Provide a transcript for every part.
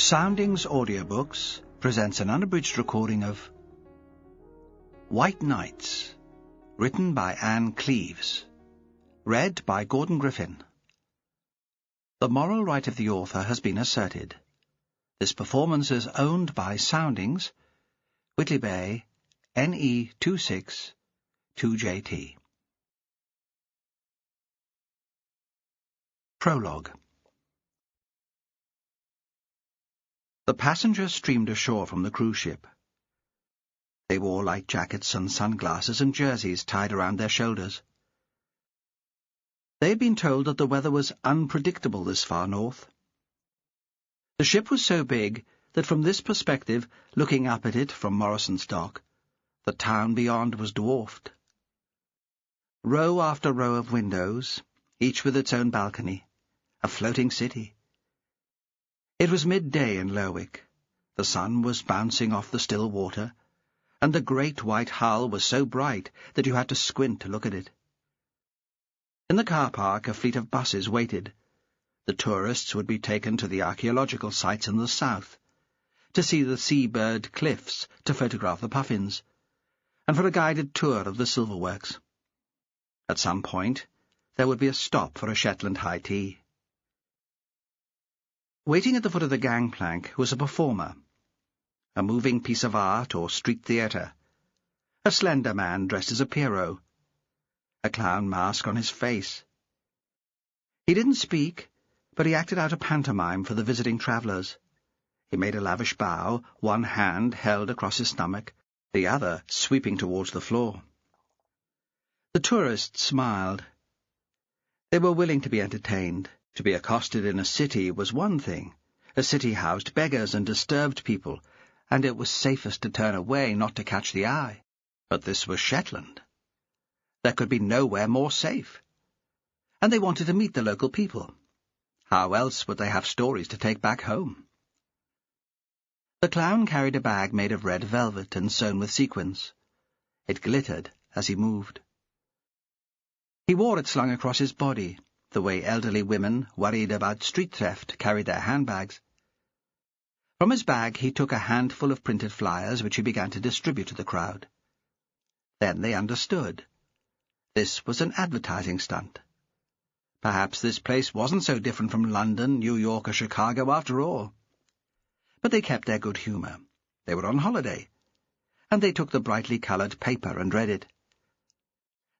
Soundings Audiobooks presents an unabridged recording of White Nights, written by Cleeves, read by Gordon Griffin. The moral right of the author has been asserted. This performance is owned by Soundings, Whitley Bay, NE 26 2JT. Prologue. The passengers streamed ashore from the cruise ship. They wore light jackets and sunglasses and jerseys tied around their shoulders. They had been told that the weather was unpredictable this far north. The ship was so big that from this perspective, looking up at it from Morrison's dock, the town beyond was dwarfed. Row after row of windows, each with its own balcony, a floating city. It was midday in Lerwick. The sun was bouncing off the still water, and the great white hull was so bright that you had to squint to look at it. In the car park a fleet of buses waited. The tourists would be taken to the archaeological sites in the south, to see the seabird cliffs, to photograph the puffins, and for a guided tour of the silverworks. At some point there would be a stop for a Shetland high tea. Waiting at the foot of the gangplank was a performer, a moving piece of art or street theatre, a slender man dressed as a Pierrot, a clown mask on his face. He didn't speak, but he acted out a pantomime for the visiting travellers. He made a lavish bow, one hand held across his stomach, the other sweeping towards the floor. The tourists smiled. They were willing to be entertained. To be accosted in a city was one thing. A city housed beggars and disturbed people, and it was safest to turn away, not to catch the eye. But this was Shetland. There could be nowhere more safe. And they wanted to meet the local people. How else would they have stories to take back home? The clown carried a bag made of red velvet and sewn with sequins. It glittered as he moved. He wore it slung across his body, the way elderly women, worried about street theft, carried their handbags. From his bag he took a handful of printed flyers which he began to distribute to the crowd. Then they understood. This was an advertising stunt. Perhaps this place wasn't so different from London, New York, or Chicago after all. But they kept their good humour. They were on holiday, and they took the brightly coloured paper and read it.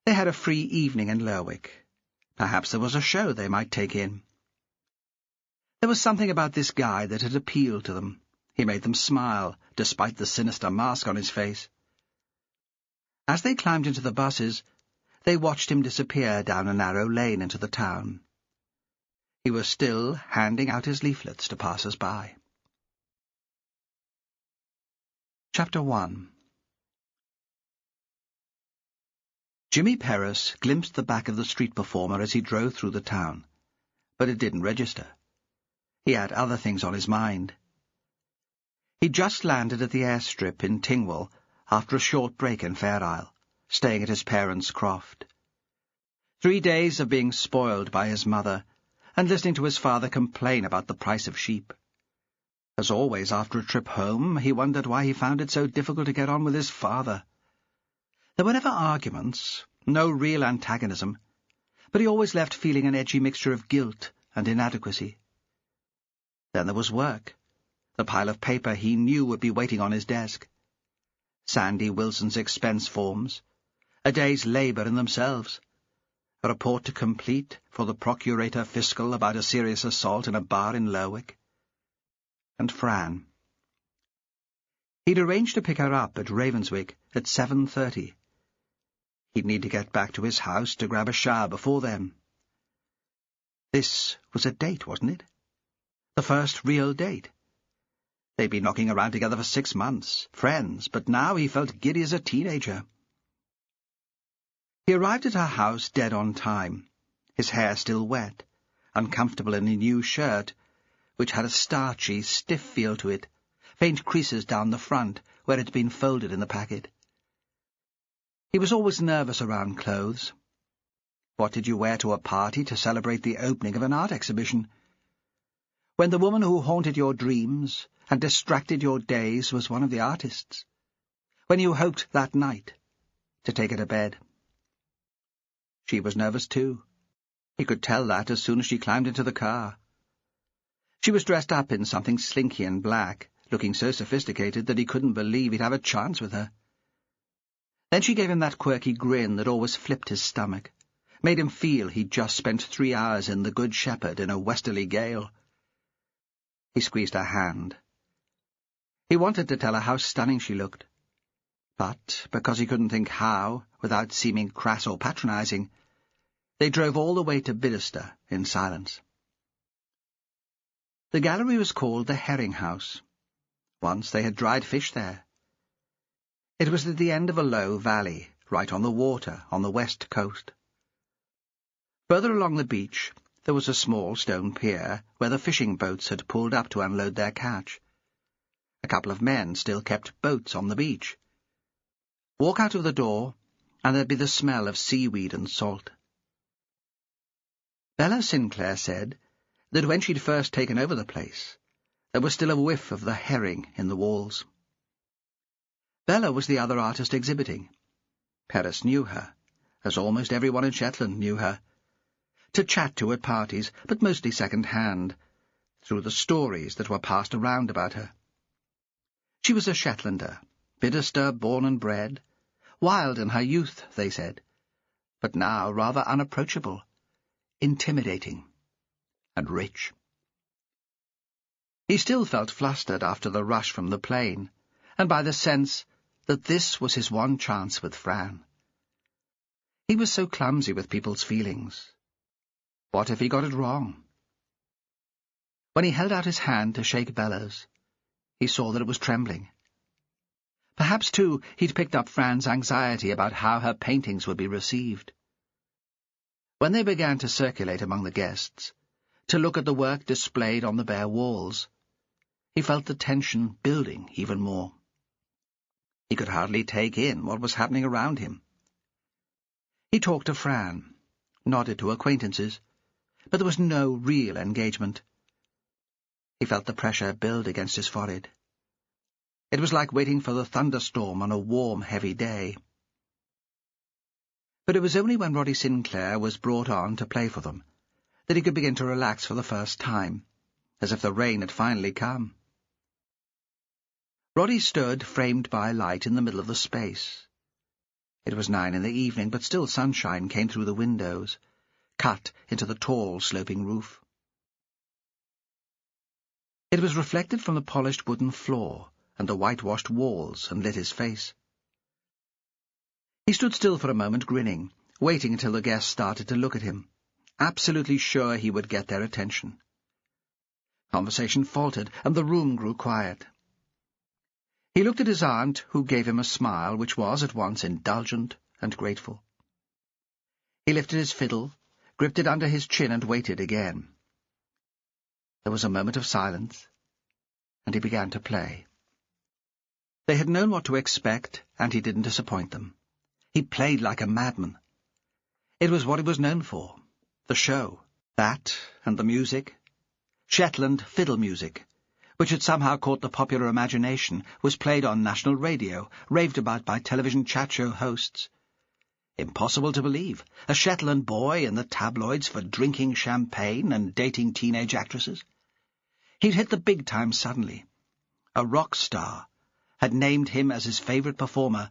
They had a free evening in Lerwick. Perhaps there was a show they might take in. There was something about this guy that had appealed to them. He made them smile, despite the sinister mask on his face. As they climbed into the buses, they watched him disappear down a narrow lane into the town. He was still handing out his leaflets to passers-by. Chapter 1. Jimmy Perez glimpsed the back of the street performer as he drove through the town, but it didn't register. He had other things on his mind. He'd just landed at the airstrip in Tingwell after a short break in Fair Isle, staying at his parents' croft. 3 days of being spoiled by his mother and listening to his father complain about the price of sheep. As always after a trip home, he wondered why he found it so difficult to get on with his father. There were never arguments, no real antagonism, but he always left feeling an edgy mixture of guilt and inadequacy. Then there was work, the pile of paper he knew would be waiting on his desk. Sandy Wilson's expense forms, a day's labour in themselves, a report to complete for the Procurator Fiscal about a serious assault in a bar in Lerwick. And Fran. He'd arranged to pick her up at Ravenswick at 7:30. He'd need to get back to his house to grab a shower before then. This was a date, wasn't it? The first real date. They'd been knocking around together for 6 months, friends, but now he felt giddy as a teenager. He arrived at her house dead on time, his hair still wet, uncomfortable in a new shirt, which had a starchy, stiff feel to it, faint creases down the front where it had been folded in the packet. He was always nervous around clothes. What did you wear to a party to celebrate the opening of an art exhibition? when the woman who haunted your dreams and distracted your days was one of the artists, when you hoped that night to take her to bed. She was nervous too. He could tell that as soon as she climbed into the car. She was dressed up in something slinky and black, looking so sophisticated that he couldn't believe he'd have a chance with her. Then she gave him that quirky grin that always flipped his stomach, made him feel he'd just spent 3 hours in the Good Shepherd in a westerly gale. He squeezed her hand. He wanted to tell her how stunning she looked, but because he couldn't think how, without seeming crass or patronizing, they drove all the way to Bidderster in silence. The gallery was called the Herring House. Once they had dried fish there. It was at the end of a low valley, right on the water, on the west coast. Further along the beach, there was a small stone pier where the fishing boats had pulled up to unload their catch. A couple of men still kept boats on the beach. Walk out of the door, and there'd be the smell of seaweed and salt. Bella Sinclair said that when she'd first taken over the place, there was still a whiff of the herring in the walls. Bella was the other artist exhibiting. Perez knew her, as almost everyone in Shetland knew her. To chat to at parties, but mostly second-hand, through the stories that were passed around about her. She was a Shetlander, Bidderster born and bred, wild in her youth, they said, but now rather unapproachable, intimidating, and rich. He still felt flustered after the rush from the plane, and by the sense that this was his one chance with Fran. He was so clumsy with people's feelings. What if he got it wrong? When he held out his hand to shake Bella's, he saw that it was trembling. Perhaps, too, he'd picked up Fran's anxiety about how her paintings would be received. When they began to circulate among the guests, to look at the work displayed on the bare walls, he felt the tension building even more. He could hardly take in what was happening around him. He talked to Fran, nodded to acquaintances, but there was no real engagement. He felt the pressure build against his forehead. It was like waiting for the thunderstorm on a warm, heavy day. But it was only when Roddy Sinclair was brought on to play for them that he could begin to relax for the first time, as if the rain had finally come. Roddy stood, framed by light, in the middle of the space. It was 9 in the evening, but still sunshine came through the windows, cut into the tall, sloping roof. It was reflected from the polished wooden floor and the whitewashed walls and lit his face. He stood still for a moment, grinning, waiting until the guests started to look at him, absolutely sure he would get their attention. Conversation faltered, and the room grew quiet. He looked at his aunt, who gave him a smile which was at once indulgent and grateful. He lifted his fiddle, gripped it under his chin, and waited again. There was a moment of silence, and he began to play. They had known what to expect, and he didn't disappoint them. He played like a madman. It was what he was known for, the show, that and the music. Shetland fiddle music, which had somehow caught the popular imagination, was played on national radio, raved about by television chat show hosts. Impossible to believe, a Shetland boy in the tabloids for drinking champagne and dating teenage actresses. He'd hit the big time suddenly. A rock star had named him as his favourite performer,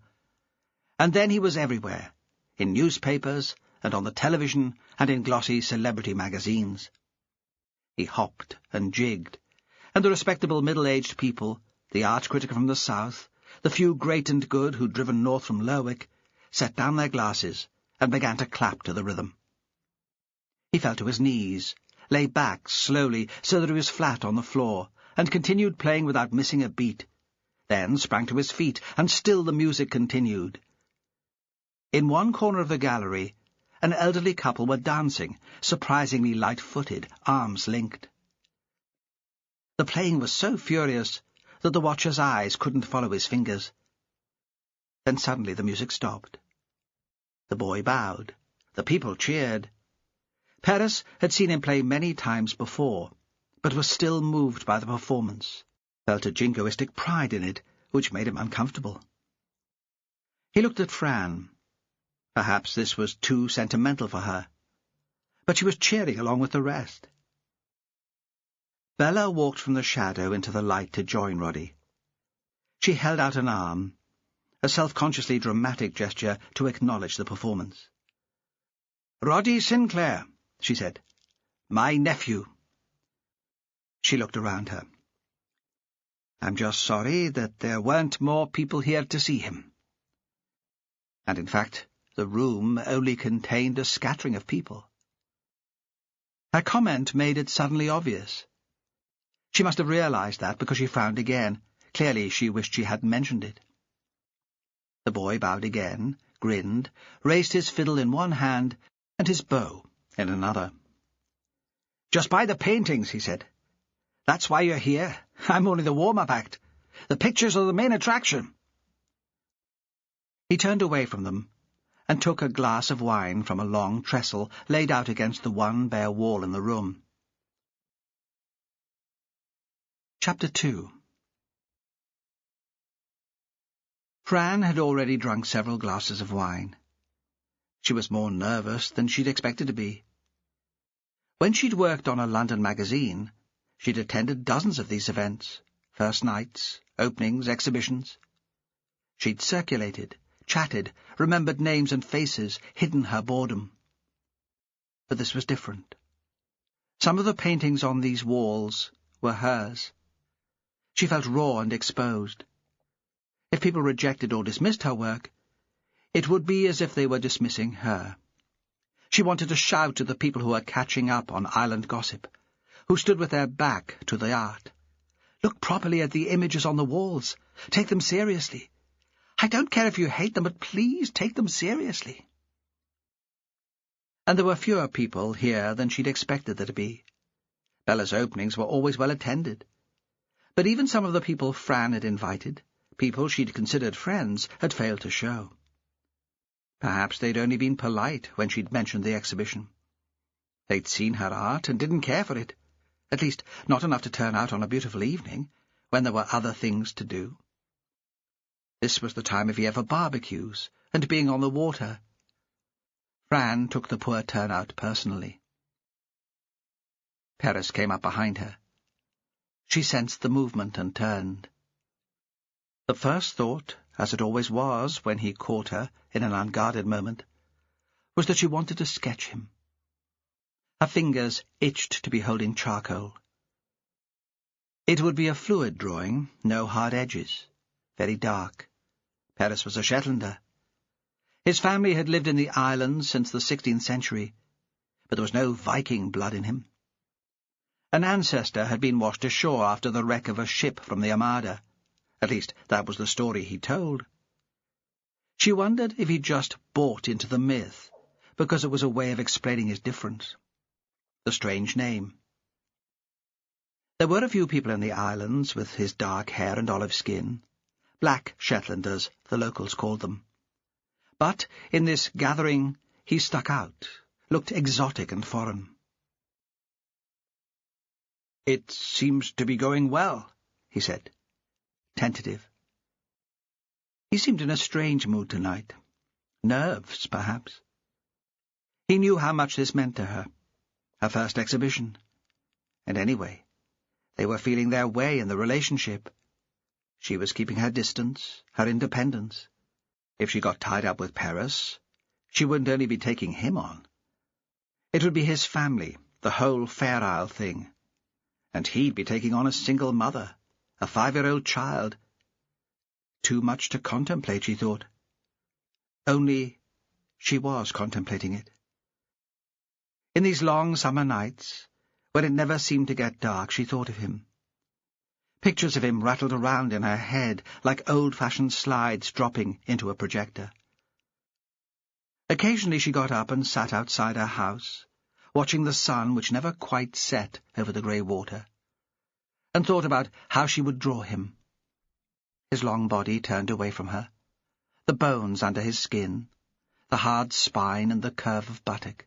and then he was everywhere, in newspapers and on the television and in glossy celebrity magazines. He hopped and jigged, and the respectable middle-aged people, the art critic from the south, the few great and good who'd driven north from Lerwick, set down their glasses and began to clap to the rhythm. He fell to his knees, lay back slowly so that he was flat on the floor, and continued playing without missing a beat, then sprang to his feet, and still the music continued. In one corner of the gallery, an elderly couple were dancing, surprisingly light-footed, arms linked. The playing was so furious that the watcher's eyes couldn't follow his fingers. Then suddenly the music stopped. The boy bowed. The people cheered. Perez had seen him play many times before, but was still moved by the performance, felt a jingoistic pride in it, which made him uncomfortable. He looked at Fran. Perhaps this was too sentimental for her, but she was cheering along with the rest. Bella walked from the shadow into the light to join Roddy. She held out an arm, a self-consciously dramatic gesture to acknowledge the performance. "Roddy Sinclair," she said. "My nephew." She looked around her. "I'm just sorry that there weren't more people here to see him." And in fact, the room only contained a scattering of people. Her comment made it suddenly obvious. She must have realized that because she frowned again. Clearly she wished she hadn't mentioned it. The boy bowed again, grinned, raised his fiddle in one hand and his bow in another. "Just buy the paintings," he said. "That's why you're here. I'm only the warm-up act. The pictures are the main attraction." He turned away from them and took a glass of wine from a long trestle laid out against the one bare wall in the room. Chapter 2. Fran had already drunk several glasses of wine. She was more nervous than she'd expected to be. When she'd worked on a London magazine, she'd attended dozens of these events, first nights, openings, exhibitions. She'd circulated, chatted, remembered names and faces, hidden her boredom. But this was different. Some of the paintings on these walls were hers. She felt raw and exposed. If people rejected or dismissed her work, it would be as if they were dismissing her. She wanted to shout to the people who were catching up on island gossip, who stood with their back to the art. "Look properly at the images on the walls. Take them seriously. I don't care if you hate them, but please take them seriously." And there were fewer people here than she'd expected there to be. Bella's openings were always well attended. But even some of the people Fran had invited, people she'd considered friends, had failed to show. Perhaps they'd only been polite when she'd mentioned the exhibition. They'd seen her art and didn't care for it, at least not enough to turn out on a beautiful evening, when there were other things to do. This was the time of year for barbecues and being on the water. Fran took the poor turnout personally. Perez came up behind her. She sensed the movement and turned. The first thought, as it always was when he caught her in an unguarded moment, was that she wanted to sketch him. Her fingers itched to be holding charcoal. It would be a fluid drawing, no hard edges, very dark. Perez was a Shetlander. His family had lived in the islands since the 16th century, but there was no Viking blood in him. An ancestor had been washed ashore after the wreck of a ship from the Armada. At least, that was the story he told. She wondered if he'd just bought into the myth, because it was a way of explaining his difference. The strange name. There were a few people in the islands with his dark hair and olive skin, black Shetlanders, the locals called them. But in this gathering he stuck out, looked exotic and foreign. "It seems to be going well," he said, tentative. He seemed in a strange mood tonight. Nerves, perhaps. He knew how much this meant to her. Her first exhibition. And anyway, they were feeling their way in the relationship. She was keeping her distance, her independence. If she got tied up with Perez, she wouldn't only be taking him on. It would be his family, the whole Fair Isle thing. And he'd be taking on a single mother, a 5-year-old child. Too much to contemplate, she thought. Only she was contemplating it. In these long summer nights, when it never seemed to get dark, she thought of him. Pictures of him rattled around in her head like old-fashioned slides dropping into a projector. Occasionally she got up and sat outside her house, watching the sun which never quite set over the grey water, and thought about how she would draw him. His long body turned away from her, the bones under his skin, the hard spine and the curve of buttock.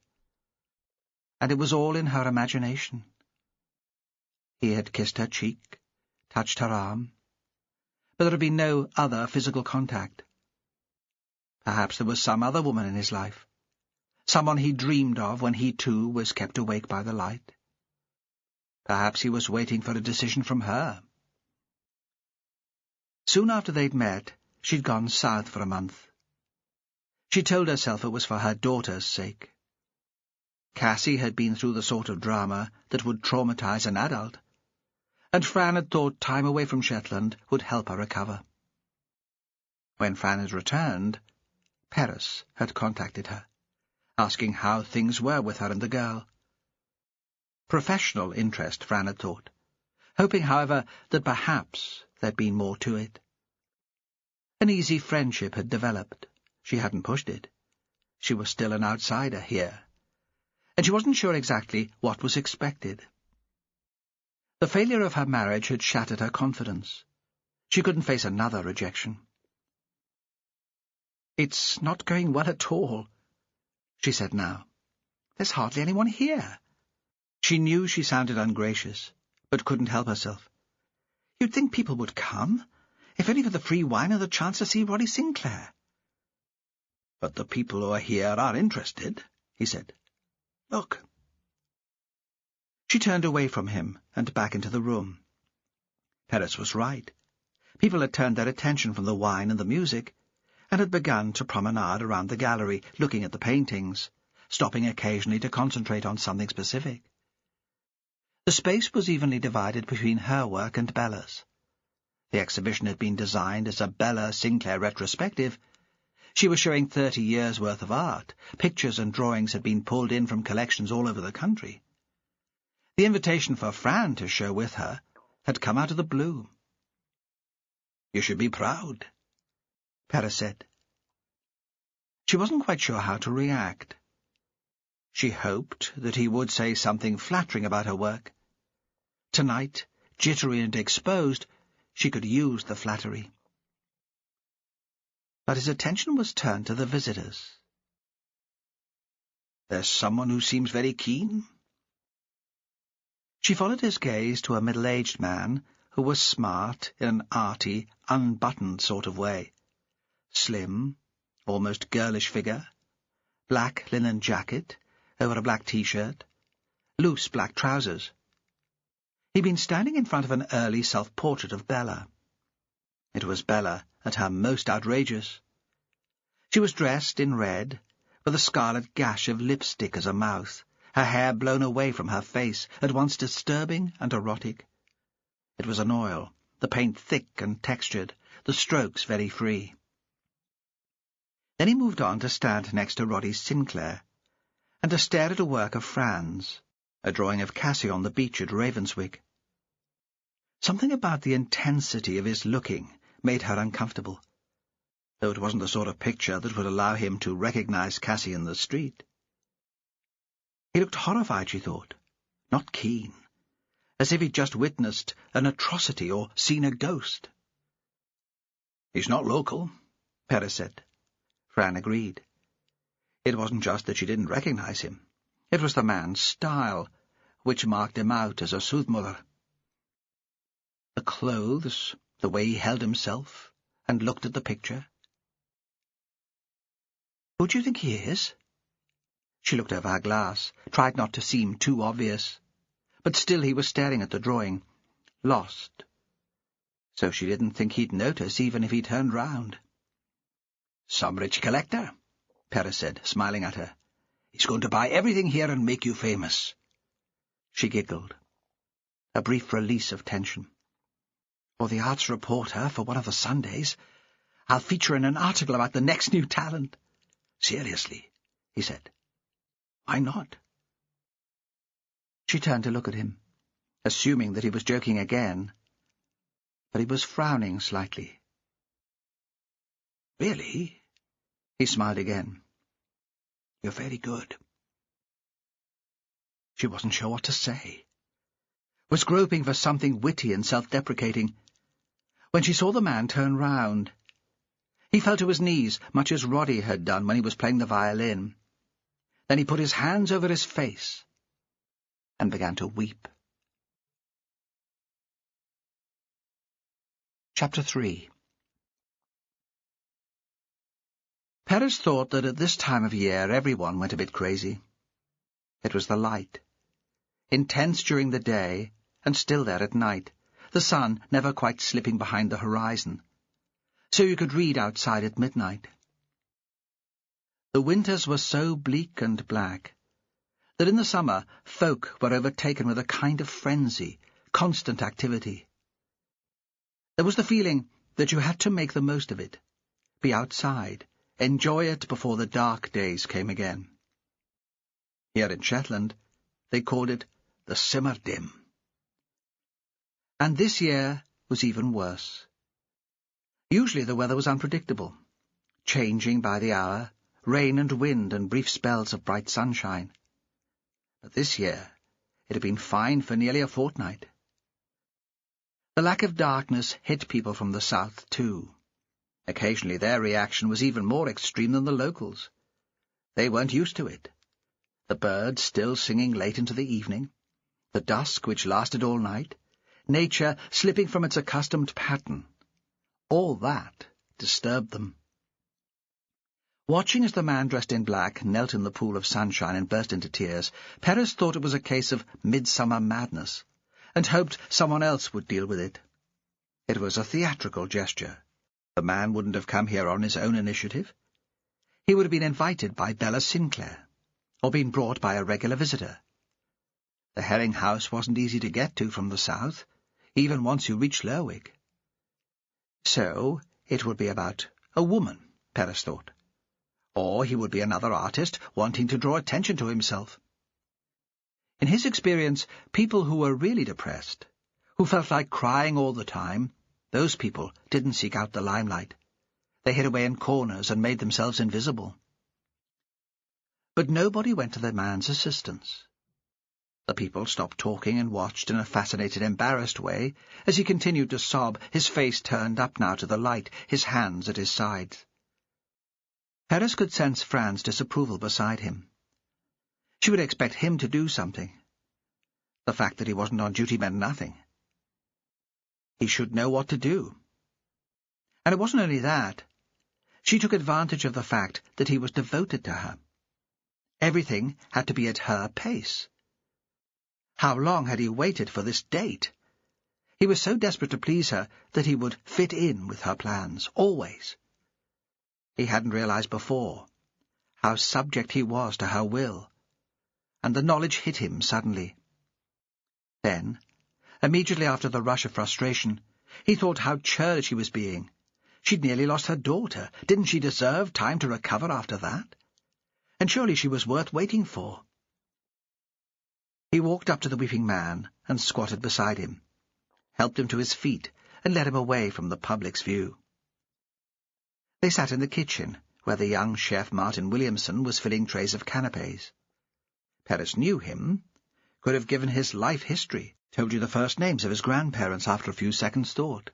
And it was all in her imagination. He had kissed her cheek, touched her arm, but there had been no other physical contact. Perhaps there was some other woman in his life, someone he dreamed of when he too was kept awake by the light. Perhaps he was waiting for a decision from her. Soon after they'd met, she'd gone south for a month. She told herself it was for her daughter's sake. Cassie had been through the sort of drama that would traumatize an adult, and Fran had thought time away from Shetland would help her recover. When Fran had returned, Perez had contacted her, asking how things were with her and the girl. Professional interest, Fran had thought, hoping, however, that perhaps there'd been more to it. An easy friendship had developed. She hadn't pushed it. She was still an outsider here, and she wasn't sure exactly what was expected. The failure of her marriage had shattered her confidence. She couldn't face another rejection. "It's not going well at all," she said now. "There's hardly anyone here." She knew she sounded ungracious, but couldn't help herself. "You'd think people would come, if only for the free wine and the chance to see Roddy Sinclair." "But the people who are here are interested," he said. "Look." She turned away from him and back into the room. Perez was right. People had turned their attention from the wine and the music, and had begun to promenade around the gallery, looking at the paintings, stopping occasionally to concentrate on something specific. The space was evenly divided between her work and Bella's. The exhibition had been designed as a Bella Sinclair retrospective. She was showing 30 years' worth of art. Pictures and drawings had been pulled in from collections all over the country. The invitation for Fran to show with her had come out of the blue. "You should be proud," Perez said. She wasn't quite sure how to react. She hoped that he would say something flattering about her work. Tonight, jittery and exposed, she could use the flattery. But his attention was turned to the visitors. "There's someone who seems very keen." She followed his gaze to a middle-aged man who was smart in an arty, unbuttoned sort of way. Slim, almost girlish figure, black linen jacket over a black T-shirt, loose black trousers. He'd been standing in front of an early self-portrait of Bella. It was Bella at her most outrageous. She was dressed in red, with a scarlet gash of lipstick as a mouth, her hair blown away from her face, at once disturbing and erotic. It was an oil, the paint thick and textured, the strokes very free. Then he moved on to stand next to Roddy Sinclair, and to stare at a work of Fran's, a drawing of Cassie on the beach at Ravenswick. Something about the intensity of his looking made her uncomfortable, though it wasn't the sort of picture that would allow him to recognize Cassie in the street. He looked horrified, she thought, not keen, as if he'd just witnessed an atrocity or seen a ghost. "He's not local," Perez said. Fran agreed. It wasn't just that she didn't recognize him. It was the man's style, which marked him out as a Soothmuller. The clothes, the way he held himself, and looked at the picture. "Who do you think he is?" She looked over her glass, tried not to seem too obvious, but still he was staring at the drawing, lost. So she didn't think he'd notice even if he turned round. "Some rich collector," Perez said, smiling at her. "He's going to buy everything here and make you famous." She giggled, a brief release of tension. "Or the arts reporter for one of the Sundays. I'll feature in an article about the next new talent." "Seriously," he said. "Why not?" She turned to look at him, assuming that he was joking again, but he was frowning slightly. "Really?" He smiled again. "You're very good." She wasn't sure what to say, was groping for something witty and self-deprecating, when she saw the man turn round. He fell to his knees, much as Roddy had done when he was playing the violin. Then he put his hands over his face and began to weep. Chapter 3. Perez thought that at this time of year everyone went a bit crazy. It was the light. Intense during the day, and still there at night, the sun never quite slipping behind the horizon, so you could read outside at midnight. The winters were so bleak and black that in the summer folk were overtaken with a kind of frenzy, constant activity. There was the feeling that you had to make the most of it, be outside, enjoy it before the dark days came again. Here in Shetland, they called it the simmerdim. And this year was even worse. Usually the weather was unpredictable, changing by the hour, rain and wind and brief spells of bright sunshine. But this year it had been fine for nearly a fortnight. The lack of darkness hit people from the south, too. Occasionally their reaction was even more extreme than the locals. They weren't used to it. The birds still singing late into the evening, the dusk which lasted all night, nature slipping from its accustomed pattern. All that disturbed them. Watching as the man dressed in black knelt in the pool of sunshine and burst into tears, Perez thought it was a case of midsummer madness, and hoped someone else would deal with it. It was a theatrical gesture. The man wouldn't have come here on his own initiative. He would have been invited by Bella Sinclair, or been brought by a regular visitor. The herring house wasn't easy to get to from the south, even once you reached Lerwick. So it would be about a woman, Perez thought. Or he would be another artist wanting to draw attention to himself. In his experience, people who were really depressed, who felt like crying all the time, those people didn't seek out the limelight. They hid away in corners and made themselves invisible. But nobody went to the man's assistance. The people stopped talking and watched in a fascinated, embarrassed way as he continued to sob, his face turned up now to the light, his hands at his sides. Perez could sense Fran's disapproval beside him. She would expect him to do something. The fact that he wasn't on duty meant nothing. He should know what to do. And it wasn't only that. She took advantage of the fact that he was devoted to her. Everything had to be at her pace. How long had he waited for this date? He was so desperate to please her that he would fit in with her plans, always. He hadn't realized before how subject he was to her will, and the knowledge hit him suddenly. Then, immediately after the rush of frustration, he thought how churlish he was being. She'd nearly lost her daughter. Didn't she deserve time to recover after that? And surely she was worth waiting for. He walked up to the weeping man and squatted beside him, helped him to his feet, and led him away from the public's view. They sat in the kitchen, where the young chef Martin Williamson was filling trays of canapes. Perez knew him, could have given his life history, told you the first names of his grandparents after a few seconds' thought.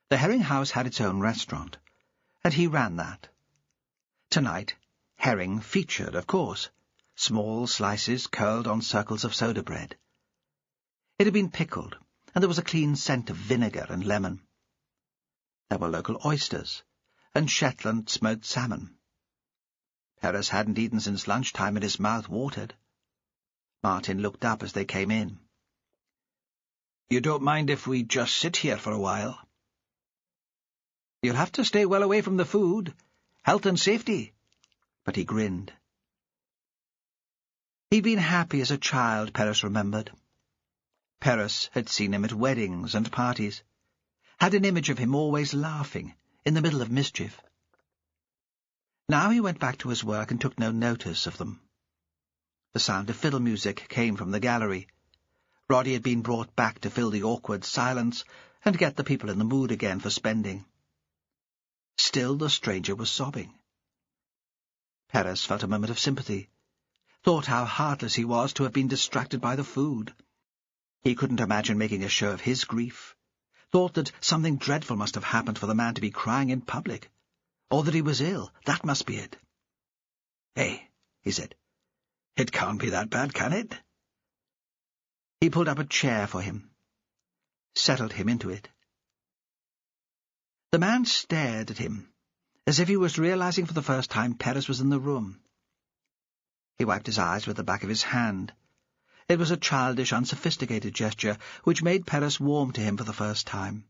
The herring house had its own restaurant, and he ran that. Tonight, herring featured, of course, small slices curled on circles of soda bread. It had been pickled, and there was a clean scent of vinegar and lemon. There were local oysters, and Shetland smoked salmon. Perez hadn't eaten since lunchtime, and his mouth watered. Martin looked up as they came in. "You don't mind if we just sit here for a while?" "You'll have to stay well away from the food. Health and safety." But he grinned. He'd been happy as a child, Perez remembered. Perez had seen him at weddings and parties, had an image of him always laughing, in the middle of mischief. Now he went back to his work and took no notice of them. The sound of fiddle music came from the gallery. Roddy had been brought back to fill the awkward silence and get the people in the mood again for spending. Still the stranger was sobbing. Perez felt a moment of sympathy, thought how heartless he was to have been distracted by the food. He couldn't imagine making a show of his grief, thought that something dreadful must have happened for the man to be crying in public, or that he was ill. That must be it. "Hey," he said, "it can't be that bad, can it?" He pulled up a chair for him, settled him into it. The man stared at him, as if he was realizing for the first time Perez was in the room. He wiped his eyes with the back of his hand. It was a childish, unsophisticated gesture which made Perez warm to him for the first time.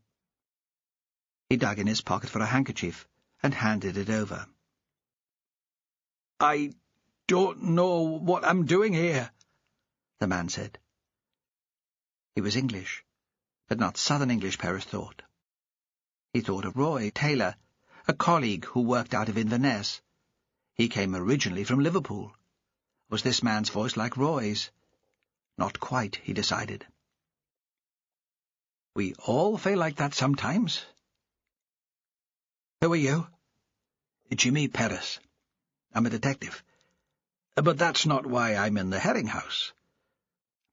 He dug in his pocket for a handkerchief and handed it over. "I don't know what I'm doing here," the man said. He was English, but not Southern English, Perez thought. He thought of Roy Taylor, a colleague who worked out of Inverness. He came originally from Liverpool. Was this man's voice like Roy's? Not quite, he decided. "We all feel like that sometimes." "Who are you?" "Jimmy Perez. I'm a detective. But that's not why I'm in the Herring House.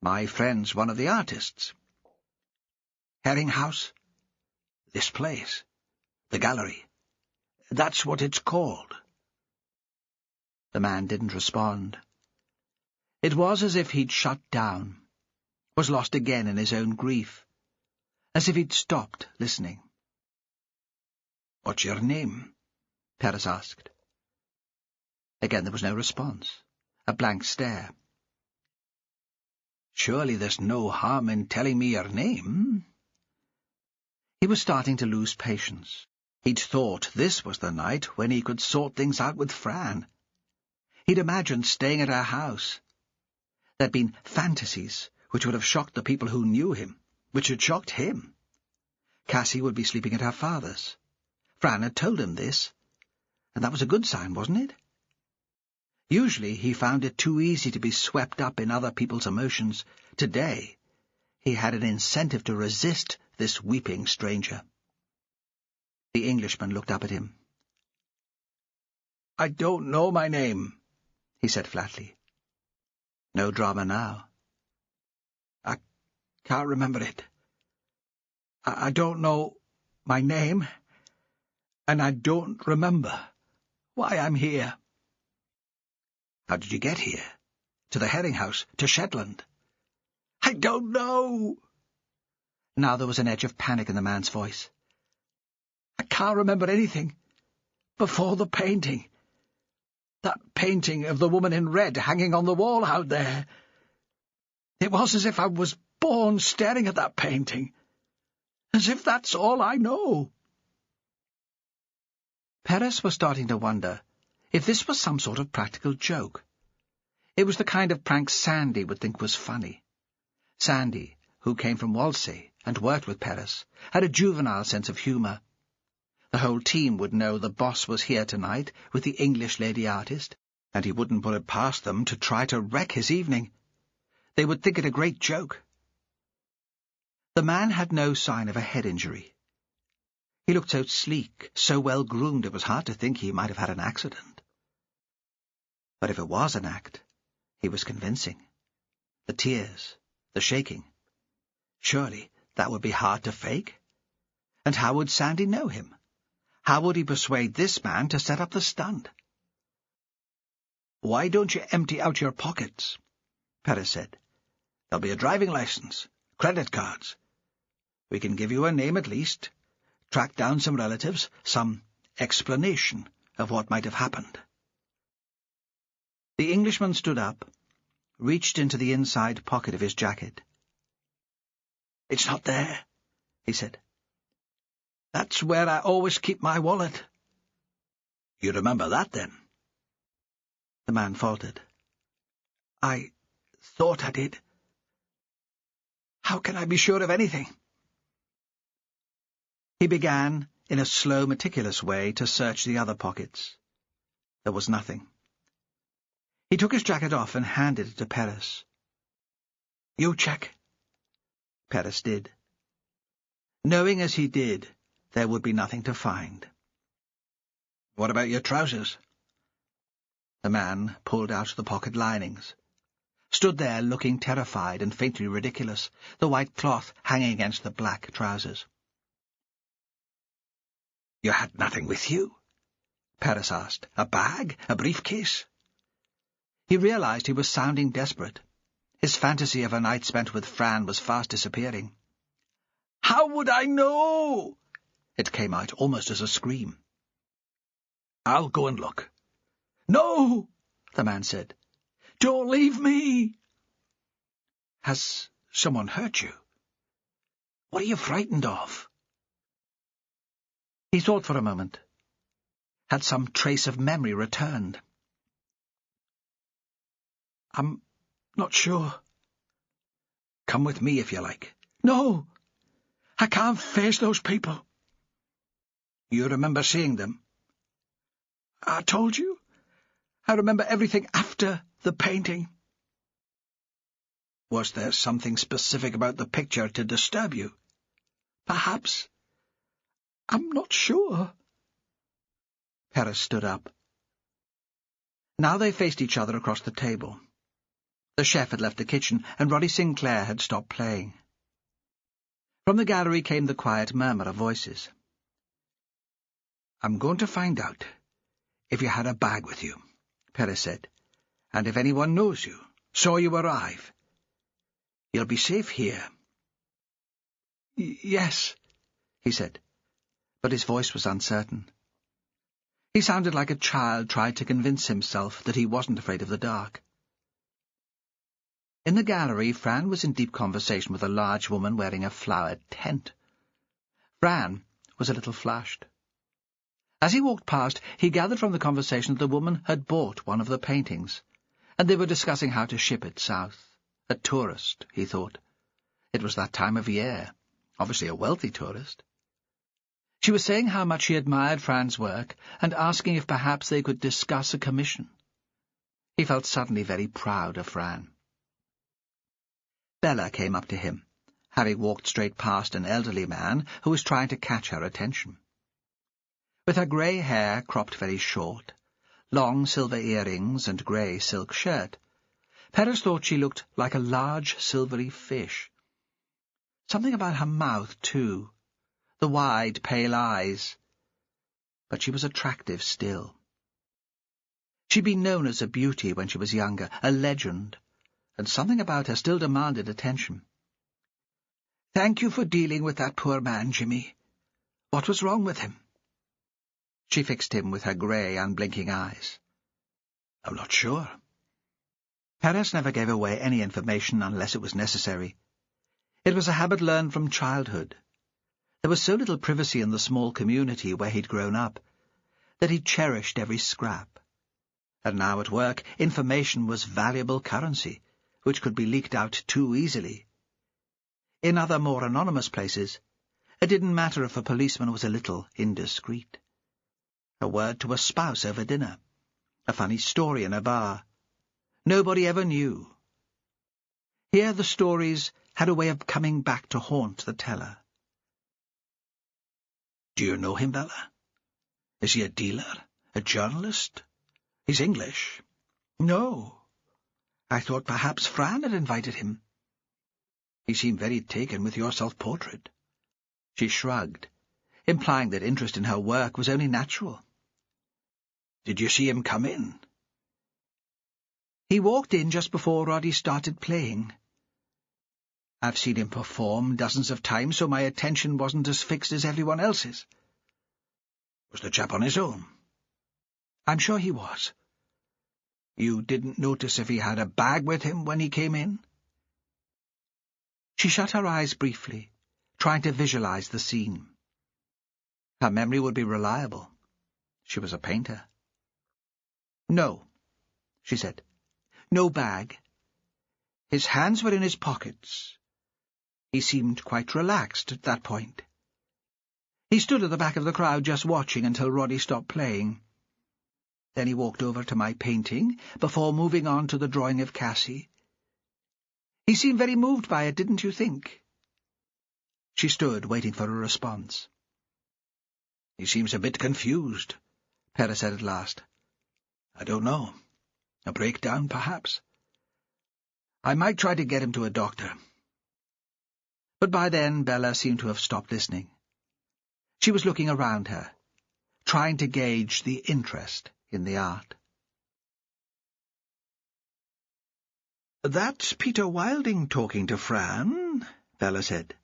My friend's one of the artists." "Herring House?" "This place. The gallery. That's what it's called." The man didn't respond. It was as if he'd shut down, was lost again in his own grief, as if he'd stopped listening. "What's your name?" Perez asked. Again there was no response, a blank stare. "Surely there's no harm in telling me your name?" He was starting to lose patience. He'd thought this was the night when he could sort things out with Fran. He'd imagined staying at her house. There'd been fantasies which would have shocked the people who knew him, which had shocked him. Cassie would be sleeping at her father's. Fran had told him this, and that was a good sign, wasn't it? Usually he found it too easy to be swept up in other people's emotions. Today he had an incentive to resist this weeping stranger. The Englishman looked up at him. "I don't know my name," he said flatly. No drama now. "I can't remember it. I don't know my name, and I don't remember why I'm here." "How did you get here? To the Herring House, to Shetland?" "I don't know." Now there was an edge of panic in the man's voice. "I can't remember anything before the painting. That painting of the woman in red hanging on the wall out there. It was as if I was born staring at that painting. As if that's all I know." Perez was starting to wonder if this was some sort of practical joke. It was the kind of prank Sandy would think was funny. Sandy, who came from Walsey and worked with Perez, had a juvenile sense of humour. The whole team would know the boss was here tonight with the English lady artist, and he wouldn't put it past them to try to wreck his evening. They would think it a great joke. The man had no sign of a head injury. He looked so sleek, so well-groomed, it was hard to think he might have had an accident. But if it was an act, he was convincing. The tears, the shaking. Surely that would be hard to fake? And how would Sandy know him? How would he persuade this man to set up the stunt? "Why don't you empty out your pockets?" Perez said. "There'll be a driving license, credit cards. We can give you a name at least, track down some relatives, some explanation of what might have happened." The Englishman stood up, reached into the inside pocket of his jacket. "It's not there," he said. "That's where I always keep my wallet." "You remember that, then?" The man faltered. "I thought I did. How can I be sure of anything?" He began, in a slow, meticulous way, to search the other pockets. There was nothing. He took his jacket off and handed it to Perez. "You check." Perez did. Knowing as he did, there would be nothing to find. "What about your trousers?" The man pulled out the pocket linings. Stood there looking terrified and faintly ridiculous, the white cloth hanging against the black trousers. "You had nothing with you?" Perez asked. "A bag? A briefcase?" He realized he was sounding desperate. His fantasy of a night spent with Fran was fast disappearing. "How would I know?" It came out almost as a scream. "I'll go and look." "No," the man said. "Don't leave me." "Has someone hurt you? What are you frightened of?" He thought for a moment. Had some trace of memory returned? "I'm not sure." "Come with me if you like." "No, I can't face those people." "You remember seeing them?" "I told you. I remember everything after the painting." "Was there something specific about the picture to disturb you?" "Perhaps. I'm not sure." Perez stood up. Now they faced each other across the table. The chef had left the kitchen, and Roddy Sinclair had stopped playing. From the gallery came the quiet murmur of voices. "I'm going to find out if you had a bag with you," Perez said, "and if anyone knows you, saw you arrive. You'll be safe here." "Yes," he said, but his voice was uncertain. He sounded like a child tried to convince himself that he wasn't afraid of the dark. In the gallery, Fran was in deep conversation with a large woman wearing a flowered tent. Fran was a little flushed. As he walked past, he gathered from the conversation that the woman had bought one of the paintings, and they were discussing how to ship it south. A tourist, he thought. It was that time of year. Obviously a wealthy tourist. She was saying how much she admired Fran's work and asking if perhaps they could discuss a commission. He felt suddenly very proud of Fran. Bella came up to him, having walked straight past an elderly man who was trying to catch her attention. With her grey hair cropped very short, long silver earrings and grey silk shirt, Perez thought she looked like a large silvery fish. Something about her mouth, too, the wide, pale eyes. But she was attractive still. She'd been known as a beauty when she was younger, a legend, and something about her still demanded attention. "Thank you for dealing with that poor man, Jimmy. What was wrong with him?" She fixed him with her grey, unblinking eyes. "I'm not sure." Perez never gave away any information unless it was necessary. It was a habit learned from childhood. There was so little privacy in the small community where he'd grown up that he cherished every scrap. And now at work, information was valuable currency, which could be leaked out too easily. In other, more anonymous places, it didn't matter if a policeman was a little indiscreet. A word to a spouse over dinner, a funny story in a bar. Nobody ever knew. Here the stories had a way of coming back to haunt the teller. "Do you know him, Bella? Is he a dealer? A journalist? He's English." "No. I thought perhaps Fran had invited him." "He seemed very taken with your self-portrait." She shrugged, implying that interest in her work was only natural. "Did you see him come in?" "He walked in just before Roddy started playing. I've seen him perform dozens of times, so my attention wasn't as fixed as everyone else's." "Was the chap on his own?" "I'm sure he was." "You didn't notice if he had a bag with him when he came in?" She shut her eyes briefly, trying to visualize the scene. Her memory would be reliable. She was a painter. "No," she said. "No bag. His hands were in his pockets. He seemed quite relaxed at that point. He stood at the back of the crowd just watching until Roddy stopped playing. Then he walked over to my painting, before moving on to the drawing of Cassie. He seemed very moved by it, didn't you think?" She stood, waiting for a response. "He seems a bit confused," Perez said at last. "I don't know. A breakdown, perhaps. I might try to get him to a doctor." But by then Bella seemed to have stopped listening. She was looking around her, trying to gauge the interest in the art. "That's Peter Wilding talking to Fran," Bella said.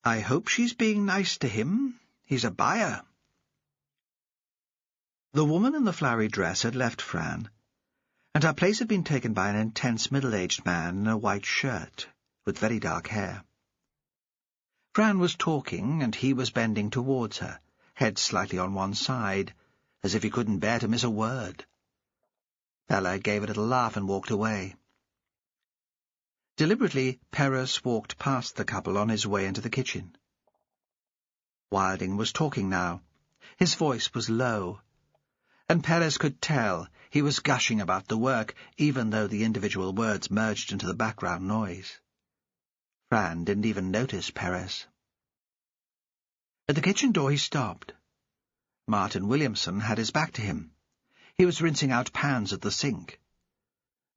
I hope she's being nice to him. He's a buyer. The woman in the flowery dress had left Fran, and her place had been taken by an intense middle-aged man in a white shirt, with very dark hair. Fran was talking, and he was bending towards her, head slightly on one side, as if he couldn't bear to miss a word. Bella gave a little laugh and walked away. Deliberately, Perez walked past the couple on his way into the kitchen. Wilding was talking now. His voice was low, and Perez could tell he was gushing about the work, even though the individual words merged into the background noise. Fran didn't even notice Perez. At the kitchen door he stopped. Martin Williamson had his back to him. He was rinsing out pans at the sink.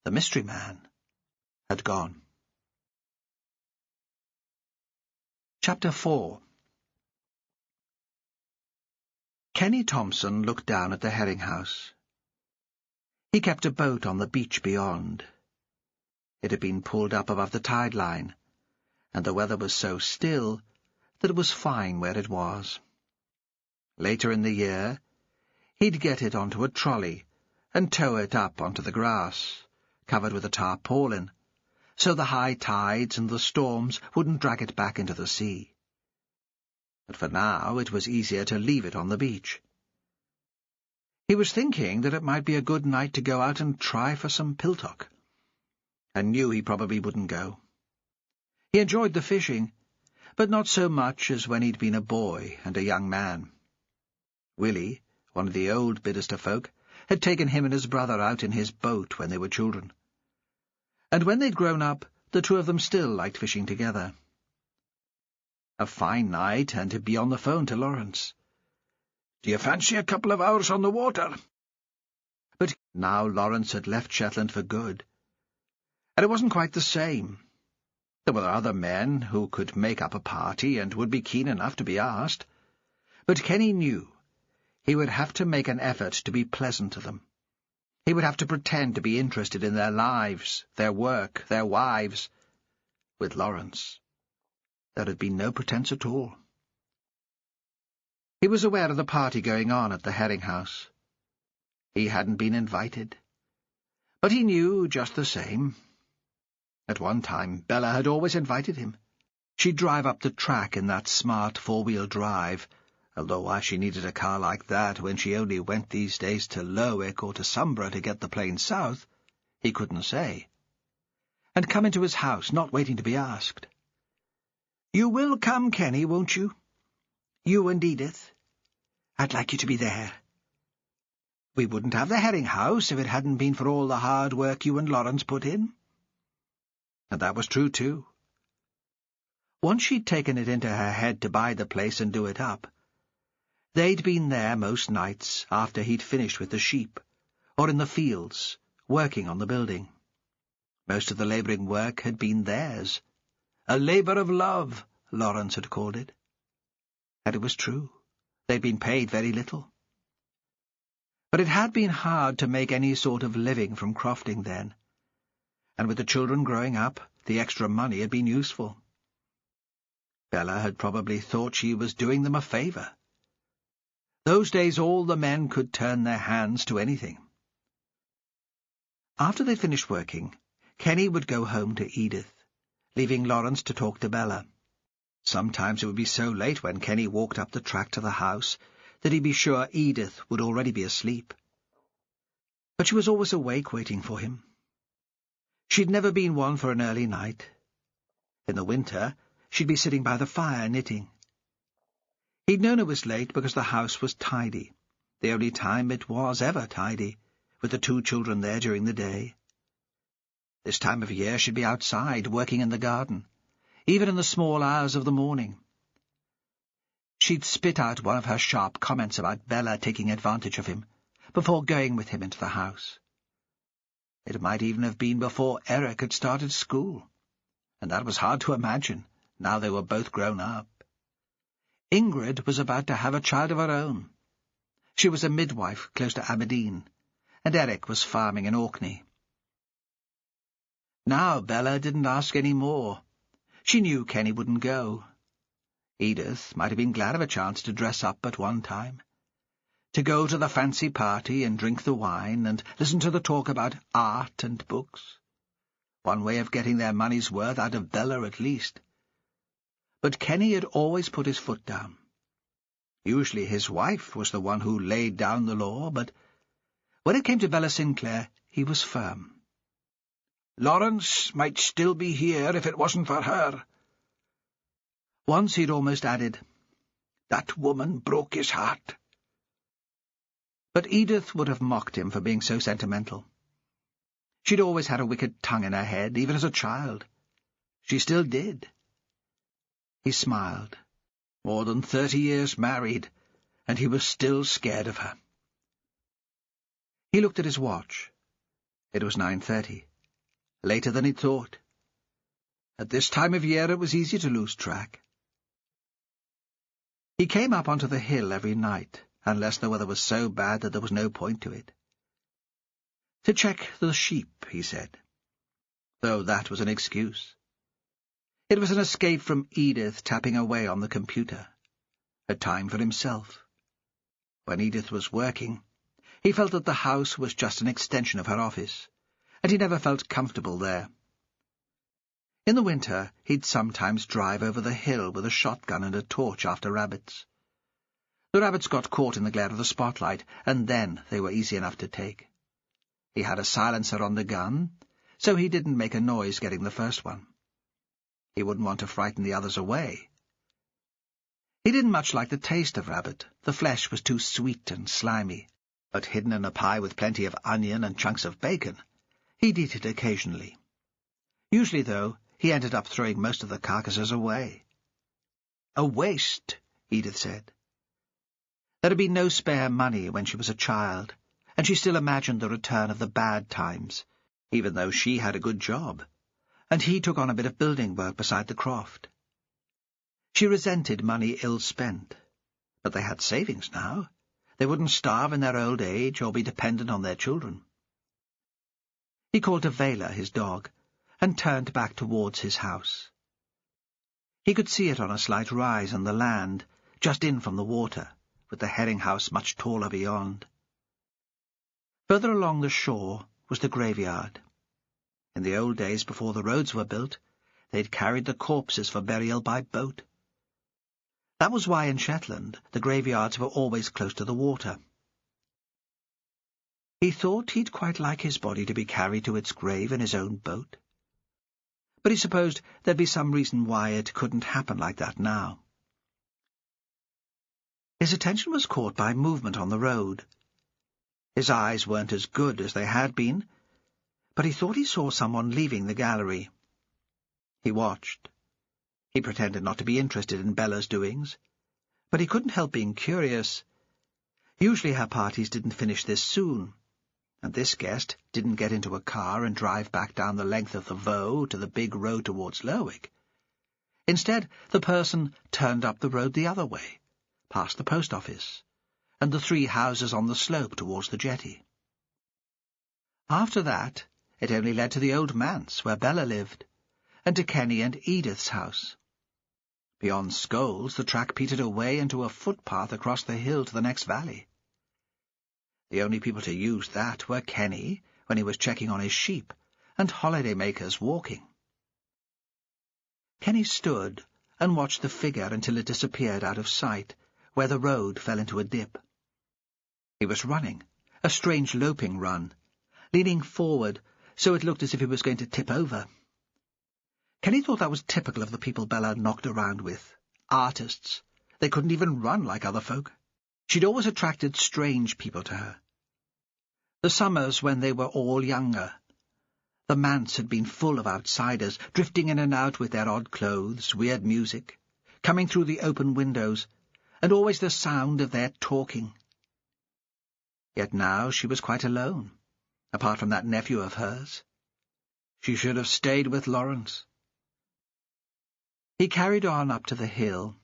The mystery man had gone. Chapter 4. Kenny Thompson looked down at the herring house. He kept a boat on the beach beyond. It had been pulled up above the tide line, and the weather was so still that it was fine where it was. Later in the year, he'd get it onto a trolley and tow it up onto the grass, covered with a tarpaulin, so the high tides and the storms wouldn't drag it back into the sea. But for now it was easier to leave it on the beach. He was thinking that it might be a good night to go out and try for some piltock, and knew he probably wouldn't go. He enjoyed the fishing, but not so much as when he'd been a boy and a young man. Willie, one of the old Bidderster folk, had taken him and his brother out in his boat when they were children. And when they'd grown up, the two of them still liked fishing together. A fine night, and he'd be on the phone to Lawrence. "Do you fancy a couple of hours on the water?" But now Lawrence had left Shetland for good, and it wasn't quite the same. There were other men who could make up a party and would be keen enough to be asked, but Kenny knew he would have to make an effort to be pleasant to them. He would have to pretend to be interested in their lives, their work, their wives. With Lawrence, there had been no pretence at all. He was aware of the party going on at the herring house. He hadn't been invited, but he knew just the same. At one time, Bella had always invited him. She'd drive up the track in that smart four-wheel drive, although why she needed a car like that when she only went these days to Lerwick or to Sombra to get the plane south, he couldn't say. And come into his house, not waiting to be asked. "You will come, Kenny, won't you? You and Edith. I'd like you to be there. We wouldn't have the herring house if it hadn't been for all the hard work you and Lawrence put in." And that was true, too. Once she'd taken it into her head to buy the place and do it up, they'd been there most nights after he'd finished with the sheep, or in the fields, working on the building. Most of the labouring work had been theirs. A labour of love, Lawrence had called it. And it was true. They'd been paid very little. But it had been hard to make any sort of living from crofting then, and with the children growing up, the extra money had been useful. Bella had probably thought she was doing them a favour. Those days all the men could turn their hands to anything. After they'd finished working, Kenny would go home to Edith, leaving Lawrence to talk to Bella. Sometimes it would be so late when Kenny walked up the track to the house that he'd be sure Edith would already be asleep. But she was always awake waiting for him. She'd never been one for an early night. In the winter, she'd be sitting by the fire knitting. He'd known it was late because the house was tidy, the only time it was ever tidy, with the two children there during the day. This time of year she'd be outside, working in the garden, even in the small hours of the morning. She'd spit out one of her sharp comments about Bella taking advantage of him, before going with him into the house. It might even have been before Eric had started school, and that was hard to imagine, now they were both grown up. Ingrid was about to have a child of her own. She was a midwife close to Aberdeen, and Eric was farming in Orkney. Now Bella didn't ask any more. She knew Kenny wouldn't go. Edith might have been glad of a chance to dress up at one time, to go to the fancy party and drink the wine and listen to the talk about art and books. One way of getting their money's worth out of Bella at least. But Kenny had always put his foot down. Usually his wife was the one who laid down the law, but when it came to Bella Sinclair, he was firm. Lawrence might still be here if it wasn't for her. Once he'd almost added, "That woman broke his heart." But Edith would have mocked him for being so sentimental. She'd always had a wicked tongue in her head, even as a child. She still did. He smiled. More than 30 years married, and he was still scared of her. He looked at his watch. It was 9:30. Later than he'd thought. At this time of year it was easy to lose track. He came up onto the hill every night, unless the weather was so bad that there was no point to it. To check the sheep, he said. Though that was an excuse. It was an escape from Edith tapping away on the computer. A time for himself. When Edith was working, he felt that the house was just an extension of her office, and he never felt comfortable there. In the winter, he'd sometimes drive over the hill with a shotgun and a torch after rabbits. The rabbits got caught in the glare of the spotlight, and then they were easy enough to take. He had a silencer on the gun, so he didn't make a noise getting the first one. He wouldn't want to frighten the others away. He didn't much like the taste of rabbit. The flesh was too sweet and slimy, but hidden in a pie with plenty of onion and chunks of bacon, he'd eat it occasionally. Usually, though, he ended up throwing most of the carcasses away. A waste, Edith said. There had been no spare money when she was a child, and she still imagined the return of the bad times, even though she had a good job, and he took on a bit of building work beside the croft. She resented money ill spent, but they had savings now. They wouldn't starve in their old age or be dependent on their children. He called to Vela, his dog, and turned back towards his house. He could see it on a slight rise on the land, just in from the water, with the herring house much taller beyond. Further along the shore was the graveyard. In the old days, before the roads were built, they'd carried the corpses for burial by boat. That was why in Shetland the graveyards were always close to the water. He thought he'd quite like his body to be carried to its grave in his own boat. But he supposed there'd be some reason why it couldn't happen like that now. His attention was caught by movement on the road. His eyes weren't as good as they had been, but he thought he saw someone leaving the gallery. He watched. He pretended not to be interested in Bella's doings, but he couldn't help being curious. Usually her parties didn't finish this soon, and this guest didn't get into a car and drive back down the length of the Voe to the big road towards Lerwick. Instead, the person turned up the road the other way, past the post office, and the 3 houses on the slope towards the jetty. After that, it only led to the old manse where Bella lived, and to Kenny and Edith's house. Beyond Scholes, the track petered away into a footpath across the hill to the next valley. The only people to use that were Kenny, when he was checking on his sheep, and holiday-makers walking. Kenny stood and watched the figure until it disappeared out of sight, where the road fell into a dip. He was running, a strange loping run, leaning forward so it looked as if he was going to tip over. Kenny thought that was typical of the people Bella knocked around with. Artists. They couldn't even run like other folk. She'd always attracted strange people to her. The summers when they were all younger. The manse had been full of outsiders, drifting in and out with their odd clothes, weird music, coming through the open windows, and always the sound of their talking. Yet now she was quite alone, apart from that nephew of hers. She should have stayed with Lawrence. He carried on up to the hill,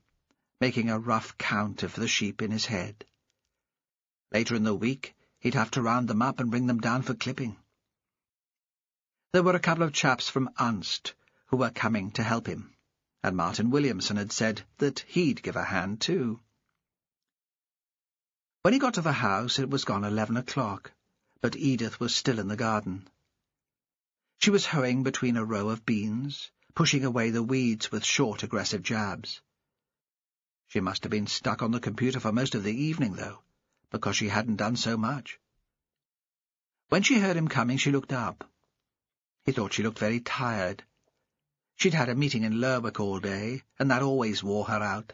making a rough count of the sheep in his head. Later in the week, he'd have to round them up and bring them down for clipping. There were a couple of chaps from Unst who were coming to help him. and Martin Williamson had said that he'd give a hand too. When he got to the house, it was gone 11 o'clock, but Edith was still in the garden. She was hoeing between a row of beans, pushing away the weeds with short, aggressive jabs. She must have been stuck on the computer for most of the evening, though, because she hadn't done so much. When she heard him coming, she looked up. He thought she looked very tired. She'd had a meeting in Lerwick all day, and that always wore her out.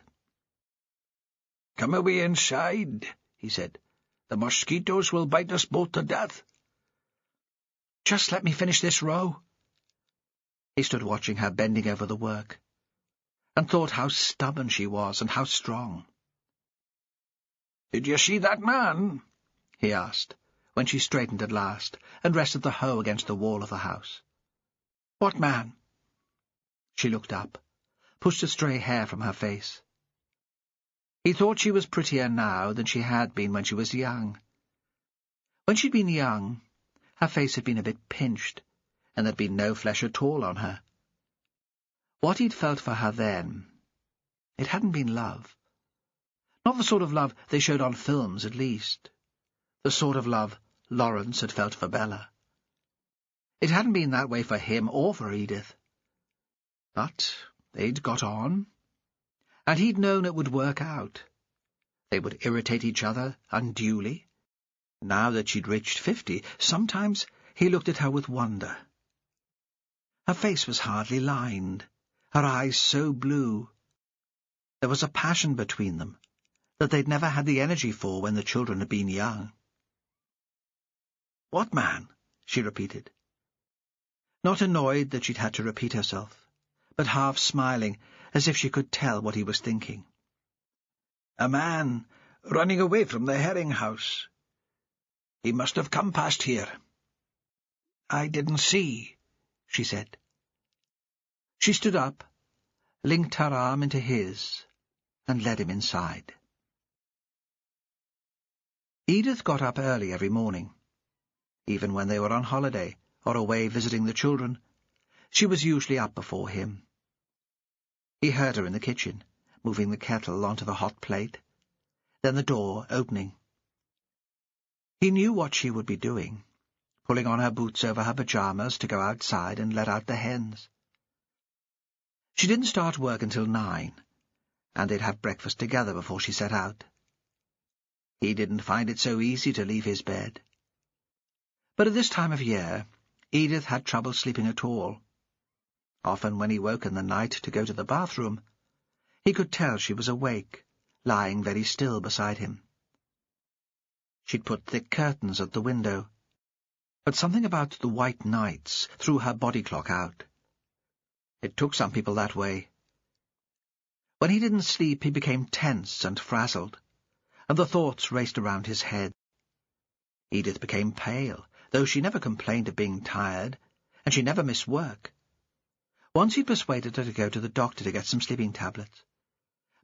"Come away inside," he said. "The mosquitoes will bite us both to death." "Just let me finish this row." He stood watching her bending over the work, and thought how stubborn she was and how strong. "Did you see that man?" he asked, when she straightened at last and rested the hoe against the wall of the house. "What man?" She looked up, pushed a stray hair from her face. He thought she was prettier now than she had been when she was young. When she'd been young, her face had been a bit pinched, and there'd been no flesh at all on her. What he'd felt for her then, it hadn't been love. Not the sort of love they showed on films, at least. The sort of love Lawrence had felt for Bella. It hadn't been that way for him or for Edith. But they'd got on, and he'd known it would work out. They would irritate each other unduly. Now that she'd reached 50, sometimes he looked at her with wonder. Her face was hardly lined, her eyes so blue. There was a passion between them that they'd never had the energy for when the children had been young. "What man?" she repeated. Not annoyed that she'd had to repeat herself, but half smiling, as if she could tell what he was thinking. "A man running away from the herring house. He must have come past here." "I didn't see," she said. She stood up, linked her arm into his, and led him inside. Edith got up early every morning. Even when they were on holiday or away visiting the children, she was usually up before him. He heard her in the kitchen, moving the kettle onto the hot plate, then the door opening. He knew what she would be doing, pulling on her boots over her pyjamas to go outside and let out the hens. She didn't start work until 9, and they'd have breakfast together before she set out. He didn't find it so easy to leave his bed. But at this time of year, Edith had trouble sleeping at all. Often when he woke in the night to go to the bathroom, he could tell she was awake, lying very still beside him. She'd put thick curtains at the window, but something about the white nights threw her body clock out. It took some people that way. When he didn't sleep, he became tense and frazzled, and the thoughts raced around his head. Edith became pale, though she never complained of being tired, and she never missed work. Once he persuaded her to go to the doctor to get some sleeping tablets,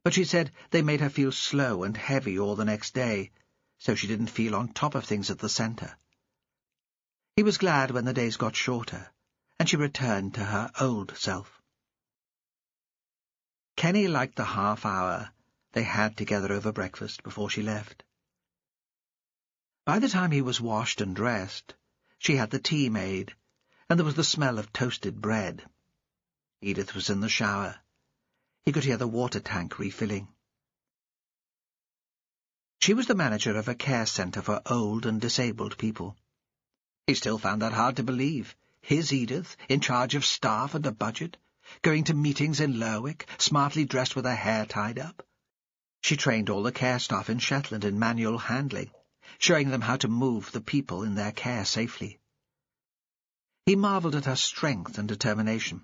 but she said they made her feel slow and heavy all the next day, so she didn't feel on top of things at the centre. He was glad when the days got shorter, and she returned to her old self. Kenny liked the half hour they had together over breakfast before she left. By the time he was washed and dressed, she had the tea made, and there was the smell of toasted bread. Edith was in the shower. He could hear the water tank refilling. She was the manager of a care centre for old and disabled people. He still found that hard to believe. His Edith, in charge of staff and a budget, going to meetings in Lerwick, smartly dressed with her hair tied up. She trained all the care staff in Shetland in manual handling, showing them how to move the people in their care safely. He marvelled at her strength and determination.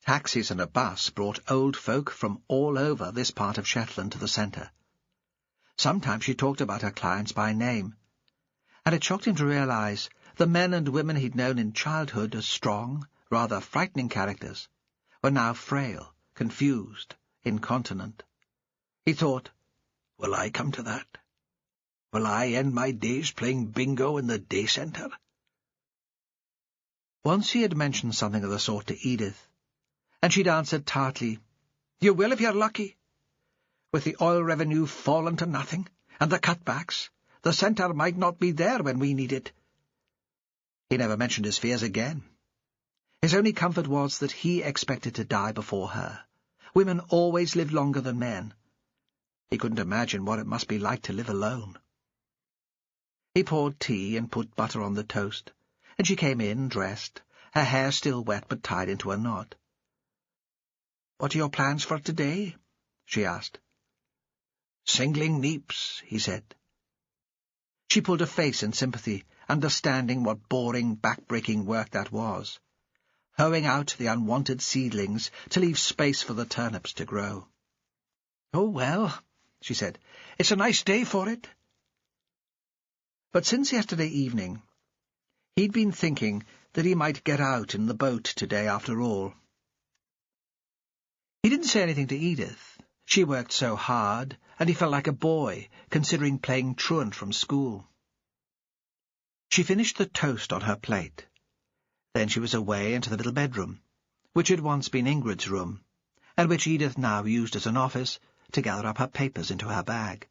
Taxis and a bus brought old folk from all over this part of Shetland to the centre. Sometimes she talked about her clients by name, and it shocked him to realise the men and women he'd known in childhood as strong, rather frightening characters were now frail, confused, incontinent. He thought, will I come to that? Will I end my days playing bingo in the day centre? Once he had mentioned something of the sort to Edith, And she'd answered tartly, "You will if you're lucky. With the oil revenue fallen to nothing, and the cutbacks, the centre might not be there when we need it." He never mentioned his fears again. His only comfort was that he expected to die before her. Women always lived longer than men. He couldn't imagine what it must be like to live alone. He poured tea and put butter on the toast, and she came in, dressed, her hair still wet but tied into a knot. "What are your plans for today?" she asked. "Singling neeps," he said. She pulled a face in sympathy, understanding what boring, back-breaking work that was, hoeing out the unwanted seedlings to leave space for the turnips to grow. "Oh, well," she said, "it's a nice day for it." But since yesterday evening, he'd been thinking that he might get out in the boat today after all. He didn't say anything to Edith. She worked so hard, and he felt like a boy, considering playing truant from school. She finished the toast on her plate. Then she was away into the little bedroom, which had once been Ingrid's room, and which Edith now used as an office to gather up her papers into her bag.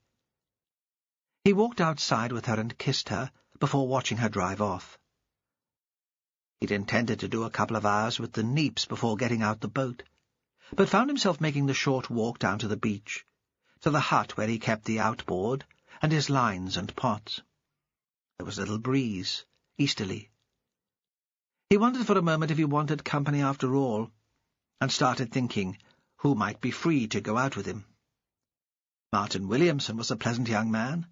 He walked outside with her and kissed her before watching her drive off. He'd intended to do a couple of hours with the neeps before getting out the boat, but found himself making the short walk down to the beach, to the hut where he kept the outboard and his lines and pots. There was a little breeze, easterly. He wondered for a moment if he wanted company after all, and started thinking who might be free to go out with him. Martin Williamson was a pleasant young man,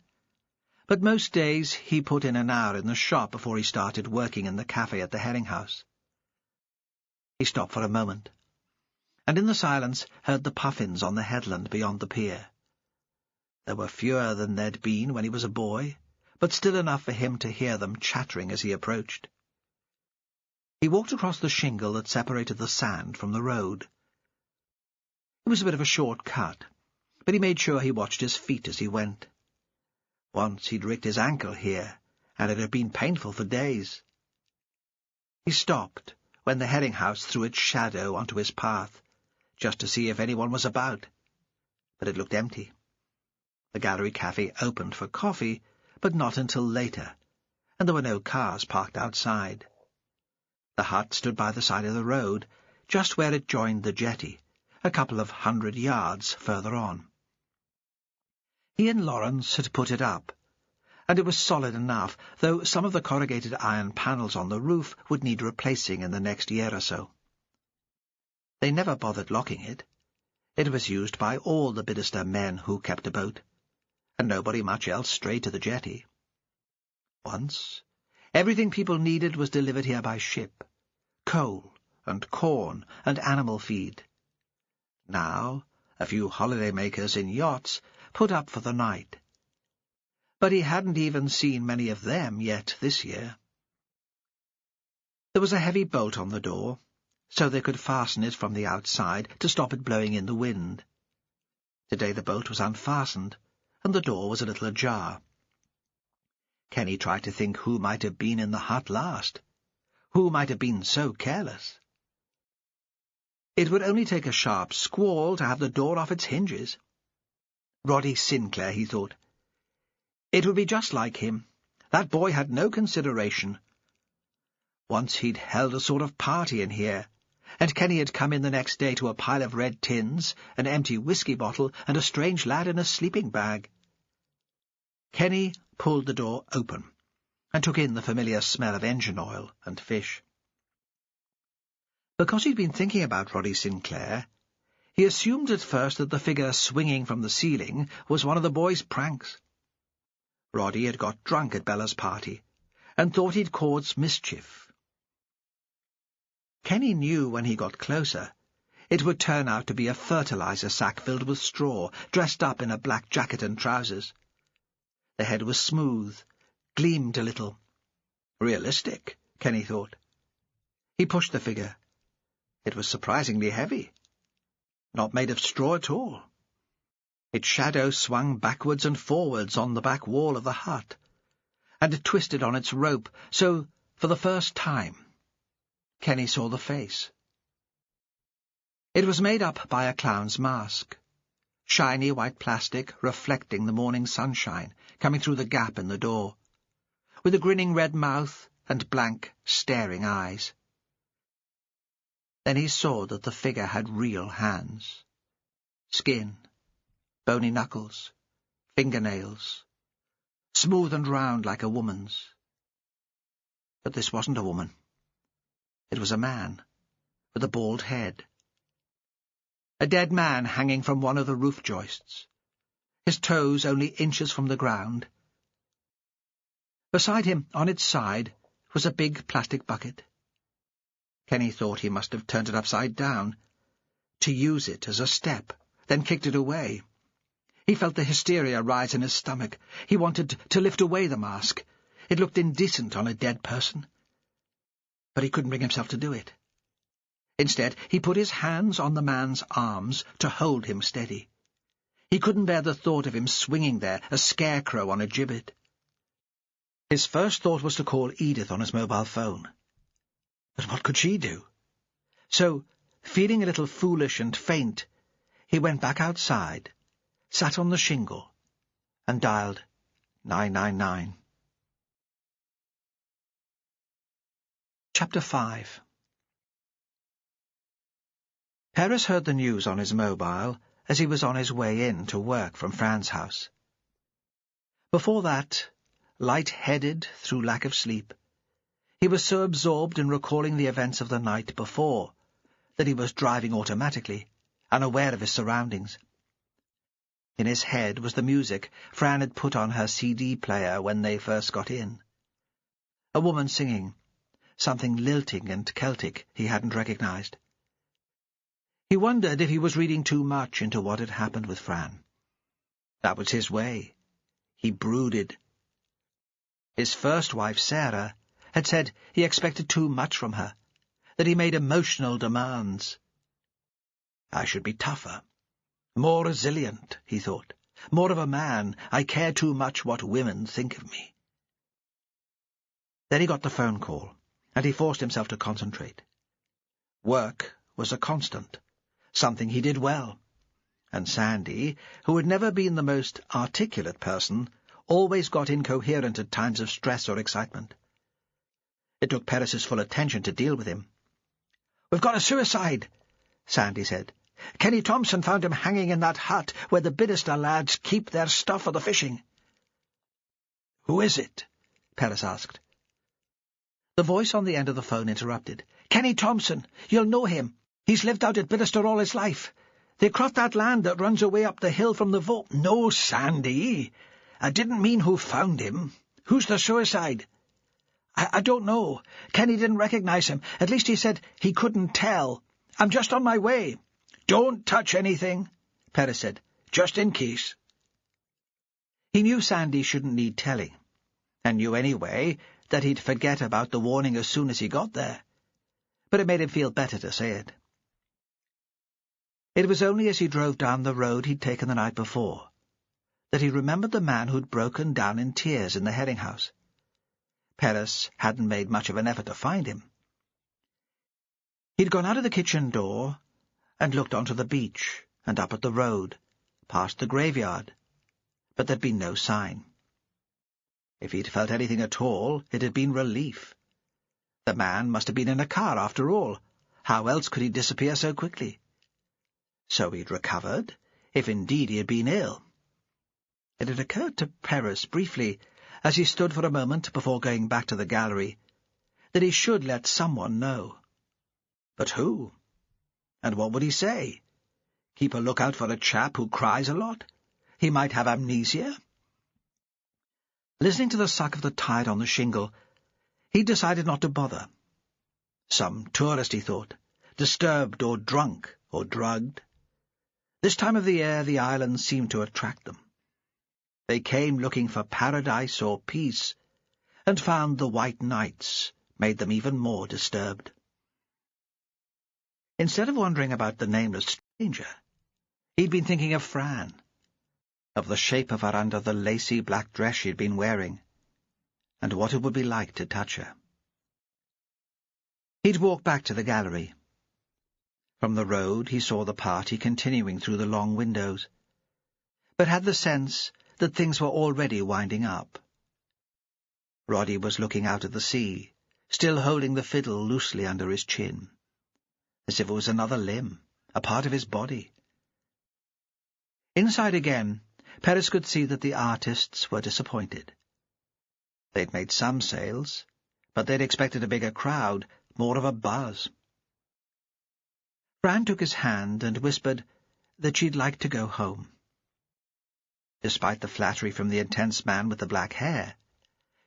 but most days he put in an hour in the shop before he started working in the cafe at the Herring House. He stopped for a moment, and in the silence heard the puffins on the headland beyond the pier. There were fewer than there'd been when he was a boy, but still enough for him to hear them chattering as he approached. He walked across the shingle that separated the sand from the road. It was a bit of a short cut, but he made sure he watched his feet as he went. Once he'd ricked his ankle here, and it had been painful for days. He stopped when the Herring House threw its shadow onto his path, just to see if anyone was about, but it looked empty. The Gallery Cafe opened for coffee, but not until later, and there were no cars parked outside. The hut stood by the side of the road, just where it joined the jetty, a couple of 100 yards further on. He and Lawrence had put it up, and it was solid enough, though some of the corrugated iron panels on the roof would need replacing in the next year or so. They never bothered locking it. It was used by all the Bidester men who kept a boat, and nobody much else strayed to the jetty. Once, everything people needed was delivered here by ship: coal and corn and animal feed. Now, a few holiday-makers in yachts put up for the night. But he hadn't even seen many of them yet this year. There was a heavy bolt on the door, so they could fasten it from the outside to stop it blowing in the wind. Today the bolt was unfastened, and the door was a little ajar. Kenny tried to think who might have been in the hut last. Who might have been so careless? It would only take a sharp squall to have the door off its hinges. Roddy Sinclair, he thought. It would be just like him. That boy had no consideration. Once he'd held a sort of party in here, and Kenny had come in the next day to a pile of red tins, an empty whiskey bottle, and a strange lad in a sleeping bag. Kenny pulled the door open, and took in the familiar smell of engine oil and fish. Because he'd been thinking about Roddy Sinclair, he assumed at first that the figure swinging from the ceiling was one of the boys' pranks. Roddy had got drunk at Bella's party, and thought he'd caused mischief. Kenny knew when he got closer it would turn out to be a fertilizer sack filled with straw, dressed up in a black jacket and trousers. The head was smooth, gleamed a little. Realistic, Kenny thought. He pushed the figure. It was surprisingly heavy. Not made of straw at all. Its shadow swung backwards and forwards on the back wall of the hut, and it twisted on its rope, so, for the first time, Kenny saw the face. It was made up by a clown's mask, shiny white plastic reflecting the morning sunshine coming through the gap in the door, with a grinning red mouth and blank, staring eyes. Then he saw that the figure had real hands. Skin, bony knuckles, fingernails, smooth and round like a woman's. But this wasn't a woman. It was a man, with a bald head. A dead man hanging from one of the roof joists, his toes only inches from the ground. Beside him, on its side, was a big plastic bucket. Kenny thought he must have turned it upside down, to use it as a step, then kicked it away. He felt the hysteria rise in his stomach. He wanted to lift away the mask. It looked indecent on a dead person. But he couldn't bring himself to do it. Instead, he put his hands on the man's arms to hold him steady. He couldn't bear the thought of him swinging there, a scarecrow on a gibbet. His first thought was to call Edith on his mobile phone. But what could she do? So, feeling a little foolish and faint, he went back outside, sat on the shingle, and dialed 999. Chapter 5. Perez heard the news on his mobile as he was on his way in to work from Fran's house. Before that, light-headed through lack of sleep, he was so absorbed in recalling the events of the night before that he was driving automatically, unaware of his surroundings. In his head was the music Fran had put on her CD player when they first got in. A woman singing, something lilting and Celtic he hadn't recognized. He wondered if he was reading too much into what had happened with Fran. That was his way. He brooded. His first wife, Sarah, had said he expected too much from her, that he made emotional demands. I should be tougher, more resilient, he thought. More of a man. I care too much what women think of me. Then he got the phone call, and he forced himself to concentrate. Work was a constant, something he did well, and Sandy, who had never been the most articulate person, always got incoherent at times of stress or excitement. It took Perez's full attention to deal with him. "We've got a suicide," Sandy said. "Kenny Thompson found him hanging in that hut where the Bidester lads keep their stuff for the fishing." "Who is it?" Perez asked. The voice on the end of the phone interrupted. "Kenny Thompson. You'll know him. He's lived out at Bidester all his life. They croft that land that runs away up the hill from the vault." "No, Sandy. I didn't mean who found him. Who's the suicide?" I don't know. Kenny didn't recognize him. At least he said he couldn't tell. I'm just on my way." "Don't touch anything," Perez said, "just in case." He knew Sandy shouldn't need telling, and knew anyway that he'd forget about the warning as soon as he got there, but it made him feel better to say it. It was only as he drove down the road he'd taken the night before that he remembered the man who'd broken down in tears in the herring house. Perez hadn't made much of an effort to find him. He'd gone out of the kitchen door and looked onto the beach and up at the road, past the graveyard, but there'd been no sign. If he'd felt anything at all, it had been relief. The man must have been in a car after all. How else could he disappear so quickly? So he'd recovered, if indeed he had been ill. It had occurred to Perez briefly, as he stood for a moment before going back to the gallery, that he should let someone know. But who? And what would he say? Keep a lookout for a chap who cries a lot? He might have amnesia. Listening to the suck of the tide on the shingle, he decided not to bother. Some tourist, he thought, disturbed or drunk or drugged. This time of the year the island seemed to attract them. They came looking for paradise or peace, and found the white nights made them even more disturbed. Instead of wondering about the nameless stranger, he'd been thinking of Fran, of the shape of her under the lacy black dress she'd been wearing, and what it would be like to touch her. He'd walked back to the gallery. From the road he saw the party continuing through the long windows, but had the sense that things were already winding up. Roddy was looking out at the sea, still holding the fiddle loosely under his chin, as if it was another limb, a part of his body. Inside again, Perez could see that the artists were disappointed. They'd made some sales, but they'd expected a bigger crowd, more of a buzz. Fran took his hand and whispered that she'd like to go home. Despite the flattery from the intense man with the black hair,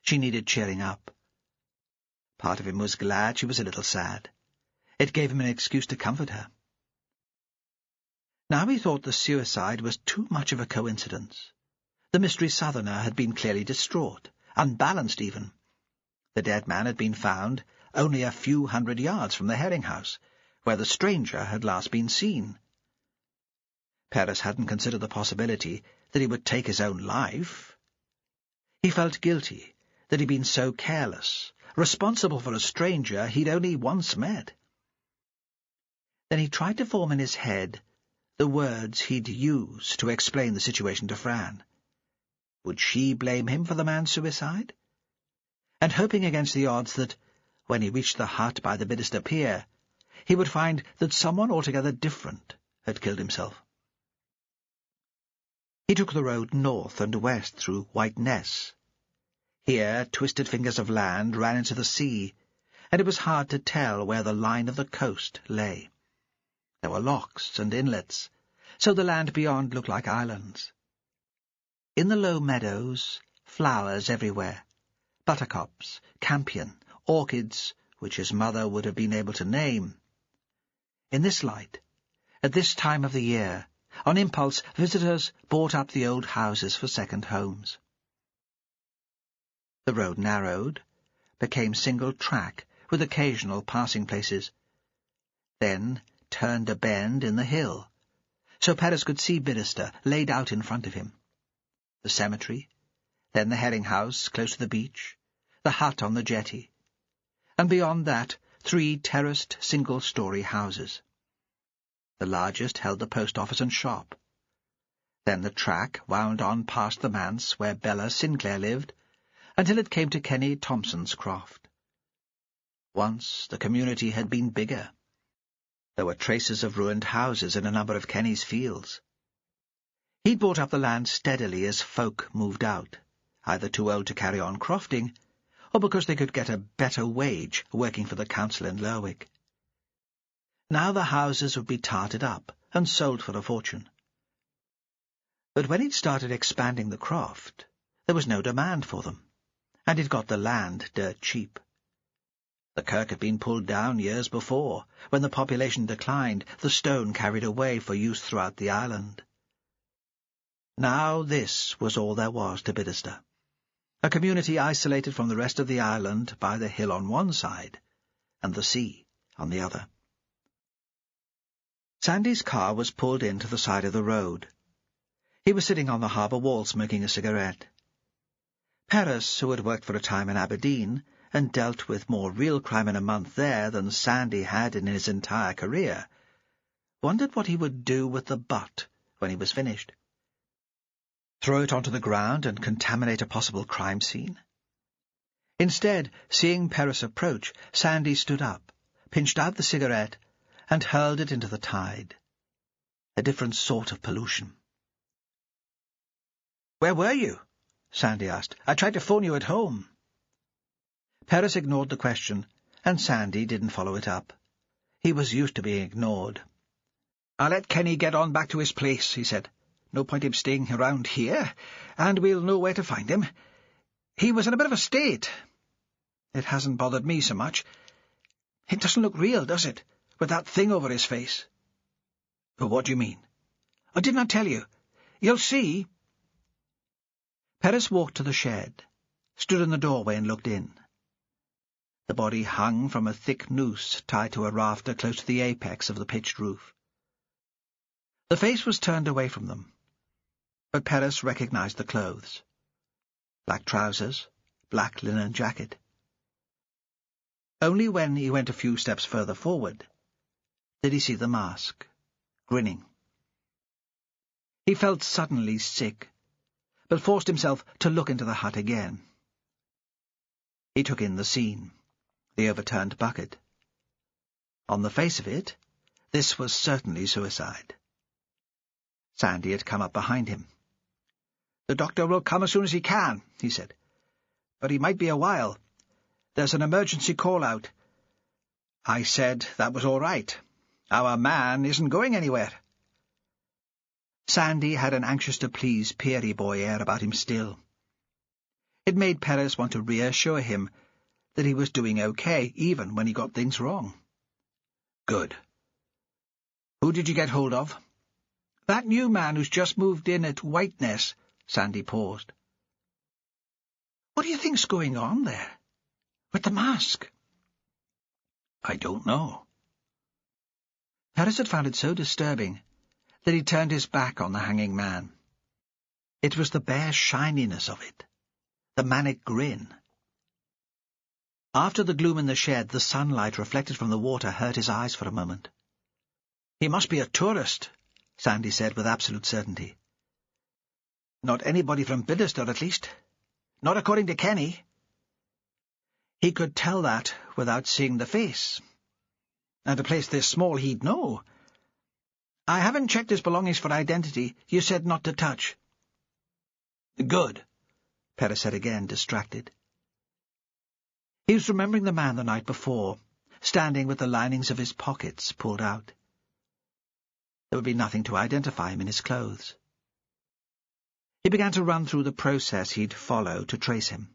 she needed cheering up. Part of him was glad she was a little sad. It gave him an excuse to comfort her. Now he thought the suicide was too much of a coincidence. The mystery southerner had been clearly distraught, unbalanced even. The dead man had been found only a few hundred yards from the herring house, where the stranger had last been seen. Perez hadn't considered the possibility that he would take his own life. He felt guilty that he'd been so careless, responsible for a stranger he'd only once met. Then he tried to form in his head the words he'd use to explain the situation to Fran. Would she blame him for the man's suicide? And hoping against the odds that, when he reached the hut by the Bidester Pier, he would find that someone altogether different had killed himself. He took the road north and west through White Ness. Here twisted fingers of land ran into the sea, and it was hard to tell where the line of the coast lay. There were locks and inlets, so the land beyond looked like islands. In the low meadows, flowers everywhere, buttercups, campion, orchids, which his mother would have been able to name. In this light, at this time of the year, on impulse, visitors bought up the old houses for second homes. The road narrowed, became single track with occasional passing places, then turned a bend in the hill, so Perez could see Bidester laid out in front of him. The cemetery, then the herring house close to the beach, the hut on the jetty, and beyond that 3 terraced single-story houses. The largest held the post office and shop. Then the track wound on past the manse where Bella Sinclair lived, until it came to Kenny Thompson's croft. Once the community had been bigger. There were traces of ruined houses in a number of Kenny's fields. He'd bought up the land steadily as folk moved out, either too old to carry on crofting, or because they could get a better wage working for the council in Lerwick. Now the houses would be tarted up and sold for a fortune. But when he'd started expanding the croft, there was no demand for them, and he'd got the land dirt cheap. The kirk had been pulled down years before, when the population declined, the stone carried away for use throughout the island. Now this was all there was to Bidester, a community isolated from the rest of the island by the hill on one side and the sea on the other. Sandy's car was pulled in to the side of the road. He was sitting on the harbour wall smoking a cigarette. Perez, who had worked for a time in Aberdeen and dealt with more real crime in a month there than Sandy had in his entire career, wondered what he would do with the butt when he was finished. Throw it onto the ground and contaminate a possible crime scene? Instead, seeing Perez approach, Sandy stood up, pinched out the cigarette, and hurled it into the tide. A different sort of pollution. "Where were you?" Sandy asked. "I tried to phone you at home." Perez ignored the question, and Sandy didn't follow it up. He was used to being ignored. "I'll let Kenny get on back to his place," he said. "No point him staying around here, and we'll know where to find him. He was in a bit of a state. It hasn't bothered me so much. It doesn't look real, does it, with that thing over his face?" "What do you mean?" "I did not tell you. You'll see." Perez walked to the shed, stood in the doorway and looked in. The body hung from a thick noose tied to a rafter close to the apex of the pitched roof. The face was turned away from them, but Perez recognized the clothes. Black trousers, black linen jacket. Only when he went a few steps further forward did he see the mask, grinning. He felt suddenly sick, but forced himself to look into the hut again. He took in the scene, the overturned bucket. On the face of it, this was certainly suicide. Sandy had come up behind him. "The doctor will come as soon as he can," he said. "But he might be a while. There's an emergency call-out." I said that was all right. Our man isn't going anywhere. Sandy had an anxious-to-please Peary-boy air about him still. It made Perez want to reassure him that he was doing okay, even when he got things wrong. "Good. Who did you get hold of?" "That new man who's just moved in at Whiteness." Sandy paused. "What do you think's going on there? With the mask?" "I don't know." Perez had found it so disturbing that he turned his back on the hanging man. It was the bare shininess of it, the manic grin. After the gloom in the shed, the sunlight reflected from the water hurt his eyes for a moment. "He must be a tourist," Sandy said with absolute certainty. "Not anybody from Bidderstone, at least. Not according to Kenny." He could tell that without seeing the face. And a place this small he'd know. "I haven't checked his belongings for identity. You said not to touch." "Good," Perez said again, distracted. He was remembering the man the night before, standing with the linings of his pockets pulled out. There would be nothing to identify him in his clothes. He began to run through the process he'd follow to trace him.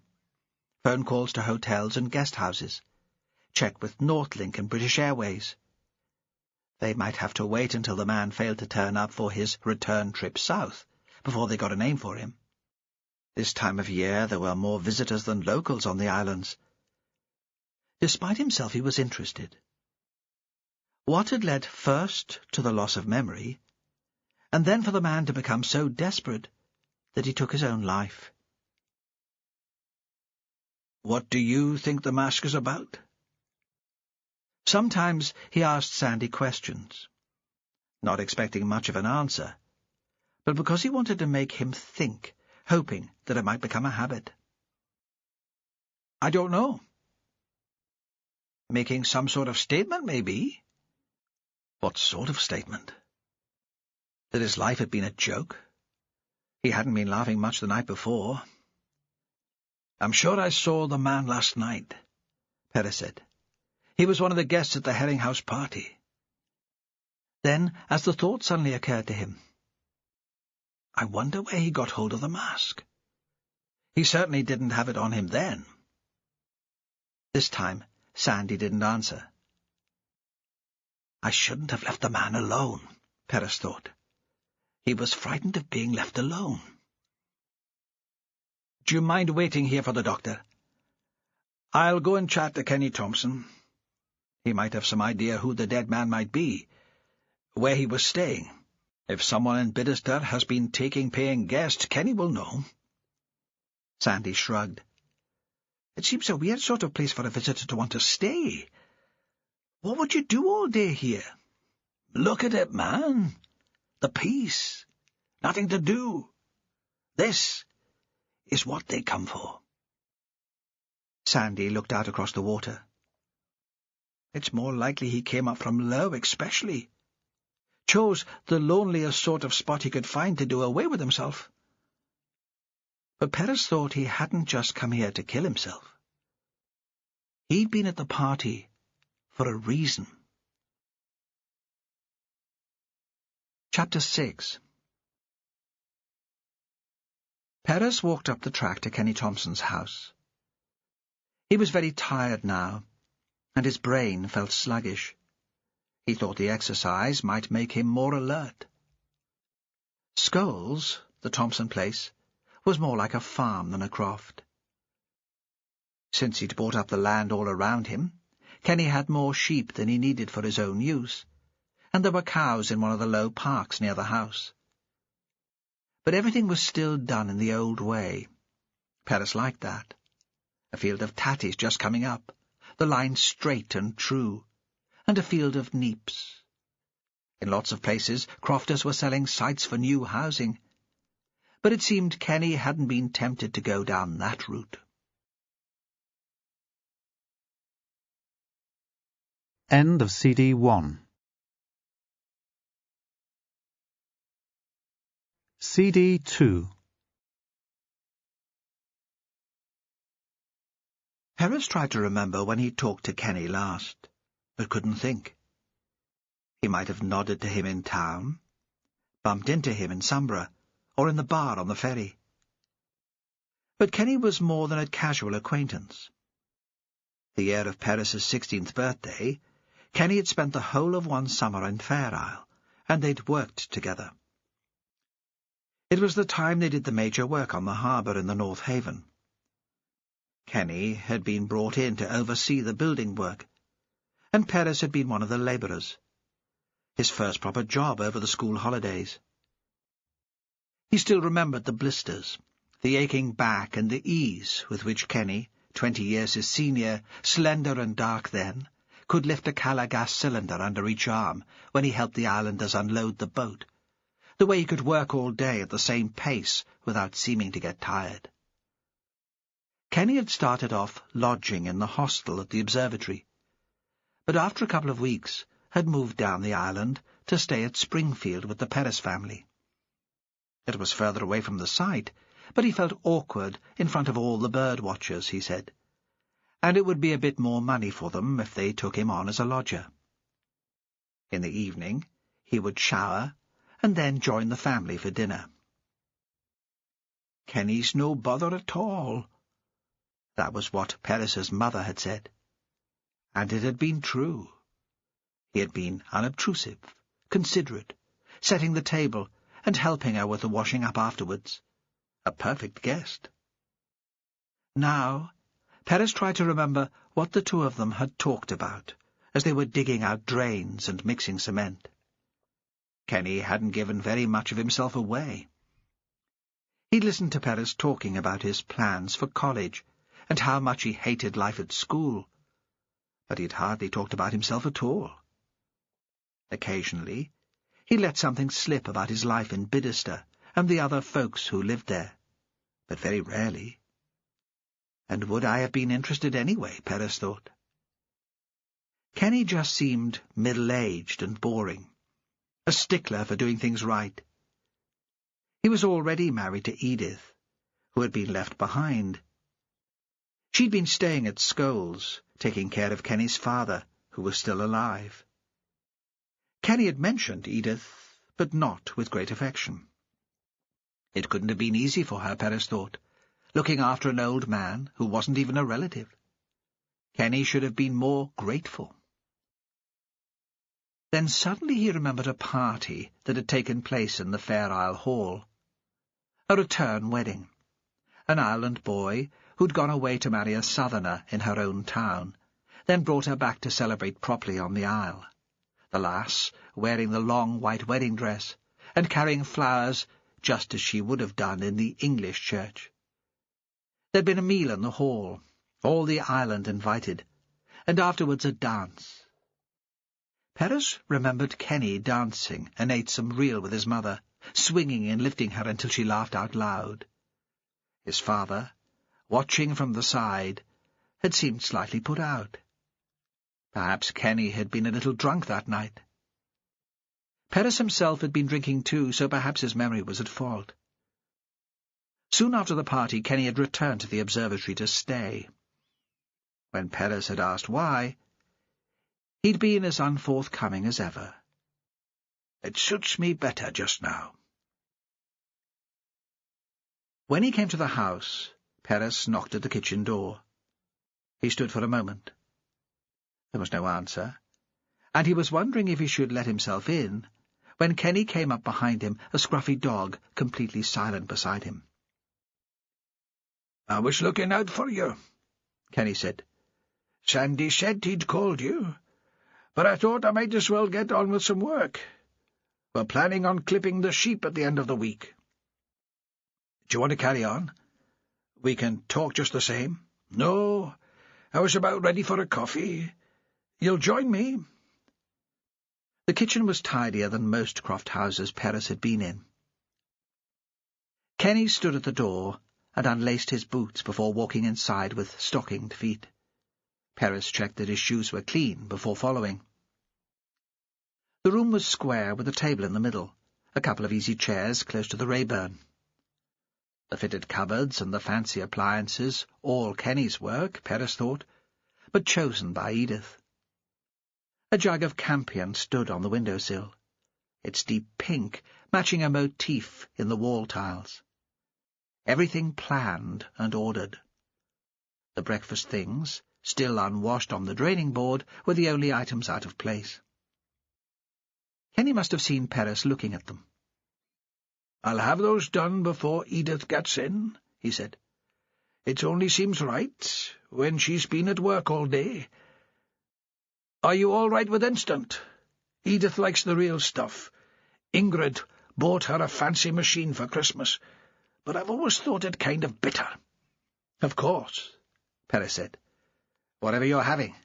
Phone calls to hotels and guest houses. Check with Northlink and British Airways. They might have to wait until the man failed to turn up for his return trip south, before they got a name for him. This time of year there were more visitors than locals on the islands. Despite himself, he was interested. What had led first to the loss of memory, and then for the man to become so desperate that he took his own life? "What do you think the mask is about?" Sometimes he asked Sandy questions, not expecting much of an answer, but because he wanted to make him think, hoping that it might become a habit. "I don't know." "Making some sort of statement, maybe?" What sort of statement? That his life had been a joke? He hadn't been laughing much the night before. "I'm sure I saw the man last night," Perez said. "He was one of the guests at the Herringhouse party." Then, as the thought suddenly occurred to him, I wonder where he got hold of the mask. He certainly didn't have it on him then. This time, Sandy didn't answer. I shouldn't have left the man alone, Perez thought. He was frightened of being left alone. "Do you mind waiting here for the doctor? I'll go and chat to Kenny Thompson. He might have some idea who the dead man might be, where he was staying. If someone in Bidderstone has been taking paying guests, Kenny will know." Sandy shrugged. "It seems a weird sort of place for a visitor to want to stay. What would you do all day here? Look at it, man. The peace. Nothing to do. This is what they come for." Sandy looked out across the water. "It's more likely he came up from Lerwick specially. Chose the loneliest sort of spot he could find to do away with himself." But Perez thought he hadn't just come here to kill himself. He'd been at the party for a reason. Chapter 6. Perez walked up the track to Kenny Thompson's house. He was very tired now, and his brain felt sluggish. He thought the exercise might make him more alert. Scholes, the Thompson place, was more like a farm than a croft. Since he'd bought up the land all around him, Kenny had more sheep than he needed for his own use, and there were cows in one of the low parks near the house. But everything was still done in the old way. Perez liked that. A field of tatties just coming up, the line straight and true, and a field of neeps, In lots of places, crofters were selling sites for new housing. But it seemed Kenny hadn't been tempted to go down that route. End of CD 1. CD 2. Perez tried to remember when he talked to Kenny last, but couldn't think. He might have nodded to him in town, bumped into him in Sombra, or in the bar on the ferry. But Kenny was more than a casual acquaintance. The year of Perez's 16th birthday, Kenny had spent the whole of one summer in Fair Isle, and they'd worked together. It was the time they did the major work on the harbour in the North Haven. Kenny had been brought in to oversee the building work, and Perez had been one of the labourers. His first proper job over the school holidays. He still remembered the blisters, the aching back and the ease with which Kenny, 20 years his senior, slender and dark then, could lift a Cala gas cylinder under each arm when he helped the islanders unload the boat, the way he could work all day at the same pace without seeming to get tired. Kenny had started off lodging in the hostel at the observatory, but after a couple of weeks had moved down the island to stay at Springfield with the Perez family. It was further away from the site, but he felt awkward in front of all the bird-watchers, he said, and it would be a bit more money for them if they took him on as a lodger. In the evening he would shower and then join the family for dinner. "Kenny's no bother at all." That was what Perez's mother had said. And it had been true. He had been unobtrusive, considerate, setting the table and helping her with the washing up afterwards. A perfect guest. Now, Perez tried to remember what the two of them had talked about as they were digging out drains and mixing cement. Kenny hadn't given very much of himself away. He'd listened to Perez talking about his plans for college and how much he hated life at school, but he'd hardly talked about himself at all. Occasionally, he let something slip about his life in Bidester and the other folks who lived there, but very rarely. And would I have been interested anyway, Perez thought. Kenny just seemed middle-aged and boring, a stickler for doing things right. He was already married to Edith, who had been left behind. She'd been staying at Scholes, taking care of Kenny's father, who was still alive. Kenny had mentioned Edith, but not with great affection. It couldn't have been easy for her, Perez thought, looking after an old man who wasn't even a relative. Kenny should have been more grateful. Then suddenly he remembered a party that had taken place in the Fair Isle Hall. A return wedding. An island boy who'd gone away to marry a southerner in her own town, then brought her back to celebrate properly on the Isle. The lass wearing the long white wedding dress, and carrying flowers just as she would have done in the English church. There'd been a meal in the hall, all the island invited, and afterwards a dance. Perez remembered Kenny dancing and ate some reel with his mother, swinging and lifting her until she laughed out loud. His father, watching from the side, had seemed slightly put out. Perhaps Kenny had been a little drunk that night. Perez himself had been drinking too, so perhaps his memory was at fault. Soon after the party, Kenny had returned to the observatory to stay. When Perez had asked why, he'd been as unforthcoming as ever. "It suits me better just now." When he came to the house, Perez knocked at the kitchen door. He stood for a moment. There was no answer, and he was wondering if he should let himself in, when Kenny came up behind him, a scruffy dog, completely silent beside him. "I was looking out for you," Kenny said. "Sandy said he'd called you, but I thought I might as well get on with some work. We're planning on clipping the sheep at the end of the week." "Do you want to carry on? We can talk just the same." "No, I was about ready for a coffee. You'll join me?" The kitchen was tidier than most Croft houses Perez had been in. Kenny stood at the door and unlaced his boots before walking inside with stockinged feet. Perez checked that his shoes were clean before following. The room was square with a table in the middle, a couple of easy chairs close to the Rayburn. The fitted cupboards and the fancy appliances, all Kenny's work, Perez thought, but chosen by Edith. A jug of campion stood on the windowsill, its deep pink matching a motif in the wall tiles. Everything planned and ordered. The breakfast things, still unwashed on the draining board, were the only items out of place. Kenny must have seen Perez looking at them. "I'll have those done before Edith gets in," he said. "It only seems right, when she's been at work all day. Are you all right with instant? Edith likes the real stuff. Ingrid bought her a fancy machine for Christmas, but I've always thought it kind of bitter." "Of course," Perez said. "Whatever you're having."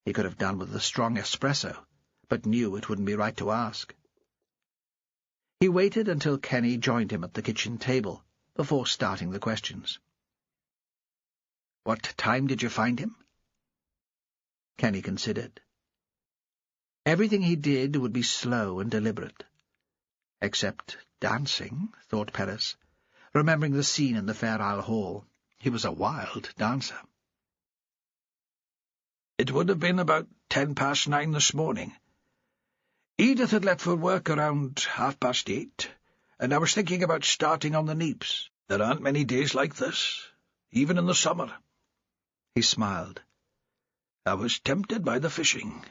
He could have done with a strong espresso, but knew it wouldn't be right to ask. He waited until Kenny joined him at the kitchen table, before starting the questions. "What time did you find him?" Kenny considered. Everything he did would be slow and deliberate. Except dancing, thought Perez, remembering the scene in the Fair Isle Hall. He was a wild dancer. "It would have been about 9:10 this morning. Edith had left for work around 8:30, and I was thinking about starting on the Neeps. There aren't many days like this, even in the summer." He smiled. "I was tempted by the fishing.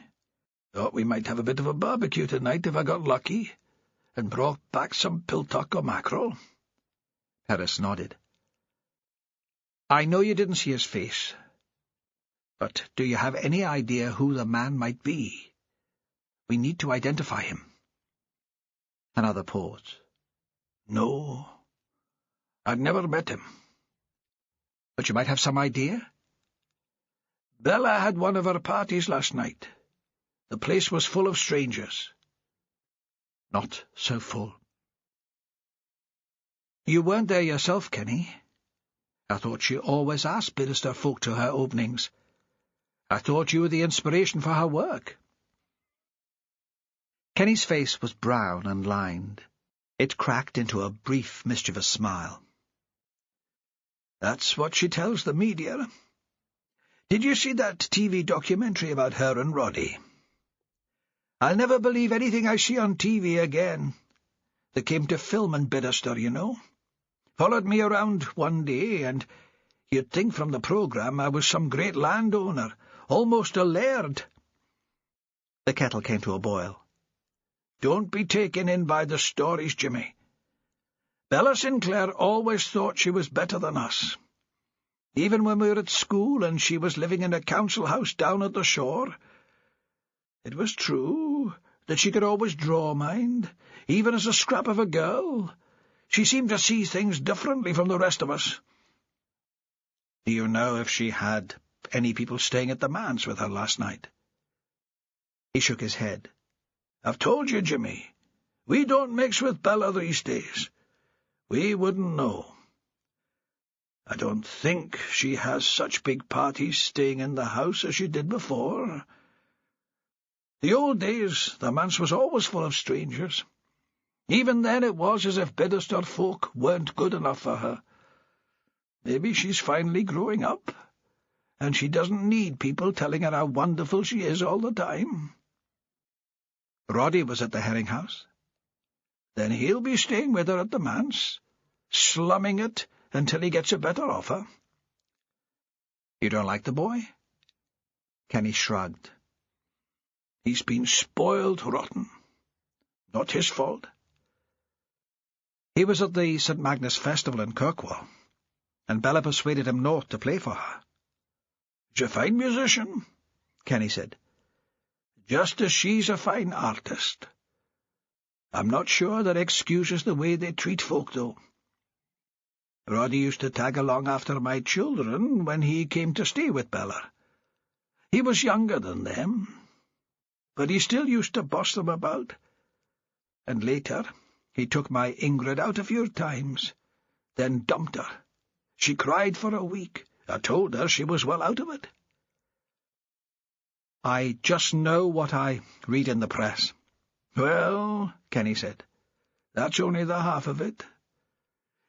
Thought we might have a bit of a barbecue tonight if I got lucky, and brought back some piltock or mackerel." Perez nodded. "I know you didn't see his face, but do you have any idea who the man might be? We need to identify him." Another pause. "No, I'd never met him." "But you might have some idea?" "Bella had one of her parties last night. The place was full of strangers." "Not so full." "You weren't there yourself, Kenny. I thought she always asked Bidester folk to her openings. I thought you were the inspiration for her work." Kenny's face was brown and lined. It cracked into a brief, mischievous smile. "That's what she tells the media. Did you see that TV documentary about her and Roddy? I'll never believe anything I see on TV again. They came to film in Bidester, you know. Followed me around one day, and you'd think from the programme I was some great landowner, almost a laird." The kettle came to a boil. "Don't be taken in by the stories, Jimmy. Bella Sinclair always thought she was better than us. Even when we were at school and she was living in a council house down at the shore. It was true that she could always draw mind, even as a scrap of a girl. She seemed to see things differently from the rest of us." "Do you know if she had any people staying at the manse with her last night?" He shook his head. "I've told you, Jimmy, we don't mix with Bella these days. We wouldn't know. I don't think she has such big parties staying in the house as she did before. The old days, the manse was always full of strangers. Even then it was as if Bidester folk weren't good enough for her. Maybe she's finally growing up, and she doesn't need people telling her how wonderful she is all the time." "Roddy was at the herring house?" "Then he'll be staying with her at the manse, slumming it until he gets a better offer." "You don't like the boy?" Kenny shrugged. "He's been spoiled rotten. Not his fault." "He was at the St. Magnus Festival in Kirkwall, and Bella persuaded him not to play for her." "She's a fine musician," Kenny said. "Just as she's a fine artist. I'm not sure that excuses the way they treat folk, though. Roddy used to tag along after my children when he came to stay with Bella. He was younger than them. but he still used to boss them about. And later he took my Ingrid out a few times, then dumped her. She cried for a week. I told her she was well out of it. I just know what I read in the press. Well, Kenny said, that's only the half of it.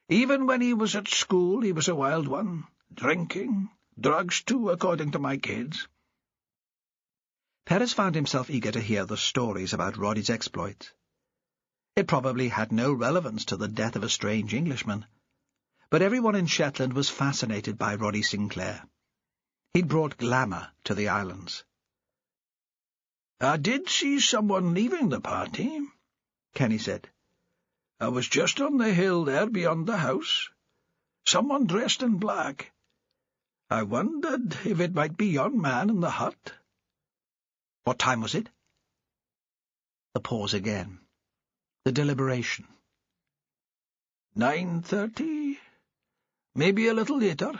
Even when he was at school, he was a wild one. Drinking, drugs too, according to my kids. Perez found himself eager to hear the stories about Roddy's exploits. It probably had no relevance to the death of a strange Englishman, but everyone in Shetland was fascinated by Roddy Sinclair. He'd brought glamour to the islands. I did see someone leaving the party, Kenny said. I was just on the hill there beyond the house. Someone dressed in black. I wondered if it might be yon man in the hut. What time was it? The pause again. The deliberation. 9:30? Maybe a little later.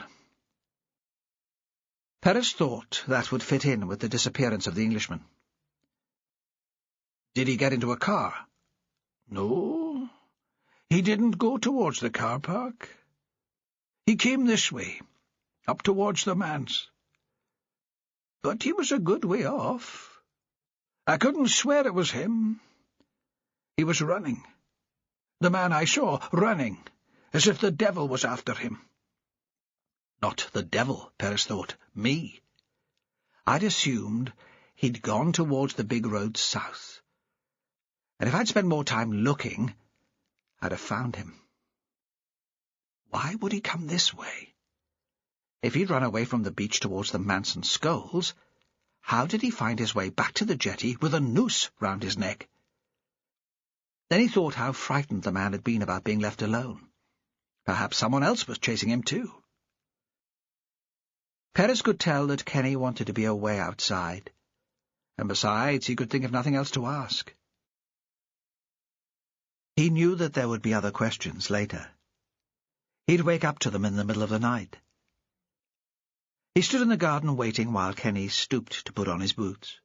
Perez thought that would fit in with the disappearance of the Englishman. Did he get into a car? No, he didn't go towards the car park. He came this way, up towards the manse. But he was a good way off. I couldn't swear it was him. He was running. The man I saw running, as if the devil was after him. Not the devil, Perez thought. Me. I'd assumed he'd gone towards the big road south. And if I'd spent more time looking, I'd have found him. Why would he come this way? If he'd run away from the beach towards the Manson Skulls, how did he find his way back to the jetty with a noose round his neck? Then he thought how frightened the man had been about being left alone. Perhaps someone else was chasing him too. Perez could tell that Kenny wanted to be away outside, and besides he could think of nothing else to ask. He knew that there would be other questions later. He'd wake up to them in the middle of the night. He stood in the garden waiting while Kenny stooped to put on his boots.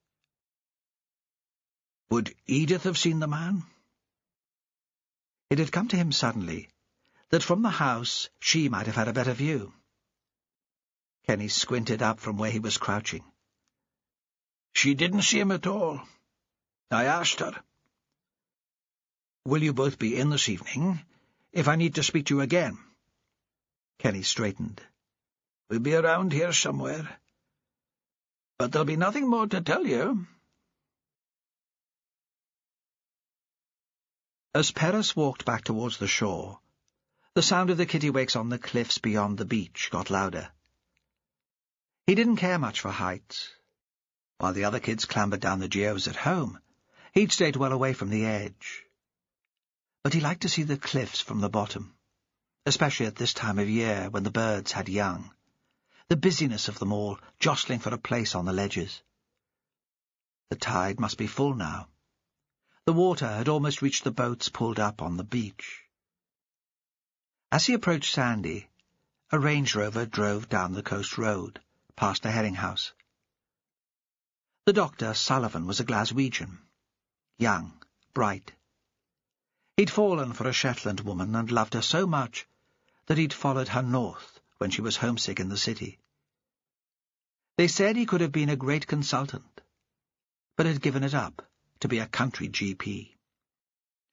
Would Edith have seen the man? It had come to him suddenly that from the house she might have had a better view. Kenny squinted up from where he was crouching. She didn't see him at all. I asked her. Will you both be in this evening, if I need to speak to you again? Kenny straightened. We'll be around here somewhere. But there'll be nothing more to tell you. As Perez walked back towards the shore, the sound of the kittiwakes on the cliffs beyond the beach got louder. He didn't care much for heights. While the other kids clambered down the geodes at home, he'd stayed well away from the edge. But he liked to see the cliffs from the bottom, especially at this time of year when the birds had young, the busyness of them all jostling for a place on the ledges. The tide must be full now. The water had almost reached the boats pulled up on the beach. As he approached Sandy, a Range Rover drove down the coast road, past a herring house. The doctor, Sullivan, was a Glaswegian, young, bright. He'd fallen for a Shetland woman and loved her so much that he'd followed her north when she was homesick in the city. They said he could have been a great consultant, but had given it up to be a country GP.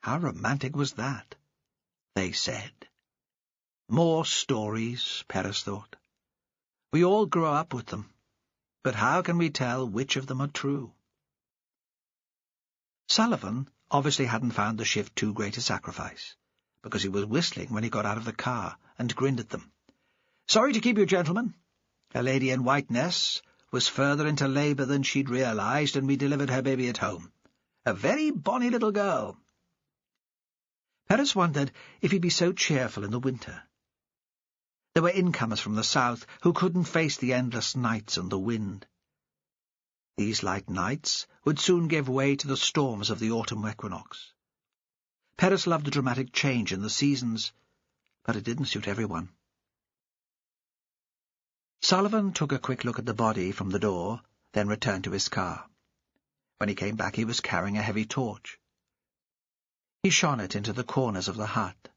How romantic was that? They said. More stories, Perez thought. We all grow up with them, but how can we tell which of them are true? Sullivan obviously hadn't found the shift too great a sacrifice, because he was whistling when he got out of the car and grinned at them. "Sorry to keep you, gentlemen. A lady in Whiteness was further into labour than she'd realised, and we delivered her baby at home. A very bonny little girl." Perez wondered if he'd be so cheerful in the winter. There were incomers from the south who couldn't face the endless nights and the wind. These light nights would soon give way to the storms of the autumn equinox. Perez loved the dramatic change in the seasons, but it didn't suit everyone. Sullivan took a quick look at the body from the door, then returned to his car. When he came back, he was carrying a heavy torch. He shone it into the corners of the hut,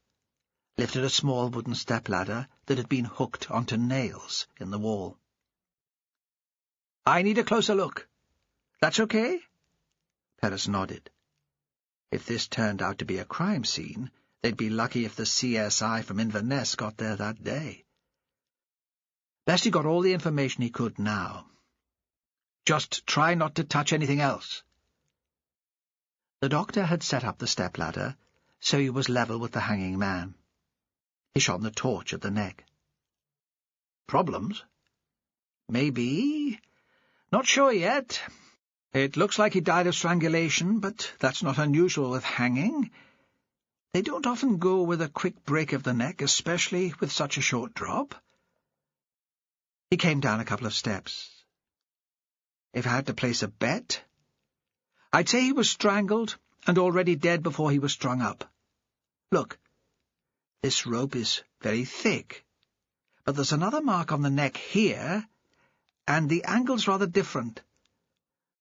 lifted a small wooden stepladder that had been hooked onto nails in the wall. "I need a closer look. That's okay?" Perez nodded. If this turned out to be a crime scene, they'd be lucky if the CSI from Inverness got there that day. Best he got all the information he could now. "Just try not to touch anything else." The doctor had set up the stepladder, so he was level with the hanging man. He shone the torch at the neck. "Problems?" "Maybe. Not sure yet. It looks like he died of strangulation, but that's not unusual with hanging. They don't often go with a quick break of the neck, especially with such a short drop." He came down a couple of steps. "If I had to place a bet, I'd say he was strangled and already dead before he was strung up. Look, this rope is very thick, but there's another mark on the neck here, and the angle's rather different.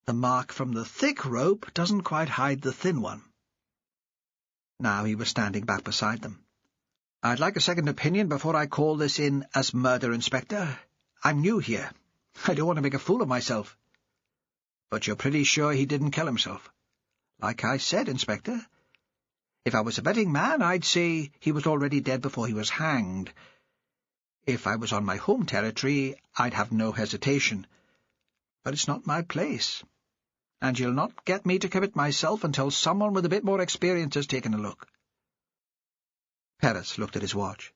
The mark from the thick rope doesn't quite hide the thin one." Now he was standing back beside them. "I'd like a second opinion before I call this in as murder, Inspector. I'm new here. I don't want to make a fool of myself." "But you're pretty sure he didn't kill himself?" "Like I said, Inspector. If I was a betting man, I'd say he was already dead before he was hanged. If I was on my home territory, I'd have no hesitation. But it's not my place, and you'll not get me to commit myself until someone with a bit more experience has taken a look." Perez looked at his watch.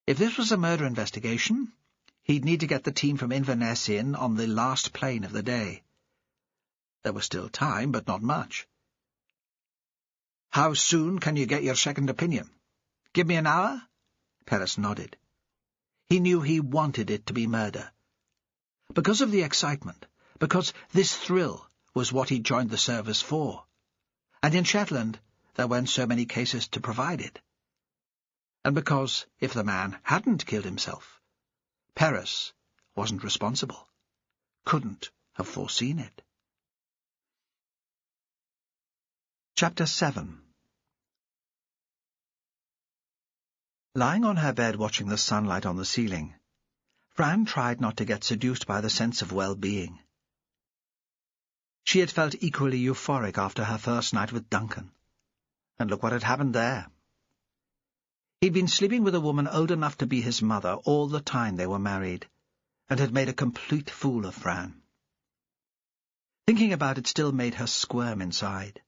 If this was a murder investigation, he'd need to get the team from Inverness in on the last plane of the day. There was still time, but not much. "How soon can you get your second opinion? Give me an hour?" Perez nodded. He knew he wanted it to be murder. Because of the excitement, because this thrill was what he joined the service for. And in Shetland there weren't so many cases to provide it. And because, if the man hadn't killed himself, Perez wasn't responsible, couldn't have foreseen it. Chapter 7. Lying on her bed watching the sunlight on the ceiling, Fran tried not to get seduced by the sense of well-being. She had felt equally euphoric after her first night with Duncan, and look what had happened there. He'd been sleeping with a woman old enough to be his mother all the time they were married, and had made a complete fool of Fran. Thinking about it still made her squirm inside.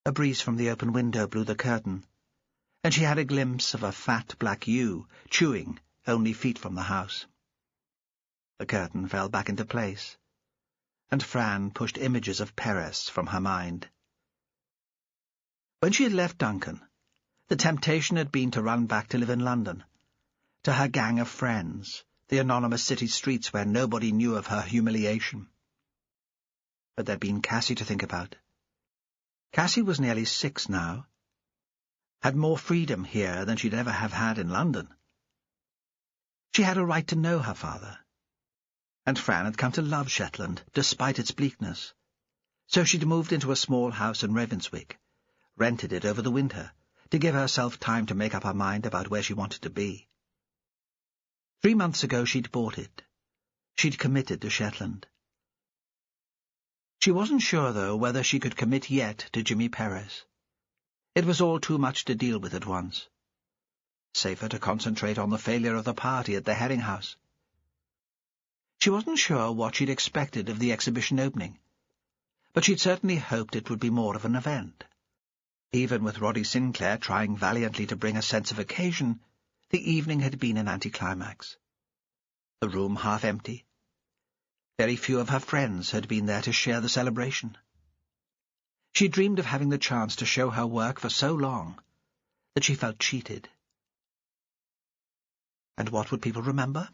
A breeze from the open window blew the curtain, and she had a glimpse of a fat black ewe chewing only feet from the house. The curtain fell back into place, and Fran pushed images of Perez from her mind. When she had left Duncan, the temptation had been to run back to live in London, to her gang of friends, the anonymous city streets where nobody knew of her humiliation. But there'd been Cassie to think about. Cassie was nearly 6 now, had more freedom here than she'd ever have had in London. She had a right to know her father, and Fran had come to love Shetland, despite its bleakness. So she'd moved into a small house in Ravenswick, rented it over the winter, to give herself time to make up her mind about where she wanted to be. 3 months ago she'd bought it. She'd committed to Shetland. She wasn't sure, though, whether she could commit yet to Jimmy Perez. It was all too much to deal with at once. Safer to concentrate on the failure of the party at the Herring House. She wasn't sure what she'd expected of the exhibition opening, but she'd certainly hoped it would be more of an event. Even with Roddy Sinclair trying valiantly to bring a sense of occasion, the evening had been an anticlimax. The room half empty. Very few of her friends had been there to share the celebration. She dreamed of having the chance to show her work for so long that she felt cheated. And what would people remember?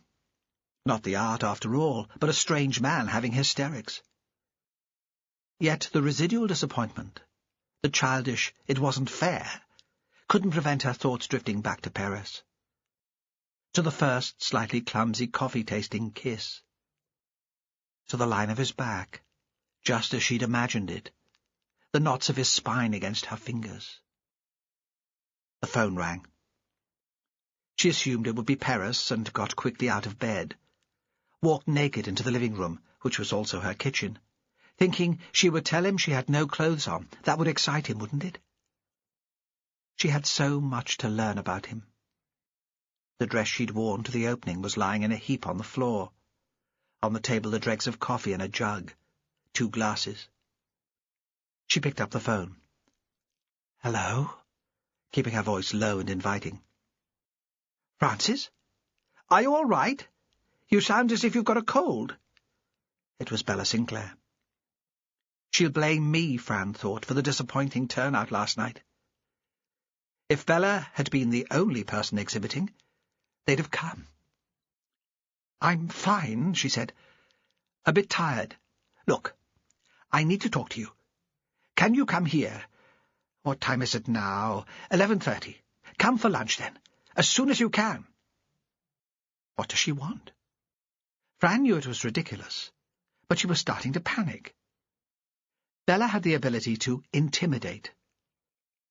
Not the art, after all, but a strange man having hysterics. Yet the residual disappointment, the childish "it wasn't fair," couldn't prevent her thoughts drifting back to Perez. To the first slightly clumsy coffee-tasting kiss. To the line of his back, just as she'd imagined it, the knots of his spine against her fingers. The phone rang. She assumed it would be Perez and got quickly out of bed, walked naked into the living room, which was also her kitchen, thinking she would tell him she had no clothes on. That would excite him, wouldn't it? She had so much to learn about him. The dress she'd worn to the opening was lying in a heap on the floor. On the table the dregs of coffee in a jug, 2 glasses. She picked up the phone. "Hello?" keeping her voice low and inviting. "Francis? Are you all right? You sound as if you've got a cold." It was Bella Sinclair. She'll blame me, Fran thought, for the disappointing turnout last night. If Bella had been the only person exhibiting, they'd have come. "I'm fine," she said. "A bit tired. Look, I need to talk to you. Can you come here? What time is it now? 11:30. Come for lunch, then, as soon as you can." What does she want? Fran knew it was ridiculous, but she was starting to panic. Bella had the ability to intimidate.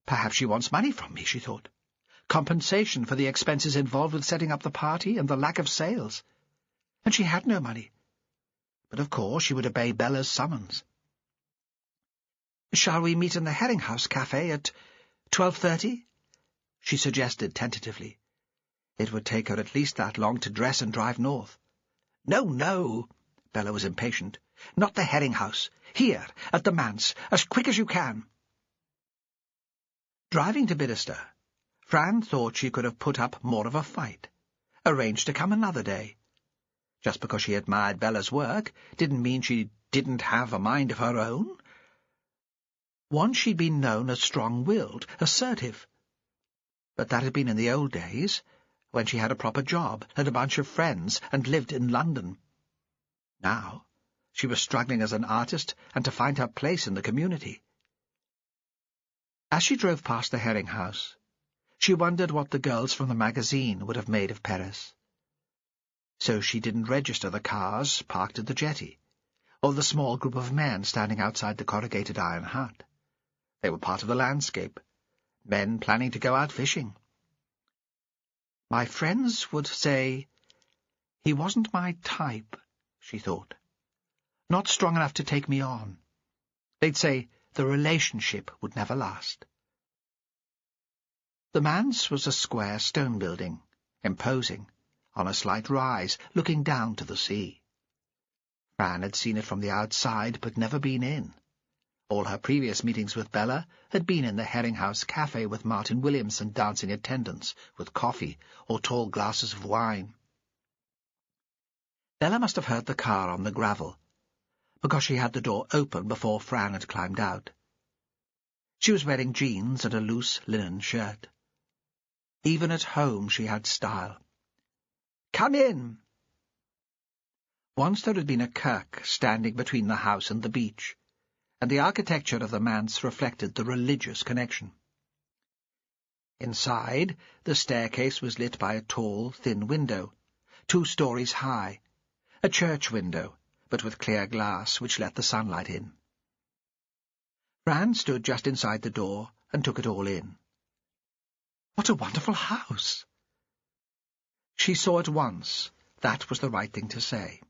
Perhaps she wants money from me, she thought. Compensation for the expenses involved with setting up the party and the lack of sales. And she had no money. But of course she would obey Bella's summons. "Shall we meet in the Herring House Cafe at 12:30? She suggested tentatively. It would take her at least that long to dress and drive north. "No, no," Bella was impatient. "Not the Herring House. Here, at the manse, as quick as you can." Driving to Bidderster, Fran thought she could have put up more of a fight, arranged to come another day. Just because she admired Bella's work didn't mean she didn't have a mind of her own. Once she'd been known as strong-willed, assertive. But that had been in the old days, when she had a proper job, had a bunch of friends, and lived in London. Now she was struggling as an artist and to find her place in the community. As she drove past the Herring House, she wondered what the girls from the magazine would have made of Perez. So she didn't register the cars parked at the jetty, or the small group of men standing outside the corrugated iron hut. They were part of the landscape, men planning to go out fishing. My friends would say, he wasn't my type, she thought. Not strong enough to take me on. They'd say the relationship would never last. The manse was a square stone building, imposing, on a slight rise, looking down to the sea. Fran had seen it from the outside, but never been in. All her previous meetings with Bella had been in the Herring House Cafe with Martin Williamson dancing attendance, with coffee or tall glasses of wine. Bella must have heard the car on the gravel, because she had the door open before Fran had climbed out. She was wearing jeans and a loose linen shirt. Even at home she had style. "Come in!" Once there had been a kirk standing between the house and the beach, and the architecture of the manse reflected the religious connection. Inside, the staircase was lit by a tall, thin window, 2 stories high, a church window, but with clear glass which let the sunlight in. Fran stood just inside the door and took it all in. What a wonderful house! She saw at once that was the right thing to say.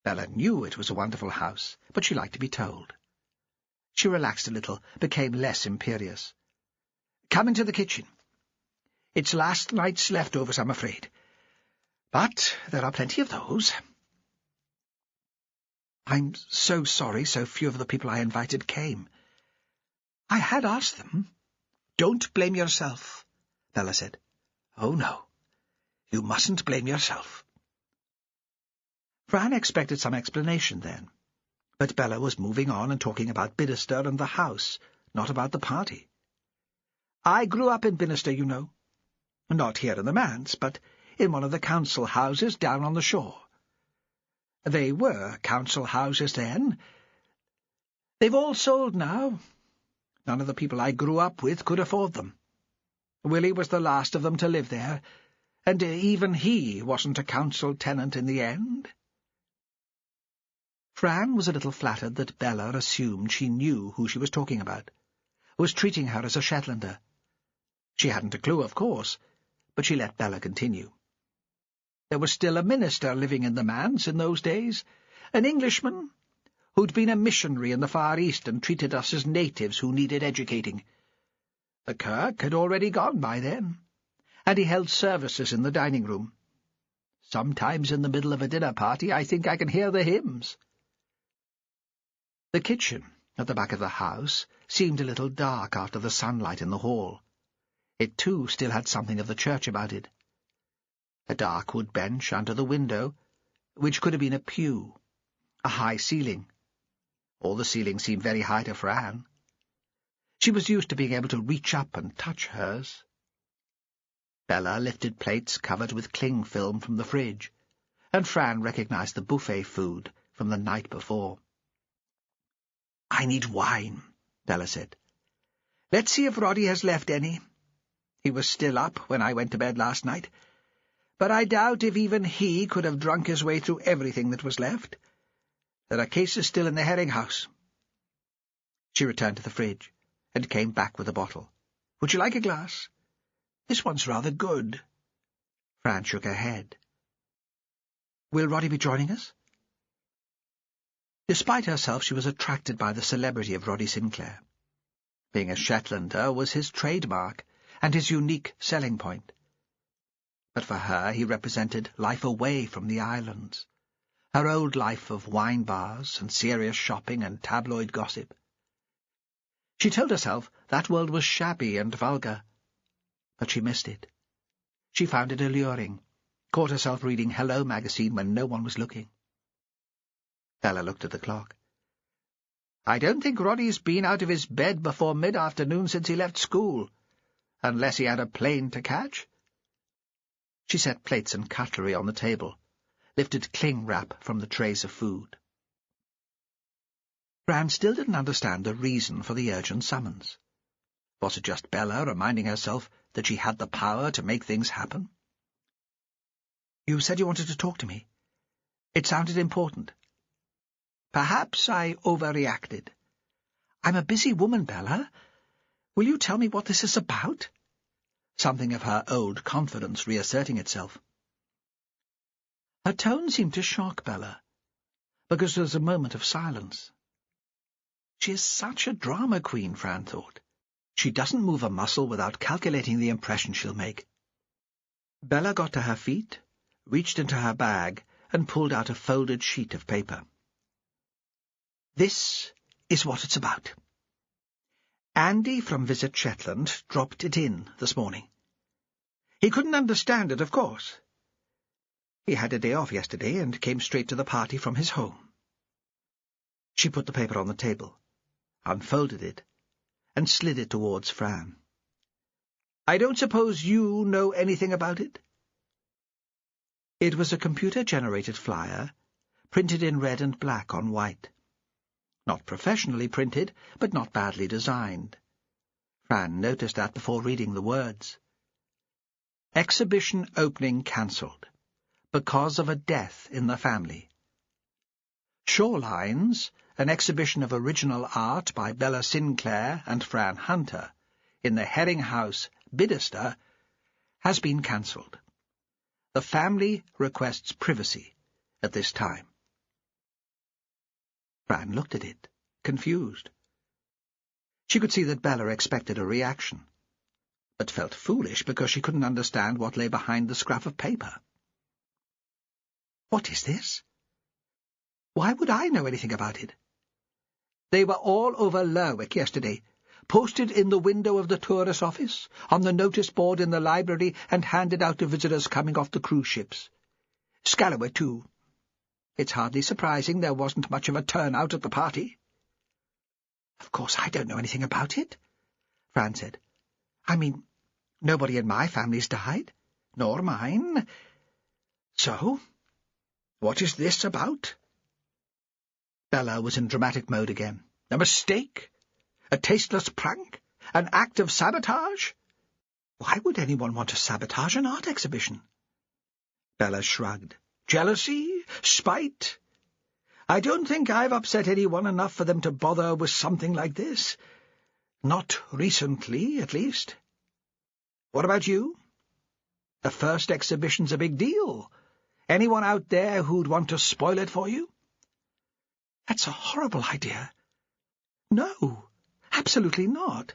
Bella knew it was a wonderful house, but she liked to be told. She relaxed a little, became less imperious. "Come into the kitchen. It's last night's leftovers, I'm afraid. But there are plenty of those." "I'm so sorry so few of the people I invited came. I had asked them." "Don't blame yourself," Bella said. "Oh, no. You mustn't blame yourself." Fran expected some explanation then, but Bella was moving on and talking about Bidderster and the house, not about the party. "I grew up in Bidderster, you know. Not here in the manse, but in one of the council houses down on the shore. They were council houses then. They've all sold now. None of the people I grew up with could afford them. Willie was the last of them to live there, and even he wasn't a council tenant in the end." Fran was a little flattered that Bella assumed she knew who she was talking about, was treating her as a Shetlander. She hadn't a clue, of course, but she let Bella continue. There was still a minister living in the manse in those days, an Englishman who'd been a missionary in the Far East and treated us as natives who needed educating. The kirk had already gone by then, and he held services in the dining room. Sometimes in the middle of a dinner party I think I can hear the hymns. The kitchen at the back of the house seemed a little dark after the sunlight in the hall. It, too, still had something of the church about it. A dark wood bench under the window, which could have been a pew, a high ceiling. All the ceilings seemed very high to Fran. She was used to being able to reach up and touch hers. Bella lifted plates covered with cling film from the fridge, and Fran recognized the buffet food from the night before. "I need wine," Bella said. "Let's see if Roddy has left any. He was still up when I went to bed last night, but I doubt if even he could have drunk his way through everything that was left. There are cases still in the herring house." She returned to the fridge, and came back with a bottle. "Would you like a glass? This one's rather good." Fran shook her head. "Will Roddy be joining us?" Despite herself, she was attracted by the celebrity of Roddy Sinclair. Being a Shetlander was his trademark, and his unique selling point. But for her he represented life away from the islands, her old life of wine bars and serious shopping and tabloid gossip. She told herself that world was shabby and vulgar, but she missed it. She found it alluring, caught herself reading Hello magazine when no one was looking. Bella looked at the clock. "I don't think Roddy's been out of his bed before mid-afternoon since he left school, unless he had a plane to catch." She set plates and cutlery on the table, lifted cling wrap from the trays of food. Fran still didn't understand the reason for the urgent summons. Was it just Bella reminding herself that she had the power to make things happen? "You said you wanted to talk to me. It sounded important." "Perhaps I overreacted. I'm a busy woman, Bella. Will you tell me what this is about?" Something of her old confidence reasserting itself. Her tone seemed to shock Bella, because there was a moment of silence. She is such a drama queen, Fran thought. She doesn't move a muscle without calculating the impression she'll make. Bella got to her feet, reached into her bag, and pulled out a folded sheet of paper. "This is what it's about. Andy from Visit Shetland dropped it in this morning. He couldn't understand it, of course. He had a day off yesterday and came straight to the party from his home." She put the paper on the table, unfolded it, and slid it towards Fran. "I don't suppose you know anything about it?" It was a computer-generated flyer, printed in red and black on white. Not professionally printed, but not badly designed. Fran noticed that before reading the words. "Exhibition opening cancelled, because of a death in the family. Shorelines, an exhibition of original art by Bella Sinclair and Fran Hunter, in the Herring House, Bidester, has been cancelled. The family requests privacy at this time." Fran looked at it, confused. She could see that Bella expected a reaction, but felt foolish because she couldn't understand what lay behind the scrap of paper. "What is this? Why would I know anything about it?" "They were all over Lerwick yesterday, posted in the window of the tourist office, on the notice board in the library, and handed out to visitors coming off the cruise ships. Scalloway, too. It's hardly surprising there wasn't much of a turnout at the party." "Of course I don't know anything about it," Fran said. "I mean, nobody in my family's died, nor mine. So, what is this about?" Bella was in dramatic mode again. "A mistake? A tasteless prank? An act of sabotage?" "Why would anyone want to sabotage an art exhibition?" Bella shrugged. "Jealousy? Spite? I don't think I've upset anyone enough for them to bother with something like this. Not recently, at least. What about you? The first exhibition's a big deal. Anyone out there who'd want to spoil it for you? That's a horrible idea. No, absolutely not.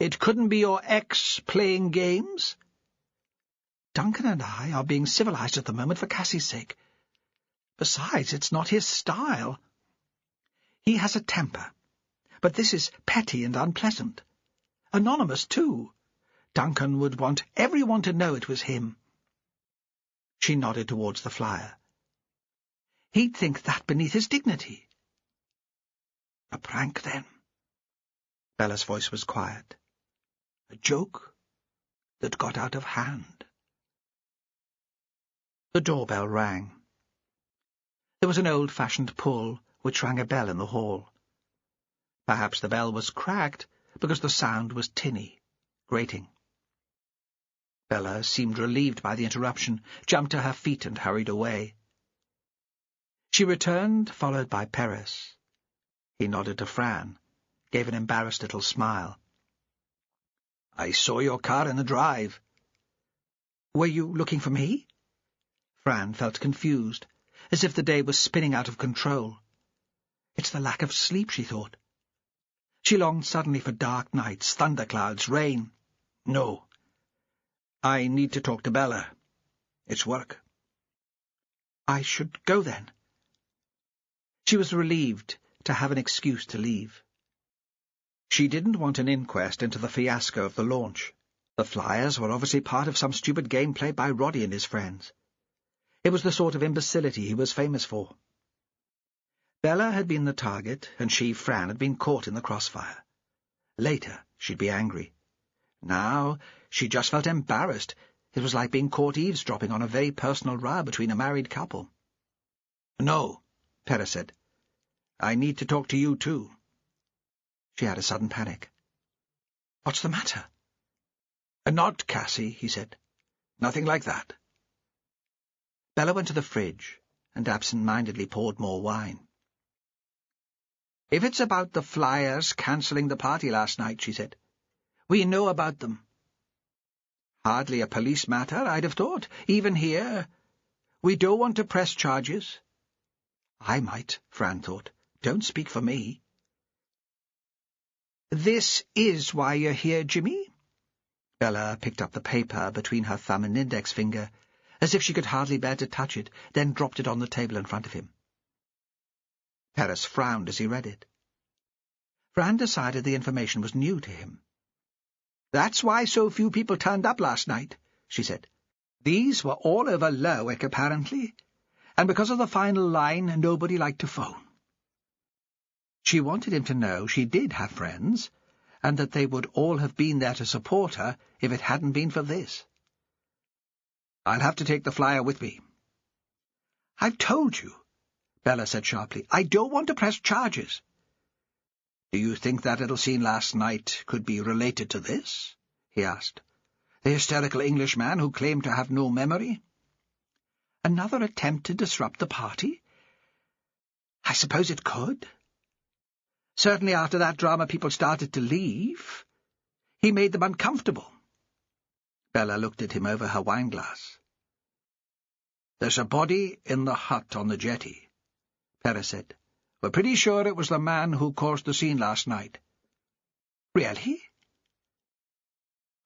It couldn't be your ex playing games? Duncan and I are being civilized at the moment for Cassie's sake. Besides, it's not his style. He has a temper, but this is petty and unpleasant. Anonymous, too. Duncan would want everyone to know it was him. She nodded towards the flyer. He'd think that beneath his dignity. A prank, then. Bella's voice was quiet. A joke that got out of hand. The doorbell rang. There was an old-fashioned pull which rang a bell in the hall. Perhaps the bell was cracked because the sound was tinny, grating. Bella seemed relieved by the interruption, jumped to her feet and hurried away. She returned, followed by Perez. He nodded to Fran, gave an embarrassed little smile. "I saw your car in the drive." "Were you looking for me?" Fran felt confused, as if the day was spinning out of control. It's the lack of sleep, she thought. She longed suddenly for dark nights, thunderclouds, rain. "No. I need to talk to Bella. It's work." "I should go, then." She was relieved to have an excuse to leave. She didn't want an inquest into the fiasco of the launch. The flyers were obviously part of some stupid game played by Roddy and his friends. It was the sort of imbecility he was famous for. Bella had been the target, and she, Fran, had been caught in the crossfire. Later, she'd be angry. Now, she just felt embarrassed. It was like being caught eavesdropping on a very personal row between a married couple. "No," Perez said. "I need to talk to you, too." She had a sudden panic. "What's the matter?" "Not Cassie," he said. "Nothing like that." Bella went to the fridge and absent-mindedly poured more wine. "If it's about the flyers cancelling the party last night," she said, "we know about them. Hardly a police matter, I'd have thought, even here. We don't want to press charges." "I might," Fran thought. "Don't speak for me." "This is why you're here, Jimmy?" Bella picked up the paper between her thumb and index finger, as if she could hardly bear to touch it, then dropped it on the table in front of him. Perez frowned as he read it. Fran decided the information was new to him. "That's why so few people turned up last night," she said. "These were all over Lerwick, apparently, and because of the final line, nobody liked to phone." She wanted him to know she did have friends, and that they would all have been there to support her if it hadn't been for this. "I'll have to take the flyer with me." "I've told you," Bella said sharply. "I don't want to press charges." "Do you think that little scene last night could be related to this?" he asked. "The hysterical Englishman who claimed to have no memory?" "Another attempt to disrupt the party? I suppose it could. Certainly after that drama people started to leave. He made them uncomfortable." Bella looked at him over her wineglass. "There's a body in the hut on the jetty," Perez said. "We're pretty sure it was the man who caused the scene last night." "Really?"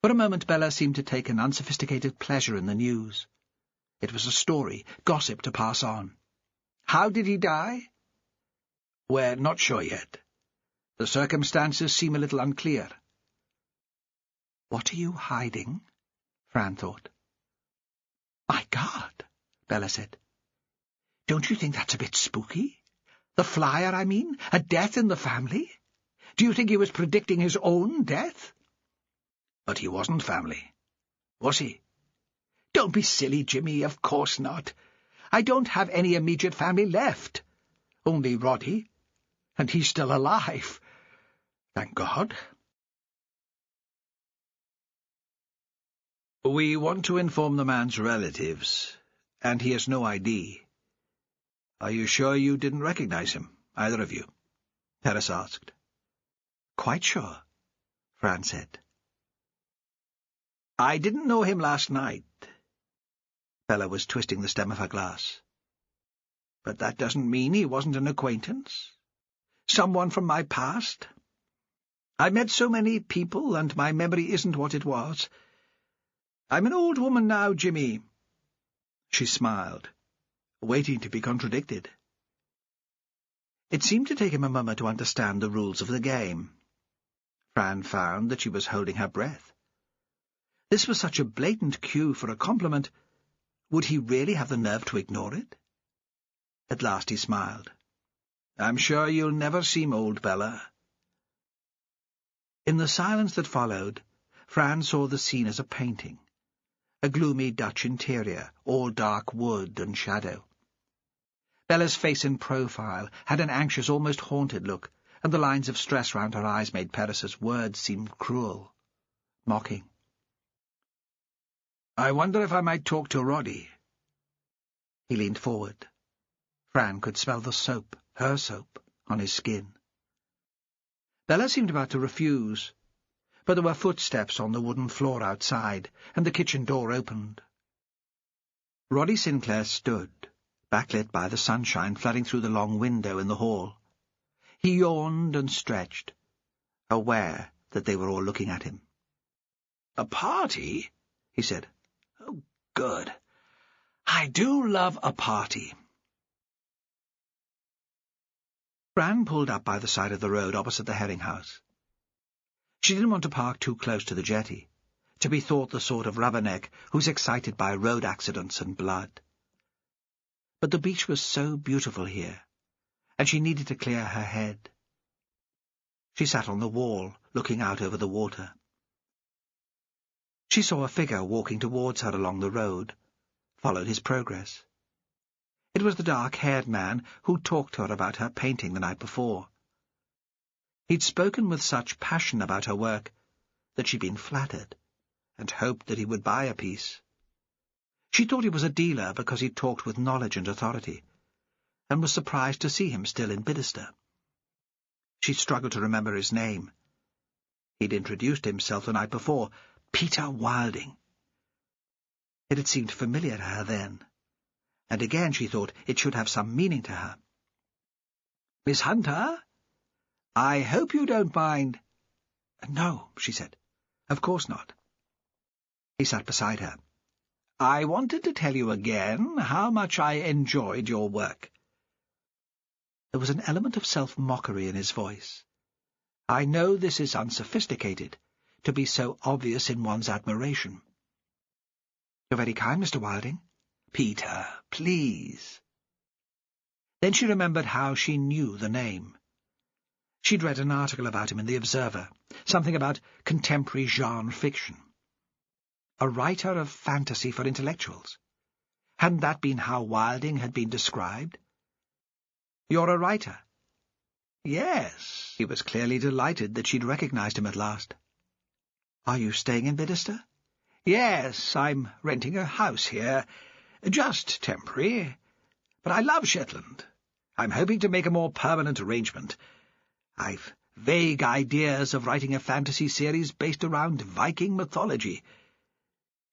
For a moment Bella seemed to take an unsophisticated pleasure in the news. It was a story, gossip to pass on. "How did he die?" "We're not sure yet. The circumstances seem a little unclear." "What are you hiding?" Fran thought. "My God," Bella said. "Don't you think that's a bit spooky? The flyer, I mean, a death in the family? Do you think he was predicting his own death?" "But he wasn't family, was he?" "Don't be silly, Jimmy, of course not. I don't have any immediate family left. Only Roddy, and he's still alive. Thank God." "We want to inform the man's relatives, and he has no ID. "Are you sure you didn't recognize him, either of you?" Perez asked. "Quite sure," Fran said. "I didn't know him last night." Bella was twisting the stem of her glass. "But that doesn't mean he wasn't an acquaintance. Someone from my past. I met so many people, and my memory isn't what it was. I'm an old woman now, Jimmy." She smiled, waiting to be contradicted. It seemed to take him a moment to understand the rules of the game. Fran found that she was holding her breath. This was such a blatant cue for a compliment. Would he really have the nerve to ignore it? At last he smiled. "I'm sure you'll never seem old, Bella." In the silence that followed, Fran saw the scene as a painting, a gloomy Dutch interior, all dark wood and shadow. Bella's face in profile had an anxious, almost haunted look, and the lines of stress round her eyes made Perez's words seem cruel, mocking. "I wonder if I might talk to Roddy." He leaned forward. Fran could smell the soap, her soap, on his skin. Bella seemed about to refuse, but there were footsteps on the wooden floor outside, and the kitchen door opened. Roddy Sinclair stood, backlit by the sunshine flooding through the long window in the hall. He yawned and stretched, aware that they were all looking at him. "A party?" he said. "Oh, good. I do love a party." Fran pulled up by the side of the road opposite the herring house. She didn't want to park too close to the jetty, to be thought the sort of rubberneck who's excited by road accidents and blood. But the beach was so beautiful here, and she needed to clear her head. She sat on the wall, looking out over the water. She saw a figure walking towards her along the road, followed his progress. It was the dark-haired man who talked to her about her painting the night before. He'd spoken with such passion about her work that she'd been flattered, and hoped that he would buy a piece. She thought he was a dealer because he talked with knowledge and authority, and was surprised to see him still in Bidderster. She struggled to remember his name. He'd introduced himself the night before, Peter Wilding. It had seemed familiar to her then, and again she thought it should have some meaning to her. "Miss Hunter? I hope you don't mind." "No," she said. "Of course not." He sat beside her. "I wanted to tell you again how much I enjoyed your work." There was an element of self-mockery in his voice. "I know this is unsophisticated, to be so obvious in one's admiration." "You're very kind, Mr. Wilding." "Peter, please." Then she remembered how she knew the name. She'd read an article about him in the Observer, something about contemporary genre fiction. A writer of fantasy for intellectuals. Hadn't that been how Wilding had been described? "You're a writer?" "Yes." He was clearly delighted that she'd recognized him at last. "Are you staying in Bidderster?" "Yes, I'm renting a house here. Just temporary. But I love Shetland. I'm hoping to make a more permanent arrangement. I've vague ideas of writing a fantasy series based around Viking mythology.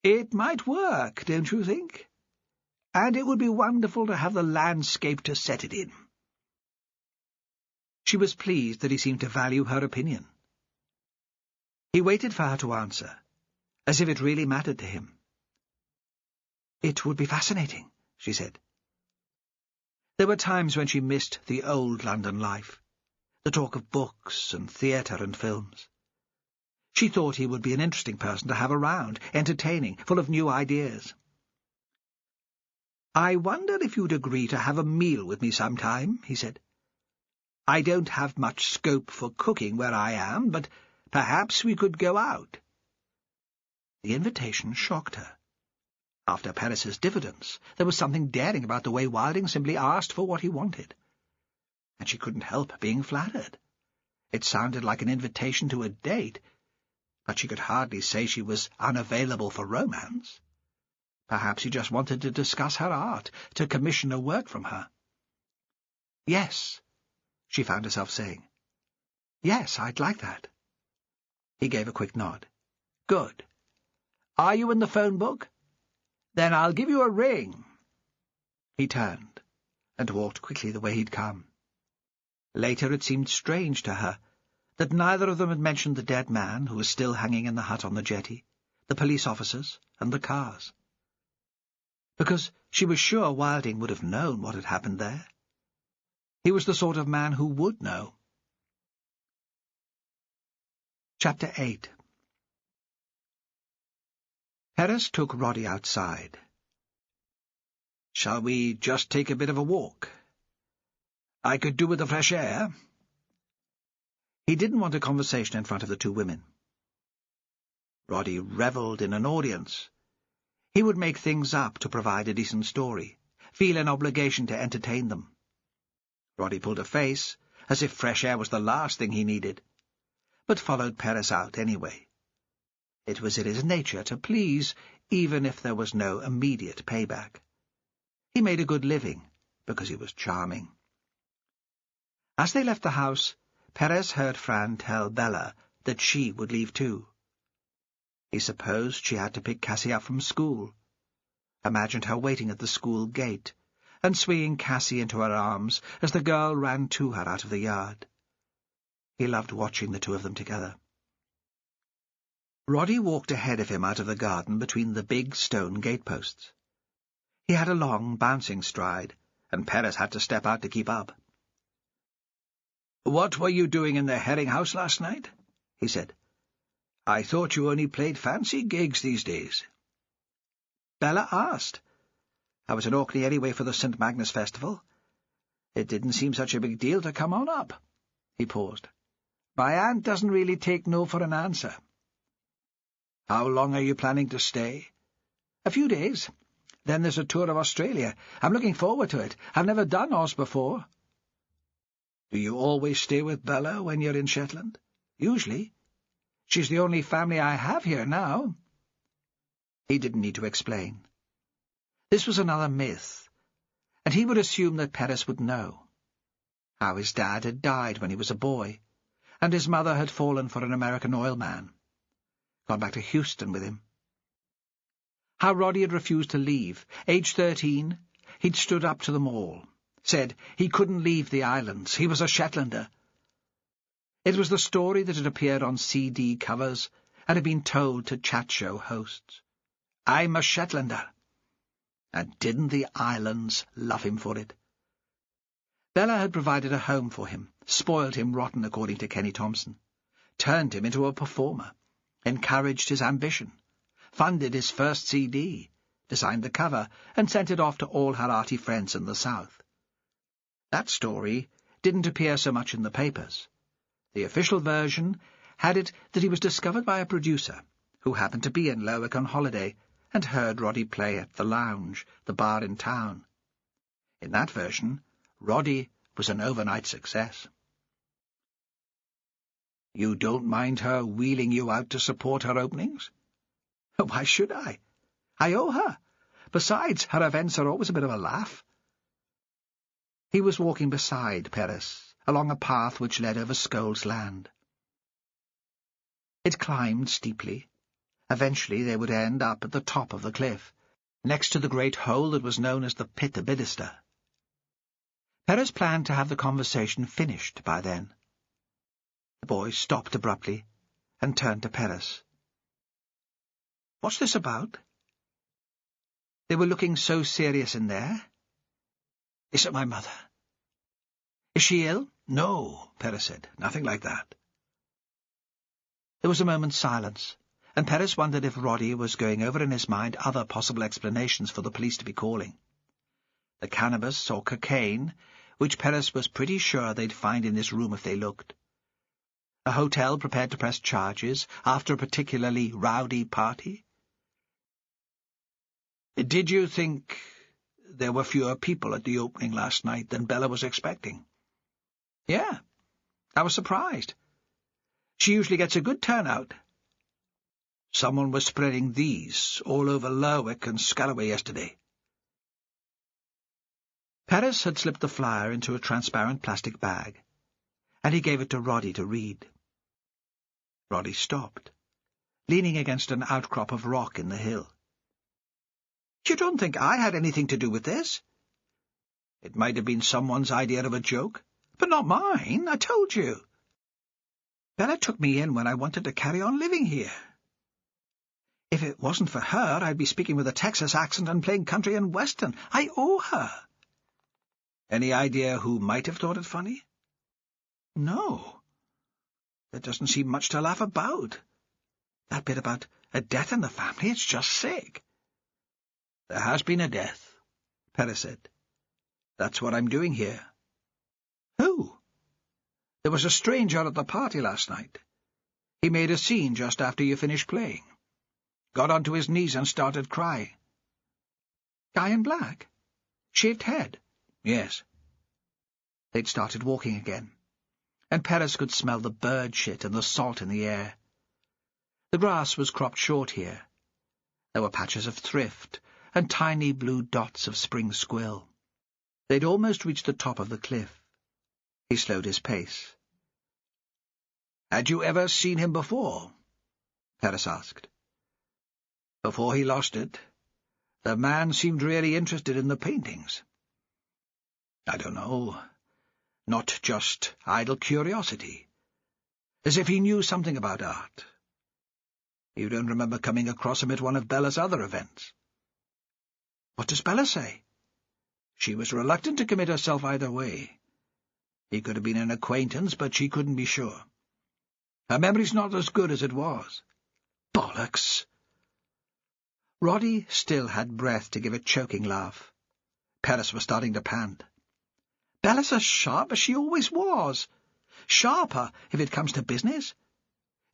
It might work, don't you think? And it would be wonderful to have the landscape to set it in." She was pleased that he seemed to value her opinion. He waited for her to answer, as if it really mattered to him. "It would be fascinating," she said. There were times when she missed the old London life, the talk of books and theatre and films. She thought he would be an interesting person to have around, entertaining, full of new ideas. "I wonder if you'd agree to have a meal with me sometime," he said. "I don't have much scope for cooking where I am, but perhaps we could go out." The invitation shocked her. After Perez's diffidence, there was something daring about the way Wilding simply asked for what he wanted. And she couldn't help being flattered. It sounded like an invitation to a date, but she could hardly say she was unavailable for romance. Perhaps he just wanted to discuss her art, to commission a work from her. Yes, she found herself saying. Yes, I'd like that. He gave a quick nod. Good. Are you in the phone book? Then I'll give you a ring. He turned and walked quickly the way he'd come. Later it seemed strange to her that neither of them had mentioned the dead man who was still hanging in the hut on the jetty, the police officers, and the cars. Because she was sure Wilding would have known what had happened there. He was the sort of man who would know. Chapter 8. Perez took Roddy outside. "Shall we just take a bit of a walk? I could do with the fresh air." He didn't want a conversation in front of the two women. Roddy revelled in an audience. He would make things up to provide a decent story, feel an obligation to entertain them. Roddy pulled a face, as if fresh air was the last thing he needed, but followed Perez out anyway. It was in his nature to please, even if there was no immediate payback. He made a good living, because he was charming. As they left the house, Perez heard Fran tell Bella that she would leave too. He supposed she had to pick Cassie up from school, imagined her waiting at the school gate, and swinging Cassie into her arms as the girl ran to her out of the yard. He loved watching the two of them together. Roddy walked ahead of him out of the garden between the big stone gateposts. He had a long, bouncing stride, and Perez had to step out to keep up. "What were you doing in the herring house last night?" he said. "I thought you only played fancy gigs these days." Bella asked. "I was in Orkney anyway for the St. Magnus Festival. It didn't seem such a big deal to come on up." He paused. "My aunt doesn't really take no for an answer." "How long are you planning to stay?" "A few days. Then there's a tour of Australia. I'm looking forward to it. I've never done Oz before." "Do you always stay with Bella when you're in Shetland?" "Usually. She's the only family I have here now." He didn't need to explain. This was another myth, and he would assume that Perez would know. How his dad had died when he was a boy, and his mother had fallen for an American oil man. Gone back to Houston with him. How Roddy had refused to leave. Age 13, he'd stood up to them all, said he couldn't leave the islands, he was a Shetlander. It was the story that had appeared on CD covers and had been told to chat show hosts. "I'm a Shetlander." And didn't the islands love him for it? Bella had provided a home for him, spoiled him rotten according to Kenny Thompson, turned him into a performer, encouraged his ambition, funded his first CD, designed the cover, and sent it off to all her arty friends in the South. That story didn't appear so much in the papers. The official version had it that he was discovered by a producer who happened to be in Lerwick on holiday and heard Roddy play at the Lounge, the bar in town. In that version, Roddy was an overnight success. "You don't mind her wheeling you out to support her openings?" "Why should I? I owe her. Besides, her events are always a bit of a laugh." He was walking beside Perez, along a path which led over Scold's Land. It climbed steeply. Eventually they would end up at the top of the cliff, next to the great hole that was known as the Pit of Bidester. Perez planned to have the conversation finished by then. The boy stopped abruptly and turned to Perez. "What's this about?" They were looking so serious in there. "Is it my mother?" "Is she ill?" "No," Perez said. "Nothing like that." There was a moment's silence, and Perez wondered if Roddy was going over in his mind other possible explanations for the police to be calling. The cannabis or cocaine, which Perez was pretty sure they'd find in this room if they looked. A hotel prepared to press charges after a particularly rowdy party. "Did you think there were fewer people at the opening last night than Bella was expecting?" "Yeah, I was surprised. She usually gets a good turnout." "Someone was spreading these all over Lerwick and Scalloway yesterday." Perez had slipped the flyer into a transparent plastic bag, and he gave it to Roddy to read. Roddy stopped, leaning against an outcrop of rock in the hill. "You don't think I had anything to do with this?" "It might have been someone's idea of a joke, but not mine, I told you. Bella took me in when I wanted to carry on living here. If it wasn't for her, I'd be speaking with a Texas accent and playing country and western. I owe her." "Any idea who might have thought it funny?" "No. There doesn't seem much to laugh about. That bit about a death in the family, it's just sick." "There has been a death," Perez said. "That's what I'm doing here." "Who?" "There was a stranger at the party last night. He made a scene just after you finished playing. Got onto his knees and started crying." "Guy in black? Shaved head?" "Yes." They'd started walking again, and Perez could smell the bird shit and the salt in the air. The grass was cropped short here. There were patches of thrift and tiny blue dots of spring squill. They'd almost reached the top of the cliff. He slowed his pace. "Had you ever seen him before?" Perez asked. "Before he lost it, the man seemed really interested in the paintings. I don't know, not just idle curiosity, as if he knew something about art. You don't remember coming across him at one of Bella's other events?" "What does Bella say?" "She was reluctant to commit herself either way. He could have been an acquaintance, but she couldn't be sure. Her memory's not as good as it was." "Bollocks!" Roddy still had breath to give a choking laugh. Perez was starting to pant. "Bella's as sharp as she always was. Sharper, if it comes to business.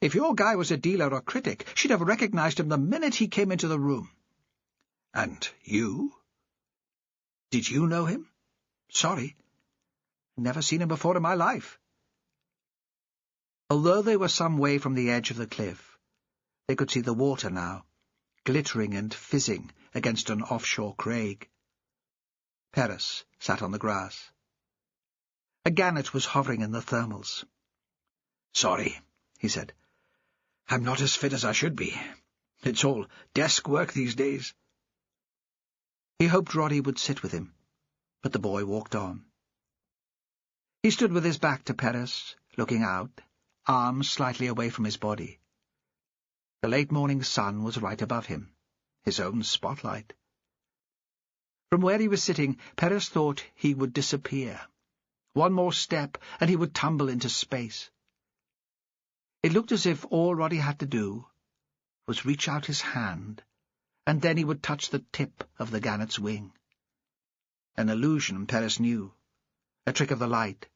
If your guy was a dealer or critic, she'd have recognized him the minute he came into the room." "And you? Did you know him?" "Sorry. Never seen him before in my life." Although they were some way from the edge of the cliff, they could see the water now, glittering and fizzing against an offshore crag. Perez sat on the grass. A gannet was hovering in the thermals. "Sorry," he said. "I'm not as fit as I should be. It's all desk work these days." He hoped Roddy would sit with him, but the boy walked on. He stood with his back to Perez, looking out, arms slightly away from his body. The late morning sun was right above him, his own spotlight. From where he was sitting, Perez thought he would disappear. One more step, and he would tumble into space. It looked as if all Roddy had to do was reach out his hand, and then he would touch the tip of the gannet's wing. An illusion, Perez knew, a trick of the light,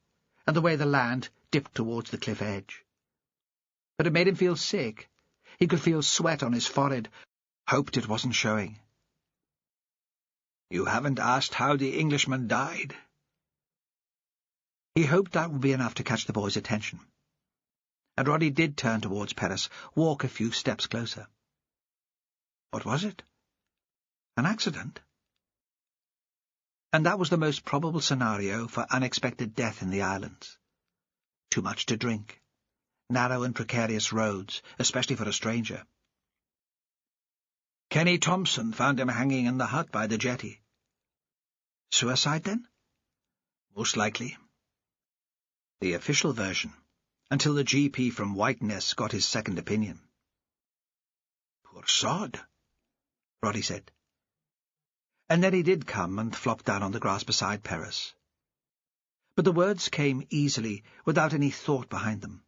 and the way the land dipped towards the cliff edge. But it made him feel sick. He could feel sweat on his forehead, hoped it wasn't showing. "You haven't asked how the Englishman died?" He hoped that would be enough to catch the boy's attention. And Roddy did turn towards Perez, walk a few steps closer. "What was it? An accident?" And that was the most probable scenario for unexpected death in the islands. Too much to drink. Narrow and precarious roads, especially for a stranger. "Kenny Thompson found him hanging in the hut by the jetty." "Suicide, then?" "Most likely." The official version, until the GP from Whiteness got his second opinion. "Poor sod," Roddy said. And then he did come and flopped down on the grass beside Perez. But the words came easily, without any thought behind them.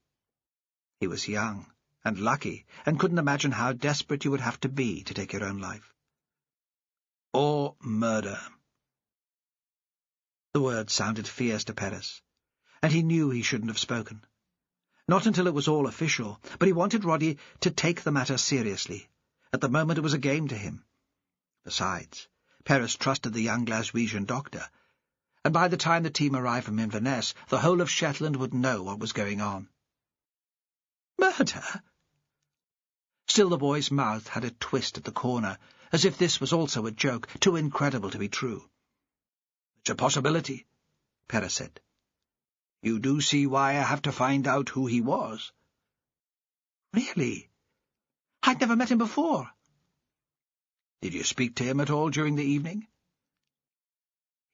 He was young and lucky, and couldn't imagine how desperate you would have to be to take your own life. Or murder. The words sounded fierce to Perez, and he knew he shouldn't have spoken. Not until it was all official, but he wanted Roddy to take the matter seriously. At the moment it was a game to him. Besides, Perez trusted the young Glaswegian doctor, and by the time the team arrived from Inverness, the whole of Shetland would know what was going on. "Murder?" Still the boy's mouth had a twist at the corner, as if this was also a joke, too incredible to be true. "It's a possibility," Perez said. "You do see why I have to find out who he was." "Really? I'd never met him before." "Did you speak to him at all during the evening?"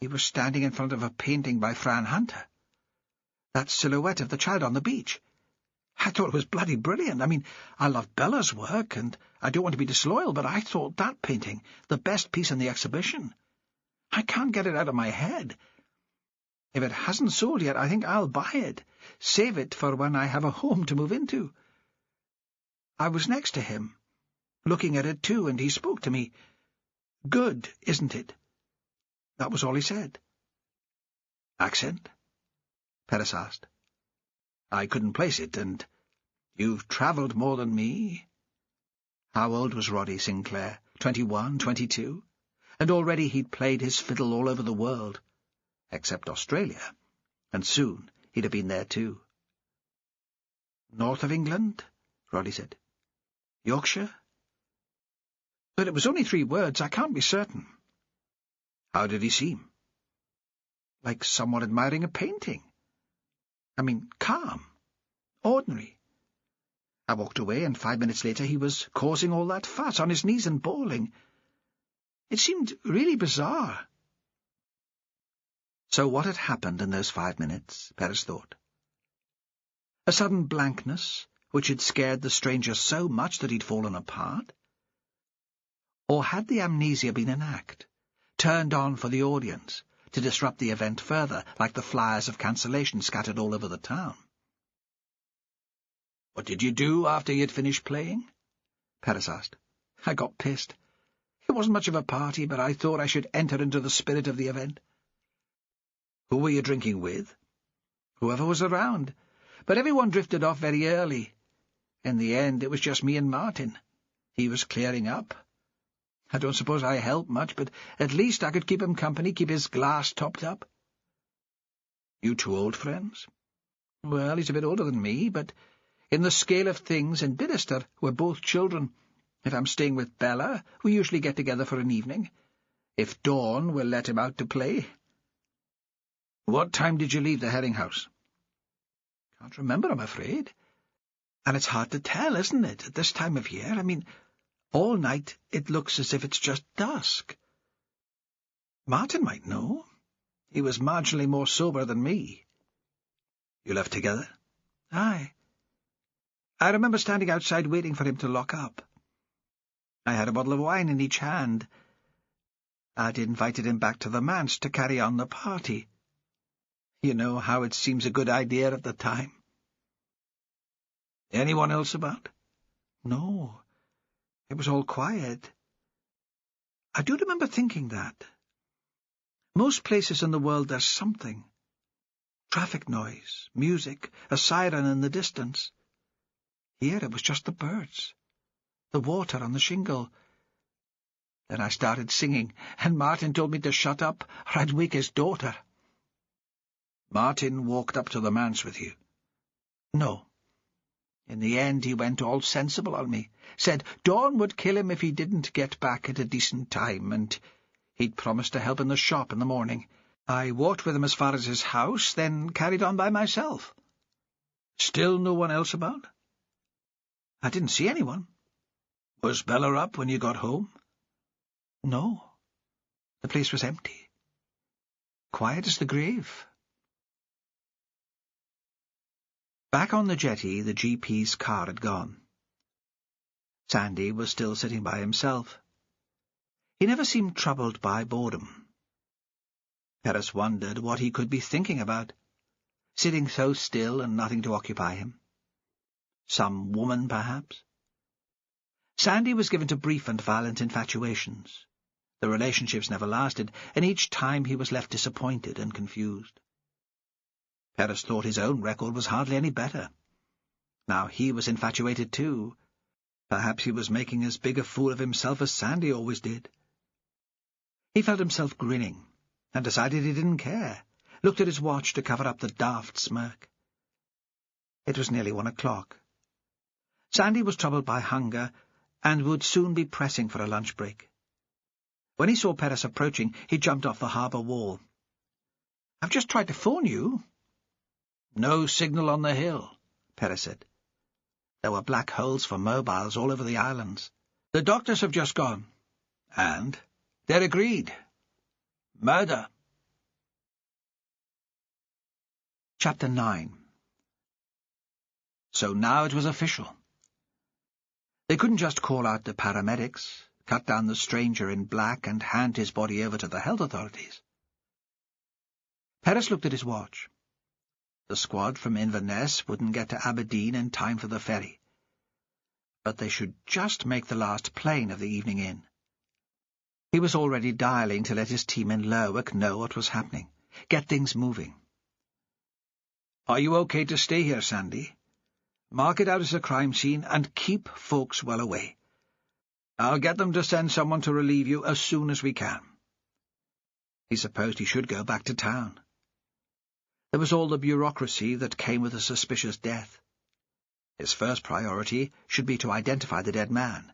"He was standing in front of a painting by Fran Hunter. That silhouette of the child on the beach. I thought it was bloody brilliant. I mean, I love Bella's work, and I don't want to be disloyal, but I thought that painting the best piece in the exhibition. I can't get it out of my head. If it hasn't sold yet, I think I'll buy it, save it for when I have a home to move into. I was next to him, looking at it too, and he spoke to me. 'Good, isn't it?' That was all he said." "Accent?" Perez asked. "I couldn't place it, and you've travelled more than me." How old was Roddy Sinclair? 21, 22? And already he'd played his fiddle all over the world, except Australia, and soon he'd have been there too. "North of England?" Roddy said. "Yorkshire?" "But it was only 3 words. I can't be certain." "How did he seem?" "Like someone admiring a painting. I mean, calm, ordinary. I walked away, and 5 minutes later he was causing all that fuss, on his knees and bawling. It seemed really bizarre." So what had happened in those 5 minutes, Perez thought? A sudden blankness, which had scared the stranger so much that he'd fallen apart? Or had the amnesia been an act, turned on for the audience, to disrupt the event further, like the flyers of cancellation scattered all over the town? "What did you do after you'd finished playing?" Perez asked. "I got pissed. It wasn't much of a party, but I thought I should enter into the spirit of the event." "Who were you drinking with?" "Whoever was around. But everyone drifted off very early. In the end, it was just me and Martin. He was clearing up. I don't suppose I helped much, but at least I could keep him company, keep his glass topped up." "You 2 old friends?" "Well, he's a bit older than me, but in the scale of things, in Bidester, we're both children. If I'm staying with Bella, we usually get together for an evening. If Dawn will let him out to play." "What time did you leave the herring house?" "Can't remember, I'm afraid. And it's hard to tell, isn't it, at this time of year? I mean, all night it looks as if it's just dusk. Martin might know. He was marginally more sober than me." "You left together?" "Aye. I remember standing outside waiting for him to lock up. I had a bottle of wine in each hand. I'd invited him back to the manse to carry on the party. You know how it seems a good idea at the time." "Anyone else about?" "No. It was all quiet. I do remember thinking that. Most places in the world there's something. Traffic noise, music, a siren in the distance. Here it was just the birds, the water on the shingle. Then I started singing, and Martin told me to shut up, or I'd wake his daughter." "Martin walked up to the manse with you?" "No. In the end he went all sensible on me, said Dawn would kill him if he didn't get back at a decent time, and he'd promised to help in the shop in the morning. I walked with him as far as his house, then carried on by myself." "Still no one else about?" "I didn't see anyone." "Was Bella up when you got home?" "No. The place was empty. Quiet as the grave." Back on the jetty, the GP's car had gone. Sandy was still sitting by himself. He never seemed troubled by boredom. Perez wondered what he could be thinking about, sitting so still and nothing to occupy him. Some woman, perhaps? Sandy was given to brief and violent infatuations. The relationships never lasted, and each time he was left disappointed and confused. Perez thought his own record was hardly any better. Now he was infatuated too. Perhaps he was making as big a fool of himself as Sandy always did. He felt himself grinning, and decided he didn't care, looked at his watch to cover up the daft smirk. It was nearly 1 o'clock. Sandy was troubled by hunger, and would soon be pressing for a lunch break. When he saw Perez approaching, he jumped off the harbour wall. I've just tried to phone you. No signal on the hill, Perez said. There were black holes for mobiles all over the islands. The doctors have just gone. And they're agreed. Murder. Chapter 9. So now it was official. They couldn't just call out the paramedics, cut down the stranger in black and hand his body over to the health authorities. Perez looked at his watch. The squad from Inverness wouldn't get to Aberdeen in time for the ferry. But they should just make the last plane of the evening in. He was already dialing to let his team in Lerwick know what was happening, get things moving. Are you okay to stay here, Sandy? Mark it out as a crime scene and keep folks well away. I'll get them to send someone to relieve you as soon as we can. He supposed he should go back to town. There was all the bureaucracy that came with a suspicious death. His first priority should be to identify the dead man.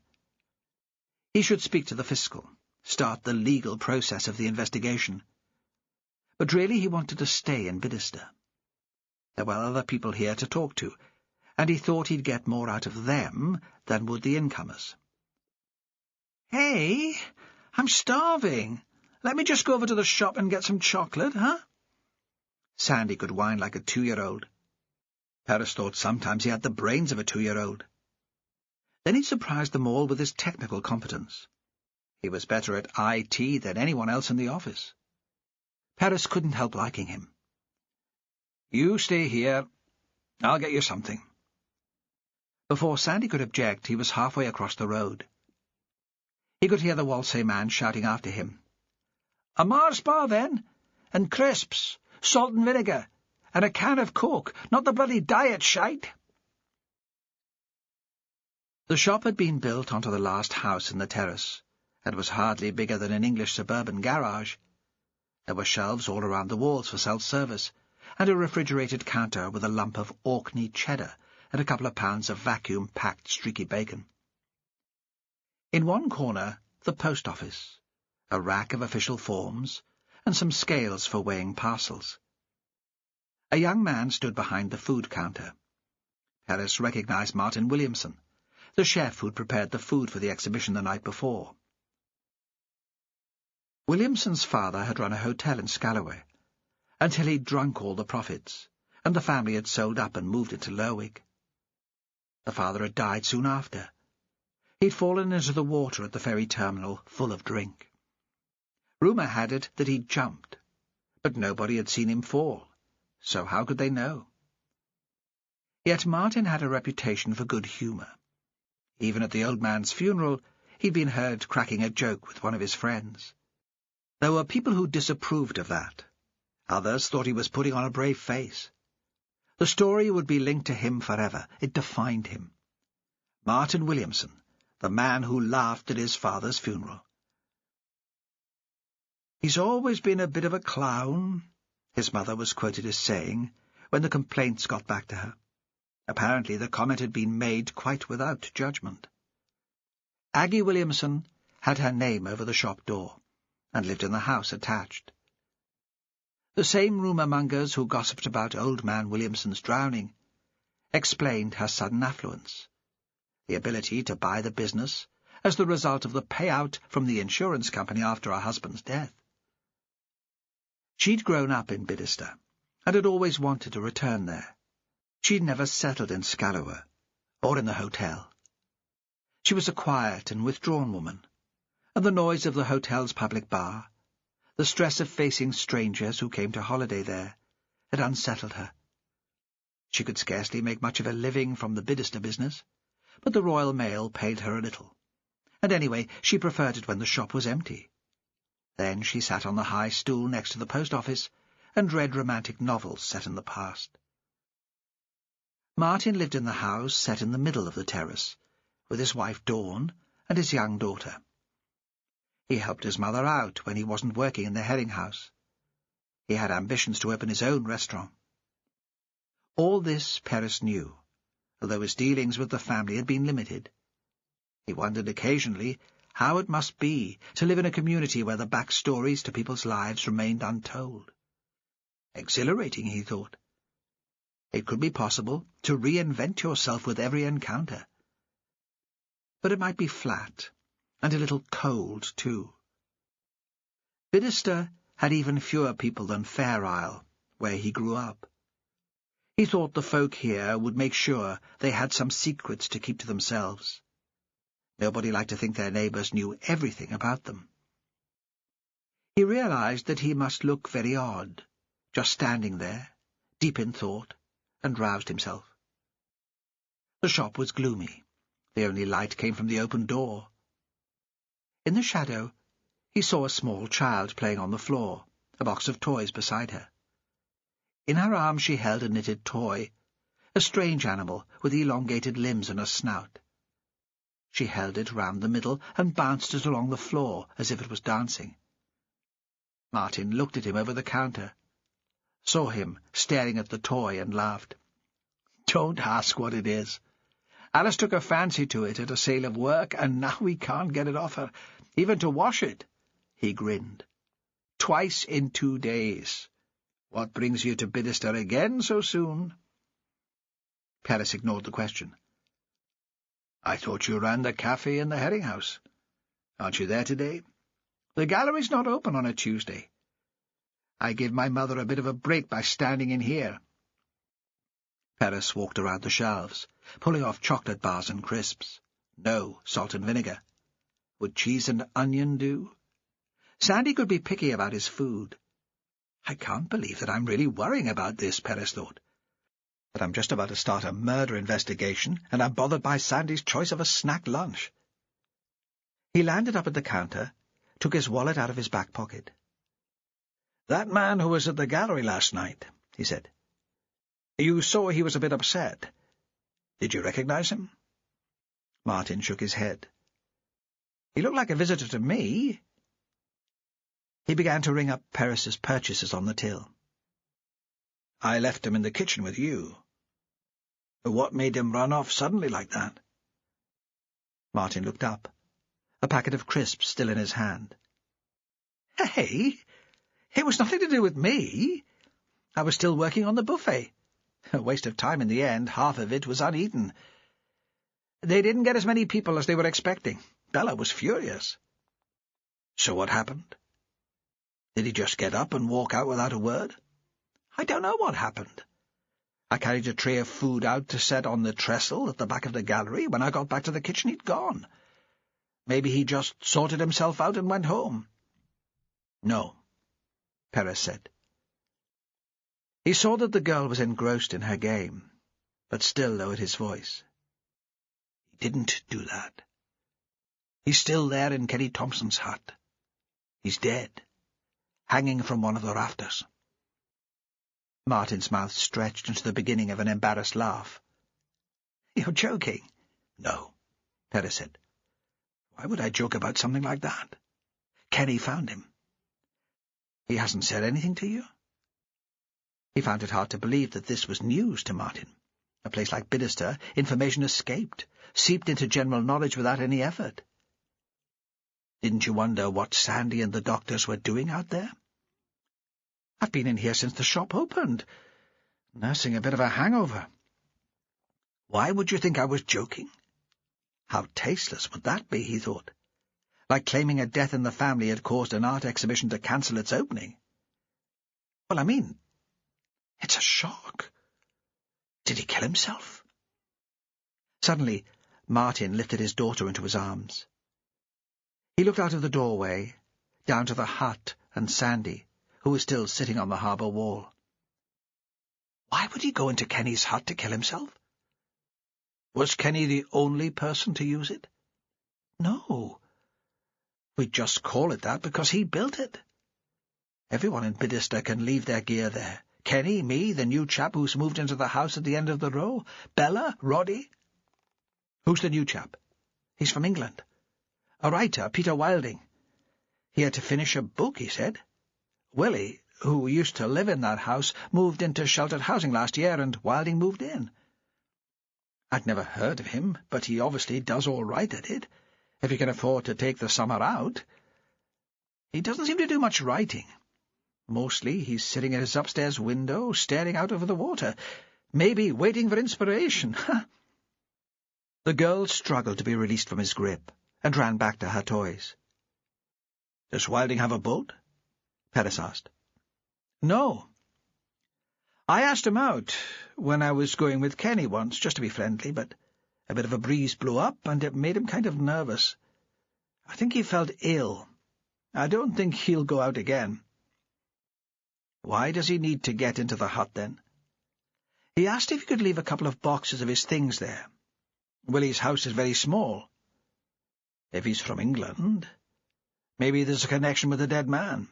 He should speak to the fiscal, start the legal process of the investigation. But really he wanted to stay in Bidester. There were other people here to talk to, and he thought he'd get more out of them than would the incomers. Hey, I'm starving. Let me just go over to the shop and get some chocolate, huh? Sandy could whine like a 2-year-old. Perez thought sometimes he had the brains of a 2-year-old. Then he surprised them all with his technical competence. He was better at IT than anyone else in the office. Perez couldn't help liking him. You stay here. I'll get you something. Before Sandy could object, he was halfway across the road. He could hear the Walsay man shouting after him. A Mars bar, then, and crisps, salt and vinegar, and a can of Coke, not the bloody diet shite. The shop had been built onto the last house in the terrace, and was hardly bigger than an English suburban garage. There were shelves all around the walls for self-service, and a refrigerated counter with a lump of Orkney cheddar and a couple of pounds of vacuum-packed streaky bacon. In one corner, the post office, a rack of official forms, and some scales for weighing parcels. A young man stood behind the food counter. Perez recognized Martin Williamson, the chef who'd prepared the food for the exhibition the night before. Williamson's father had run a hotel in Scalloway, until he'd drunk all the profits, and the family had sold up and moved into Lerwick. The father had died soon after. He'd fallen into the water at the ferry terminal, full of drink. Rumour had it that he'd jumped, but nobody had seen him fall, so how could they know? Yet Martin had a reputation for good humour. Even at the old man's funeral, he'd been heard cracking a joke with one of his friends. There were people who disapproved of that. Others thought he was putting on a brave face. The story would be linked to him forever. It defined him. Martin Williamson, the man who laughed at his father's funeral. "He's always been a bit of a clown," his mother was quoted as saying, when the complaints got back to her. Apparently the comment had been made quite without judgment. Aggie Williamson had her name over the shop door, and lived in the house attached. The same rumour-mongers who gossiped about old man Williamson's drowning explained her sudden affluence, the ability to buy the business as the result of the payout from the insurance company after her husband's death. She'd grown up in Bidester, and had always wanted to return there. She'd never settled in Scalloway, or in the hotel. She was a quiet and withdrawn woman, and the noise of the hotel's public bar, the stress of facing strangers who came to holiday there, had unsettled her. She could scarcely make much of a living from the Bidester business, but the Royal Mail paid her a little, and anyway she preferred it when the shop was empty. Then she sat on the high stool next to the post office and read romantic novels set in the past. Martin lived in the house set in the middle of the terrace, with his wife Dawn and his young daughter. He helped his mother out when he wasn't working in the herring house. He had ambitions to open his own restaurant. All this Perez knew, although his dealings with the family had been limited. He wondered occasionally how it must be to live in a community where the backstories to people's lives remained untold. Exhilarating, he thought. It could be possible to reinvent yourself with every encounter. But it might be flat, and a little cold, too. Bidderstone had even fewer people than Fair Isle, where he grew up. He thought the folk here would make sure they had some secrets to keep to themselves. Nobody liked to think their neighbours knew everything about them. He realized that he must look very odd, just standing there, deep in thought, and roused himself. The shop was gloomy. The only light came from the open door. In the shadow, he saw a small child playing on the floor, a box of toys beside her. In her arms she held a knitted toy, a strange animal with elongated limbs and a snout. She held it round the middle and bounced it along the floor as if it was dancing. Martin looked at him over the counter, saw him staring at the toy, and laughed. "Don't ask what it is. Alice took a fancy to it at a sale of work, and now we can't get it off her, even to wash it." He grinned. "Twice in 2 days. What brings you to Bidderstone again so soon?" Perez ignored the question. "I thought you ran the cafe in the Herring House. Aren't you there today? The gallery's not open on a Tuesday. I give my mother a bit of a break by standing in here." Perez walked around the shelves, pulling off chocolate bars and crisps. No salt and vinegar. Would cheese and onion do? Sandy could be picky about his food. "I can't believe that I'm really worrying about this," Perez thought. "But I'm just about to start a murder investigation, and I'm bothered by Sandy's choice of a snack lunch." He landed up at the counter, took his wallet out of his back pocket. "That man who was at the gallery last night," he said. "You saw he was a bit upset. Did you recognize him?" Martin shook his head. "He looked like a visitor to me." He began to ring up Perez's purchases on the till. "I left him in the kitchen with you. What made him run off suddenly like that?" Martin looked up, a packet of crisps still in his hand. "Hey, it was nothing to do with me. I was still working on the buffet. A waste of time in the end. Half of it was uneaten. They didn't get as many people as they were expecting. Bella was furious." "So what happened? Did he just get up and walk out without a word?" "I don't know what happened. I carried a tray of food out to set on the trestle at the back of the gallery. When I got back to the kitchen, he'd gone. Maybe he just sorted himself out and went home." "No," Perez said. He saw that the girl was engrossed in her game, but still lowered his voice. "He didn't do that. He's still there in Kenny Thompson's hut. He's dead, hanging from one of the rafters." Martin's mouth stretched into the beginning of an embarrassed laugh. "You're joking." "No," Perez said. "Why would I joke about something like that? Kenny found him." "He hasn't said anything to you?" He found it hard to believe that this was news to Martin. A place like Bidderstone, information escaped, seeped into general knowledge without any effort. "Didn't you wonder what Sandy and the doctors were doing out there?" "I've been in here since the shop opened, nursing a bit of a hangover." "Why would you think I was joking?" How tasteless would that be, he thought. Like claiming a death in the family had caused an art exhibition to cancel its opening. "Well, I mean, it's a shock. Did he kill himself?" Suddenly, Martin lifted his daughter into his arms. He looked out of the doorway, down to the hut and Sandy, who was still sitting on the harbour wall. Why would he go into Kenny's hut to kill himself? Was Kenny the only person to use it? No. We'd just call it that because he built it. Everyone in Bidderstone can leave their gear there. Kenny, me, the new chap who's moved into the house at the end of the row, Bella, Roddy. Who's the new chap? He's from England. A writer, Peter Wilding. He had to finish a book, he said. Willie, who used to live in that house, moved into sheltered housing last year, and Wilding moved in. I'd never heard of him, but he obviously does all right at it, if he can afford to take the summer out. He doesn't seem to do much writing. Mostly he's sitting at his upstairs window, staring out over the water, maybe waiting for inspiration. The girl struggled to be released from his grip and ran back to her toys. "Does Wilding have a boat?" Perez asked. "No. I asked him out when I was going with Kenny once, just to be friendly, but a bit of a breeze blew up, and it made him kind of nervous. I think he felt ill. I don't think he'll go out again." "Why does he need to get into the hut, then?" "He asked if he could leave a couple of boxes of his things there. Willie's house is very small. If he's from England, maybe there's a connection with the dead man.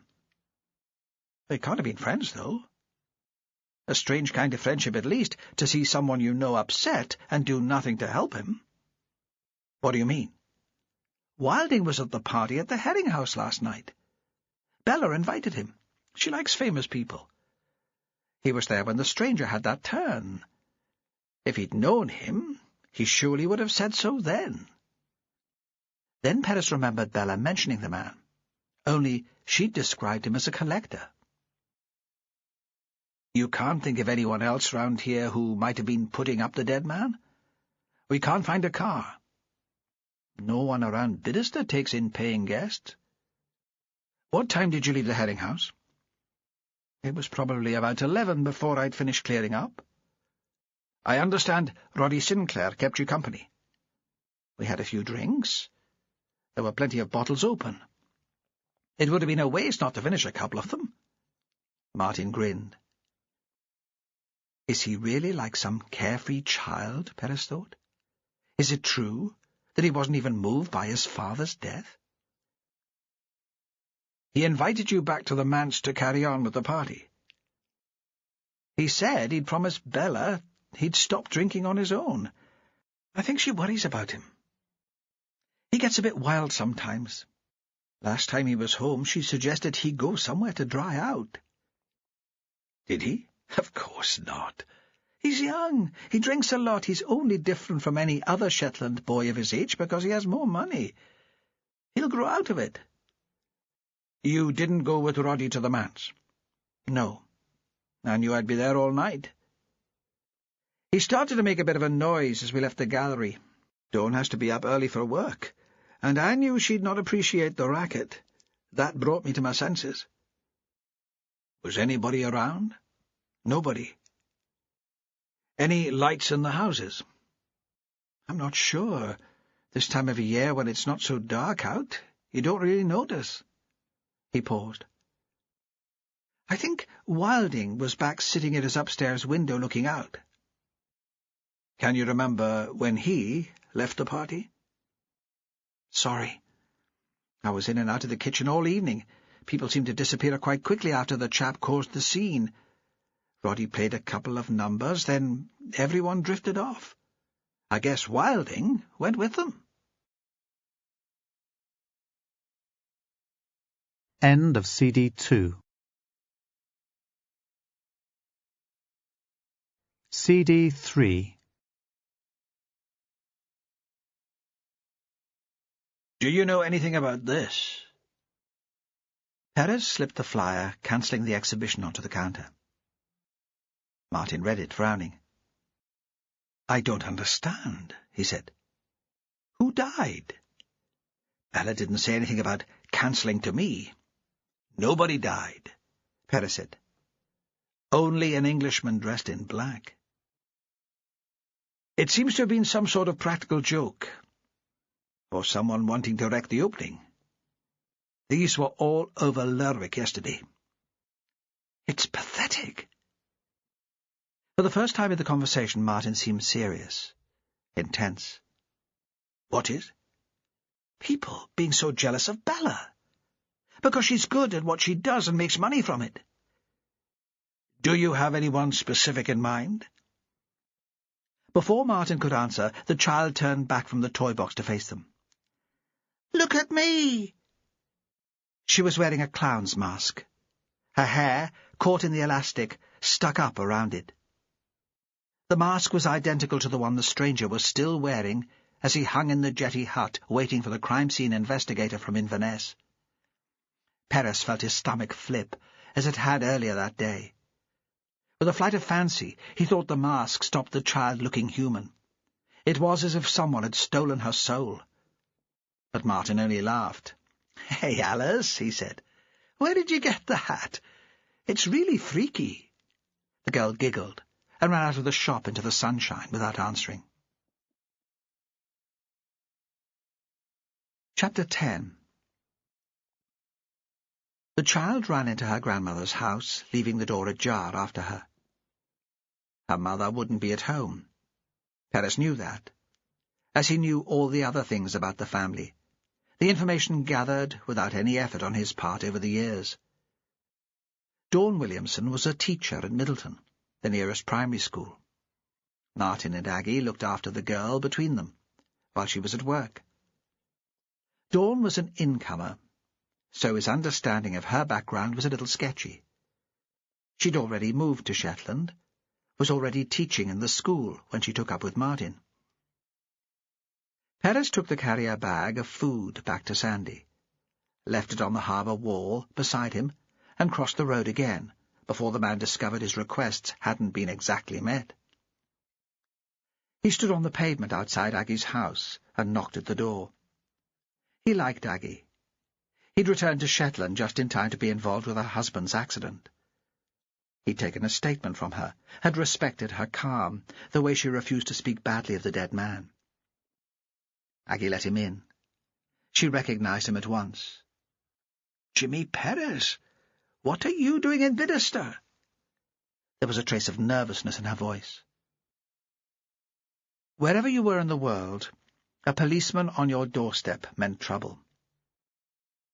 They can't have been friends, though. A strange kind of friendship, at least, to see someone you know upset and do nothing to help him." "What do you mean?" "Wilding was at the party at the Herring House last night. Bella invited him. She likes famous people. He was there when the stranger had that turn. If he'd known him, he surely would have said so then." Then Perez remembered Bella mentioning the man, only she'd described him as a collector. "You can't think of anyone else round here who might have been putting up the dead man? We can't find a car. No one around Bidderster takes in paying guests." "What time did you leave the Herring House?" "It was probably about 11 before I'd finished clearing up." "I understand Roddy Sinclair kept you company." "We had a few drinks. There were plenty of bottles open. It would have been a waste not to finish a couple of them." Martin grinned. Is he really like some carefree child, Perez thought? Is it true that he wasn't even moved by his father's death? "He invited you back to the manse to carry on with the party." "He said he'd promised Bella he'd stop drinking on his own. I think she worries about him. He gets a bit wild sometimes. Last time he was home, she suggested he go somewhere to dry out." "Did he?" "Of course not. He's young. He drinks a lot. He's only different from any other Shetland boy of his age because he has more money. He'll grow out of it." "You didn't go with Roddy to the manse?" "No. I knew I'd be there all night." "He started to make a bit of a noise as we left the gallery. Dawn has to be up early for work, and I knew she'd not appreciate the racket. That brought me to my senses." "Was anybody around?" "Nobody." "Any lights in the houses?" "I'm not sure. This time of year, when it's not so dark out, you don't really notice." He paused. "I think Wilding was back sitting at his upstairs window looking out." "Can you remember when he left the party?" "Sorry. I was in and out of the kitchen all evening. People seemed to disappear quite quickly after the chap caused the scene. Roddy played a couple of numbers, then everyone drifted off. I guess Wilding went with them." End of CD 2. CD 3. "Do you know anything about this?" Perez slipped the flyer, cancelling the exhibition onto the counter. Martin read it, frowning. "I don't understand," he said. "Who died?" "Bella didn't say anything about cancelling to me." "Nobody died," Perez said. "Only an Englishman dressed in black. It seems to have been some sort of practical joke, or someone wanting to wreck the opening. These were all over Lerwick yesterday." "It's pathetic." For the first time in the conversation, Martin seemed serious, intense. "What is?" "People being so jealous of Bella, because she's good at what she does and makes money from it." "Do you have anyone specific in mind?" Before Martin could answer, the child turned back from the toy box to face them. "Look at me!" She was wearing a clown's mask. Her hair, caught in the elastic, stuck up around it. The mask was identical to the one the stranger was still wearing as he hung in the jetty hut waiting for the crime scene investigator from Inverness. Perez felt his stomach flip as it had earlier that day. With a flight of fancy, he thought the mask stopped the child looking human. It was as if someone had stolen her soul. But Martin only laughed. "Hey, Alice," he said, "where did you get the hat? It's really freaky." The girl giggled and ran out of the shop into the sunshine without answering. Chapter 10. The child ran into her grandmother's house, leaving the door ajar after her. Her mother wouldn't be at home. Perez knew that, as he knew all the other things about the family, the information gathered without any effort on his part over the years. Dawn Williamson was a teacher at Middleton, the nearest primary school. Martin and Aggie looked after the girl between them, while she was at work. Dawn was an incomer, so his understanding of her background was a little sketchy. She'd already moved to Shetland, was already teaching in the school when she took up with Martin. Perez took the carrier bag of food back to Sandy, left it on the harbour wall beside him, and crossed the road again, before the man discovered his requests hadn't been exactly met. He stood on the pavement outside Aggie's house and knocked at the door. He liked Aggie. He'd returned to Shetland just in time to be involved with her husband's accident. He'd taken a statement from her, had respected her calm, the way she refused to speak badly of the dead man. Aggie let him in. She recognized him at once. "Jimmy Perez, what are you doing in Bidderster?" There was a trace of nervousness in her voice. Wherever you were in the world, a policeman on your doorstep meant trouble.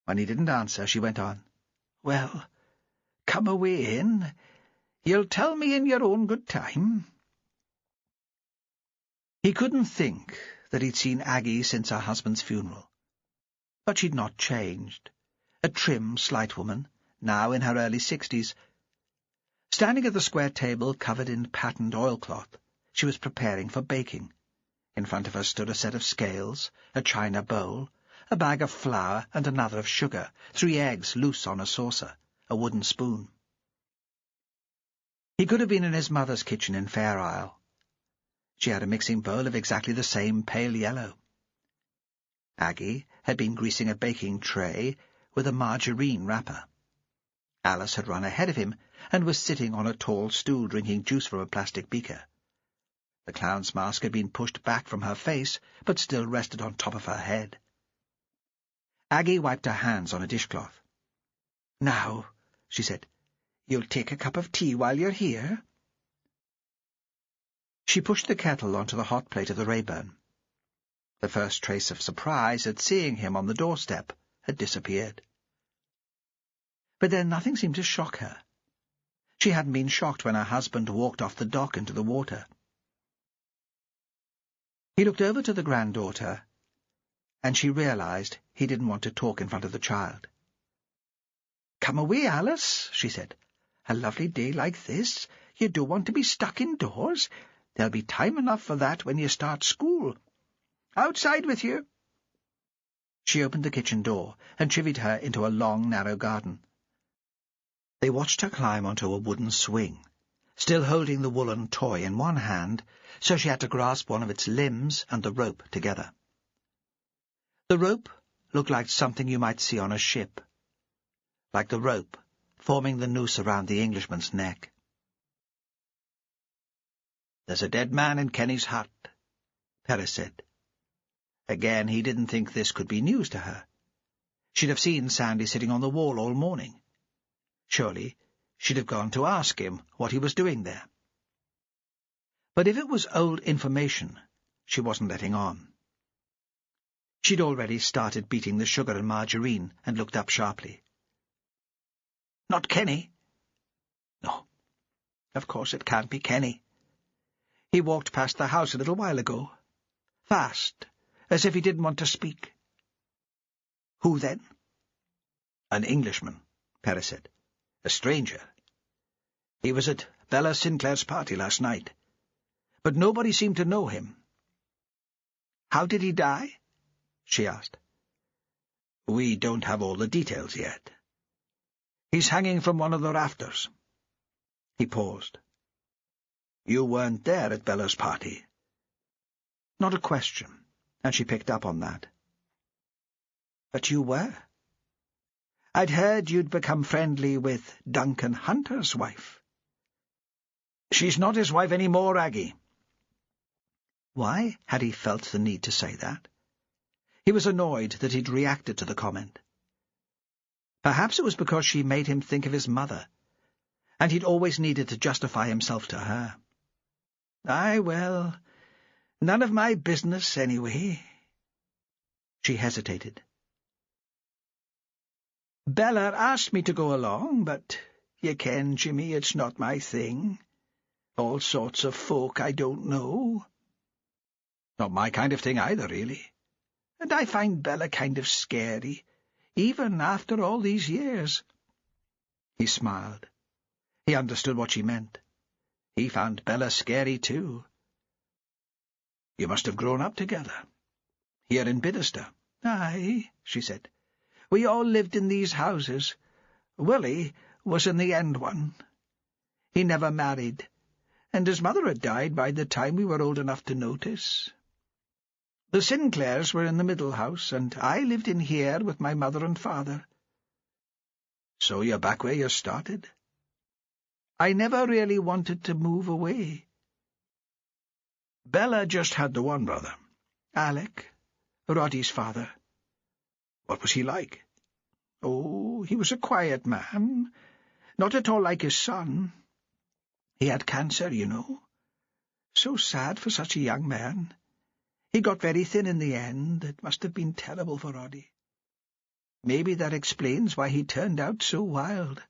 When he didn't answer, she went on. "Well, come away in. You'll tell me in your own good time." He couldn't think that he'd seen Aggie since her husband's funeral. But she'd not changed. A trim, slight woman, now in her early 60s. Standing at the square table covered in patterned oilcloth, she was preparing for baking. In front of her stood a set of scales, a china bowl, a bag of flour and another of sugar, 3 eggs loose on a saucer, a wooden spoon. He could have been in his mother's kitchen in Fair Isle. She had a mixing bowl of exactly the same pale yellow. Aggie had been greasing a baking tray with a margarine wrapper. Alice had run ahead of him and was sitting on a tall stool drinking juice from a plastic beaker. The clown's mask had been pushed back from her face, but still rested on top of her head. Aggie wiped her hands on a dishcloth. "Now," she said, "you'll take a cup of tea while you're here?" She pushed the kettle onto the hot plate of the Rayburn. The first trace of surprise at seeing him on the doorstep had disappeared. But then nothing seemed to shock her. She hadn't been shocked when her husband walked off the dock into the water. He looked over to the granddaughter, and she realized he didn't want to talk in front of the child. "Come away, Alice," she said. "A lovely day like this. You don't want to be stuck indoors. There'll be time enough for that when you start school. Outside with you." She opened the kitchen door and chivied her into a long, narrow garden. They watched her climb onto a wooden swing, still holding the woolen toy in one hand, so she had to grasp one of its limbs and the rope together. The rope looked like something you might see on a ship, like the rope forming the noose around the Englishman's neck. "There's a dead man in Kenny's hut," Perez said. Again, he didn't think this could be news to her. She'd have seen Sandy sitting on the wall all morning. Surely she'd have gone to ask him what he was doing there. But if it was old information, she wasn't letting on. She'd already started beating the sugar and margarine and looked up sharply. "Not Kenny?" "No, of course it can't be Kenny. He walked past the house a little while ago. Fast, as if he didn't want to speak." "Who then?" "An Englishman," Perez said. "A stranger. He was at Bella Sinclair's party last night, but nobody seemed to know him." "How did he die?" she asked. "We don't have all the details yet. He's hanging from one of the rafters." He paused. "You weren't there at Bella's party?" Not a question, and she picked up on that. "But you were. I'd heard you'd become friendly with Duncan Hunter's wife." "She's not his wife any more, Aggie." Why had he felt the need to say that? He was annoyed that he'd reacted to the comment. Perhaps it was because she made him think of his mother, and he'd always needed to justify himself to her. "Aye, well, none of my business, anyway." She hesitated. "Bella asked me to go along, but you ken, Jimmy, it's not my thing. All sorts of folk I don't know." Not my kind of thing either, really. "And I find Bella kind of scary, even after all these years." He smiled. He understood what she meant. He found Bella scary, too. "You must have grown up together. Here in Bidderster." "Aye," she said. "We all lived in these houses. Willie was in the end one. He never married, and his mother had died by the time we were old enough to notice. The Sinclairs were in the middle house, and I lived in here with my mother and father." "So you're back where you started?" "I never really wanted to move away." "Bella just had the one brother, Alec, Roddy's father." "What was he like?" "Oh, he was a quiet man, not at all like his son. He had cancer, you know. So sad for such a young man. He got very thin in the end. It must have been terrible for Roddy. Maybe that explains why he turned out so wild."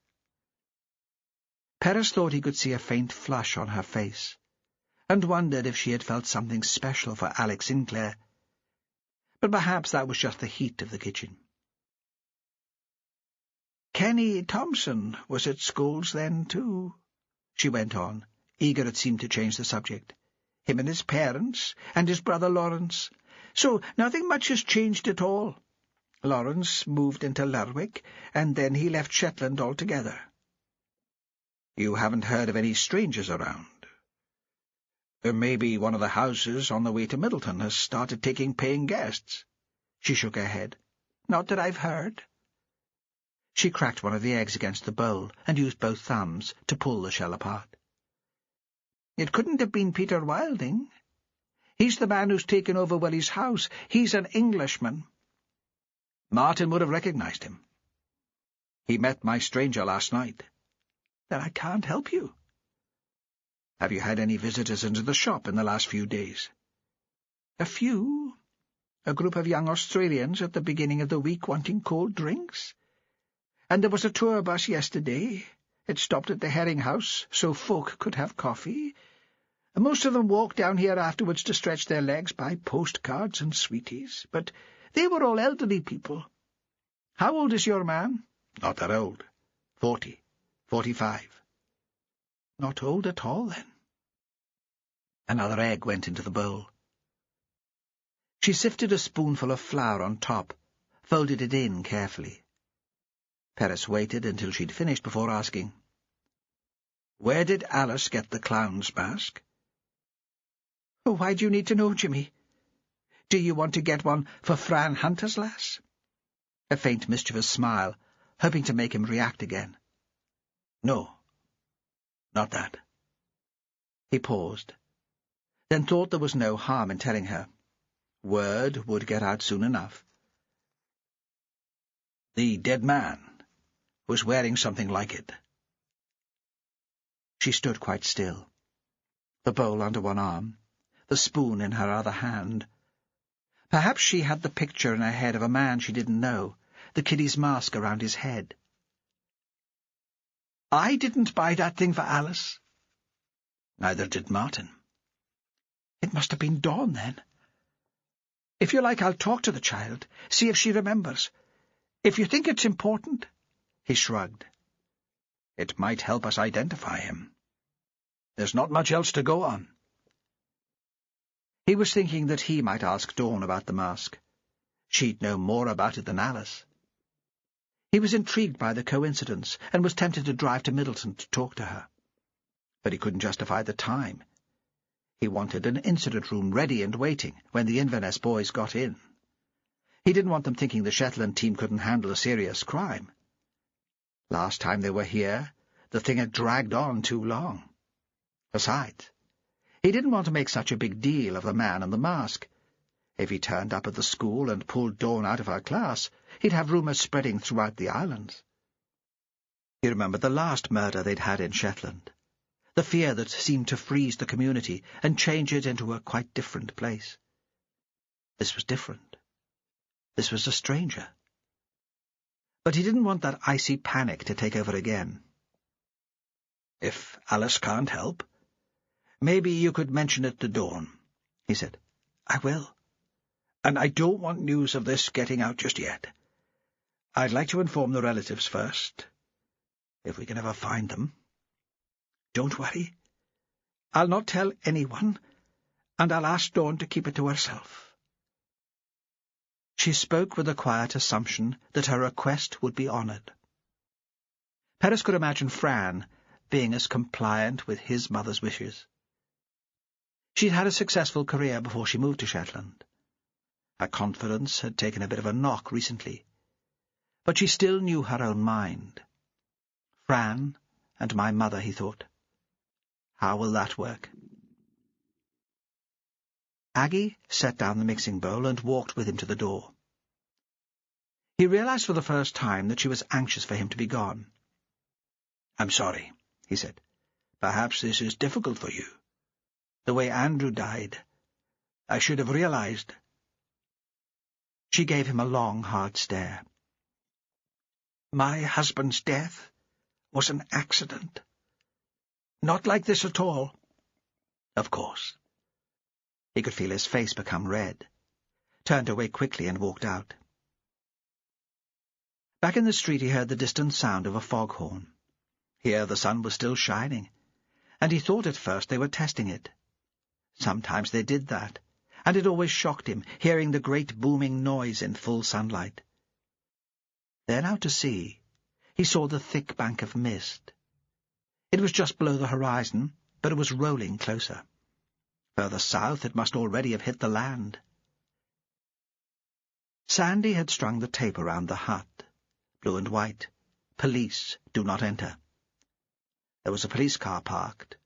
Perez thought he could see a faint flush on her face, and wondered if she had felt something special for Alec Sinclair. But perhaps that was just the heat of the kitchen. "Kenny Thompson was at schools then, too," she went on, eager it seemed to change the subject. "Him and his parents, and his brother Lawrence. So nothing much has changed at all. Lawrence moved into Lerwick, and then he left Shetland altogether." "You haven't heard of any strangers around? Maybe one of the houses on the way to Middleton has started taking paying guests?" She shook her head. "Not that I've heard." She cracked one of the eggs against the bowl and used both thumbs to pull the shell apart. "It couldn't have been Peter Wilding. He's the man who's taken over Willie's house. He's an Englishman." "Martin would have recognized him. He met my stranger last night." "Then I can't help you." "Have you had any visitors into the shop in the last few days?" "A few. A group of young Australians at the beginning of the week wanting cold drinks. And there was a tour bus yesterday. It stopped at the Herring House so folk could have coffee. Most of them walked down here afterwards to stretch their legs, buy postcards and sweeties. But they were all elderly people. How old is your man?" "Not that old. 40, 45. "Not old at all, then." Another egg went into the bowl. She sifted a spoonful of flour on top, folded it in carefully. Perez waited until she'd finished before asking, "Where did Alice get the clown's mask?" "Oh, why do you need to know, Jimmy? Do you want to get one for Fran Hunter's lass?" A faint mischievous smile, hoping to make him react again. "No, not that." He paused, then thought there was no harm in telling her. Word would get out soon enough. "The dead man was wearing something like it." She stood quite still, the bowl under one arm, the spoon in her other hand. Perhaps she had the picture in her head of a man she didn't know, the kiddie's mask around his head. "I didn't buy that thing for Alice." Neither did Martin. "It must have been Dawn, then. If you like, I'll talk to the child, see if she remembers. If you think it's important—" He shrugged. "It might help us identify him. There's not much else to go on." He was thinking that he might ask Dawn about the mask. She'd know more about it than Alice. He was intrigued by the coincidence and was tempted to drive to Middleton to talk to her. But he couldn't justify the time. He wanted an incident room ready and waiting when the Inverness boys got in. He didn't want them thinking the Shetland team couldn't handle a serious crime. Last time they were here, the thing had dragged on too long. Besides, he didn't want to make such a big deal of the man in the mask. If he turned up at the school and pulled Dawn out of her class, he'd have rumours spreading throughout the islands. He remembered the last murder they'd had in Shetland, the fear that seemed to freeze the community and change it into a quite different place. This was different. This was a stranger. But he didn't want that icy panic to take over again. "If Alice can't help, maybe you could mention it to Dawn," he said. "I will. "And I don't want news of this getting out just yet. I'd like to inform the relatives first, if we can ever find them. Don't worry. I'll not tell anyone, and I'll ask Dawn to keep it to herself." She spoke with a quiet assumption that her request would be honoured. Perez could imagine Fran being as compliant with his mother's wishes. She'd had a successful career before she moved to Shetland. Her confidence had taken a bit of a knock recently, but she still knew her own mind. Fran and my mother, he thought. How will that work? Aggie set down the mixing bowl and walked with him to the door. He realized for the first time that she was anxious for him to be gone. "I'm sorry," he said. "Perhaps this is difficult for you. The way Andrew died, I should have realized." She gave him a long, hard stare. "My husband's death was an accident. Not like this at all." Of course. He could feel his face become red, turned away quickly and walked out. Back in the street he heard the distant sound of a foghorn. Here the sun was still shining, and he thought at first they were testing it. Sometimes they did that, and it always shocked him, hearing the great booming noise in full sunlight. Then out to sea, he saw the thick bank of mist. It was just below the horizon, but it was rolling closer. Further south it must already have hit the land. Sandy had strung the tape around the hut, blue and white. "Police, do not enter." There was a police car parked,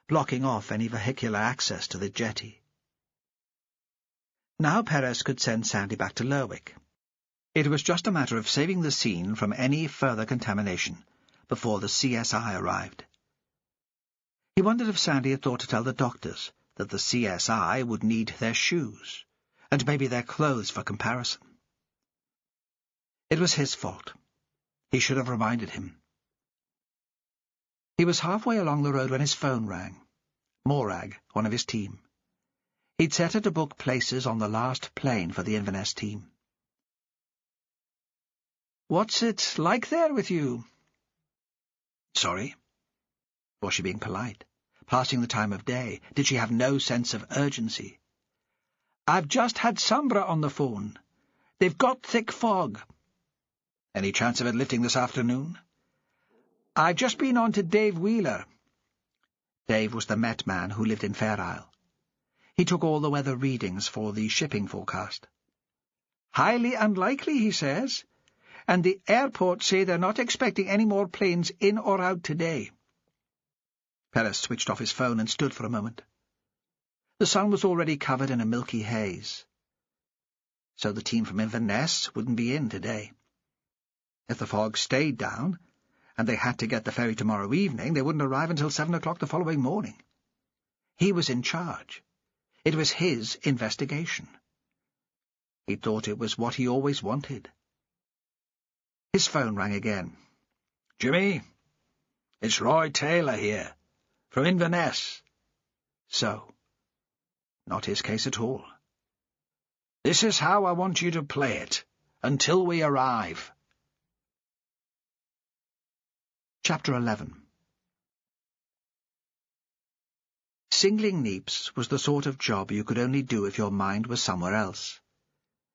blocking off any vehicular access to the jetty. Now Perez could send Sandy back to Lerwick. It was just a matter of saving the scene from any further contamination before the CSI arrived. He wondered if Sandy had thought to tell the doctors that the CSI would need their shoes, and maybe their clothes for comparison. It was his fault. He should have reminded him. He was halfway along the road when his phone rang. Morag, one of his team. He'd set her to book places on the last plane for the Inverness team. "What's it like there with you?" "Sorry?" Was she being polite? Passing the time of day? Did she have no sense of urgency? "I've just had Sambra on the phone. They've got thick fog." "Any chance of it lifting this afternoon?" "I've just been on to Dave Wheeler." Dave was the Met man who lived in Fair Isle. He took all the weather readings for the shipping forecast. "Highly unlikely, he says, and the airport say they're not expecting any more planes in or out today." Perez switched off his phone and stood for a moment. The sun was already covered in a milky haze. So the team from Inverness wouldn't be in today. If the fog stayed down, and they had to get the ferry tomorrow evening, they wouldn't arrive until 7 o'clock the following morning. He was in charge. It was his investigation. He thought it was what he always wanted. His phone rang again. "Jimmy, it's Roy Taylor here, from Inverness." So, not his case at all. "This is how I want you to play it, until we arrive." Chapter 11. Singling neeps was the sort of job you could only do if your mind was somewhere else.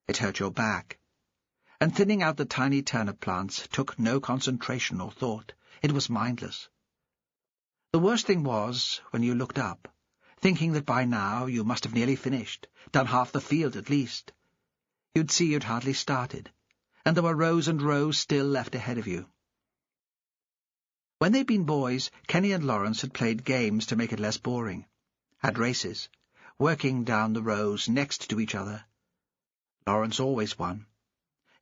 It hurt your back, and thinning out the tiny turnip plants took no concentration or thought. It was mindless. The worst thing was, when you looked up, thinking that by now you must have nearly finished, done half the field at least, you'd see you'd hardly started, and there were rows and rows still left ahead of you. When they'd been boys, Kenny and Lawrence had played games to make it less boring, had races, working down the rows next to each other. Lawrence always won.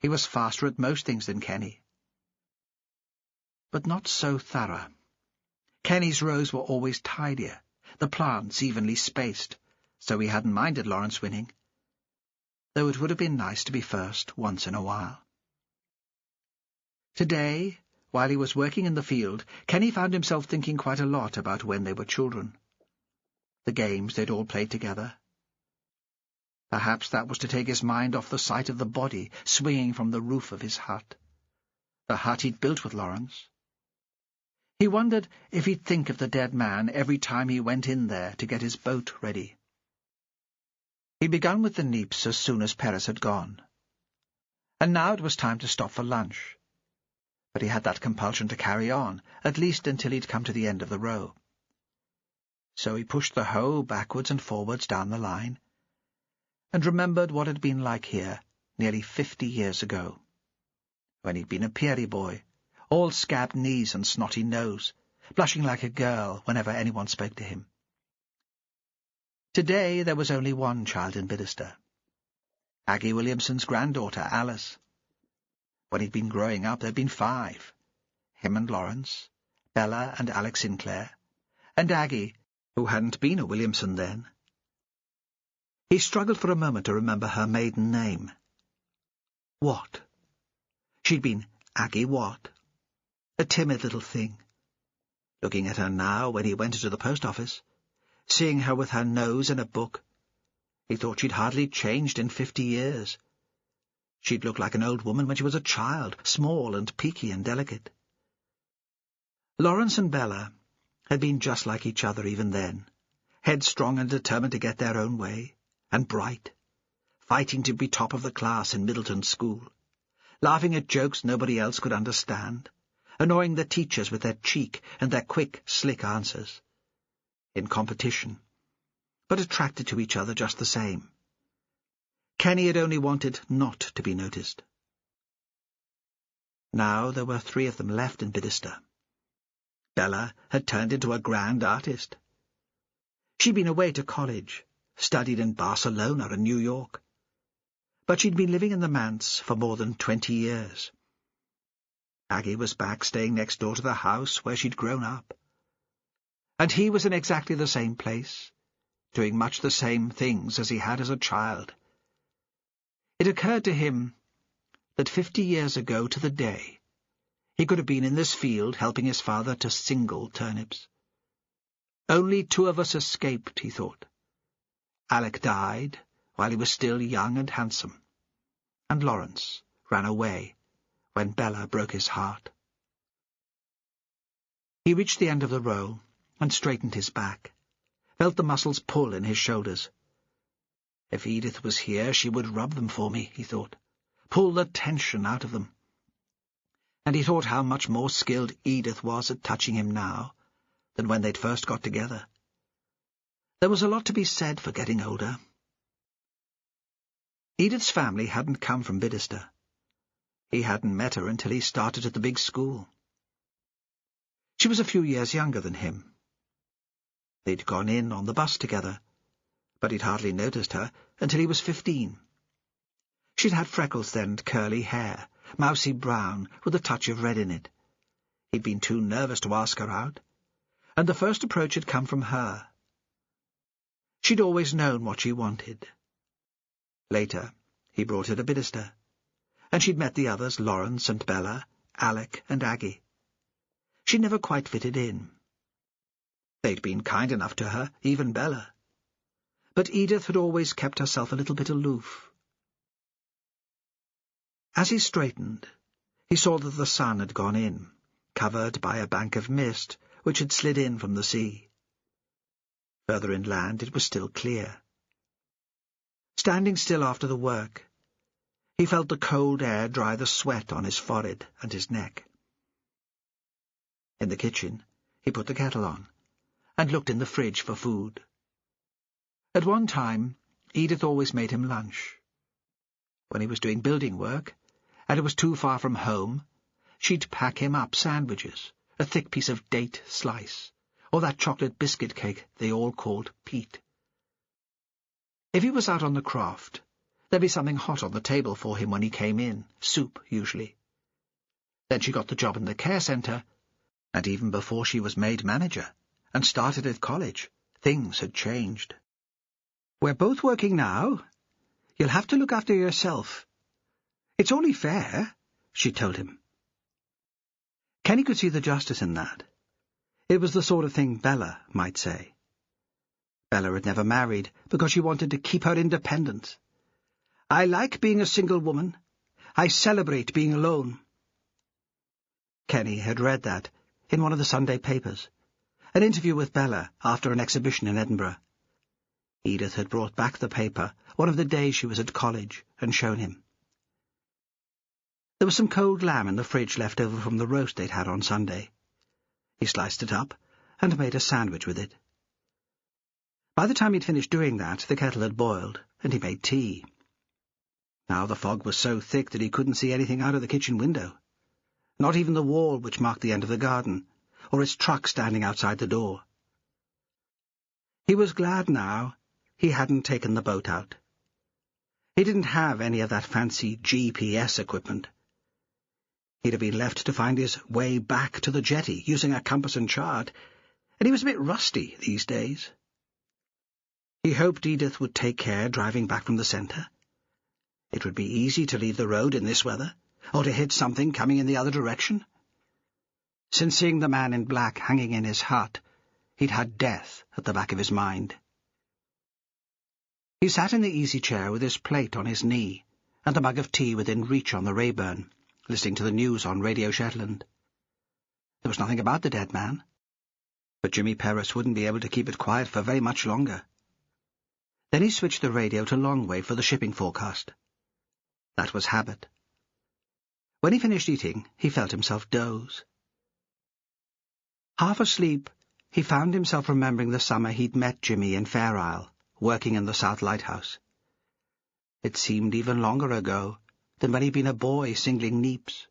He was faster at most things than Kenny. But not so thorough. Kenny's rows were always tidier, the plants evenly spaced, so he hadn't minded Lawrence winning, though it would have been nice to be first once in a while. Today, while he was working in the field, Kenny found himself thinking quite a lot about when they were children, the games they'd all played together. Perhaps that was to take his mind off the sight of the body swinging from the roof of his hut, the hut he'd built with Lawrence. He wondered if he'd think of the dead man every time he went in there to get his boat ready. He'd begun with the neeps as soon as Perez had gone, and now it was time to stop for lunch. But he had that compulsion to carry on, at least until he'd come to the end of the row. So he pushed the hoe backwards and forwards down the line, and remembered what had been like here nearly 50 years ago, when he'd been a Peary boy, all scabbed knees and snotty nose, blushing like a girl whenever anyone spoke to him. Today there was only one child in Bidderster, Aggie Williamson's granddaughter, Alice. When he'd been growing up, there'd been 5, him and Lawrence, Bella and Alex Sinclair, and Aggie, who hadn't been a Williamson then. He struggled for a moment to remember her maiden name. Watt. She'd been Aggie Watt, a timid little thing. Looking at her now when he went into the post office, seeing her with her nose in a book, he thought she'd hardly changed in 50 years. She'd looked like an old woman when she was a child, small and peaky and delicate. Lawrence and Bella had been just like each other even then, headstrong and determined to get their own way, and bright, fighting to be top of the class in Middleton School, laughing at jokes nobody else could understand, annoying the teachers with their cheek and their quick, slick answers. In competition, but attracted to each other just the same. Kenny had only wanted not to be noticed. Now there were 3 of them left in Bidderster. Bella had turned into a grand artist. She'd been away to college, studied in Barcelona and New York, but she'd been living in the manse for more than 20 years. Aggie was back staying next door to the house where she'd grown up. And he was in exactly the same place, doing much the same things as he had as a child. It occurred to him that 50 years ago to the day, he could have been in this field helping his father to single turnips. Only 2 of us escaped, he thought. Alec died while he was still young and handsome, and Lawrence ran away when Bella broke his heart. He reached the end of the row and straightened his back, felt the muscles pull in his shoulders. If Edith was here, she would rub them for me, he thought, pull the tension out of them. And he thought how much more skilled Edith was at touching him now than when they'd first got together. There was a lot to be said for getting older. Edith's family hadn't come from Bidderster. He hadn't met her until he started at the big school. She was a few years younger than him. They'd gone in on the bus together, but he'd hardly noticed her until he was 15. She'd had freckles then and curly hair, mousy brown with a touch of red in it. He'd been too nervous to ask her out, and the first approach had come from her. She'd always known what she wanted. Later, he brought her to Bidderster, and she'd met the others, Lawrence and Bella, Alec and Aggie. She never quite fitted in. They'd been kind enough to her, even Bella. But Edith had always kept herself a little bit aloof. As he straightened, he saw that the sun had gone in, covered by a bank of mist which had slid in from the sea. Further inland it was still clear. Standing still after the work, He felt the cold air dry the sweat on his forehead and his neck. In the kitchen, he put the kettle on and looked in the fridge for food. At one time, Edith always made him lunch. When he was doing building work, and it was too far from home, she'd pack him up sandwiches, a thick piece of date slice, or that chocolate biscuit cake they all called Pete. If he was out on the croft, there'd be something hot on the table for him when he came in, soup usually. Then she got the job in the care centre, and even before she was made manager and started at college, things had changed. "We're both working now. You'll have to look after yourself. It's only fair," she told him. Kenny could see the justice in that. It was the sort of thing Bella might say. Bella had never married because she wanted to keep her independence. "I like being a single woman. I celebrate being alone." Kenny had read that in one of the Sunday papers, an interview with Bella after an exhibition in Edinburgh. Edith had brought back the paper one of the days she was at college and shown him. There was some cold lamb in the fridge left over from the roast they'd had on Sunday. He sliced it up and made a sandwich with it. By the time he'd finished doing that, the kettle had boiled, and he made tea. Now the fog was so thick that he couldn't see anything out of the kitchen window, not even the wall which marked the end of the garden, or his truck standing outside the door. He was glad now he hadn't taken the boat out. He didn't have any of that fancy GPS equipment. He'd have been left to find his way back to the jetty using a compass and chart, and he was a bit rusty these days. He hoped Edith would take care driving back from the centre. It would be easy to leave the road in this weather, or to hit something coming in the other direction. Since seeing the man in black hanging in his hut, he'd had death at the back of his mind. He sat in the easy chair with his plate on his knee and the mug of tea within reach on the Rayburn, listening to the news on Radio Shetland. There was nothing about the dead man, but Jimmy Perez wouldn't be able to keep it quiet for very much longer. Then he switched the radio to Longwave for the shipping forecast. That was habit. When he finished eating, he felt himself doze. Half asleep, he found himself remembering the summer he'd met Jimmy in Fair Isle, working in the South Lighthouse. It seemed even longer ago than when he'd been a boy singling neeps.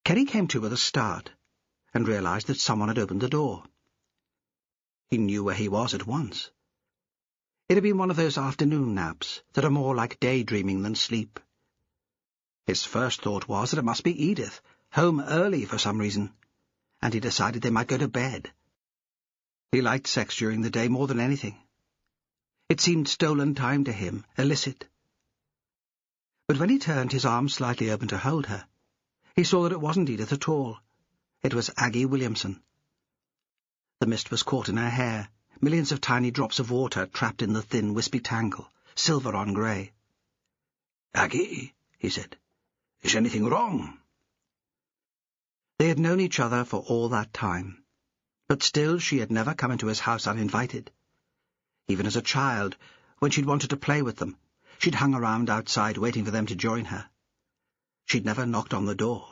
Kenny came to with a start and realized that someone had opened the door. He knew where he was at once. It had been one of those afternoon naps that are more like daydreaming than sleep. His first thought was that it must be Edith, home early for some reason, and he decided they might go to bed. He liked sex during the day more than anything. It seemed stolen time to him, illicit. But when he turned his arms slightly open to hold her, he saw that it wasn't Edith at all. It was Aggie Williamson. The mist was caught in her hair, millions of tiny drops of water trapped in the thin, wispy tangle, silver on grey. "Aggie," he said, "is anything wrong?" They had known each other for all that time, but still she had never come into his house uninvited. Even as a child, when she'd wanted to play with them, she'd hung around outside waiting for them to join her. She'd never knocked on the door.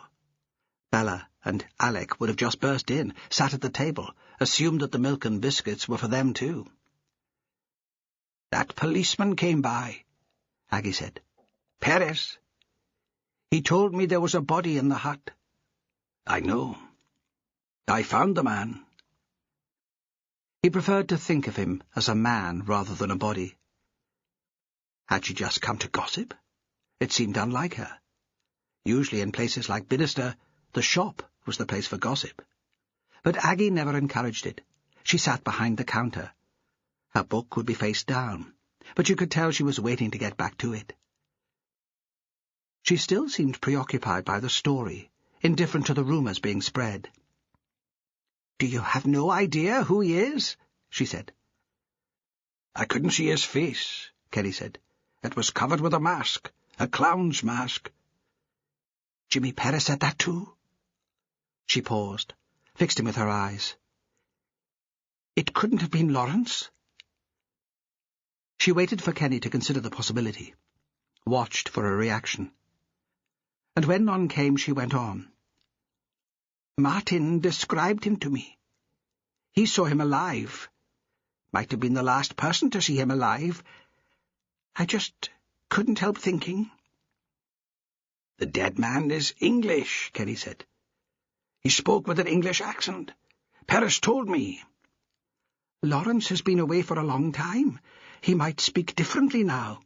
Bella and Alec would have just burst in, sat at the table, assumed that the milk and biscuits were for them too. "That policeman came by," Aggie said. "Perez. He told me there was a body in the hut." "I know. I found the man." He preferred to think of him as a man rather than a body. Had she just come to gossip? It seemed unlike her. Usually in places like Bidderster, the shop was the place for gossip. But Aggie never encouraged it. She sat behind the counter. Her book would be face down, but you could tell she was waiting to get back to it. She still seemed preoccupied by the story, indifferent to the rumours being spread. "Do you have no idea who he is?" she said. "I couldn't see his face," Kenny said. "It was covered with a mask, a clown's mask." "Jimmy Perez said that too?" She paused, fixed him with her eyes. "It couldn't have been Lawrence?" She waited for Kenny to consider the possibility. watched for a reaction. And when none came, she went on. "Martin described him to me. He saw him alive. Might have been the last person to see him alive. I just couldn't help thinking." "The dead man is English," Kenny said. "He spoke with an English accent. Perez told me." "Lawrence has been away for a long time. He might speak differently now."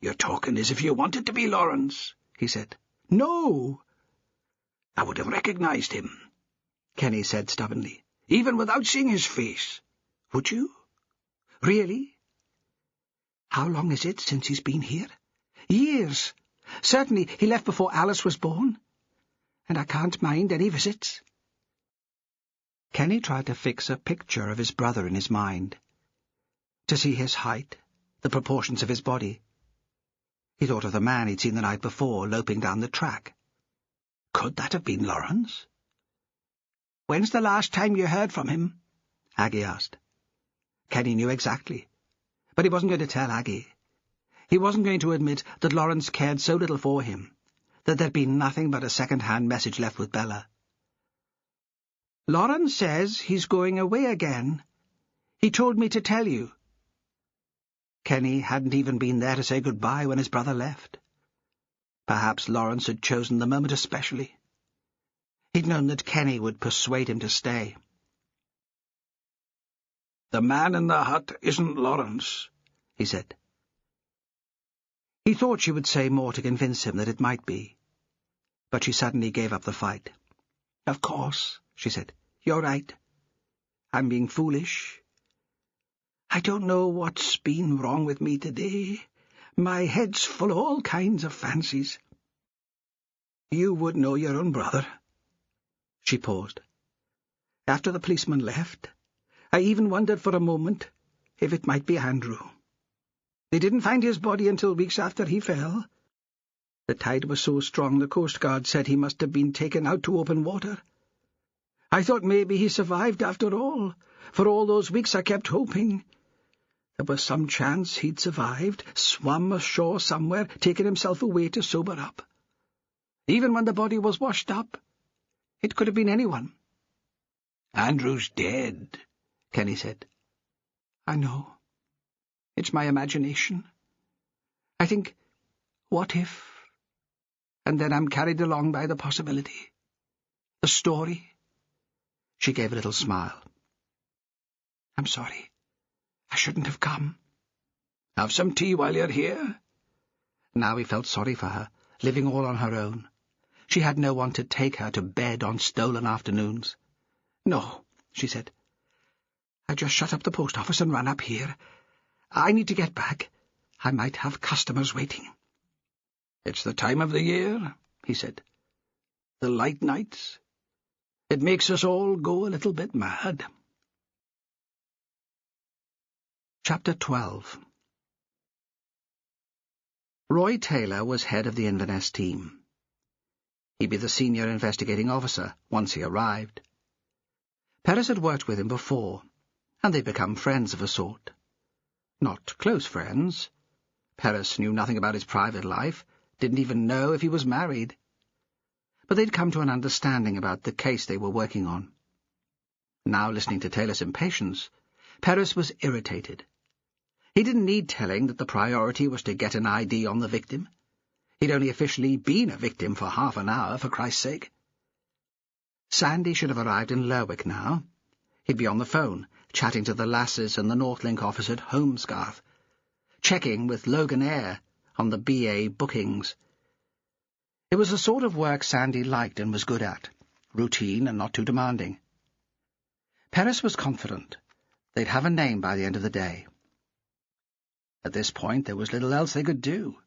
"You're talking as if you wanted to be Lawrence," he said. "No." "I would have recognized him," Kenny said stubbornly, "even without seeing his face." "Would you? Really? How long is it since he's been here?" "Years. Certainly he left before Alice was born. And I can't mind any visits." Kenny tried to fix a picture of his brother in his mind, to see his height, the proportions of his body. He thought of the man he'd seen the night before, loping down the track. Could that have been Lawrence? "When's the last time you heard from him?" Aggie asked. Kenny knew exactly, but he wasn't going to tell Aggie. He wasn't going to admit that Lawrence cared so little for him, that there'd been nothing but a second-hand message left with Bella. "Lawrence says he's going away again. He told me to tell you." Kenny hadn't even been there to say goodbye when his brother left. Perhaps Lawrence had chosen the moment especially. He'd known that Kenny would persuade him to stay. "The man in the hut isn't Lawrence," he said. He thought she would say more to convince him that it might be, but she suddenly gave up the fight. "Of course," she said. "You're right. I'm being foolish. I don't know what's been wrong with me today. My head's full of all kinds of fancies." "You would know your own brother." She paused. "After the policeman left, I even wondered for a moment if it might be Andrew. They didn't find his body until weeks after he fell. The tide was so strong the Coast Guard said he must have been taken out to open water. I thought maybe he survived after all. For all those weeks I kept hoping. There was some chance he'd survived, swum ashore somewhere, taken himself away to sober up. Even when the body was washed up, it could have been anyone." "Andrew's dead," Kenny said. "I know. It's my imagination. I think, what if? And then I'm carried along by the possibility. The story." She gave a little smile. "I'm sorry. I shouldn't have come." "Have some tea while you're here." Now he felt sorry for her, living all on her own. She had no one to take her to bed on stolen afternoons. "No," she said. "I just shut up the post office and ran up here. I need to get back. I might have customers waiting." "It's the time of the year," he said. "The light nights. It makes us all go a little bit mad." Chapter 12. Roy Taylor was head of the Inverness team. He'd be the senior investigating officer once he arrived. Perez had worked with him before, and they'd become friends of a sort. Not close friends. Perez knew nothing about his private life, didn't even know if he was married. But they'd come to an understanding about the case they were working on. Now, listening to Taylor's impatience, Perez was irritated. He didn't need telling that the priority was to get an ID on the victim. He'd only officially been a victim for half an hour, for Christ's sake. Sandy should have arrived in Lerwick now. He'd be on the phone, chatting to the lasses and the Northlink office at Holmesgarth, checking with Logan Air on the BA bookings. It was the sort of work Sandy liked and was good at, routine and not too demanding. Perez was confident they'd have a name by the end of the day. At this point there was little else they could do.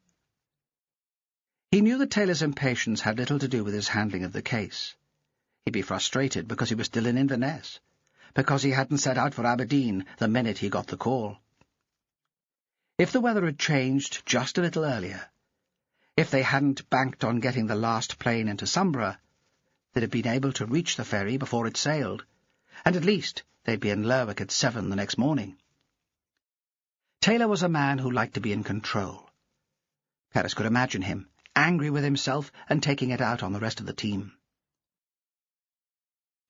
He knew that Taylor's impatience had little to do with his handling of the case. He'd be frustrated because he was still in Inverness, because he hadn't set out for Aberdeen the minute he got the call. If the weather had changed just a little earlier, if they hadn't banked on getting the last plane into Sombra, they'd have been able to reach the ferry before it sailed, and at least they'd be in Lerwick at 7 the next morning. Taylor was a man who liked to be in control. Perez could imagine him, angry with himself and taking it out on the rest of the team.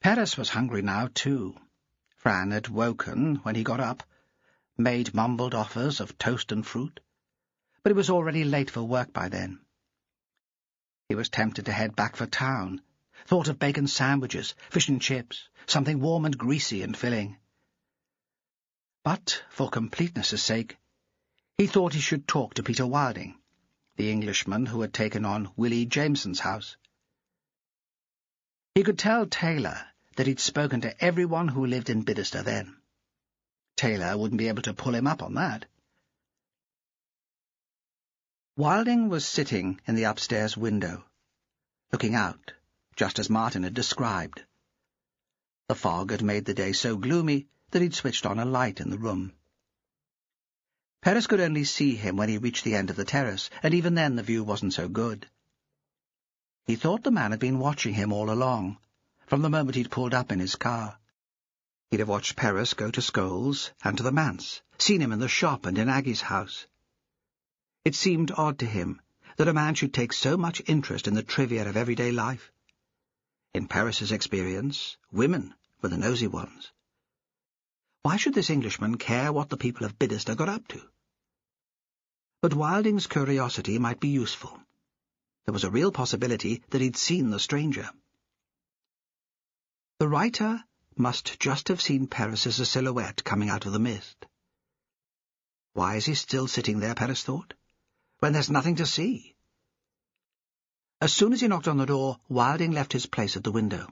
Perez was hungry now, too. Fran had woken when he got up, made mumbled offers of toast and fruit, but it was already late for work by then. He was tempted to head back for town, thought of bacon sandwiches, fish and chips, something warm and greasy and filling. But, for completeness' sake, he thought he should talk to Peter Wilding, the Englishman who had taken on Willie Jameson's house. He could tell Taylor that he'd spoken to everyone who lived in Bidderstone then. Taylor wouldn't be able to pull him up on that. Wilding was sitting in the upstairs window, looking out, just as Martin had described. The fog had made the day so gloomy that he'd switched on a light in the room. Perez could only see him when he reached the end of the terrace, and even then the view wasn't so good. He thought the man had been watching him all along, from the moment he'd pulled up in his car. He'd have watched Perez go to Scholes and to the manse, seen him in the shop and in Aggie's house. It seemed odd to him that a man should take so much interest in the trivia of everyday life. In Perez's experience, women were the nosy ones. Why should this Englishman care what the people of Bidderstone got up to? But Wilding's curiosity might be useful. There was a real possibility that he'd seen the stranger. The writer must just have seen Perez as a silhouette coming out of the mist. Why is he still sitting there, Perez thought, when there's nothing to see? As soon as he knocked on the door, Wilding left his place at the window.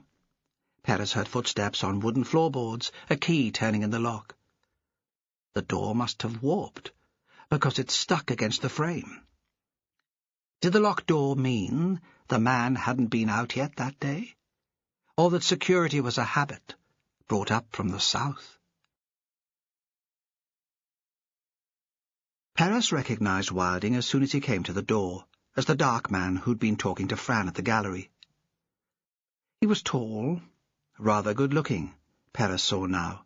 Perez heard footsteps on wooden floorboards, a key turning in the lock. The door must have warped, because it stuck against the frame. Did the locked door mean the man hadn't been out yet that day? Or that security was a habit, brought up from the south? Perez recognized Wilding as soon as he came to the door, as the dark man who'd been talking to Fran at the gallery. He was tall, rather good-looking, Perez saw now.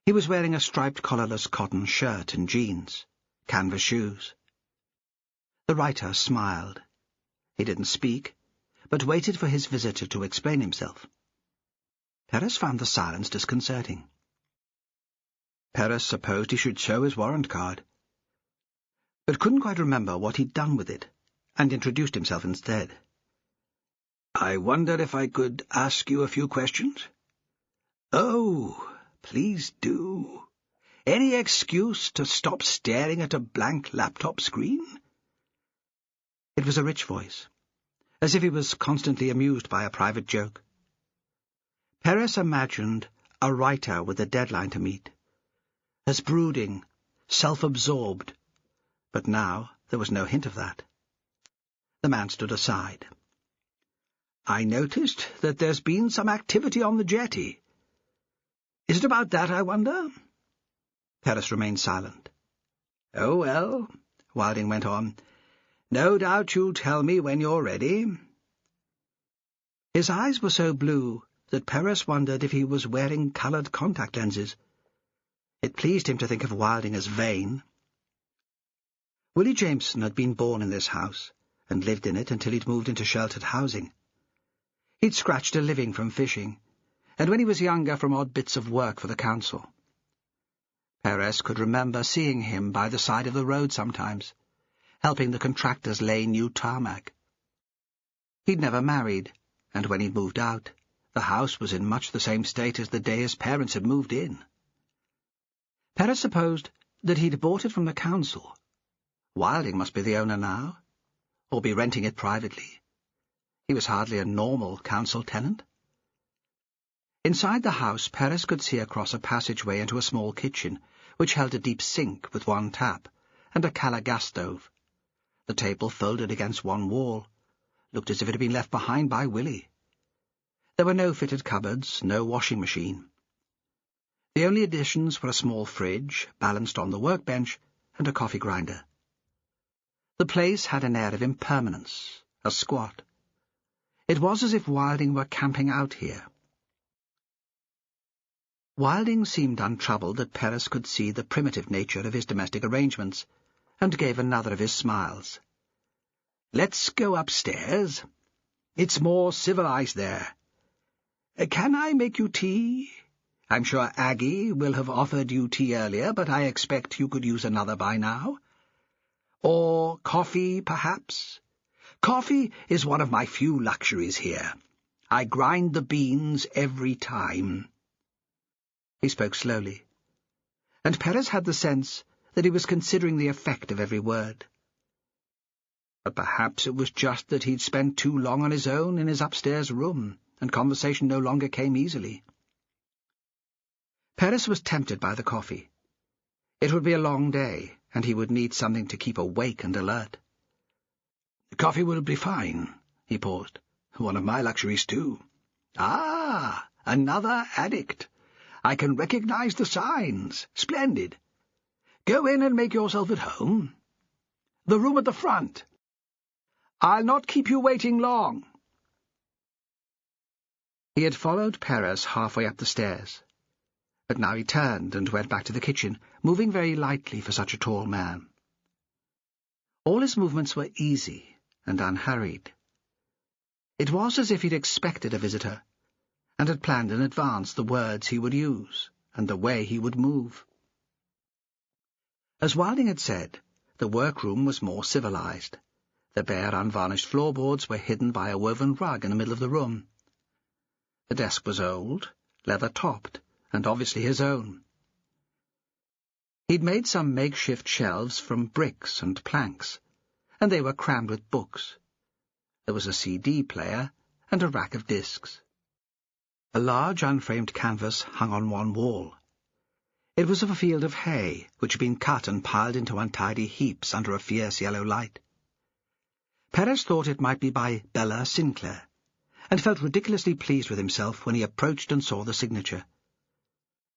He was wearing a striped collarless cotton shirt and jeans, canvas shoes. The writer smiled. He didn't speak, but waited for his visitor to explain himself. Perez found the silence disconcerting. Perez supposed he should show his warrant card, but couldn't quite remember what he'd done with it, and introduced himself instead. "I wonder if I could ask you a few questions?" "Oh, please do. Any excuse to stop staring at a blank laptop screen?" It was a rich voice, as if he was constantly amused by a private joke. Perez imagined a writer with a deadline to meet, as brooding, self-absorbed, but now there was no hint of that. The man stood aside. "I noticed that there's been some activity on the jetty. Is it about that, I wonder?" Perez remained silent. "Oh, well," Wilding went on, "no doubt you'll tell me when you're ready." His eyes were so blue that Perez wondered if he was wearing coloured contact lenses. It pleased him to think of Wilding as vain. Willie Jameson had been born in this house, and lived in it until he'd moved into sheltered housing. He'd scratched a living from fishing, and when he was younger from odd bits of work for the council. Perez could remember seeing him by the side of the road sometimes, helping the contractors lay new tarmac. He'd never married, and when he'd moved out, the house was in much the same state as the day his parents had moved in. Perez supposed that he'd bought it from the council. Wilding must be the owner now, or be renting it privately. He was hardly a normal council tenant. Inside the house, Perez could see across a passageway into a small kitchen, which held a deep sink with one tap, and a Cala gas stove. The table, folded against one wall, looked as if it had been left behind by Willie. There were no fitted cupboards, no washing machine. The only additions were a small fridge, balanced on the workbench, and a coffee grinder. The place had an air of impermanence, a squat. It was as if Wilding were camping out here. Wilding seemed untroubled that Perez could see the primitive nature of his domestic arrangements, and gave another of his smiles. "Let's go upstairs. It's more civilized there. Can I make you tea? I'm sure Aggie will have offered you tea earlier, but I expect you could use another by now. Or coffee, perhaps? Coffee is one of my few luxuries here. I grind the beans every time." He spoke slowly, and Perez had the sense that he was considering the effect of every word. But perhaps it was just that he'd spent too long on his own in his upstairs room, and conversation no longer came easily. Perez was tempted by the coffee. It would be a long day, and he would need something to keep awake and alert. "Coffee will be fine," he paused. "One of my luxuries, too." "Ah, another addict. I can recognize the signs. Splendid. Go in and make yourself at home. The room at the front. I'll not keep you waiting long." He had followed Perez halfway up the stairs, but now he turned and went back to the kitchen, moving very lightly for such a tall man. All his movements were easy and unhurried. It was as if he'd expected a visitor, and had planned in advance the words he would use and the way he would move. As Wilding had said, the workroom was more civilized. The bare, unvarnished floorboards were hidden by a woven rug in the middle of the room. The desk was old, leather-topped, and obviously his own. He'd made some makeshift shelves from bricks and planks, and they were crammed with books. There was a CD player and a rack of discs. A large unframed canvas hung on one wall. It was of a field of hay, which had been cut and piled into untidy heaps under a fierce yellow light. Perez thought it might be by Bella Sinclair, and felt ridiculously pleased with himself when he approached and saw the signature.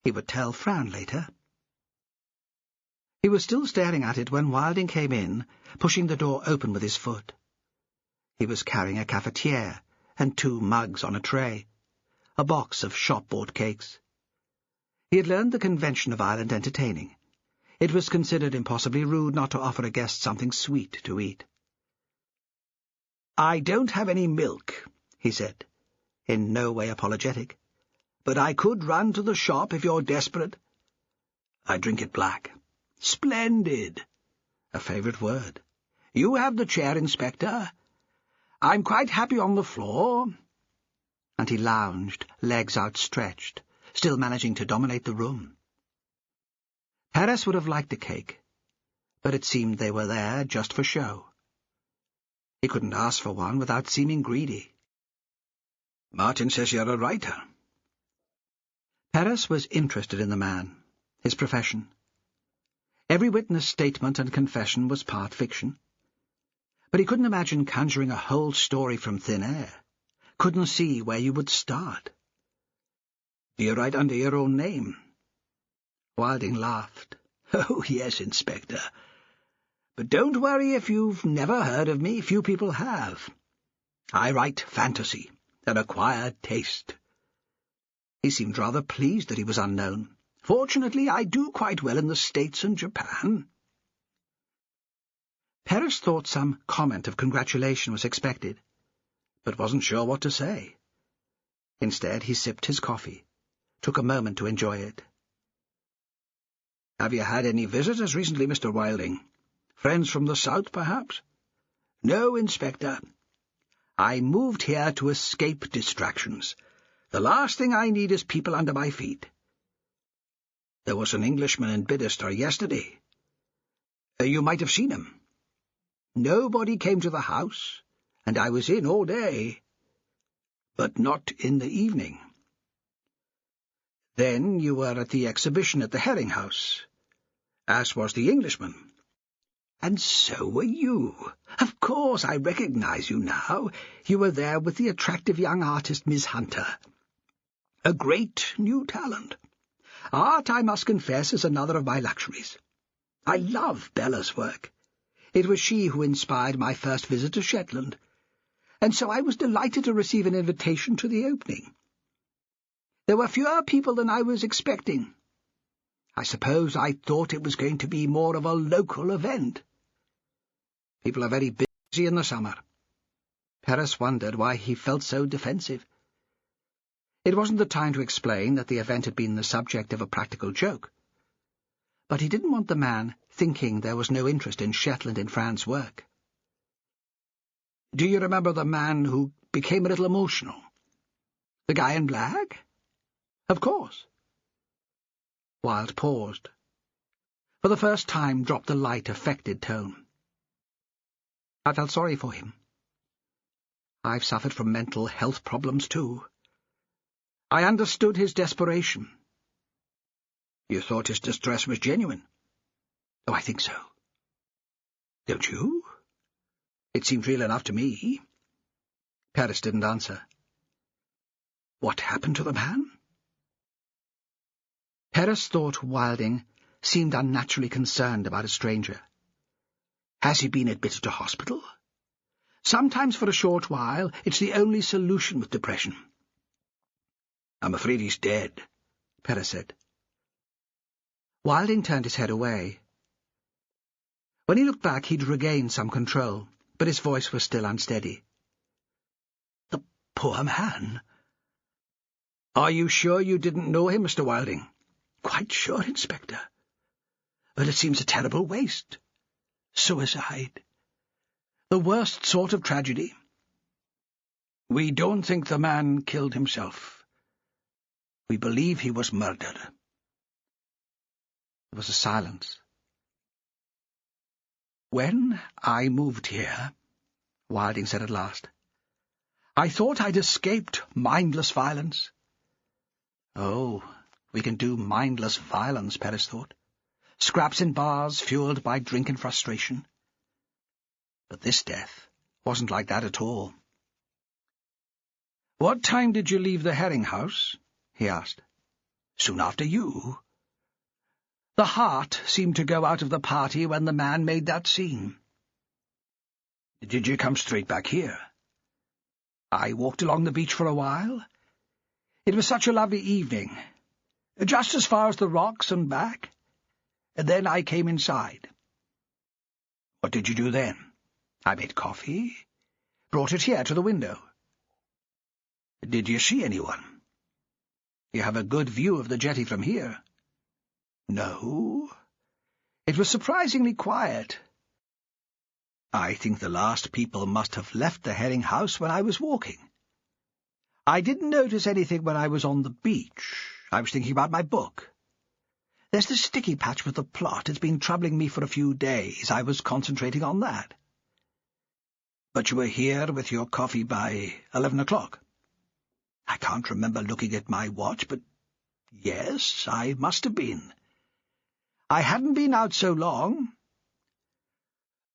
He would tell Fran later. He was still staring at it when Wilding came in, pushing the door open with his foot. He was carrying a cafetiere and 2 mugs on a tray, a box of shop-bought cakes. He had learned the convention of island entertaining. It was considered impossibly rude not to offer a guest something sweet to eat. "I don't have any milk," he said, in no way apologetic, "but I could run to the shop if you're desperate." "I drink it black." "Splendid." A favourite word. "You have the chair, Inspector. I'm quite happy on the floor." And he lounged, legs outstretched, still managing to dominate the room. Perez would have liked a cake, but it seemed they were there just for show. He couldn't ask for one without seeming greedy. "Martin says you're a writer." Perez was interested in the man, his profession. Every witness statement and confession was part fiction. But he couldn't imagine conjuring a whole story from thin air. Couldn't see where you would start. "Do you write under your own name?" Wilding laughed. "Oh, yes, Inspector. But don't worry if you've never heard of me. Few people have. I write fantasy, an acquired taste." He seemed rather pleased that he was unknown. "Fortunately, I do quite well in the States and Japan." Perez thought some comment of congratulation was expected, but wasn't sure what to say. Instead, he sipped his coffee, took a moment to enjoy it. "Have you had any visitors recently, Mr. Wilding? Friends from the south, perhaps?" "No, Inspector. I moved here to escape distractions. The last thing I need is people under my feet. There was an Englishman in Bidester yesterday. You might have seen him. Nobody came to the house, and I was in all day, but not in the evening. Then you were at the exhibition at the Herring House, as was the Englishman. And so were you. Of course, I recognize you now. You were there with the attractive young artist, Miss Hunter. A great new talent. Art, I must confess, is another of my luxuries. I love Bella's work. It was she who inspired my first visit to Shetland, and so I was delighted to receive an invitation to the opening. There were fewer people than I was expecting. I suppose I thought it was going to be more of a local event. People are very busy in the summer. Perez wondered why he felt so defensive. It wasn't the time to explain that the event had been the subject of a practical joke. But he didn't want the man thinking there was no interest in Shetland in Fran's work. "Do you remember the man who became a little emotional? The guy in black?" "Of course." Wilde paused. For the first time dropped the light, affected tone. "I felt sorry for him. I've suffered from mental health problems too. I understood his desperation." "You thought his distress was genuine?" "Oh, I think so." "Don't you? It seemed real enough to me." Perez didn't answer. "What happened to the man?" Perez thought Wilding seemed unnaturally concerned about a stranger. "Has he been admitted to hospital? Sometimes for a short while it's the only solution with depression." "I'm afraid he's dead," Perez said. Wilding turned his head away. When he looked back, he'd regained some control, but his voice was still unsteady. "The poor man." "Are you sure you didn't know him, Mr. Wilding?" "Quite sure, Inspector. But it seems a terrible waste. Suicide. The worst sort of tragedy." "We don't think the man killed himself. We believe he was murdered." There was a silence. "When I moved here," Wilding said at last, "I thought I'd escaped mindless violence." "Oh, we can do mindless violence," Perez thought. "Scraps in bars, fueled by drink and frustration." But this death wasn't like that at all. "What time did you leave the Herring House?" he asked. "Soon after you. The heart seemed to go out of the party when the man made that scene." "Did you come straight back here?" "I walked along the beach for a while. It was such a lovely evening, just as far as the rocks and back. And then I came inside." "What did you do then?" "I made coffee, brought it here to the window." "Did you see anyone?" "You have a good view of the jetty from here." "No. It was surprisingly quiet. I think the last people must have left the Herring House when I was walking. I didn't notice anything when I was on the beach. I was thinking about my book. There's the sticky patch with the plot. It's been troubling me for a few days. I was concentrating on that." "But you were here with your coffee by 11 o'clock. I can't remember looking at my watch, but yes, I must have been. I hadn't been out so long."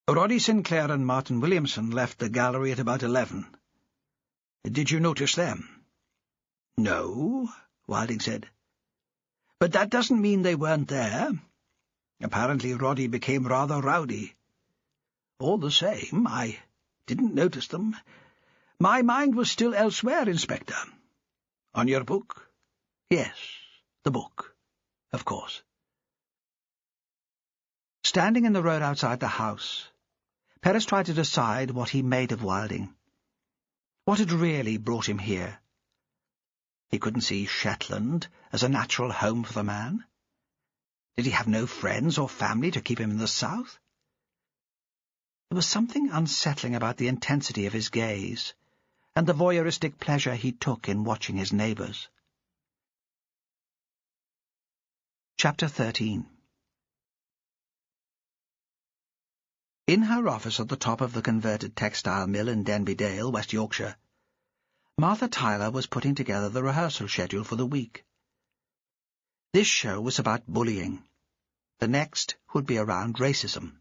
"Roddy Sinclair and Martin Williamson left the gallery at about 11. Did you notice them?" "No," Wilding said. "But that doesn't mean they weren't there. Apparently Roddy became rather rowdy. All the same, I didn't notice them. My mind was still elsewhere, Inspector." "On your book?" "Yes, the book, of course." Standing in the road outside the house, Perez tried to decide what he made of Wilding. What had really brought him here? He couldn't see Shetland as a natural home for the man. Did he have no friends or family to keep him in the south? There was something unsettling about the intensity of his gaze, and the voyeuristic pleasure he took in watching his neighbours. Chapter 13. In her office at the top of the converted textile mill in Denby Dale, West Yorkshire, Martha Tyler was putting together the rehearsal schedule for the week. This show was about bullying. The next would be around racism.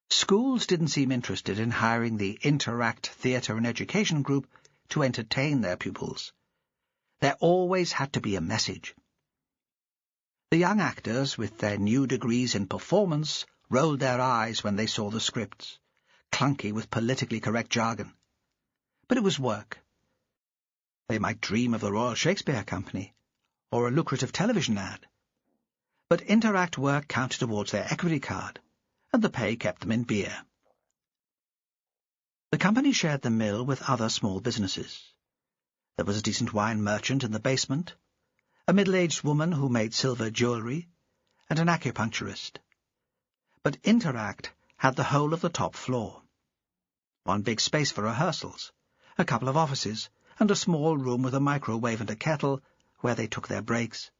Schools didn't seem interested in hiring the Interact Theatre and Education Group to entertain their pupils. There always had to be a message. The young actors, with their new degrees in performance, rolled their eyes when they saw the scripts, clunky with politically correct jargon. But it was work. They might dream of the Royal Shakespeare Company, or a lucrative television ad. But Interact work counted towards their equity card, and the pay kept them in beer. The company shared the mill with other small businesses. There was a decent wine merchant in the basement, a middle-aged woman who made silver jewellery, and an acupuncturist. But Interact had the whole of the top floor. One big space for rehearsals, a couple of offices, and a small room with a microwave and a kettle where they took their breaks.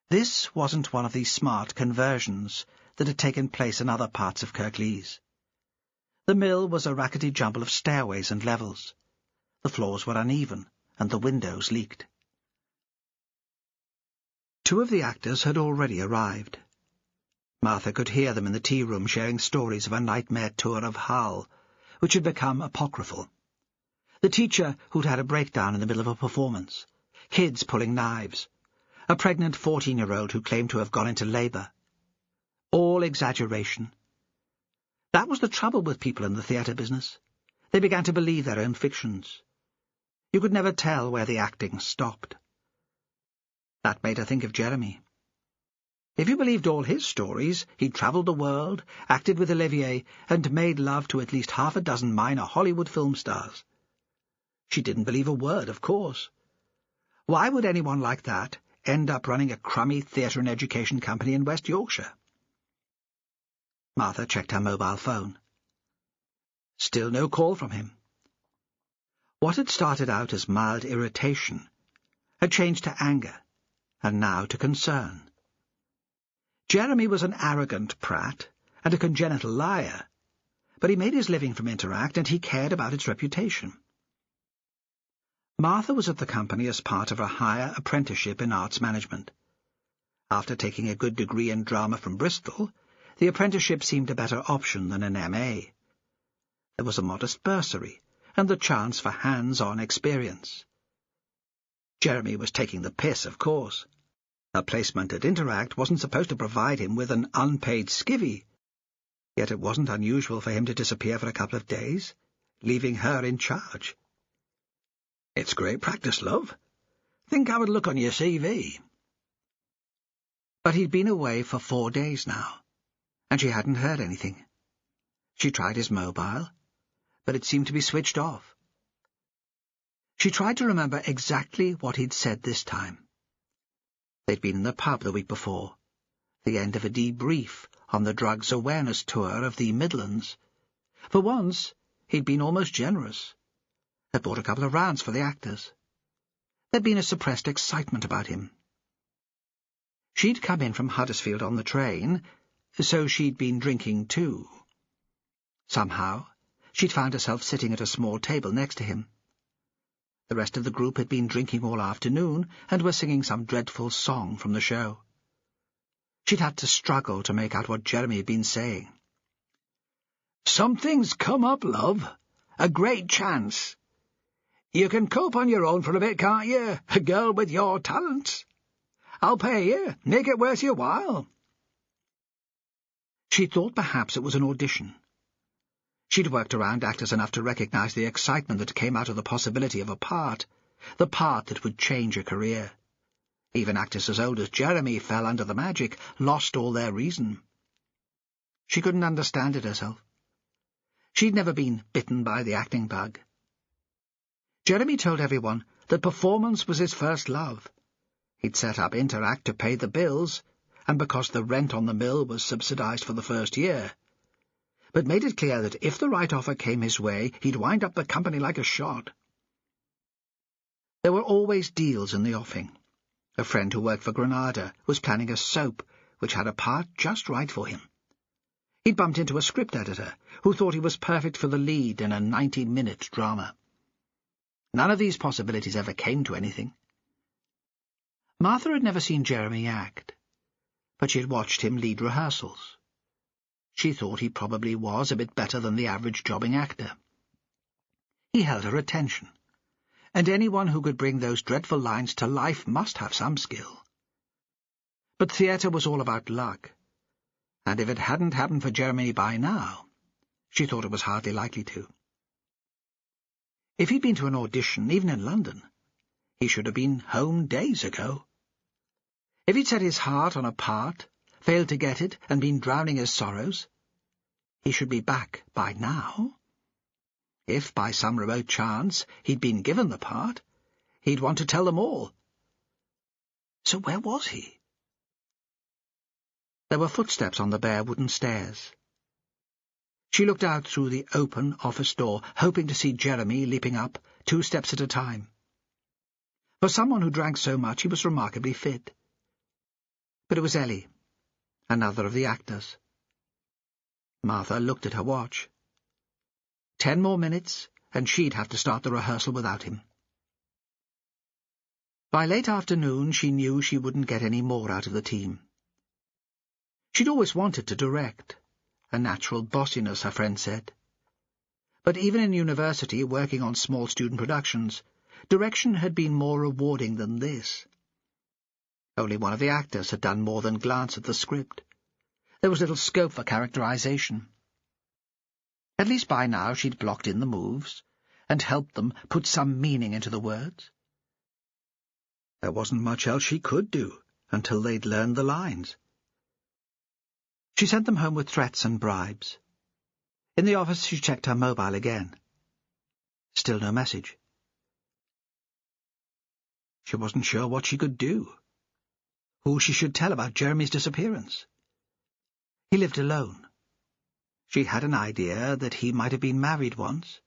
This wasn't one of these smart conversions that had taken place in other parts of Cleeves. The mill was a rackety jumble of stairways and levels. The floors were uneven, and the windows leaked. 2 of the actors had already arrived. Martha could hear them in the tea-room sharing stories of a nightmare tour of Hull, which had become apocryphal. The teacher who'd had a breakdown in the middle of a performance, kids pulling knives, a pregnant 14-year-old who claimed to have gone into labour. All exaggeration. That was the trouble with people in the theatre business. They began to believe their own fictions. You could never tell where the acting stopped. That made her think of Jeremy. If you believed all his stories, he'd travelled the world, acted with Olivier, and made love to at least half a dozen minor Hollywood film stars. She didn't believe a word, of course. Why would anyone like that end up running a crummy theatre and education company in West Yorkshire? Martha checked her mobile phone. Still no call from him. What had started out as mild irritation had changed to anger, and now to concern. Jeremy was an arrogant prat and a congenital liar, but he made his living from Interact, and he cared about its reputation. Martha was at the company as part of a higher apprenticeship in arts management. After taking a good degree in drama from Bristol, the apprenticeship seemed a better option than an MA. There was a modest bursary, and the chance for hands-on experience. Jeremy was taking the piss, of course. A placement at Interact wasn't supposed to provide him with an unpaid skivvy, yet it wasn't unusual for him to disappear for a couple of days, leaving her in charge. "It's great practice, love. Think how it'd look on your CV." But he'd been away for 4 days now, and she hadn't heard anything. She tried his mobile, but it seemed to be switched off. She tried to remember exactly what he'd said this time. They'd been in the pub the week before, the end of a debrief on the drugs awareness tour of the Midlands. For once, he'd been almost generous. Had bought a couple of rounds for the actors. There'd been a suppressed excitement about him. She'd come in from Huddersfield on the train, so she'd been drinking too. Somehow, she'd found herself sitting at a small table next to him. The rest of the group had been drinking all afternoon and were singing some dreadful song from the show. She'd had to struggle to make out what Jeremy had been saying. "Something's come up, love. A great chance. You can cope on your own for a bit, can't you? A girl with your talents. I'll pay you. Make it worth your while." She thought perhaps it was an audition. She'd worked around actors enough to recognize the excitement that came out of the possibility of a part, the part that would change a career. Even actors as old as Jeremy fell under the magic, lost all their reason. She couldn't understand it herself. She'd never been bitten by the acting bug. Jeremy told everyone that performance was his first love. He'd set up Interact to pay the bills, and because the rent on the mill was subsidized for the first year, but made it clear that if the right offer came his way, he'd wind up the company like a shot. There were always deals in the offing. A friend who worked for Granada was planning a soap which had a part just right for him. He'd bumped into a script editor who thought he was perfect for the lead in a 90-minute drama. None of these possibilities ever came to anything. Martha had never seen Jeremy act, but she had watched him lead rehearsals. She thought he probably was a bit better than the average jobbing actor. He held her attention, and anyone who could bring those dreadful lines to life must have some skill. But theatre was all about luck, and if it hadn't happened for Jeremy by now, she thought it was hardly likely to. If he'd been to an audition, even in London, he should have been home days ago. If he'd set his heart on a part, failed to get it, and been drowning his sorrows, he should be back by now. If, by some remote chance, he'd been given the part, he'd want to tell them all. So where was he? There were footsteps on the bare wooden stairs. She looked out through the open office door, hoping to see Jeremy leaping up, 2 steps at a time. For someone who drank so much, he was remarkably fit. But it was Ellie, another of the actors. Martha looked at her watch. 10 more minutes, and she'd have to start the rehearsal without him. By late afternoon, she knew she wouldn't get any more out of the team. She'd always wanted to direct. A natural bossiness, her friend said. But even in university, working on small student productions, direction had been more rewarding than this. Only one of the actors had done more than glance at the script. There was little scope for characterization. At least by now she'd blocked in the moves, and helped them put some meaning into the words. There wasn't much else she could do, until they'd learned the lines. She sent them home with threats and bribes. In the office she checked her mobile again. Still no message. She wasn't sure what she could do. Who she should tell about Jeremy's disappearance. He lived alone. She had an idea that he might have been married once,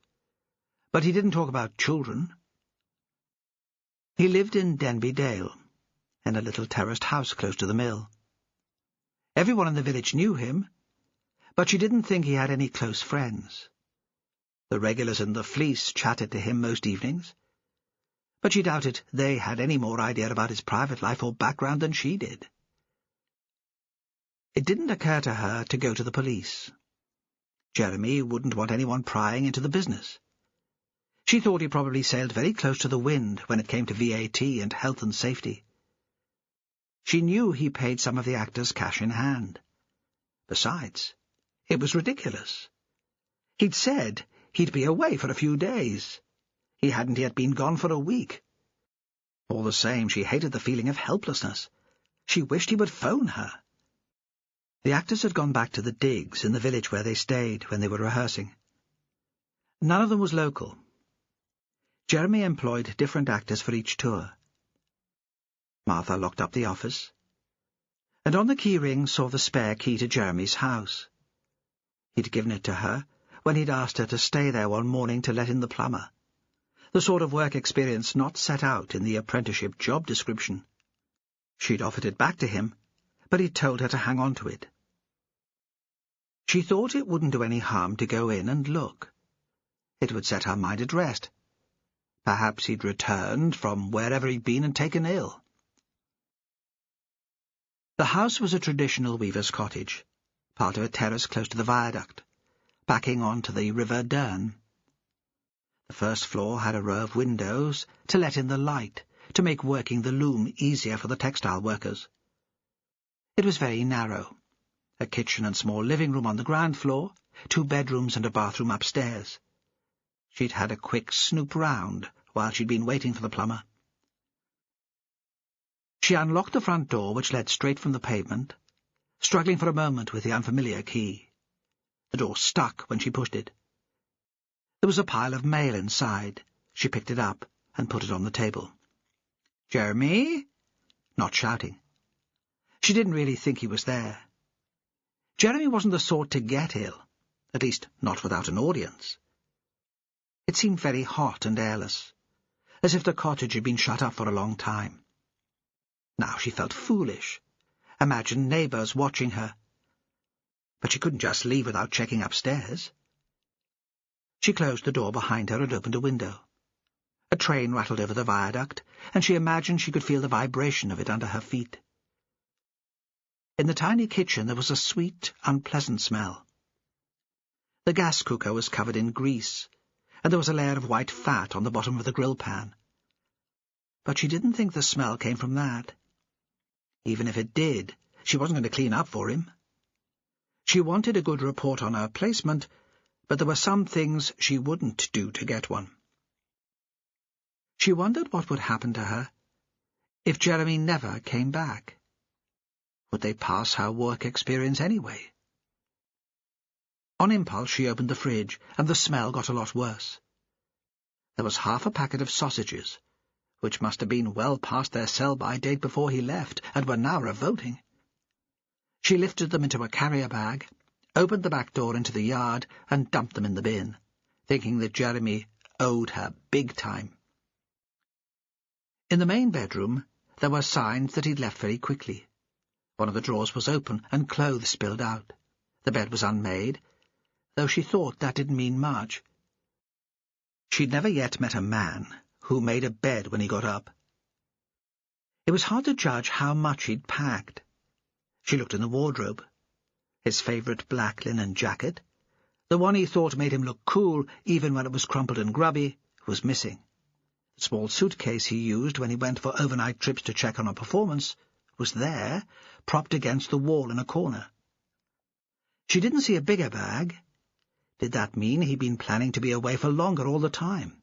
but he didn't talk about children. He lived in Denby Dale, in a little terraced house close to the mill. Everyone in the village knew him, but she didn't think he had any close friends. The regulars in the Fleece chatted to him most evenings, but she doubted they had any more idea about his private life or background than she did. It didn't occur to her to go to the police. Jeremy wouldn't want anyone prying into the business. She thought he probably sailed very close to the wind when it came to VAT and health and safety. She knew he paid some of the actors cash in hand. Besides, it was ridiculous. He'd said he'd be away for a few days. He hadn't yet been gone for a week. All the same, she hated the feeling of helplessness. She wished he would phone her. The actors had gone back to the digs in the village where they stayed when they were rehearsing. None of them was local. Jeremy employed different actors for each tour. Martha locked up the office, and on the key ring saw the spare key to Jeremy's house. He'd given it to her when he'd asked her to stay there one morning to let in the plumber, the sort of work experience not set out in the apprenticeship job description. She'd offered it back to him, but he'd told her to hang on to it. She thought it wouldn't do any harm to go in and look. It would set her mind at rest. Perhaps he'd returned from wherever he'd been and taken ill. The house was a traditional weaver's cottage, part of a terrace close to the viaduct, backing on to the River Dern. The first floor had a row of windows to let in the light, to make working the loom easier for the textile workers. It was very narrow, a kitchen and small living room on the ground floor, 2 bedrooms and a bathroom upstairs. She'd had a quick snoop round while she'd been waiting for the plumber. She unlocked the front door, which led straight from the pavement, struggling for a moment with the unfamiliar key. The door stuck when she pushed it. There was a pile of mail inside. She picked it up and put it on the table. "Jeremy?" Not shouting. She didn't really think he was there. Jeremy wasn't the sort to get ill, at least not without an audience. It seemed very hot and airless, as if the cottage had been shut up for a long time. Now she felt foolish. Imagined neighbours watching her. But she couldn't just leave without checking upstairs. She closed the door behind her and opened a window. A train rattled over the viaduct, and she imagined she could feel the vibration of it under her feet. In the tiny kitchen there was a sweet, unpleasant smell. The gas cooker was covered in grease, and there was a layer of white fat on the bottom of the grill pan. But she didn't think the smell came from that. Even if it did, she wasn't going to clean up for him. She wanted a good report on her placement, but there were some things she wouldn't do to get one. She wondered what would happen to her if Jeremy never came back. Would they pass her work experience anyway? On impulse she opened the fridge, and the smell got a lot worse. There was half a packet of sausages, which must have been well past their sell-by date before he left, and were now revolting. She lifted them into a carrier bag, opened the back door into the yard, and dumped them in the bin, thinking that Jeremy owed her big time. In the main bedroom there were signs that he'd left very quickly. One of the drawers was open, and clothes spilled out. The bed was unmade, though she thought that didn't mean much. She'd never yet met a man who made a bed when he got up. It was hard to judge how much he'd packed. She looked in the wardrobe. His favourite black linen jacket, the one he thought made him look cool even when it was crumpled and grubby, was missing. The small suitcase he used when he went for overnight trips to check on a performance was there, propped against the wall in a corner. She didn't see a bigger bag. Did that mean he'd been planning to be away for longer all the time?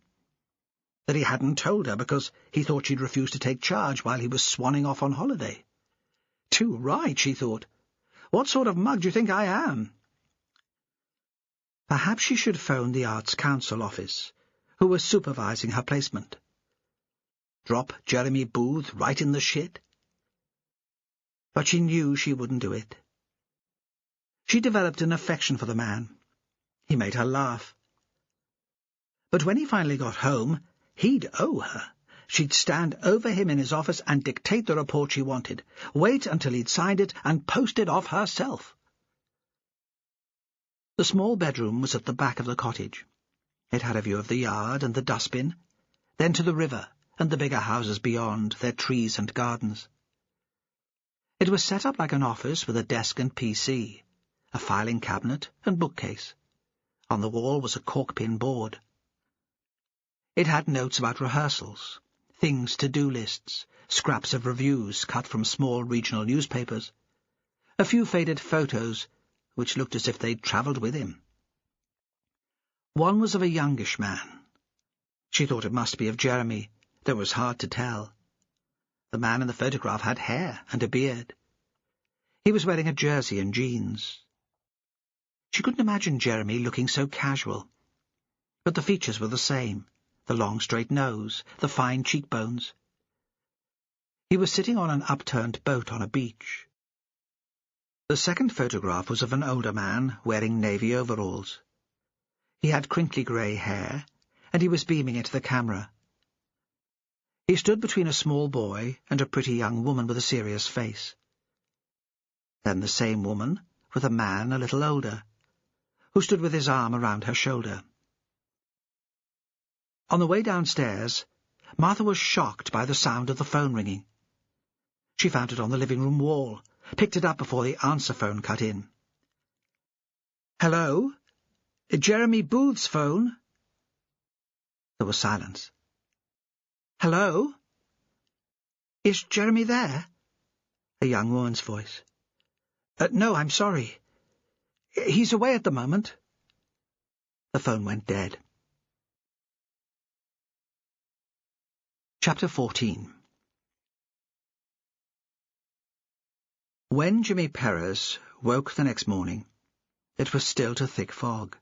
That he hadn't told her because he thought she'd refuse to take charge while he was swanning off on holiday? Too right, she thought. What sort of mug do you think I am? Perhaps she should phone the Arts Council office, who was supervising her placement. Drop Jeremy Booth right in the shit? But she knew she wouldn't do it. She developed an affection for the man. He made her laugh. But when he finally got home, he'd owe her. She'd stand over him in his office and dictate the report she wanted, wait until he'd signed it, and post it off herself. The small bedroom was at the back of the cottage. It had a view of the yard and the dustbin, then to the river and the bigger houses beyond, their trees and gardens. It was set up like an office with a desk and PC, a filing cabinet and bookcase. On the wall was a cork-pin board. It had notes about rehearsals, things to-do lists, scraps of reviews cut from small regional newspapers, a few faded photos which looked as if they'd travelled with him. One was of a youngish man. She thought it must be of Jeremy, though it was hard to tell. The man in the photograph had hair and a beard. He was wearing a jersey and jeans. She couldn't imagine Jeremy looking so casual. But the features were the same, the long straight nose, the fine cheekbones. He was sitting on an upturned boat on a beach. The second photograph was of an older man wearing navy overalls. He had crinkly grey hair, and he was beaming into the camera. He stood between a small boy and a pretty young woman with a serious face. Then the same woman, with a man a little older, who stood with his arm around her shoulder. On the way downstairs, Martha was shocked by the sound of the phone ringing. She found it on the living-room wall, picked it up before the answer phone cut in. "Hello? Jeremy Booth's phone?" There was silence. "Hello? Is Jeremy there?" A young woman's voice. "No, I'm sorry. He's away at the moment." The phone went dead. Chapter 14. When Jimmy Perez woke the next morning, it was still to thick fog.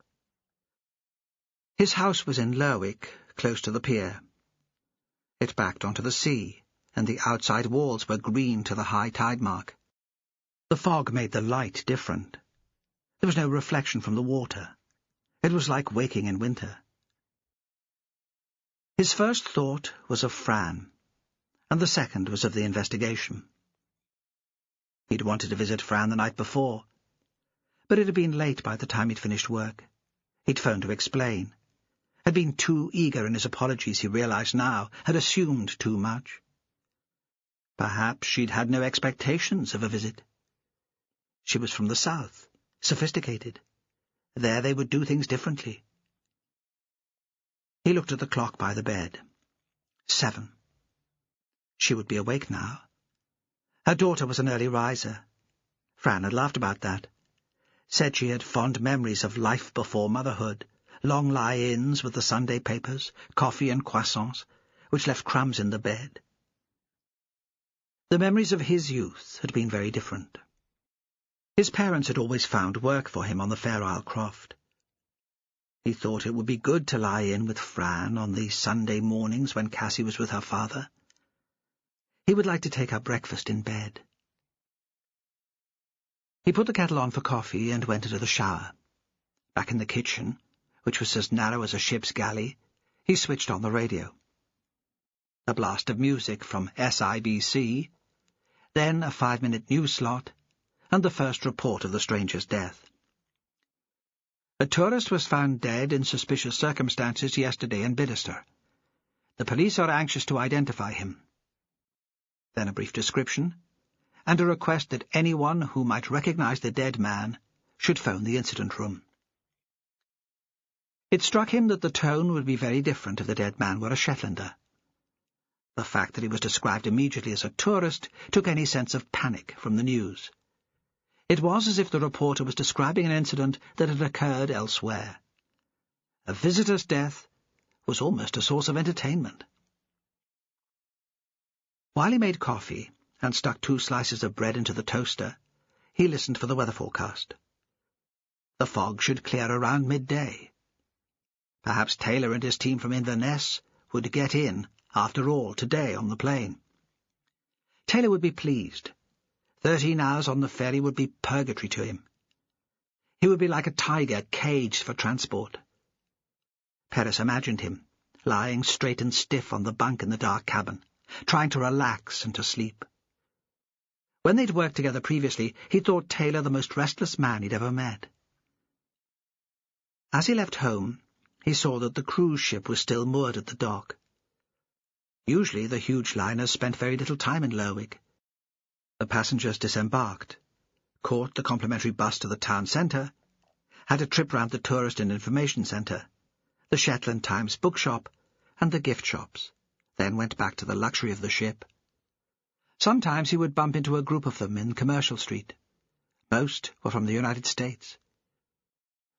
His house was in Lerwick, close to the pier. It backed onto the sea, and the outside walls were green to the high tide mark. The fog made the light different. There was no reflection from the water. It was like waking in winter. His first thought was of Fran, and the second was of the investigation. He'd wanted to visit Fran the night before, but it had been late by the time he'd finished work. He'd phoned to explain. Had been too eager in his apologies, he realized now, had assumed too much. Perhaps she'd had no expectations of a visit. She was from the south, sophisticated. There they would do things differently. He looked at the clock by the bed. 7. She would be awake now. Her daughter was an early riser. Fran had laughed about that. Said she had fond memories of life before motherhood, long lie-ins with the Sunday papers, coffee and croissants, which left crumbs in the bed. The memories of his youth had been very different. His parents had always found work for him on the Fair Isle Croft. He thought it would be good to lie in with Fran on the Sunday mornings when Cassie was with her father. He would like to take her breakfast in bed. He put the kettle on for coffee and went into the shower. Back in the kitchen, which was as narrow as a ship's galley, he switched on the radio. A blast of music from SIBC, then a 5-minute news slot, and the first report of the stranger's death. A tourist was found dead in suspicious circumstances yesterday in Bidester. The police are anxious to identify him. Then a brief description, and a request that anyone who might recognize the dead man should phone the incident room. It struck him that the tone would be very different if the dead man were a Shetlander. The fact that he was described immediately as a tourist took any sense of panic from the news. It was as if the reporter was describing an incident that had occurred elsewhere. A visitor's death was almost a source of entertainment. While he made coffee and stuck 2 slices of bread into the toaster, he listened for the weather forecast. The fog should clear around midday. Perhaps Taylor and his team from Inverness would get in, after all, today on the plane. Taylor would be pleased. 13 hours on the ferry would be purgatory to him. He would be like a tiger caged for transport. Perez imagined him, lying straight and stiff on the bunk in the dark cabin, trying to relax and to sleep. When they'd worked together previously, he thought Taylor the most restless man he'd ever met. As he left home, he saw that the cruise ship was still moored at the dock. Usually the huge liners spent very little time in Lerwick. The passengers disembarked, caught the complimentary bus to the town centre, had a trip round the Tourist and Information Centre, the Shetland Times bookshop, and the gift shops, then went back to the luxury of the ship. Sometimes he would bump into a group of them in Commercial Street. Most were from the United States.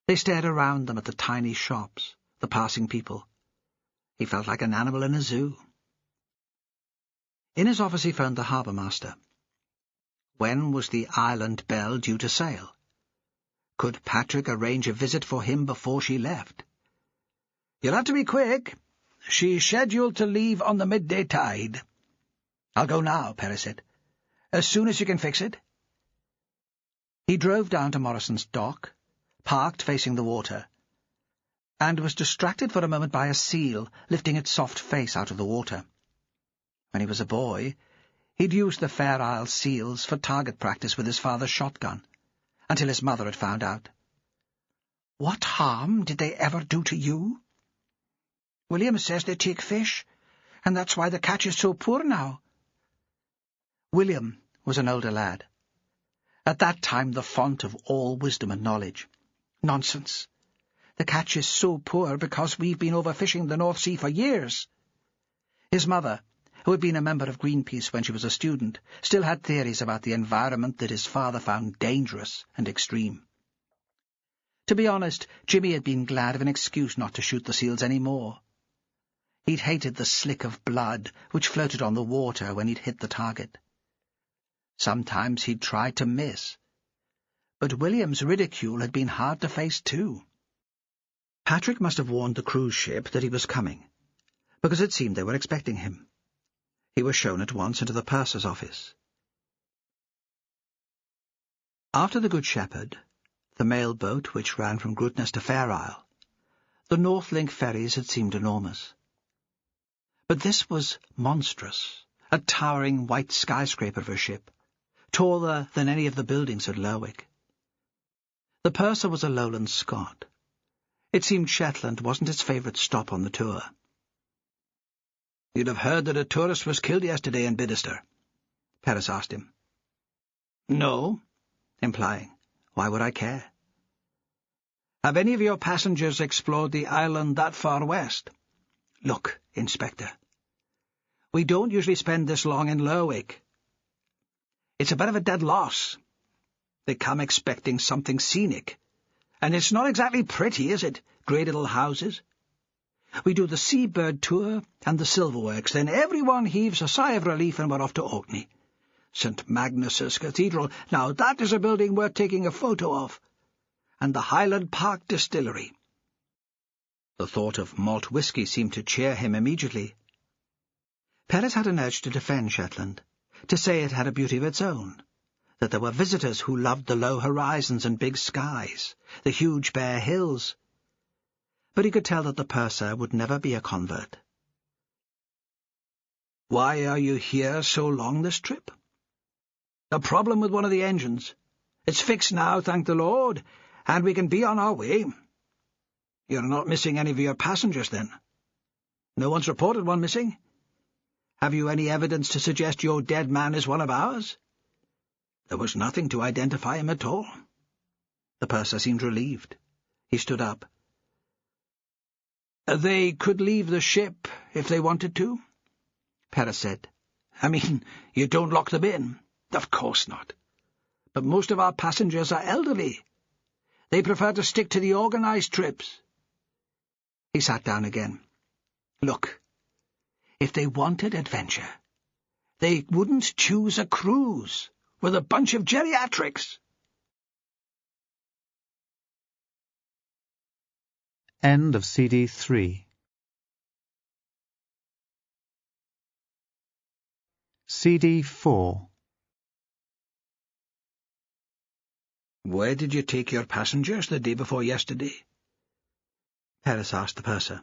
They stared around them at the tiny shops, the passing people. He felt like an animal in a zoo. In his office he phoned the harbour master. When was the Island Belle due to sail? Could Patrick arrange a visit for him before she left? "You'll have to be quick. She's scheduled to leave on the midday tide." "I'll go now," Perez said. "As soon as you can fix it." He drove down to Morrison's dock, parked facing the water, and was distracted for a moment by a seal lifting its soft face out of the water. When he was a boy, he'd used the Fair Isle seals for target practice with his father's shotgun, until his mother had found out. "What harm did they ever do to you?" "William says they take fish, and that's why the catch is so poor now." William was an older lad. At that time the font of all wisdom and knowledge. "Nonsense. The catch is so poor because we've been overfishing the North Sea for years." His mother, who had been a member of Greenpeace when she was a student, still had theories about the environment that his father found dangerous and extreme. To be honest, Jimmy had been glad of an excuse not to shoot the seals any more. He'd hated the slick of blood which floated on the water when he'd hit the target. Sometimes he'd tried to miss, but William's ridicule had been hard to face too. Patrick must have warned the cruise ship that he was coming, because it seemed they were expecting him. He was shown at once into the purser's office. After the Good Shepherd, the mail boat which ran from Greutness to Fair Isle, the North Link ferries had seemed enormous. But this was monstrous, a towering white skyscraper of a ship, taller than any of the buildings at Lerwick. The purser was a lowland Scot. It seemed Shetland wasn't his favourite stop on the tour. "You'd have heard that a tourist was killed yesterday in Bidester?" Perez asked him. "No," implying, why would I care? "Have any of your passengers explored the island that far west?" "Look, Inspector, we don't usually spend this long in Lerwick. It's a bit of a dead loss. They come expecting something scenic, and it's not exactly pretty, is it? Grey little houses. We do the Seabird tour and the Silverworks, then everyone heaves a sigh of relief and we're off to Orkney. St. Magnus's Cathedral. Now that is a building worth taking a photo of. And the Highland Park Distillery. The thought of malt whisky seemed to cheer him immediately. Perez had an urge to defend Shetland, to say it had a beauty of its own, that there were visitors who loved the low horizons and big skies, the huge bare hills. But he could tell that the purser would never be a convert. "Why are you here so long this trip?" "A problem with one of the engines. It's fixed now, thank the Lord, and we can be on our way." "You're not missing any of your passengers, then?" "No one's reported one missing." "Have you any evidence to suggest your dead man is one of ours?" "There was nothing to identify him at all." The purser seemed relieved. He stood up. "They could leave the ship if they wanted to?" Perez said. "I mean, you don't lock them in?" "Of course not. But most of our passengers are elderly. They prefer to stick to the organized trips." He sat down again. "Look, if they wanted adventure, they wouldn't choose a cruise with a bunch of geriatrics." End of CD 3. CD 4. "Where did you take your passengers the day before yesterday?" Perez asked the purser.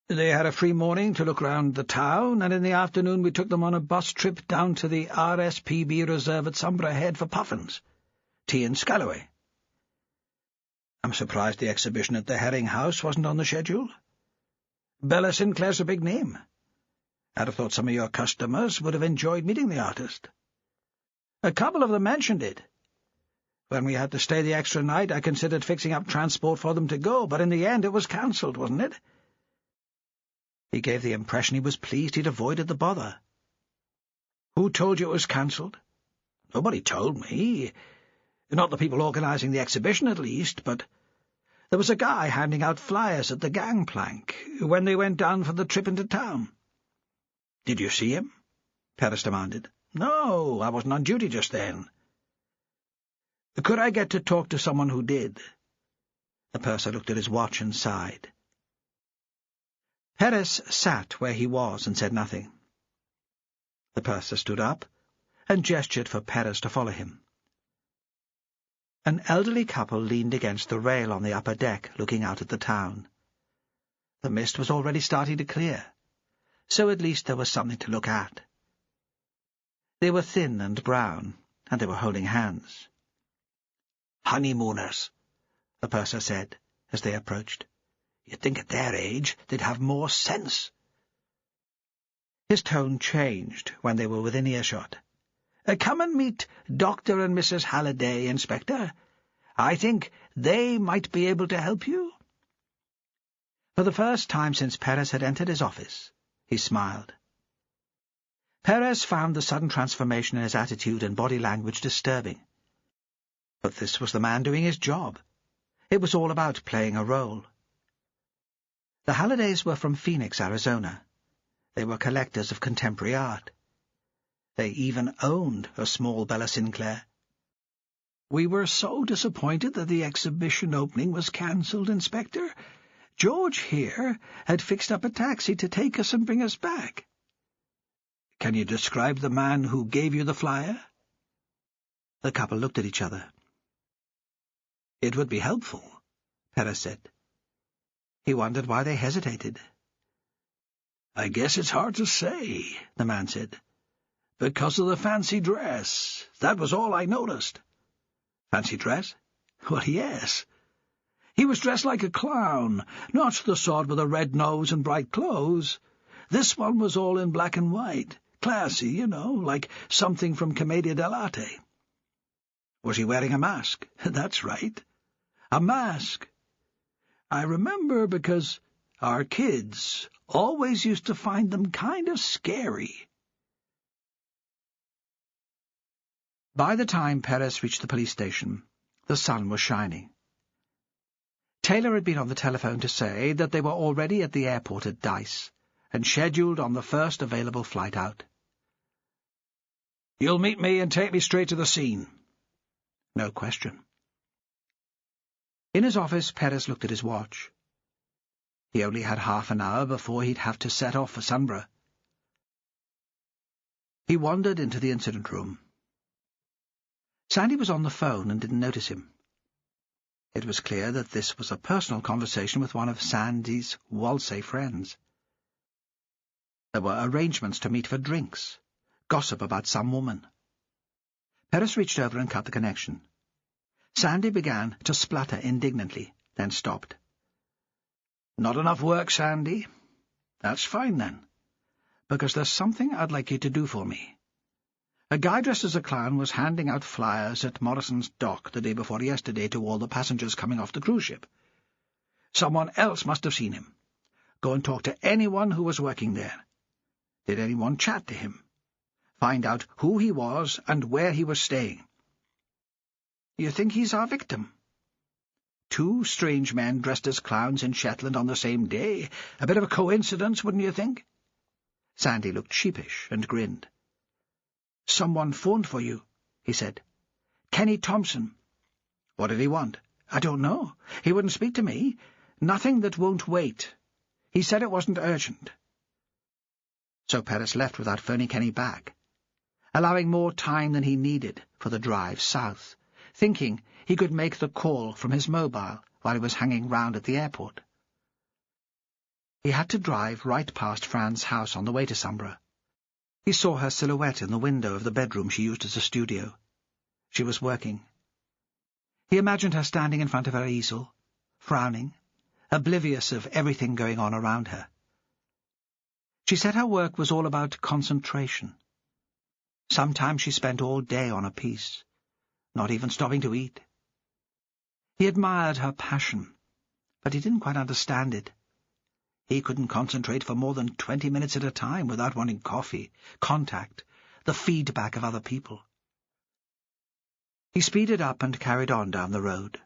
"They had a free morning to look round the town, and in the afternoon we took them on a bus trip down to the RSPB reserve at Sombra Head for puffins. Tea and Scalloway." "I'm surprised the exhibition at the Herring House wasn't on the schedule. Bella Sinclair's a big name. I'd have thought some of your customers would have enjoyed meeting the artist." "A couple of them mentioned it. When we had to stay the extra night, I considered fixing up transport for them to go, but in the end it was cancelled, wasn't it?" He gave the impression he was pleased he'd avoided the bother. "Who told you it was cancelled?" "Nobody told me. Not the people organising the exhibition, at least, but there was a guy handing out flyers at the gangplank when they went down for the trip into town." "Did you see him?" Perez demanded. "No, I wasn't on duty just then." "Could I get to talk to someone who did?" The purser looked at his watch and sighed. Perez sat where he was and said nothing. The purser stood up and gestured for Perez to follow him. An elderly couple leaned against the rail on the upper deck, looking out at the town. The mist was already starting to clear, so at least there was something to look at. They were thin and brown, and they were holding hands. "Honeymooners," the purser said, as they approached. "You'd think at their age they'd have more sense." His tone changed when they were within earshot. "Come and meet Dr. and Mrs. Halliday, Inspector. I think they might be able to help you." For the first time since Perez had entered his office, he smiled. Perez found the sudden transformation in his attitude and body language disturbing. But this was the man doing his job. It was all about playing a role. The Hallidays were from Phoenix, Arizona. They were collectors of contemporary art. They even owned a small Bella Sinclair. "We were so disappointed that the exhibition opening was cancelled, Inspector. George here had fixed up a taxi to take us and bring us back." "Can you describe the man who gave you the flyer?" The couple looked at each other. "It would be helpful," Perez said. He wondered why they hesitated. "I guess it's hard to say," the man said. "Because of the fancy dress. That was all I noticed." "Fancy dress?" "Well, yes. He was dressed like a clown, not the sort with a red nose and bright clothes. This one was all in black and white, classy, like something from Commedia dell'arte." "Was he wearing a mask?" "That's right. A mask. I remember because our kids always used to find them kind of scary." By the time Perez reached the police station, the sun was shining. Taylor had been on the telephone to say that they were already at the airport at Dice, and scheduled on the first available flight out. You'll meet me and take me straight to the scene." No question. In his office, Perez looked at his watch. He only had half an hour before he'd have to set off for Sunborough. He wandered into the incident room. Sandy was on the phone and didn't notice him. It was clear that this was a personal conversation with one of Sandy's Walsall friends. There were arrangements to meet for drinks, gossip about some woman. Perez reached over and cut the connection. Sandy began to splutter indignantly, then stopped. "Not enough work, Sandy? That's fine, then, because there's something I'd like you to do for me. A guy dressed as a clown was handing out flyers at Morrison's dock the day before yesterday to all the passengers coming off the cruise ship. Someone else must have seen him. Go and talk to anyone who was working there. Did anyone chat to him? Find out who he was and where he was staying. You think he's our victim? 2 strange men dressed as clowns in Shetland on the same day. A bit of a coincidence, wouldn't you think?" Sandy looked sheepish and grinned. "Someone phoned for you," he said. "Kenny Thompson." "What did he want?" "I don't know. He wouldn't speak to me. Nothing that won't wait. He said it wasn't urgent." So Perez left without phoning Kenny back, allowing more time than he needed for the drive south, thinking he could make the call from his mobile while he was hanging round at the airport. He had to drive right past Fran's house on the way to Sunborough. He saw her silhouette in the window of the bedroom she used as a studio. She was working. He imagined her standing in front of her easel, frowning, oblivious of everything going on around her. She said her work was all about concentration. Sometimes she spent all day on a piece, not even stopping to eat. He admired her passion, but he didn't quite understand it. He couldn't concentrate for more than 20 minutes at a time without wanting coffee, contact, the feedback of other people. He speeded up and carried on down the road.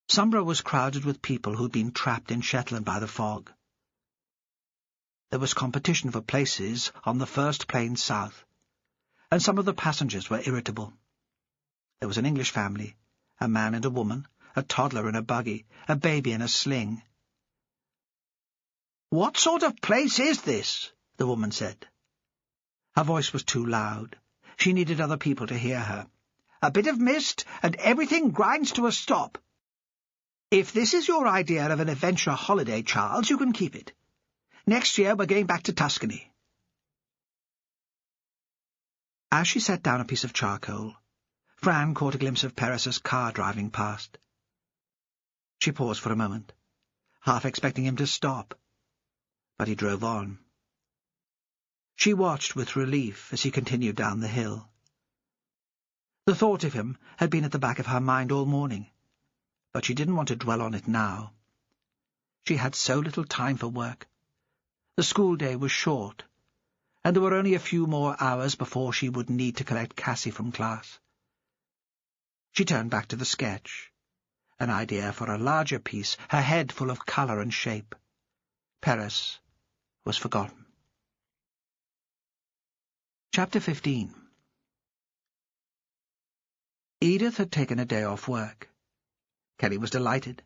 Sunborough was crowded with people who'd been trapped in Shetland by the fog. There was competition for places on the first plane south, and some of the passengers were irritable. There was an English family, a man and a woman, a toddler in a buggy, a baby in a sling. "What sort of place is this?" the woman said. Her voice was too loud. She needed other people to hear her. "A bit of mist, and everything grinds to a stop. If this is your idea of an adventure holiday, Charles, you can keep it. Next year we're going back to Tuscany." As she set down a piece of charcoal, Fran caught a glimpse of Perez's car driving past. She paused for a moment, half expecting him to stop, but he drove on. She watched with relief as he continued down the hill. The thought of him had been at the back of her mind all morning, but she didn't want to dwell on it now. She had so little time for work. The school day was short, and there were only a few more hours before she would need to collect Cassie from class. She turned back to the sketch, an idea for a larger piece, her head full of colour and shape. Perez was forgotten. Chapter 15. Edith had taken a day off work. Kenny was delighted.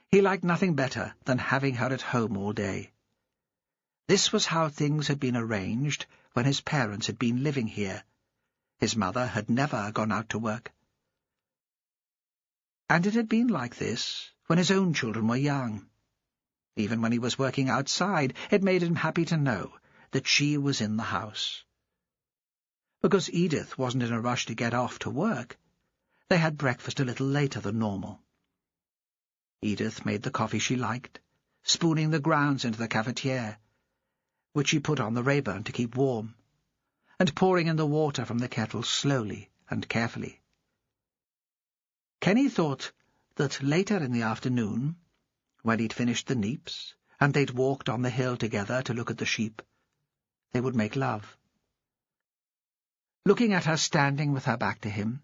He liked nothing better than having her at home all day. This was how things had been arranged when his parents had been living here. His mother had never gone out to work. And it had been like this when his own children were young. Even when he was working outside, it made him happy to know that she was in the house. Because Edith wasn't in a rush to get off to work, they had breakfast a little later than normal. Edith made the coffee she liked, spooning the grounds into the cafetiere, which she put on the Rayburn to keep warm, and pouring in the water from the kettle slowly and carefully. Kenny thought that later in the afternoon, when he'd finished the neeps, and they'd walked on the hill together to look at the sheep, they would make love. Looking at her standing with her back to him,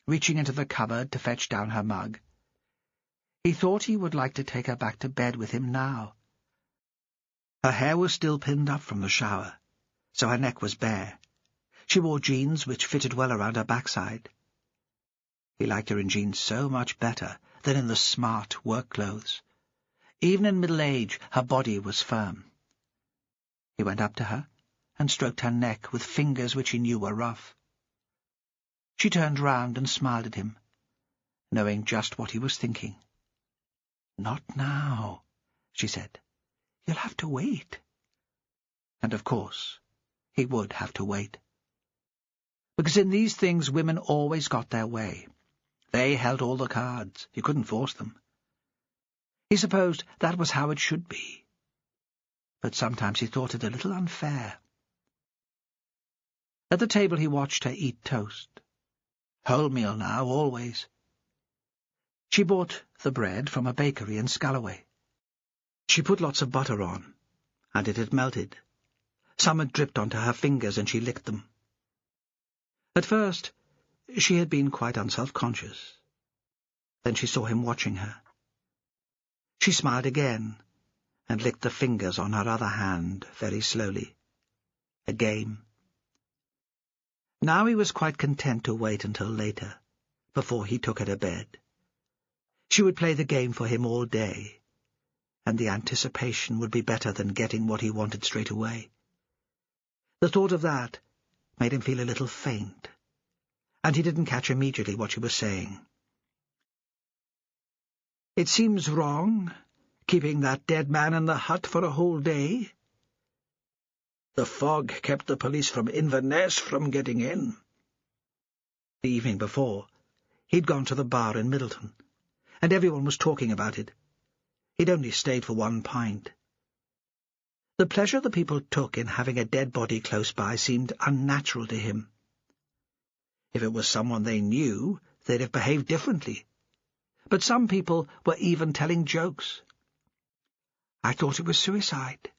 reaching into the cupboard to fetch down her mug, he thought he would like to take her back to bed with him now. Her hair was still pinned up from the shower, so her neck was bare. She wore jeans which fitted well around her backside. He liked her in jeans so much better than in the smart work clothes. Even in middle age, her body was firm. He went up to her and stroked her neck with fingers which he knew were rough. She turned round and smiled at him, knowing just what he was thinking. "Not now," she said. "You'll have to wait." And of course, he would have to wait. Because in these things women always got their way. They held all the cards. You couldn't force them. He supposed that was how it should be. But sometimes he thought it a little unfair. At the table he watched her eat toast. Wholemeal now, always. She bought the bread from a bakery in Scalloway. She put lots of butter on, and it had melted. Some had dripped onto her fingers, and she licked them. At first, she had been quite unself-conscious. Then she saw him watching her. She smiled again, and licked the fingers on her other hand very slowly. A game. Now he was quite content to wait until later, before he took her to bed. She would play the game for him all day, and the anticipation would be better than getting what he wanted straight away. The thought of that made him feel a little faint, and he didn't catch immediately what she was saying. "It seems wrong, keeping that dead man in the hut for a whole day." "The fog kept the police from Inverness from getting in." The evening before, he'd gone to the bar in Middleton, and everyone was talking about it. He'd only stayed for 1 pint. The pleasure the people took in having a dead body close by seemed unnatural to him. If it was someone they knew, they'd have behaved differently. But some people were even telling jokes. "I thought it was suicide."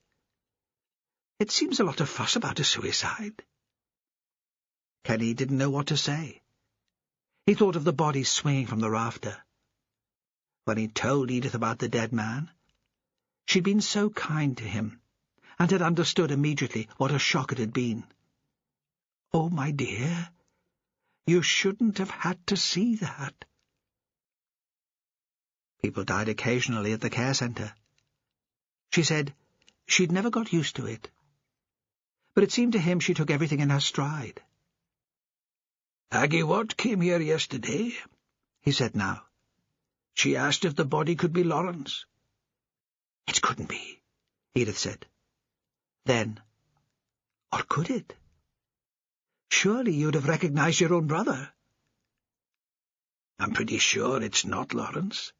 "It seems a lot of fuss about a suicide." Kenny didn't know what to say. He thought of the body swinging from the rafter. When he told Edith about the dead man, she'd been so kind to him, and had understood immediately what a shock it had been. "Oh, my dear, you shouldn't have had to see that." People died occasionally at the care centre. She said she'd never got used to it, but it seemed to him she took everything in her stride. "Aggie Watt came here yesterday," he said now. "She asked if the body could be Lawrence." "It couldn't be," Edith said. Then, or could it? "Surely you'd have recognized your own brother." "I'm pretty sure it's not Lawrence.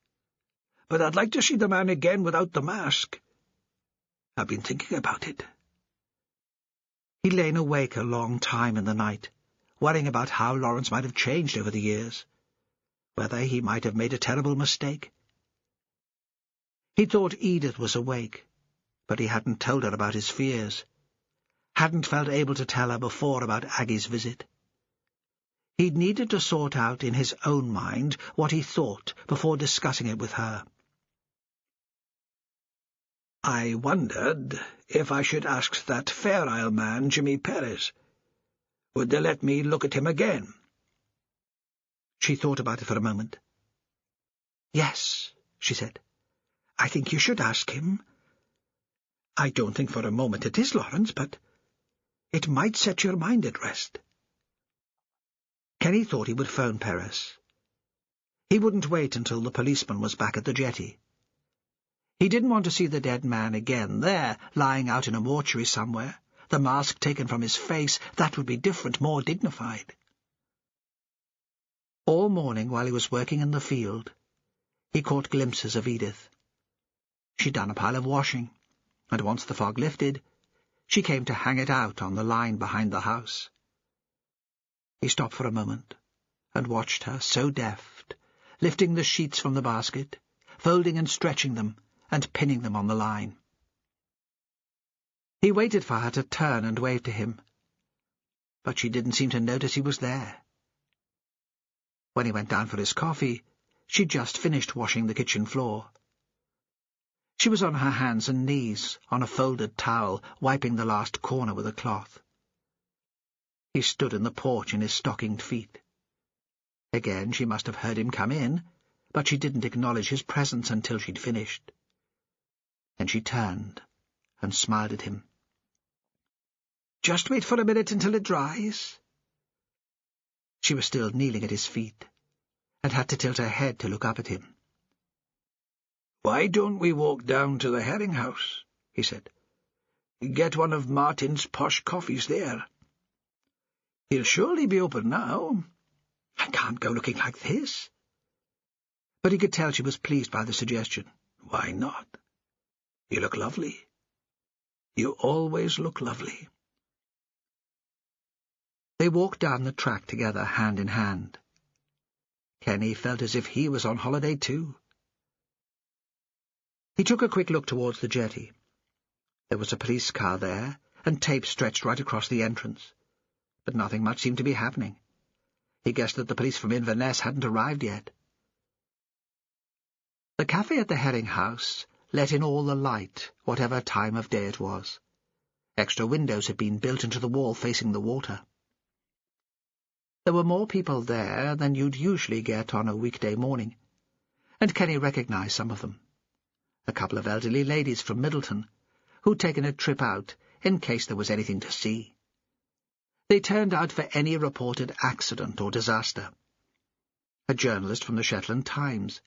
But I'd like to see the man again without the mask. I've been thinking about it." He'd lain awake a long time in the night, worrying about how Lawrence might have changed over the years, whether he might have made a terrible mistake. He thought Edith was awake, but he hadn't told her about his fears, hadn't felt able to tell her before about Aggie's visit. He'd needed to sort out in his own mind what he thought before discussing it with her. "I wondered if I should ask that Fair Isle man, Jimmy Perez. Would they let me look at him again?" She thought about it for a moment. "Yes," she said. "I think you should ask him. I don't think for a moment it is Lawrence, but it might set your mind at rest." Kenny thought he would phone Perez. He wouldn't wait until the policeman was back at the jetty. He didn't want to see the dead man again, there, lying out in a mortuary somewhere, the mask taken from his face. That would be different, more dignified. All morning, while he was working in the field, he caught glimpses of Edith. She'd done a pile of washing, and once the fog lifted, she came to hang it out on the line behind the house. He stopped for a moment and watched her, so deft, lifting the sheets from the basket, folding and stretching them, and pinning them on the line. He waited for her to turn and wave to him, but she didn't seem to notice he was there. When he went down for his coffee, she'd just finished washing the kitchen floor. She was on her hands and knees, on a folded towel, wiping the last corner with a cloth. He stood in the porch in his stockinged feet. Again she must have heard him come in, but she didn't acknowledge his presence until she'd finished. Then she turned and smiled at him. "Just wait for a minute until it dries." She was still kneeling at his feet, and had to tilt her head to look up at him. "Why don't we walk down to the herring house?" he said. "Get one of Martin's posh coffees there. He'll surely be open now." "I can't go looking like this." But he could tell she was pleased by the suggestion. "Why not? You look lovely. You always look lovely." They walked down the track together, hand in hand. Kenny felt as if he was on holiday too. He took a quick look towards the jetty. There was a police car there, and tape stretched right across the entrance. But nothing much seemed to be happening. He guessed that the police from Inverness hadn't arrived yet. The cafe at the herring house let in all the light, whatever time of day it was. Extra windows had been built into the wall facing the water. There were more people there than you'd usually get on a weekday morning, and Kenny recognized some of them. A couple of elderly ladies from Middleton, who'd taken a trip out in case there was anything to see. They turned out for any reported accident or disaster. A journalist from the Shetland Times.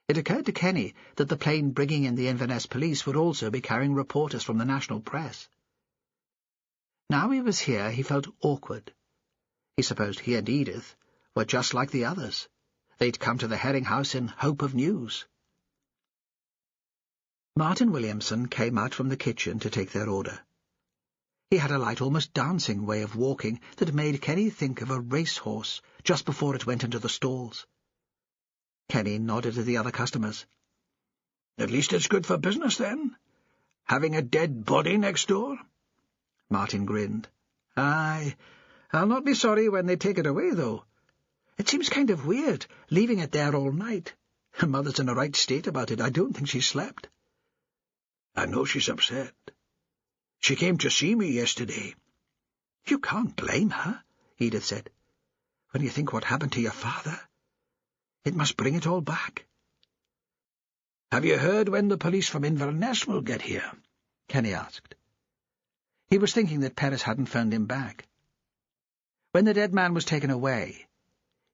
It occurred to Kenny that the plane bringing in the Inverness police would also be carrying reporters from the national press. Now he was here, he felt awkward. He supposed he and Edith were just like the others. They'd come to the herring house in hope of news. Martin Williamson came out from the kitchen to take their order. He had a light, almost dancing way of walking that made Kenny think of a racehorse just before it went into the stalls. Kenny nodded at the other customers. "At least it's good for business, then? Having a dead body next door?" Martin grinned. "Aye, I'll not be sorry when they take it away, though. It seems kind of weird, leaving it there all night. Her mother's in a right state about it. I don't think she slept." "I know she's upset. She came to see me yesterday." "You can't blame her," Edith said. "When you think what happened to your father, it must bring it all back." "Have you heard when the police from Inverness will get here?" Kenny asked. He was thinking that Perez hadn't phoned him back. When the dead man was taken away,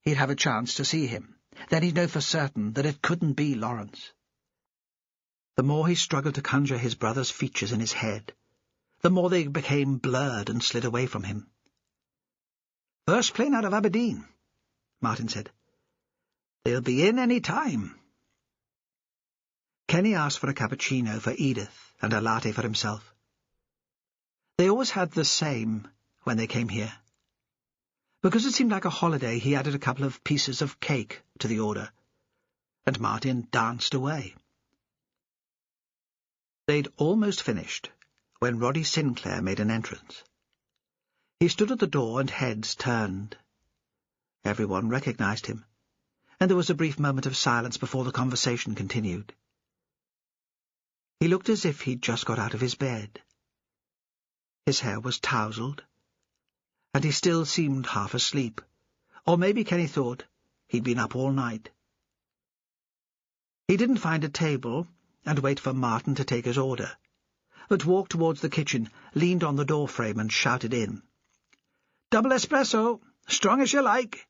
he'd have a chance to see him. Then he'd know for certain that it couldn't be Lawrence. The more he struggled to conjure his brother's features in his head, the more they became blurred and slid away from him. "First plane out of Aberdeen," Martin said. "They'll be in any time." Kenny asked for a cappuccino for Edith and a latte for himself. They always had the same when they came here. Because it seemed like a holiday, he added a couple of pieces of cake to the order, and Martin danced away. They'd almost finished when Roddy Sinclair made an entrance. He stood at the door and heads turned. Everyone recognized him, and there was a brief moment of silence before the conversation continued. He looked as if he'd just got out of his bed. His hair was tousled, and he still seemed half asleep, or maybe Kenny thought he'd been up all night. He didn't find a table and wait for Martin to take his order, but walked towards the kitchen, leaned on the doorframe and shouted in, "Double espresso, strong as you like."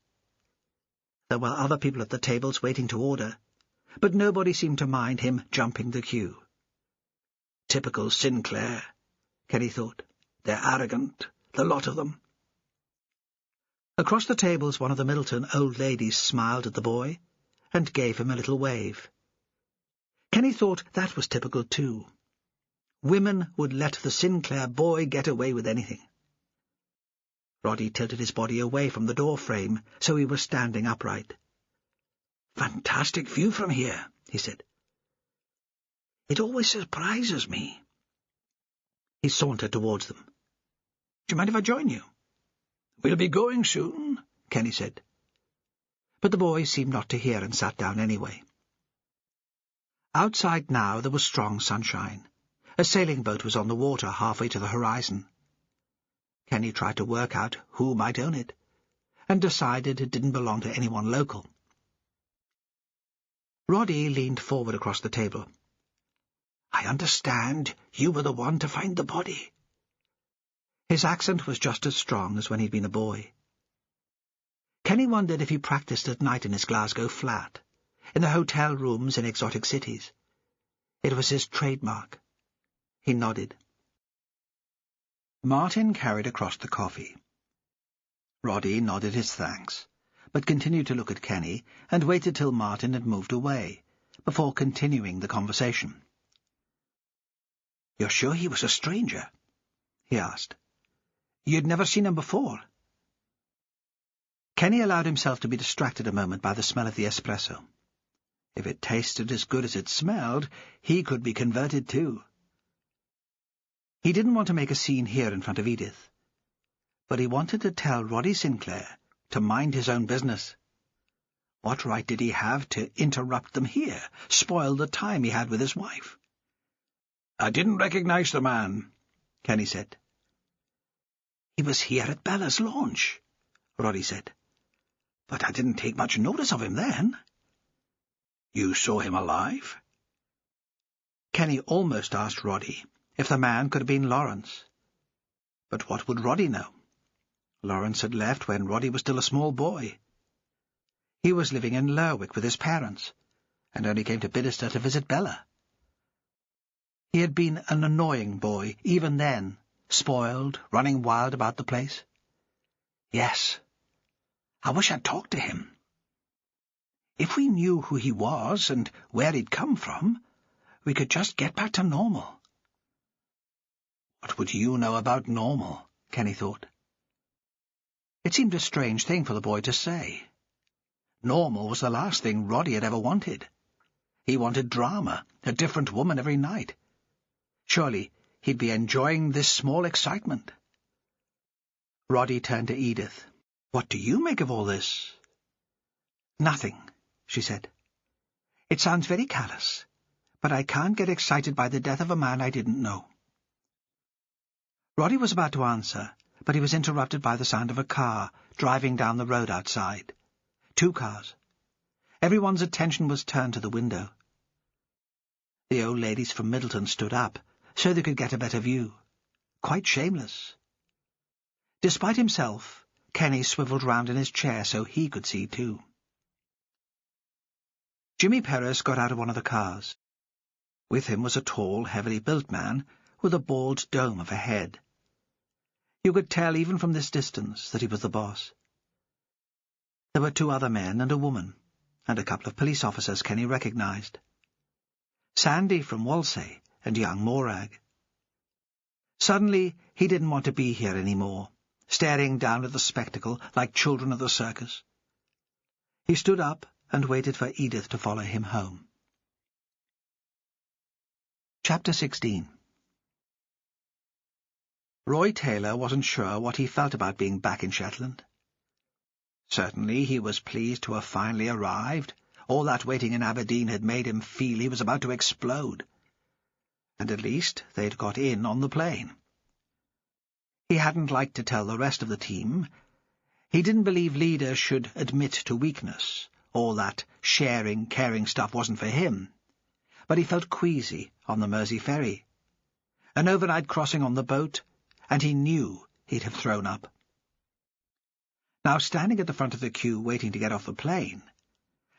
There were other people at the tables waiting to order, but nobody seemed to mind him jumping the queue. Typical Sinclair, Kenny thought. They're arrogant, the lot of them. Across the tables one of the Middleton old ladies smiled at the boy and gave him a little wave. Kenny thought that was typical too. Women would let the Sinclair boy get away with anything. Roddy tilted his body away from the doorframe, so he was standing upright. "Fantastic view from here," he said. "It always surprises me." He sauntered towards them. "Do you mind if I join you?" "We'll be going soon," Kenny said. But the boy seemed not to hear and sat down anyway. Outside now there was strong sunshine. A sailing boat was on the water halfway to the horizon. Kenny tried to work out who might own it, and decided it didn't belong to anyone local. Roddy leaned forward across the table. "I understand you were the one to find the body." His accent was just as strong as when he'd been a boy. Kenny wondered if he practiced at night in his Glasgow flat, in the hotel rooms in exotic cities. It was his trademark. He nodded. Martin carried across the coffee. Roddy nodded his thanks, but continued to look at Kenny and waited till Martin had moved away, before continuing the conversation. "You're sure he was a stranger?" he asked. "You'd never seen him before?" Kenny allowed himself to be distracted a moment by the smell of the espresso. If it tasted as good as it smelled, he could be converted too. He didn't want to make a scene here in front of Edith, but he wanted to tell Roddy Sinclair to mind his own business. What right did he have to interrupt them here, spoil the time he had with his wife? "I didn't recognize the man," Kenny said. "He was here at Bella's launch," Roddy said. "But I didn't take much notice of him then." "You saw him alive?" Kenny almost asked Roddy if the man could have been Lawrence. But what would Roddy know? Lawrence had left when Roddy was still a small boy. He was living in Lerwick with his parents, and only came to Bidderstone to visit Bella. He had been an annoying boy, even then, spoiled, running wild about the place. Yes, I wish I'd talked to him. If we knew who he was and where he'd come from, we could just get back to normal. What would you know about normal? Kenny thought. It seemed a strange thing for the boy to say. Normal was the last thing Roddy had ever wanted. He wanted drama, a different woman every night. Surely he'd be enjoying this small excitement. Roddy turned to Edith. "What do you make of all this?" "Nothing," she said. "It sounds very callous, but I can't get excited by the death of a man I didn't know." Roddy was about to answer, but he was interrupted by the sound of a car driving down the road outside. 2 cars. Everyone's attention was turned to the window. The old ladies from Middleton stood up, so they could get a better view. Quite shameless. Despite himself, Kenny swivelled round in his chair so he could see too. Jimmy Perez got out of one of the cars. With him was a tall, heavily built man with a bald dome of a head. You could tell even from this distance that he was the boss. There were 2 other men and a woman, and a couple of police officers Kenny recognized. Sandy from Walsey and young Morag. Suddenly he didn't want to be here any more, staring down at the spectacle like children of the circus. He stood up and waited for Edith to follow him home. Chapter 16. Roy Taylor wasn't sure what he felt about being back in Shetland. Certainly he was pleased to have finally arrived. All that waiting in Aberdeen had made him feel he was about to explode. And at least they'd got in on the plane. He hadn't liked to tell the rest of the team. He didn't believe leaders should admit to weakness. All that sharing, caring stuff wasn't for him. But he felt queasy on the Mersey ferry. An overnight crossing on the boat, and he knew he'd have thrown up. Now, standing at the front of the queue waiting to get off the plane,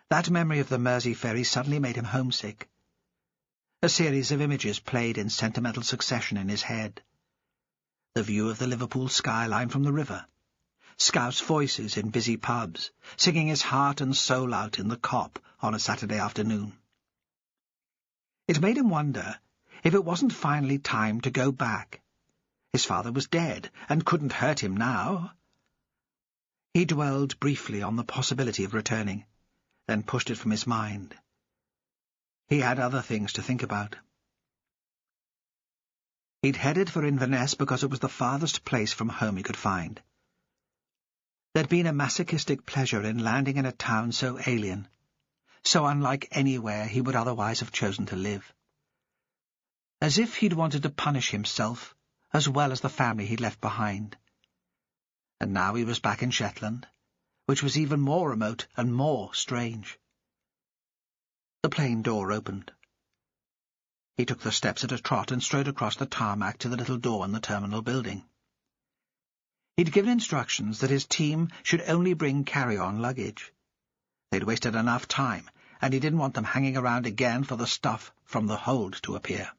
that memory of the Mersey ferry suddenly made him homesick. A series of images played in sentimental succession in his head. The view of the Liverpool skyline from the river, Scouse voices in busy pubs, singing his heart and soul out in the Cop on a Saturday afternoon. It made him wonder if it wasn't finally time to go back. His father was dead, and couldn't hurt him now. He dwelled briefly on the possibility of returning, then pushed it from his mind. He had other things to think about. He'd headed for Inverness because it was the farthest place from home he could find. There'd been a masochistic pleasure in landing in a town so alien, so unlike anywhere he would otherwise have chosen to live. As if he'd wanted to punish himself as well as the family he'd left behind. And now he was back in Shetland, which was even more remote and more strange. The plane door opened. He took the steps at a trot and strode across the tarmac to the little door in the terminal building. He'd given instructions that his team should only bring carry-on luggage. They'd wasted enough time, and he didn't want them hanging around again for the stuff from the hold to appear.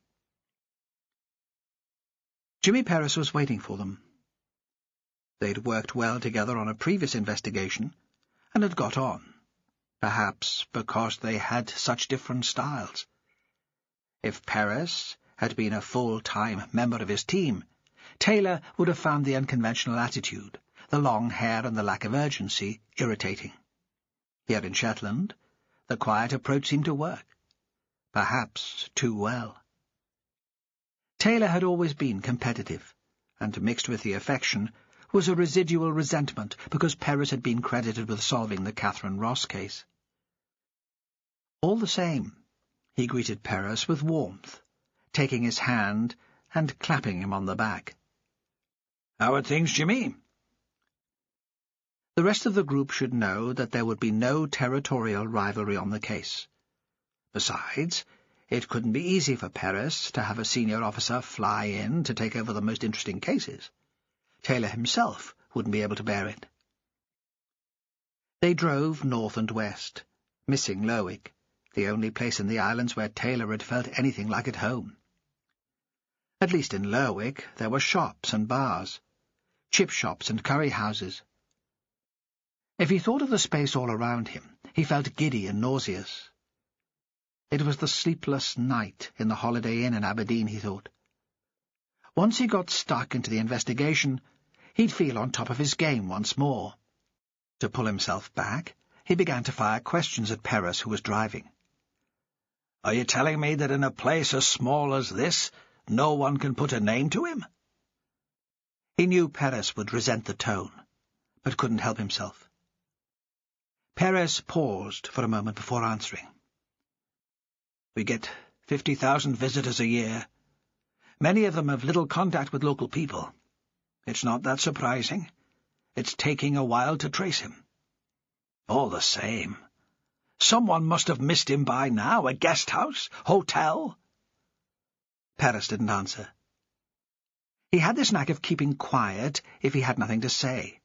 Jimmy Perez was waiting for them. They'd worked well together on a previous investigation, and had got on, perhaps because they had such different styles. If Perez had been a full-time member of his team, Taylor would have found the unconventional attitude, the long hair and the lack of urgency, irritating. Here in Shetland, the quiet approach seemed to work, perhaps too well. Taylor had always been competitive, and mixed with the affection was a residual resentment because Perez had been credited with solving the Catherine Ross case. All the same, he greeted Perez with warmth, taking his hand and clapping him on the back. "How are things, Jimmy?" The rest of the group should know that there would be no territorial rivalry on the case. Besides, it couldn't be easy for Perez to have a senior officer fly in to take over the most interesting cases. Taylor himself wouldn't be able to bear it. They drove north and west, missing Lerwick, the only place in the islands where Taylor had felt anything like at home. At least in Lerwick there were shops and bars, chip shops and curry houses. If he thought of the space all around him, he felt giddy and nauseous. It was the sleepless night in the Holiday Inn in Aberdeen, he thought. Once he got stuck into the investigation, he'd feel on top of his game once more. To pull himself back, he began to fire questions at Perez, who was driving. "Are you telling me that in a place as small as this, no one can put a name to him?" He knew Perez would resent the tone, but couldn't help himself. Perez paused for a moment before answering. "We get 50,000 visitors a year. Many of them have little contact with local people. It's not that surprising. It's taking a while to trace him. All the same, someone must have missed him by now. A guest house? Hotel?" Perez didn't answer. He had this knack of keeping quiet if he had nothing to say.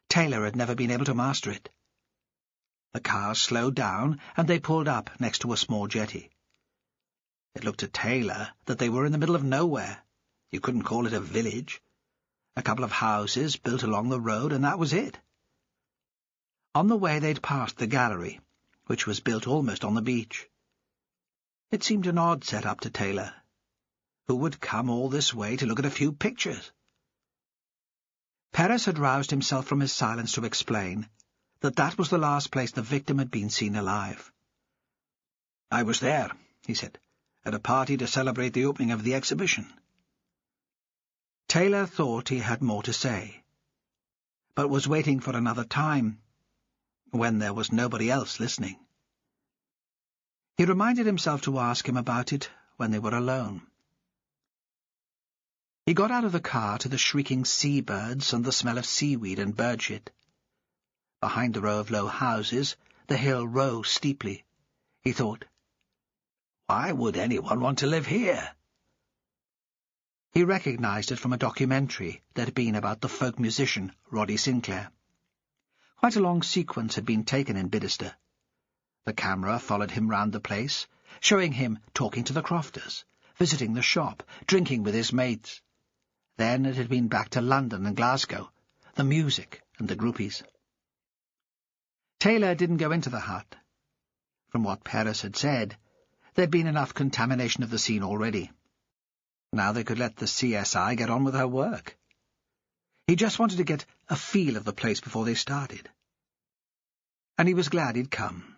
Taylor had never been able to master it. The cars slowed down, and they pulled up next to a small jetty. It looked to Taylor that they were in the middle of nowhere. You couldn't call it a village. A couple of houses built along the road, and that was it. On the way they'd passed the gallery, which was built almost on the beach. It seemed an odd set-up to Taylor. Who would come all this way to look at a few pictures? Perez had roused himself from his silence to explain that that was the last place the victim had been seen alive. "I was there," he said, "at a party to celebrate the opening of the exhibition." Taylor thought he had more to say, but was waiting for another time, when there was nobody else listening. He reminded himself to ask him about it when they were alone. He got out of the car to the shrieking seabirds and the smell of seaweed and birdshit. Behind the row of low houses, the hill rose steeply. He thought, "Why would anyone want to live here?" He recognized it from a documentary that had been about the folk musician Roddy Sinclair. Quite a long sequence had been taken in Bidester. The camera followed him round the place, showing him talking to the crofters, visiting the shop, drinking with his mates. Then it had been back to London and Glasgow, the music and the groupies. Taylor didn't go into the hut. From what Perez had said, there'd been enough contamination of the scene already. Now they could let the CSI get on with her work. He just wanted to get a feel of the place before they started. And he was glad he'd come.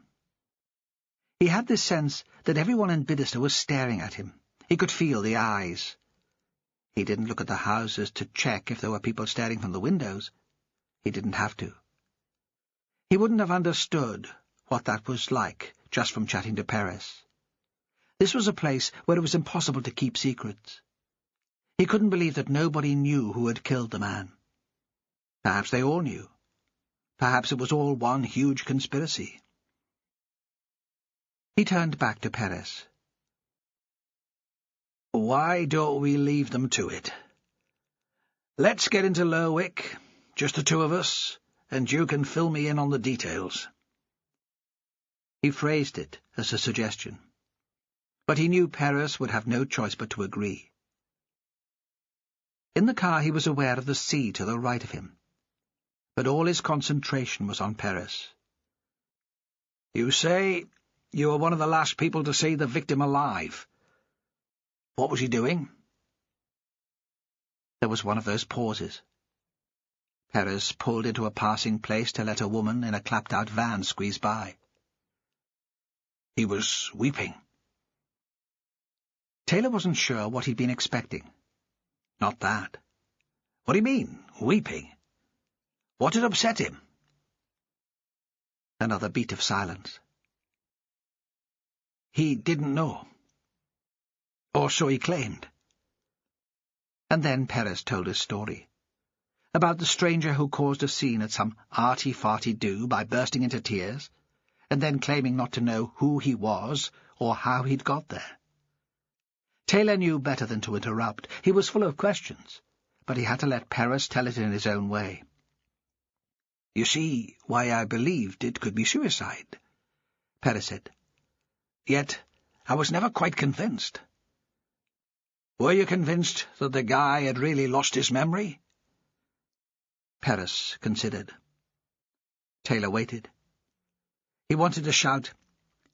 He had this sense that everyone in Bidester was staring at him. He could feel the eyes. He didn't look at the houses to check if there were people staring from the windows. He didn't have to. He wouldn't have understood what that was like, just from chatting to Perez. This was a place where it was impossible to keep secrets. He couldn't believe that nobody knew who had killed the man. Perhaps they all knew. Perhaps it was all one huge conspiracy. He turned back to Perez. Why don't we leave them to it? Let's get into Lerwick, just the two of us, and you can fill me in on the details. He phrased it as a suggestion, but he knew Perez would have no choice but to agree. In the car he was aware of the sea to the right of him, but all his concentration was on Perez. You say you were one of the last people to see the victim alive. What was he doing? There was one of those pauses. Perez pulled into a passing place to let a woman in a clapped-out van squeeze by. He was weeping. Taylor wasn't sure what he'd been expecting. Not that. What do you mean, weeping? What had upset him? Another beat of silence. He didn't know. Or so he claimed. And then Perez told his story. About the stranger who caused a scene at some arty-farty do by bursting into tears, and then claiming not to know who he was or how he'd got there. Taylor knew better than to interrupt. He was full of questions, but he had to let Perez tell it in his own way. You see why I believed it could be suicide, Perez said. Yet I was never quite convinced. Were you convinced that the guy had really lost his memory? Perez considered. Taylor waited. He wanted to shout,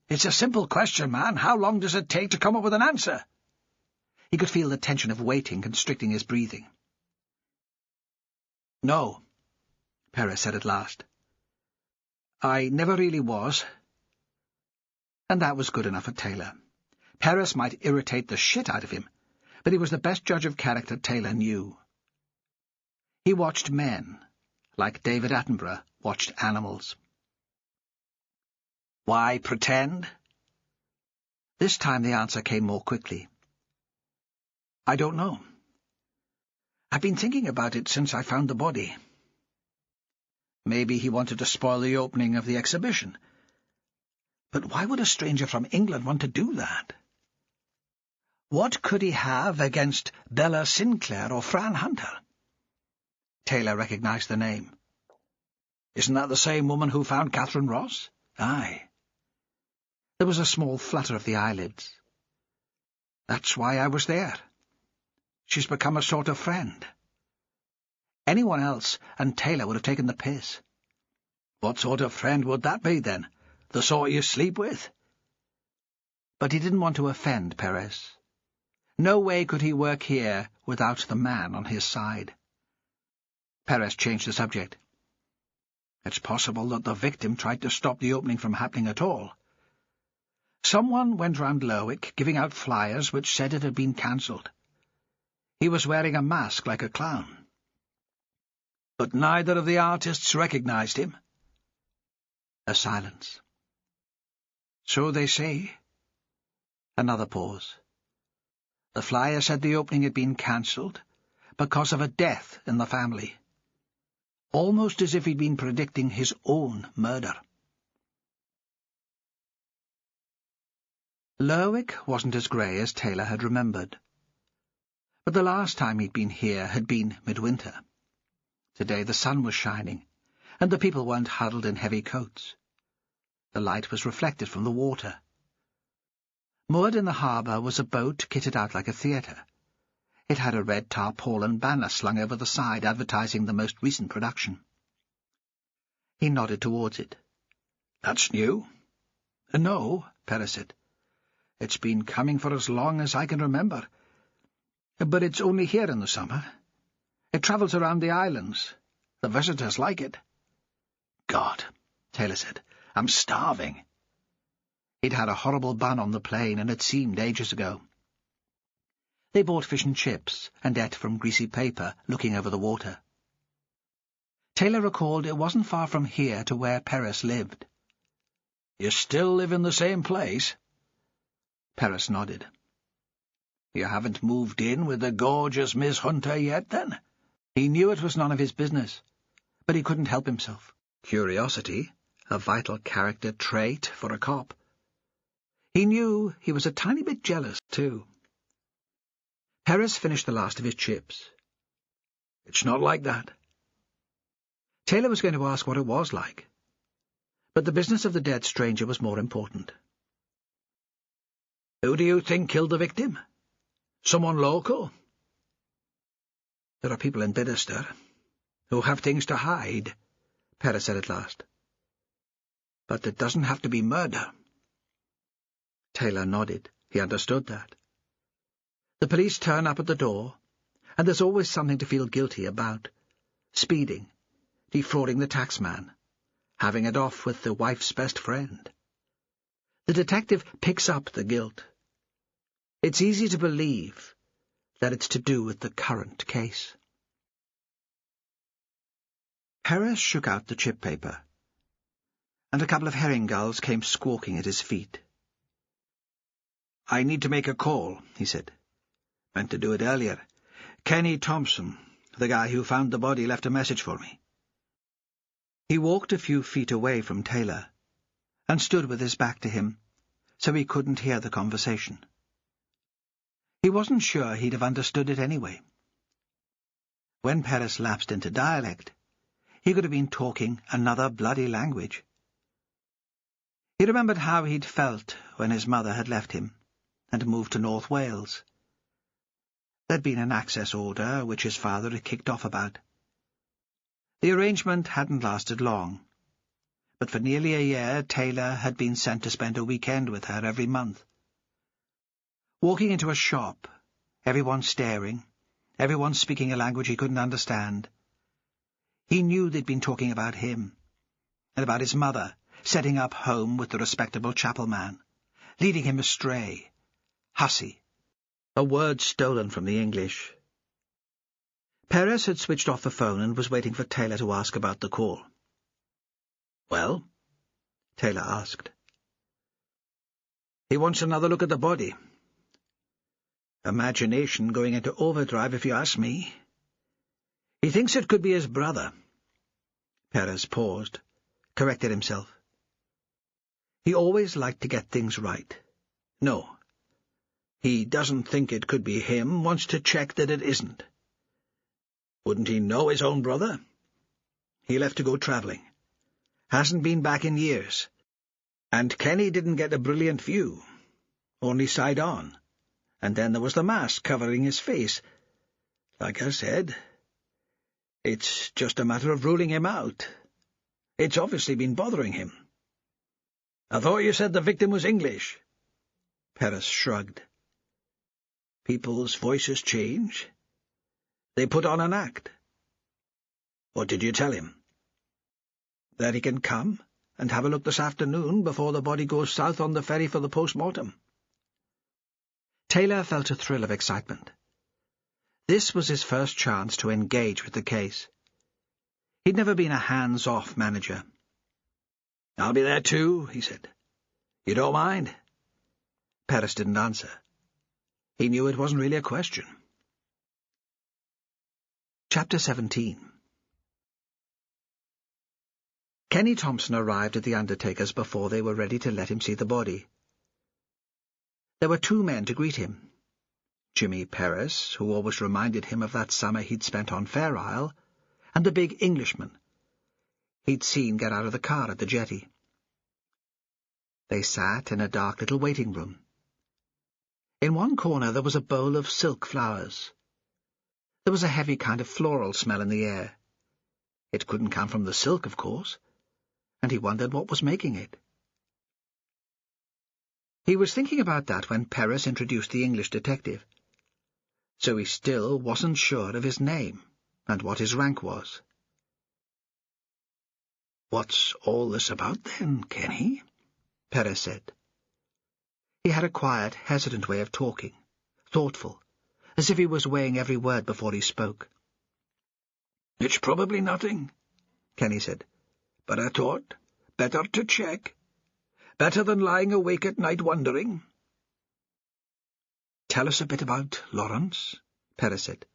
"It's a simple question, man. How long does it take to come up with an answer?" He could feel the tension of waiting constricting his breathing. "No," Perez said at last. "I never really was." And that was good enough for Taylor. Perez might irritate the shit out of him, but he was the best judge of character Taylor knew. He watched men, like David Attenborough watched animals. Why pretend? This time the answer came more quickly. I don't know. I've been thinking about it since I found the body. Maybe he wanted to spoil the opening of the exhibition. But why would a stranger from England want to do that? What could he have against Bella Sinclair or Fran Hunter? Taylor recognized the name. Isn't that the same woman who found Catherine Ross? Aye. There was a small flutter of the eyelids. That's why I was there. She's become a sort of friend. Anyone else, and Taylor would have taken the piss. What sort of friend would that be, then? The sort you sleep with? But he didn't want to offend Perez. No way could he work here without the man on his side. Perez changed the subject. It's possible that the victim tried to stop the opening from happening at all. Someone went round Lerwick giving out flyers which said it had been cancelled. He was wearing a mask like a clown. But neither of the artists recognised him. A silence. So they say. Another pause. The flyer said the opening had been cancelled because of a death in the family. Almost as if he'd been predicting his own murder. Lerwick wasn't as grey as Taylor had remembered. But the last time he'd been here had been midwinter. Today the sun was shining, and the people weren't huddled in heavy coats. The light was reflected from the water. Moored in the harbour was a boat kitted out like a theatre. It had a red tarpaulin banner slung over the side advertising the most recent production. He nodded towards it. That's new? No, Perez said. It's been coming for as long as I can remember. But it's only here in the summer. It travels around the islands. The visitors like it. God, Taylor said, I'm starving. He'd had a horrible bun on the plane, and it seemed ages ago. They bought fish and chips, and ate from greasy paper, looking over the water. Taylor recalled it wasn't far from here to where Perez lived. You still live in the same place?" Perez nodded. "You haven't moved in with the gorgeous Miss Hunter yet, then?" He knew it was none of his business, but he couldn't help himself. Curiosity, a vital character trait for a cop. He knew he was a tiny bit jealous, too. Perez finished the last of his chips. "It's not like that." Taylor was going to ask what it was like, but the business of the dead stranger was more important. "Who do you think killed the victim? Someone local?" "There are people in Bidderster who have things to hide," Perez said at last. "But it doesn't have to be murder." Taylor nodded. He understood that. The police turn up at the door, and there's always something to feel guilty about. Speeding, defrauding the taxman, having it off with the wife's best friend. The detective picks up the guilt. It's easy to believe that it's to do with the current case. Perez shook out the chip paper, and a couple of herring gulls came squawking at his feet. "I need to make a call," he said. "Meant to do it earlier. Kenny Thompson, the guy who found the body, left a message for me." He walked a few feet away from Taylor, and stood with his back to him, so he couldn't hear the conversation. He wasn't sure he'd have understood it anyway. When Perez lapsed into dialect, he could have been talking another bloody language. He remembered how he'd felt when his mother had left him and moved to North Wales. There'd been an access order which his father had kicked off about. The arrangement hadn't lasted long, but for nearly a year Taylor had been sent to spend a weekend with her every month. Walking into a shop, everyone staring, everyone speaking a language he couldn't understand. He knew they'd been talking about him, and about his mother, setting up home with the respectable chapel man, leading him astray. Hussy, a word stolen from the English. Perez had switched off the phone and was waiting for Taylor to ask about the call. "Well?" Taylor asked. "He wants another look at the body. Imagination going into overdrive, if you ask me. He thinks it could be his brother." Perez paused, corrected himself. He always liked to get things right. "No. He doesn't think it could be him, wants to check that it isn't." "Wouldn't he know his own brother?" "He left to go travelling. Hasn't been back in years. And Kenny didn't get a brilliant view. Only side on. And then there was the mask covering his face. Like I said, it's just a matter of ruling him out. It's obviously been bothering him." "I thought you said the victim was English." Perez shrugged. "People's voices change. They put on an act." "What did you tell him?" "That he can come and have a look this afternoon before the body goes south on the ferry for the post-mortem." Taylor felt a thrill of excitement. This was his first chance to engage with the case. He'd never been a hands-off manager. "I'll be there too," he said. "You don't mind?" Perez didn't answer. He knew it wasn't really a question. Chapter 17. Kenny Thompson arrived at the undertaker's before they were ready to let him see the body. There were two men to greet him. Jimmy Perez, who always reminded him of that summer he'd spent on Fair Isle, and the big Englishman he'd seen get out of the car at the jetty. They sat in a dark little waiting room. In one corner there was a bowl of silk flowers. There was a heavy kind of floral smell in the air. It couldn't come from the silk, of course, and he wondered what was making it. He was thinking about that when Perez introduced the English detective. So he still wasn't sure of his name and what his rank was. "What's all this about, then, Kenny?" Perez said. He had a quiet, hesitant way of talking, thoughtful, as if he was weighing every word before he spoke. "It's probably nothing," Kenny said. "but I thought better to check. Better than lying awake at night wondering." "Tell us a bit about Lawrence," Perez said,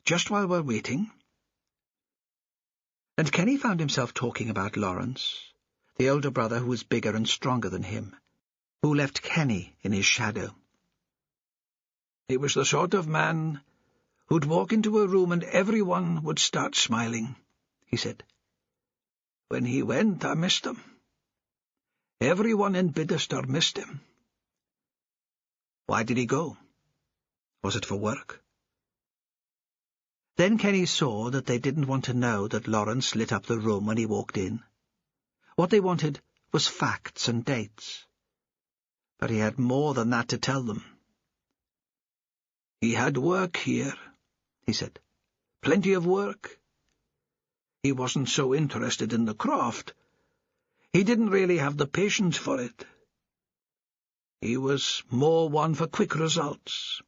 "just while we're waiting." And Kenny found himself talking about Lawrence, the older brother who was bigger and stronger than him, who left Kenny in his shadow. "He was the sort of man who'd walk into a room and everyone would start smiling," he said. "When he went, I missed him. Everyone in Bidderstone missed him." "Why did he go? Was it for work?" Then Kenny saw that they didn't want to know that Lawrence lit up the room when he walked in. What they wanted was facts and dates. But he had more than that to tell them. "He had work here," he said. "Plenty of work. He wasn't so interested in the craft. He didn't really have the patience for it. He was more one for quick results.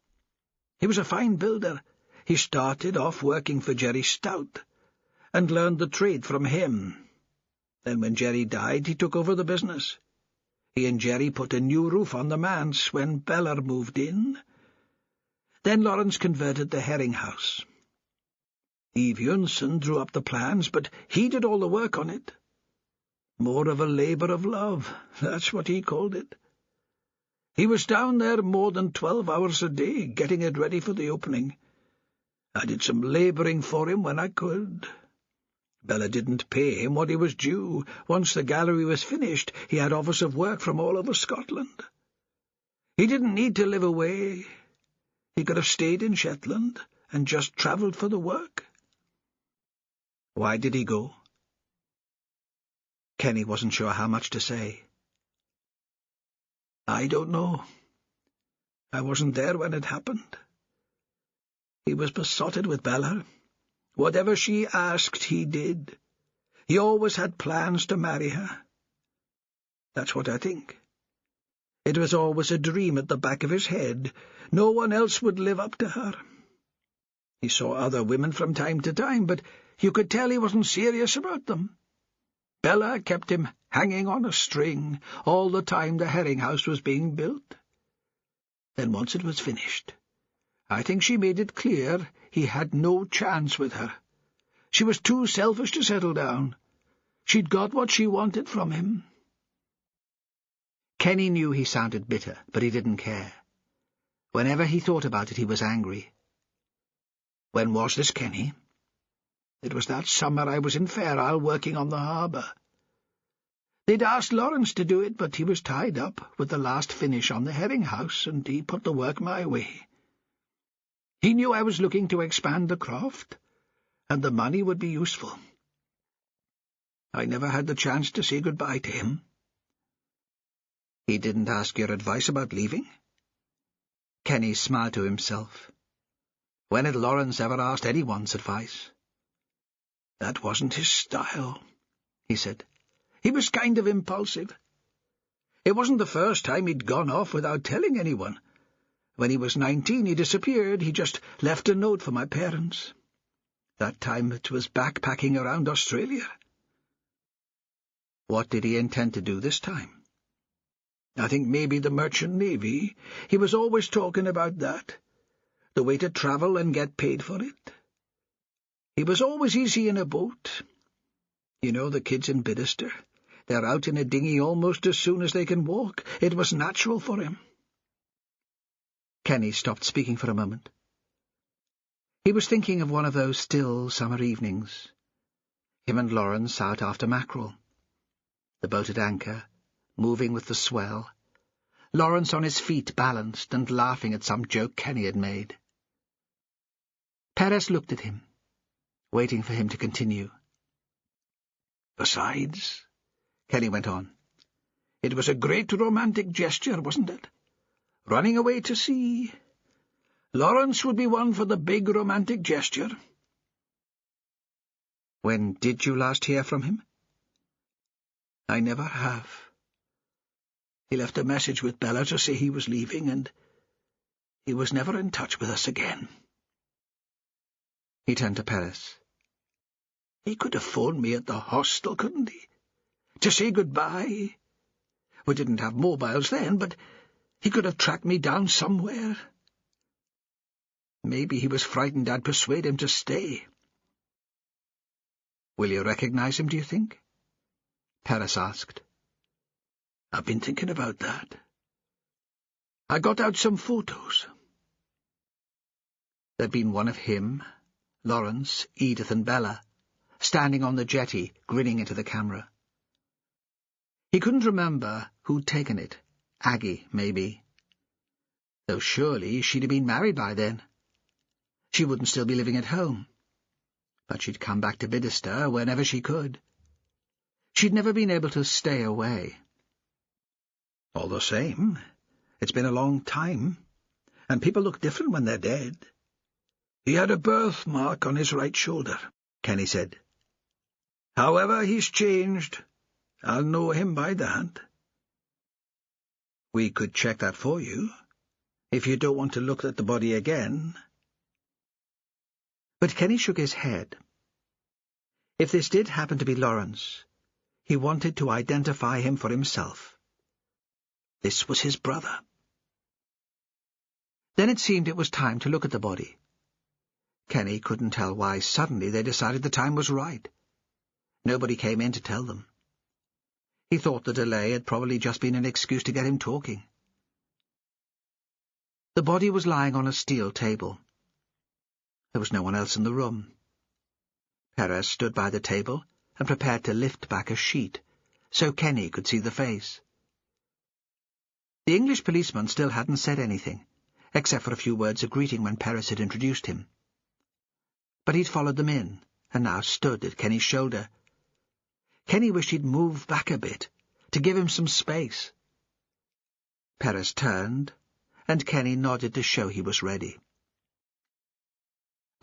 He was a fine builder. He started off working for Jerry Stout, and learned the trade from him. Then when Jerry died, he took over the business. He and Jerry put a new roof on the manse when Bella moved in. Then Lawrence converted the herring house. Eve Yunson drew up the plans, but he did all the work on it. More of a labour of love, that's what he called it. He was down there more than 12 hours a day, getting it ready for the opening. I did some labouring for him when I could. Bella didn't pay him what he was due. Once the gallery was finished, he had offers of work from all over Scotland. He didn't need to live away. He could have stayed in Shetland and just travelled for the work." "Why did he go?" Kenny wasn't sure how much to say. "I don't know. I wasn't there when it happened. He was besotted with Bella. Whatever she asked, he did. He always had plans to marry her. That's what I think. It was always a dream at the back of his head. No one else would live up to her. He saw other women from time to time, but you could tell he wasn't serious about them. Bella kept him hanging on a string all the time the herring house was being built. Then once it was finished, I think she made it clear he had no chance with her. She was too selfish to settle down. She'd got what she wanted from him." Kenny knew he sounded bitter, but he didn't care. Whenever he thought about it, he was angry. "When was this, Kenny?" "It was that summer I was in Fair Isle working on the harbour. They'd asked Lawrence to do it, but he was tied up with the last finish on the herring house, and he put the work my way. He knew I was looking to expand the craft, and the money would be useful. I never had the chance to say goodbye to him." "He didn't ask your advice about leaving?" Kenny smiled to himself. When had Lawrence ever asked anyone's advice? "That wasn't his style," he said. "He was kind of impulsive. It wasn't the first time he'd gone off without telling anyone. When he was 19, he disappeared. He just left a note for my parents. That time it was backpacking around Australia." "What did he intend to do this time?" "I think maybe the Merchant Navy. He was always talking about that. The way to travel and get paid for it. He was always easy in a boat. You know the kids in Bidderstone? They're out in a dinghy almost as soon as they can walk. It was natural for him." Kenny stopped speaking for a moment. He was thinking of one of those still summer evenings. Him and Lawrence out after mackerel. The boat at anchor, moving with the swell. Lawrence on his feet, balanced and laughing at some joke Kenny had made. Perez looked at him, waiting for him to continue. "Besides," Kenny went on, "it was a great romantic gesture, wasn't it? Running away to sea. Lawrence would be one for the big romantic gesture." "When did you last hear from him?" "I never have. He left a message with Bella to say he was leaving, and he was never in touch with us again." He turned to Perez. "He could have phoned me at the hostel, couldn't he? To say goodbye. We didn't have mobiles then, but he could have tracked me down somewhere. Maybe he was frightened I'd persuade him to stay. Will you recognize him, do you think? Perez asked. I've been thinking about that. I got out some photos. There'd been one of him, Lawrence, Edith and Bella, standing on the jetty, grinning into the camera. He couldn't remember who'd taken it. Aggie, maybe. Though surely she'd have been married by then. She wouldn't still be living at home. But she'd come back to Bidderstone whenever she could. She'd never been able to stay away. All the same, it's been a long time, and people look different when they're dead. He had a birthmark on his right shoulder, Kenny said. However he's changed, I'll know him by that. We could check that for you, if you don't want to look at the body again. But Kenny shook his head. If this did happen to be Lawrence, he wanted to identify him for himself. This was his brother. Then it seemed it was time to look at the body. Kenny couldn't tell why suddenly they decided the time was right. Nobody came in to tell them. He thought the delay had probably just been an excuse to get him talking. The body was lying on a steel table. There was no one else in the room. Perez stood by the table and prepared to lift back a sheet, so Kenny could see the face. The English policeman still hadn't said anything, except for a few words of greeting when Perez had introduced him. But he'd followed them in, and now stood at Kenny's shoulder. Kenny wished he'd moved back a bit, to give him some space. Perez turned, and Kenny nodded to show he was ready.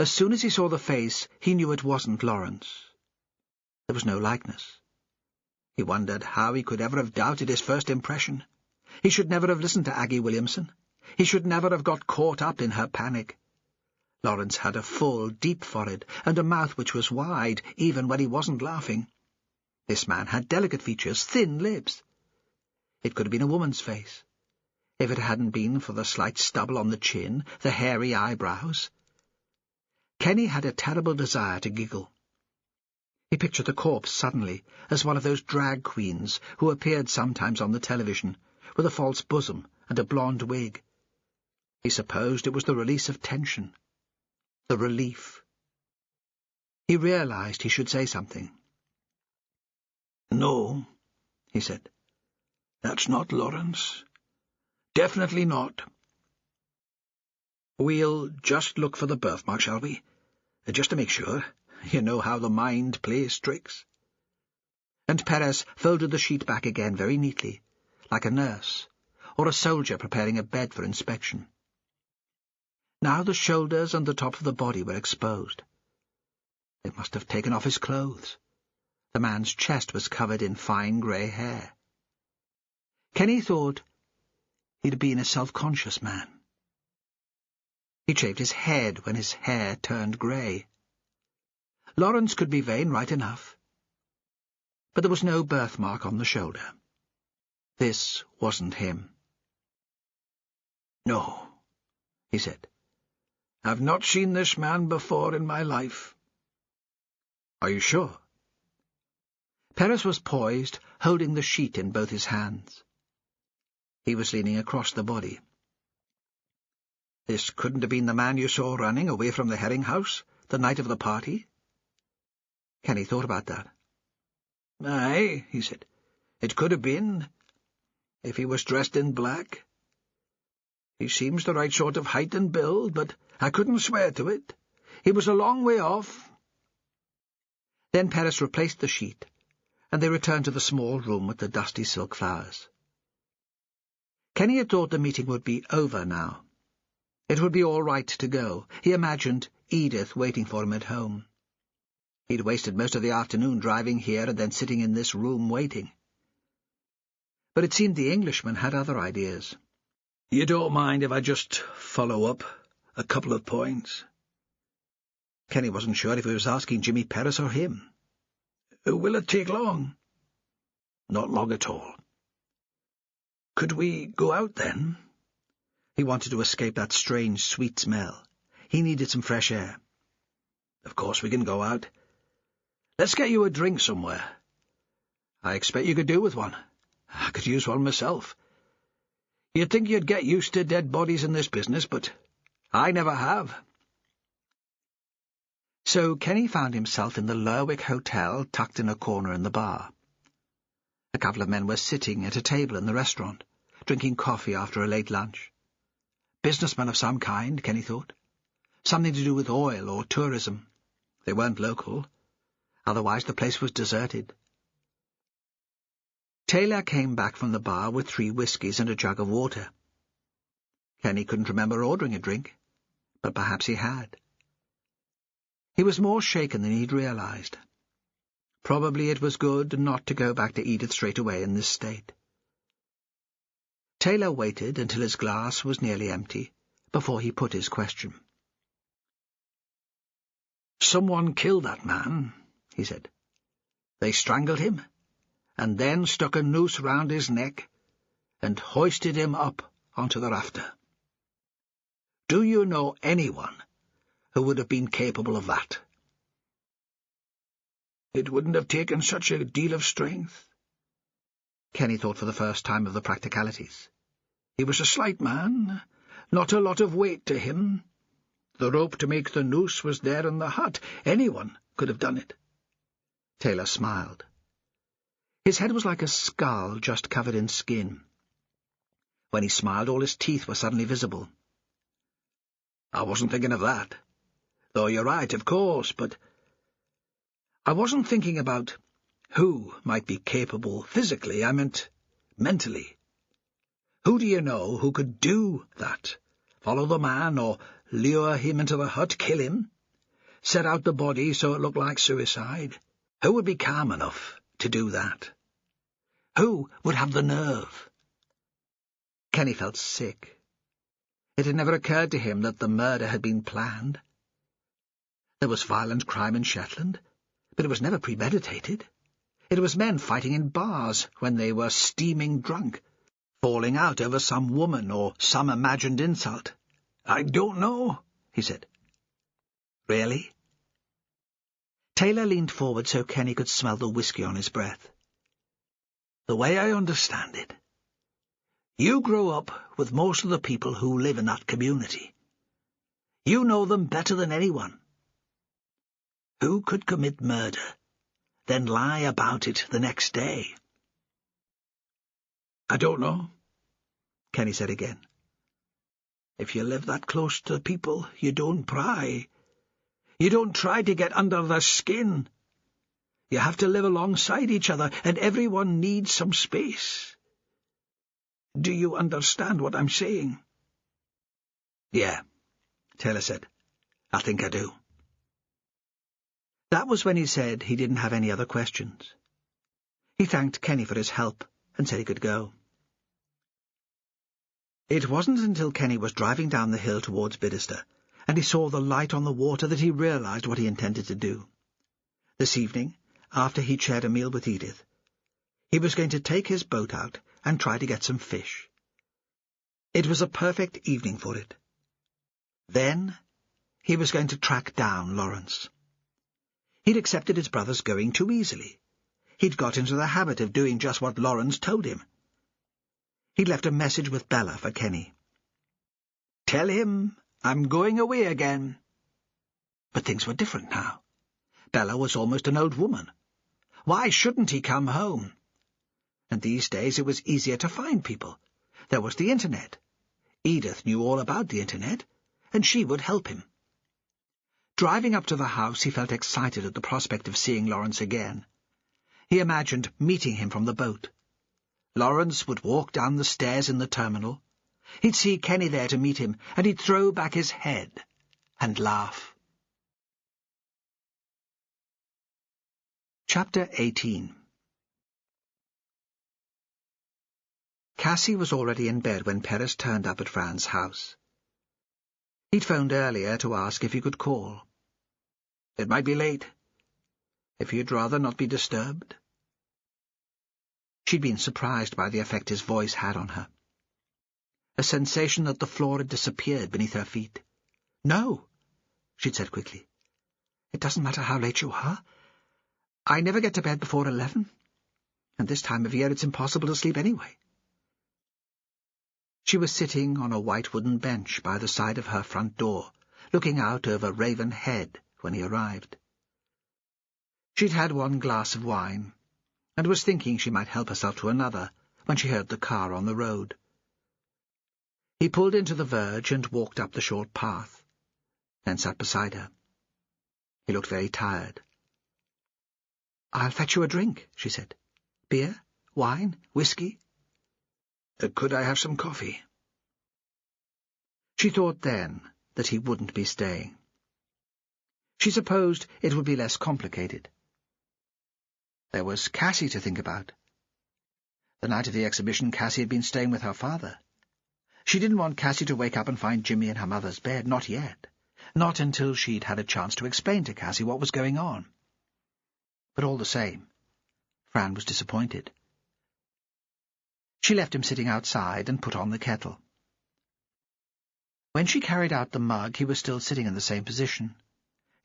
As soon as he saw the face, he knew it wasn't Lawrence. There was no likeness. He wondered how he could ever have doubted his first impression. He should never have listened to Aggie Williamson. He should never have got caught up in her panic. Lawrence had a full, deep forehead, and a mouth which was wide, even when he wasn't laughing. This man had delicate features, thin lips. It could have been a woman's face, if it hadn't been for the slight stubble on the chin, the hairy eyebrows. Kenny had a terrible desire to giggle. He pictured the corpse suddenly as one of those drag queens who appeared sometimes on the television, with a false bosom and a blonde wig. He supposed it was the release of tension. The relief. He realized he should say something. "No," he said. "That's not Lawrence. Definitely not." "We'll just look for the birthmark, shall we? Just to make sure. You know how the mind plays tricks." And Perez folded the sheet back again very neatly, like a nurse, or a soldier preparing a bed for inspection. Now the shoulders and the top of the body were exposed. They must have taken off his clothes. The man's chest was covered in fine grey hair. Kenny thought he'd been a self-conscious man. He shaved his head when his hair turned grey. Lawrence could be vain right enough. But there was no birthmark on the shoulder. This wasn't him. "No," he said. "I've not seen this man before in my life." "Are you sure?" Perez was poised, holding the sheet in both his hands. He was leaning across the body. "This couldn't have been the man you saw running away from the herring house, the night of the party?" Kenny thought about that. "Aye," he said. "It could have been, if he was dressed in black. He seems the right sort of height and build, but I couldn't swear to it. He was a long way off." Then Perez replaced the sheet, and they returned to the small room with the dusty silk flowers. Kenny had thought the meeting would be over now. It would be all right to go. He imagined Edith waiting for him at home. He'd wasted most of the afternoon driving here and then sitting in this room waiting. But it seemed the Englishman had other ideas. "You don't mind if I just follow up a couple of points?" Kenny wasn't sure if he was asking Jimmy Perez or him. "Will it take long?" "Not long at all." Could we go out then? He wanted to escape that strange, sweet smell. He needed some fresh air. Of course we can go out. Let's get you a drink somewhere. I expect you could do with one. I could use one myself. You'd think you'd get used to dead bodies in this business, but I never have. So Kenny found himself in the Lerwick Hotel, tucked in a corner in the bar. A couple of men were sitting at a table in the restaurant, drinking coffee after a late lunch. Businessmen of some kind, Kenny thought. Something to do with oil or tourism. They weren't local. Otherwise the place was deserted. Taylor came back from the bar with 3 whiskies and a jug of water. Kenny couldn't remember ordering a drink, but perhaps he had. He was more shaken than he'd realized. Probably it was good not to go back to Edith straight away in this state. Taylor waited until his glass was nearly empty before he put his question. "Someone killed that man," he said. "They strangled him, and then stuck a noose round his neck and hoisted him up onto the rafter. Do you know anyone who would have been capable of that? It wouldn't have taken such a deal of strength." Kenny thought for the first time of the practicalities. He was a slight man, not a lot of weight to him. The rope to make the noose was there in the hut. Anyone could have done it. Taylor smiled. His head was like a skull just covered in skin. When he smiled, all his teeth were suddenly visible. "I wasn't thinking of that. Though you're right, of course, but I wasn't thinking about who might be capable physically. I meant mentally. Who do you know who could do that? Follow the man, or lure him into the hut, kill him, set out the body so it looked like suicide? Who would be calm enough to do that? Who would have the nerve?" Kenny felt sick. It had never occurred to him that the murder had been planned. There was violent crime in Shetland, but it was never premeditated. It was men fighting in bars when they were steaming drunk, falling out over some woman or some imagined insult. "I don't know," he said. "Really?" Taylor leaned forward so Kenny could smell the whiskey on his breath. "The way I understand it, you grow up with most of the people who live in that community. You know them better than anyone. Who could commit murder, then lie about it the next day?" "I don't know," Kenny said again. "If you live that close to people, you don't pry. You don't try to get under their skin. You have to live alongside each other, and everyone needs some space. Do you understand what I'm saying?" "Yeah," Taylor said. "I think I do." That was when he said he didn't have any other questions. He thanked Kenny for his help and said he could go. It wasn't until Kenny was driving down the hill towards Bidderster and he saw the light on the water that he realized what he intended to do. This evening, after he'd shared a meal with Edith, he was going to take his boat out and try to get some fish. It was a perfect evening for it. Then he was going to track down Lawrence. He'd accepted his brother's going too easily. He'd got into the habit of doing just what Lawrence told him. He'd left a message with Bella for Kenny. "Tell him I'm going away again." But things were different now. Bella was almost an old woman. Why shouldn't he come home? And these days it was easier to find people. There was the Internet. Edith knew all about the Internet, and she would help him. Driving up to the house, he felt excited at the prospect of seeing Lawrence again. He imagined meeting him from the boat. Lawrence would walk down the stairs in the terminal. He'd see Kenny there to meet him, and he'd throw back his head and laugh. Chapter 18. Cassie was already in bed when Perez turned up at Fran's house. He'd phoned earlier to ask if he could call. It might be late. If you'd rather not be disturbed. She'd been surprised by the effect his voice had on her. A sensation that the floor had disappeared beneath her feet. "No," she'd said quickly. "It doesn't matter how late you are. I never get to bed before 11, and this time of year it's impossible to sleep anyway." She was sitting on a white wooden bench by the side of her front door, looking out over Raven Head when he arrived. She'd had one glass of wine, and was thinking she might help herself to another when she heard the car on the road. He pulled into the verge and walked up the short path, then sat beside her. He looked very tired. "I'll fetch you a drink," she said. "Beer? Wine? Whiskey?" Could I have some coffee?" She thought then that he wouldn't be staying. She supposed it would be less complicated. There was Cassie to think about. The night of the exhibition, Cassie had been staying with her father. She didn't want Cassie to wake up and find Jimmy in her mother's bed, not yet. Not until she'd had a chance to explain to Cassie what was going on. But all the same, Fran was disappointed. She left him sitting outside and put on the kettle. When she carried out the mug, he was still sitting in the same position,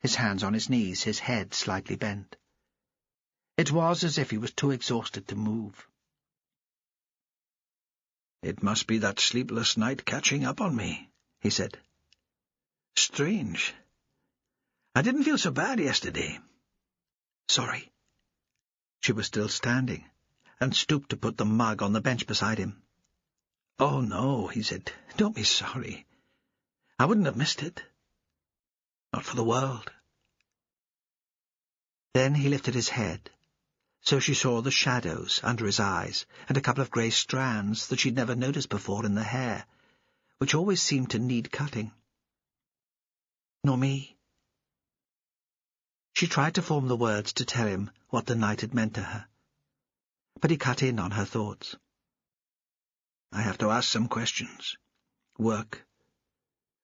his hands on his knees, his head slightly bent. It was as if he was too exhausted to move. "It must be that sleepless night catching up on me," he said. "Strange. I didn't feel so bad yesterday." "Sorry." She was still standing, and stooped to put the mug on the bench beside him. "Oh, no," he said. "Don't be sorry. I wouldn't have missed it. Not for the world." Then he lifted his head, so she saw the shadows under his eyes and a couple of grey strands that she'd never noticed before in the hair, which always seemed to need cutting. "Nor me." She tried to form the words to tell him what the night had meant to her, but he cut in on her thoughts. "I have to ask some questions. Work.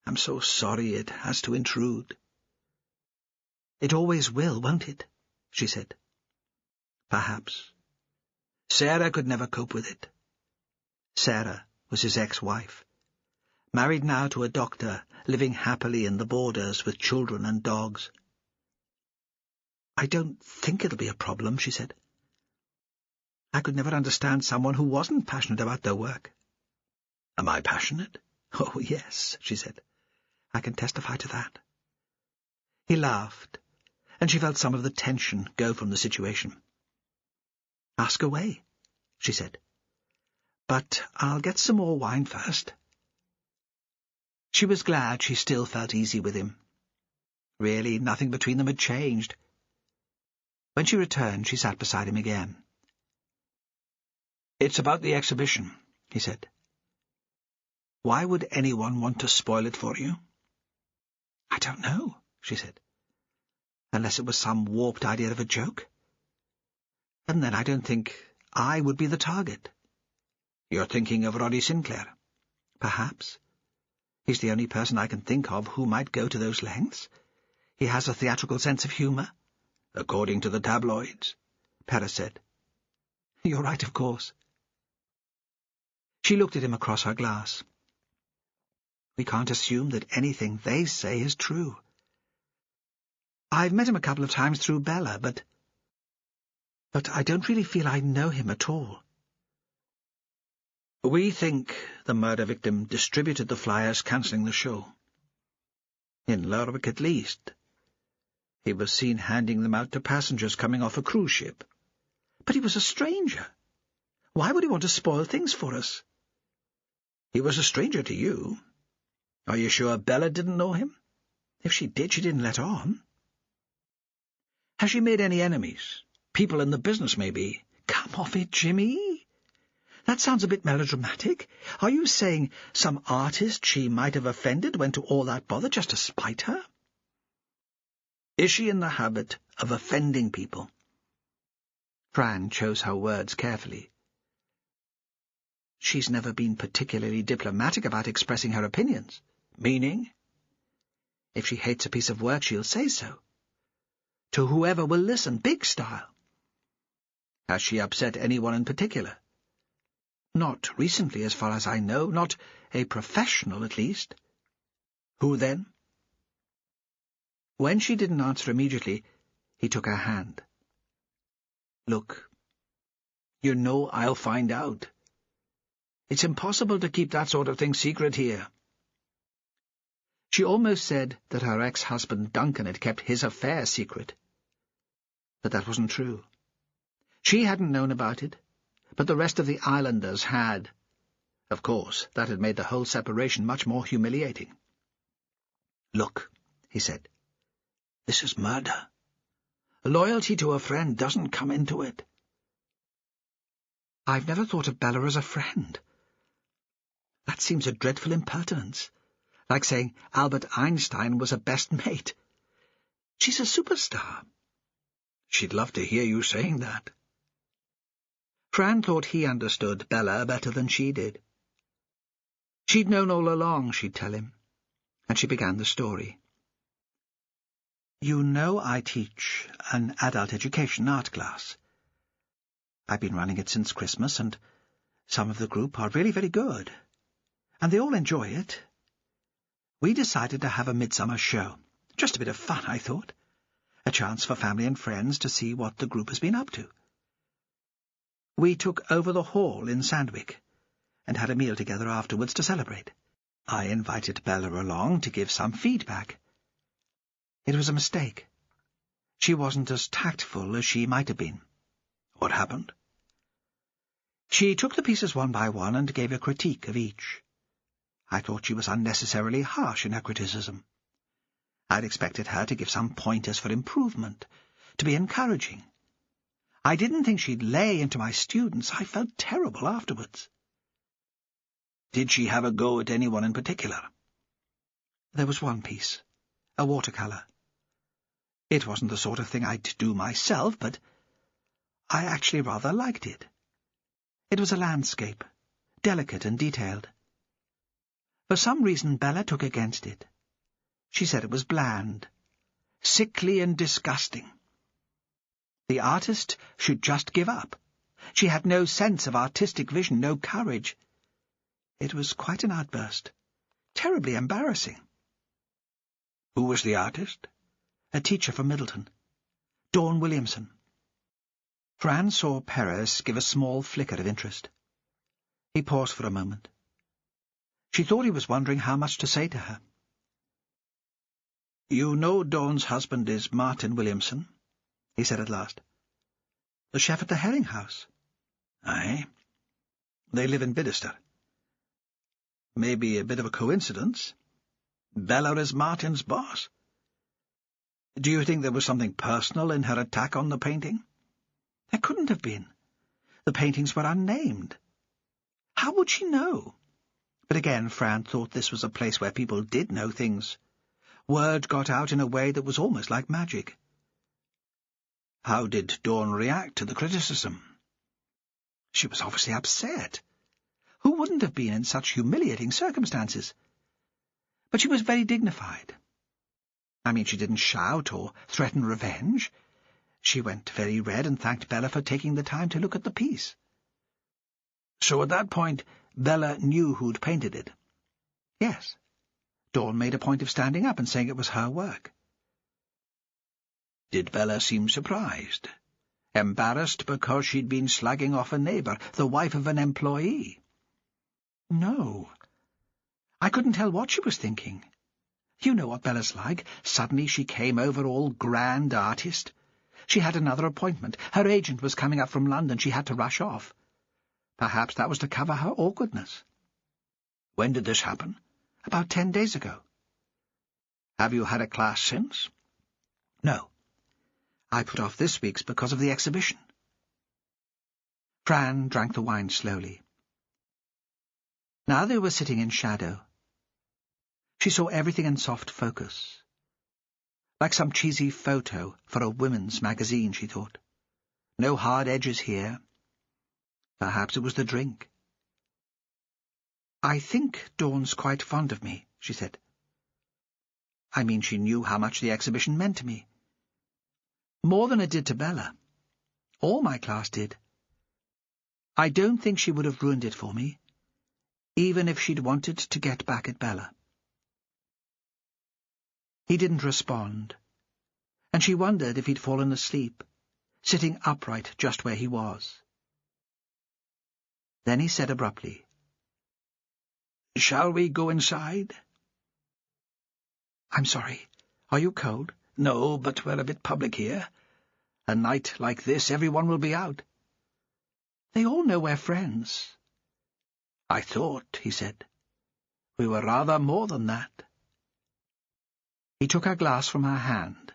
I'm so sorry it has to intrude." "It always will, won't it?" she said. "Perhaps. Sarah could never cope with it." Sarah was his ex-wife, married now to a doctor, living happily in the borders with children and dogs. "I don't think it'll be a problem," she said. "I could never understand someone who wasn't passionate about their work." "Am I passionate?" "Oh, yes," she said. "I can testify to that." He laughed, and she felt some of the tension go from the situation. "Ask away," she said. "But I'll get some more wine first." She was glad she still felt easy with him. Really, nothing between them had changed. When she returned, she sat beside him again. "It's about the exhibition," he said. "Why would anyone want to spoil it for you?" "I don't know," she said. "Unless it was some warped idea of a joke. And then I don't think I would be the target." "You're thinking of Roddy Sinclair?" "Perhaps. He's the only person I can think of who might go to those lengths. He has a theatrical sense of humour." "According to the tabloids," Perez said. "You're right, of course." She looked at him across her glass. "We can't assume that anything they say is true. I've met him a couple of times through Bella, but I don't really feel I know him at all." "We think the murder victim distributed the flyers cancelling the show. In Lerwick, at least. He was seen handing them out to passengers coming off a cruise ship." "But he was a stranger. Why would he want to spoil things for us?" "He was a stranger to you. Are you sure Bella didn't know him?" "If she did, she didn't let on." "Has she made any enemies? People in the business, maybe?" "Come off it, Jimmy. That sounds a bit melodramatic. Are you saying some artist she might have offended went to all that bother just to spite her?" "Is she in the habit of offending people?" Fran chose her words carefully. "She's never been particularly diplomatic about expressing her opinions." "Meaning?" "If she hates a piece of work, she'll say so. To whoever will listen, big style. Has she upset anyone in particular? Not recently, as far as I know. Not a professional, at least. Who then? When she didn't answer immediately, he took her hand. Look, you know I'll find out. It's impossible to keep that sort of thing secret here. She almost said that her ex-husband Duncan had kept his affair secret. But that wasn't true. She hadn't known about it, but the rest of the islanders had. Of course, that had made the whole separation much more humiliating. Look, he said, this is murder. Loyalty to a friend doesn't come into it. I've never thought of Bella as a friend. That seems a dreadful impertinence, like saying Albert Einstein was a best mate. She's a superstar. She'd love to hear you saying that. Fran thought he understood Bella better than she did. She'd known all along, she'd tell him, and she began the story. You know I teach an adult education art class. I've been running it since Christmas, and some of the group are really very good, and they all enjoy it. We decided to have a midsummer show. Just a bit of fun, I thought. A chance for family and friends to see what the group has been up to. We took over the hall in Sandwich, and had a meal together afterwards to celebrate. I invited Bella along to give some feedback. It was a mistake. She wasn't as tactful as she might have been. What happened? She took the pieces one by one and gave a critique of each. I thought she was unnecessarily harsh in her criticism. I'd expected her to give some pointers for improvement, to be encouraging. I didn't think she'd lay into my students. I felt terrible afterwards. Did she have a go at anyone in particular? There was one piece, a watercolour. It wasn't the sort of thing I'd do myself, but I actually rather liked it. It was a landscape, delicate and detailed. For some reason Bella took against it. She said it was bland, sickly and disgusting. The artist should just give up. She had no sense of artistic vision, no courage. It was quite an outburst, terribly embarrassing. Who was the artist? A teacher from Middleton, Dawn Williamson. Fran saw Perez give a small flicker of interest. He paused for a moment. She thought he was wondering how much to say to her. You know Dawn's husband is Martin Williamson? He said at last. The chef at the Herring House. Aye. They live in Bidester. Maybe a bit of a coincidence. Bella is Martin's boss. Do you think there was something personal in her attack on the painting? There couldn't have been. The paintings were unnamed. How would she know? But again, Fran thought this was a place where people did know things. Word got out in a way that was almost like magic. How did Dawn react to the criticism? She was obviously upset. Who wouldn't have been in such humiliating circumstances? But she was very dignified. I mean, she didn't shout or threaten revenge. She went very red and thanked Bella for taking the time to look at the piece. So at that point, Bella knew who'd painted it? Yes. Dawn made a point of standing up and saying it was her work. Did Bella seem surprised? Embarrassed because she'd been slagging off a neighbour, the wife of an employee? No. I couldn't tell what she was thinking. You know what Bella's like. Suddenly she came over all grand artist. She had another appointment. Her agent was coming up from London. She had to rush off. Perhaps that was to cover her awkwardness. When did this happen? About 10 days ago. Have you had a class since? No. I put off this week's because of the exhibition. Fran drank the wine slowly. Now they were sitting in shadow. She saw everything in soft focus. Like some cheesy photo for a women's magazine, she thought. No hard edges here. Perhaps it was the drink. I think Dawn's quite fond of me, she said. I mean, she knew how much the exhibition meant to me. More than it did to Bella. All my class did. I don't think she would have ruined it for me, even if she'd wanted to get back at Bella. He didn't respond, and she wondered if he'd fallen asleep, sitting upright just where he was. Then he said abruptly, "Shall we go inside?" "I'm sorry. Are you cold?" "No, but we're a bit public here. A night like this, everyone will be out." "They all know we're friends." "I thought," he said, "we were rather more than that." He took her glass from her hand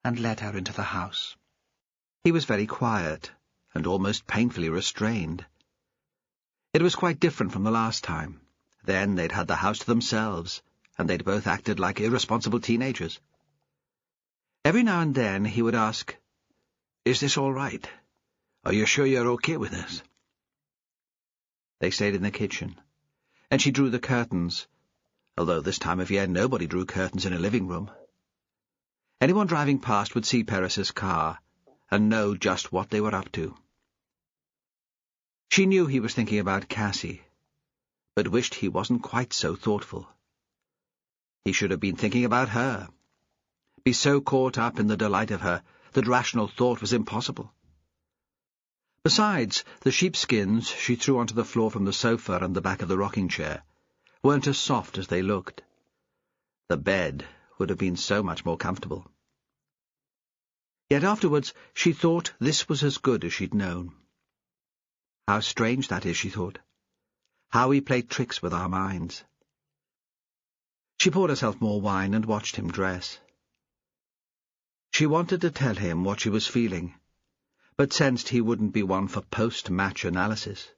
and led her into the house. He was very quiet and almost painfully restrained. It was quite different from the last time. Then they'd had the house to themselves, and they'd both acted like irresponsible teenagers. Every now and then he would ask, "Is this all right? Are you sure you're okay with this?" They stayed in the kitchen, and she drew the curtains, although this time of year nobody drew curtains in a living room. Anyone driving past would see Perez's car and know just what they were up to. She knew he was thinking about Cassie, but wished he wasn't quite so thoughtful. He should have been thinking about her. Be so caught up in the delight of her that rational thought was impossible. Besides, the sheepskins she threw onto the floor from the sofa and the back of the rocking chair weren't as soft as they looked. The bed would have been so much more comfortable. Yet afterwards she thought this was as good as she'd known. How strange that is, she thought. How we play tricks with our minds. She poured herself more wine and watched him dress. She wanted to tell him what she was feeling, but sensed he wouldn't be one for post-match analysis.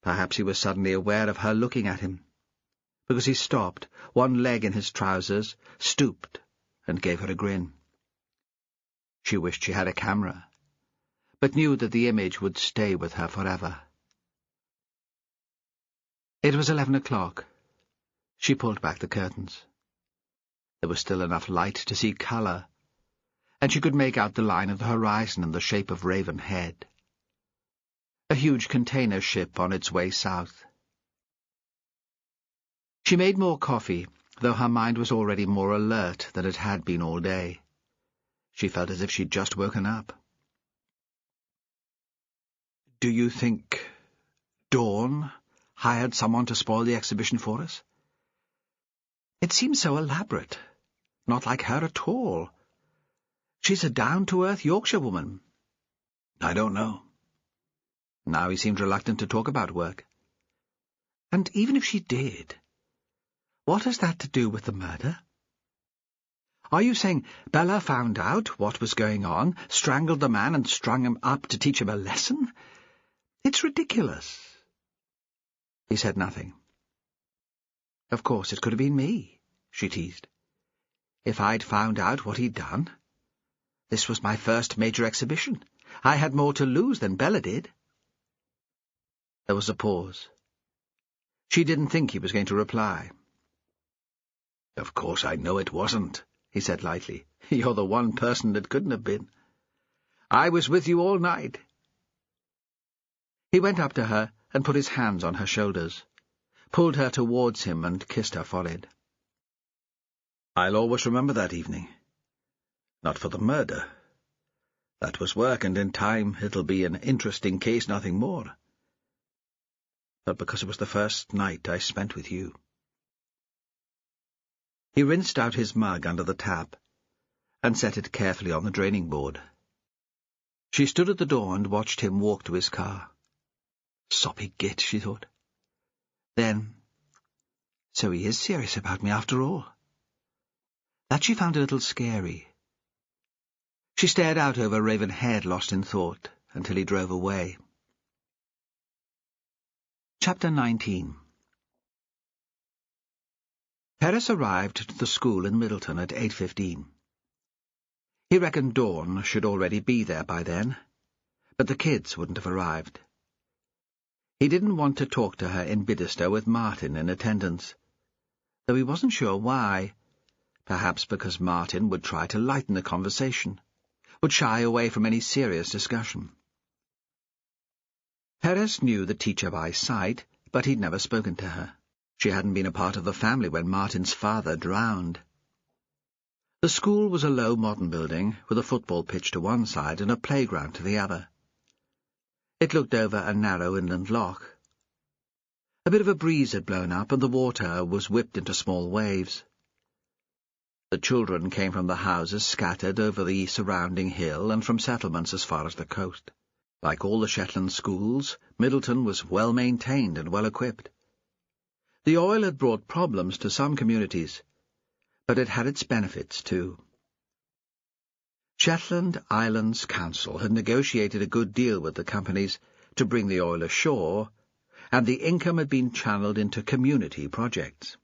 Perhaps he was suddenly aware of her looking at him, because he stopped, one leg in his trousers, stooped, and gave her a grin. She wished she had a camera, but knew that the image would stay with her forever. It was 11 o'clock. She pulled back the curtains. There was still enough light to see colour, and she could make out the line of the horizon and the shape of Raven Head. A huge container ship on its way south. She made more coffee, though her mind was already more alert than it had been all day. She felt as if she'd just woken up. "Do you think Dawn hired someone to spoil the exhibition for us? It seems so elaborate. Not like her at all. She's a down-to-earth Yorkshire woman." "I don't know." Now he seemed reluctant to talk about work. "And even if she did, what has that to do with the murder? Are you saying Bella found out what was going on, strangled the man and strung him up to teach him a lesson? It's ridiculous." He said nothing. "Of course, it could have been me," she teased. "If I'd found out what he'd done. This was my first major exhibition. I had more to lose than Bella did." There was a pause. She didn't think he was going to reply. "Of course I know it wasn't," he said lightly. "You're the one person that couldn't have been. I was with you all night." He went up to her and put his hands on her shoulders, pulled her towards him and kissed her forehead. "I'll always remember that evening. Not for the murder. That was work, and in time it'll be an interesting case, nothing more. But because it was the first night I spent with you." He rinsed out his mug under the tap and set it carefully on the draining board. She stood at the door and watched him walk to his car. Soppy git, she thought. Then, so he is serious about me after all. That she found a little scary. She stared out over Raven Head, lost in thought, until he drove away. Chapter 19. Perez arrived at the school in Middleton at 8:15. He reckoned Dawn should already be there by then, but the kids wouldn't have arrived. He didn't want to talk to her in Bidderstow with Martin in attendance, though he wasn't sure why. Perhaps because Martin would try to lighten the conversation, would shy away from any serious discussion. Perez knew the teacher by sight, but he'd never spoken to her. She hadn't been a part of the family when Martin's father drowned. The school was a low modern building with a football pitch to one side and a playground to the other. It looked over a narrow inland loch. A bit of a breeze had blown up, and the water was whipped into small waves. The children came from the houses scattered over the surrounding hill and from settlements as far as the coast. Like all the Shetland schools, Middleton was well maintained and well equipped. The oil had brought problems to some communities, but it had its benefits too. Shetland Islands Council had negotiated a good deal with the companies to bring the oil ashore, and the income had been channeled into community projects.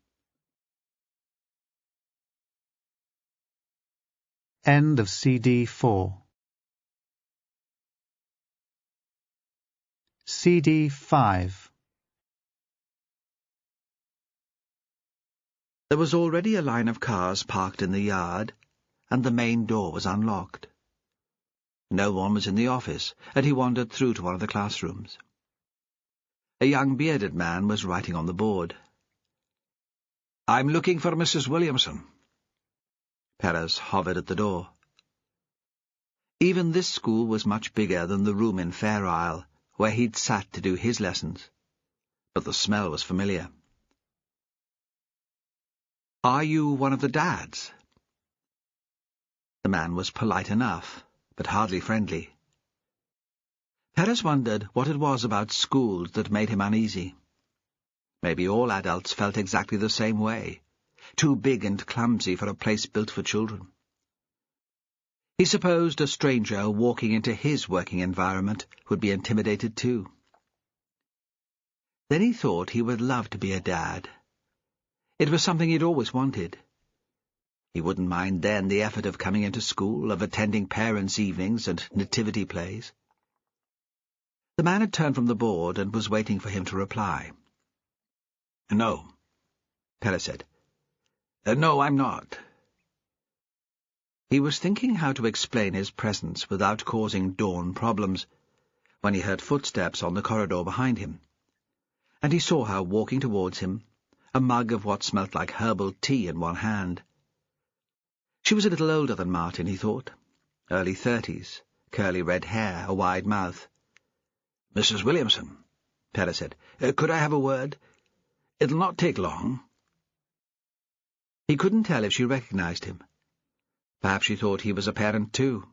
End of CD 4. CD 5. There was already a line of cars parked in the yard, and the main door was unlocked. No one was in the office, and he wandered through to one of the classrooms. A young bearded man was writing on the board. "I'm looking for Mrs. Williamson." Perez hovered at the door. Even this school was much bigger than the room in Fair Isle, where he'd sat to do his lessons, but the smell was familiar. "Are you one of the dads?" The man was polite enough, but hardly friendly. Perez wondered what it was about schools that made him uneasy. Maybe all adults felt exactly the same way, too big and clumsy for a place built for children. He supposed a stranger walking into his working environment would be intimidated too. Then he thought he would love to be a dad. It was something he'd always wanted. He wouldn't mind then the effort of coming into school, of attending parents' evenings and nativity plays. The man had turned from the board and was waiting for him to reply. "No," Perez said. "No, I'm not." He was thinking how to explain his presence without causing Dawn problems, when he heard footsteps on the corridor behind him, and he saw her walking towards him, a mug of what smelt like herbal tea in one hand. She was a little older than Martin, he thought, early 30s, curly red hair, a wide mouth. "Mrs. Williamson," Perez said, "could I have a word? It'll not take long." He couldn't tell if she recognized him. Perhaps she thought he was a parent too.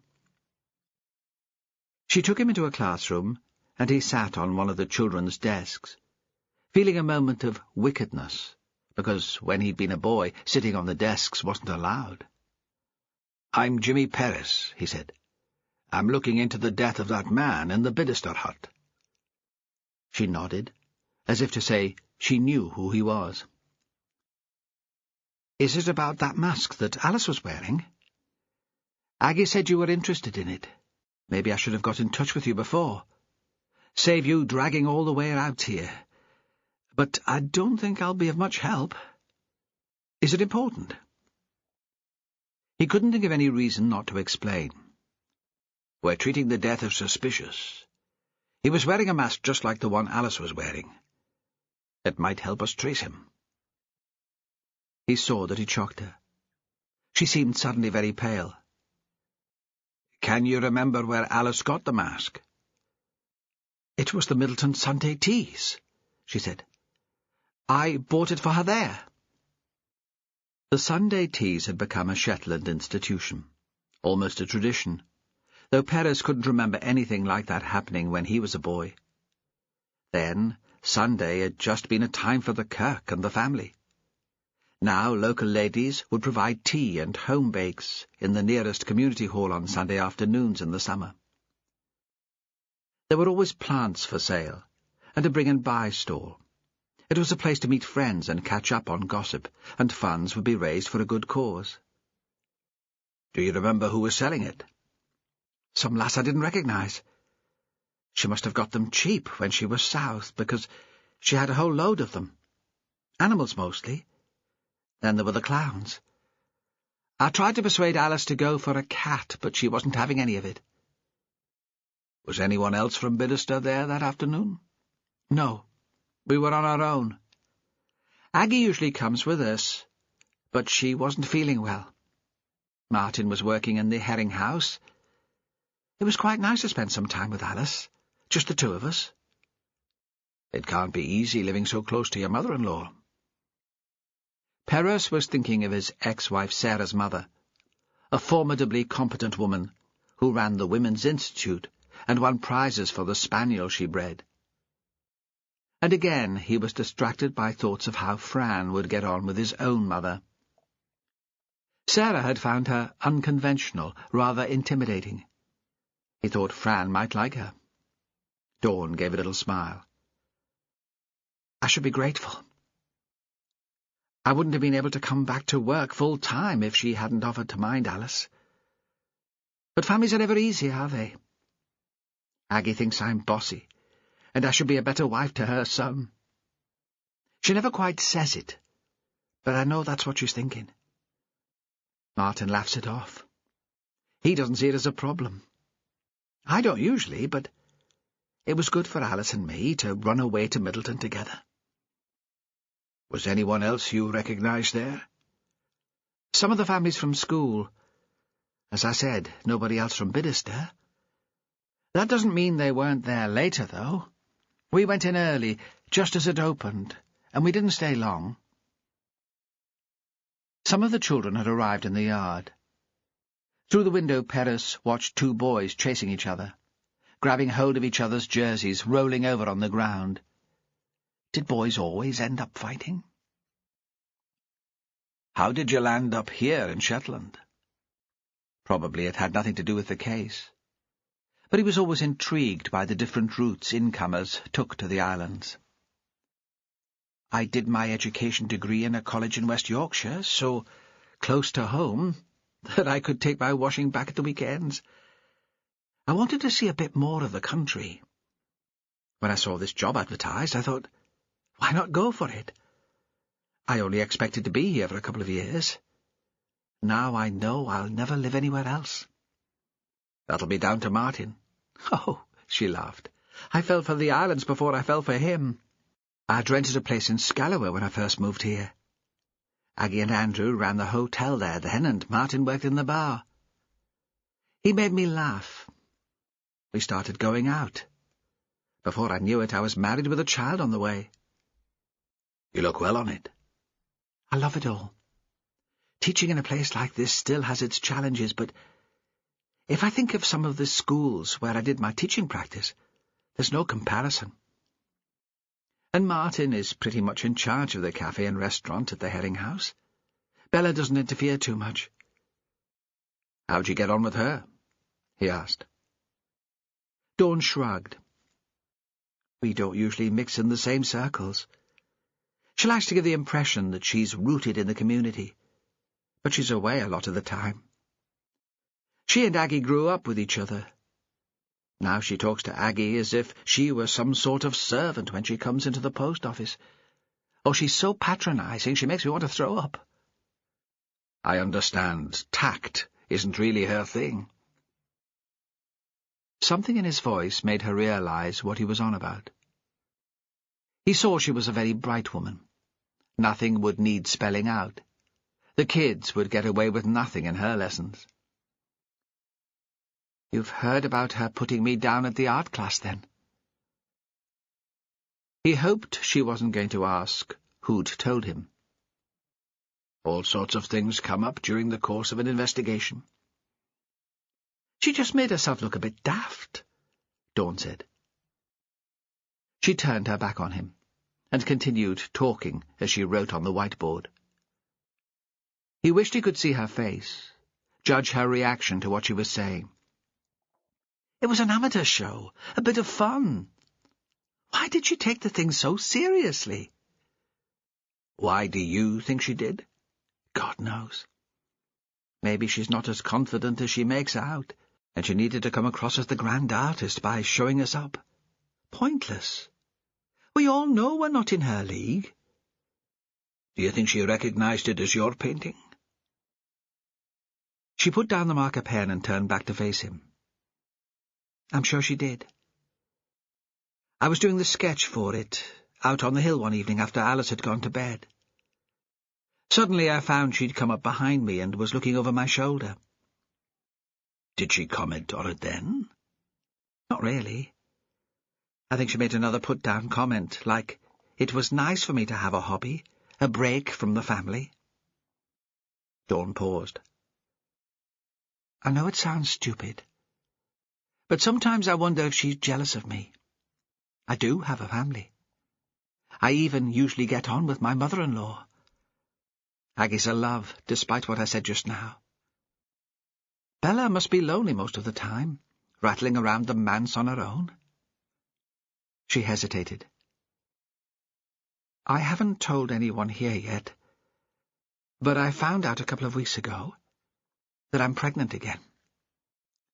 She took him into a classroom, and he sat on one of the children's desks, feeling a moment of wickedness, because when he'd been a boy, sitting on the desks wasn't allowed. "I'm Jimmy Perez," he said. "I'm looking into the death of that man in the Bidester hut." She nodded, as if to say she knew who he was. "Is it about that mask that Alice was wearing? Aggie said you were interested in it. Maybe I should have got in touch with you before. Save you dragging all the way out here. But I don't think I'll be of much help. Is it important?" He couldn't think of any reason not to explain. "We're treating the death as suspicious. He was wearing a mask just like the one Alice was wearing. It might help us trace him." He saw that it shocked her. She seemed suddenly very pale. "Can you remember where Alice got the mask?" "It was the Middleton Sunday teas," she said. "I bought it for her there." The Sunday teas had become a Shetland institution, almost a tradition, though Perez couldn't remember anything like that happening when he was a boy. Then, Sunday had just been a time for the kirk and the family. Now local ladies would provide tea and home bakes in the nearest community hall on Sunday afternoons in the summer. There were always plants for sale, and a bring-and-buy stall. It was a place to meet friends and catch up on gossip, and funds would be raised for a good cause. "Do you remember who was selling it?" "Some lass I didn't recognise. She must have got them cheap when she was south, because she had a whole load of them. Animals mostly. Then there were the clowns. I tried to persuade Alice to go for a cat, but she wasn't having any of it. Was anyone else from Bidderstone there that afternoon? No, we were on our own. Aggie usually comes with us, but she wasn't feeling well. Martin was working in the herring house. It was quite nice to spend some time with Alice, just the two of us. It can't be easy living so close to your mother-in-law. Perez was thinking of his ex-wife Sarah's mother, a formidably competent woman who ran the Women's Institute and won prizes for the spaniel she bred. And again he was distracted by thoughts of how Fran would get on with his own mother. Sarah had found her unconventional, rather intimidating. He thought Fran might like her. Dawn gave a little smile. I should be grateful. I wouldn't have been able to come back to work full-time if she hadn't offered to mind Alice. But families are never easy, are they? Aggie thinks I'm bossy, and I should be a better wife to her son. She never quite says it, but I know that's what she's thinking. Martin laughs it off. He doesn't see it as a problem. I don't usually, but it was good for Alice and me to run away to Middleton together. Was anyone else you recognised there? Some of the families from school. As I said, nobody else from Bidderstone. That doesn't mean they weren't there later, though. We went in early, just as it opened, and we didn't stay long. Some of the children had arrived in the yard. Through the window, Perez watched two boys chasing each other, grabbing hold of each other's jerseys, rolling over on the ground. Did boys always end up fighting? How did you land up here in Shetland? Probably it had nothing to do with the case. But he was always intrigued by the different routes incomers took to the islands. I did my education degree in a college in West Yorkshire, so close to home that I could take my washing back at the weekends. I wanted to see a bit more of the country. When I saw this job advertised, I thought, why not go for it? I only expected to be here for a couple of years. Now I know I'll never live anywhere else. That'll be down to Martin. Oh, she laughed. I fell for the islands before I fell for him. I'd rented a place in Scalloway when I first moved here. Aggie and Andrew ran the hotel there then, and Martin worked in the bar. He made me laugh. We started going out. Before I knew it, I was married with a child on the way. You look well on it. I love it all. Teaching in a place like this still has its challenges, but if I think of some of the schools where I did my teaching practice, there's no comparison. And Martin is pretty much in charge of the cafe and restaurant at the herring house. Bella doesn't interfere too much. How'd you get on with her? He asked. Dawn shrugged. We don't usually mix in the same circles. She likes to give the impression that she's rooted in the community, but she's away a lot of the time. She and Aggie grew up with each other. Now she talks to Aggie as if she were some sort of servant when she comes into the post office. Oh, she's so patronizing, she makes me want to throw up. I understand. Tact isn't really her thing. Something in his voice made her realize what he was on about. He saw she was a very bright woman. Nothing would need spelling out. The kids would get away with nothing in her lessons. You've heard about her putting me down at the art class, then? He hoped she wasn't going to ask who'd told him. All sorts of things come up during the course of an investigation. She just made herself look a bit daft, Dawn said. She turned her back on him and continued talking as she wrote on the whiteboard. He wished he could see her face, judge her reaction to what she was saying. It was an amateur show, a bit of fun. Why did she take the thing so seriously? Why do you think she did? God knows. Maybe she's not as confident as she makes out, and she needed to come across as the grand artist by showing us up. Pointless. We all know we're not in her league. Do you think she recognized it as your painting? She put down the marker pen and turned back to face him. I'm sure she did. I was doing the sketch for it, out on the hill one evening after Alice had gone to bed. Suddenly I found she'd come up behind me and was looking over my shoulder. Did she comment on it then? Not really. I think she made another put-down comment, like, it was nice for me to have a hobby, a break from the family. Dawn paused. I know it sounds stupid, but sometimes I wonder if she's jealous of me. I do have a family. I even usually get on with my mother-in-law. Aggie's a love, despite what I said just now. Bella must be lonely most of the time, rattling around the manse on her own. She hesitated. I haven't told anyone here yet, but I found out a couple of weeks ago that I'm pregnant again.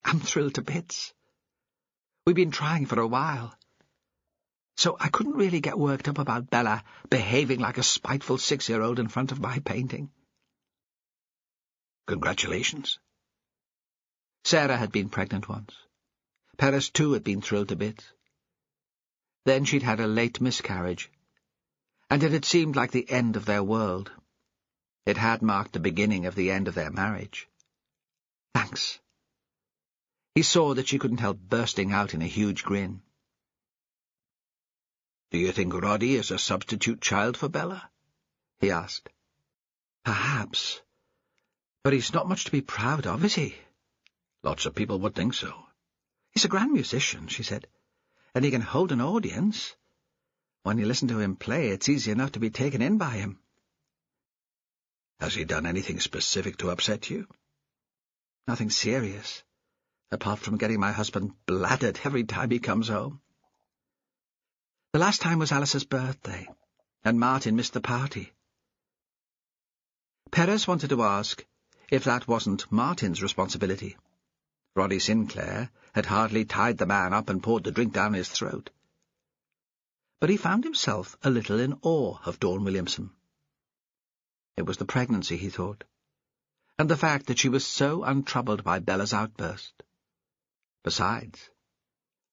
I'm thrilled to bits. We've been trying for a while, so I couldn't really get worked up about Bella behaving like a spiteful 6-year-old in front of my painting. Congratulations. Sarah had been pregnant once. Perez, too, had been thrilled to bits. Then she'd had a late miscarriage, and it had seemed like the end of their world. It had marked the beginning of the end of their marriage. Thanks. He saw that she couldn't help bursting out in a huge grin. Do you think Roddy is a substitute child for Bella? He asked. Perhaps. But he's not much to be proud of, is he? Lots of people would think so. He's a grand musician, she said, and he can hold an audience. When you listen to him play, it's easy enough to be taken in by him. Has he done anything specific to upset you? Nothing serious, apart from getting my husband bladdered every time he comes home. The last time was Alice's birthday, and Martin missed the party. Perez wanted to ask if that wasn't Martin's responsibility. Roddy Sinclair had hardly tied the man up and poured the drink down his throat. But he found himself a little in awe of Dawn Williamson. It was the pregnancy, he thought, and the fact that she was so untroubled by Bella's outburst. Besides,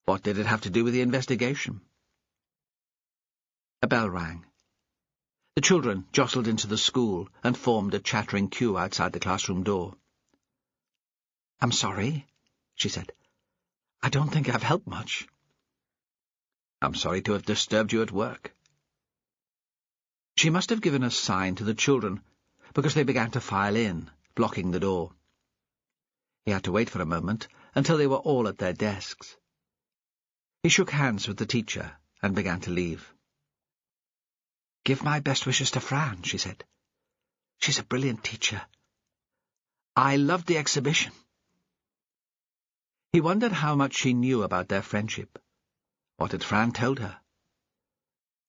what did it have to do with the investigation? A bell rang. The children jostled into the school and formed a chattering queue outside the classroom door. I'm sorry, she said. I don't think I've helped much. I'm sorry to have disturbed you at work. She must have given a sign to the children, because they began to file in, blocking the door. He had to wait for a moment until they were all at their desks. He shook hands with the teacher and began to leave. Give my best wishes to Fran, she said. She's a brilliant teacher. I loved the exhibition. He wondered how much she knew about their friendship. What had Fran told her?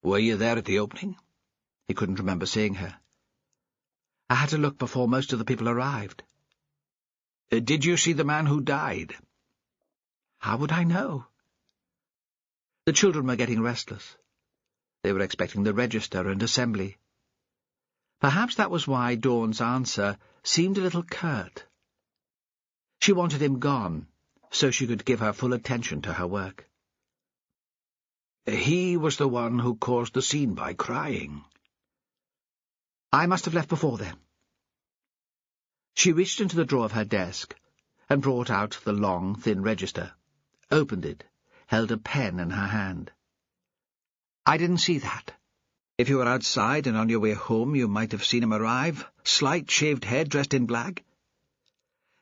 Were you there at the opening? He couldn't remember seeing her. I had to look before most of the people arrived. Did you see the man who died? How would I know? The children were getting restless. They were expecting the register and assembly. Perhaps that was why Dawn's answer seemed a little curt. She wanted him gone, so she could give her full attention to her work. He was the one who caused the scene by crying. I must have left before then. She reached into the drawer of her desk and brought out the long, thin register, opened it, held a pen in her hand. I didn't see that. If you were outside and on your way home, you might have seen him arrive, slight shaved head, dressed in black.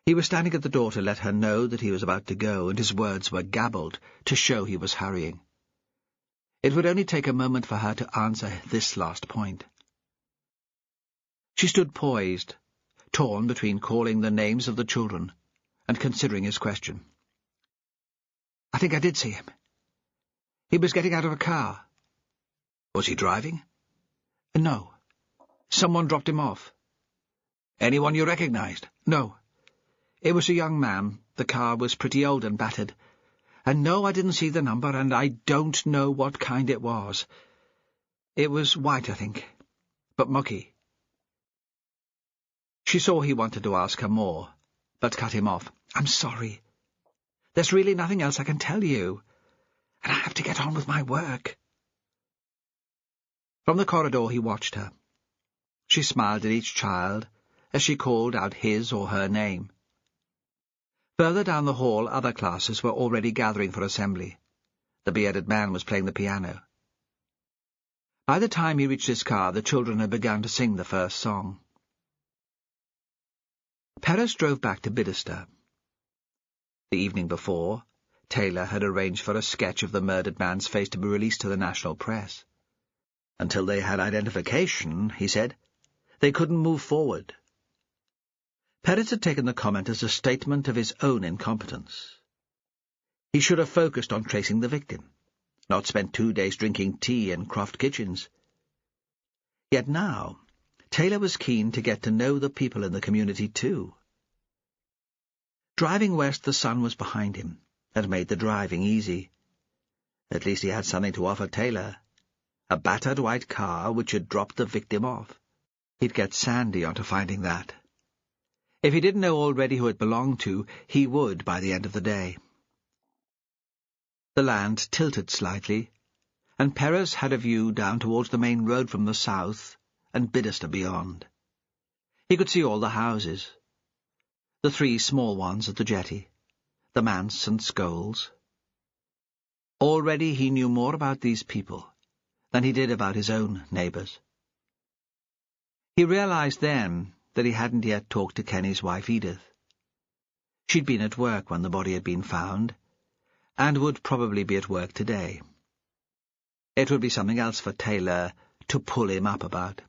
He was standing at the door to let her know that he was about to go, and his words were gabbled to show he was hurrying. It would only take a moment for her to answer this last point. She stood poised, torn between calling the names of the children and considering his question. I think I did see him. He was getting out of a car. Was he driving? No. Someone dropped him off. Anyone you recognized? No. It was a young man. The car was pretty old and battered. And no, I didn't see the number, and I don't know what kind it was. It was white, I think, but mucky. She saw he wanted to ask her more, but cut him off. "I'm sorry. There's really nothing else I can tell you, and I have to get on with my work." From the corridor he watched her. She smiled at each child as she called out his or her name. Further down the hall, other classes were already gathering for assembly. The bearded man was playing the piano. By the time he reached his car, the children had begun to sing the first song. Perez drove back to Bidderstone. The evening before, Taylor had arranged for a sketch of the murdered man's face to be released to the national press. Until they had identification, he said, they couldn't move forward. Perez had taken the comment as a statement of his own incompetence. He should have focused on tracing the victim, not spent 2 days drinking tea in Croft kitchens. Yet now, Taylor was keen to get to know the people in the community too. Driving west, the sun was behind him, and made the driving easy. At least he had something to offer Taylor, a battered white car which had dropped the victim off. He'd get Sandy onto finding that. If he didn't know already who it belonged to, he would by the end of the day. The land tilted slightly, and Perez had a view down towards the main road from the south and Bidderstone beyond. He could see all the houses, the 3 small ones at the jetty, the manse and Scholes. Already he knew more about these people than he did about his own neighbours. He realised then that he hadn't yet talked to Kenny's wife Edith. She'd been at work when the body had been found, and would probably be at work today. It would be something else for Taylor to pull him up about.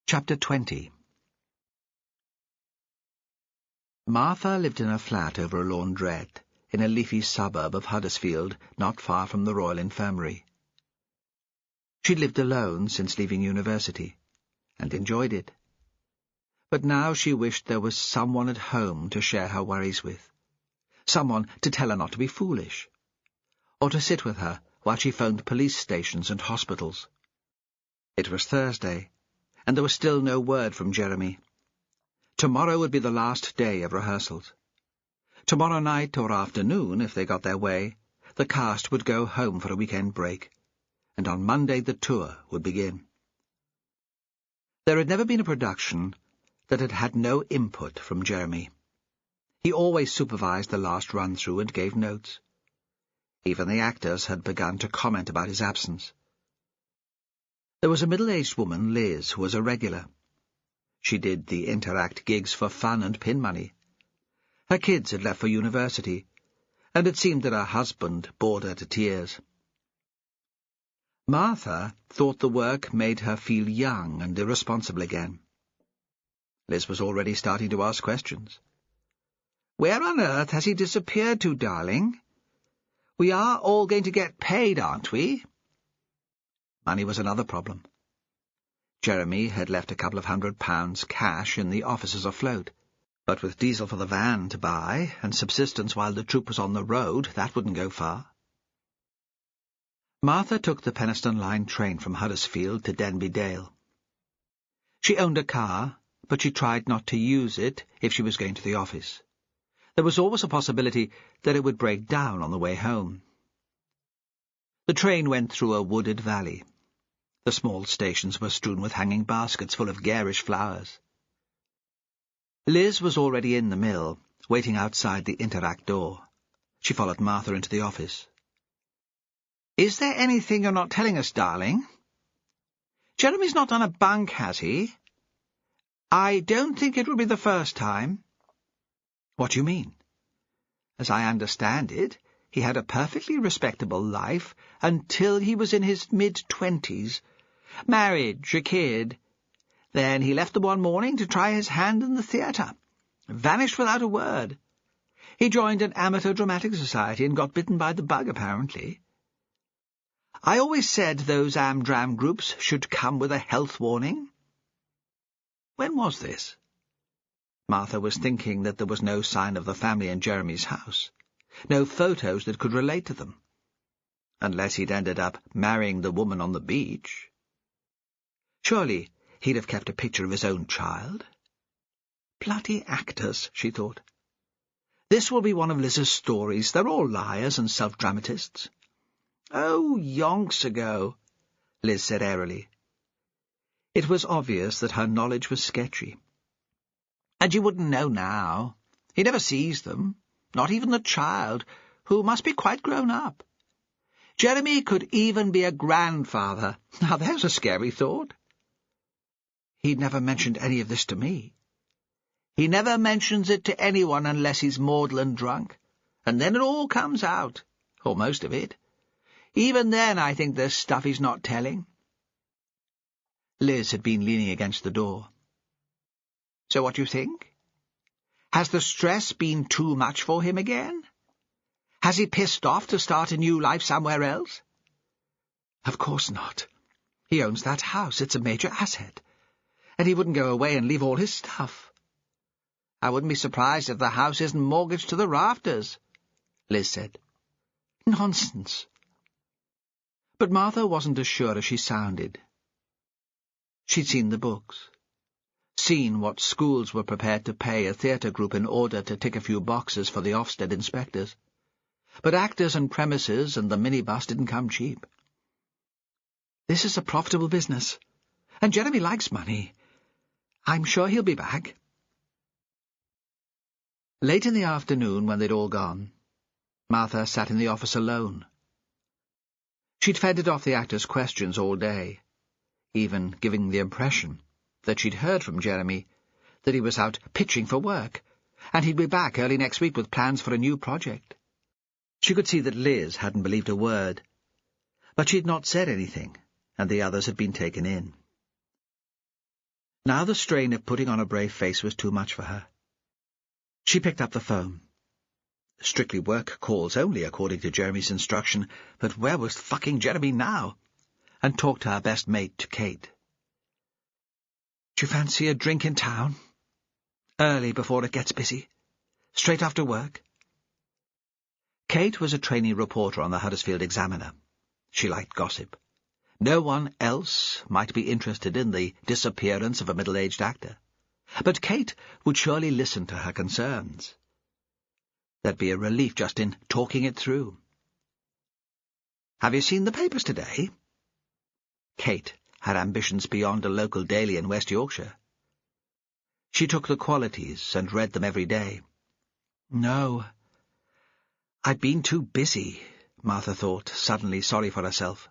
Chapter 20. Martha lived in a flat over a laundrette in a leafy suburb of Huddersfield, not far from the Royal Infirmary. She'd lived alone since leaving university, and enjoyed it. But now she wished there was someone at home to share her worries with, someone to tell her not to be foolish, or to sit with her while she phoned police stations and hospitals. It was Thursday, and there was still no word from Jeremy. Tomorrow would be the last day of rehearsals. Tomorrow night or afternoon, if they got their way, the cast would go home for a weekend break, and on Monday the tour would begin. There had never been a production that had had no input from Jeremy. He always supervised the last run-through and gave notes. Even the actors had begun to comment about his absence. There was a middle-aged woman, Liz, who was a regular. She did the Interact gigs for fun and pin money. Her kids had left for university, and it seemed that her husband bored her to tears. Martha thought the work made her feel young and irresponsible again. Liz was already starting to ask questions. "Where on earth has he disappeared to, darling? We are all going to get paid, aren't we?" Money was another problem. Jeremy had left a couple of £100 cash in the offices afloat, but with diesel for the van to buy and subsistence while the troupe was on the road, that wouldn't go far. Martha took the Penistone Line train from Huddersfield to Denby Dale. She owned a car, but she tried not to use it if she was going to the office. There was always a possibility that it would break down on the way home. The train went through a wooded valley. The small stations were strewn with hanging baskets full of garish flowers. Liz was already in the mill, waiting outside the Interact door. She followed Martha into the office. "Is there anything you're not telling us, darling? Jeremy's not done a bunk, has he? I don't think it will be the first time." "What do you mean?" "As I understand it, he had a perfectly respectable life until he was in his mid-20s. Marriage, a kid. Then he left them one morning to try his hand in the theatre. Vanished without a word. He joined an amateur dramatic society and got bitten by the bug, apparently. I always said those Amdram groups should come with a health warning." "When was this?" Martha was thinking that there was no sign of the family in Jeremy's house, no photos that could relate to them, unless he'd ended up marrying the woman on the beach. Surely he'd have kept a picture of his own child. Bloody actors, she thought. This will be one of Liz's stories. They're all liars and self-dramatists. Oh, yonks ago, Liz said airily. It was obvious that her knowledge was sketchy. And you wouldn't know now. He never sees them, not even the child, who must be quite grown up. Jeremy could even be a grandfather. Now there's a scary thought. He'd never mentioned any of this to me. He never mentions it to anyone unless he's maudlin drunk, and then it all comes out, or most of it. Even then I think there's stuff he's not telling. Liz had been leaning against the door. So what do you think? Has the stress been too much for him again? Has he pissed off to start a new life somewhere else? Of course not. He owns that house. It's a major asset. And he wouldn't go away and leave all his stuff. I wouldn't be surprised if the house isn't mortgaged to the rafters, Liz said. Nonsense. But Martha wasn't as sure as she sounded. She'd seen the books, seen what schools were prepared to pay a theatre group in order to tick a few boxes for the Ofsted inspectors. But actors and premises and the minibus didn't come cheap. This is a profitable business, and Jeremy likes money. I'm sure he'll be back. Late in the afternoon, when they'd all gone, Martha sat in the office alone. She'd fended off the actors' questions all day, even giving the impression that she'd heard from Jeremy that he was out pitching for work, and he'd be back early next week with plans for a new project. She could see that Liz hadn't believed a word, but she'd not said anything, and the others had been taken in. Now the strain of putting on a brave face was too much for her. She picked up the phone. Strictly work calls only, according to Jeremy's instruction, but where was fucking Jeremy now? And talked to her best mate, Kate. Do you fancy a drink in town? Early, before it gets busy. Straight after work? Kate was a trainee reporter on the Huddersfield Examiner. She liked gossip. No one else might be interested in the disappearance of a middle-aged actor. But Kate would surely listen to her concerns. There'd be a relief just in talking it through. Have you seen the papers today? Kate had ambitions beyond a local daily in West Yorkshire. She took the qualities and read them every day. No, I'd been too busy, Martha thought, suddenly sorry for herself,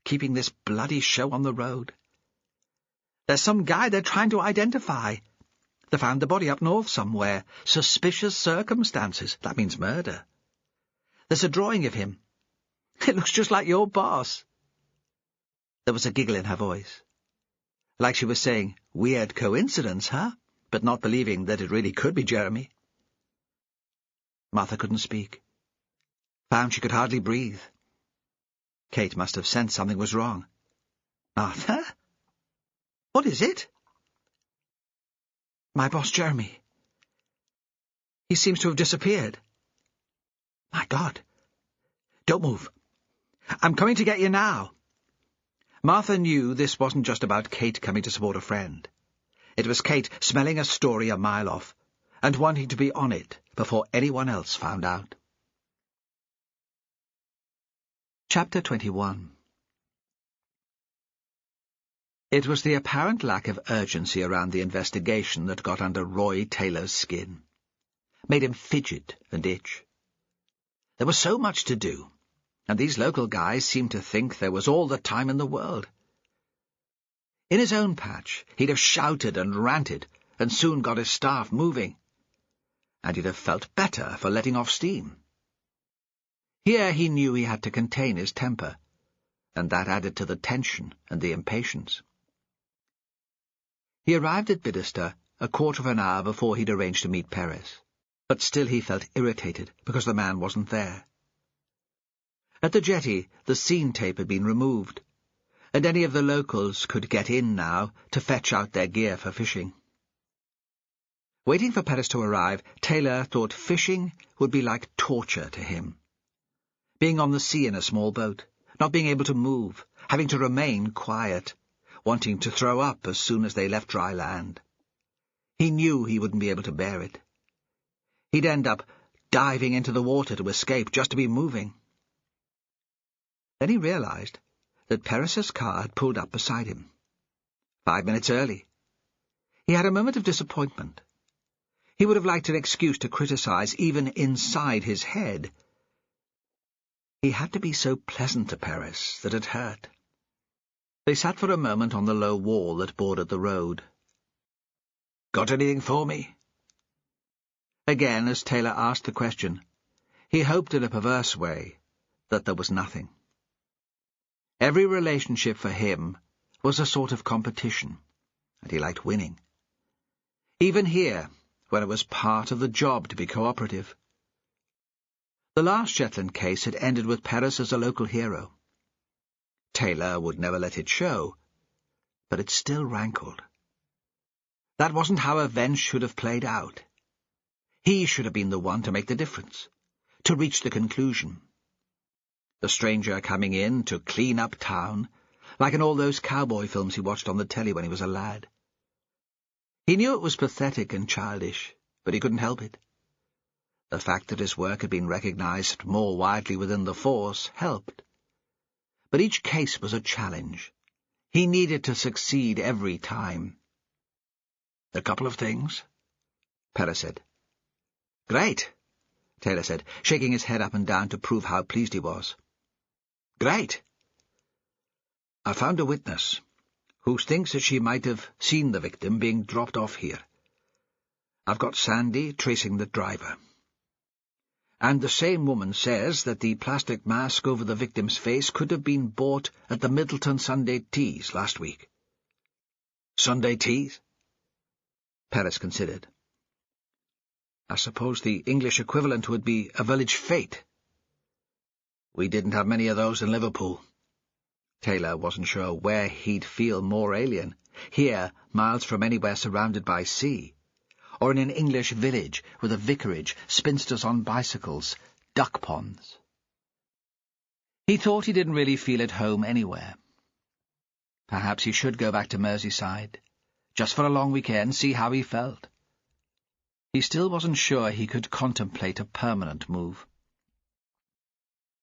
keeping this bloody show on the road. There's some guy they're trying to identify. They found the body up north somewhere. Suspicious circumstances. That means murder. There's a drawing of him. It looks just like your boss. There was a giggle in her voice. Like she was saying, weird coincidence, huh? But not believing that it really could be Jeremy. Martha couldn't speak. Found she could hardly breathe. Kate must have sensed something was wrong. Martha? What is it? My boss, Jeremy. He seems to have disappeared. My God. Don't move. I'm coming to get you now. Martha knew this wasn't just about Kate coming to support a friend. It was Kate smelling a story a mile off, and wanting to be on it before anyone else found out. Chapter 21. It was the apparent lack of urgency around the investigation that got under Roy Taylor's skin, made him fidget and itch. There was so much to do, and these local guys seemed to think there was all the time in the world. In his own patch, he'd have shouted and ranted, and soon got his staff moving, and he'd have felt better for letting off steam. Here he knew he had to contain his temper, and that added to the tension and the impatience. He arrived at Bidderster a quarter of an hour before he'd arranged to meet Perez, but still he felt irritated because the man wasn't there. At the jetty, the scene tape had been removed, and any of the locals could get in now to fetch out their gear for fishing. Waiting for Perez to arrive, Taylor thought fishing would be like torture to him. Being on the sea in a small boat, not being able to move, having to remain quiet, wanting to throw up as soon as they left dry land. He knew he wouldn't be able to bear it. He'd end up diving into the water to escape, just to be moving. Then he realized that Perez's car had pulled up beside him. 5 minutes early. He had a moment of disappointment. He would have liked an excuse to criticize even inside his head. He had to be so pleasant to Perez that it hurt. They sat for a moment on the low wall that bordered the road. "Got anything for me?" Again, as Taylor asked the question, he hoped in a perverse way that there was nothing. Every relationship for him was a sort of competition, and he liked winning. Even here, when it was part of the job to be cooperative. The last Shetland case had ended with Perez as a local hero. Taylor would never let it show, but it still rankled. That wasn't how events should have played out. He should have been the one to make the difference, to reach the conclusion. The stranger coming in to clean up town, like in all those cowboy films he watched on the telly when he was a lad. He knew it was pathetic and childish, but he couldn't help it. The fact that his work had been recognized more widely within the force helped. But each case was a challenge. He needed to succeed every time. "A couple of things," Perez said. "Great," Taylor said, shaking his head up and down to prove how pleased he was. "Great. I found a witness who thinks that she might have seen the victim being dropped off here. I've got Sandy tracing the driver. And the same woman says that the plastic mask over the victim's face could have been bought at the Middleton Sunday Teas last week." "Sunday Teas?" Perez considered. "I suppose the English equivalent would be a village fete." "We didn't have many of those in Liverpool." Taylor wasn't sure where he'd feel more alien, here, miles from anywhere surrounded by sea, or in an English village with a vicarage, spinsters on bicycles, duck ponds. He thought he didn't really feel at home anywhere. Perhaps he should go back to Merseyside, just for a long weekend, see how he felt. He still wasn't sure he could contemplate a permanent move.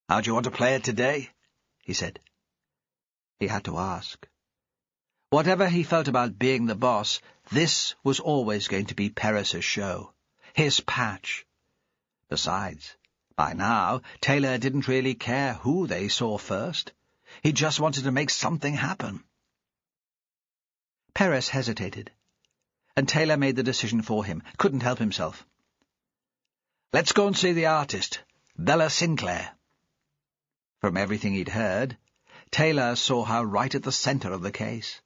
"How do you want to play it today?" he said. He had to ask. Whatever he felt about being the boss, this was always going to be Perez's show, his patch. Besides, by now, Taylor didn't really care who they saw first. He just wanted to make something happen. Perez hesitated, and Taylor made the decision for him, couldn't help himself. "Let's go and see the artist, Bella Sinclair." From everything he'd heard, Taylor saw her right at the centre of the case,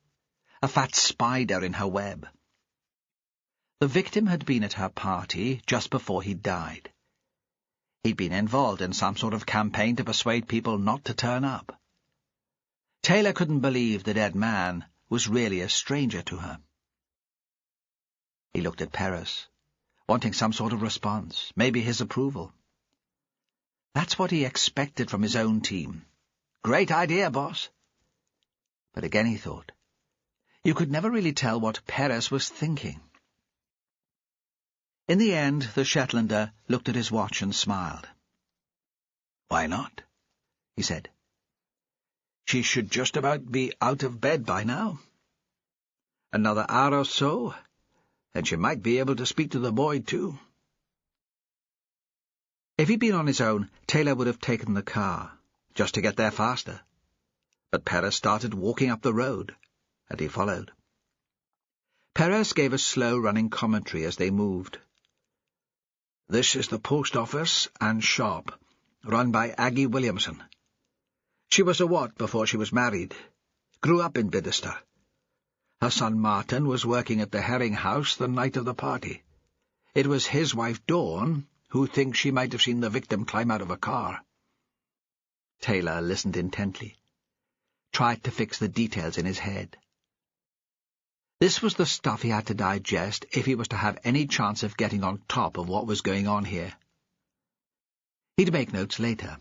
a fat spider in her web. The victim had been at her party just before he died. He'd been involved in some sort of campaign to persuade people not to turn up. Taylor couldn't believe the dead man was really a stranger to her. He looked at Perez, wanting some sort of response, maybe his approval. That's what he expected from his own team. Great idea, boss. But again he thought, you could never really tell what Perez was thinking. In the end, the Shetlander looked at his watch and smiled. "Why not?" he said. "She should just about be out of bed by now. Another hour or so, and she might be able to speak to the boy, too." If he'd been on his own, Taylor would have taken the car, just to get there faster. But Perez started walking up the road, and he followed. Perez gave a slow-running commentary as they moved. "This is the post office and shop, run by Aggie Williamson. She was a Watt before she was married. Grew up in Bidester. Her son Martin was working at the Herring House the night of the party. It was his wife Dawn who thinks she might have seen the victim climb out of a car." Taylor listened intently, tried to fix the details in his head. This was the stuff he had to digest if he was to have any chance of getting on top of what was going on here. He'd make notes later,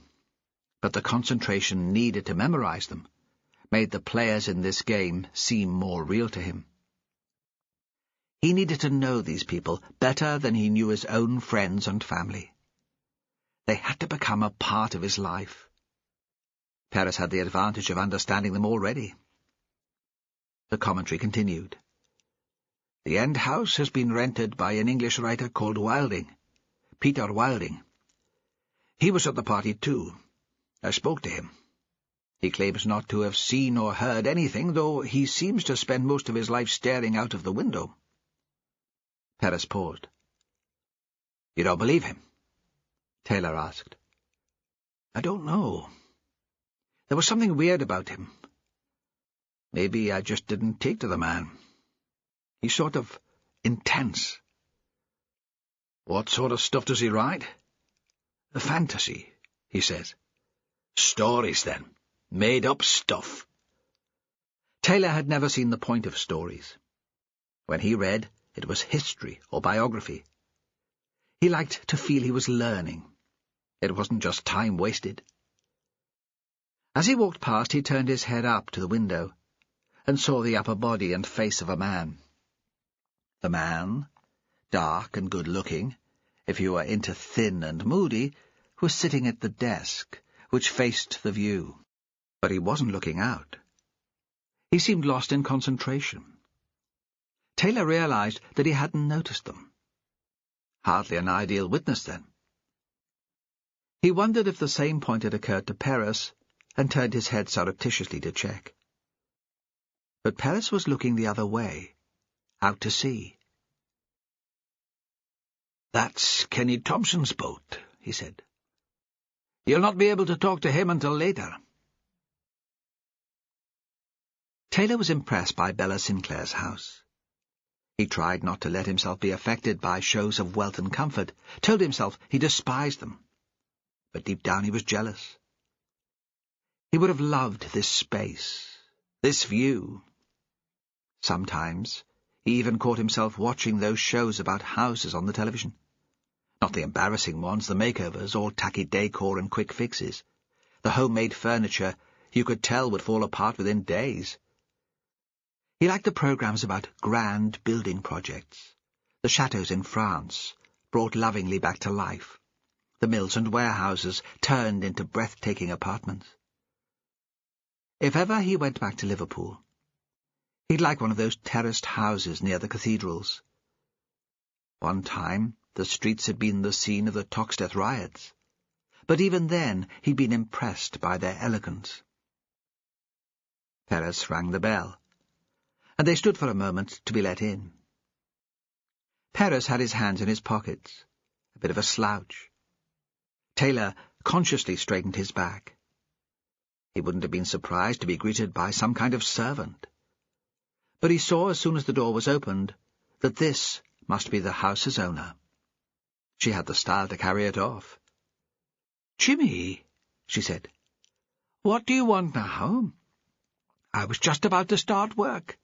but the concentration needed to memorize them made the players in this game seem more real to him. He needed to know these people better than he knew his own friends and family. They had to become a part of his life. Perez had the advantage of understanding them already. The commentary continued. The end house has been rented by an English writer called Wilding, Peter Wilding. He was at the party too. I spoke to him. He claims not to have seen or heard anything, though he seems to spend most of his life staring out of the window. Perez paused. You don't believe him? Taylor asked. I don't know. There was something weird about him. Maybe I just didn't take to the man. He's sort of intense. What sort of stuff does he write? Fantasy, he says. Stories, then. Made-up stuff. Taylor had never seen the point of stories. When he read, it was history or biography. He liked to feel he was learning. It wasn't just time wasted. As he walked past, he turned his head up to the window and saw the upper body and face of a man. The man, dark and good-looking, if you were into thin and moody, was sitting at the desk, which faced the view. But he wasn't looking out. He seemed lost in concentration. Taylor realized that he hadn't noticed them. Hardly an ideal witness, then. He wondered if the same point had occurred to Perez, and turned his head surreptitiously to check. But Perez was looking the other way, out to sea. That's Kenny Thompson's boat, he said. You'll not be able to talk to him until later. Taylor was impressed by Bella Sinclair's house. He tried not to let himself be affected by shows of wealth and comfort, told himself he despised them. But deep down he was jealous. He would have loved this space, this view. Sometimes he even caught himself watching those shows about houses on the television. Not the embarrassing ones, the makeovers, all tacky decor and quick fixes. The homemade furniture you could tell would fall apart within days. He liked the programs about grand building projects, the chateaux in France, brought lovingly back to life, the mills and warehouses turned into breathtaking apartments. If ever he went back to Liverpool, he'd like one of those terraced houses near the cathedrals. One time, the streets had been the scene of the Toxteth riots, but even then he'd been impressed by their elegance. Perez rang the bell, and they stood for a moment to be let in. Perez had his hands in his pockets, a bit of a slouch. Taylor consciously straightened his back. He wouldn't have been surprised to be greeted by some kind of servant. But he saw as soon as the door was opened that this must be the house's owner. She had the style to carry it off. "Jimmy," she said, "what do you want now? I was just about to start work."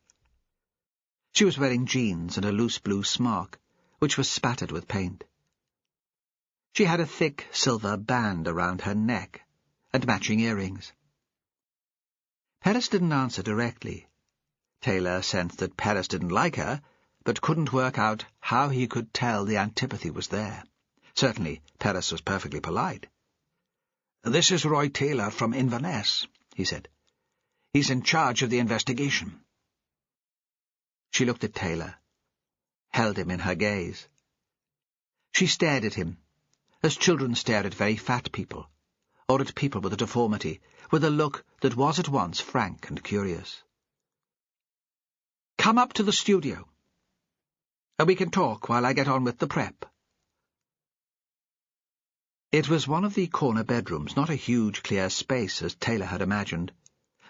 She was wearing jeans and a loose blue smock, which was spattered with paint. She had a thick silver band around her neck and matching earrings. Perez didn't answer directly. Taylor sensed that Perez didn't like her, but couldn't work out how he could tell the antipathy was there. Certainly, Perez was perfectly polite. "This is Roy Taylor from Inverness," he said. "He's in charge of the investigation." She looked at Taylor, held him in her gaze. She stared at him, as children stare at very fat people, or at people with a deformity, with a look that was at once frank and curious. "Come up to the studio. We can talk while I get on with the prep." It was one of the corner bedrooms, not a huge, clear space as Taylor had imagined,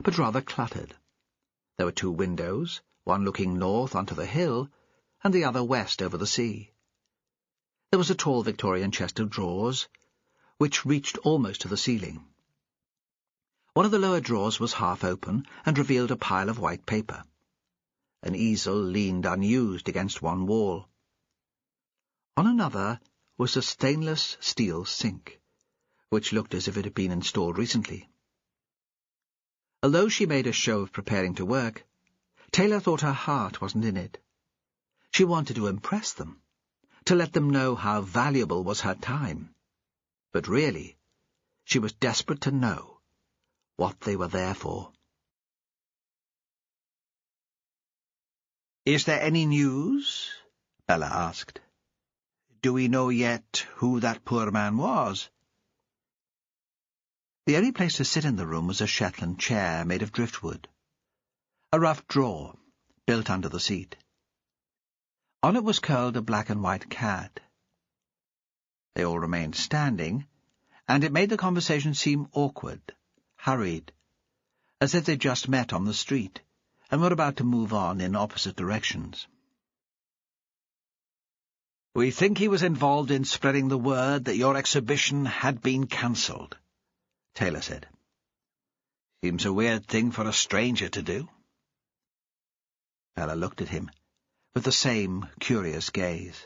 but rather cluttered. There were 2 windows, one looking north onto the hill, and the other west over the sea. There was a tall Victorian chest of drawers, which reached almost to the ceiling. One of the lower drawers was half open and revealed a pile of white paper. An easel leaned unused against one wall. On another was a stainless steel sink, which looked as if it had been installed recently. Although she made a show of preparing to work, Taylor thought her heart wasn't in it. She wanted to impress them, to let them know how valuable was her time. But really, she was desperate to know what they were there for. "Is there any news?" Bella asked. "Do we know yet who that poor man was?" The only place to sit in the room was a Shetland chair made of driftwood. A rough drawer, built under the seat. On it was curled a black and white cat. They all remained standing, and it made the conversation seem awkward, hurried, as if they'd just met on the street, and were about to move on in opposite directions. "We think he was involved in spreading the word that your exhibition had been cancelled," Taylor said. "Seems a weird thing for a stranger to do." Bella looked at him, with the same curious gaze.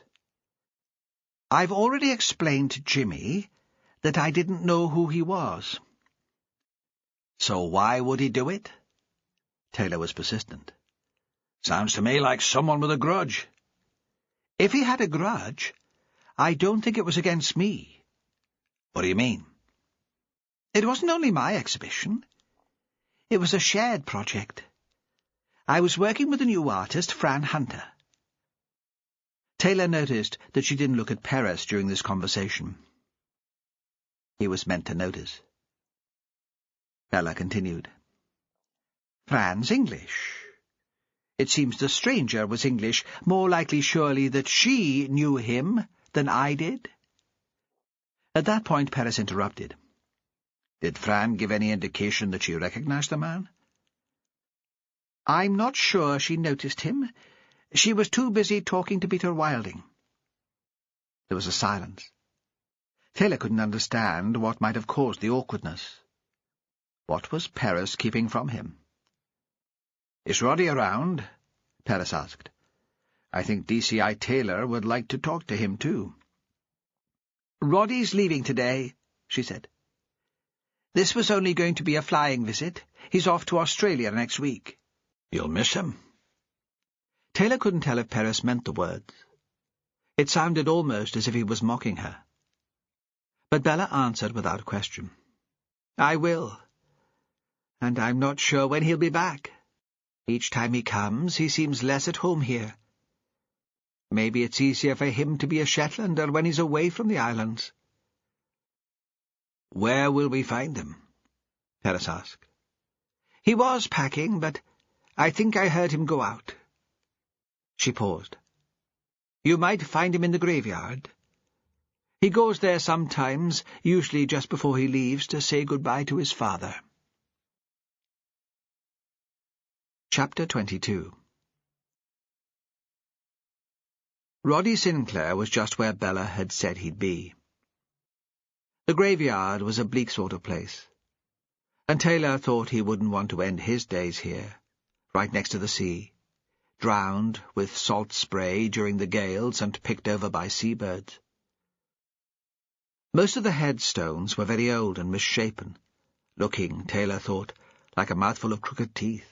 "I've already explained to Jimmy that I didn't know who he was." "So why would he do it?" Taylor was persistent. "Sounds to me like someone with a grudge." "If he had a grudge, I don't think it was against me." "What do you mean?" "It wasn't only my exhibition. It was a shared project. I was working with a new artist, Fran Hunter." Taylor noticed that she didn't look at Perez during this conversation. He was meant to notice. Bella continued. "Fran's English. It seems the stranger was English, more likely surely that she knew him than I did." At that point Perez interrupted. "Did Fran give any indication that she recognized the man?" "I'm not sure she noticed him. She was too busy talking to Peter Wilding." There was a silence. Taylor couldn't understand what might have caused the awkwardness. What was Perez keeping from him? "Is Roddy around?" Perez asked. "I think DCI Taylor would like to talk to him, too." "Roddy's leaving today," she said. "This was only going to be a flying visit. He's off to Australia next week." "You'll miss him." Taylor couldn't tell if Perez meant the words. It sounded almost as if he was mocking her. But Bella answered without question. "I will. And I'm not sure when he'll be back. Each time he comes, he seems less at home here. Maybe it's easier for him to be a Shetlander when he's away from the islands." "Where will we find him?" Perez asked. "He was packing, but I think I heard him go out." She paused. "You might find him in the graveyard. He goes there sometimes, usually just before he leaves, to say goodbye to his father." Chapter 22. Roddy Sinclair was just where Bella had said he'd be. The graveyard was a bleak sort of place, and Taylor thought he wouldn't want to end his days here, right next to the sea, drowned with salt spray during the gales and picked over by seabirds. Most of the headstones were very old and misshapen, looking, Taylor thought, like a mouthful of crooked teeth.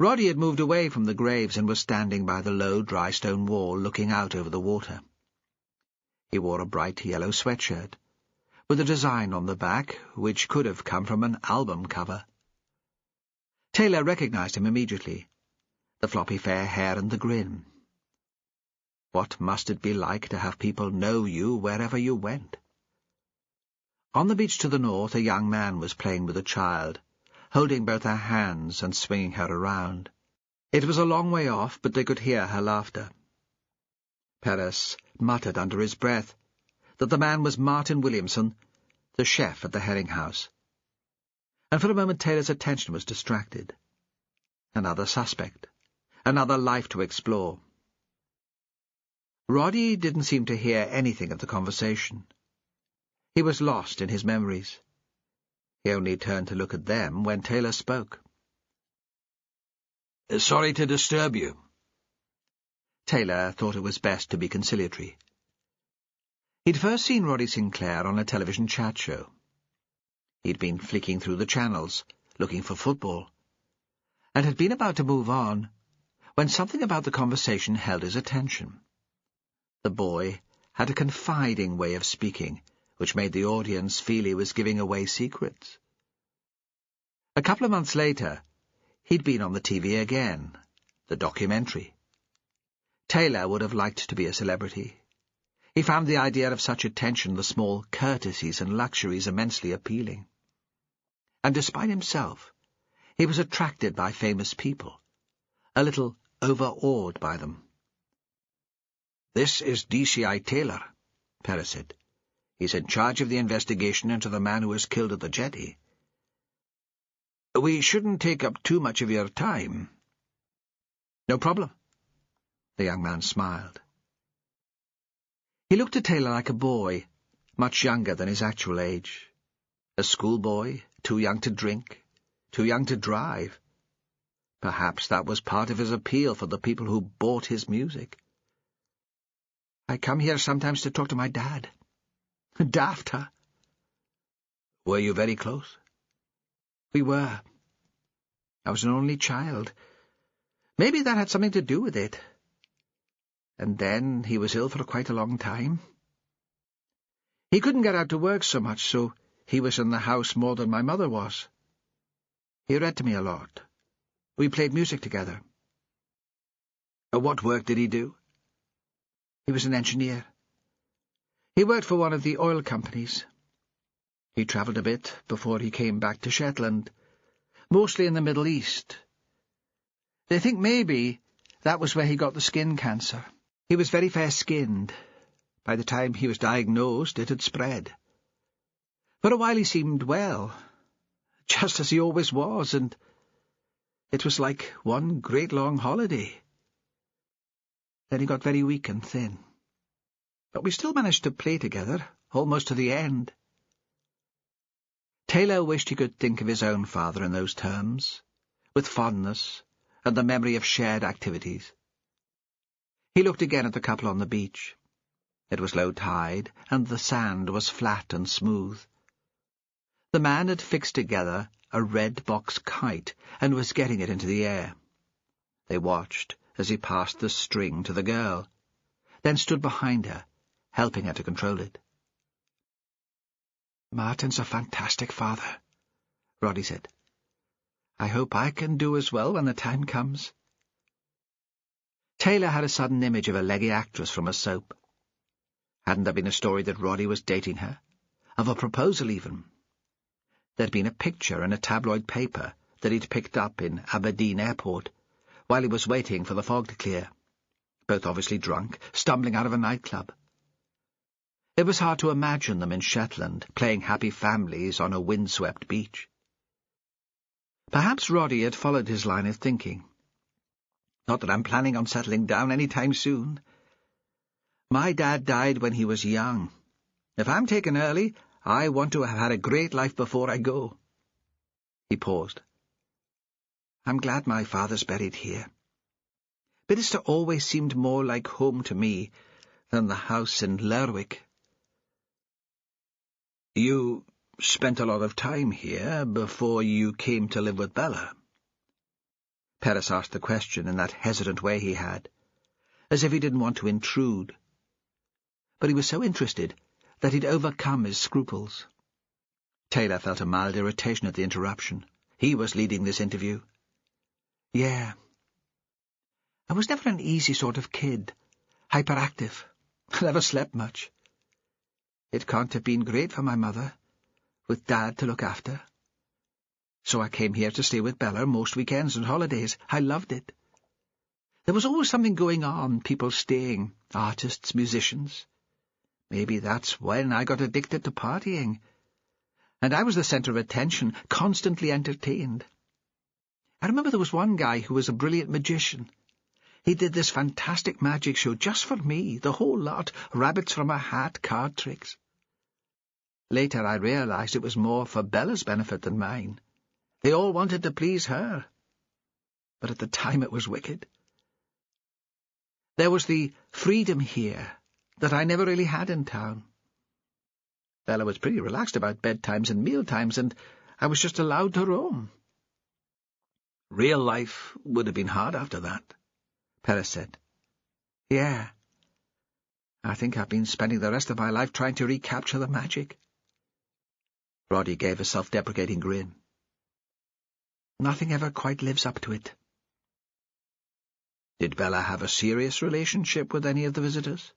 Roddy had moved away from the graves and was standing by the low, dry stone wall looking out over the water. He wore a bright yellow sweatshirt, with a design on the back which could have come from an album cover. Taylor recognized him immediately, the floppy fair hair and the grin. What must it be like to have people know you wherever you went? On the beach to the north a young man was playing with a child, holding both her hands and swinging her around. It was a long way off, but they could hear her laughter. Perez muttered under his breath that the man was Martin Williamson, the chef at the Herring House. And for a moment Taylor's attention was distracted. Another suspect, another life to explore. Roddy didn't seem to hear anything of the conversation. He was lost in his memories. He only turned to look at them when Taylor spoke. "Sorry to disturb you." Taylor thought it was best to be conciliatory. He'd first seen Roddy Sinclair on a television chat show. He'd been flicking through the channels, looking for football, and had been about to move on, when something about the conversation held his attention. The boy had a confiding way of speaking, which made the audience feel he was giving away secrets. A couple of months later, he'd been on the TV again, the documentary. Taylor would have liked to be a celebrity. He found the idea of such attention, the small courtesies and luxuries, immensely appealing. And despite himself, he was attracted by famous people, a little overawed by them. "This is DCI Taylor," Perez said. "He's in charge of the investigation into the man who was killed at the jetty. We shouldn't take up too much of your time." "No problem." The young man smiled. He looked at Taylor like a boy, much younger than his actual age. A schoolboy, too young to drink, too young to drive. Perhaps that was part of his appeal for the people who bought his music. "I come here sometimes to talk to my dad." Daft, huh? "Were you very close?" "We were. I was an only child. Maybe that had something to do with it. And then he was ill for quite a long time. He couldn't get out to work so much, so he was in the house more than my mother was. He read to me a lot. We played music together." "What work did he do?" "He was an engineer. He worked for one of the oil companies. He travelled a bit before he came back to Shetland, mostly in the Middle East. They think maybe that was where he got the skin cancer. He was very fair-skinned. By the time he was diagnosed, it had spread. For a while he seemed well, just as he always was, and it was like one great long holiday. Then he got very weak and thin. But we still managed to play together, almost to the end." Taylor wished he could think of his own father in those terms, with fondness and the memory of shared activities. He looked again at the couple on the beach. It was low tide, and the sand was flat and smooth. The man had fixed together a red box kite and was getting it into the air. They watched as he passed the string to the girl, then stood behind her, helping her to control it. "Martin's a fantastic father," Roddy said. "I hope I can do as well when the time comes." Taylor had a sudden image of a leggy actress from a soap. Hadn't there been a story that Roddy was dating her? Of a proposal, even. There'd been a picture in a tabloid paper that he'd picked up in Aberdeen Airport, while he was waiting for the fog to clear, both obviously drunk, stumbling out of a nightclub. It was hard to imagine them in Shetland, playing happy families on a windswept beach. Perhaps Roddy had followed his line of thinking. "Not that I'm planning on settling down any time soon. My dad died when he was young. If I'm taken early, I want to have had a great life before I go." He paused. "I'm glad my father's buried here. Bidderstone always seemed more like home to me than the house in Lerwick." "You spent a lot of time here before you came to live with Bella?" Perez asked the question in that hesitant way he had, as if he didn't want to intrude. But he was so interested that he'd overcome his scruples. Taylor felt a mild irritation at the interruption. He was leading this interview. "Yeah. I was never an easy sort of kid, hyperactive. I never slept much. It can't have been great for my mother, with Dad to look after. So I came here to stay with Bella most weekends and holidays. I loved it. There was always something going on, people staying, artists, musicians. Maybe that's when I got addicted to partying. And I was the centre of attention, constantly entertained. I remember there was one guy who was a brilliant magician. He did this fantastic magic show just for me, the whole lot, rabbits from a hat, card tricks. Later I realised it was more for Bella's benefit than mine. They all wanted to please her. But at the time it was wicked. There was the freedom here that I never really had in town. Bella was pretty relaxed about bedtimes and mealtimes, and I was just allowed to roam." "Real life would have been hard after that." Perez said. Yeah. I think I've been spending the rest of my life trying to recapture the magic. Roddy gave a self-deprecating grin. Nothing ever quite lives up to it. Did Bella have a serious relationship with any of the visitors?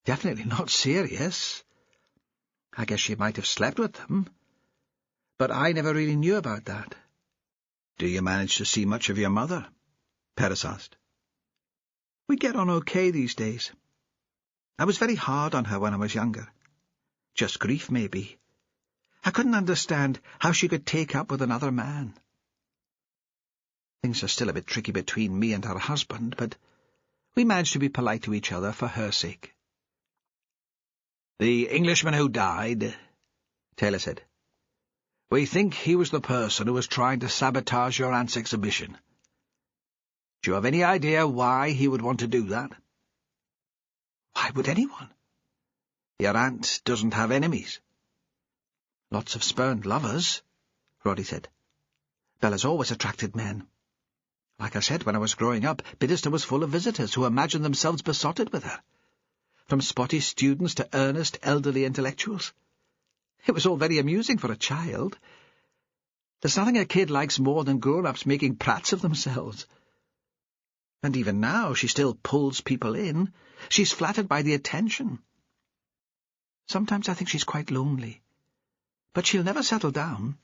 Definitely not serious. I guess she might have slept with them, but I never really knew about that. Do you manage to see much of your mother? Perez asked. We get on okay these days. I was very hard on her when I was younger. Just grief, maybe. I couldn't understand how she could take up with another man. Things are still a bit tricky between me and her husband, but we managed to be polite to each other for her sake. The Englishman who died, Taylor said. We think he was the person who was trying to sabotage your aunt's exhibition. Do you have any idea why he would want to do that? Why would anyone? Your aunt doesn't have enemies. Lots of spurned lovers, Roddy said. Bella's always attracted men. Like I said, when I was growing up, Bidderstone was full of visitors who imagined themselves besotted with her. From spotty students to earnest, elderly intellectuals. It was all very amusing for a child. There's nothing a kid likes more than grown-ups making prats of themselves. And even now she still pulls people in. She's flattered by the attention. Sometimes I think she's quite lonely. But she'll never settle down.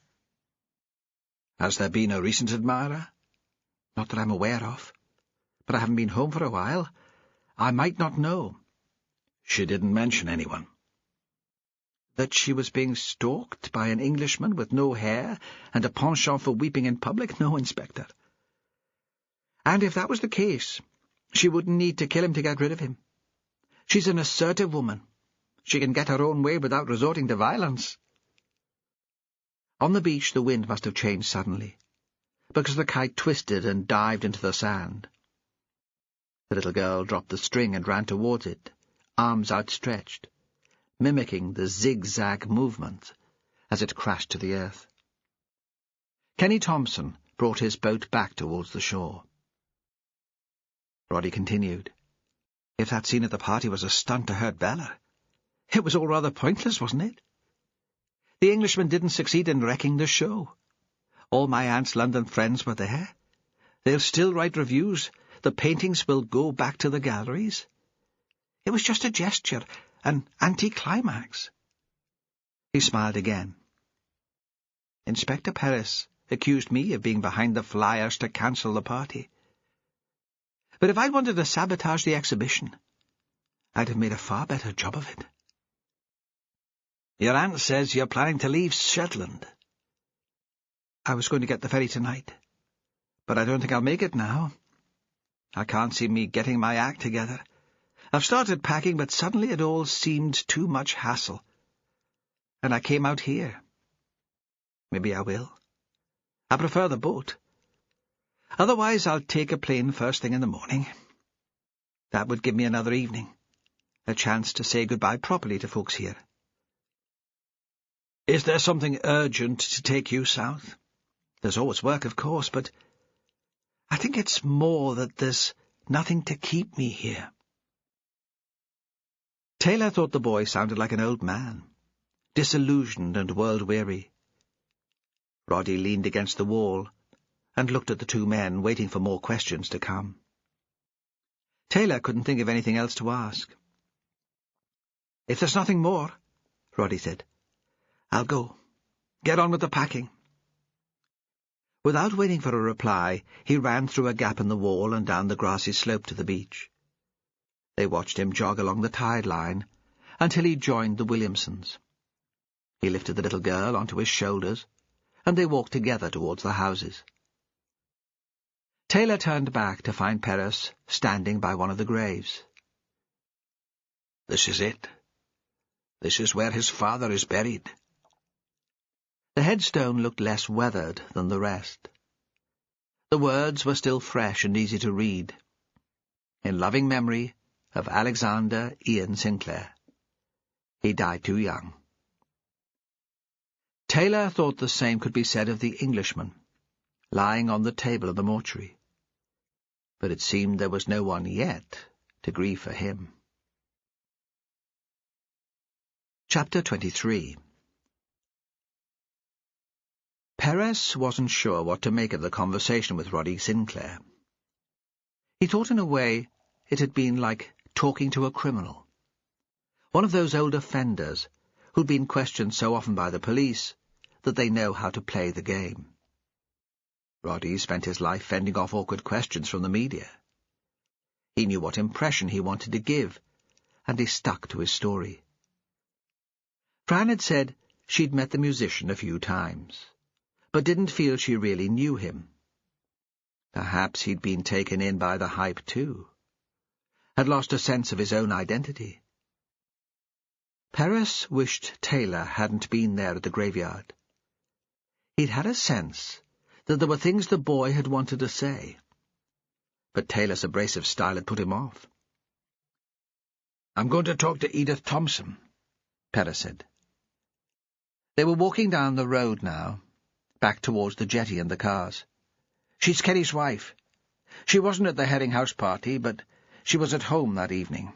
Has there been a recent admirer? Not that I'm aware of. But I haven't been home for a while. I might not know. She didn't mention anyone. That she was being stalked by an Englishman with no hair and a penchant for weeping in public? No, Inspector. And if that was the case, she wouldn't need to kill him to get rid of him. She's an assertive woman. She can get her own way without resorting to violence. On the beach the wind must have changed suddenly, because the kite twisted and dived into the sand. The little girl dropped the string and ran towards it, arms outstretched, mimicking the zigzag movement as it crashed to the earth. Kenny Thompson brought his boat back towards the shore. Roddy continued. If that scene at the party was a stunt to hurt Bella, it was all rather pointless, wasn't it? The Englishman didn't succeed in wrecking the show. All my aunt's London friends were there. They'll still write reviews. The paintings will go back to the galleries. It was just a gesture, an anticlimax. He smiled again. Inspector Perez accused me of being behind the flyers to cancel the party. But if I'd wanted to sabotage the exhibition, I'd have made a far better job of it. Your aunt says you're planning to leave Shetland. I was going to get the ferry tonight, but I don't think I'll make it now. I can't see me getting my act together. I've started packing, but suddenly it all seemed too much hassle. And I came out here. Maybe I will. I prefer the boat. Otherwise, I'll take a plane first thing in the morning. That would give me another evening, a chance to say goodbye properly to folks here. Is there something urgent to take you south? There's always work, of course, but I think it's more that there's nothing to keep me here. Taylor thought the boy sounded like an old man, disillusioned and world-weary. Roddy leaned against the wall and looked at the two men, waiting for more questions to come. Taylor couldn't think of anything else to ask. If there's nothing more, Roddy said, I'll go. Get on with the packing. Without waiting for a reply, he ran through a gap in the wall and down the grassy slope to the beach. They watched him jog along the tide line until he joined the Williamsons. He lifted the little girl onto his shoulders, and they walked together towards the houses. Taylor turned back to find Perez standing by one of the graves. This is it. This is where his father is buried. The headstone looked less weathered than the rest. The words were still fresh and easy to read. In loving memory of Alexander Ian Sinclair. He died too young. Taylor thought the same could be said of the Englishman, lying on the table of the mortuary. but it seemed there was no one yet to grieve for him. Chapter 23. Perez wasn't sure what to make of the conversation with Roddy Sinclair. He thought in a way it had been like talking to a criminal, one of those old offenders who'd been questioned so often by the police that they know how to play the game. Roddy spent his life fending off awkward questions from the media. He knew what impression he wanted to give, and he stuck to his story. Fran had said she'd met the musician a few times, but didn't feel she really knew him. Perhaps he'd been taken in by the hype too, had lost a sense of his own identity. Perez wished Taylor hadn't been there at the graveyard. He'd had a sense that there were things the boy had wanted to say, but Taylor's abrasive style had put him off. "I'm going to talk to Edith Thompson," Perez said. They were walking down the road now, back towards the jetty and the cars. "She's Kenny's wife. She wasn't at the Herring House party, but she was at home that evening.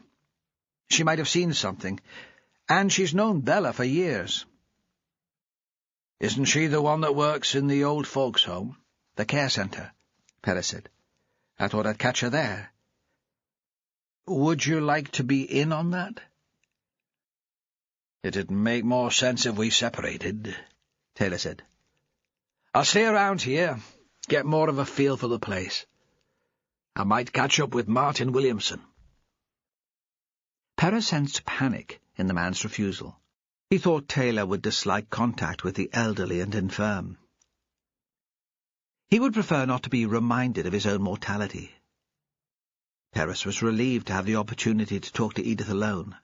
She might have seen something, and she's known Bella for years." "Isn't she the one that works in the old folks' home, the care centre?" Perez said. "I thought I'd catch her there. Would you like to be in on that?" "It'd make more sense if we separated," Taylor said. "I'll stay around here, get more of a feel for the place. I might catch up with Martin Williamson." Perez sensed panic in the man's refusal. He thought Taylor would dislike contact with the elderly and infirm. He would prefer not to be reminded of his own mortality. Perez was relieved to have the opportunity to talk to Edith alone.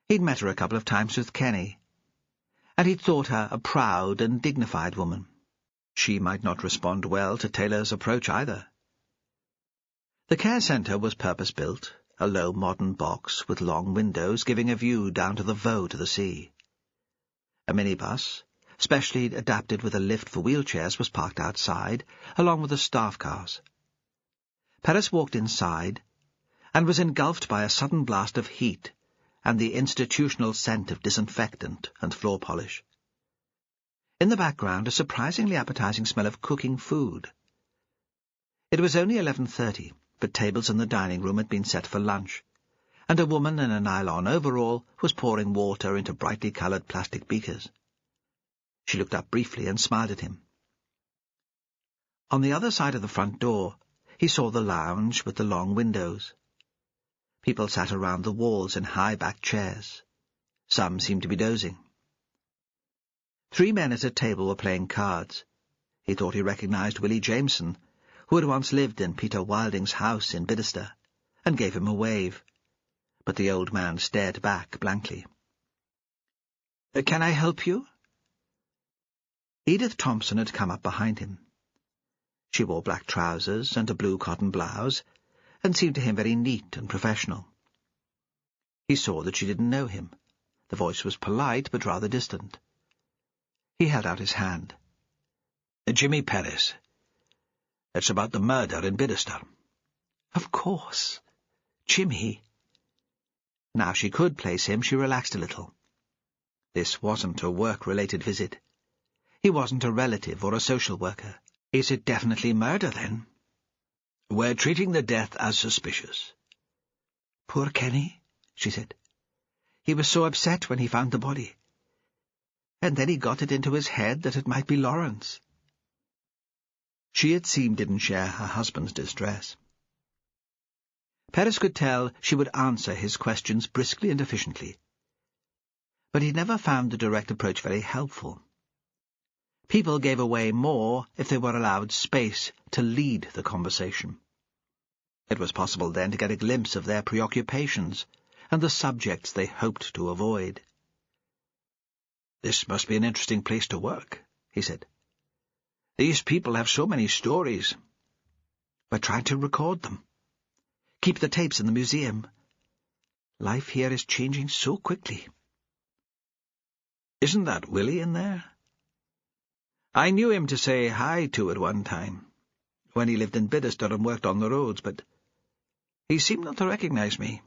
He'd met her a couple of times with Kenny, and he'd thought her a proud and dignified woman. She might not respond well to Taylor's approach either. The care centre was purpose-built, a low modern box with long windows giving a view down to the Vaud to the sea. A minibus, specially adapted with a lift for wheelchairs, was parked outside, along with the staff cars. Perez walked inside, and was engulfed by a sudden blast of heat and the institutional scent of disinfectant and floor polish. In the background, a surprisingly appetizing smell of cooking food. It was only 11:30, but tables in the dining room had been set for lunch, and a woman in a nylon overall was pouring water into brightly coloured plastic beakers. She looked up briefly and smiled at him. On the other side of the front door, he saw the lounge with the long windows. People sat around the walls in high-backed chairs. Some seemed to be dozing. 3 men at a table were playing cards. He thought he recognized Willie Jameson, who had once lived in Peter Wilding's house in Bidderster, and gave him a wave. But the old man stared back blankly. "Can I help you?" Edith Thompson had come up behind him. She wore black trousers and a blue cotton blouse, and seemed to him very neat and professional. He saw that she didn't know him. The voice was polite, but rather distant. He held out his hand. "Jimmy Perez. It's about the murder in Bidderster." "Of course. Jimmy." Now she could place him, she relaxed a little. This wasn't a work-related visit. He wasn't a relative or a social worker. "Is it definitely murder, then?" "We're treating the death as suspicious." "Poor Kenny," she said. "He was so upset when he found the body. And then he got it into his head that it might be Lawrence." She, it seemed, didn't share her husband's distress. Perez could tell she would answer his questions briskly and efficiently. But he'd never found the direct approach very helpful. People gave away more if they were allowed space to lead the conversation. It was possible then to get a glimpse of their preoccupations and the subjects they hoped to avoid. "This must be an interesting place to work," he said. "These people have so many stories." "We're trying to record them. Keep the tapes in the museum. Life here is changing so quickly." "Isn't that Willie in there?" "I knew him to say hi to at one time. when he lived in Bidderstone and worked on the roads, but he seemed not to recognise me.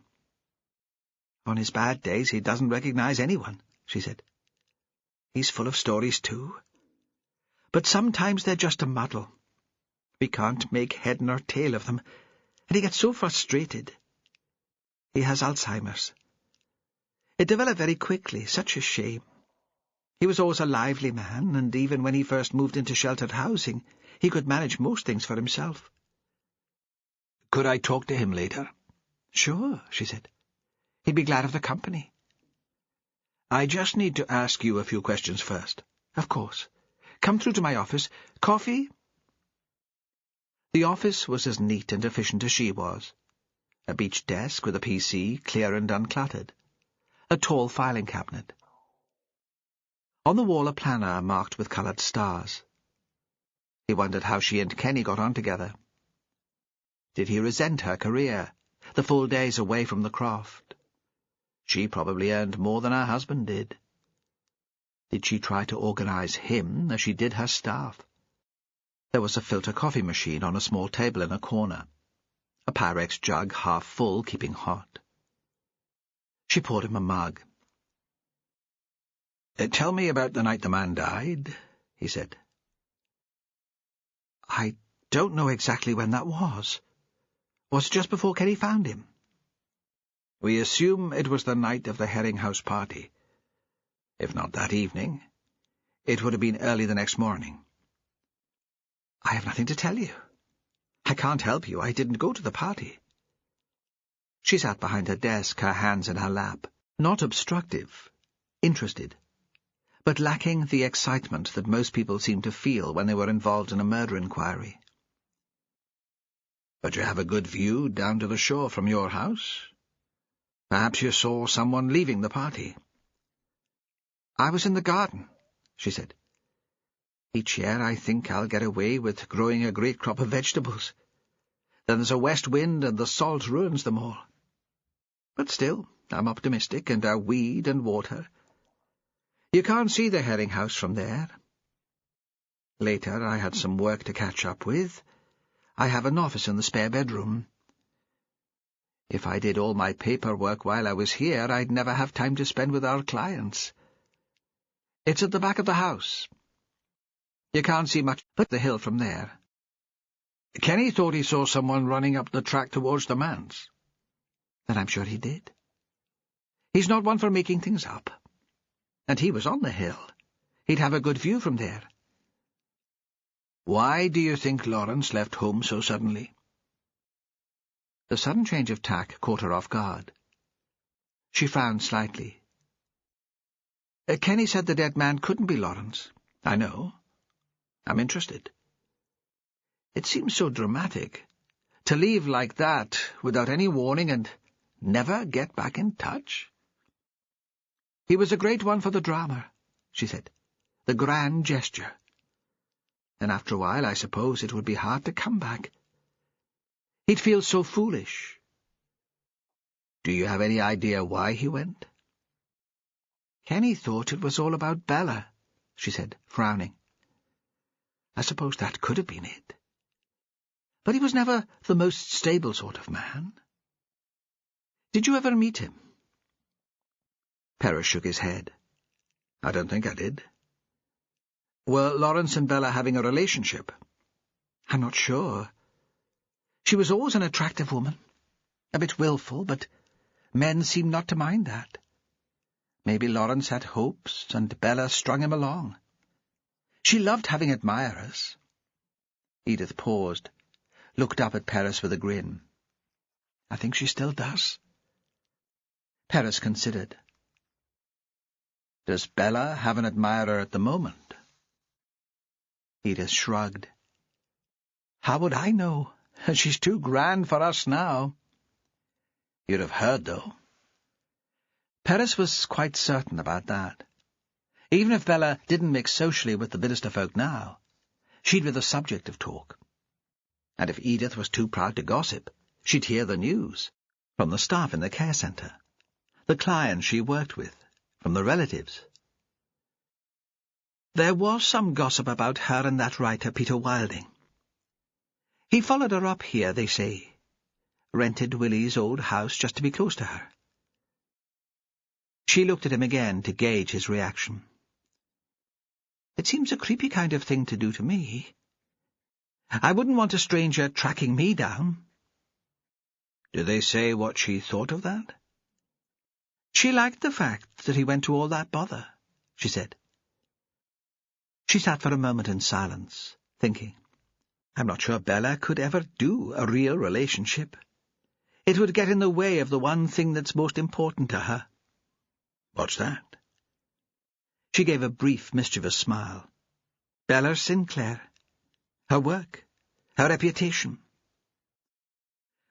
On his bad days he doesn't recognise anyone, she said. He's full of stories too. But sometimes they're just a muddle. We can't make head nor tail of them, and he gets so frustrated. He has Alzheimer's. It developed very quickly, such a shame. He was always a lively man, and even when he first moved into sheltered housing, he could manage most things for himself. Could I talk to him later? Sure, she said. He'd be glad of the company. I just need to ask you a few questions first. Of course. Come through to my office. Coffee? The office was as neat and efficient as she was. A beech desk with a PC, clear and uncluttered. A tall filing cabinet. On the wall a planner marked with coloured stars. He wondered how she and Kenny got on together. Did he resent her career, the full days away from the croft? She probably earned more than her husband did. Did she try to organise him as she did her staff? There was a filter coffee machine on a small table in a corner, a Pyrex jug half full, keeping hot. She poured him a mug. Tell me about the night the man died, he said. I don't know exactly when that was. Was it just before Kenny found him? We assume it was the night of the Herring House party. If not that evening, it would have been early the next morning. I have nothing to tell you. I can't help you. I didn't go to the party. She sat behind her desk, her hands in her lap, not obstructive, interested, but lacking the excitement that most people seem to feel when they were involved in a murder inquiry. But you have a good view down to the shore from your house? Perhaps you saw someone leaving the party. I was in the garden, she said. Each year I think I'll get away with growing a great crop of vegetables. Then there's a west wind and the salt ruins them all. But still, I'm optimistic, and I weed and water. You can't see the Herring House from there. Later I had some work to catch up with. I have an office in the spare bedroom. If I did all my paperwork while I was here, I'd never have time to spend with our clients. It's at the back of the house. You can't see much but the hill from there. Kenny thought he saw someone running up the track towards the manse. Then I'm sure he did. He's not one for making things up. And he was on the hill. He'd have a good view from there. Why do you think Lawrence left home so suddenly? The sudden change of tack caught her off guard. She frowned slightly. Kenny said the dead man couldn't be Lawrence. I know. I'm interested. It seems so dramatic. To leave like that, without any warning, and never get back in touch. He was a great one for the drama, she said. The grand gesture. And after a while, I suppose it would be hard to come back. He'd feel so foolish. Do you have any idea why he went? Kenny thought it was all about Bella, she said, frowning. I suppose that could have been it. But he was never the most stable sort of man. Did you ever meet him? Perez shook his head. I don't think I did. Were Lawrence and Bella having a relationship? I'm not sure. She was always an attractive woman. A bit willful, but men seemed not to mind that. Maybe Lawrence had hopes, and Bella strung him along. She loved having admirers. Edith paused, looked up at Perez with a grin. I think she still does. Perez considered. Does Bella have an admirer at the moment? Edith shrugged. How would I know? She's too grand for us now. You'd have heard, though. Perez was quite certain about that. Even if Bella didn't mix socially with the Bidderstone folk now, she'd be the subject of talk. And if Edith was too proud to gossip, she'd hear the news, from the staff in the care centre, the clients she worked with, from the relatives. There was some gossip about her and that writer, Peter Wilding. He followed her up here, they say. Rented Willie's old house just to be close to her. She looked at him again to gauge his reaction. It seems a creepy kind of thing to do to me. I wouldn't want a stranger tracking me down. Did they say what she thought of that? She liked the fact that he went to all that bother, she said. She sat for a moment in silence, thinking. I'm not sure Bella could ever do a real relationship. It would get in the way of the one thing that's most important to her. What's that? She gave a brief, mischievous smile. Bella Sinclair. Her work. Her reputation.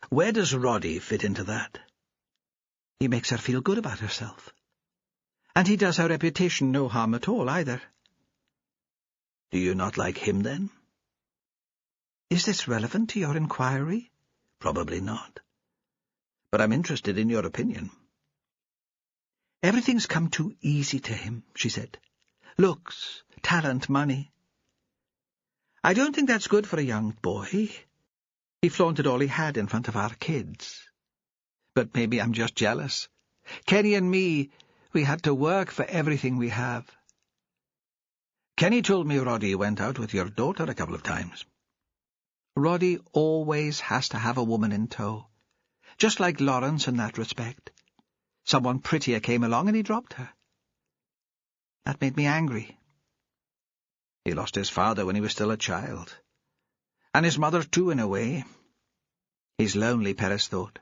Where does Roddy fit into that? He makes her feel good about herself. And he does her reputation no harm at all, either. Do you not like him, then? Is this relevant to your inquiry? Probably not. But I'm interested in your opinion. Everything's come too easy to him, she said. Looks, talent, money. I don't think that's good for a young boy. He flaunted all he had in front of our kids. But maybe I'm just jealous. Kenny and me, we had to work for everything we have. Kenny told me Roddy went out with your daughter a couple of times. Roddy always has to have a woman in tow. Just like Lawrence in that respect. Someone prettier came along and he dropped her. That made me angry. He lost his father when he was still a child. And his mother too, in a way. He's lonely, Perez thought.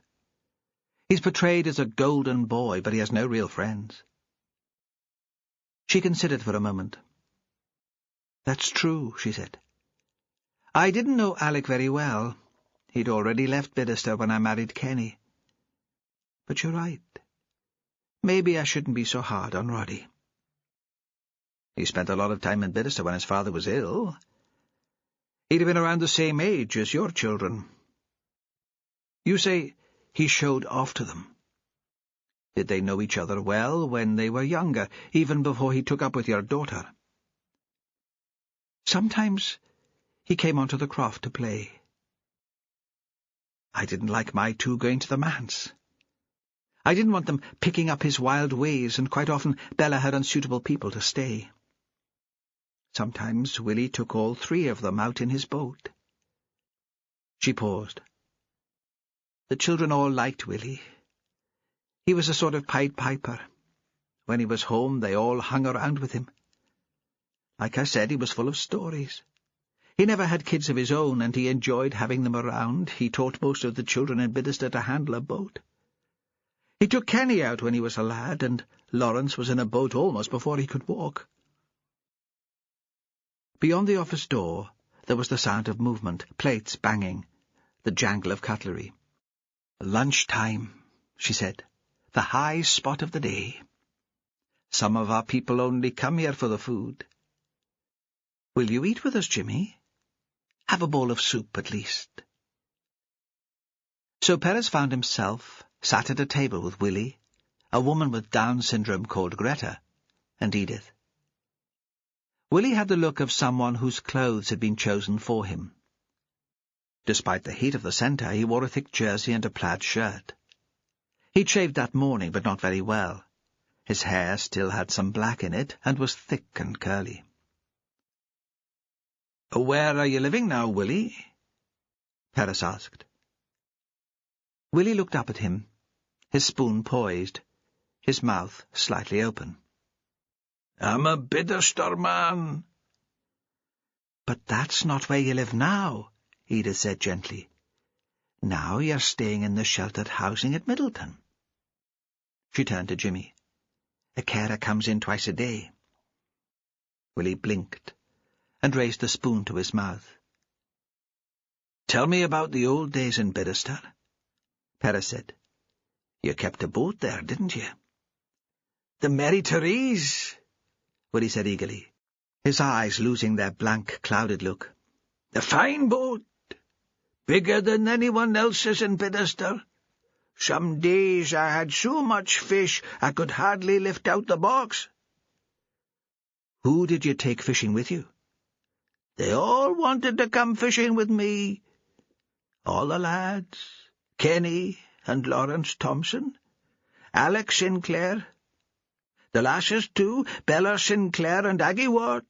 He's portrayed as a golden boy, but he has no real friends. She considered for a moment. That's true, she said. I didn't know Alec very well. He'd already left Bidderstone when I married Kenny. But you're right. Maybe I shouldn't be so hard on Roddy. He spent a lot of time in Bidderstone when his father was ill. He'd have been around the same age as your children. You say he showed off to them. Did they know each other well when they were younger, even before he took up with your daughter? Sometimes he came onto the croft to play. I didn't like my two going to the manse. I didn't want them picking up his wild ways, and quite often Bella had unsuitable people to stay. Sometimes Willie took all three of them out in his boat. She paused. The children all liked Willie. He was a sort of Pied Piper. When he was home, they all hung around with him. Like I said, he was full of stories. He never had kids of his own, and he enjoyed having them around. He taught most of the children in Bidderstone to handle a boat. He took Kenny out when he was a lad, and Lawrence was in a boat almost before he could walk. Beyond the office door, there was the sound of movement, plates banging, the jangle of cutlery. "Lunchtime," she said, "the high spot of the day. Some of our people only come here for the food. Will you eat with us, Jimmy? Have a bowl of soup, at least." So Perez found himself sat at a table with Willie, a woman with Down syndrome called Greta, and Edith. Willie had the look of someone whose clothes had been chosen for him. Despite the heat of the centre, he wore a thick jersey and a plaid shirt. He'd shaved that morning, but not very well. His hair still had some black in it, and was thick and curly. "Where are you living now, Willie?" Perez asked. Willie looked up at him, his spoon poised, his mouth slightly open. "I'm a Bidderstone man." "But that's not where you live now," Edith said gently. "Now you're staying in the sheltered housing at Middleton." She turned to Jimmy. "A carer comes in twice a day." Willie blinked and raised the spoon to his mouth. "Tell me about the old days in Bidderstone," Perez said. "You kept a boat there, didn't you?" "The Mary Therese," Willie said eagerly, his eyes losing their blank, clouded look. "A fine boat. Bigger than anyone else's in Bidderstone. Some days I had so much fish I could hardly lift out the box." "Who did you take fishing with you?" "They all wanted to come fishing with me. All the lads, Kenny and Lawrence Thompson, Alex Sinclair, the lasses too, Bella Sinclair and Aggie Watt,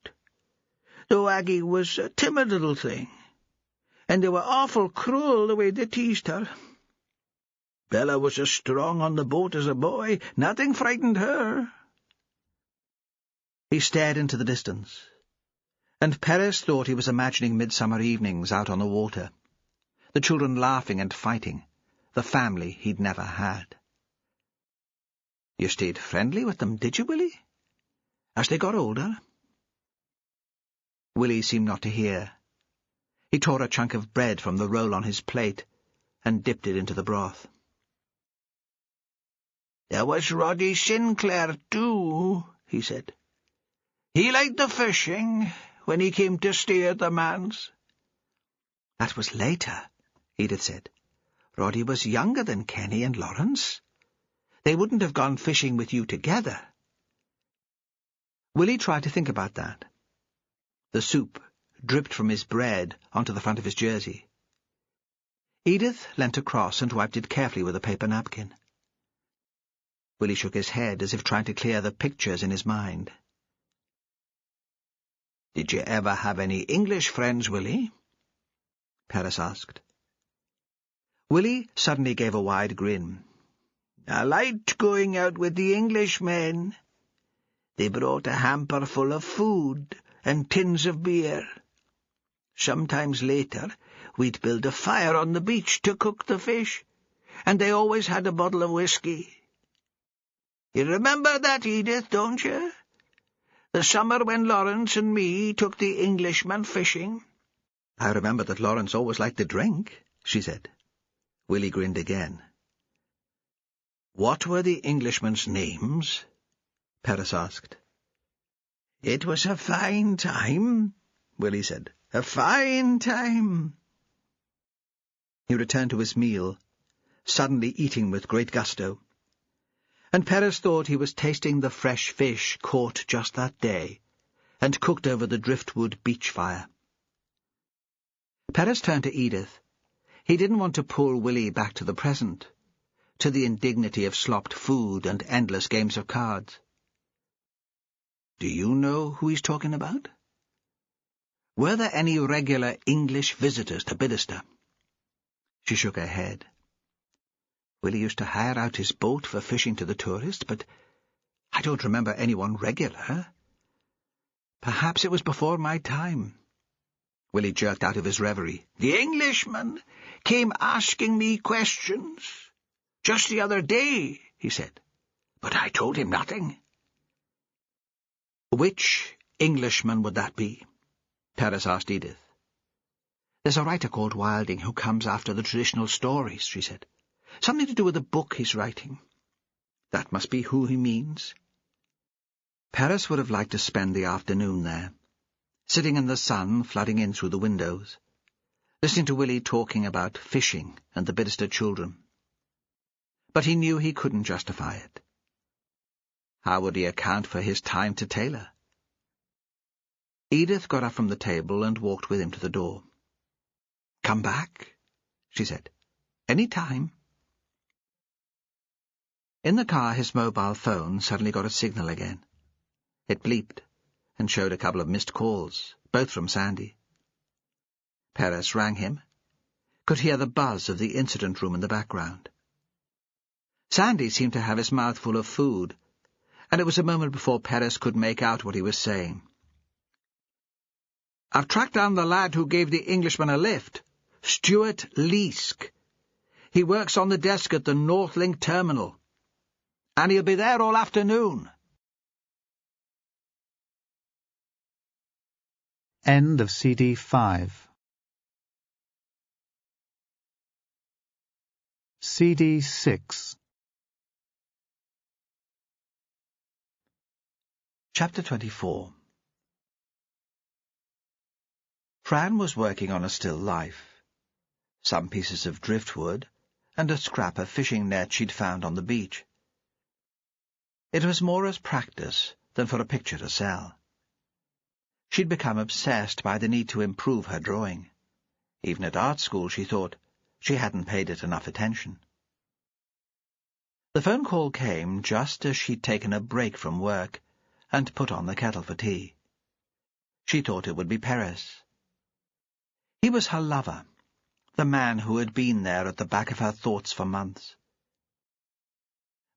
though Aggie was a timid little thing, and they were awful cruel the way they teased her. Bella was as strong on the boat as a boy. Nothing frightened her. He stared into the distance, and Perez thought he was imagining midsummer evenings out on the water, the children laughing and fighting, the family he'd never had. You stayed friendly with them, did you, Willie? As they got older? Willie seemed not to hear. He tore a chunk of bread from the roll on his plate and dipped it into the broth. There was Roddy Sinclair, too, he said. He liked the fishing when he came to stay at the manse. That was later, Edith said. Roddy was younger than Kenny and Lawrence. They wouldn't have gone fishing with you together. Willie tried to think about that. The soup dripped from his bread onto the front of his jersey. Edith leant across and wiped it carefully with a paper napkin. Willie shook his head as if trying to clear the pictures in his mind. "Did you ever have any English friends, Willie?" Perez asked. Willie suddenly gave a wide grin. "I liked going out with the Englishmen. They brought a hamper full of food and tins of beer. Sometimes later we'd build a fire on the beach to cook the fish, and they always had a bottle of whiskey. You remember that, Edith, don't you? The summer when Lawrence and me took the Englishmen fishing." "I remember that Lawrence always liked to drink," she said. Willie grinned again. "What were the Englishmen's names?" Perez asked. "It was a fine time," Willie said. "A fine time." He returned to his meal, suddenly eating with great gusto. And Perez thought he was tasting the fresh fish caught just that day and cooked over the driftwood beach fire. Perez turned to Edith. He didn't want to pull Willie back to the present, to the indignity of slopped food and endless games of cards. "Do you know who he's talking about? Were there any regular English visitors to Bidderstone?" She shook her head. "Willie used to hire out his boat for fishing to the tourists, but I don't remember anyone regular. Perhaps it was before my time." Willie jerked out of his reverie. "The Englishmen came asking me questions. Just the other day," he said. "But I told him nothing." "Which Englishman would that be?" Perez asked Edith. "There's a writer called Wilding who comes after the traditional stories," she said. "Something to do with the book he's writing. That must be who he means." Perez would have liked to spend the afternoon there, sitting in the sun flooding in through the windows, listening to Willie talking about fishing and the Bidderstone children. But he knew he couldn't justify it. How would he account for his time to Taylor? Edith got up from the table and walked with him to the door. "Come back," she said. "Any time." In the car, his mobile phone suddenly got a signal again. It bleeped and showed a couple of missed calls, both from Sandy. Perez rang him, could hear the buzz of the incident room in the background. Sandy seemed to have his mouth full of food, and it was a moment before Perez could make out what he was saying. "I've tracked down the lad who gave the Englishman a lift, Stuart Leask. He works on the desk at the Northlink terminal, and he'll be there all afternoon." End of CD 5. CD 6. Chapter 24. Fran was working on a still life, some pieces of driftwood, and a scrap of fishing net she'd found on the beach. It was more as practice than for a picture to sell. She'd become obsessed by the need to improve her drawing. Even at art school, she thought, She hadn't paid it enough attention. The phone call came just as she'd taken a break from work and put on the kettle for tea. She thought it would be Perez. He was her lover, the man who had been there at the back of her thoughts for months.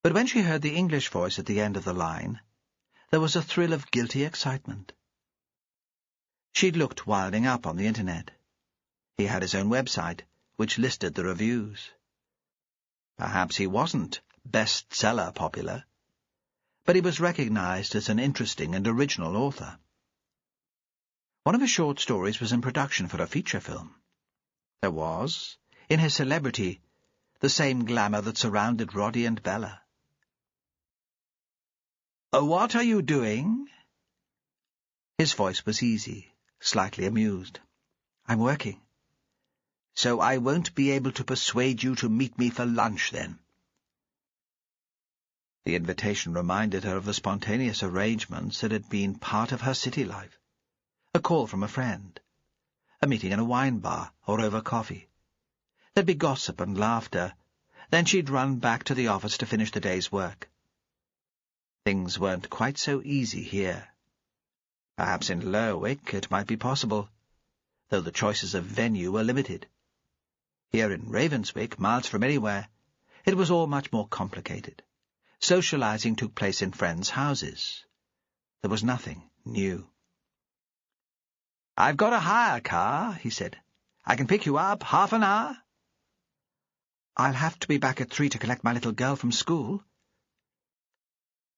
But when she heard the English voice at the end of the line, there was a thrill of guilty excitement. She'd looked Wilding up on the internet. He had his own website, which listed the reviews. Perhaps he wasn't bestseller popular, but he was recognized as an interesting and original author. One of his short stories was in production for a feature film. There was, in his celebrity, the same glamour that surrounded Roddy and Bella. "What are you doing?" His voice was easy, slightly amused. "I'm working." "So I won't be able to persuade you to meet me for lunch, then?" The invitation reminded her of the spontaneous arrangements that had been part of her city life. A call from a friend, a meeting in a wine bar or over coffee. There'd be gossip and laughter, then she'd run back to the office to finish the day's work. Things weren't quite so easy here. Perhaps in Lerwick it might be possible, though the choices of venue were limited. Here in Ravenswick, miles from anywhere, it was all much more complicated. Socializing took place in friends' houses. There was nothing new. "I've got a hire car," he said. "I can pick you up half an hour." "I'll have to be back at 3 to collect my little girl from school."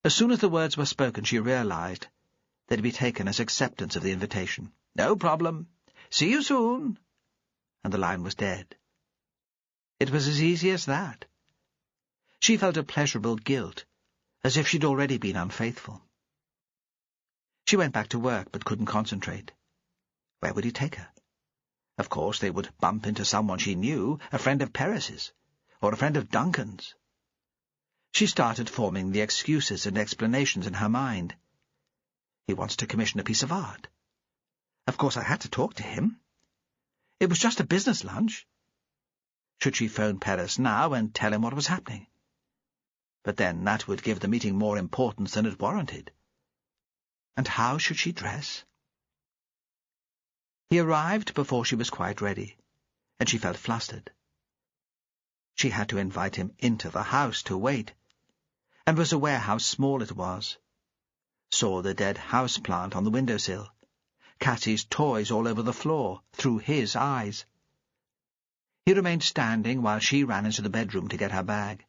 As soon as the words were spoken, she realized they'd be taken as acceptance of the invitation. "No problem. See you soon." And the line was dead. It was as easy as that. She felt a pleasurable guilt, as if she'd already been unfaithful. She went back to work, but couldn't concentrate. Where would he take her? Of course, they would bump into someone she knew, a friend of Perez's, or a friend of Duncan's. She started forming the excuses and explanations in her mind. He wants to commission a piece of art. Of course, I had to talk to him. It was just a business lunch. Should she phone Perez now and tell him what was happening? But then that would give the meeting more importance than it warranted. And how should she dress? He arrived before she was quite ready, and she felt flustered. She had to invite him into the house to wait, and was aware how small it was. Saw the dead house-plant on the windowsill, Cassie's toys all over the floor, through his eyes. He remained standing while she ran into the bedroom to get her bag.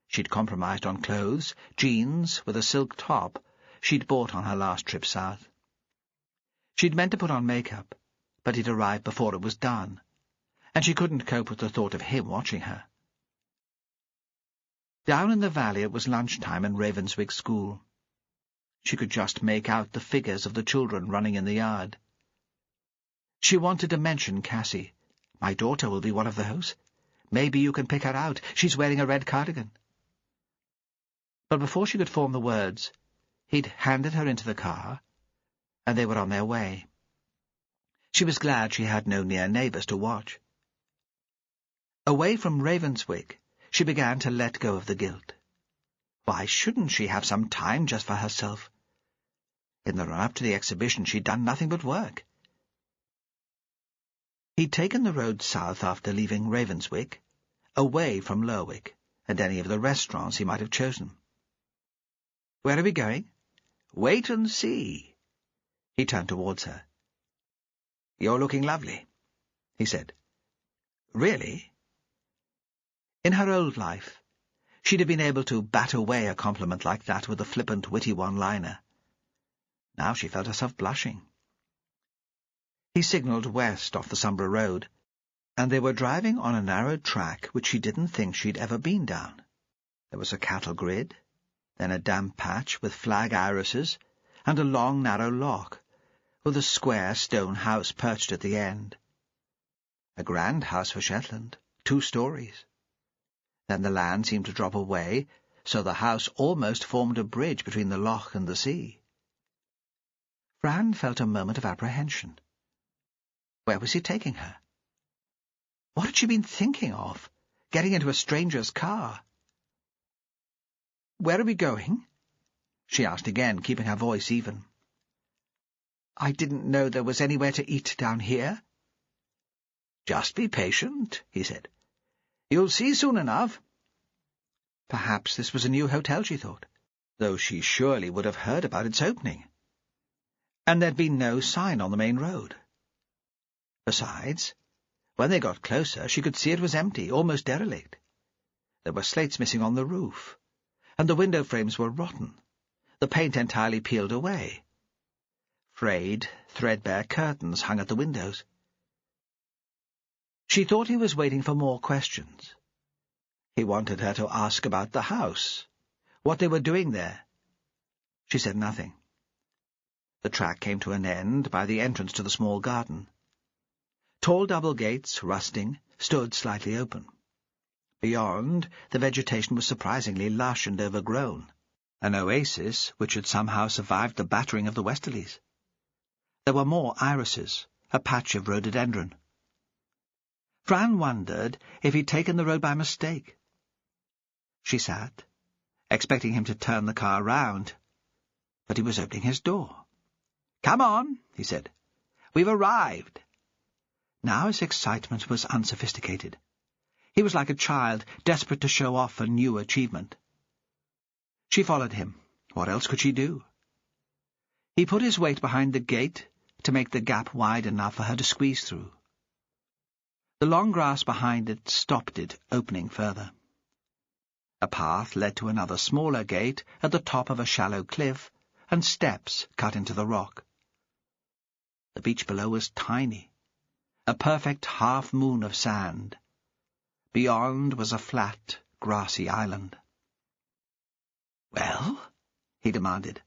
She'd compromised on clothes, jeans with a silk top she'd bought on her last trip south. She'd meant to put on makeup, but he'd arrived before it was done, and she couldn't cope with the thought of him watching her. Down in the valley it was lunchtime in Ravenswick School. She could just make out the figures of the children running in the yard. She wanted to mention Cassie. "My daughter will be one of those. Maybe you can pick her out. She's wearing a red cardigan." But before she could form the words, he'd handed her into the car, and they were on their way. She was glad she had no near neighbours to watch. Away from Ravenswick, she began to let go of the guilt. Why shouldn't she have some time just for herself? In the run-up to the exhibition, she'd done nothing but work. He'd taken the road south after leaving Ravenswick, away from Lerwick and any of the restaurants he might have chosen. "Where are we going?" "Wait and see." He turned towards her. "You're looking lovely," he said. "Really?" In her old life, she'd have been able to bat away a compliment like that with a flippant, witty one-liner. Now she felt herself blushing. He signalled west off the Sombra Road, and they were driving on a narrow track which she didn't think she'd ever been down. There was a cattle grid, then a damp patch with flag irises, and a long, narrow loch, with a square stone house perched at the end. A grand house for Shetland, 2 stories. Then the land seemed to drop away, so the house almost formed a bridge between the loch and the sea. Fran felt a moment of apprehension. Where was he taking her? What had she been thinking of, getting into a stranger's car? "Where are we going?" she asked again, keeping her voice even. "I didn't know there was anywhere to eat down here." "Just be patient," he said. "You'll see soon enough." Perhaps this was a new hotel, she thought, though she surely would have heard about its opening. And there'd been no sign on the main road. Besides, when they got closer, she could see it was empty, almost derelict. There were slates missing on the roof, and the window frames were rotten, the paint entirely peeled away. Frayed, threadbare curtains hung at the windows. She thought he was waiting for more questions. He wanted her to ask about the house, what they were doing there. She said nothing. The track came to an end by the entrance to the small garden. Tall double gates, rusting, stood slightly open. Beyond, the vegetation was surprisingly lush and overgrown, an oasis which had somehow survived the battering of the westerlies. There were more irises, a patch of rhododendron. Fran wondered if he'd taken the road by mistake. She sat, expecting him to turn the car round, but he was opening his door. "Come on," he said. "We've arrived." Now his excitement was unsophisticated. He was like a child, desperate to show off a new achievement. She followed him. What else could she do? He put his weight behind the gate to make the gap wide enough for her to squeeze through. The long grass behind it stopped it, opening further. A path led to another smaller gate at the top of a shallow cliff, and steps cut into the rock. The beach below was tiny, a perfect half-moon of sand. Beyond was a flat, grassy island. "Well?" he demanded.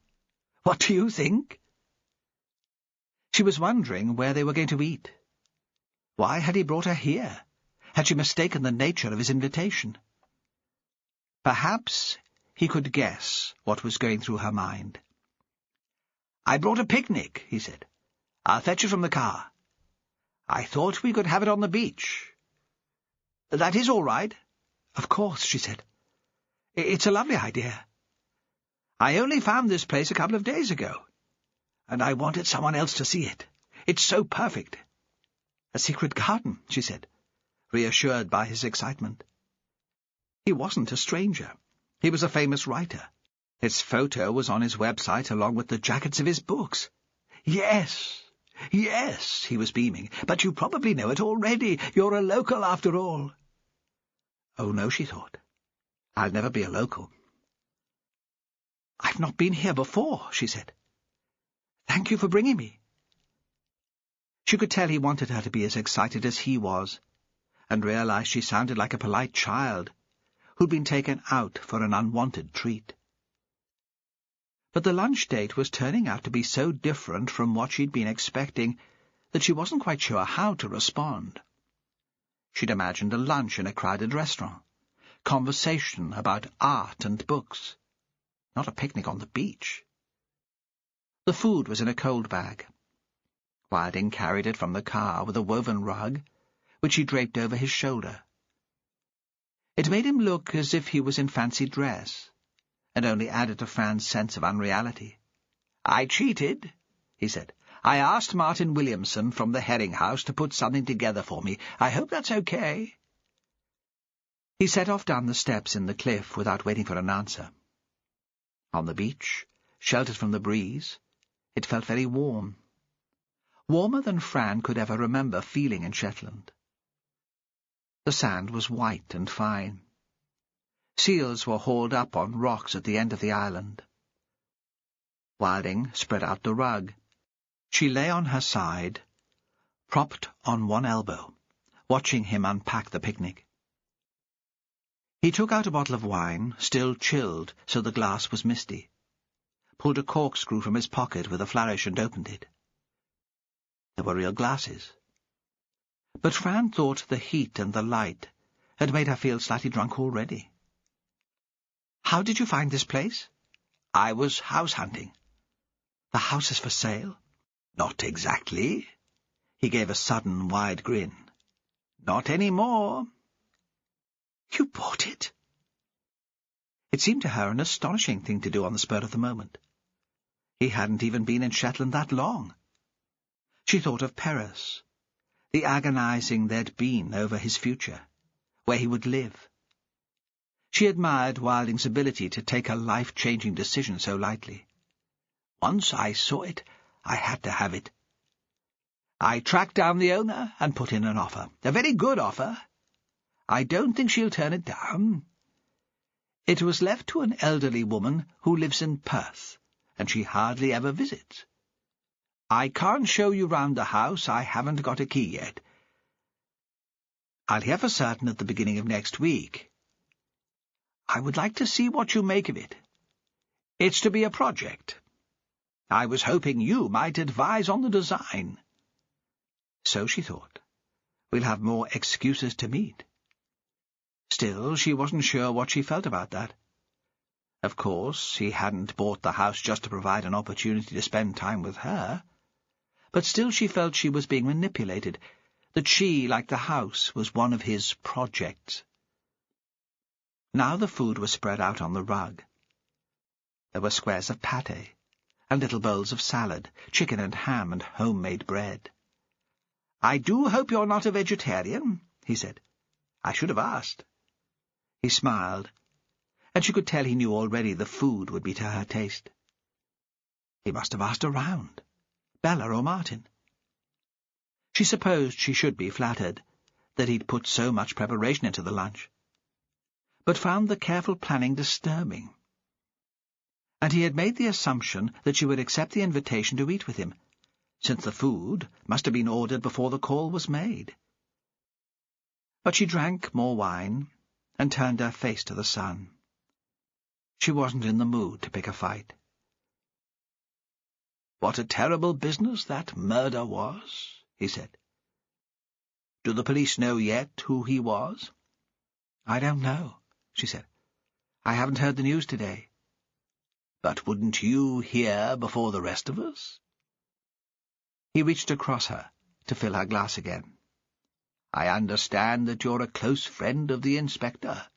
"What do you think?" She was wondering where they were going to eat. Why had he brought her here? Had she mistaken the nature of his invitation? Perhaps he could guess what was going through her mind. "I brought a picnic," he said. "I'll fetch it from the car. I thought we could have it on the beach." "That is all right." "Of course," she said. "It's a lovely idea. I only found this place a couple of days ago, and I wanted someone else to see it. It's so perfect." "A secret garden," she said, reassured by his excitement. He wasn't a stranger. He was a famous writer. His photo was on his website along with the jackets of his books. "Yes, yes," he was beaming, "but you probably know it already. You're a local after all." Oh, no, she thought. I'll never be a local. "I've not been here before," she said. "Thank you for bringing me." She could tell he wanted her to be as excited as he was, and realized she sounded like a polite child who'd been taken out for an unwanted treat. But the lunch date was turning out to be so different from what she'd been expecting that she wasn't quite sure how to respond. She'd imagined a lunch in a crowded restaurant, conversation about art and books, not a picnic on the beach. The food was in a cold bag. Wilding carried it from the car with a woven rug, which he draped over his shoulder. It made him look as if he was in fancy dress, and only added to Fran's sense of unreality. "I cheated," he said. "I asked Martin Williamson from the Herring House to put something together for me. I hope that's okay." He set off down the steps in the cliff without waiting for an answer. On the beach, sheltered from the breeze, it felt very warm. Warmer than Fran could ever remember feeling in Shetland. The sand was white and fine. Seals were hauled up on rocks at the end of the island. Wilding spread out the rug. She lay on her side, propped on one elbow, watching him unpack the picnic. He took out a bottle of wine, still chilled so the glass was misty, pulled a corkscrew from his pocket with a flourish and opened it. There were real glasses. But Fran thought the heat and the light had made her feel slightly drunk already. "How did you find this place?" "I was house hunting." "The house is for sale?" "Not exactly." He gave a sudden, wide grin. Not any more. You bought it? It seemed to her an astonishing thing to do on the spur of the moment. He hadn't even been in Shetland that long. She thought of Perez, the agonizing there'd been over his future, where he would live. She admired Wilding's ability to take a life-changing decision so lightly. Once I saw it, I had to have it. I tracked down the owner and put in an offer. A very good offer. I don't think she'll turn it down. It was left to an elderly woman who lives in Perth, and she hardly ever visits. I can't show you round the house. I haven't got a key yet. I'll hear for certain at the beginning of next week. I would like to see what you make of it. It's to be a project. I was hoping you might advise on the design. So she thought. We'll have more excuses to meet. Still, she wasn't sure what she felt about that. Of course, he hadn't bought the house just to provide an opportunity to spend time with her. But still she felt she was being manipulated, that she, like the house, was one of his projects. Now the food was spread out on the rug. There were squares of pâté, and little bowls of salad, chicken and ham and homemade bread. "I do hope you're not a vegetarian," he said. "I should have asked." He smiled, and she could tell he knew already the food would be to her taste. He must have asked around, Bella or Martin. She supposed she should be flattered that he'd put so much preparation into the lunch, but found the careful planning disturbing. And he had made the assumption that she would accept the invitation to eat with him, since the food must have been ordered before the call was made. But she drank more wine and turned her face to the sun. She wasn't in the mood to pick a fight. "What a terrible business that murder was," he said. "Do the police know yet who he was?" "I don't know," she said. "I haven't heard the news today." "But wouldn't you hear before the rest of us?" He reached across her to fill her glass again. "I understand that you're a close friend of the inspector."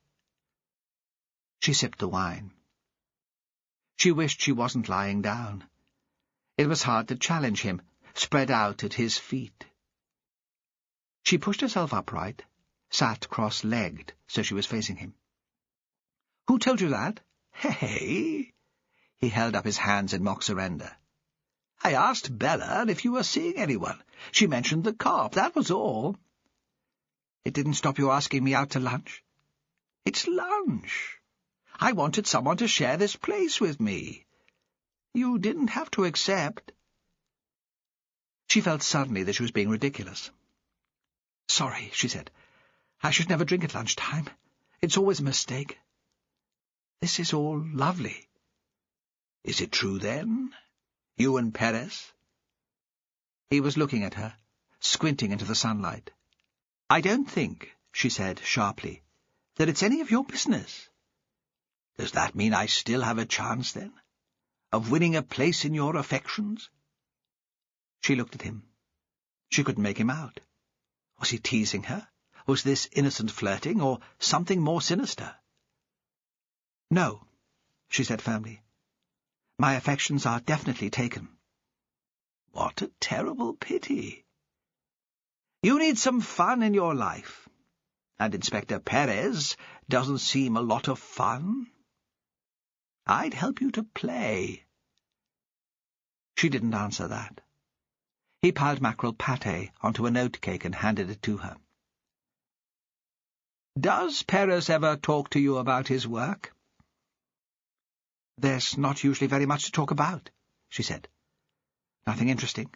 She sipped the wine. She wished she wasn't lying down. It was hard to challenge him, spread out at his feet. She pushed herself upright, sat cross-legged so she was facing him. "Who told you that?" "Hey!" He held up his hands in mock surrender. "I asked Bella if you were seeing anyone. She mentioned the cop, that was all." "It didn't stop you asking me out to lunch?" "It's lunch. I wanted someone to share this place with me. You didn't have to accept." She felt suddenly that she was being ridiculous. "Sorry," she said. "I should never drink at lunchtime. It's always a mistake. This is all lovely." "Is it true, then? You and Perez?" He was looking at her, squinting into the sunlight. "I don't think," she said sharply, "that it's any of your business." "Does that mean I still have a chance, then, of winning a place in your affections?" She looked at him. She couldn't make him out. Was he teasing her? Was this innocent flirting, or something more sinister? "No," she said firmly. "My affections are definitely taken." "What a terrible pity. You need some fun in your life, and Inspector Perez doesn't seem a lot of fun. I'd help you to play." She didn't answer that. He piled mackerel pâté onto a note-cake and handed it to her. "Does Perez ever talk to you about his work?" "There's not usually very much to talk about," she said. "Nothing interesting."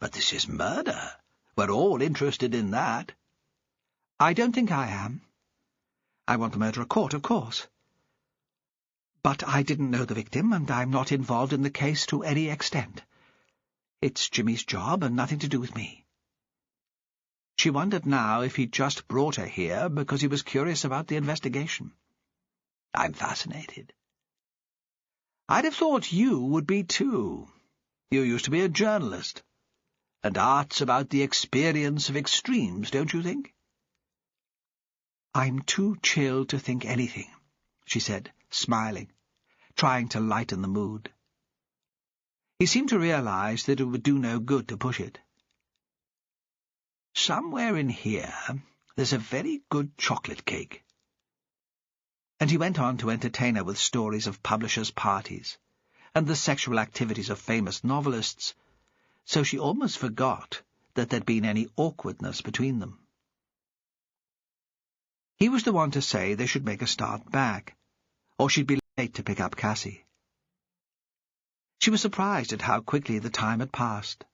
"But this is murder. We're all interested in that." "I don't think I am. I want the murderer caught, of course. But I didn't know the victim, and I'm not involved in the case to any extent. It's Jimmy's job, and nothing to do with me." She wondered now if he'd just brought her here because he was curious about the investigation. "I'm fascinated." "I'd have thought you would be too. You used to be a journalist. And art's about the experience of extremes, don't you think? "I'm too chilled to think anything," she said, smiling, trying to lighten the mood. He seemed to realize that it would do no good to push it. "Somewhere in here there's a very good chocolate cake." And he went on to entertain her with stories of publishers' parties and the sexual activities of famous novelists, so she almost forgot that there'd been any awkwardness between them. He was the one to say they should make a start back, or she'd be late to pick up Cassie. She was surprised at how quickly the time had passed.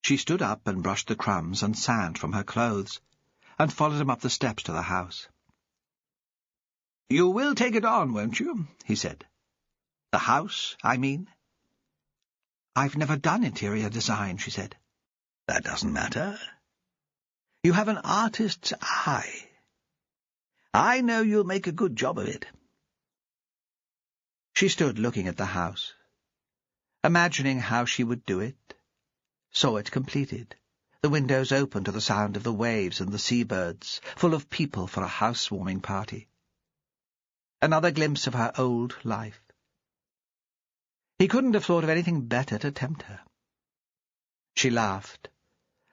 She stood up and brushed the crumbs and sand from her clothes, and followed him up the steps to the house. "You will take it on, won't you?" he said. "The house, I mean?" "I've never done interior design," she said. "That doesn't matter. You have an artist's eye. I know you'll make a good job of it." She stood looking at the house, imagining how she would do it, saw it completed, the windows open to the sound of the waves and the seabirds, full of people for a housewarming party. Another glimpse of her old life. He couldn't have thought of anything better to tempt her. She laughed,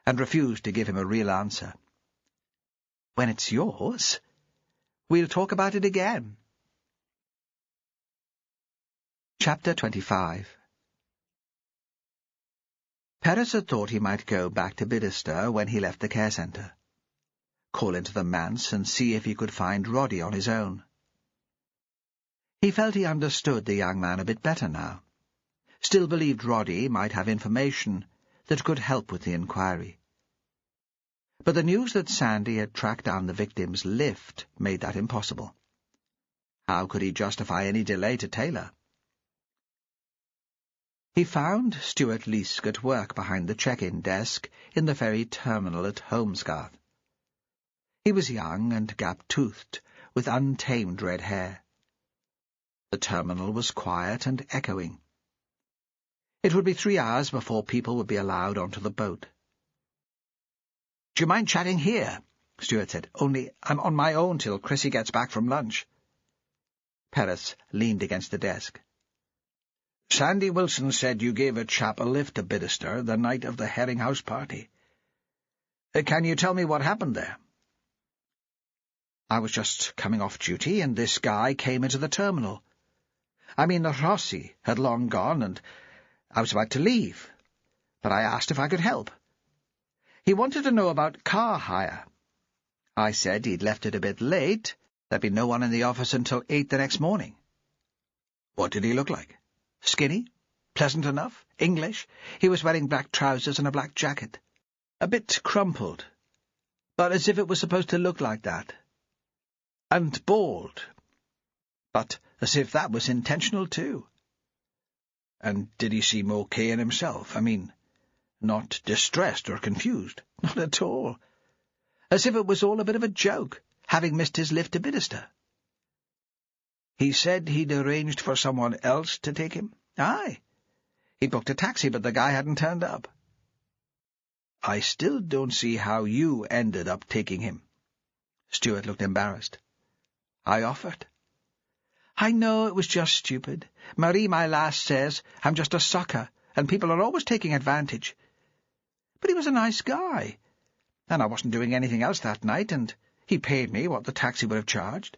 and refused to give him a real answer. "When it's yours, we'll talk about it again." Chapter 25. Perez had thought he might go back to Bidderstone when he left the care centre, call into the manse and see if he could find Roddy on his own. He felt he understood the young man a bit better now, still believed Roddy might have information that could help with the inquiry. But the news that Sandy had tracked down the victim's lift made that impossible. How could he justify any delay to Taylor? He found Stuart Leask at work behind the check-in desk in the ferry terminal at Holmesgarth. He was young and gap-toothed, with untamed red hair. The terminal was quiet and echoing. It would be 3 hours before people would be allowed onto the boat. "Do you mind chatting here?" Stuart said. "Only I'm on my own till Chrissy gets back from lunch." Perez leaned against the desk. "Sandy Wilson said you gave a chap a lift to Bidderstone the night of the Herring House party. Can you tell me what happened there?" "I was just coming off duty, and this guy came into the terminal. I mean, Rossi had long gone, and I was about to leave, but I asked if I could help. He wanted to know about car hire. I said he'd left it a bit late, there'd be no one in the office until 8 the next morning." "What did he look like?" "Skinny, pleasant enough, English. He was wearing black trousers and a black jacket. A bit crumpled, but as if it was supposed to look like that. And bald, but as if that was intentional too." "And did he seem okay in himself? I mean, not distressed or confused?" "Not at all. As if it was all a bit of a joke, having missed his lift to Bidderstone." "He said he'd arranged for someone else to take him?" "Aye. He booked a taxi, but the guy hadn't turned up." "I still don't see how you ended up taking him." Stuart looked embarrassed. "I offered." "I know it was just stupid. Marie, my lass, says I'm just a sucker, and people are always taking advantage. But he was a nice guy, and I wasn't doing anything else that night, and he paid me what the taxi would have charged."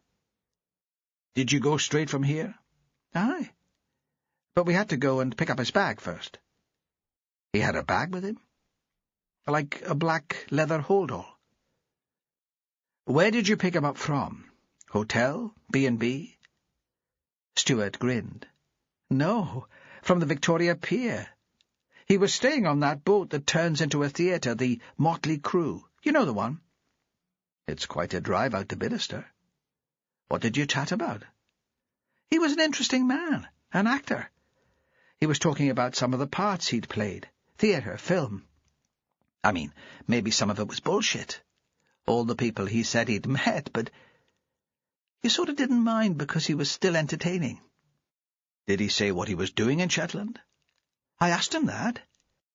"Did you go straight from here?" "Aye. But we had to go and pick up his bag first." "He had a bag with him?" "Like a black leather hold-all." "Where did you pick him up from? Hotel? B&B? Stuart grinned. "No, from the Victoria Pier. He was staying on that boat that turns into a theatre, the Motley Crew. You know the one?" "It's quite a drive out to Bidderstone. What did you chat about?" "He was an interesting man, an actor. He was talking about some of the parts he'd played, theatre, film. I mean, maybe some of it was bullshit. All the people he said he'd met, but you sort of didn't mind because he was still entertaining." "Did he say what he was doing in Shetland?" "I asked him that.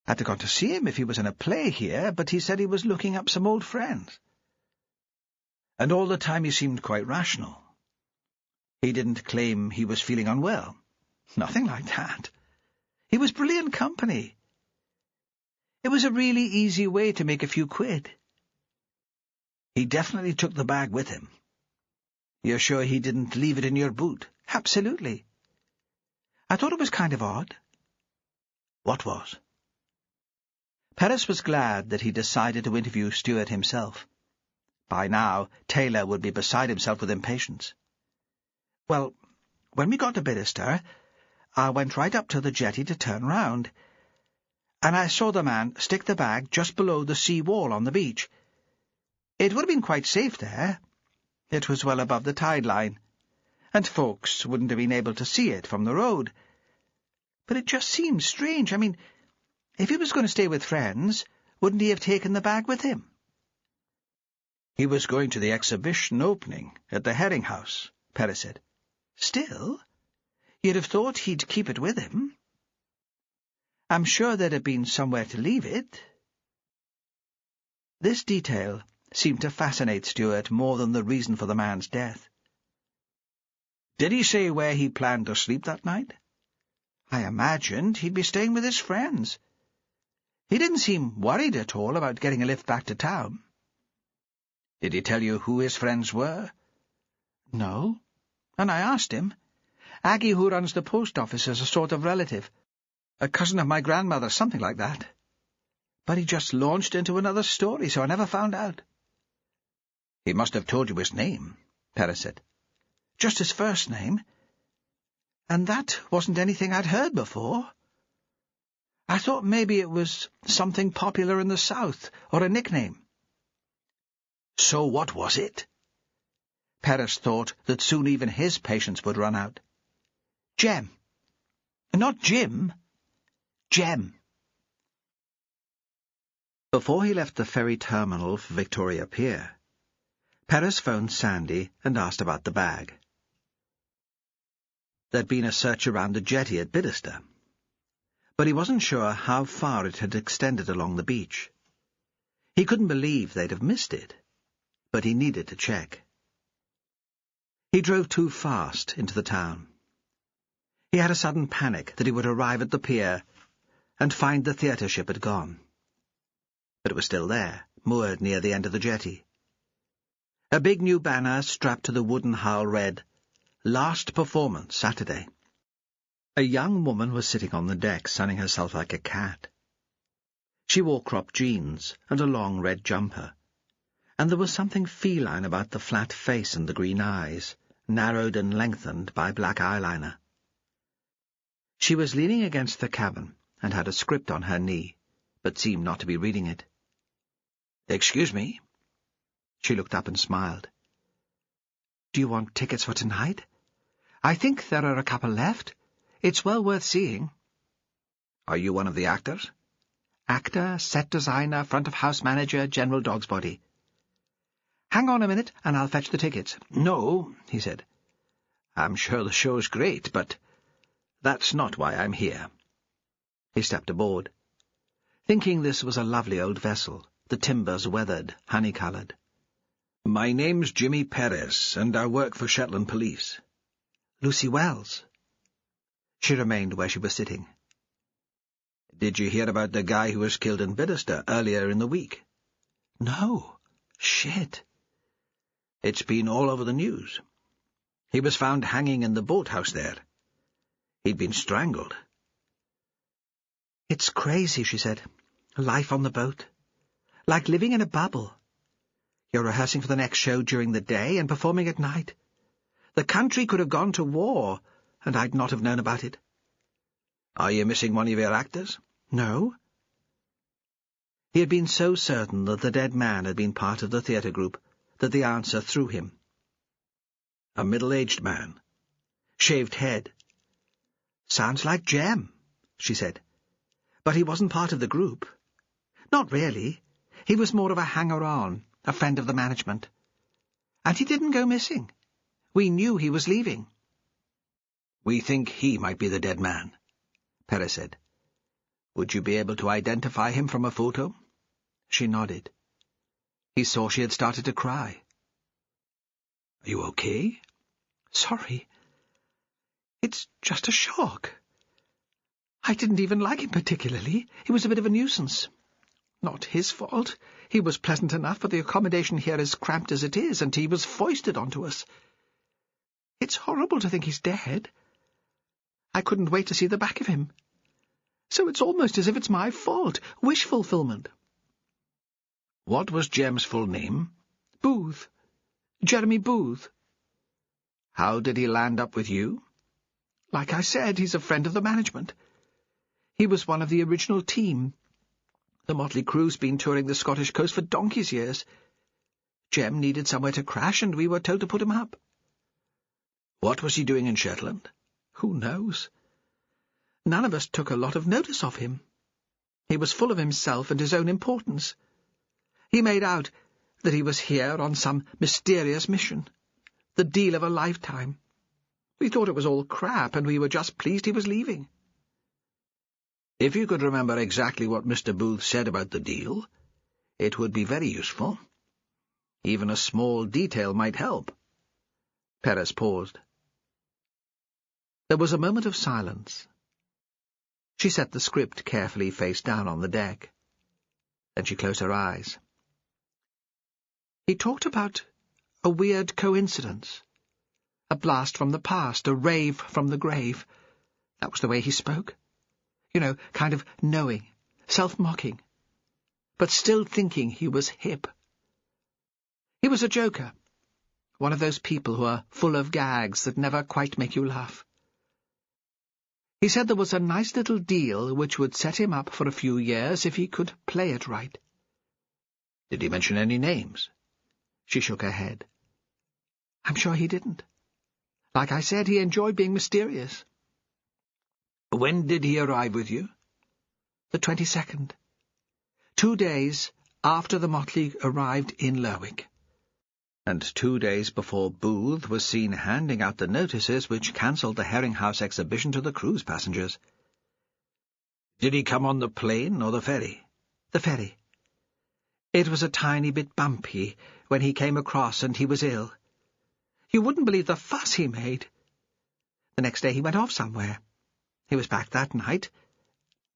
I'd have gone to see him if he was in a play here, but he said he was looking up some old friends." And all the time he seemed quite rational. He didn't claim he was feeling unwell. Nothing like that. He was brilliant company. It was a really easy way to make a few quid. He definitely took the bag with him. You're sure he didn't leave it in your boot? Absolutely. I thought it was kind of odd. What was? Perez was glad that he decided to interview Stuart himself. By now, Taylor would be beside himself with impatience. Well, when we got to Bidderster, I went right up to the jetty to turn round, and I saw the man stick the bag just below the sea wall on the beach. It would have been quite safe there. It was well above the tide line, and folks wouldn't have been able to see it from the road. But it just seemed strange. I mean, if he was going to stay with friends, wouldn't he have taken the bag with him? He was going to the exhibition opening at the Herring House, Perez said. Still, you'd have thought he'd keep it with him. I'm sure there'd have been somewhere to leave it. This detail seemed to fascinate Stuart more than the reason for the man's death. Did he say where he planned to sleep that night? I imagined he'd be staying with his friends. He didn't seem worried at all about getting a lift back to town. Did he tell you who his friends were? No, and I asked him. Aggie, who runs the post office, is a sort of relative, a cousin of my grandmother, something like that. But he just launched into another story, so I never found out. He must have told you his name, Perez said. Just his first name. And that wasn't anything I'd heard before. I thought maybe it was something popular in the South, or a nickname. So what was it? Perez thought that soon even his patience would run out. Jem. Not Jim. Jem. Before he left the ferry terminal for Victoria Pier, Perez phoned Sandy and asked about the bag. There'd been a search around the jetty at Bidderster, but he wasn't sure how far it had extended along the beach. He couldn't believe they'd have missed it, but he needed to check. He drove too fast into the town. He had a sudden panic that he would arrive at the pier and find the theatre ship had gone. But it was still there, moored near the end of the jetty. A big new banner strapped to the wooden hull read, "Last performance, Saturday." A young woman was sitting on the deck, sunning herself like a cat. She wore cropped jeans and a long red jumper, and there was something feline about the flat face and the green eyes, narrowed and lengthened by black eyeliner. She was leaning against the cabin and had a script on her knee, but seemed not to be reading it. "Excuse me?" She looked up and smiled. "Do you want tickets for tonight? I think there are a couple left. It's well worth seeing." "Are you one of the actors?" "Actor, set designer, front-of-house manager, general dog's body." "Hang on a minute, and I'll fetch the tickets." "No," he said. "I'm sure the show's great, but that's not why I'm here." He stepped aboard, thinking this was a lovely old vessel, the timbers weathered, honey-coloured. "My name's Jimmy Perez, and I work for Shetland Police." "Lucy Wells." She remained where she was sitting. "Did you hear about the guy who was killed in Bidderster earlier in the week?" "No. Shit." "It's been all over the news. He was found hanging in the boathouse there. He'd been strangled." "It's crazy," she said. "Life on the boat. Like living in a bubble. You're rehearsing for the next show during the day and performing at night. The country could have gone to war, and I'd not have known about it." "Are you missing one of your actors?" "No." He had been so certain that the dead man had been part of the theatre group that the answer threw him. "A middle-aged man. Shaved head." "Sounds like Jem," she said. "But he wasn't part of the group. Not really. He was more of a hanger-on, a friend of the management. And he didn't go missing. We knew he was leaving." "We think he might be the dead man," Perez said. "Would you be able to identify him from a photo?" She nodded. He saw she had started to cry. Are you okay? Sorry. It's just a shock. I didn't even like him particularly. He was a bit of a nuisance. Not his fault. He was pleasant enough, but the accommodation here is cramped as it is, and he was foisted onto us. It's horrible to think he's dead. I couldn't wait to see the back of him. So it's almost as if it's my fault. Wish fulfillment. What was Jem's full name? Booth. Jeremy Booth. How did he land up with you? Like I said, he's a friend of the management. He was one of the original team. The motley crew's been touring the Scottish coast for donkey's years. Jem needed somewhere to crash, and we were told to put him up. What was he doing in Shetland? Who knows? None of us took a lot of notice of him. He was full of himself and his own importance. He made out that he was here on some mysterious mission, the deal of a lifetime. We thought it was all crap, and we were just pleased he was leaving. If you could remember exactly what Mr. Booth said about the deal, it would be very useful. Even a small detail might help. Perez paused. There was a moment of silence. She set the script carefully face down on the deck. Then she closed her eyes. He talked about a weird coincidence, a blast from the past, a rave from the grave. That was the way he spoke. You know, kind of knowing, self-mocking, but still thinking he was hip. He was a joker, one of those people who are full of gags that never quite make you laugh. He said there was a nice little deal which would set him up for a few years if he could play it right. Did he mention any names? She shook her head. I'm sure he didn't. Like I said, he enjoyed being mysterious. When did he arrive with you? The 22nd. 2 days after the motley arrived in Lerwick. And 2 days before Booth was seen handing out the notices which cancelled the Herringhouse exhibition to the cruise passengers. Did he come on the plane or the ferry? The ferry. It was a tiny bit bumpy when he came across, and he was ill. You wouldn't believe the fuss he made. The next day he went off somewhere. He was back that night.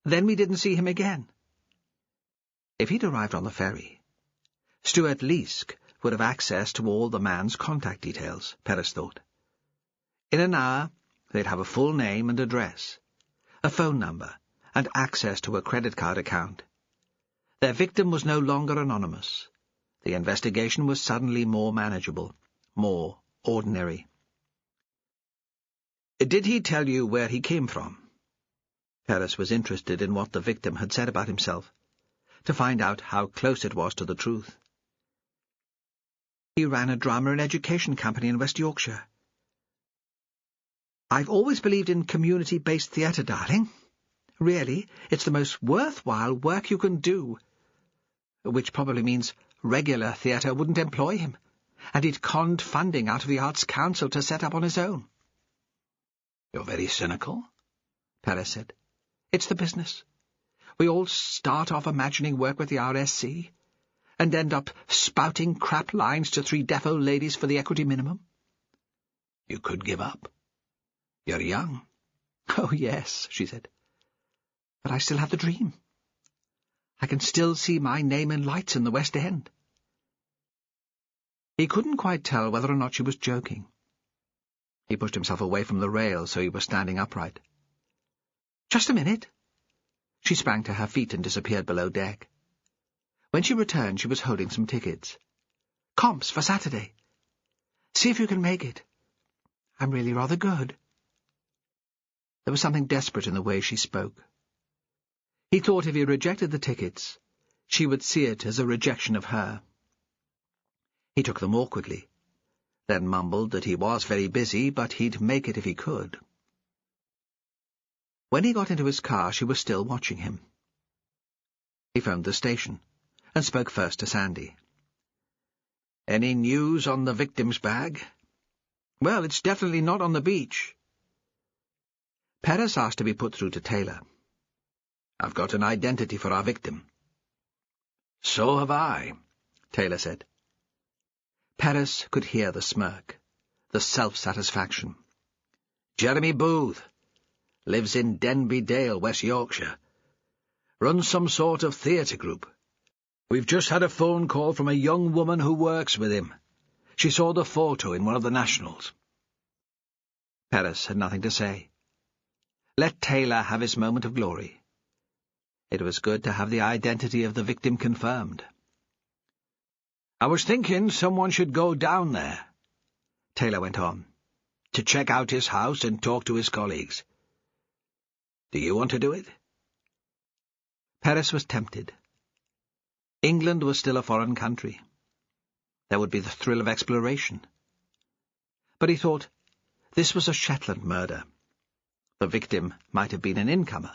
Then we didn't see him again. If he'd arrived on the ferry, Stuart Leask would have access to all the man's contact details, Perez thought. In an hour, they'd have a full name and address, a phone number, and access to a credit card account. Their victim was no longer anonymous. The investigation was suddenly more manageable, more ordinary. Did he tell you where he came from? Perez was interested in what the victim had said about himself, to find out how close it was to the truth. He ran a drama and education company in West Yorkshire. I've always believed in community-based theatre, darling. Really, it's the most worthwhile work you can do. Which probably means regular theatre wouldn't employ him, and he'd conned funding out of the Arts Council to set up on his own. You're very cynical, Perez said. It's the business. We all start off imagining work with the RSC, and end up spouting crap lines to 3 deaf old ladies for the equity minimum. You could give up. You're young. Oh, yes, she said. But I still have the dream. I can still see my name in lights in the West End. He couldn't quite tell whether or not she was joking. He pushed himself away from the rail so he was standing upright. Just a minute. She sprang to her feet and disappeared below deck. When she returned, she was holding some tickets. Comps for Saturday. See if you can make it. I'm really rather good. There was something desperate in the way she spoke. He thought if he rejected the tickets, she would see it as a rejection of her. He took them awkwardly, then mumbled that he was very busy, but he'd make it if he could. When he got into his car, she was still watching him. He phoned the station, and spoke first to Sandy. Any news on the victim's bag? Well, it's definitely not on the beach. Perez asked to be put through to Taylor. I've got an identity for our victim. So have I, Taylor said. Perez could hear the smirk, the self-satisfaction. "Jeremy Booth. Lives in Denby Dale, West Yorkshire. Runs some sort of theatre group. We've just had a phone call from a young woman who works with him. She saw the photo in one of the nationals." Perez had nothing to say. Let Taylor have his moment of glory. It was good to have the identity of the victim confirmed. "I was thinking someone should go down there," Taylor went on, "to check out his house and talk to his colleagues. Do you want to do it?" Perez was tempted. England was still a foreign country. There would be the thrill of exploration. But he thought, this was a Shetland murder. The victim might have been an incomer,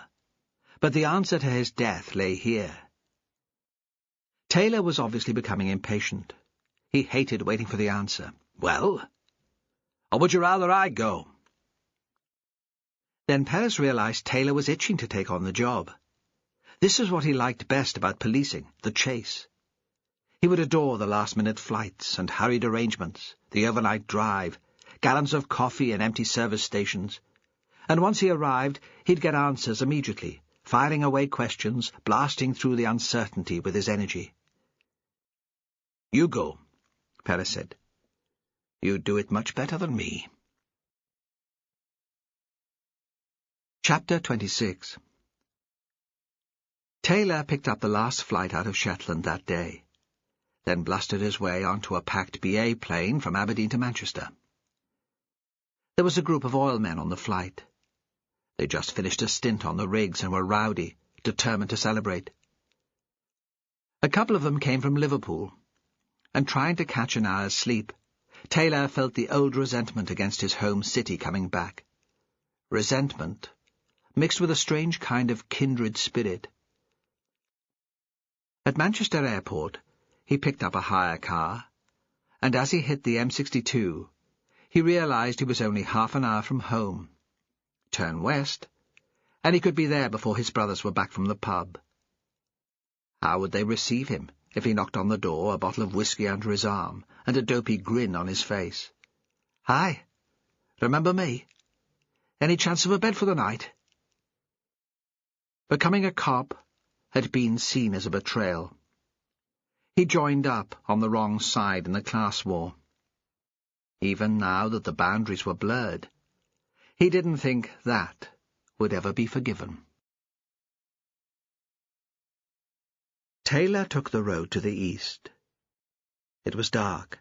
but the answer to his death lay here. Taylor was obviously becoming impatient. He hated waiting for the answer. "Well? Or would you rather I go?" Then Perez realized Taylor was itching to take on the job. This was what he liked best about policing, the chase. He would adore the last-minute flights and hurried arrangements, the overnight drive, gallons of coffee and empty service stations. And once he arrived, he'd get answers immediately, firing away questions, blasting through the uncertainty with his energy. "You go," Perez said. "You do it much better than me." Chapter 26. Taylor picked up the last flight out of Shetland that day, then blustered his way onto a packed BA plane from Aberdeen to Manchester. There was a group of oil men on the flight. They just finished a stint on the rigs and were rowdy, determined to celebrate. A couple of them came from Liverpool, and trying to catch an hour's sleep, Taylor felt the old resentment against his home city coming back. Resentment, mixed with a strange kind of kindred spirit. At Manchester Airport, he picked up a hire car, and as he hit the M62, he realized he was only half an hour from home. Turn west, and he could be there before his brothers were back from the pub. How would they receive him if he knocked on the door, a bottle of whiskey under his arm, and a dopey grin on his face? "Hi, remember me? Any chance of a bed for the night?" Becoming a cop had been seen as a betrayal. He joined up on the wrong side in the class war. Even now that the boundaries were blurred, he didn't think that would ever be forgiven. Taylor took the road to the east. It was dark,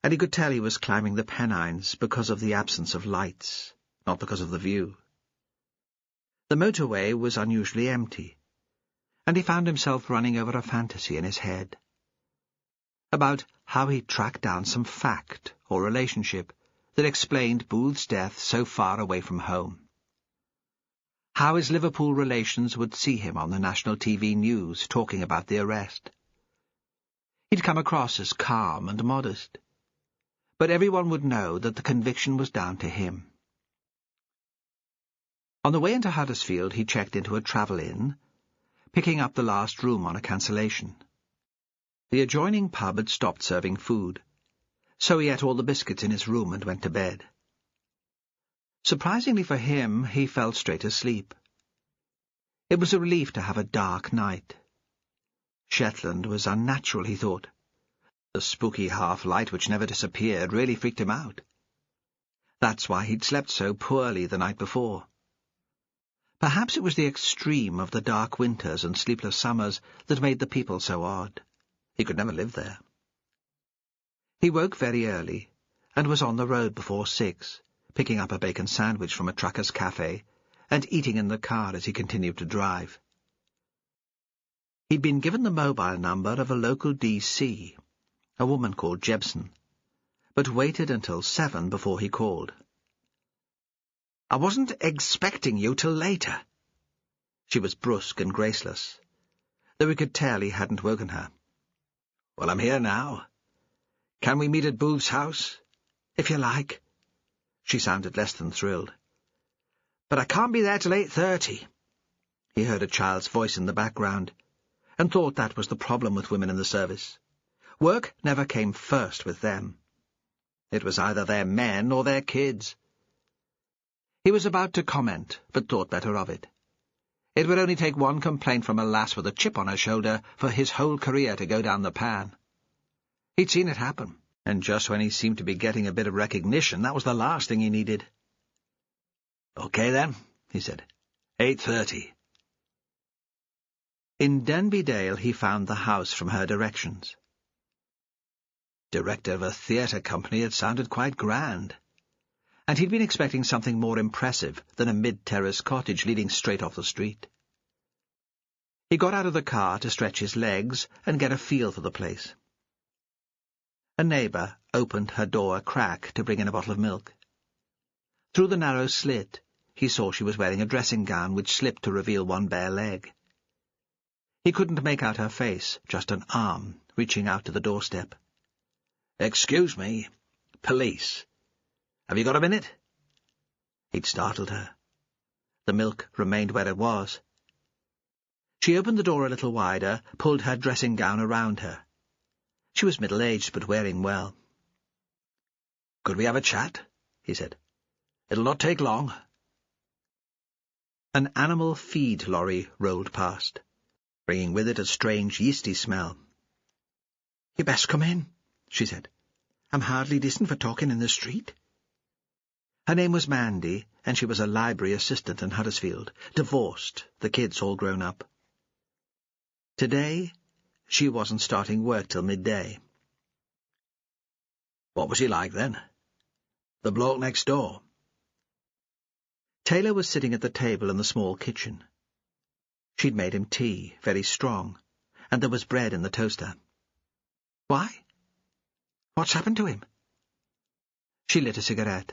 and he could tell he was climbing the Pennines because of the absence of lights, not because of the view. The motorway was unusually empty, and he found himself running over a fantasy in his head about how he'd tracked down some fact or relationship that explained Booth's death so far away from home. How his Liverpool relations would see him on the national TV news talking about the arrest. He'd come across as calm and modest, but everyone would know that the conviction was down to him. On the way into Huddersfield, he checked into a travel inn, picking up the last room on a cancellation. The adjoining pub had stopped serving food, so he ate all the biscuits in his room and went to bed. Surprisingly for him, he fell straight asleep. It was a relief to have a dark night. Shetland was unnatural, he thought. The spooky half-light which never disappeared really freaked him out. That's why he'd slept so poorly the night before. Perhaps it was the extreme of the dark winters and sleepless summers that made the people so odd. He could never live there. He woke very early, and was on the road before 6, picking up a bacon sandwich from a trucker's cafe, and eating in the car as he continued to drive. He'd been given the mobile number of a local DC, a woman called Jebson, but waited until 7 before he called. "I wasn't expecting you till later." She was brusque and graceless, though he could tell he hadn't woken her. "Well, I'm here now. Can we meet at Booth's house?" "If you like." She sounded less than thrilled. "But I can't be there till 8:30. He heard a child's voice in the background, and thought that was the problem with women in the service. Work never came first with them. It was either their men or their kids. He was about to comment, but thought better of it. It would only take one complaint from a lass with a chip on her shoulder for his whole career to go down the pan. He'd seen it happen, and just when he seemed to be getting a bit of recognition, that was the last thing he needed. "Okay, then," he said. 8:30. In Denby Dale he found the house from her directions. Director of a theatre company had sounded quite grand, and he'd been expecting something more impressive than a mid-terrace cottage leading straight off the street. He got out of the car to stretch his legs and get a feel for the place. A neighbour opened her door a crack to bring in a bottle of milk. Through the narrow slit, he saw she was wearing a dressing gown which slipped to reveal one bare leg. He couldn't make out her face, just an arm reaching out to the doorstep. "Excuse me, police. Have you got a minute?" He'd startled her. The milk remained where it was. She opened the door a little wider, pulled her dressing gown around her. She was middle-aged, but wearing well. "Could we have a chat?" he said. "It'll not take long." An animal feed lorry rolled past, bringing with it a strange, yeasty smell. "You best come in," she said. "I'm hardly decent for talking in the street." Her name was Mandy, and she was a library assistant in Huddersfield, divorced, the kids all grown up. Today, she wasn't starting work till midday. "What was he like, then? The bloke next door?" Taylor was sitting at the table in the small kitchen. She'd made him tea, very strong, and there was bread in the toaster. "Why? What's happened to him?" She lit a cigarette.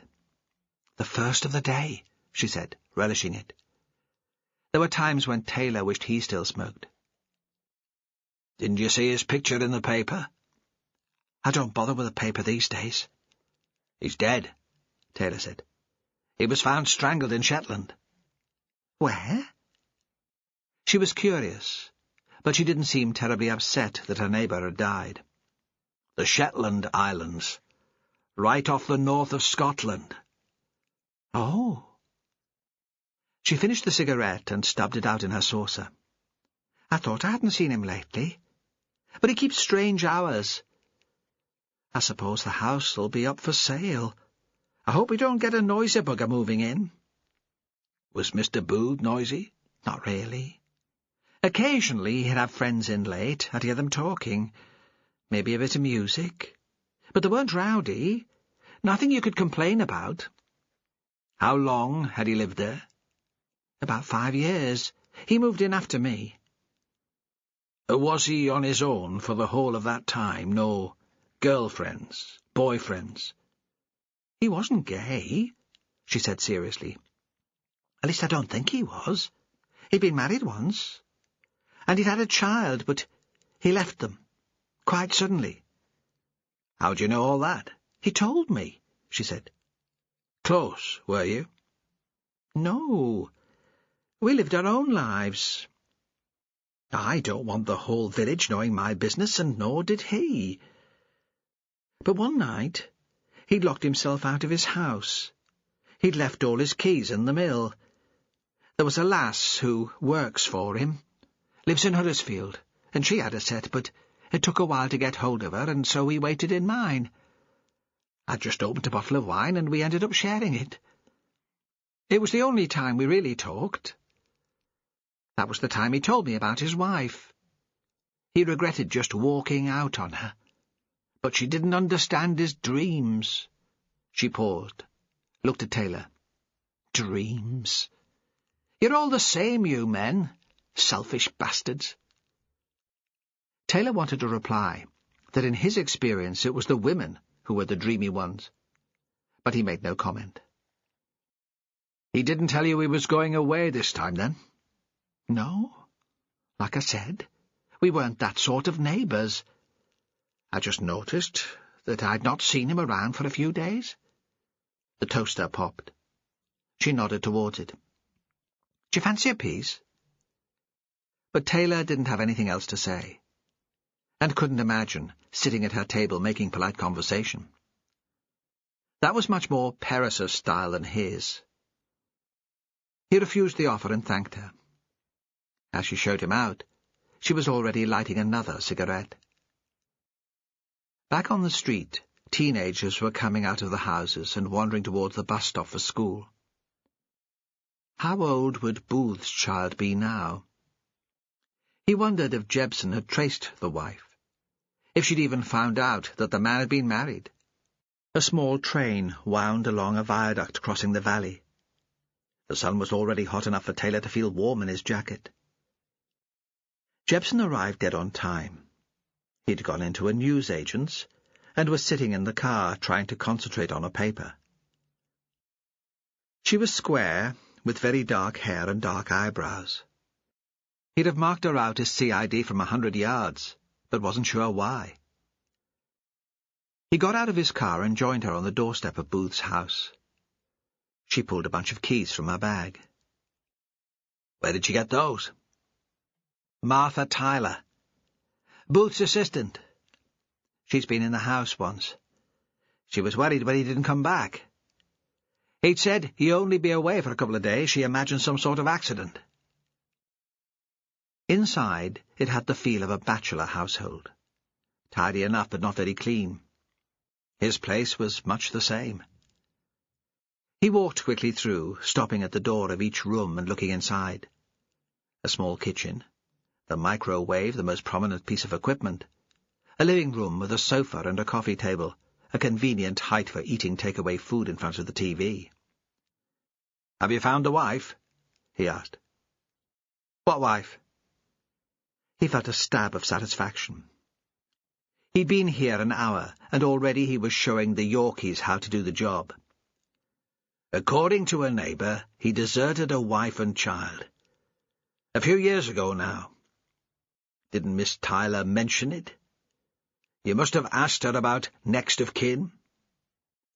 "The first of the day," she said, relishing it. There were times when Taylor wished he still smoked. "Didn't you see his picture in the paper?" "I don't bother with the paper these days." "He's dead," Taylor said. "He was found strangled in Shetland." "Where?" She was curious, but she didn't seem terribly upset that her neighbour had died. "The Shetland Islands, right off the north of Scotland." "Oh." She finished the cigarette and stubbed it out in her saucer. "I thought I hadn't seen him lately. But he keeps strange hours. I suppose the house'll be up for sale. I hope we don't get a noisy bugger moving in." "Was Mr. Booth noisy?" "Not really. Occasionally he'd have friends in late. I'd hear them talking. Maybe a bit of music. But they weren't rowdy. Nothing you could complain about." "How long had he lived there?" "About 5 years. He moved in after me." Was he on his own for the whole of that time? No girlfriends, boyfriends?" "He wasn't gay," she said seriously. "At least I don't think he was. He'd been married once. And he'd had a child, but he left them. Quite suddenly." "How do you know all that?" "He told me," she said. "Close, were you?" "No. We lived our own lives. I don't want the whole village knowing my business, and nor did he. But one night he'd locked himself out of his house. He'd left all his keys in the mill. There was a lass who works for him, lives in Huddersfield, and she had a set, but it took a while to get hold of her, and so we waited in mine. I'd just opened a bottle of wine, and we ended up sharing it. It was the only time we really talked. That was the time he told me about his wife. He regretted just walking out on her. But she didn't understand his dreams." She paused, looked at Taylor. "Dreams? You're all the same, you men. Selfish bastards." Taylor wanted to reply that in his experience it was the women who were the dreamy ones, but he made no comment. "He didn't tell you he was going away this time, then?" "No. Like I said, we weren't that sort of neighbours. I just noticed that I'd not seen him around for a few days." The toaster popped. She nodded towards it. "Do you fancy a piece?" But Taylor didn't have anything else to say. and couldn't imagine sitting at her table making polite conversation. That was much more Perez's style than his. He refused the offer and thanked her. As she showed him out, she was already lighting another cigarette. Back on the street, teenagers were coming out of the houses and wandering towards the bus stop for school. How old would Booth's child be now? He wondered if Jebson had traced the wife, if she'd even found out that the man had been married. A small train wound along a viaduct crossing the valley. The sun was already hot enough for Taylor to feel warm in his jacket. Jebson arrived dead on time. He'd gone into a newsagent's and was sitting in the car trying to concentrate on a paper. She was square, with very dark hair and dark eyebrows. He'd have marked her out as CID from 100 yards, but wasn't sure why. He got out of his car and joined her on the doorstep of Booth's house. She pulled a bunch of keys from her bag. "Where did you get those?" "Martha Tyler. Booth's assistant. She's been in the house once. She was worried when he didn't come back. He'd said he'd only be away for a couple of days. She imagined some sort of accident." Inside, it had the feel of a bachelor household. Tidy enough, but not very clean. His place was much the same. He walked quickly through, stopping at the door of each room and looking inside. A small kitchen, the microwave the most prominent piece of equipment, a living room with a sofa and a coffee table, a convenient height for eating takeaway food in front of the TV. "Have you found the wife?" he asked. "What wife?" He felt a stab of satisfaction. He'd been here an hour, and already he was showing the Yorkies how to do the job. "According to a neighbour, he deserted a wife and child. A few years ago now. Didn't Miss Tyler mention it? You must have asked her about next of kin?"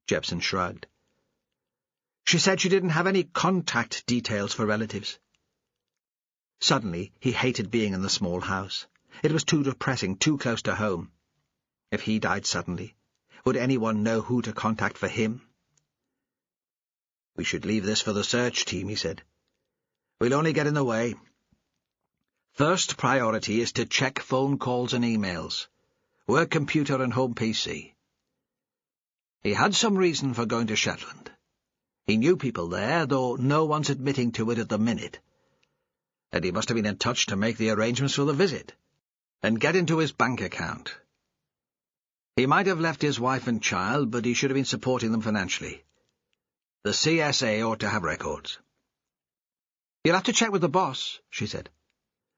Jebson shrugged. "She said she didn't have any contact details for relatives." Suddenly, he hated being in the small house. It was too depressing, too close to home. If he died suddenly, would anyone know who to contact for him? "We should leave this for the search team," he said. "We'll only get in the way. First priority is to check phone calls and emails. Work computer and home PC. He had some reason for going to Shetland. He knew people there, though no one's admitting to it at the minute. And he must have been in touch to make the arrangements for the visit, and get into his bank account. He might have left his wife and child, but he should have been supporting them financially. The CSA ought to have records." "You'll have to check with the boss," she said.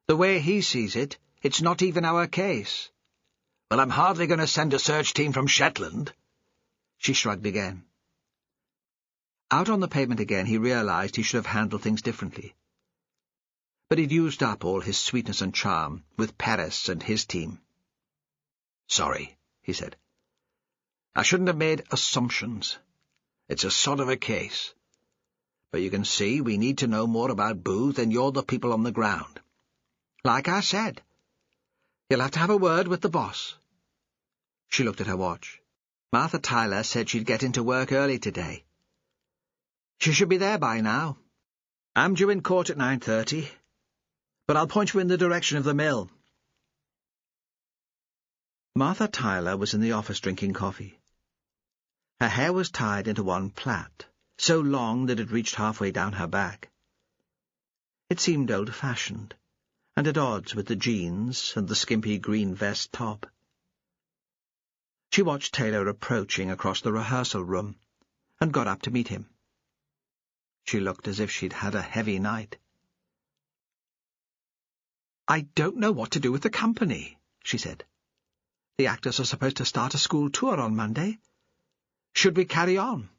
"The way he sees it, it's not even our case." "Well, I'm hardly going to send a search team from Shetland." She shrugged again. Out on the pavement again, he realized he should have handled things differently. But he'd used up all his sweetness and charm with Perez and his team. "Sorry," he said. "I shouldn't have made assumptions. It's a sort of a case. But you can see we need to know more about Booth, and you're the people on the ground." "Like I said, you'll have to have a word with the boss." She looked at her watch. Martha Tyler said she'd get into work early today. She should be there by now. I'm due in court at 9:30, but I'll point you in the direction of the mill. Martha Tyler was in the office drinking coffee. Her hair was tied into one plait, so long that it reached halfway down her back. It seemed old-fashioned, and at odds with the jeans and the skimpy green vest top. She watched Taylor approaching across the rehearsal room, and got up to meet him. She looked as if she'd had a heavy night. "I don't know what to do with the company," she said. "The actors are supposed to start a school tour on Monday. Should we carry on?"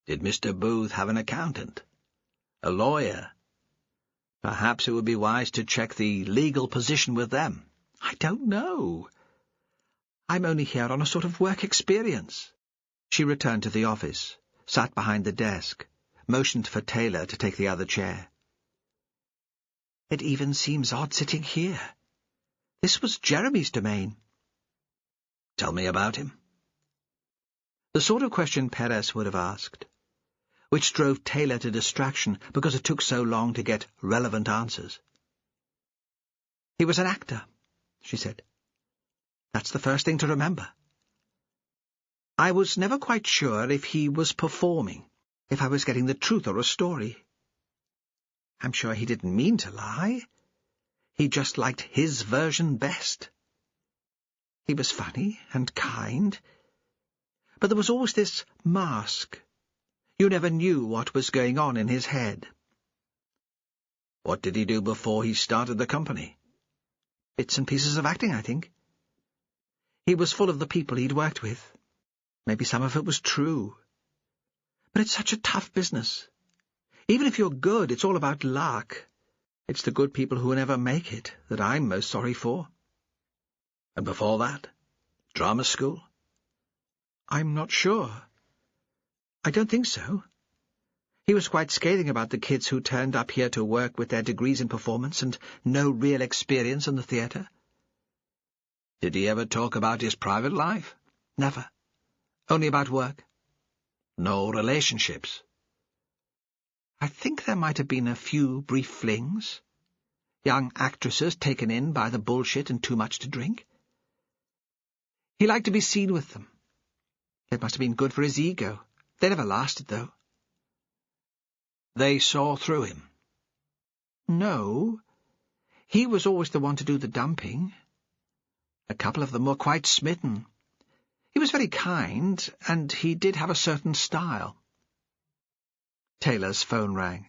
"Did Mr. Booth have an accountant? A lawyer? Perhaps it would be wise to check the legal position with them." "I don't know. I'm only here on a sort of work experience." She returned to the office, sat behind the desk, motioned for Taylor to take the other chair. "It even seems odd sitting here. This was Jeremy's domain. Tell me about him. The sort of question Perez would have asked, which drove Taylor to distraction because it took so long to get relevant answers. He was an actor, she said. That's the first thing to remember. I was never quite sure if he was performing, if I was getting the truth or a story. I'm sure he didn't mean to lie. He just liked his version best. He was funny and kind, but there was always this mask. You never knew what was going on in his head. What did he do before he started the company? Bits and pieces of acting, I think. He was full of the people he'd worked with. Maybe some of it was true. But it's such a tough business. Even if you're good, it's all about luck. It's the good people who never make it that I'm most sorry for. And before that? Drama school? I'm not sure. I don't think so. He was quite scathing about the kids who turned up here to work with their degrees in performance and no real experience in the theatre. Did he ever talk about his private life? Never. Only about work. No relationships? I think there might have been a few brief flings. Young actresses taken in by the bullshit and too much to drink. He liked to be seen with them. It must have been good for his ego. They never lasted, though. They saw through him? No. He was always the one to do the dumping. A couple of them were quite smitten. He was very kind, and he did have a certain style. Taylor's phone rang.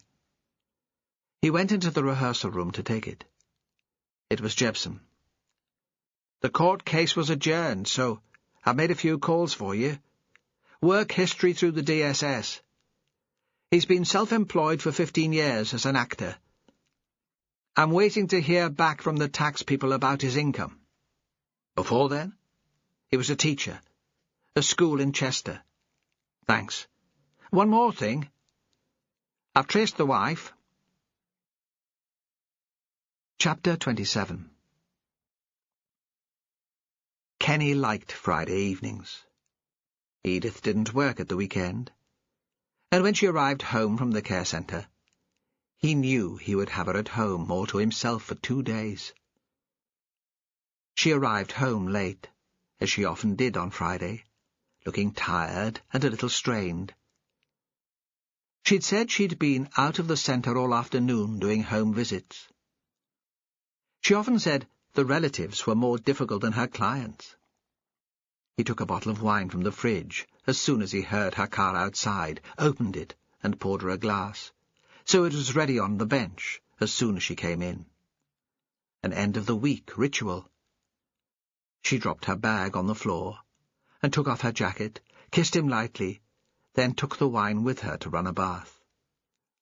He went into the rehearsal room to take it. It was Jepson. The court case was adjourned, so I've made a few calls for you. Work history through the DSS. He's been self-employed for 15 years as an actor. I'm waiting to hear back from the tax people about his income. Before then? He was a teacher. A school in Chester. Thanks. One more thing. I've traced the wife. Chapter 27. Kenny liked Friday evenings. Edith didn't work at the weekend, and when she arrived home from the care centre, he knew he would have her at home all to himself for 2 days. She arrived home late, as she often did on Friday, looking tired and a little strained. She'd said she'd been out of the centre all afternoon doing home visits. She often said the relatives were more difficult than her clients. He took a bottle of wine from the fridge as soon as he heard her car outside, opened it, and poured her a glass, so it was ready on the bench as soon as she came in. An end-of-the-week ritual. She dropped her bag on the floor, and took off her jacket, kissed him lightly, then took the wine with her to run a bath.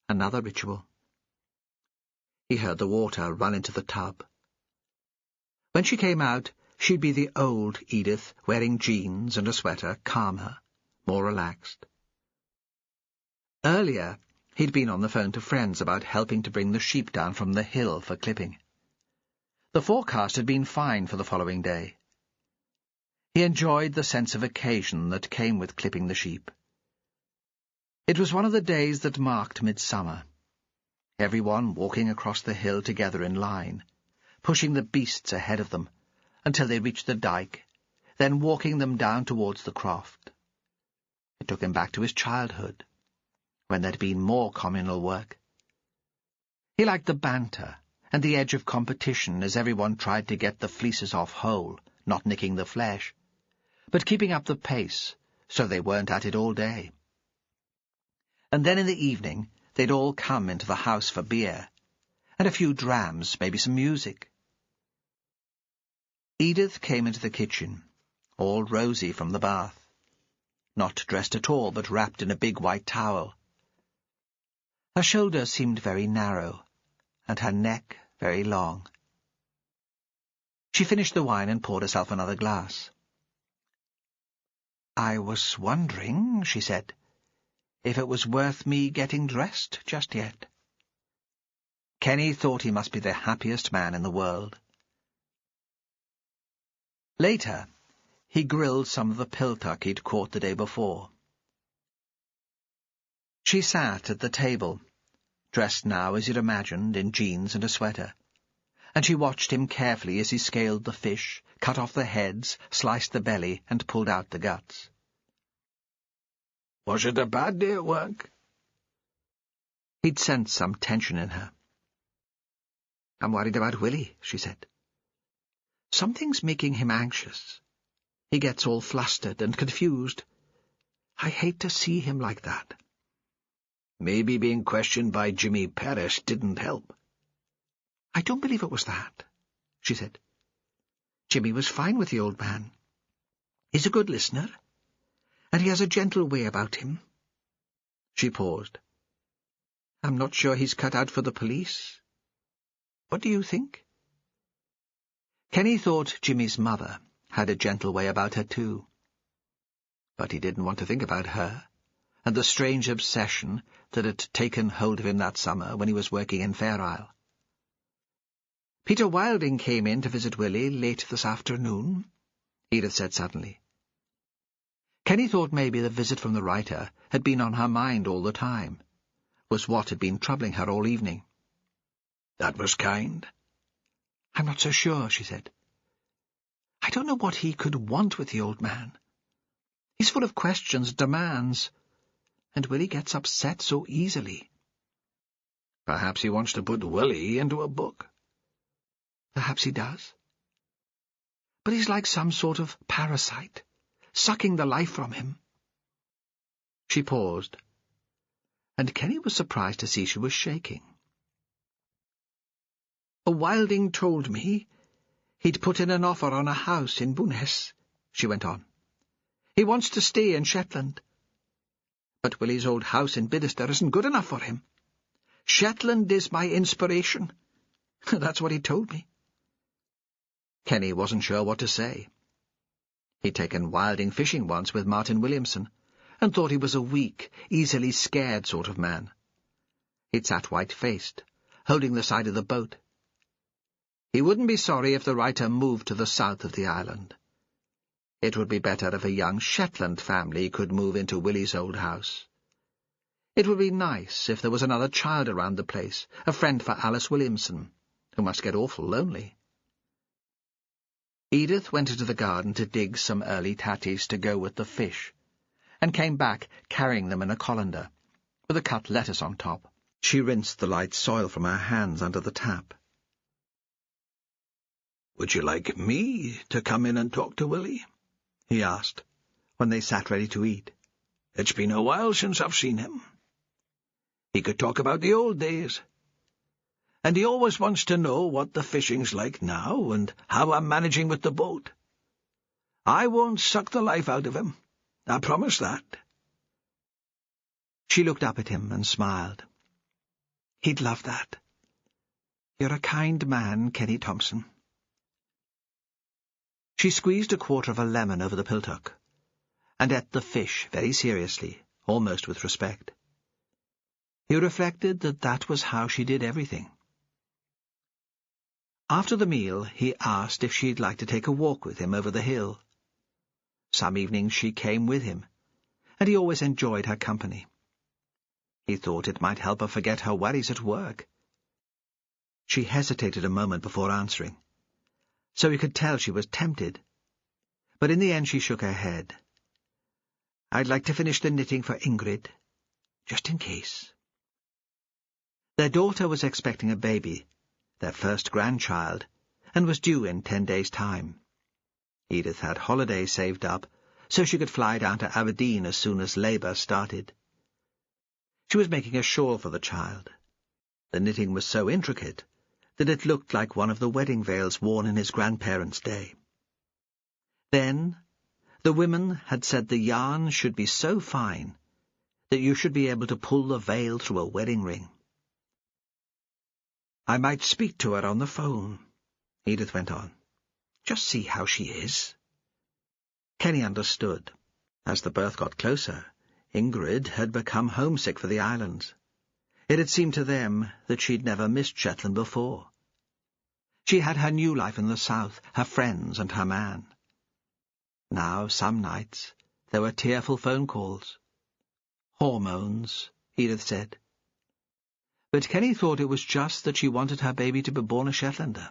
Another ritual. He heard the water run into the tub. When she came out, she'd be the old Edith, wearing jeans and a sweater, calmer, more relaxed. Earlier, he'd been on the phone to friends about helping to bring the sheep down from the hill for clipping. The forecast had been fine for the following day. He enjoyed the sense of occasion that came with clipping the sheep. It was one of the days that marked midsummer. Everyone walking across the hill together in line, pushing the beasts ahead of them until they reached the dyke, then walking them down towards the croft. It took him back to his childhood, when there'd been more communal work. He liked the banter and the edge of competition as everyone tried to get the fleeces off whole, not nicking the flesh, but keeping up the pace so they weren't at it all day. And then in the evening they'd all come into the house for beer, and a few drams, maybe some music. Edith came into the kitchen, all rosy from the bath, not dressed at all, but wrapped in a big white towel. Her shoulders seemed very narrow, and her neck very long. She finished the wine and poured herself another glass. "I was wondering," she said, "if it was worth me getting dressed just yet." Kenny thought he must be the happiest man in the world. Later, he grilled some of the piltuck he'd caught the day before. She sat at the table, dressed now as you'd imagined, in jeans and a sweater, and she watched him carefully as he scaled the fish, cut off the heads, sliced the belly, and pulled out the guts. Was it a bad day at work? He'd sensed some tension in her. "I'm worried about Willie," she said. "Something's making him anxious. He gets all flustered and confused. I hate to see him like that." Maybe being questioned by Jimmy Perez didn't help. "I don't believe it was that," she said. "Jimmy was fine with the old man. He's a good listener, and he has a gentle way about him." She paused. "I'm not sure he's cut out for the police. What do you think?" Kenny thought Jimmy's mother had a gentle way about her too. But he didn't want to think about her, and the strange obsession that had taken hold of him that summer when he was working in Fair Isle. "Peter Wilding came in to visit Willie late this afternoon," Edith said suddenly. Kenny thought maybe the visit from the writer had been on her mind all the time, was what had been troubling her all evening. "That was kind." "I'm not so sure," she said. "I don't know what he could want with the old man. He's full of questions, demands, and Willie gets upset so easily." "Perhaps he wants to put Willie into a book." "Perhaps he does. But he's like some sort of parasite, sucking the life from him." She paused, and Kenny was surprised to see she was shaking. "Wilding told me he'd put in an offer on a house in Bowness," she went on. "He wants to stay in Shetland. But Willie's old house in Bidderster isn't good enough for him. Shetland is my inspiration. That's what he told me." Kenny wasn't sure what to say. He'd taken Wilding fishing once with Martin Williamson, and thought he was a weak, easily scared sort of man. He'd sat white-faced, holding the side of the boat. He wouldn't be sorry if the writer moved to the south of the island. It would be better if a young Shetland family could move into Willie's old house. It would be nice if there was another child around the place, a friend for Alice Williamson, who must get awful lonely. Edith went into the garden to dig some early tatties to go with the fish, and came back carrying them in a colander, with a cut lettuce on top. She rinsed the light soil from her hands under the tap. "Would you like me to come in and talk to Willie?" he asked, when they sat ready to eat. "It's been a while since I've seen him. He could talk about the old days. And he always wants to know what the fishing's like now and how I'm managing with the boat. I won't suck the life out of him. I promise that." She looked up at him and smiled. "He'd love that. You're a kind man, Kenny Thompson." She squeezed a quarter of a lemon over the piltuck, and ate the fish very seriously, almost with respect. He reflected that that was how she did everything. After the meal, he asked if she'd like to take a walk with him over the hill. Some evenings she came with him, and he always enjoyed her company. He thought it might help her forget her worries at work. She hesitated a moment before answering, so he could tell she was tempted. But in the end she shook her head. "I'd like to finish the knitting for Ingrid, just in case." Their daughter was expecting a baby, their first grandchild, and was due in 10 days' time. Edith had holidays saved up, so she could fly down to Aberdeen as soon as labour started. She was making a shawl for the child. The knitting was so intricate that it looked like one of the wedding veils worn in his grandparents' day. Then, the women had said the yarn should be so fine that you should be able to pull the veil through a wedding ring. "I might speak to her on the phone," Edith went on. "Just see how she is." Kenny understood. As the birth got closer, Ingrid had become homesick for the islands. It had seemed to them that she'd never missed Shetland before. She had her new life in the south, her friends and her man. Now, some nights, there were tearful phone calls. Hormones, Edith said. But Kenny thought it was just that she wanted her baby to be born a Shetlander.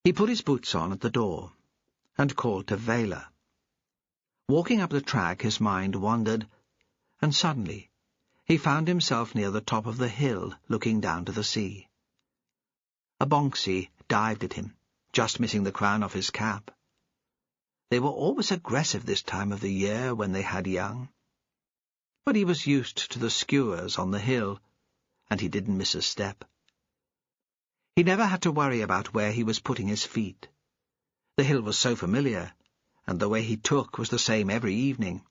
He put his boots on at the door and called to Vela. Walking up the track, his mind wandered, and suddenly he found himself near the top of the hill, looking down to the sea. A bonxie dived at him, just missing the crown off his cap. They were always aggressive this time of the year when they had young. But he was used to the skewers on the hill, and he didn't miss a step. He never had to worry about where he was putting his feet. The hill was so familiar, and the way he took was the same every evening.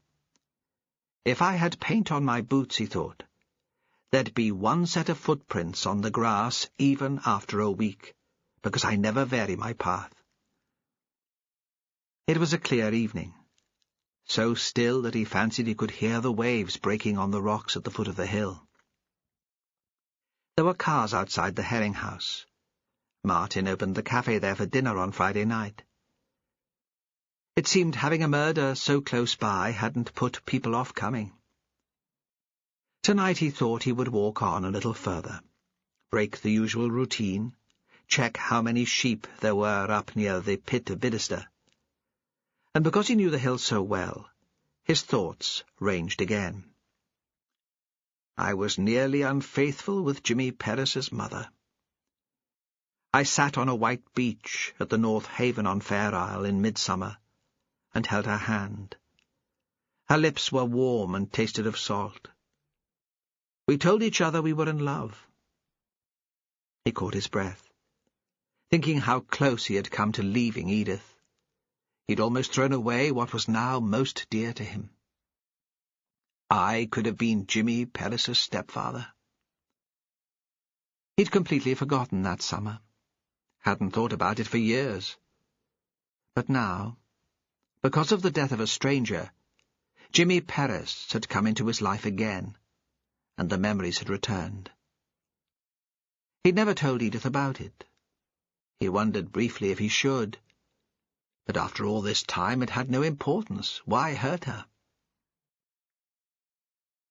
If I had paint on my boots, he thought, there'd be one set of footprints on the grass even after a week, because I never vary my path. It was a clear evening, so still that he fancied he could hear the waves breaking on the rocks at the foot of the hill. There were cars outside the herring house. Martin opened the cafe there for dinner on Friday night. It seemed having a murder so close by hadn't put people off coming. Tonight he thought he would walk on a little further, break the usual routine, check how many sheep there were up near the pit of Bidester. And because he knew the hill so well, his thoughts ranged again. I was nearly unfaithful with Jimmy Perez's mother. I sat on a white beach at the North Haven on Fair Isle in midsummer, and held her hand. Her lips were warm and tasted of salt. We told each other we were in love. He caught his breath, thinking how close he had come to leaving Edith. He'd almost thrown away what was now most dear to him. I could have been Jimmy Perez's stepfather. He'd completely forgotten that summer, hadn't thought about it for years. But now, because of the death of a stranger, Jimmy Perez had come into his life again, and the memories had returned. He'd never told Edith about it. He wondered briefly if he should. But after all this time it had no importance. Why hurt her?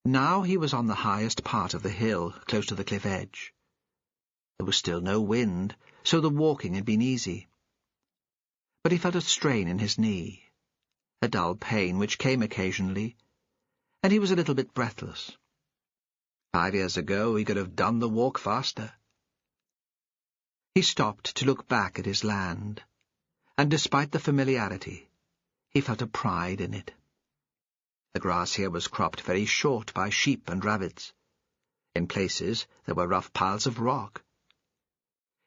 Now he was on the highest part of the hill, close to the cliff edge. There was still no wind, so the walking had been easy. But he felt a strain in his knee, a dull pain which came occasionally, and he was a little bit breathless. 5 years ago he could have done the walk faster. He stopped to look back at his land, and despite the familiarity, he felt a pride in it. The grass here was cropped very short by sheep and rabbits. In places there were rough piles of rock.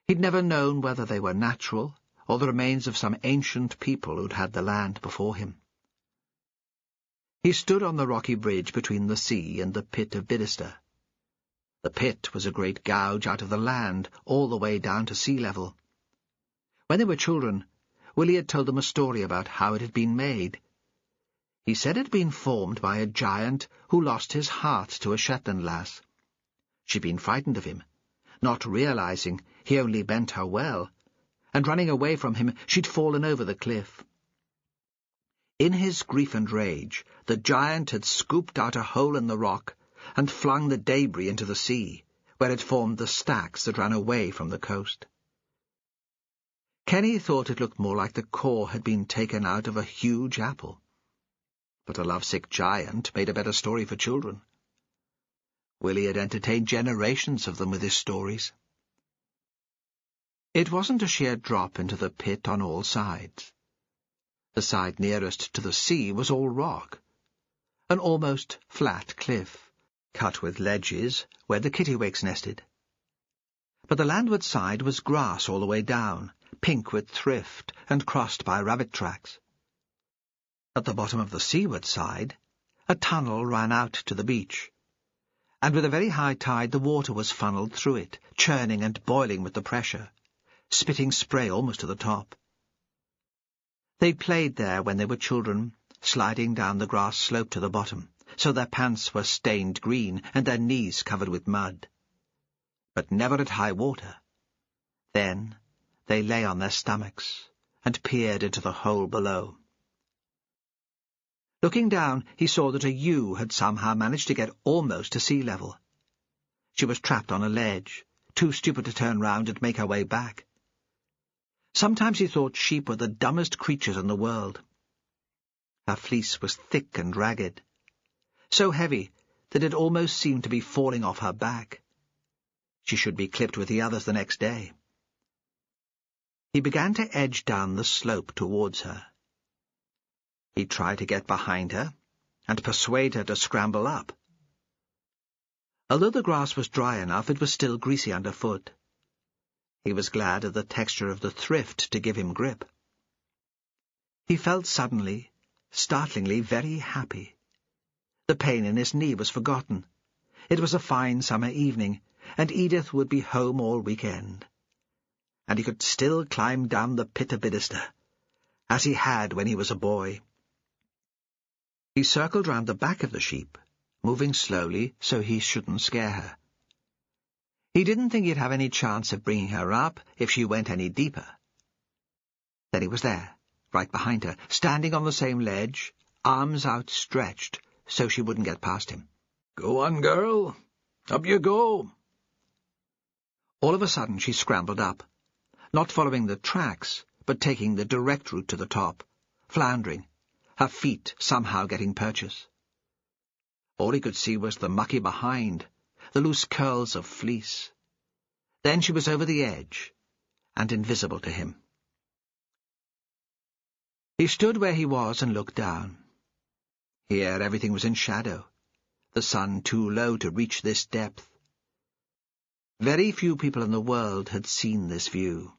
He'd never known whether they were natural or the remains of some ancient people who'd had the land before him. He stood on the rocky bridge between the sea and the pit of Bidester. The pit was a great gouge out of the land, all the way down to sea level. When they were children, Willie had told them a story about how it had been made. He said it had been formed by a giant who lost his heart to a Shetland lass. She'd been frightened of him, not realizing he only meant her well, and running away from him she'd fallen over the cliff. In his grief and rage, the giant had scooped out a hole in the rock and flung the debris into the sea, where it formed the stacks that ran away from the coast. Kenny thought it looked more like the core had been taken out of a huge apple. But a lovesick giant made a better story for children. Willie had entertained generations of them with his stories. It wasn't a sheer drop into the pit on all sides. The side nearest to the sea was all rock, an almost flat cliff, cut with ledges where the kittiwakes nested. But the landward side was grass all the way down, pink with thrift and crossed by rabbit tracks. At the bottom of the seaward side, a tunnel ran out to the beach, and with a very high tide the water was funneled through it, churning and boiling with the pressure, spitting spray almost to the top. They played there when they were children, sliding down the grass slope to the bottom, so their pants were stained green and their knees covered with mud. But never at high water. Then they lay on their stomachs and peered into the hole below. Looking down, he saw that a ewe had somehow managed to get almost to sea level. She was trapped on a ledge, too stupid to turn round and make her way back. Sometimes he thought sheep were the dumbest creatures in the world. Her fleece was thick and ragged, so heavy that it almost seemed to be falling off her back. She should be clipped with the others the next day. He began to edge down the slope towards her. He tried to get behind her and persuade her to scramble up. Although the grass was dry enough, it was still greasy underfoot. He was glad of the texture of the thrift to give him grip. He felt suddenly, startlingly very happy. The pain in his knee was forgotten. It was a fine summer evening, and Edith would be home all weekend. And he could still climb down the pit of Bidester, as he had when he was a boy. He circled round the back of the sheep, moving slowly so he shouldn't scare her. He didn't think he'd have any chance of bringing her up if she went any deeper. Then he was there, right behind her, standing on the same ledge, arms outstretched so she wouldn't get past him. "Go on, girl. Up you go." All of a sudden she scrambled up, not following the tracks, but taking the direct route to the top, floundering, her feet somehow getting purchase. All he could see was the mucky behind, the loose curls of fleece. Then she was over the edge, and invisible to him. He stood where he was and looked down. Here everything was in shadow, the sun too low to reach this depth. Very few people in the world had seen this view.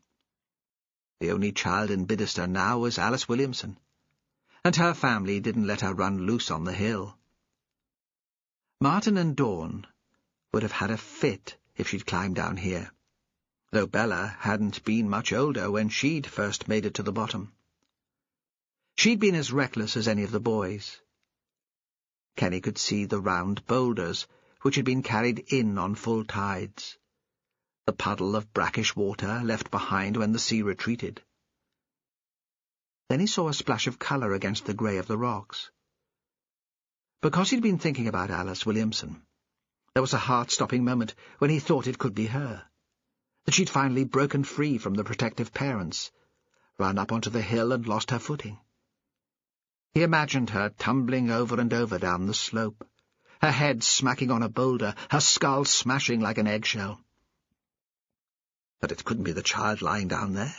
The only child in Bidester now was Alice Williamson, and her family didn't let her run loose on the hill. Martin and Dawn would have had a fit if she'd climbed down here, though Bella hadn't been much older when she'd first made it to the bottom. She'd been as reckless as any of the boys. Kenny could see the round boulders which had been carried in on full tides, the puddle of brackish water left behind when the sea retreated. Then he saw a splash of colour against the grey of the rocks. Because he'd been thinking about Alice Williamson, there was a heart-stopping moment when he thought it could be her, that she'd finally broken free from the protective parents, run up onto the hill and lost her footing. He imagined her tumbling over and over down the slope, her head smacking on a boulder, her skull smashing like an eggshell. But it couldn't be the child lying down there.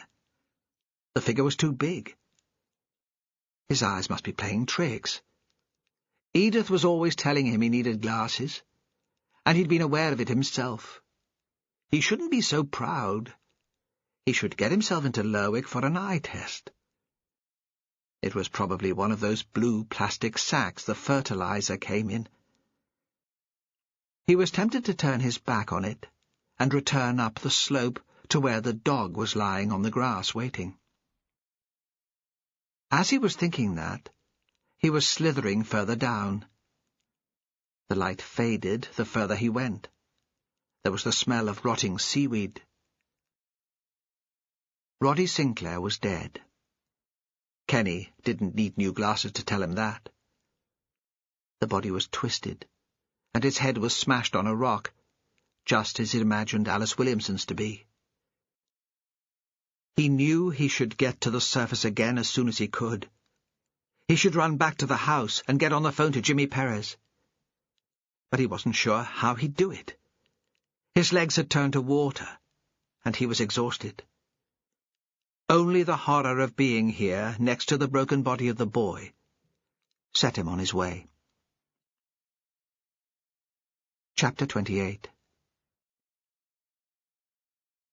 The figure was too big. His eyes must be playing tricks. Edith was always telling him he needed glasses, and he'd been aware of it himself. He shouldn't be so proud. He should get himself into Lerwick for an eye test. It was probably one of those blue plastic sacks the fertilizer came in. He was tempted to turn his back on it and return up the slope to where the dog was lying on the grass waiting. As he was thinking that, he was slithering further down. The light faded the further he went. There was the smell of rotting seaweed. Roddy Sinclair was dead. Kenny didn't need new glasses to tell him that. The body was twisted, and its head was smashed on a rock, just as he'd imagined Alice Williamson's to be. He knew he should get to the surface again as soon as he could. He should run back to the house and get on the phone to Jimmy Perez. But he wasn't sure how he'd do it. His legs had turned to water, and he was exhausted. Only the horror of being here, next to the broken body of the boy, set him on his way. Chapter 28.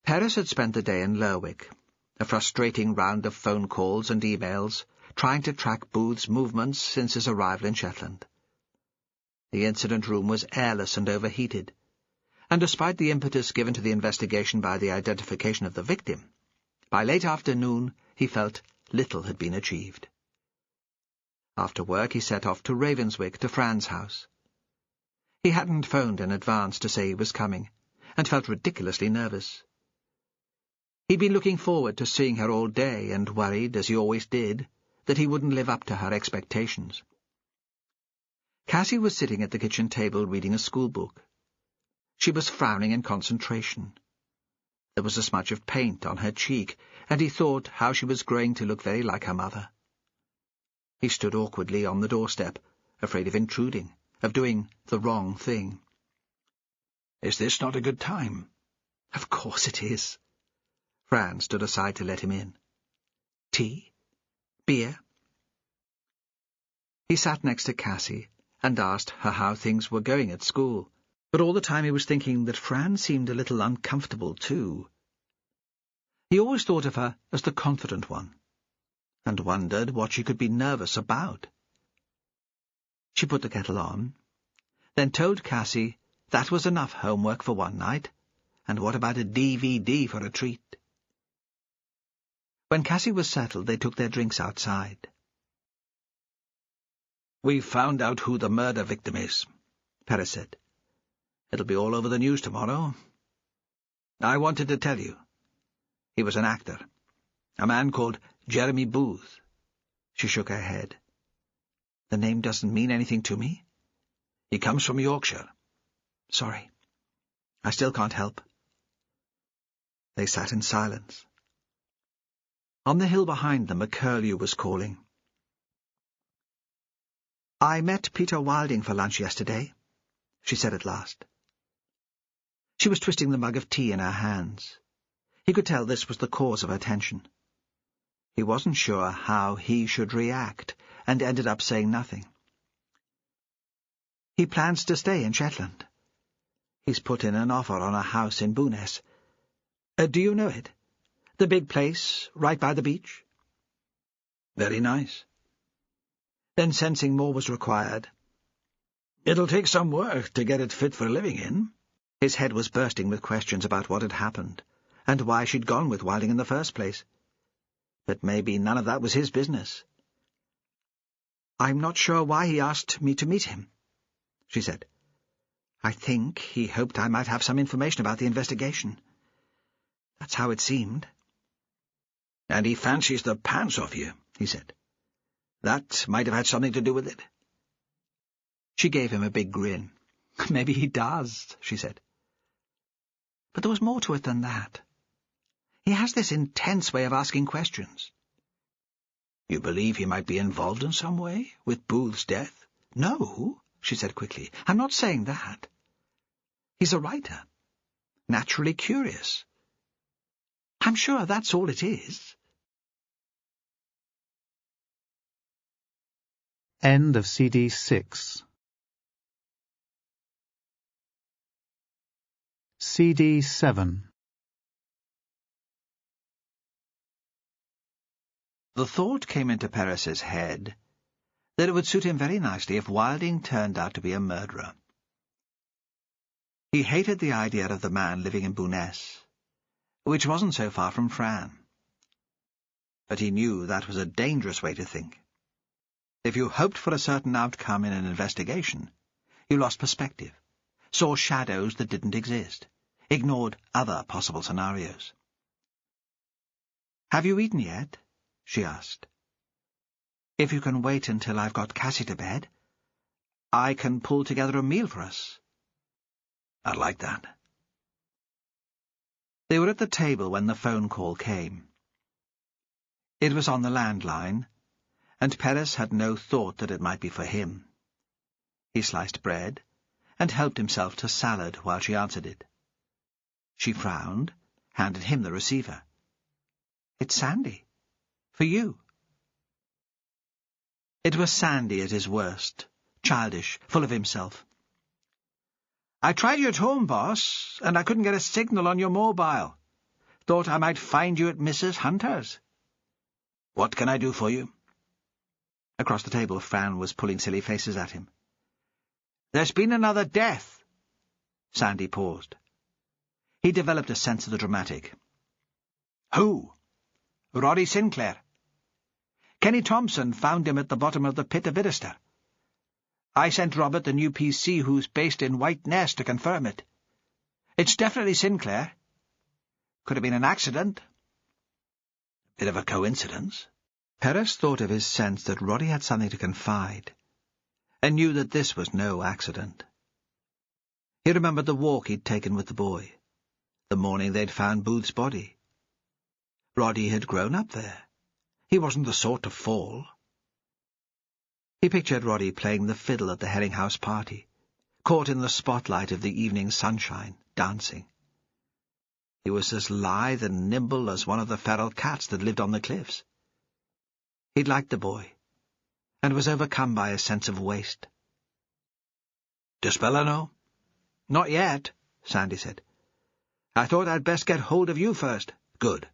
Perez had spent the day in Lerwick, a frustrating round of phone calls and emails, trying to track Booth's movements since his arrival in Shetland. The incident room was airless and overheated, and despite the impetus given to the investigation by the identification of the victim, by late afternoon he felt little had been achieved. After work he set off to Ravenswick to Fran's house. He hadn't phoned in advance to say he was coming, and felt ridiculously nervous. He'd been looking forward to seeing her all day and worried, as he always did, that he wouldn't live up to her expectations. Cassie was sitting at the kitchen table reading a schoolbook. She was frowning in concentration. There was a smudge of paint on her cheek, and he thought how she was growing to look very like her mother. He stood awkwardly on the doorstep, afraid of intruding, of doing the wrong thing. "Is this not a good time?" "Of course it is." Fran stood aside to let him in. "Tea? Beer?" He sat next to Cassie and asked her how things were going at school, but all the time he was thinking that Fran seemed a little uncomfortable too. He always thought of her as the confident one, and wondered what she could be nervous about. She put the kettle on, then told Cassie that was enough homework for one night, and what about a DVD for a treat? When Cassie was settled, they took their drinks outside. "We've found out who the murder victim is," Perez said. "It'll be all over the news tomorrow. I wanted to tell you. He was an actor, a man called Jeremy Booth." She shook her head. "The name doesn't mean anything to me." "He comes from Yorkshire." "Sorry. I still can't help." They sat in silence. On the hill behind them, a curlew was calling. "I met Peter Wilding for lunch yesterday," she said at last. She was twisting the mug of tea in her hands. He could tell this was the cause of her tension. He wasn't sure how he should react, and ended up saying nothing. "He plans to stay in Shetland. He's put in an offer on a house in Bowness. Do you know it? The big place, right by the beach?" "Very nice." Then, sensing more was required, "It'll take some work to get it fit for living in." His head was bursting with questions about what had happened, and why she'd gone with Wilding in the first place. But maybe none of that was his business. "I'm not sure why he asked me to meet him," she said. "I think he hoped I might have some information about the investigation. That's how it seemed." "And he fancies the pants off you," he said. "That might have had something to do with it." She gave him a big grin. "Maybe he does," she said. "But there was more to it than that. He has this intense way of asking questions." "You believe he might be involved in some way with Booth's death?" "No," she said quickly. "I'm not saying that. He's a writer, naturally curious. I'm sure that's all it is." End of CD 6. CD 7. The thought came into Perez's head that it would suit him very nicely if Wilding turned out to be a murderer. He hated the idea of the man living in Bowness, which wasn't so far from Fran. But he knew that was a dangerous way to think. If you hoped for a certain outcome in an investigation, you lost perspective, saw shadows that didn't exist, ignored other possible scenarios. "Have you eaten yet?" she asked. "If you can wait until I've got Cassie to bed, I can pull together a meal for us." "I'd like that." They were at the table when the phone call came. It was on the landline, and Perez had no thought that it might be for him. He sliced bread and helped himself to salad while she answered it. She frowned, handed him the receiver. "It's Sandy. For you." It was Sandy at his worst, childish, full of himself. "I tried you at home, boss, and I couldn't get a signal on your mobile. Thought I might find you at Mrs. Hunter's." "What can I do for you?" Across the table, Fran was pulling silly faces at him. "There's been another death." Sandy paused. He developed a sense of the dramatic. "Who?" "Roddy Sinclair. Kenny Thompson found him at the bottom of the pit of Idester. I sent Robert the new PC who's based in White Nest to confirm it. It's definitely Sinclair. Could have been an accident, Bit of a coincidence. Perez thought of his sense that Roddy had something to confide, and knew that this was no accident. He remembered the walk he'd taken with the boy, the morning they'd found Booth's body. Roddy had grown up there. He wasn't the sort to fall. He pictured Roddy playing the fiddle at the Herringhouse party, caught in the spotlight of the evening sunshine, dancing. He was as lithe and nimble as one of the feral cats that lived on the cliffs. He'd liked the boy, and was overcome by a sense of waste. "Does Bella know?" "Not yet," Sandy said. "I thought I'd best get hold of you first." "Good.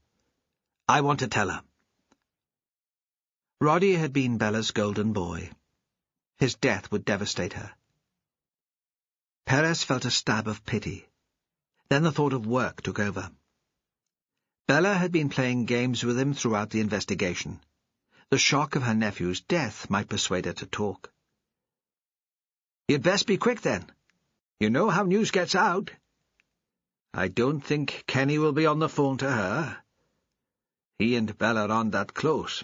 I want to tell her." Roddy had been Bella's golden boy. His death would devastate her. Perez felt a stab of pity. Then the thought of work took over. Bella had been playing games with him throughout the investigation. The shock of her nephew's death might persuade her to talk. "You'd best be quick, then. You know how news gets out." "I don't think Kenny will be on the phone to her. He and Bella aren't that close.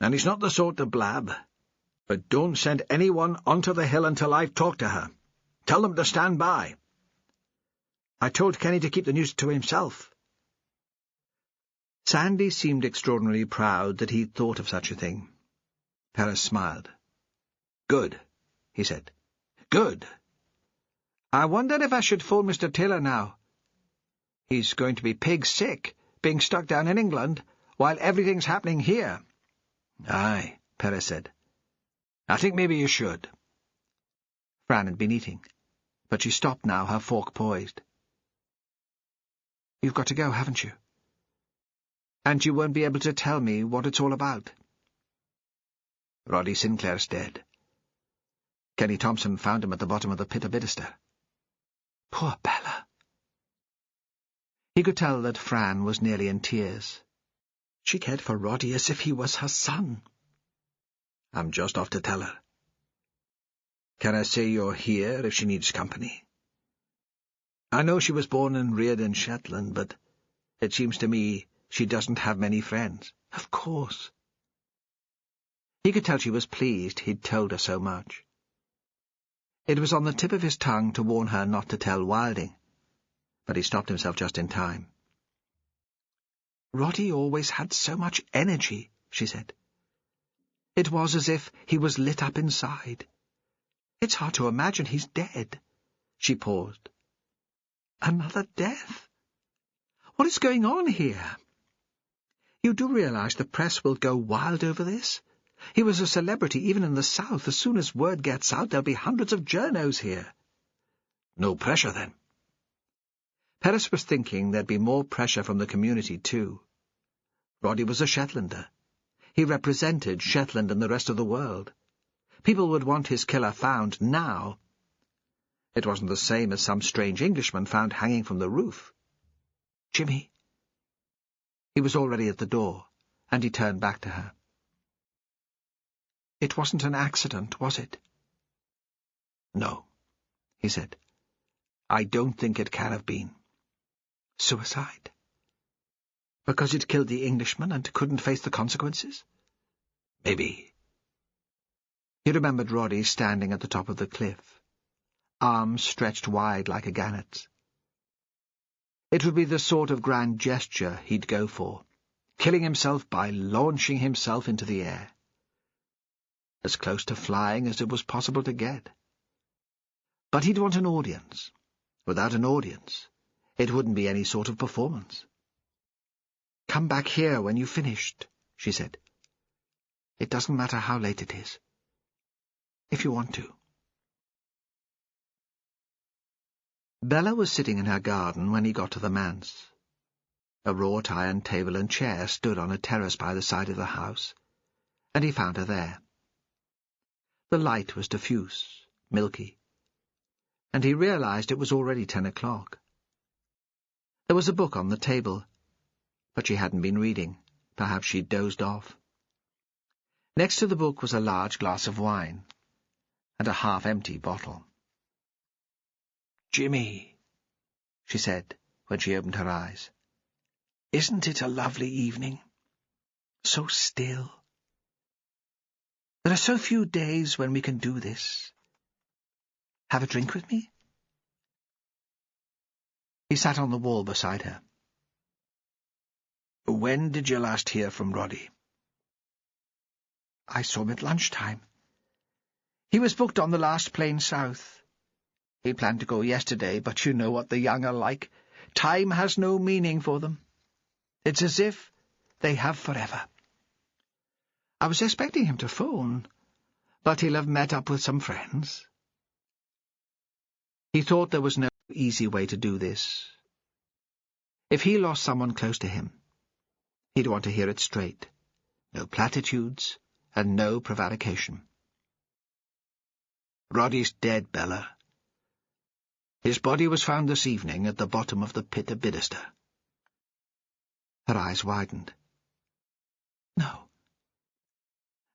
And he's not the sort to blab. But don't send anyone onto the hill until I've talked to her. Tell them to stand by." "I told Kenny to keep the news to himself." Sandy seemed extraordinarily proud that he'd thought of such a thing. Perez smiled. "Good," he said. "Good. I wonder if I should phone Mr. Taylor now. He's going to be pig sick, being stuck down in England, while everything's happening here." "Aye," Perez said. "I think maybe you should." Fran had been eating, but she stopped now, her fork poised. "You've got to go, haven't you? And you won't be able to tell me what it's all about." "Roddy Sinclair's dead. Kenny Thompson found him at the bottom of the pit of Bidester." Poor Bella. He could tell that Fran was nearly in tears. She cared for Roddy as if he was her son. "I'm just off to tell her. Can I say you're here if she needs company? I know she was born and reared in Shetland, but it seems to me she doesn't have many friends." "Of course." He could tell she was pleased he'd told her so much. It was on the tip of his tongue to warn her not to tell Wilding, but he stopped himself just in time. "Roddy always had so much energy," she said. "It was as if he was lit up inside. It's hard to imagine he's dead." She paused. "Another death? What is going on here? You do realize the press will go wild over this? He was a celebrity even in the South. As soon as word gets out, there'll be hundreds of journos here." "No pressure, then?" Perez was thinking there'd be more pressure from the community, too. Roddy was a Shetlander. He represented Shetland and the rest of the world. People would want his killer found now. It wasn't the same as some strange Englishman found hanging from the roof. "Jimmy." He was already at the door, and he turned back to her. "It wasn't an accident, was it?" "No," he said. "I don't think it can have been." "Suicide? Because it killed the Englishman and couldn't face the consequences?" "Maybe." He remembered Roddy standing at the top of the cliff, arms stretched wide like a gannet's. It would be the sort of grand gesture he'd go for, killing himself by launching himself into the air. As close to flying as it was possible to get. But he'd want an audience. Without an audience, it wouldn't be any sort of performance. "Come back here when you've finished," she said. "It doesn't matter how late it is. If you want to." Bella was sitting in her garden when he got to the manse. A wrought iron table and chair stood on a terrace by the side of the house, and he found her there. The light was diffuse, milky, and he realized it was already 10 o'clock. There was a book on the table, but she hadn't been reading. Perhaps she'd dozed off. Next to the book was a large glass of wine, and a half-empty bottle. "Jimmy," she said when she opened her eyes. "isn't it a lovely evening?" So still. There are so few days when we can do this. Have a drink with me? He sat on the wall beside her. When did you last hear from Roddy? I saw him at lunchtime. He was booked on the last plane south. He planned to go yesterday, but you know what the young are like. Time has no meaning for them. It's as if they have forever. I was expecting him to phone, but he'll have met up with some friends. He thought there was no easy way to do this. If he lost someone close to him, he'd want to hear it straight. No platitudes and no prevarication. Roddy's dead, Bella. His body was found this evening at the bottom of the pit of Bidderster. Her eyes widened. No.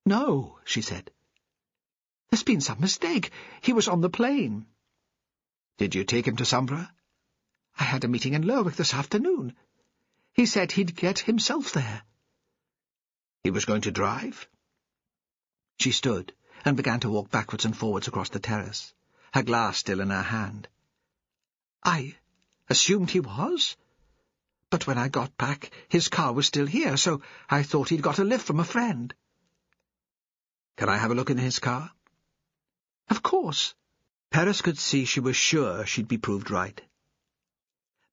No, she said. There's been some mistake. He was on the plane. Did you take him to Sombra? I had a meeting in Lerwick this afternoon. He said he'd get himself there. He was going to drive? She stood and began to walk backwards and forwards across the terrace, her glass still in her hand. I assumed he was, but when I got back his car was still here, so I thought he'd got a lift from a friend. Can I have a look in his car? Of course. Perez could see she was sure she'd be proved right.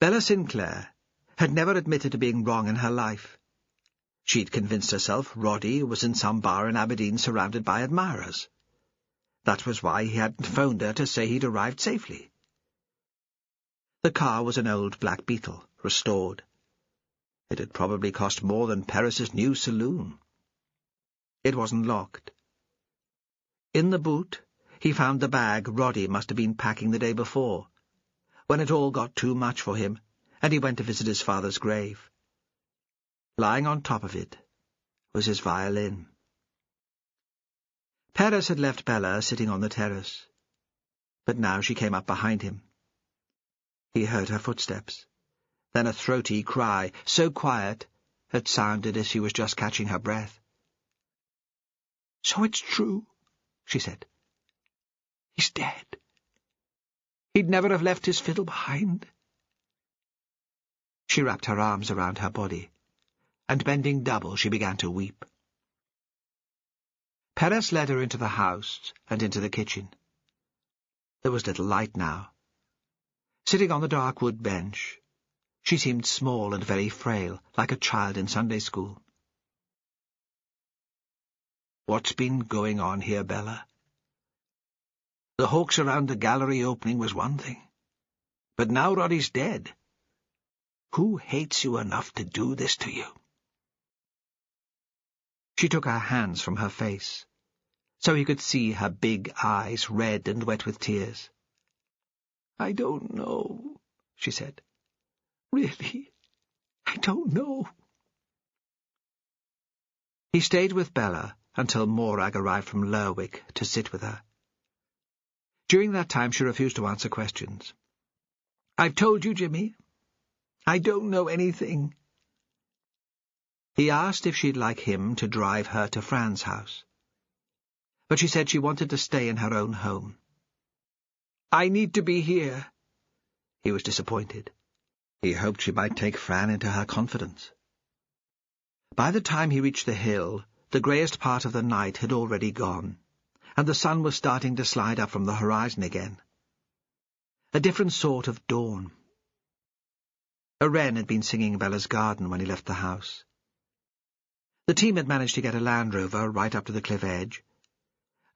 Bella Sinclair had never admitted to being wrong in her life. She'd convinced herself Roddy was in some bar in Aberdeen surrounded by admirers. That was why he hadn't phoned her to say he'd arrived safely. The car was an old black Beetle, restored. It had probably cost more than Perez's new saloon. It wasn't locked. In the boot, he found the bag Roddy must have been packing the day before, when it all got too much for him, and he went to visit his father's grave. Lying on top of it was his violin. Perez had left Bella sitting on the terrace, but now she came up behind him. He heard her footsteps, then a throaty cry, so quiet it sounded as she was just catching her breath. "So it's true," she said. "He's dead. He'd never have left his fiddle behind." She wrapped her arms around her body, and bending double she began to weep. Perez led her into the house and into the kitchen. There was little light now. Sitting on the dark wood bench, she seemed small and very frail, like a child in Sunday school. "What's been going on here, Bella? The hoax around the gallery opening was one thing, but now Roddy's dead. Who hates you enough to do this to you?" She took her hands from her face, so he could see her big eyes red and wet with tears. "I don't know," she said. "Really, I don't know." He stayed with Bella until Morag arrived from Lerwick to sit with her. During that time she refused to answer questions. "I've told you, Jimmy. I don't know anything." He asked if she'd like him to drive her to Fran's house, but she said she wanted to stay in her own home. "I need to be here." He was disappointed. He hoped she might take Fran into her confidence. By the time he reached the hill, the greyest part of the night had already gone, and the sun was starting to slide up from the horizon again. A different sort of dawn. A wren had been singing in Bella's garden when he left the house. The team had managed to get a Land Rover right up to the cliff edge,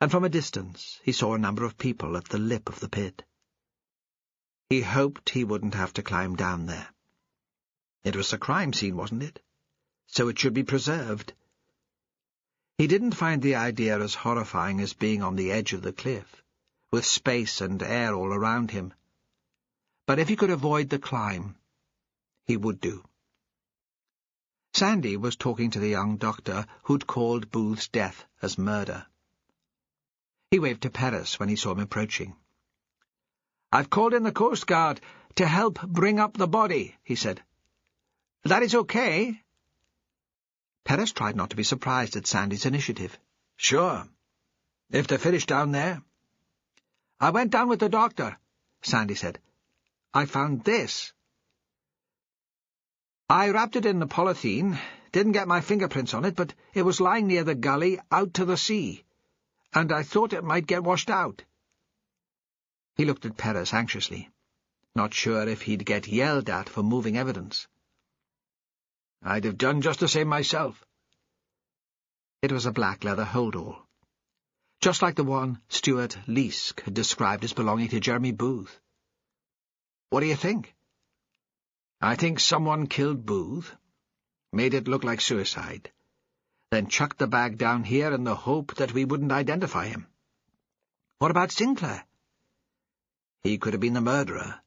and from a distance he saw a number of people at the lip of the pit. He hoped he wouldn't have to climb down there. It was a crime scene, wasn't it? So it should be preserved. He didn't find the idea as horrifying as being on the edge of the cliff, with space and air all around him. But if he could avoid the climb, he would do. Sandy was talking to the young doctor who'd called Booth's death as murder. He waved to Perez when he saw him approaching. "I've called in the Coast Guard to help bring up the body," he said. "That is okay?" Perez tried not to be surprised at Sandy's initiative. "Sure. If they're finished down there." "I went down with the doctor," Sandy said. "I found this. I wrapped it in the polythene, didn't get my fingerprints on it, but it was lying near the gully out to the sea, and I thought it might get washed out." He looked at Perez anxiously, not sure if he'd get yelled at for moving evidence. "I'd have done just the same myself." It was a black leather holdall, just like the one Stuart Leask had described as belonging to Jeremy Booth. "What do you think?" "I think someone killed Booth, made it look like suicide, then chucked the bag down here in the hope that we wouldn't identify him." "What about Sinclair?" "He could have been the murderer.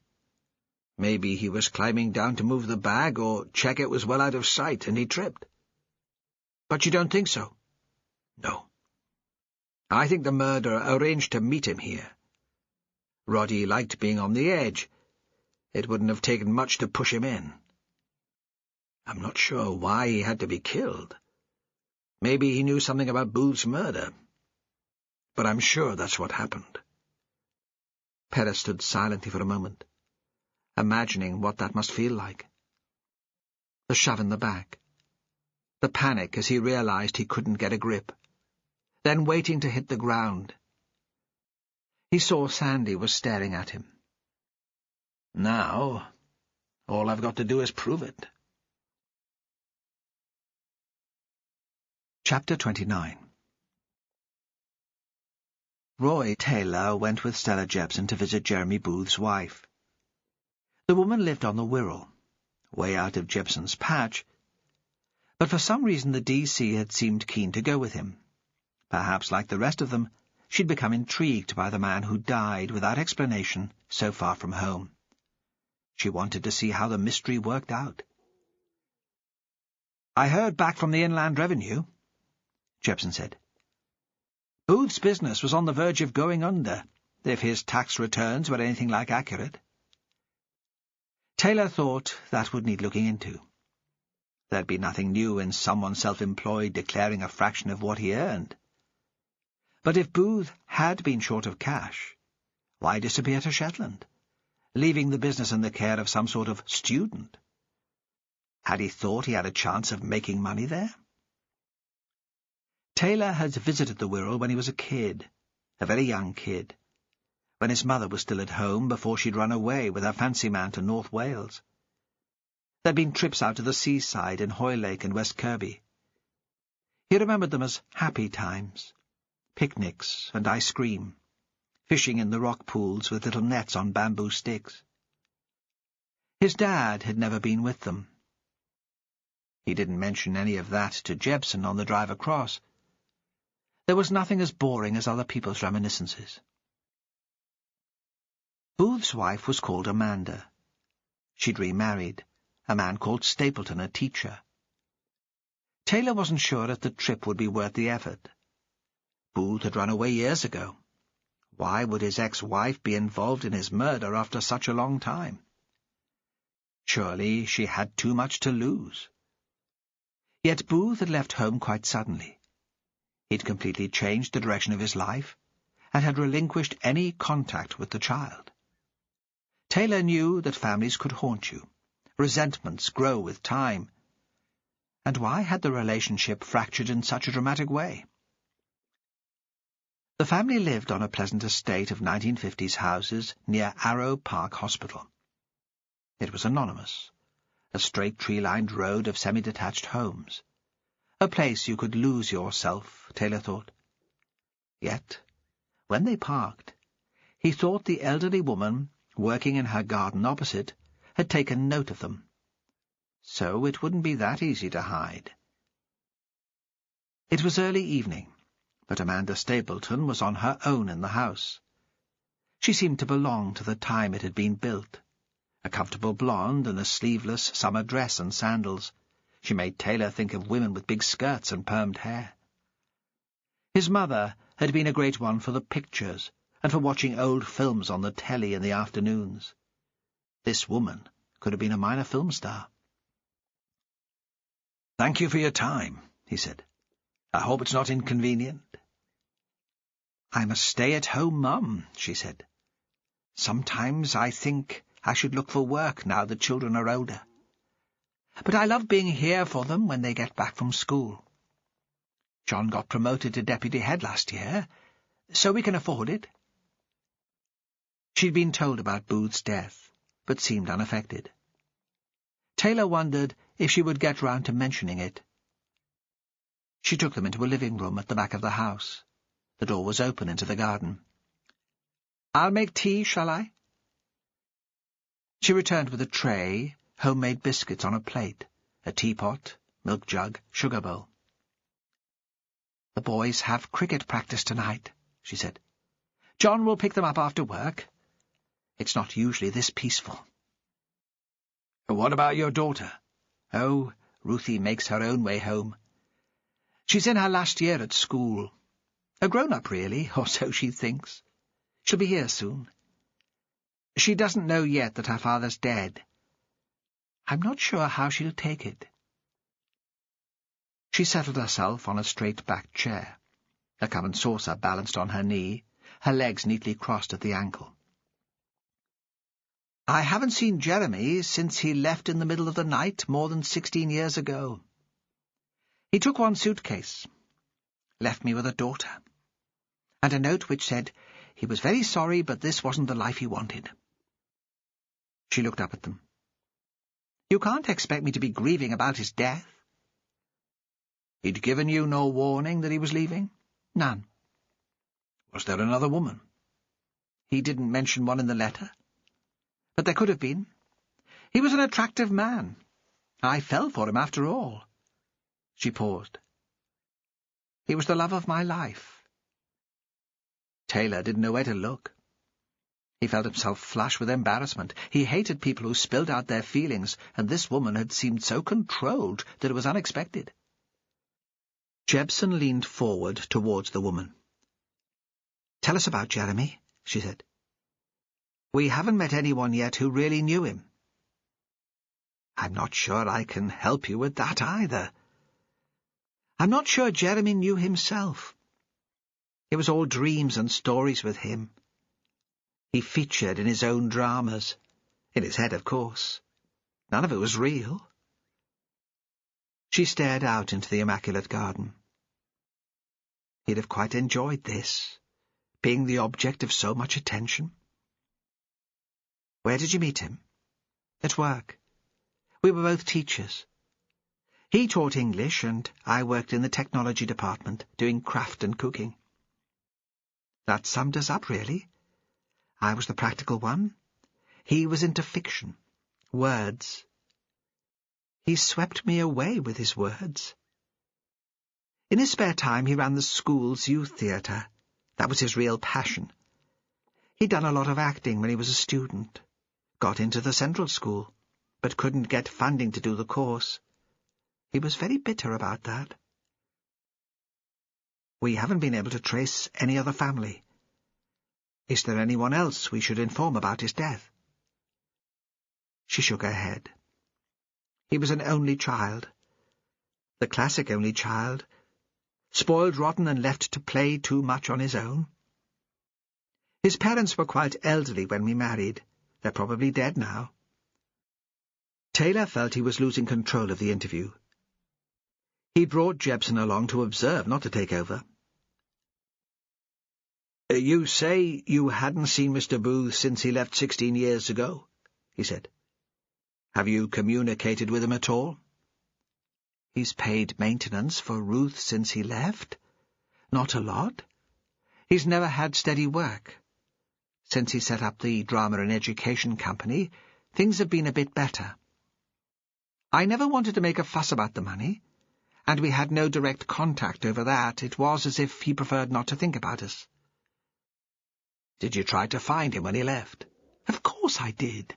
Maybe he was climbing down to move the bag or check it was well out of sight, and he tripped." "But you don't think so?" "No. I think the murderer arranged to meet him here. Roddy liked being on the edge. It wouldn't have taken much to push him in. I'm not sure why he had to be killed. Maybe he knew something about Booth's murder. But I'm sure that's what happened." Perez stood silently for a moment, imagining what that must feel like. The shove in the back, the panic as he realized he couldn't get a grip, then waiting to hit the ground. He saw Sandy was staring at him. "Now, all I've got to do is prove it." Chapter 29. Roy Taylor went with Stella Jepson to visit Jeremy Booth's wife. The woman lived on the Wirral, way out of Jepson's patch, but for some reason the DC had seemed keen to go with him. Perhaps, like the rest of them, she'd become intrigued by the man who died without explanation so far from home. She wanted to see how the mystery worked out. "I heard back from the Inland Revenue," Jepson said. "Booth's business was on the verge of going under, if his tax returns were anything like accurate." Taylor thought that would need looking into. There'd be nothing new in someone self-employed declaring a fraction of what he earned. But if Booth had been short of cash, why disappear to Shetland, leaving the business in the care of some sort of student? Had he thought he had a chance of making money there? Taylor had visited the Wirral when he was a kid, a very young kid, when his mother was still at home before she'd run away with her fancy man to North Wales. There'd been trips out to the seaside in Hoylake and West Kirby. He remembered them as happy times, picnics and ice cream, fishing in the rock pools with little nets on bamboo sticks. His dad had never been with them. He didn't mention any of that to Jepson on the drive across. There was nothing as boring as other people's reminiscences. Booth's wife was called Amanda. She'd remarried, a man called Stapleton, a teacher. Taylor wasn't sure if the trip would be worth the effort. Booth had run away years ago. Why would his ex-wife be involved in his murder after such a long time? Surely she had too much to lose. Yet Booth had left home quite suddenly. He'd completely changed the direction of his life, and had relinquished any contact with the child. Taylor knew that families could haunt you, resentments grow with time. And why had the relationship fractured in such a dramatic way? The family lived on a pleasant estate of 1950s houses near Arrow Park Hospital. It was anonymous, a straight tree-lined road of semi-detached homes. A place you could lose yourself, Taylor thought. Yet, when they parked, he thought the elderly woman, working in her garden opposite, had taken note of them. So it wouldn't be that easy to hide. It was early evening, but Amanda Stapleton was on her own in the house. She seemed to belong to the time it had been built. A comfortable blonde in a sleeveless summer dress and sandals, she made Taylor think of women with big skirts and permed hair. His mother had been a great one for the pictures and for watching old films on the telly in the afternoons. This woman could have been a minor film star. "Thank you for your time," he said. "I hope it's not inconvenient." "I'm a stay-at-home mum," she said. "Sometimes I think I should look for work now the children are older. But I love being here for them when they get back from school. John got promoted to deputy head last year, so we can afford it." She'd been told about Booth's death, but seemed unaffected. Taylor wondered if she would get round to mentioning it. She took them into a living room at the back of the house. The door was open into the garden. "I'll make tea, shall I?" She returned with a tray, homemade biscuits on a plate, a teapot, milk jug, sugar bowl. "The boys have cricket practice tonight," she said. "John will pick them up after work. It's not usually this peaceful." "What about your daughter?" "Oh, Ruthie makes her own way home. She's in her last year at school. A grown-up, really, or so she thinks. She'll be here soon. She doesn't know yet that her father's dead. I'm not sure how she'll take it." She settled herself on a straight-backed chair, a cup and saucer balanced on her knee, her legs neatly crossed at the ankle. "I haven't seen Jeremy since he left in the middle of the night more than 16 years ago. He took one suitcase, left me with a daughter, and a note which said he was very sorry but this wasn't the life he wanted." She looked up at them. "You can't expect me to be grieving about his death." "He'd given you no warning that he was leaving?" "None." "Was there another woman?" "He didn't mention one in the letter. But there could have been. He was an attractive man. I fell for him after all." She paused. "He was the love of my life." Taylor didn't know where to look. He felt himself flush with embarrassment. He hated people who spilled out their feelings, and this woman had seemed so controlled that it was unexpected. Jebson leaned forward towards the woman. "Tell us about Jeremy," she said. "We haven't met anyone yet who really knew him." "I'm not sure I can help you with that either. I'm not sure Jeremy knew himself. It was all dreams and stories with him. He featured in his own dramas. In his head, of course. None of it was real." She stared out into the immaculate garden. He'd have quite enjoyed this, being the object of so much attention. "Where did you meet him?" "At work. We were both teachers. He taught English, and I worked in the technology department, doing craft and cooking." That summed us up, really. I was the practical one. He was into fiction, words. He swept me away with his words. In his spare time he ran the school's youth theatre. That was his real passion. He'd done a lot of acting when he was a student. Got into the Central School, but couldn't get funding to do the course. He was very bitter about that. We haven't been able to trace any other family. Is there anyone else we should inform about his death?" She shook her head. He was an only child. The classic only child. Spoiled rotten and left to play too much on his own. His parents were quite elderly when we married. They're probably dead now. Taylor felt he was losing control of the interview. He brought Jebson along to observe, not to take over. "You say you hadn't seen Mr. Booth since he left 16 years ago," he said. "Have you communicated with him at all?" "He's paid maintenance for Ruth since he left. Not a lot. He's never had steady work. Since he set up the Drama and Education Company, things have been a bit better. I never wanted to make a fuss about the money, and we had no direct contact over that. It was as if he preferred not to think about us." "Did you try to find him when he left?" "Of course I did.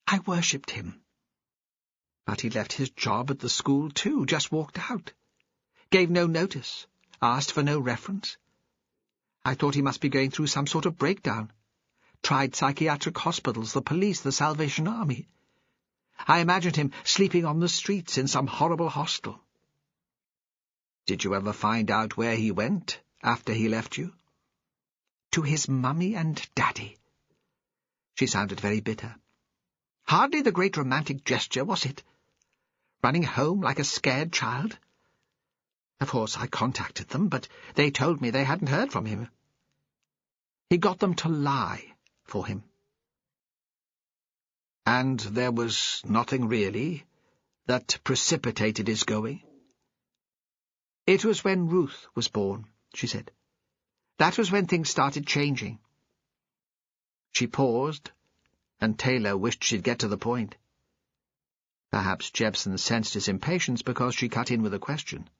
I worshipped him. But he left his job at the school too, just walked out. Gave no notice, asked for no reference. I thought he must be going through some sort of breakdown. Tried psychiatric hospitals, the police, the Salvation Army. I imagined him sleeping on the streets in some horrible hostel. Did you ever find out where he went after he left you? To his mummy and daddy. She sounded very bitter. Hardly the great romantic gesture, was it? Running home like a scared child? Of course, I contacted them, but they told me they hadn't heard from him. He got them to lie for him. And there was nothing really that precipitated his going? It was when Ruth was born, she said. That was when things started changing. She paused, and Taylor wished she'd get to the point. Perhaps Jebson sensed his impatience because she cut in with a question.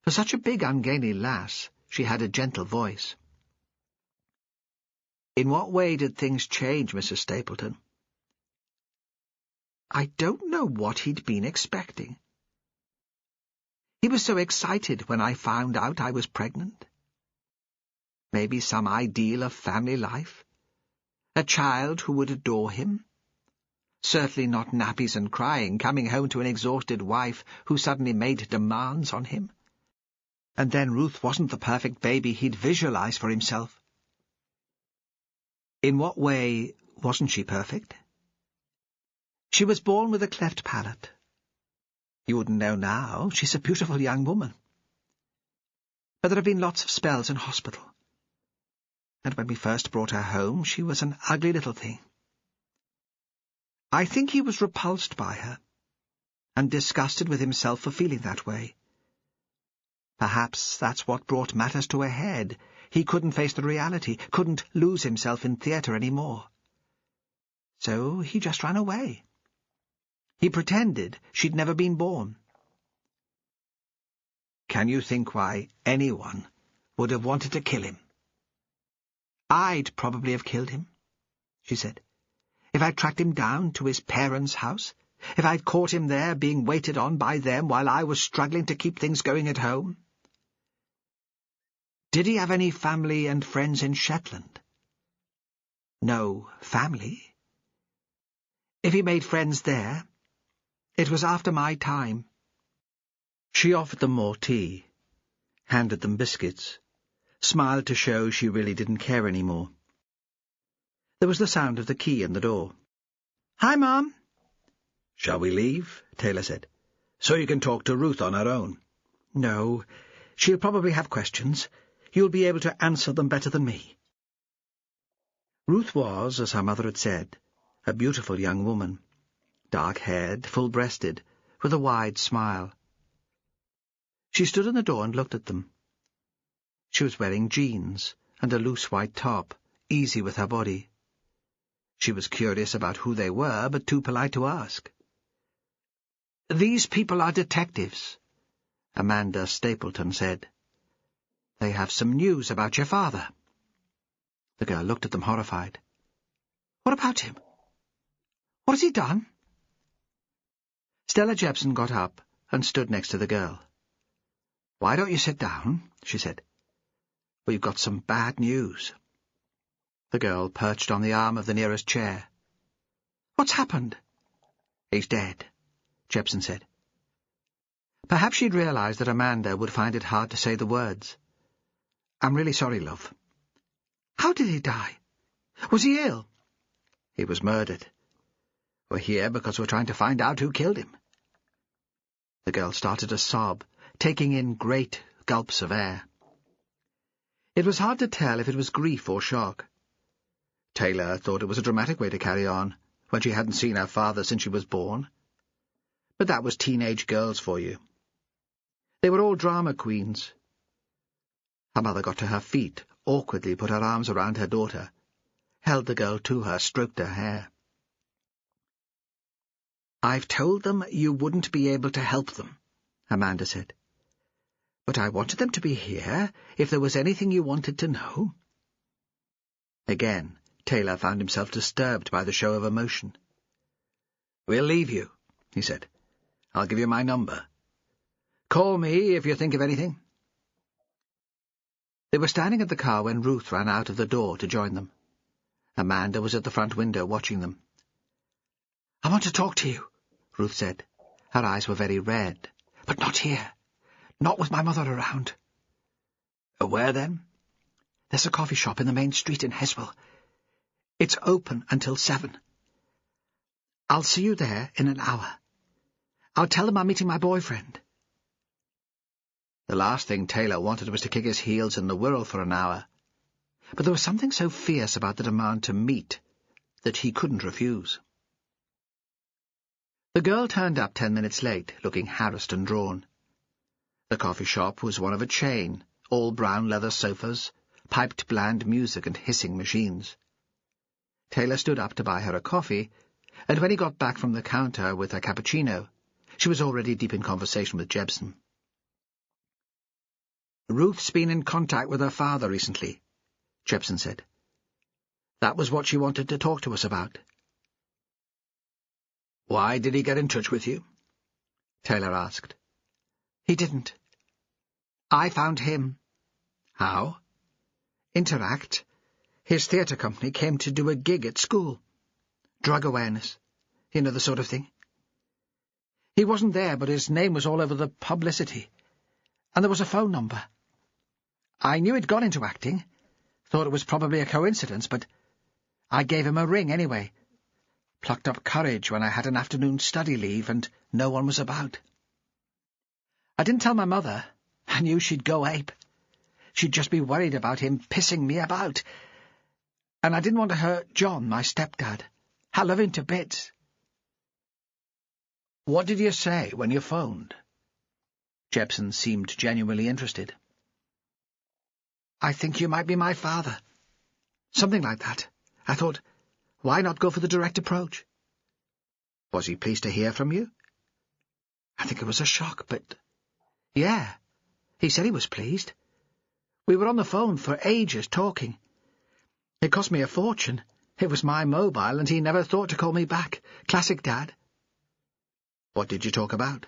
For such a big, ungainly lass, she had a gentle voice. In what way did things change, Mrs. Stapleton? I don't know what he'd been expecting. He was so excited when I found out I was pregnant. Maybe some ideal of family life. A child who would adore him. Certainly not nappies and crying, coming home to an exhausted wife who suddenly made demands on him. And then Ruth wasn't the perfect baby he'd visualized for himself. In what way wasn't she perfect? She was born with a cleft palate. You wouldn't know now. She's a beautiful young woman. But there have been lots of spells in hospital. And when we first brought her home, she was an ugly little thing. I think he was repulsed by her, and disgusted with himself for feeling that way. Perhaps that's what brought matters to a head. He couldn't face the reality, couldn't lose himself in theatre any more. So he just ran away. He pretended she'd never been born. Can you think why anyone would have wanted to kill him? I'd probably have killed him, she said, if I'd tracked him down to his parents' house, if I'd caught him there being waited on by them while I was struggling to keep things going at home. Did he have any family and friends in Shetland? No family. If he made friends there, it was after my time. She offered them more tea, handed them biscuits, smiled to show she really didn't care any more. There was the sound of the key in the door. "Hi, Mom." "Shall we leave?" Taylor said. "So you can talk to Ruth on her own." "No, she'll probably have questions. You'll be able to answer them better than me." Ruth was, as her mother had said, a beautiful young woman, dark-haired, full-breasted, with a wide smile. She stood in the door and looked at them. She was wearing jeans and a loose white top, easy with her body. She was curious about who they were, but too polite to ask. "These people are detectives," Amanda Stapleton said. "They have some news about your father." The girl looked at them horrified. "What about him? What has he done?" Stella Jebson got up and stood next to the girl. "Why don't you sit down?" she said. "We've got some bad news." The girl perched on the arm of the nearest chair. "What's happened?" "He's dead," Jebson said. Perhaps she'd realized that Amanda would find it hard to say the words. "I'm really sorry, love." "How did he die? Was he ill?" "He was murdered. We're here because we're trying to find out who killed him." The girl started to sob, taking in great gulps of air. It was hard to tell if it was grief or shock. Taylor thought it was a dramatic way to carry on, when she hadn't seen her father since she was born. But that was teenage girls for you. They were all drama queens. Her mother got to her feet, awkwardly put her arms around her daughter, held the girl to her, stroked her hair. "I've told them you wouldn't be able to help them," Amanda said. "But I wanted them to be here if there was anything you wanted to know." Again, Taylor found himself disturbed by the show of emotion. "We'll leave you," he said. "I'll give you my number. Call me if you think of anything." They were standing at the car when Ruth ran out of the door to join them. Amanda was at the front window watching them. "I want to talk to you," Ruth said. Her eyes were very red. "But not here. Not with my mother around. Where then? There's a coffee shop in the main street in Heswell. It's open until 7. I'll see you there in an hour. I'll tell them I'm meeting my boyfriend. The last thing Taylor wanted was to kick his heels in the Wirral for an hour, but there was something so fierce about the demand to meet that he couldn't refuse. The girl turned up 10 minutes late, looking harassed and drawn. The coffee shop was one of a chain, all brown leather sofas, piped bland music and hissing machines. Taylor stood up to buy her a coffee, and when he got back from the counter with her cappuccino, she was already deep in conversation with Jebson. Ruth's been in contact with her father recently, Jebson said. That was what she wanted to talk to us about. Why did he get in touch with you? Taylor asked. He didn't. I found him. How? Interact. His theatre company came to do a gig at school. Drug awareness. You know, the sort of thing. He wasn't there, but his name was all over the publicity. And there was a phone number. I knew he'd gone into acting. Thought it was probably a coincidence, but I gave him a ring anyway. Plucked up courage when I had an afternoon study leave and no one was about. I didn't tell my mother. I knew she'd go ape. She'd just be worried about him pissing me about. And I didn't want to hurt John, my stepdad. I love him to bits. What did you say when you phoned? Jebson seemed genuinely interested. I think you might be my father. Something like that. I thought, why not go for the direct approach? Was he pleased to hear from you? I think it was a shock, but... Yeah, he said he was pleased. We were on the phone for ages talking. It cost me a fortune. It was my mobile, and he never thought to call me back. Classic Dad. What did you talk about?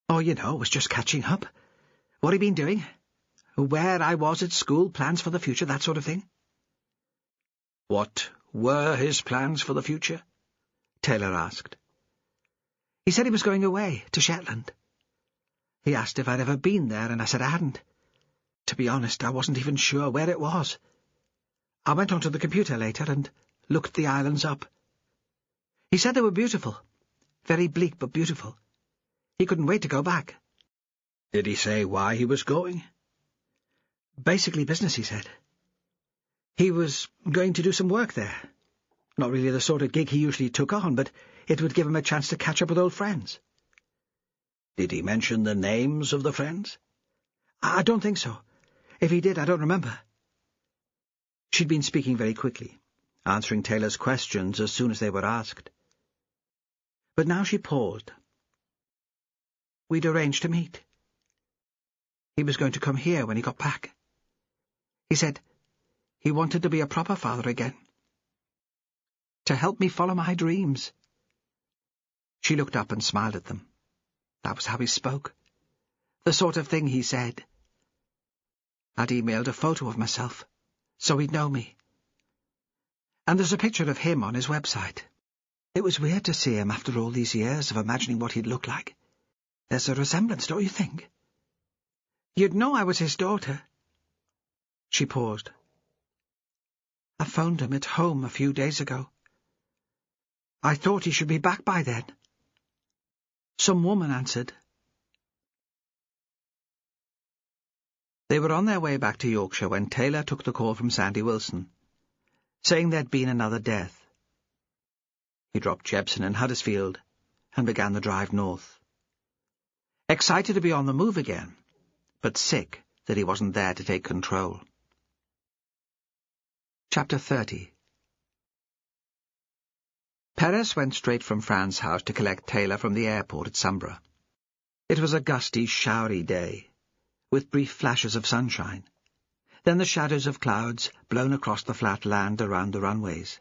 Oh, you know, it was just catching up. What he'd been doing. Where I was at school, plans for the future, that sort of thing. What were his plans for the future? Taylor asked. He said he was going away, to Shetland. He asked if I'd ever been there, and I said I hadn't. To be honest, I wasn't even sure where it was. I went onto the computer later and looked the islands up. He said they were beautiful. Very bleak, but beautiful. He couldn't wait to go back. Did he say why he was going? Basically business, he said. He was going to do some work there. Not really the sort of gig he usually took on, but it would give him a chance to catch up with old friends. Did he mention the names of the friends? I don't think so. If he did, I don't remember. She'd been speaking very quickly, answering Taylor's questions as soon as they were asked. But now she paused. We'd arranged to meet. He was going to come here when he got back. He said he wanted to be a proper father again. To help me follow my dreams. She looked up and smiled at them. That was how he spoke. The sort of thing he said. I'd emailed a photo of myself, so he'd know me. And there's a picture of him on his website. It was weird to see him after all these years of imagining what he'd look like. There's a resemblance, don't you think? You'd know I was his daughter. She paused. I phoned him at home a few days ago. I thought he should be back by then. Some woman answered. They were on their way back to Yorkshire when Taylor took the call from Sandy Wilson, saying there'd been another death. He dropped Jebson in Huddersfield and began the drive north. Excited to be on the move again, but sick that he wasn't there to take control. Chapter 30. Perez went straight from Fran's house to collect Taylor from the airport at Sunborough. It was a gusty, showery day, with brief flashes of sunshine, then the shadows of clouds blown across the flat land around the runways.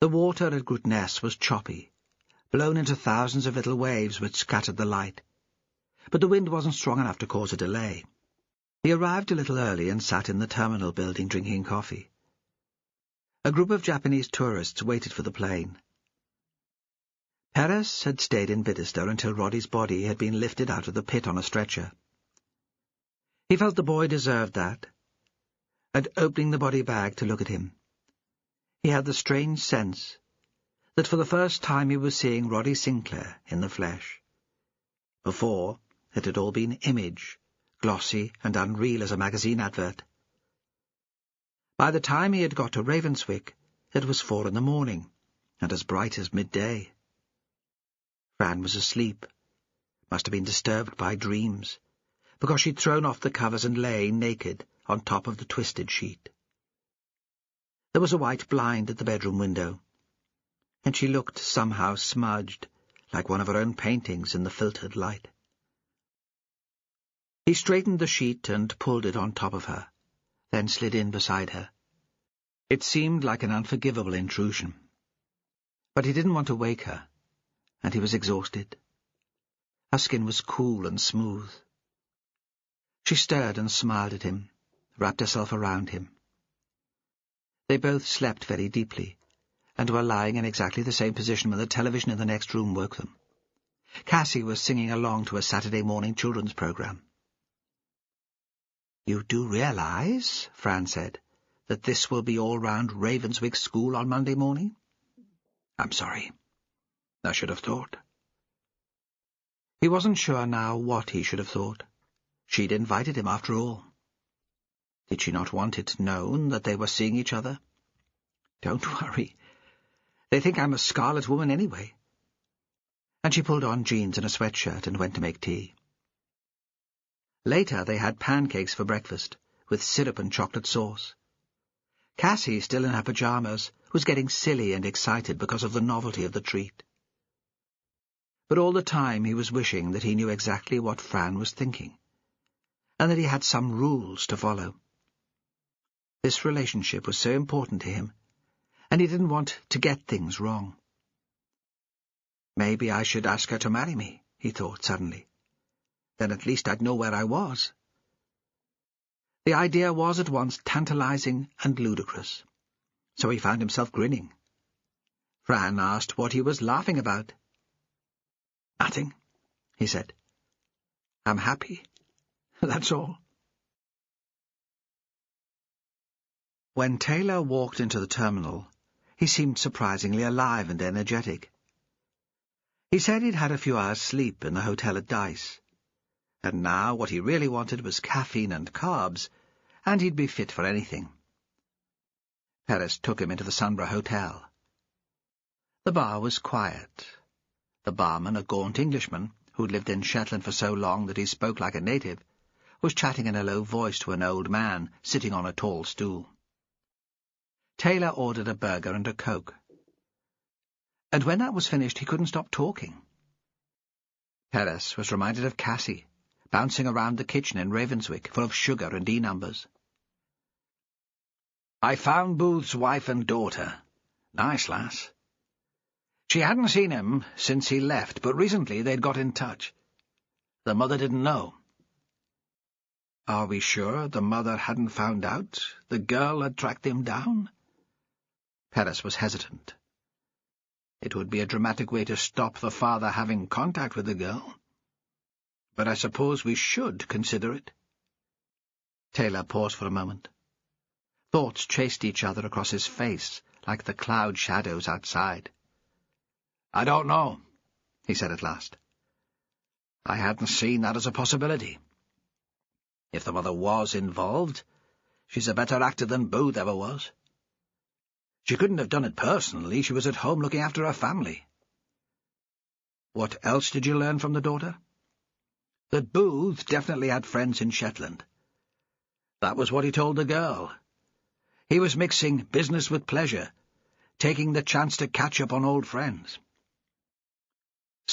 The water at Grutness was choppy, blown into thousands of little waves which scattered the light, but the wind wasn't strong enough to cause a delay. He arrived a little early and sat in the terminal building drinking coffee. A group of Japanese tourists waited for the plane. Perez had stayed in Bidderstone until Roddy's body had been lifted out of the pit on a stretcher. He felt the boy deserved that, and opening the body bag to look at him, he had the strange sense that for the first time he was seeing Roddy Sinclair in the flesh. Before, it had all been image, glossy and unreal as a magazine advert. By the time he had got to Ravenswick, it was 4 a.m, and as bright as midday. Fran was asleep, must have been disturbed by dreams, because she'd thrown off the covers and lay naked on top of the twisted sheet. There was a white blind at the bedroom window, and she looked somehow smudged, like one of her own paintings in the filtered light. He straightened the sheet and pulled it on top of her, then slid in beside her. It seemed like an unforgivable intrusion. But he didn't want to wake her, and he was exhausted. Her skin was cool and smooth. She stirred and smiled at him, wrapped herself around him. They both slept very deeply, and were lying in exactly the same position when the television in the next room woke them. Cassie was singing along to a Saturday morning children's program. "You do realize," Fran said, "that this will be all round Ravenswick School on Monday morning?" "I'm sorry. I should have thought." He wasn't sure now what he should have thought. She'd invited him after all. Did she not want it known that they were seeing each other? "Don't worry. They think I'm a scarlet woman anyway." And she pulled on jeans and a sweatshirt and went to make tea. Later they had pancakes for breakfast, with syrup and chocolate sauce. Cassie, still in her pyjamas, was getting silly and excited because of the novelty of the treat. But all the time he was wishing that he knew exactly what Fran was thinking, and that he had some rules to follow. This relationship was so important to him, and he didn't want to get things wrong. "Maybe I should ask her to marry me," he thought suddenly. "Then at least I'd know where I was." The idea was at once tantalizing and ludicrous, so he found himself grinning. Fran asked what he was laughing about. "Nothing," he said. "I'm happy. That's all." When Taylor walked into the terminal, he seemed surprisingly alive and energetic. He said he'd had a few hours' sleep in the hotel at Dice, and now what he really wanted was caffeine and carbs, and he'd be fit for anything. Perez took him into the Sunborough Hotel. The bar was quiet. The barman, a gaunt Englishman, who'd lived in Shetland for so long that he spoke like a native, was chatting in a low voice to an old man sitting on a tall stool. Taylor ordered a burger and a Coke. And when that was finished, he couldn't stop talking. Perez was reminded of Cassie, bouncing around the kitchen in Ravenswick, full of sugar and E-numbers. "I found Booth's wife and daughter. Nice lass. She hadn't seen him since he left, but recently they'd got in touch. The mother didn't know." "Are we sure the mother hadn't found out the girl had tracked him down?" Perez was hesitant. It would be a dramatic way to stop the father having contact with the girl. "But I suppose we should consider it." Taylor paused for a moment. Thoughts chased each other across his face, like the cloud shadows outside. "I don't know," he said at last. "I hadn't seen that as a possibility. If the mother was involved, she's a better actor than Booth ever was. She couldn't have done it personally. She was at home looking after her family." "What else did you learn from the daughter?" "That Booth definitely had friends in Shetland. That was what he told the girl. He was mixing business with pleasure, taking the chance to catch up on old friends."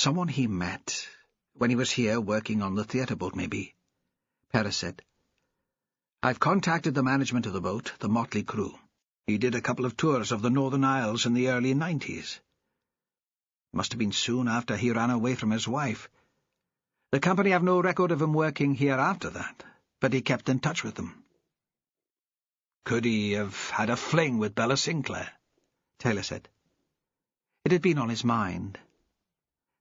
"Someone he met when he was here working on the theatre boat, maybe," Perez said. "I've contacted the management of the boat, the Motley Crew. He did a couple of tours of the Northern Isles in the early 90s. Must have been soon after he ran away from his wife. The company have no record of him working here after that, but he kept in touch with them." "Could he have had a fling with Bella Sinclair?" Taylor said. It had been on his mind.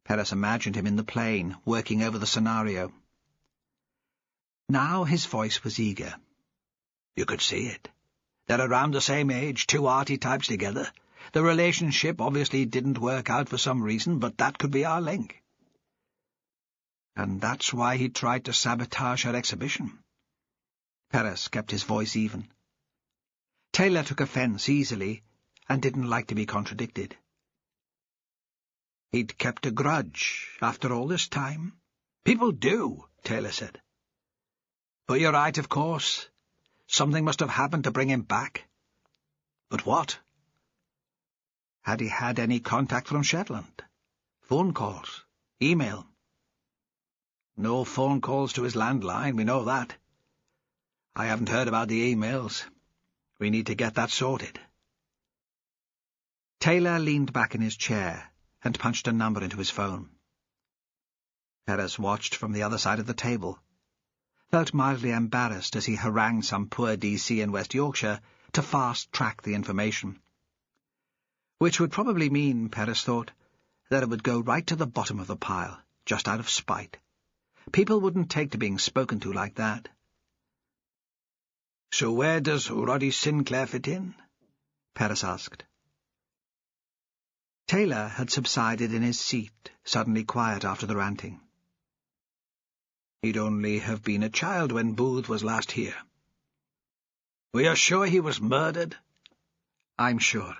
Perez imagined him in the plane, working over the scenario. Now his voice was eager. You could see it. They're around the same age, two arty types together. The relationship obviously didn't work out for some reason, but that could be our link. And that's why he tried to sabotage our exhibition. Perez kept his voice even. Taylor took offence easily and didn't like to be contradicted. He'd kept a grudge after all this time. People do, Taylor said. But you're right, of course. Something must have happened to bring him back. But what? Had he had any contact from Shetland? Phone calls? Email? No phone calls to his landline, we know that. I haven't heard about the emails. We need to get that sorted. Taylor leaned back in his chair and punched a number into his phone. Perez watched from the other side of the table, felt mildly embarrassed as he harangued some poor DC in West Yorkshire to fast-track the information. Which would probably mean, Perez thought, that it would go right to the bottom of the pile, just out of spite. People wouldn't take to being spoken to like that. So where does Roddy Sinclair fit in? Perez asked. Taylor had subsided in his seat, suddenly quiet after the ranting. He'd only have been a child when Booth was last here. We are sure he was murdered? I'm sure,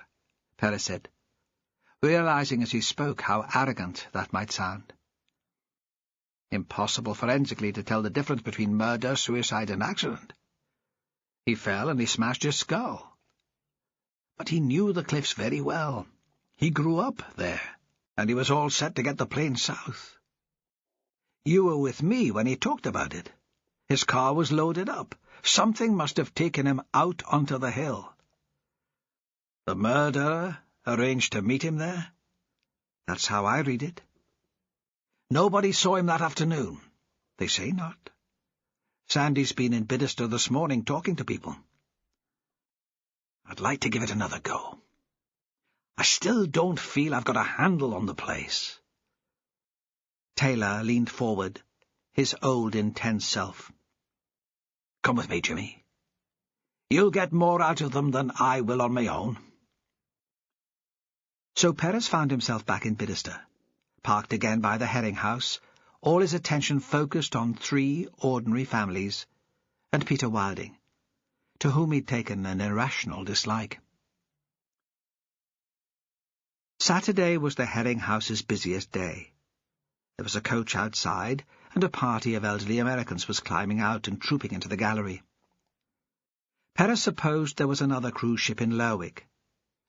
Perez said, realizing as he spoke how arrogant that might sound. Impossible forensically to tell the difference between murder, suicide, and accident. He fell and he smashed his skull. But he knew the cliffs very well. He grew up there, and he was all set to get the plane south. You were with me when he talked about it. His car was loaded up. Something must have taken him out onto the hill. The murderer arranged to meet him there? That's how I read it. Nobody saw him that afternoon. They say not. Sandy's been in Bidderstone this morning talking to people. I'd like to give it another go. I still don't feel I've got a handle on the place. Taylor leaned forward, his old intense self. Come with me, Jimmy. You'll get more out of them than I will on my own. So Perez found himself back in Bidderstone, parked again by the herring house, all his attention focused on 3 ordinary families, and Peter Wilding, to whom he'd taken an irrational dislike. Saturday was the herring house's busiest day. There was a coach outside, and a party of elderly Americans was climbing out and trooping into the gallery. Perez supposed there was another cruise ship in Lerwick.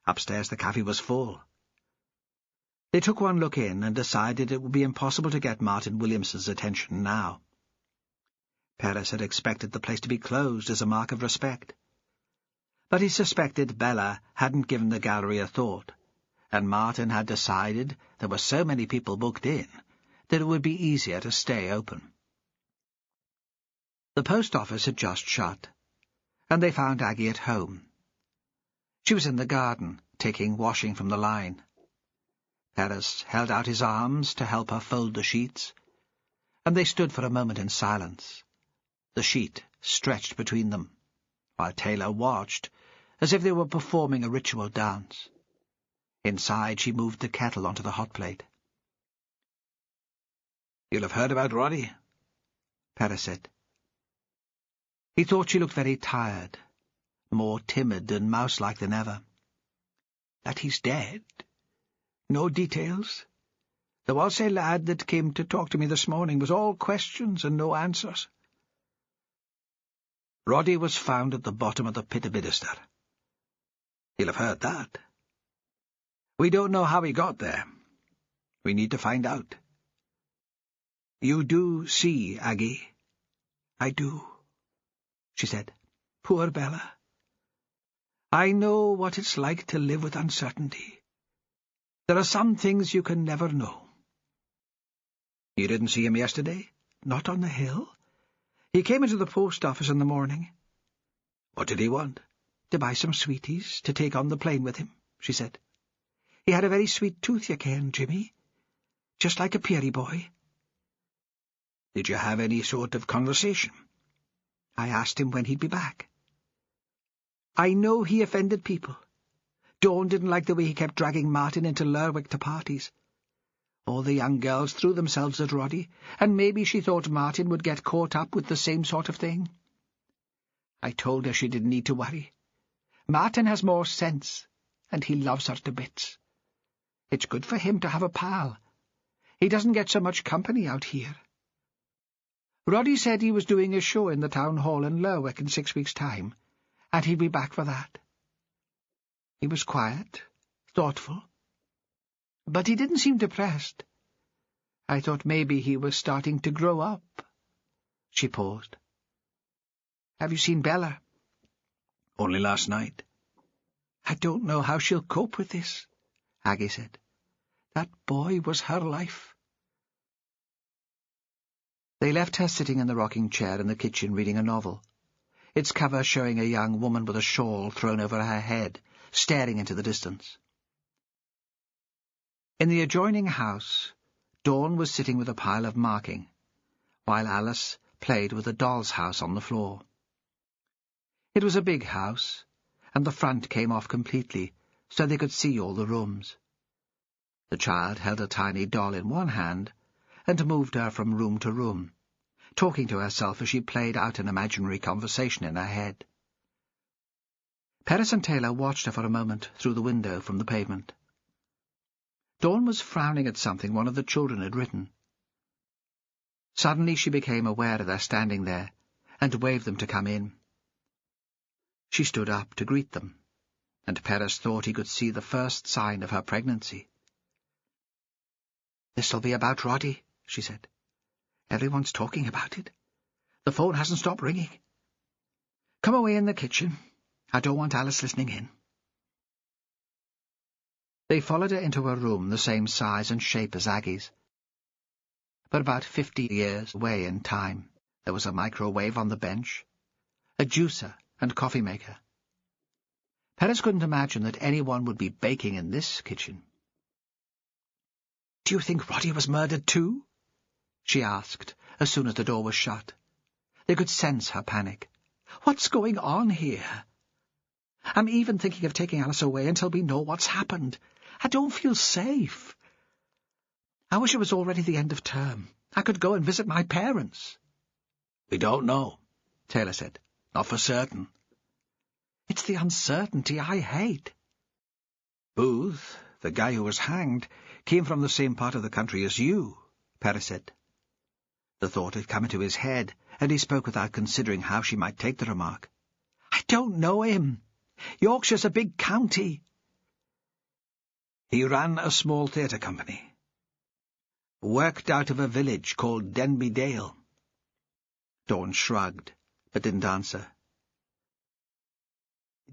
Upstairs the cafe was full. They took one look in and decided it would be impossible to get Martin Williamson's attention now. Perez had expected the place to be closed as a mark of respect. But he suspected Bella hadn't given the gallery a thought, and Martin had decided there were so many people booked in that it would be easier to stay open. The post office had just shut, and they found Aggie at home. She was in the garden, taking washing from the line. Perez held out his arms to help her fold the sheets, and they stood for a moment in silence, the sheet stretched between them, while Taylor watched as if they were performing a ritual dance. Inside she moved the kettle onto the hot plate. "You'll have heard about Roddy?" Perez said. He thought she looked very tired, more timid and mouse-like than ever. "That he's dead? No details? There was a lad that came to talk to me this morning, was all questions and no answers." "Roddy was found at the bottom of the pit of Bidderstone." "You'll have heard that." "We don't know how he got there. We need to find out." "You do see Aggie?" "I do," she said. "Poor Bella. I know what it's like to live with uncertainty. There are some things you can never know." "You didn't see him yesterday?" "Not on the hill. He came into the post office in the morning." "What did he want?" "To buy some sweeties, to take on the plane with him," she said. "He had a very sweet tooth, you ken, Jimmy. just like a Peary boy. Did you have any sort of conversation? I asked him when he'd be back. I know he offended people. Dawn didn't like the way he kept dragging Martin into Lerwick to parties. All the young girls threw themselves at Roddy, and maybe she thought Martin would get caught up with the same sort of thing. I told her she didn't need to worry. Martin has more sense, and he loves her to bits. It's good for him to have a pal. He doesn't get so much company out here. Roddy said he was doing a show in the town hall in Lerwick in 6 weeks' time, and he'd be back for that. He was quiet, thoughtful, but he didn't seem depressed. I thought maybe he was starting to grow up. She paused. Have you seen Bella? Only last night. I don't know how she'll cope with this, Aggie said. That boy was her life. They left her sitting in the rocking chair in the kitchen reading a novel, its cover showing a young woman with a shawl thrown over her head, staring into the distance. In the adjoining house, Dawn was sitting with a pile of marking, while Alice played with a doll's house on the floor. It was a big house, and the front came off completely, so they could see all the rooms. The child held a tiny doll in one hand, and moved her from room to room, talking to herself as she played out an imaginary conversation in her head. Perez and Taylor watched her for a moment through the window from the pavement. Dawn was frowning at something one of the children had written. Suddenly she became aware of their standing there, and waved them to come in. She stood up to greet them, and Perez thought he could see the first sign of her pregnancy. "This'll be about Roddy," she said. "Everyone's talking about it. The phone hasn't stopped ringing. Come away in the kitchen. I don't want Alice listening in." They followed her into a room the same size and shape as Aggie's, but about 50 years away in time. There was a microwave on the bench, a juicer and coffee maker. Perez couldn't imagine that anyone would be baking in this kitchen. "Do you think Roddy was murdered too?" she asked, as soon as the door was shut. They could sense her panic. "What's going on here? I'm even thinking of taking Alice away until we know what's happened. I don't feel safe. I wish it was already the end of term. I could go and visit my parents." "We don't know," Taylor said. "Not for certain." "It's the uncertainty I hate." "Booth, the guy who was hanged, came from the same part of the country as you," Perez said. The thought had come into his head, and he spoke without considering how she might take the remark. "I don't know him. Yorkshire's a big county." "He ran a small theatre company. Worked out of a village called Denby Dale." Dawn shrugged, but didn't answer.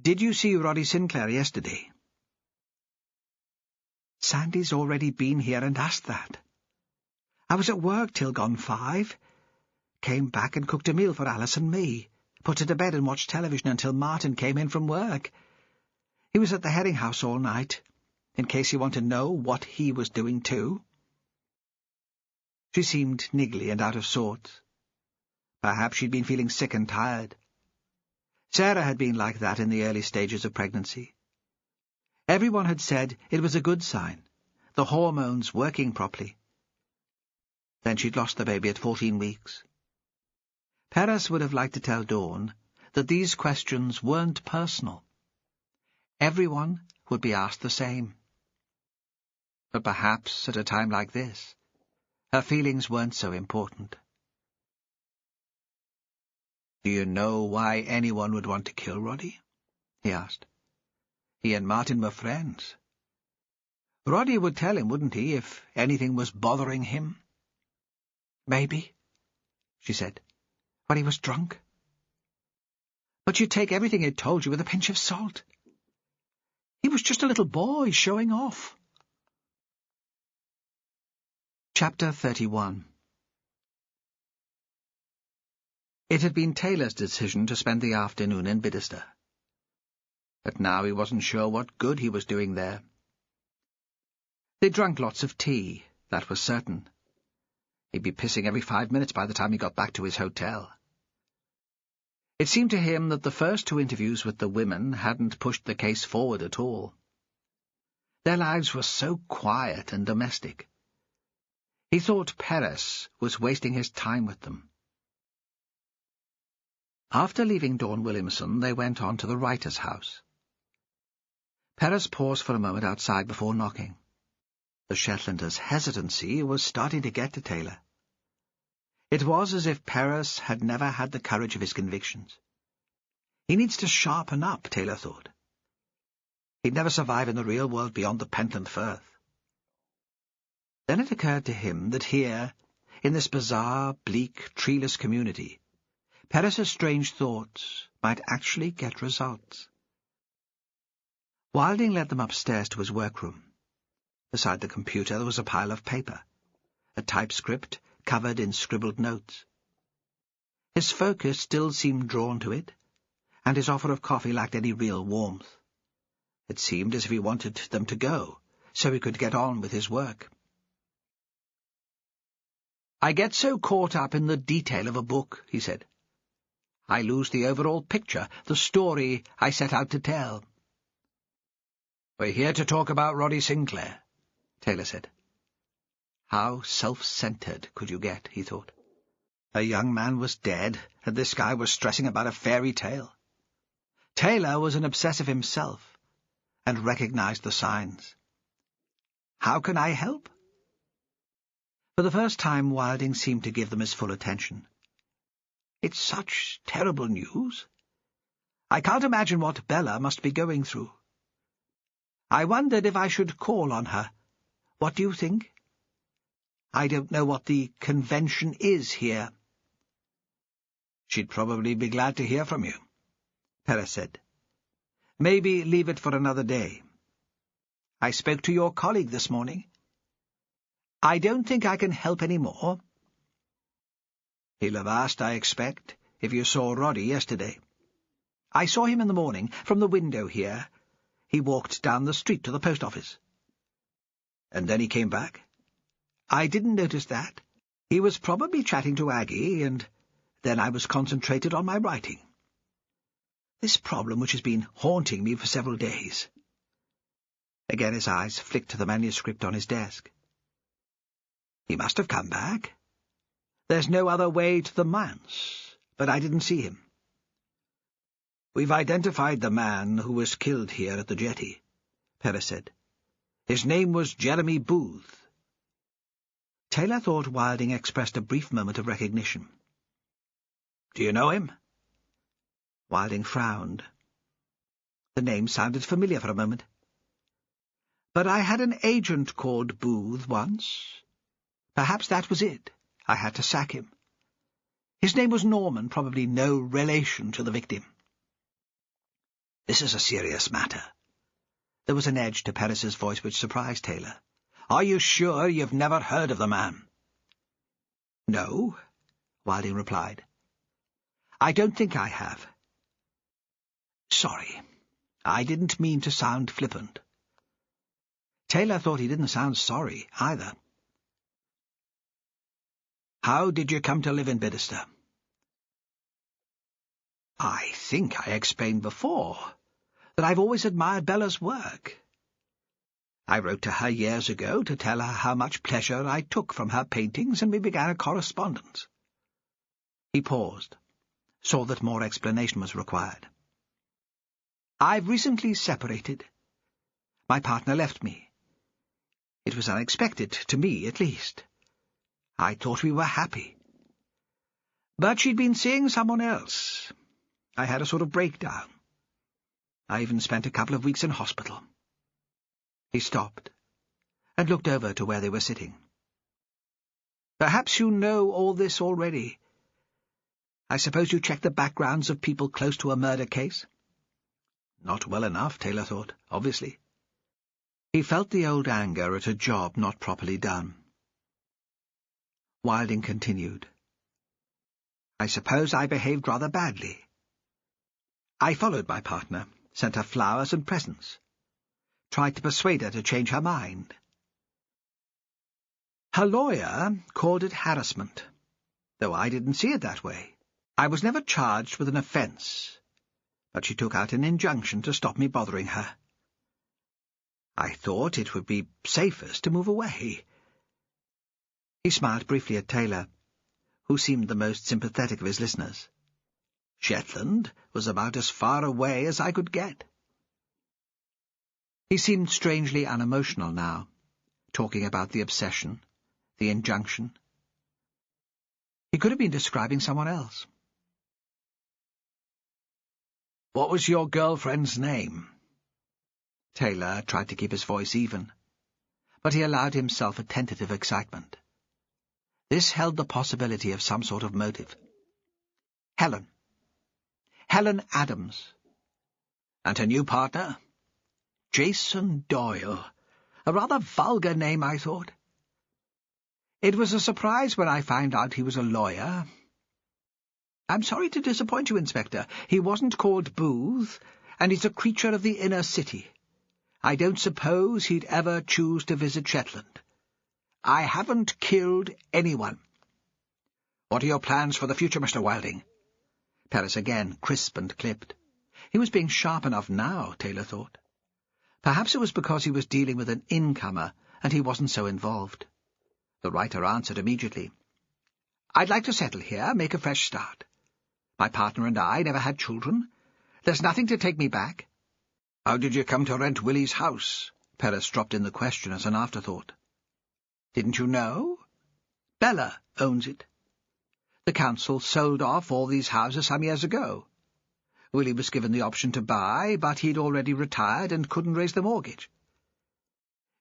"Did you see Roddy Sinclair yesterday?" "Sandy's already been here and asked that. I was at work till gone 5. Came back and cooked a meal for Alice and me. Put her to bed and watched television until Martin came in from work. He was at the Herring House all night, in case you want to know what he was doing too." She seemed niggly and out of sorts. Perhaps she'd been feeling sick and tired. Sarah had been like that in the early stages of pregnancy. Everyone had said it was a good sign, the hormones working properly. Then she'd lost the baby at 14 weeks. Perez would have liked to tell Dawn that these questions weren't personal. Everyone would be asked the same. But perhaps at a time like this, her feelings weren't so important. "Do you know why anyone would want to kill Roddy?" he asked. "He and Martin were friends. Roddy would tell him, wouldn't he, if anything was bothering him?" "Maybe," she said, "when he was drunk. But you'd take everything he'd told you with a pinch of salt. He was just a little boy showing off." Chapter 31. It had been Taylor's decision to spend the afternoon in Bidderstone. But now he wasn't sure what good he was doing there. They drank lots of tea, that was certain. He'd be pissing every 5 minutes by the time he got back to his hotel. It seemed to him that the first 2 interviews with the women hadn't pushed the case forward at all. Their lives were so quiet and domestic. He thought Perez was wasting his time with them. After leaving Dawn Williamson, they went on to the writer's house. Perez paused for a moment outside before knocking. The Shetlander's hesitancy was starting to get to Taylor. It was as if Perez had never had the courage of his convictions. He needs to sharpen up, Taylor thought. He'd never survive in the real world beyond the Pentland Firth. Then it occurred to him that here, in this bizarre, bleak, treeless community, Perez's strange thoughts might actually get results. Wilding led them upstairs to his workroom. Beside the computer there was a pile of paper, a typescript covered in scribbled notes. His focus still seemed drawn to it, and his offer of coffee lacked any real warmth. It seemed as if he wanted them to go, so he could get on with his work. "I get so caught up in the detail of a book," he said. "I lose the overall picture, the story I set out to tell." "We're here to talk about Roddy Sinclair," Taylor said. How self-centered could you get, he thought. A young man was dead, and this guy was stressing about a fairy tale. Taylor was an obsessive himself, and recognized the signs. How can I help? For the first time, Wilding seemed to give them his full attention. It's such terrible news. I can't imagine what Bella must be going through. I wondered if I should call on her. What do you think? I don't know what the convention is here. She'd probably be glad to hear from you, Perez said. Maybe leave it for another day. I spoke to your colleague this morning. I don't think I can help any more. He'll have asked, I expect, if you saw Roddy yesterday. I saw him in the morning, from the window here. He walked down the street to the post office. And then he came back? I didn't notice that. He was probably chatting to Aggie, and then I was concentrated on my writing. This problem which has been haunting me for several days. Again his eyes flicked to the manuscript on his desk. He must have come back. There's no other way to the manse, but I didn't see him. We've identified the man who was killed here at the jetty, Perez said. His name was Jeremy Booth. Taylor thought Wilding expressed a brief moment of recognition. Do you know him? Wilding frowned. The name sounded familiar for a moment. But I had an agent called Booth once. Perhaps that was it. I had to sack him. His name was Norman, probably no relation to the victim. This is a serious matter. There was an edge to Perez's voice which surprised Taylor. Are you sure you've never heard of the man? No, Wilding replied. I don't think I have. Sorry, I didn't mean to sound flippant. Taylor thought he didn't sound sorry, either. How did you come to live in Bidderster? I think I explained before that I've always admired Bella's work. I wrote to her years ago to tell her how much pleasure I took from her paintings, and we began a correspondence. He paused, saw that more explanation was required. I've recently separated. My partner left me. It was unexpected, to me at least. I thought we were happy. But she'd been seeing someone else. I had a sort of breakdown. I even spent a couple of weeks in hospital. He stopped, and looked over to where they were sitting. Perhaps you know all this already. I suppose you checked the backgrounds of people close to a murder case? Not well enough, Taylor thought, obviously. He felt the old anger at a job not properly done. Wilding continued. I suppose I behaved rather badly. I followed my partner, sent her flowers and presents. Tried to persuade her to change her mind. Her lawyer called it harassment, though I didn't see it that way. I was never charged with an offence, but she took out an injunction to stop me bothering her. I thought it would be safest to move away. He smiled briefly at Taylor, who seemed the most sympathetic of his listeners. Shetland was about as far away as I could get. He seemed strangely unemotional now, talking about the obsession, the injunction. He could have been describing someone else. "What was your girlfriend's name?" Taylor tried to keep his voice even, but he allowed himself a tentative excitement. This held the possibility of some sort of motive. Helen. Helen Adams. And her new partner? Jason Doyle. A rather vulgar name, I thought. It was a surprise when I found out he was a lawyer. I'm sorry to disappoint you, Inspector. He wasn't called Booth, and he's a creature of the inner city. I don't suppose he'd ever choose to visit Shetland. I haven't killed anyone. What are your plans for the future, Mr. Wilding? Perez again, crisp and clipped. He was being sharp enough now, Taylor thought. Perhaps it was because he was dealing with an incomer, and he wasn't so involved. The writer answered immediately. I'd like to settle here, make a fresh start. My partner and I never had children. There's nothing to take me back. How did you come to rent Willie's house? Perez dropped in the question as an afterthought. Didn't you know? Bella owns it. The council sold off all these houses some years ago. Willie was given the option to buy, but he'd already retired and couldn't raise the mortgage.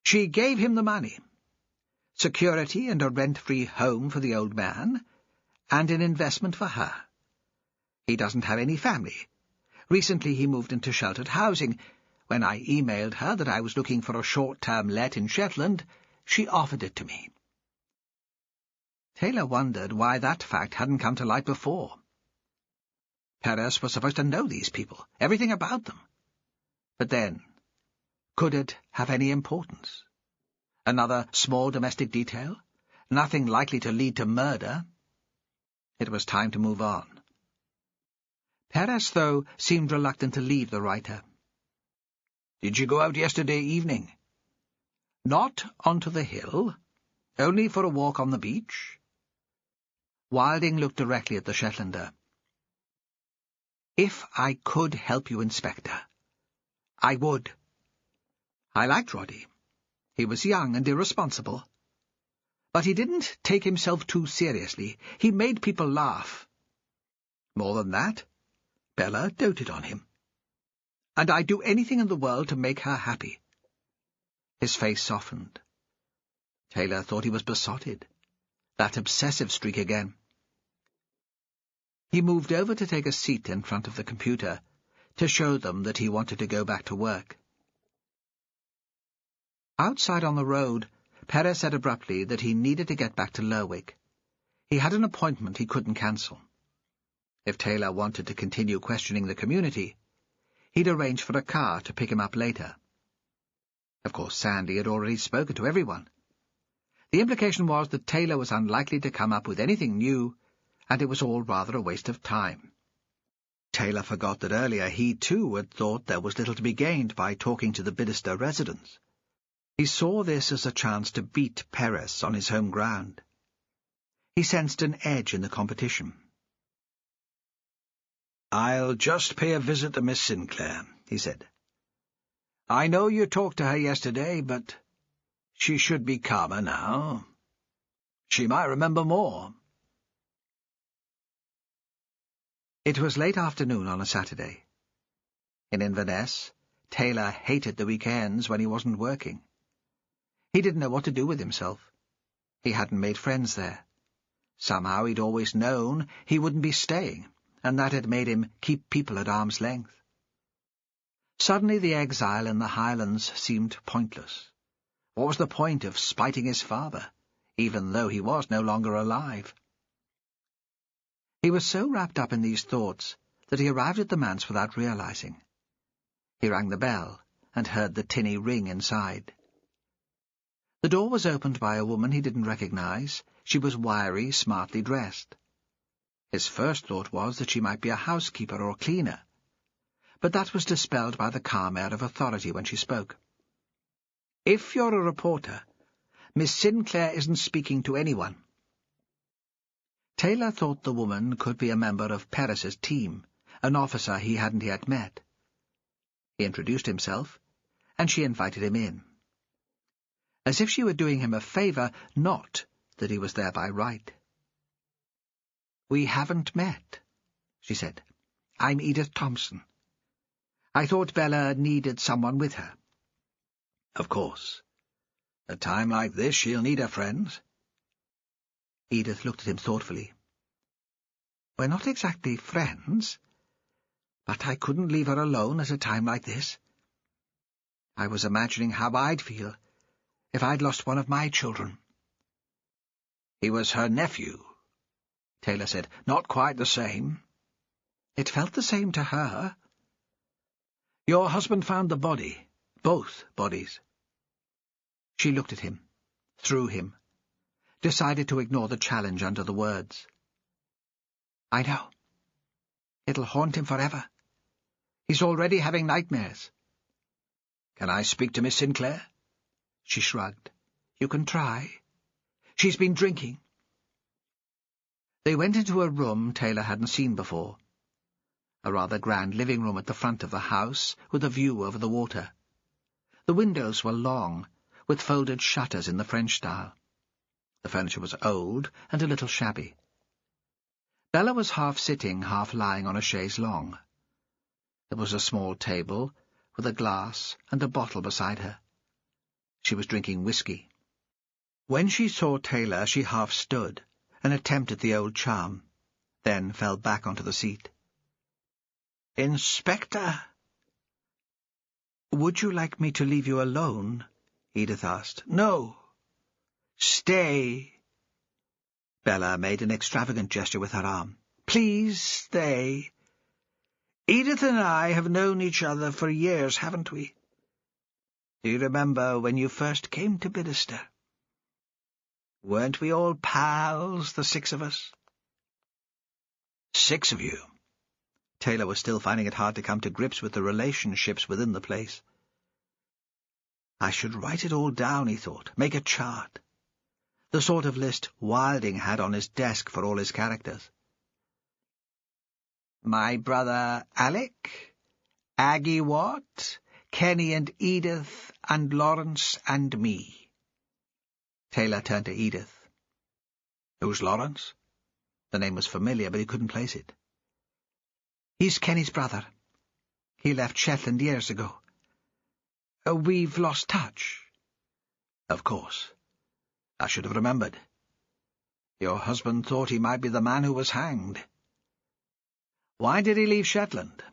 She gave him the money. Security and a rent-free home for the old man, and an investment for her. He doesn't have any family. Recently he moved into sheltered housing. When I emailed her that I was looking for a short-term let in Shetland, she offered it to me. Taylor wondered why that fact hadn't come to light before. Perez was supposed to know these people, everything about them. But then, could it have any importance? Another small domestic detail? Nothing likely to lead to murder? It was time to move on. Perez, though, seemed reluctant to leave the writer. Did you go out yesterday evening? Not onto the hill, only for a walk on the beach. Wilding looked directly at the Shetlander. If I could help you, Inspector, I would. I liked Roddy. He was young and irresponsible. But he didn't take himself too seriously. He made people laugh. More than that, Bella doted on him. And I'd do anything in the world to make her happy. His face softened. Taylor thought he was besotted. That obsessive streak again. He moved over to take a seat in front of the computer, to show them that he wanted to go back to work. Outside on the road, Perez said abruptly that he needed to get back to Lerwick. He had an appointment he couldn't cancel. If Taylor wanted to continue questioning the community, he'd arrange for a car to pick him up later. Of course, Sandy had already spoken to everyone. The implication was that Taylor was unlikely to come up with anything new, and it was all rather a waste of time. Taylor forgot that earlier he, too, had thought there was little to be gained by talking to the Bidester residents. He saw this as a chance to beat Perez on his home ground. He sensed an edge in the competition. "I'll just pay a visit to Miss Sinclair," he said. "I know you talked to her yesterday, but she should be calmer now. She might remember more." It was late afternoon on a Saturday. In Inverness, Taylor hated the weekends when he wasn't working. He didn't know what to do with himself. He hadn't made friends there. Somehow he'd always known he wouldn't be staying, and that had made him keep people at arm's length. Suddenly the exile in the Highlands seemed pointless. What was the point of spiting his father, even though he was no longer alive? He was so wrapped up in these thoughts that he arrived at the manse without realizing. He rang the bell and heard the tinny ring inside. The door was opened by a woman he didn't recognize. She was wiry, smartly dressed. His first thought was that she might be a housekeeper or cleaner, but that was dispelled by the calm air of authority when she spoke. "If you're a reporter, Miss Sinclair isn't speaking to anyone." Taylor thought the woman could be a member of Perez's team, an officer he hadn't yet met. He introduced himself, and she invited him in, as if she were doing him a favour, not that he was there by right. "We haven't met," she said. "I'm Edith Thompson. I thought Bella needed someone with her." "Of course. At a time like this she'll need her friends." Edith looked at him thoughtfully. "We're not exactly friends, but I couldn't leave her alone at a time like this. I was imagining how I'd feel if I'd lost one of my children." "He was her nephew," Taylor said. "Not quite the same." "It felt the same to her." "Your husband found the body. Both bodies." She looked at him, through him, decided to ignore the challenge under the words. "I know. It'll haunt him forever. He's already having nightmares." "Can I speak to Miss Sinclair?" She shrugged. "You can try. She's been drinking." They went into a room Taylor hadn't seen before. A rather grand living room at the front of the house, with a view over the water. The windows were long, with folded shutters in the French style. The furniture was old and a little shabby. Bella was half sitting, half lying on a chaise longue. There was a small table, with a glass and a bottle beside her. She was drinking whiskey. When she saw Taylor, she half stood, and attempted the old charm, then fell back onto the seat. "Inspector?" "Would you like me to leave you alone?" Edith asked. "No. Stay." Bella made an extravagant gesture with her arm. "Please stay. Edith and I have known each other for years, haven't we? Do you remember when you first came to Bidderster? Weren't we all pals, the 6 of us?" "6 of you?" Taylor was still finding it hard to come to grips with the relationships within the place. I should write it all down, he thought, make a chart. The sort of list Wilding had on his desk for all his characters. "My brother Alec, Aggie Watt, Kenny and Edith, and Lawrence and me." Taylor turned to Edith. "Who's Lawrence?" The name was familiar, but he couldn't place it. "He's Kenny's brother. He left Shetland years ago. We've lost touch." "Of course. I should have remembered. Your husband thought he might be the man who was hanged. Why did he leave Shetland?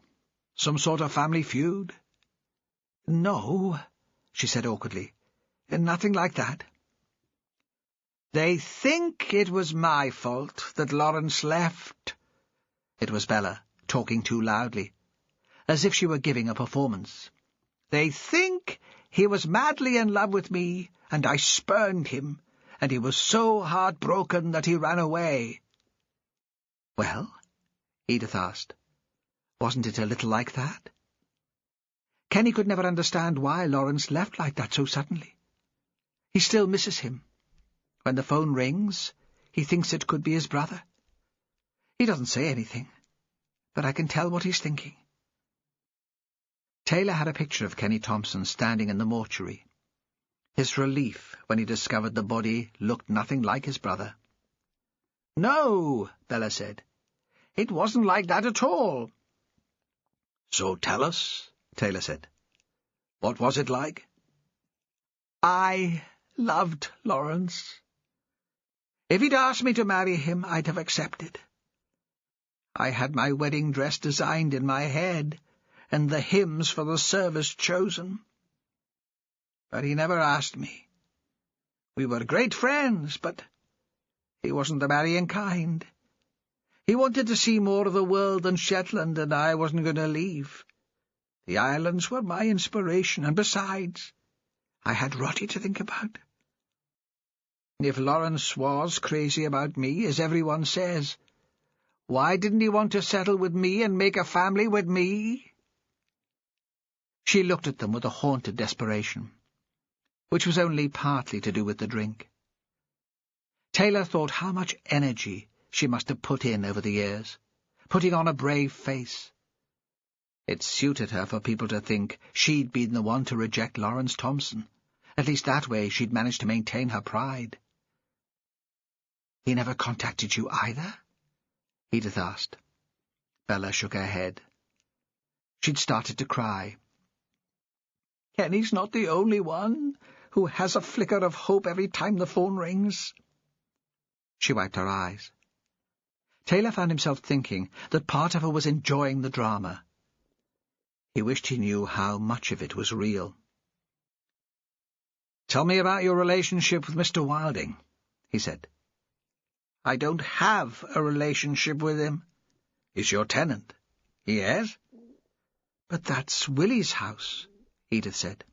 Some sort of family feud?" "No," she said awkwardly. "Nothing like that." "They think it was my fault that Lawrence left." It was Bella, talking too loudly, as if she were giving a performance. "They think he was madly in love with me, and I spurned him, and he was so heartbroken that he ran away." "Well?" Edith asked. "Wasn't it a little like that?" Kenny could never understand why Lawrence left like that so suddenly. He still misses him. When the phone rings, he thinks it could be his brother. He doesn't say anything, but I can tell what he's thinking. Taylor had a picture of Kenny Thompson standing in the mortuary. His relief when he discovered the body looked nothing like his brother. "No," Bella said. "It wasn't like that at all." "So tell us," Taylor said. "What was it like?" "I loved Lawrence. If he'd asked me to marry him, I'd have accepted. I had my wedding dress designed in my head, and the hymns for the service chosen. But he never asked me. We were great friends, but he wasn't the marrying kind. He wanted to see more of the world than Shetland, and I wasn't going to leave. The islands were my inspiration, and besides, I had Roddy to think about. If Lawrence was crazy about me, as everyone says, why didn't he want to settle with me and make a family with me?" She looked at them with a haunted desperation, which was only partly to do with the drink. Taylor thought how much energy she must have put in over the years, putting on a brave face. It suited her for people to think she'd been the one to reject Lawrence Thompson. At least that way she'd managed to maintain her pride. "He never contacted you either?" Edith asked. Bella shook her head. She'd started to cry. "Kenny's not the only one who has a flicker of hope every time the phone rings." She wiped her eyes. Taylor found himself thinking that part of her was enjoying the drama. He wished he knew how much of it was real. "Tell me about your relationship with Mr. Wilding," he said. "I don't have a relationship with him." "He's your tenant." "Yes?" "But that's Willie's house," Edith said.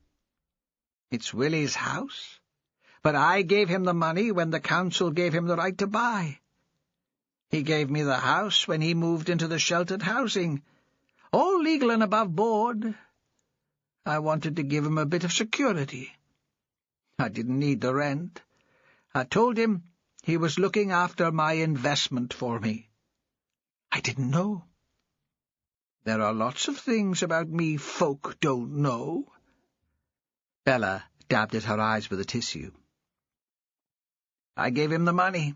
"It's Willie's house? But I gave him the money when the council gave him the right to buy. He gave me the house when he moved into the sheltered housing. All legal and above board. I wanted to give him a bit of security. I didn't need the rent. I told him he was looking after my investment for me. I didn't know. There are lots of things about me folk don't know." Bella dabbed at her eyes with a tissue. "I gave him the money.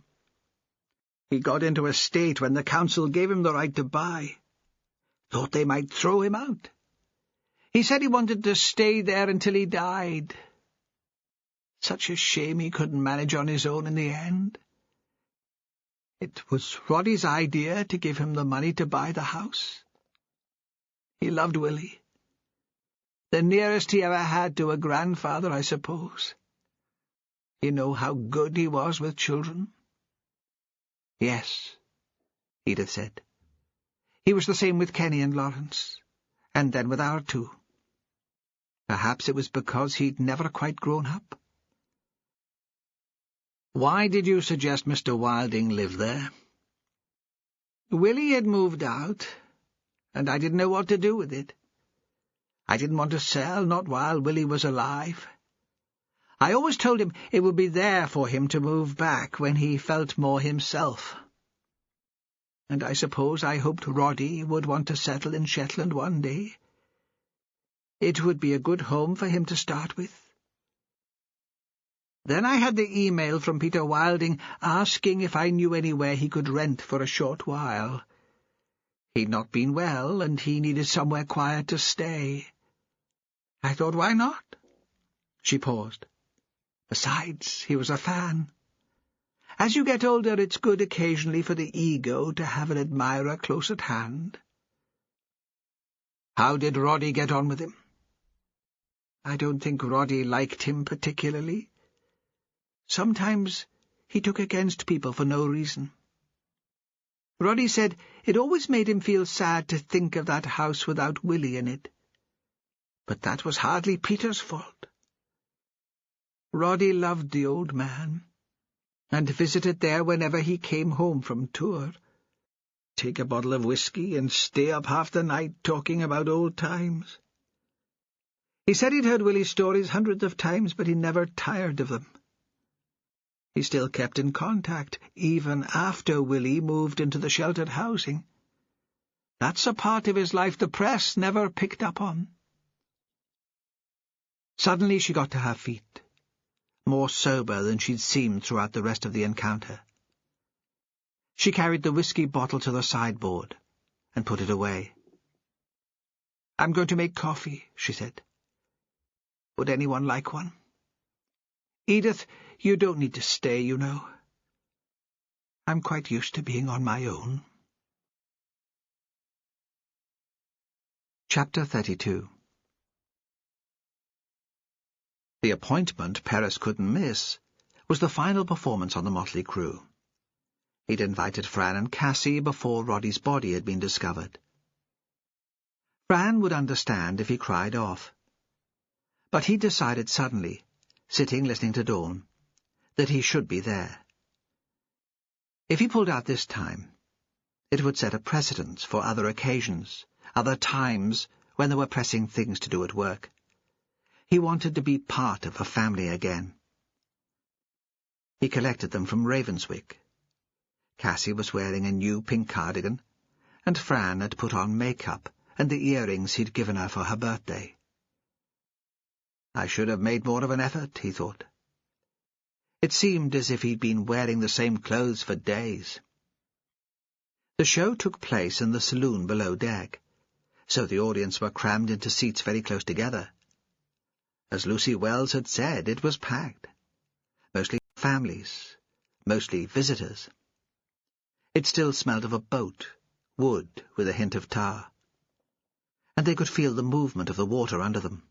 He got into a state when the council gave him the right to buy. Thought they might throw him out. He said he wanted to stay there until he died. Such a shame he couldn't manage on his own in the end. It was Roddy's idea to give him the money to buy the house. He loved Willie. The nearest he ever had to a grandfather, I suppose. You know how good he was with children?" "Yes," Edith said. "He was the same with Kenny and Lawrence, and then with our two. Perhaps it was because he'd never quite grown up." "Why did you suggest Mr. Wilding live there?" "Willie had moved out, and I didn't know what to do with it. I didn't want to sell, not while Willie was alive. I always told him it would be there for him to move back when he felt more himself. And I suppose I hoped Roddy would want to settle in Shetland one day. It would be a good home for him to start with. Then I had the email from Peter Wilding asking if I knew anywhere he could rent for a short while. He'd not been well, and he needed somewhere quiet to stay. I thought, why not?" She paused. "Besides, he was a fan. As you get older, it's good occasionally for the ego to have an admirer close at hand." "How did Roddy get on with him?" "I don't think Roddy liked him particularly. Sometimes he took against people for no reason. Roddy said it always made him feel sad to think of that house without Willie in it. But that was hardly Peter's fault. Roddy loved the old man, and visited there whenever he came home from tour. Take a bottle of whiskey and stay up half the night talking about old times. He said he'd heard Willie's stories hundreds of times, but he never tired of them. He still kept in contact, even after Willie moved into the sheltered housing. That's a part of his life the press never picked up on." Suddenly she got to her feet, more sober than she'd seemed throughout the rest of the encounter. She carried the whiskey bottle to the sideboard and put it away. "I'm going to make coffee," she said. "Would anyone like one? Edith, you don't need to stay, you know. I'm quite used to being on my own." Chapter 32. The appointment Perez couldn't miss was the final performance on the motley crew. He'd invited Fran and Cassie before Roddy's body had been discovered. Fran would understand if he cried off. But he decided suddenly, sitting listening to Dawn, that he should be there. If he pulled out this time, it would set a precedent for other occasions, other times when there were pressing things to do at work. He wanted to be part of a family again. He collected them from Ravenswick. Cassie was wearing a new pink cardigan, and Fran had put on makeup and the earrings he'd given her for her birthday. I should have made more of an effort, he thought. It seemed as if he'd been wearing the same clothes for days. The show took place in the saloon below deck, so the audience were crammed into seats very close together. As Lucy Wells had said, it was packed. Mostly families, mostly visitors. It still smelled of a boat, wood with a hint of tar. And they could feel the movement of the water under them.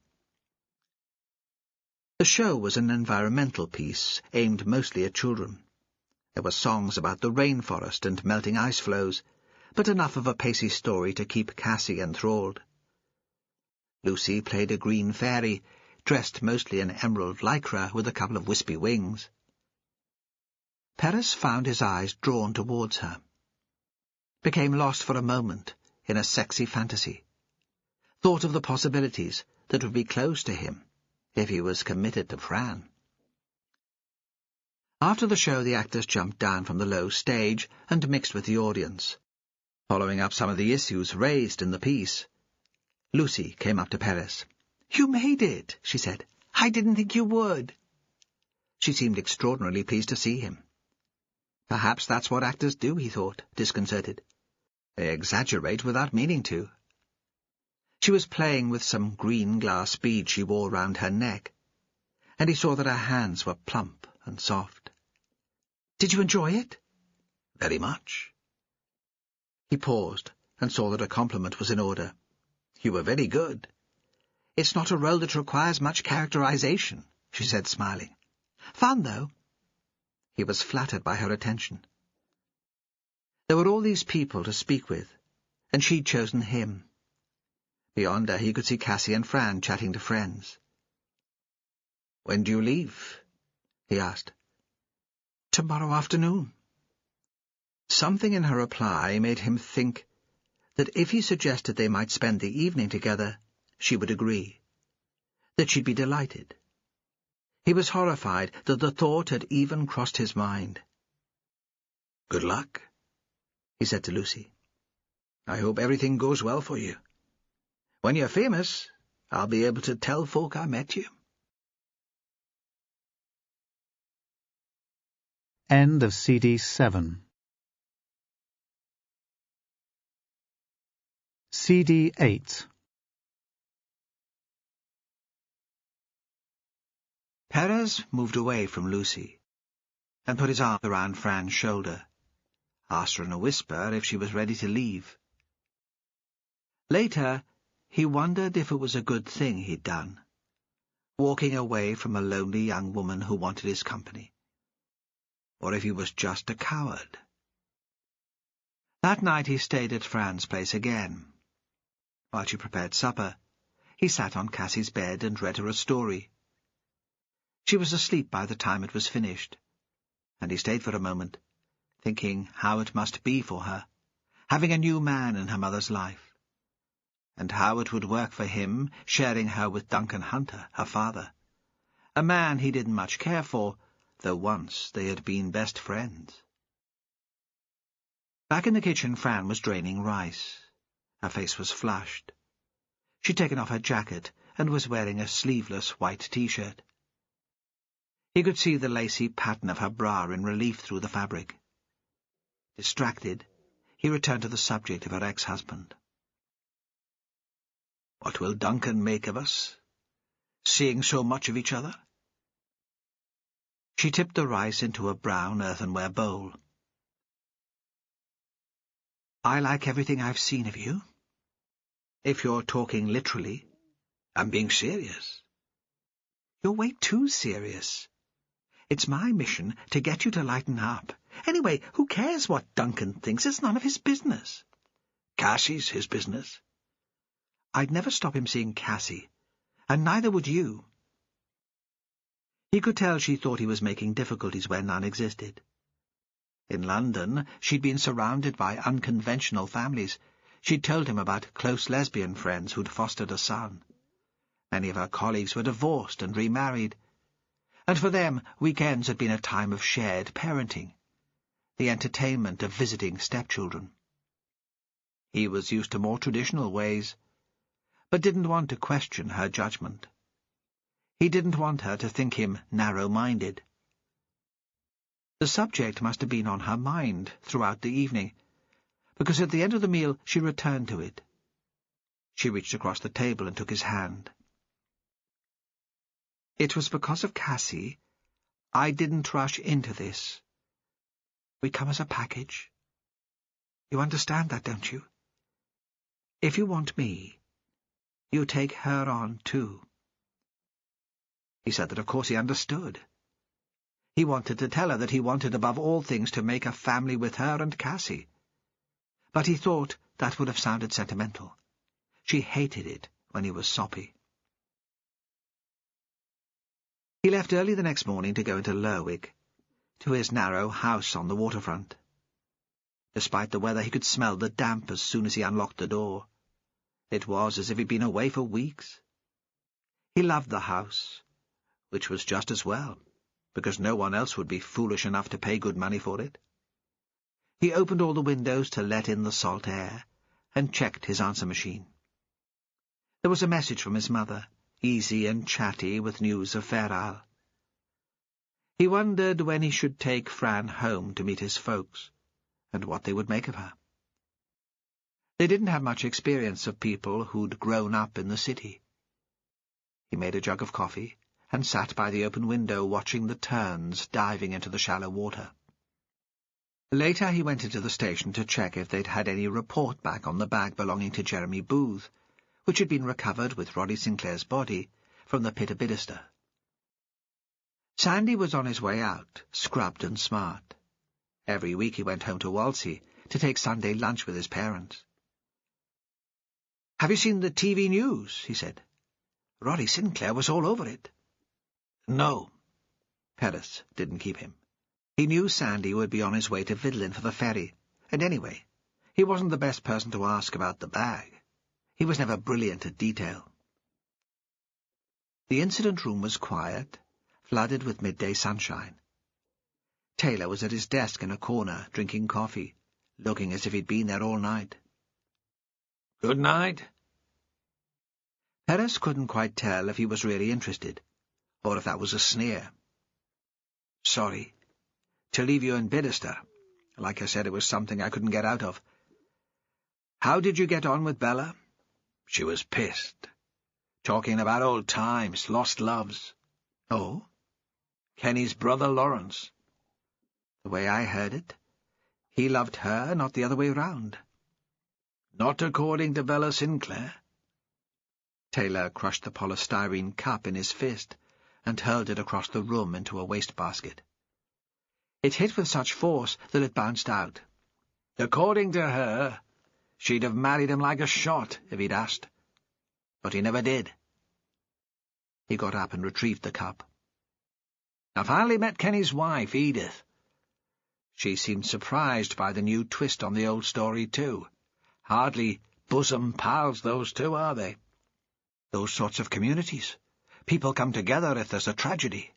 The show was an environmental piece aimed mostly at children. There were songs about the rainforest and melting ice floes, but enough of a pacey story to keep Cassie enthralled. Lucy played a green fairy, dressed mostly in emerald lycra with a couple of wispy wings. Perez found his eyes drawn towards her, became lost for a moment in a sexy fantasy, thought of the possibilities that would be closed to him if he was committed to Fran. After the show, the actors jumped down from the low stage and mixed with the audience, following up some of the issues raised in the piece. Lucy came up to Perez. "You made it," she said. "I didn't think you would." She seemed extraordinarily pleased to see him. Perhaps that's what actors do, he thought, disconcerted. They exaggerate without meaning to. She was playing with some green glass beads she wore round her neck, and he saw that her hands were plump and soft. "Did you enjoy it?" "Very much." He paused and saw that a compliment was in order. "You were very good." "It's not a role that requires much characterization," she said, smiling. "Fun, though." He was flattered by her attention. There were all these people to speak with, and she'd chosen him. Beyond her he could see Cassie and Fran chatting to friends. "When do you leave?" he asked. "Tomorrow afternoon." Something in her reply made him think that if he suggested they might spend the evening together, she would agree, that she'd be delighted. He was horrified that the thought had even crossed his mind. "Good luck," he said to Lucy. "I hope everything goes well for you. When you're famous, I'll be able to tell folk I met you." End of CD 7. CD 8. Perez moved away from Lucy and put his arm around Fran's shoulder, asked her in a whisper if she was ready to leave. Later, he wondered if it was a good thing he'd done, walking away from a lonely young woman who wanted his company, or if he was just a coward. That night he stayed at Fran's place again. While she prepared supper, he sat on Cassie's bed and read her a story. She was asleep by the time it was finished, and he stayed for a moment, thinking how it must be for her, having a new man in her mother's life, and how it would work for him, sharing her with Duncan Hunter, her father, a man he didn't much care for, though once they had been best friends. Back in the kitchen, Fran was draining rice. Her face was flushed. She'd taken off her jacket and was wearing a sleeveless white T-shirt. He could see the lacy pattern of her bra in relief through the fabric. Distracted, he returned to the subject of her ex-husband. "What will Duncan make of us, seeing so much of each other?" She tipped the rice into a brown earthenware bowl. "I like everything I've seen of you. If you're talking literally." "I'm being serious." "You're way too serious. It's my mission to get you to lighten up. Anyway, who cares what Duncan thinks? It's none of his business." "Cassie's his business." "I'd never stop him seeing Cassie, and neither would you." He could tell she thought he was making difficulties where none existed. In London, she'd been surrounded by unconventional families. She'd told him about close lesbian friends who'd fostered a son. Many of her colleagues were divorced and remarried, and for them weekends had been a time of shared parenting, the entertainment of visiting stepchildren. He was used to more traditional ways, but didn't want to question her judgment. He didn't want her to think him narrow-minded. The subject must have been on her mind throughout the evening, because at the end of the meal she returned to it. She reached across the table and took his hand. "It was because of Cassie I didn't rush into this. We come as a package. You understand that, don't you? If you want me, you take her on too." He said that of course he understood. He wanted to tell her that he wanted above all things to make a family with her and Cassie. But he thought that would have sounded sentimental. She hated it when he was soppy. He left early the next morning to go into Lerwick, to his narrow house on the waterfront. Despite the weather, he could smell the damp as soon as he unlocked the door. It was as if he'd been away for weeks. He loved the house, which was just as well, because no one else would be foolish enough to pay good money for it. He opened all the windows to let in the salt air, and checked his answer machine. There was a message from his mother, easy and chatty with news of Fair Isle. He wondered when he should take Fran home to meet his folks, and what they would make of her. They didn't have much experience of people who'd grown up in the city. He made a jug of coffee, and sat by the open window watching the terns diving into the shallow water. Later he went into the station to check if they'd had any report back on the bag belonging to Jeremy Booth, which had been recovered with Roddy Sinclair's body from the pit of Bidester. Sandy was on his way out, scrubbed and smart. Every week he went home to Walsey to take Sunday lunch with his parents. "Have you seen the TV news?" he said. "Roddy Sinclair was all over it." "No." Perez didn't keep him. He knew Sandy would be on his way to Vidlin for the ferry, and anyway, he wasn't the best person to ask about the bag. He was never brilliant at detail. The incident room was quiet, flooded with midday sunshine. Taylor was at his desk in a corner, drinking coffee, looking as if he'd been there all night. "Good night." Perez couldn't quite tell if he was really interested, or if that was a sneer. "Sorry. To leave you in Bidester. Like I said, it was something I couldn't get out of. How did you get on with Bella?" "She was pissed. Talking about old times, lost loves." "Oh?" "Kenny's brother Lawrence." "The way I heard it, he loved her, not the other way round." "Not according to Bella Sinclair." Taylor crushed the polystyrene cup in his fist and hurled it across the room into a wastebasket. It hit with such force that it bounced out. "According to her, she'd have married him like a shot if he'd asked. But he never did." He got up and retrieved the cup. "I finally met Kenny's wife, Edith." She seemed surprised by the new twist on the old story, too. "Hardly bosom pals, those two, are they?" "Those sorts of communities. People come together if there's a tragedy."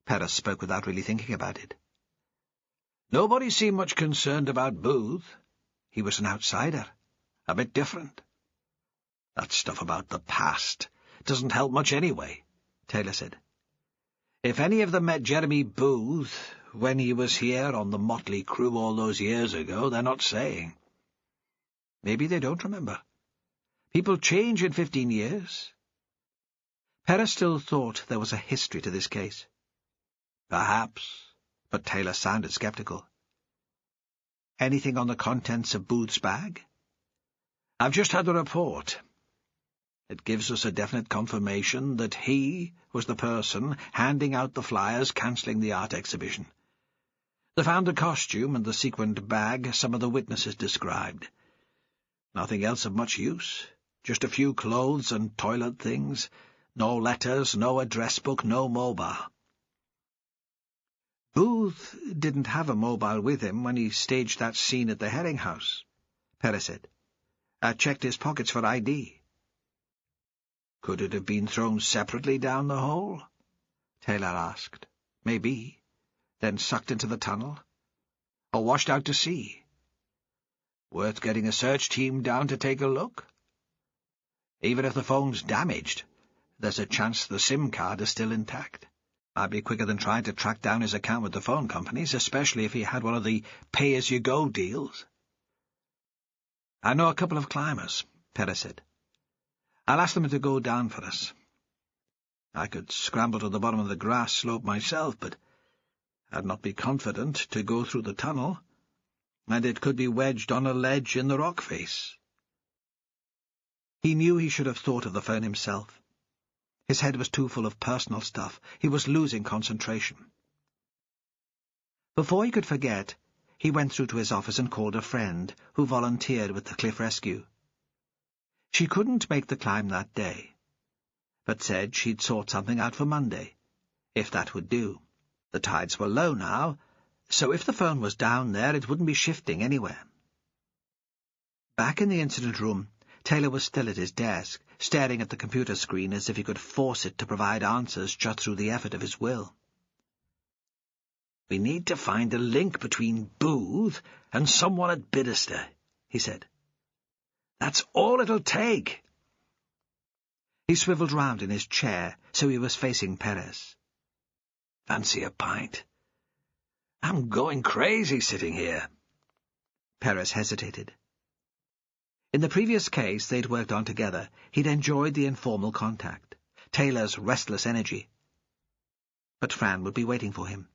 Perez spoke without really thinking about it. "Nobody seemed much concerned about Booth. He was an outsider. A bit different." "That stuff about the past doesn't help much anyway," Taylor said. "If any of them met Jeremy Booth when he was here on the motley crew all those years ago, they're not saying. Maybe they don't remember. People change in 15 years. Perez still thought there was a history to this case. Perhaps, but Taylor sounded sceptical. "Anything on the contents of Booth's bag?" "I've just had the report. It gives us a definite confirmation that he was the person handing out the flyers cancelling the art exhibition. They found the costume and the sequined bag some of the witnesses described. Nothing else of much use, just a few clothes and toilet things, no letters, no address book, no mobile. "Booth didn't have a mobile with him when he staged that scene at the Herring House," Perez said. "I checked his pockets for ID." "Could it have been thrown separately down the hole?" Taylor asked. "Maybe. Then sucked into the tunnel. Or washed out to sea. Worth getting a search team down to take a look? Even if the phone's damaged, there's a chance the SIM card is still intact. I'd be quicker than trying to track down his account with the phone companies, especially if he had one of the pay-as-you-go deals." "I know a couple of climbers," Perez said. "I'll ask them to go down for us. I could scramble to the bottom of the grass slope myself, but I'd not be confident to go through the tunnel, and it could be wedged on a ledge in the rock face." He knew he should have thought of the phone himself. His head was too full of personal stuff. He was losing concentration. Before he could forget, he went through to his office and called a friend who volunteered with the cliff rescue. She couldn't make the climb that day, but said she'd sort something out for Monday, if that would do. The tides were low now, so if the phone was down there, it wouldn't be shifting anywhere. Back in the incident room, Taylor was still at his desk, staring at the computer screen as if he could force it to provide answers just through the effort of his will. "We need to find a link between Booth and someone at Bidderster," he said. "That's all it'll take." He swiveled round in his chair so he was facing Perez. "Fancy a pint? I'm going crazy sitting here." Perez hesitated. In the previous case they'd worked on together, he'd enjoyed the informal contact, Taylor's restless energy. But Fran would be waiting for him.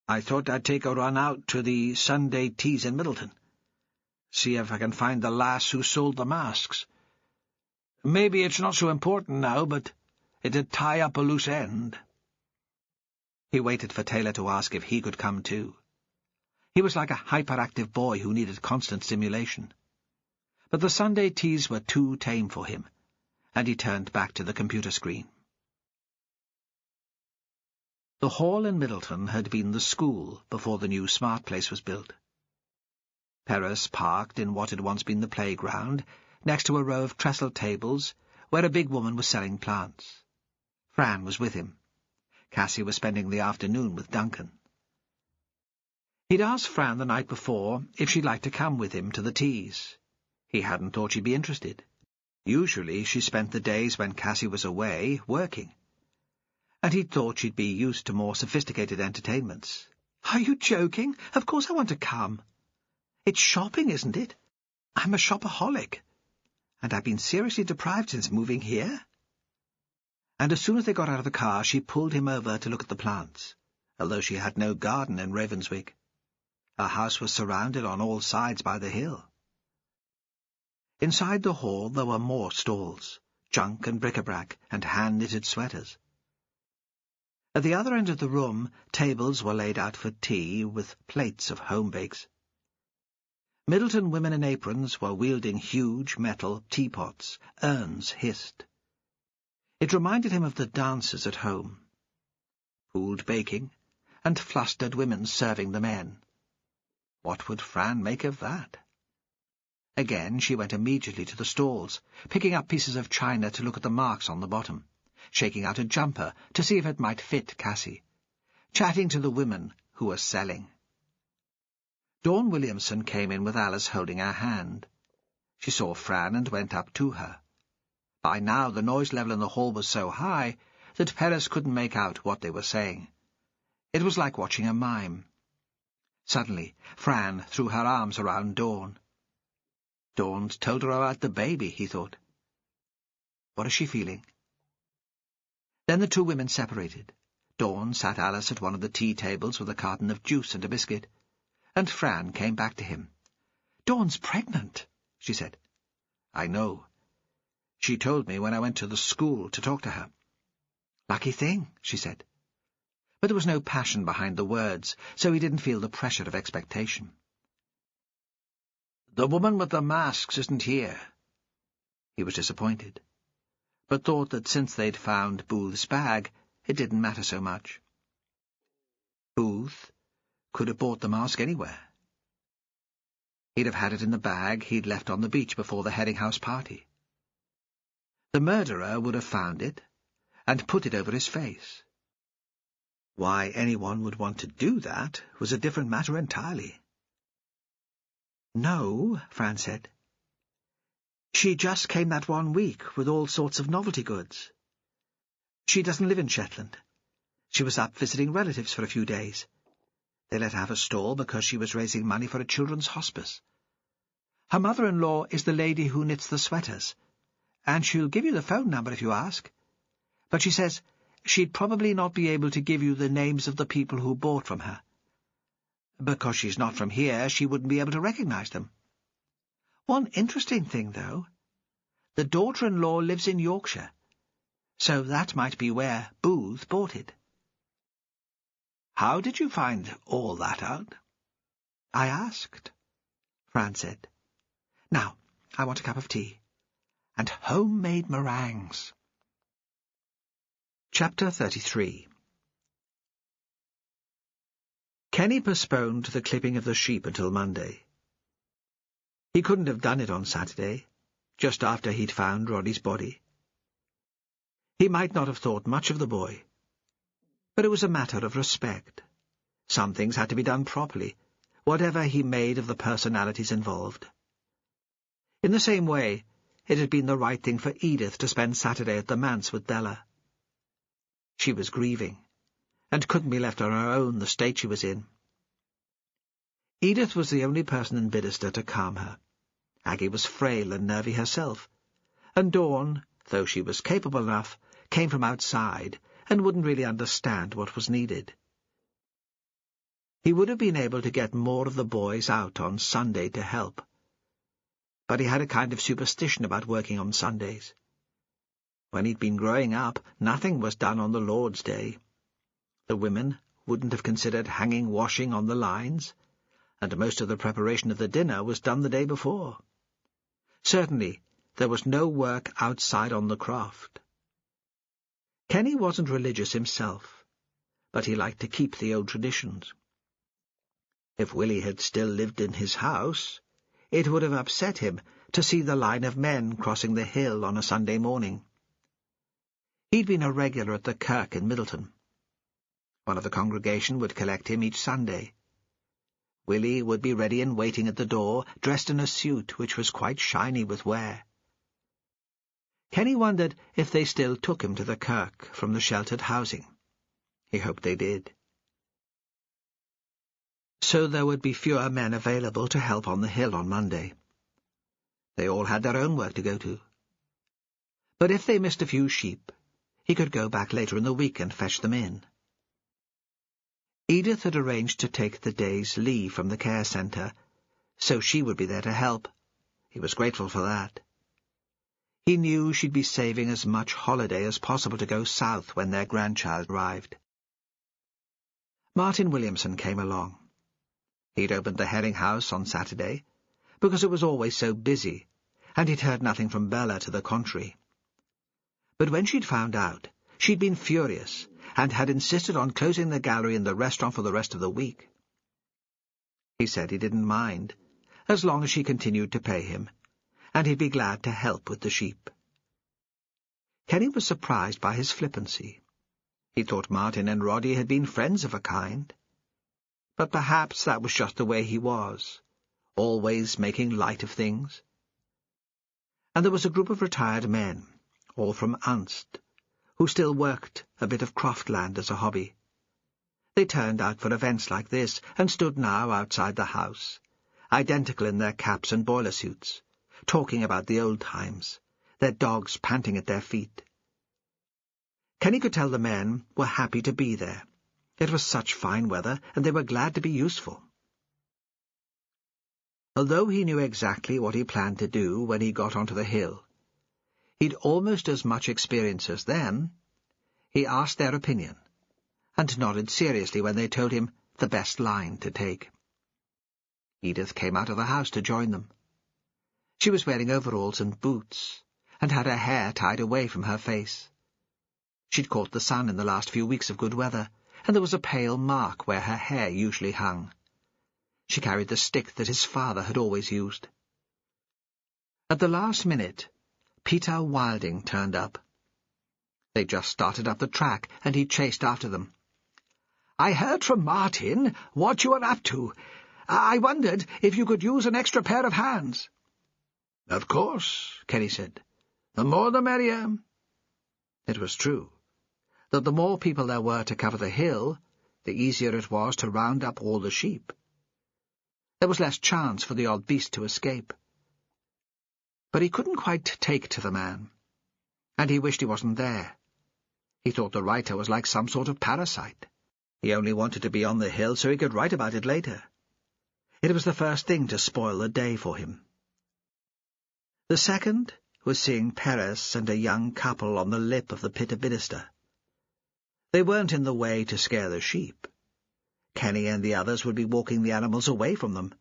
"I thought I'd take a run out to the Sunday teas in Middleton. See if I can find the lass who sold the masks. Maybe it's not so important now, but it'd tie up a loose end." He waited for Taylor to ask if he could come too. He was like a hyperactive boy who needed constant stimulation. But the Sunday teas were too tame for him, and he turned back to the computer screen. The hall in Middleton had been the school before the new smart place was built. Perez parked in what had once been the playground, next to a row of trestle tables, where a big woman was selling plants. Fran was with him. Cassie was spending the afternoon with Duncan. He'd asked Fran the night before if she'd like to come with him to the teas. He hadn't thought she'd be interested. Usually she spent the days when Cassie was away, working. And he'd thought she'd be used to more sophisticated entertainments. "Are you joking? Of course I want to come. It's shopping, isn't it? I'm a shopaholic. And I've been seriously deprived since moving here." And as soon as they got out of the car, she pulled him over to look at the plants, although she had no garden in Ravenswick. Her house was surrounded on all sides by the hill. Inside the hall there were more stalls, junk and bric-a-brac, and hand-knitted sweaters. At the other end of the room, tables were laid out for tea, with plates of home bakes. Middleton women in aprons were wielding huge metal teapots. Urns hissed. It reminded him of the dances at home. Pooled baking, and flustered women serving the men. What would Fran make of that? Again she went immediately to the stalls, picking up pieces of china to look at the marks on the bottom, shaking out a jumper to see if it might fit Cassie, chatting to the women who were selling. Dawn Williamson came in with Alice holding her hand. She saw Fran and went up to her. By now the noise level in the hall was so high that Perez couldn't make out what they were saying. It was like watching a mime. Suddenly, Fran threw her arms around Dawn. Dawn's told her about the baby, he thought. What is she feeling? Then the two women separated. Dawn sat Alice at one of the tea tables with a carton of juice and a biscuit, and Fran came back to him. "Dawn's pregnant," she said. "I know. She told me when I went to the school to talk to her." "Lucky thing," she said. But there was no passion behind the words, so he didn't feel the pressure of expectation. "The woman with the masks isn't here." He was disappointed, but thought that since they'd found Booth's bag, it didn't matter so much. Booth could have bought the mask anywhere. He'd have had it in the bag he'd left on the beach before the Herring-house party. The murderer would have found it and put it over his face. Why anyone would want to do that was a different matter entirely. "No," Fran said. "She just came that 1 week with all sorts of novelty goods. She doesn't live in Shetland. She was up visiting relatives for a few days. They let her have a stall because she was raising money for a children's hospice. Her mother-in-law is the lady who knits the sweaters, and she'll give you the phone number if you ask. But she says she'd probably not be able to give you the names of the people who bought from her. Because she's not from here, she wouldn't be able to recognize them. One interesting thing, though, the daughter-in-law lives in Yorkshire, so that might be where Booth bought it." "How did you find all that out?" "I asked," Fran said. "Now, I want a cup of tea, and homemade meringues." Chapter 33. Kenny postponed the clipping of the sheep until Monday. He couldn't have done it on Saturday, just after he'd found Roddy's body. He might not have thought much of the boy, but it was a matter of respect. Some things had to be done properly, whatever he made of the personalities involved. In the same way, it had been the right thing for Edith to spend Saturday at the manse with Bella. She was grieving, and couldn't be left on her own the state she was in. Edith was the only person in Bidderstone to calm her. Aggie was frail and nervy herself, and Dawn, though she was capable enough, came from outside and wouldn't really understand what was needed. He would have been able to get more of the boys out on Sunday to help, but he had a kind of superstition about working on Sundays. When he'd been growing up, nothing was done on the Lord's Day. The women wouldn't have considered hanging washing on the lines, and most of the preparation of the dinner was done the day before. Certainly, there was no work outside on the croft. Kenny wasn't religious himself, but he liked to keep the old traditions. If Willie had still lived in his house, it would have upset him to see the line of men crossing the hill on a Sunday morning. He'd been a regular at the kirk in Middleton. One of the congregation would collect him each Sunday. Willie would be ready and waiting at the door, dressed in a suit which was quite shiny with wear. Kenny wondered if they still took him to the kirk from the sheltered housing. He hoped they did. So there would be fewer men available to help on the hill on Monday. They all had their own work to go to. But if they missed a few sheep, he could go back later in the week and fetch them in. Edith had arranged to take the day's leave from the care centre, so she would be there to help. He was grateful for that. He knew she'd be saving as much holiday as possible to go south when their grandchild arrived. Martin Williamson came along. He'd opened the Herring-house on Saturday, because it was always so busy, and he'd heard nothing from Bella to the contrary. But when she'd found out, she'd been furious, and had insisted on closing the gallery and the restaurant for the rest of the week. He said he didn't mind, as long as she continued to pay him, and he'd be glad to help with the sheep. Kenny was surprised by his flippancy. He thought Martin and Roddy had been friends of a kind. But perhaps that was just the way he was, always making light of things. And there was a group of retired men, all from Unst, who still worked a bit of croftland as a hobby. They turned out for events like this, and stood now outside the house, identical in their caps and boiler suits, talking about the old times, their dogs panting at their feet. Kenny could tell the men were happy to be there. It was such fine weather, and they were glad to be useful. Although he knew exactly what he planned to do when he got onto the hill, he'd almost as much experience as them. He asked their opinion, and nodded seriously when they told him the best line to take. Edith came out of the house to join them. She was wearing overalls and boots, and had her hair tied away from her face. She'd caught the sun in the last few weeks of good weather, and there was a pale mark where her hair usually hung. She carried the stick that his father had always used. At the last minute, Peter Wilding turned up. They just started up the track, and he chased after them. "I heard from Martin what you were up to. I wondered if you could use an extra pair of hands." "Of course," Kenny said. "The more the merrier." It was true that the more people there were to cover the hill, the easier it was to round up all the sheep. There was less chance for the odd beast to escape. But he couldn't quite take to the man, and he wished he wasn't there. He thought the writer was like some sort of parasite. He only wanted to be on the hill so he could write about it later. It was the first thing to spoil the day for him. The second was seeing Perez and a young couple on the lip of the Pit of Binister. They weren't in the way to scare the sheep. Kenny and the others would be walking the animals away from them.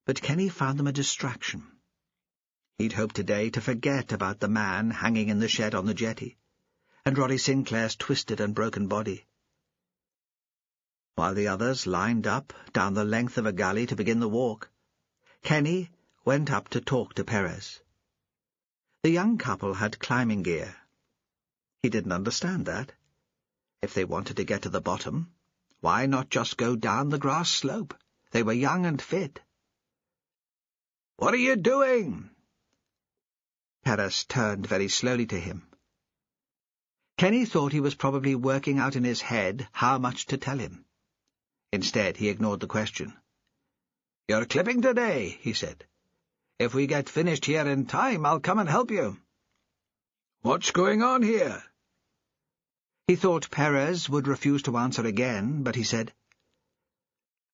But Kenny found them a distraction. He'd hoped today to forget about the man hanging in the shed on the jetty, and Roddy Sinclair's twisted and broken body. While the others lined up down the length of a gully to begin the walk, Kenny went up to talk to Perez. The young couple had climbing gear. He didn't understand that. If they wanted to get to the bottom, why not just go down the grass slope? They were young and fit. "What are you doing?" Perez turned very slowly to him. Kenny thought he was probably working out in his head how much to tell him. Instead, he ignored the question. "You're clipping today," he said. "If we get finished here in time, I'll come and help you." "What's going on here?" He thought Perez would refuse to answer again, but he said,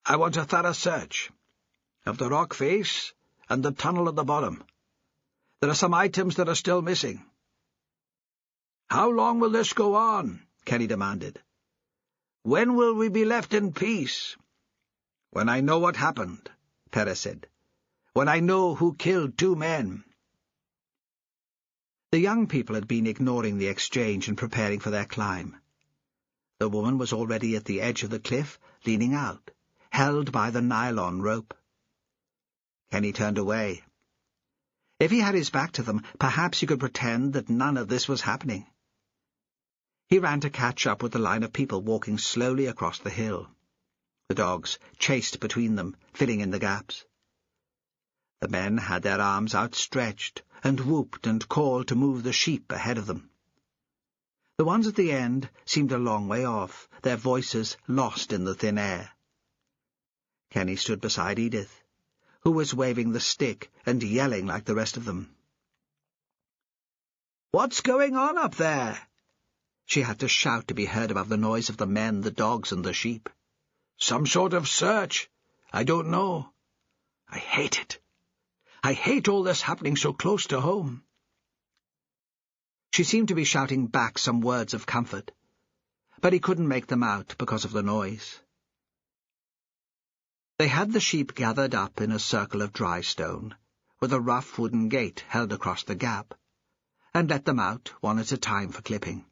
"I want a thorough search of the rock face and the tunnel at the bottom. There are some items that are still missing." "How long will this go on?" Kenny demanded. "When will we be left in peace?" "When I know what happened," Perez said. "When I know who killed 2 men." The young people had been ignoring the exchange and preparing for their climb. The woman was already at the edge of the cliff, leaning out, held by the nylon rope. Kenny turned away. If he had his back to them, perhaps he could pretend that none of this was happening. He ran to catch up with the line of people walking slowly across the hill. The dogs chased between them, filling in the gaps. The men had their arms outstretched and whooped and called to move the sheep ahead of them. The ones at the end seemed a long way off, their voices lost in the thin air. Kenny stood beside Edith, who was waving the stick and yelling like the rest of them. "What's going on up there?" She had to shout to be heard above the noise of the men, the dogs, and the sheep. "Some sort of search. I don't know. I hate it. I hate all this happening so close to home." She seemed to be shouting back some words of comfort, but he couldn't make them out because of the noise. They had the sheep gathered up in a circle of dry stone, with a rough wooden gate held across the gap, and let them out one at a time for clipping.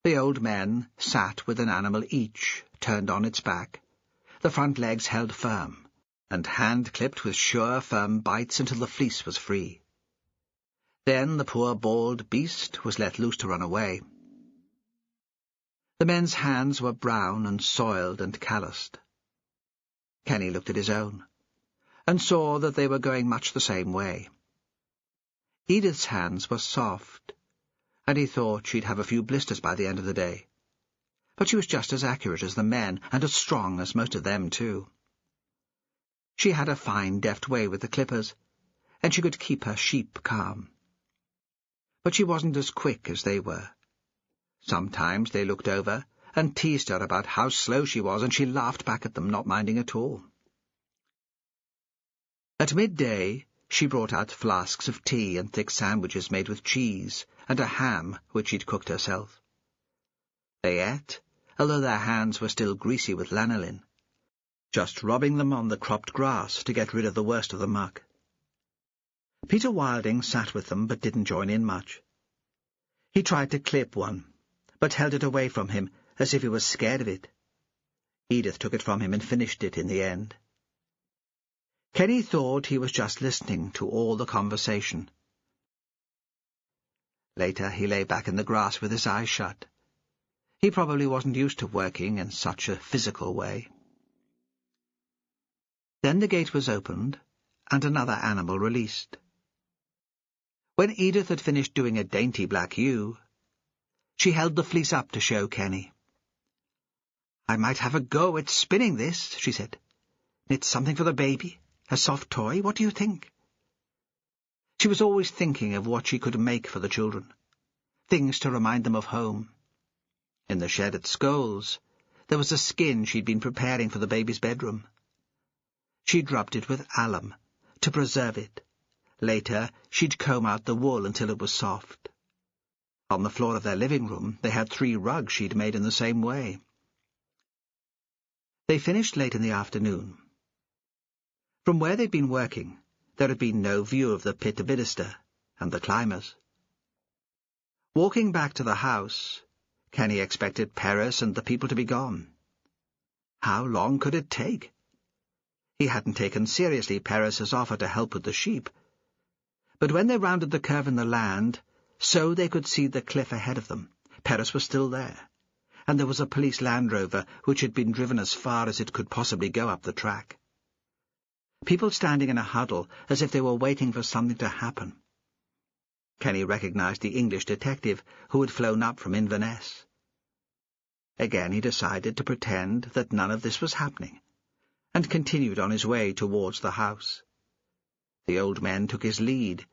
The old men sat with an animal each, turned on its back, the front legs held firm, and hand-clipped with sure, firm bites until the fleece was free. Then the poor bald beast was let loose to run away. The men's hands were brown and soiled and calloused. Kenny looked at his own, and saw that they were going much the same way. Edith's hands were soft, and he thought she'd have a few blisters by the end of the day. But she was just as accurate as the men, and as strong as most of them, too. She had a fine, deft way with the clippers, and she could keep her sheep calm. But she wasn't as quick as they were. Sometimes they looked over and teased her about how slow she was, and she laughed back at them, not minding at all. At midday, she brought out flasks of tea and thick sandwiches made with cheese, and a ham which she'd cooked herself. They ate, although their hands were still greasy with lanolin, just rubbing them on the cropped grass to get rid of the worst of the muck. Peter Wilding sat with them, but didn't join in much. He tried to clip one, but held it away from him, as if he was scared of it. Edith took it from him and finished it in the end. Kenny thought he was just listening to all the conversation. Later he lay back in the grass with his eyes shut. He probably wasn't used to working in such a physical way. Then the gate was opened, and another animal released. When Edith had finished doing a dainty black ewe, she held the fleece up to show Kenny. "I might have a go at spinning this," she said. "Knit something for the baby, a soft toy, what do you think?" She was always thinking of what she could make for the children, things to remind them of home. In the shed at Scholes, there was a skin she'd been preparing for the baby's bedroom. She'd rubbed it with alum to preserve it. Later, she'd comb out the wool until it was soft. On the floor of their living room, they had 3 rugs she'd made in the same way. They finished late in the afternoon. From where they'd been working, there had been no view of the pit of Bidester and the climbers. Walking back to the house, Kenny expected Perez and the people to be gone. How long could it take? He hadn't taken seriously Perez's offer to help with the sheep. But when they rounded the curve in the land, so they could see the cliff ahead of them, Perez was still there, and there was a police Land Rover which had been driven as far as it could possibly go up the track. People standing in a huddle as if they were waiting for something to happen. Kenny recognized the English detective who had flown up from Inverness. Again he decided to pretend that none of this was happening, and continued on his way towards the house. The old men took his lead,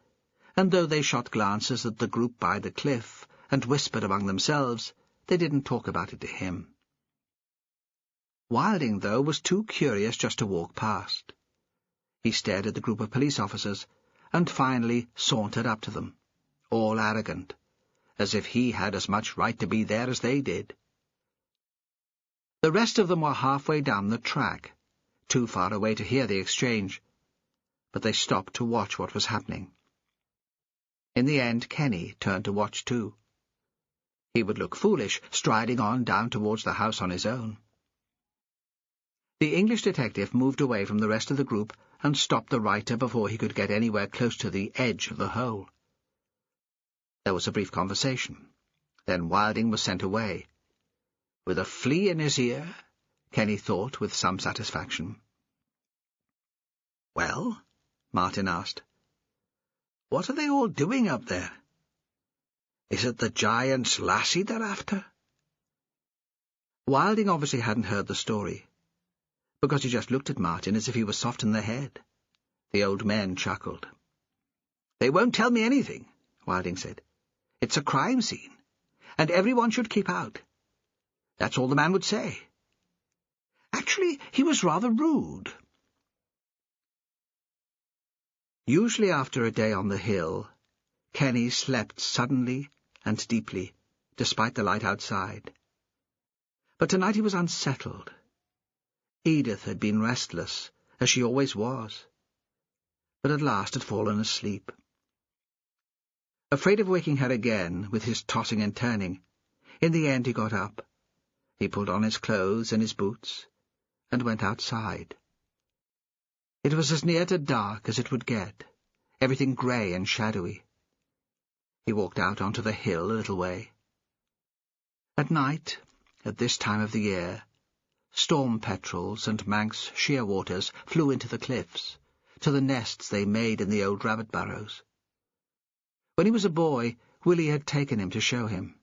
and though they shot glances at the group by the cliff and whispered among themselves, they didn't talk about it to him. Wilding, though, was too curious just to walk past. He stared at the group of police officers, and finally sauntered up to them, all arrogant, as if he had as much right to be there as they did. The rest of them were halfway down the track, too far away to hear the exchange, but they stopped to watch what was happening. In the end, Kenny turned to watch too. He would look foolish, striding on down towards the house on his own. The English detective moved away from the rest of the group and stopped the writer before he could get anywhere close to the edge of the hole. There was a brief conversation. Then Wilding was sent away. With a flea in his ear, Kenny thought with some satisfaction. "Well?" Martin asked. "What are they all doing up there? Is it the giant's lassie they're after?" Wilding obviously hadn't heard the story, because he just looked at Martin as if he was soft in the head. The old men chuckled. "They won't tell me anything," Wilding said. "It's a crime scene, and everyone should keep out. That's all the man would say. Actually, he was rather rude." Usually after a day on the hill, Kenny slept suddenly and deeply, despite the light outside. But tonight he was unsettled. Edith had been restless, as she always was, but at last had fallen asleep. Afraid of waking her again with his tossing and turning, in the end he got up. He pulled on his clothes and his boots, and went outside. It was as near to dark as it would get, everything grey and shadowy. He walked out onto the hill a little way. At night, at this time of the year, storm petrels and Manx shearwaters flew into the cliffs, to the nests they made in the old rabbit burrows. When he was a boy, Willie had taken him to show him.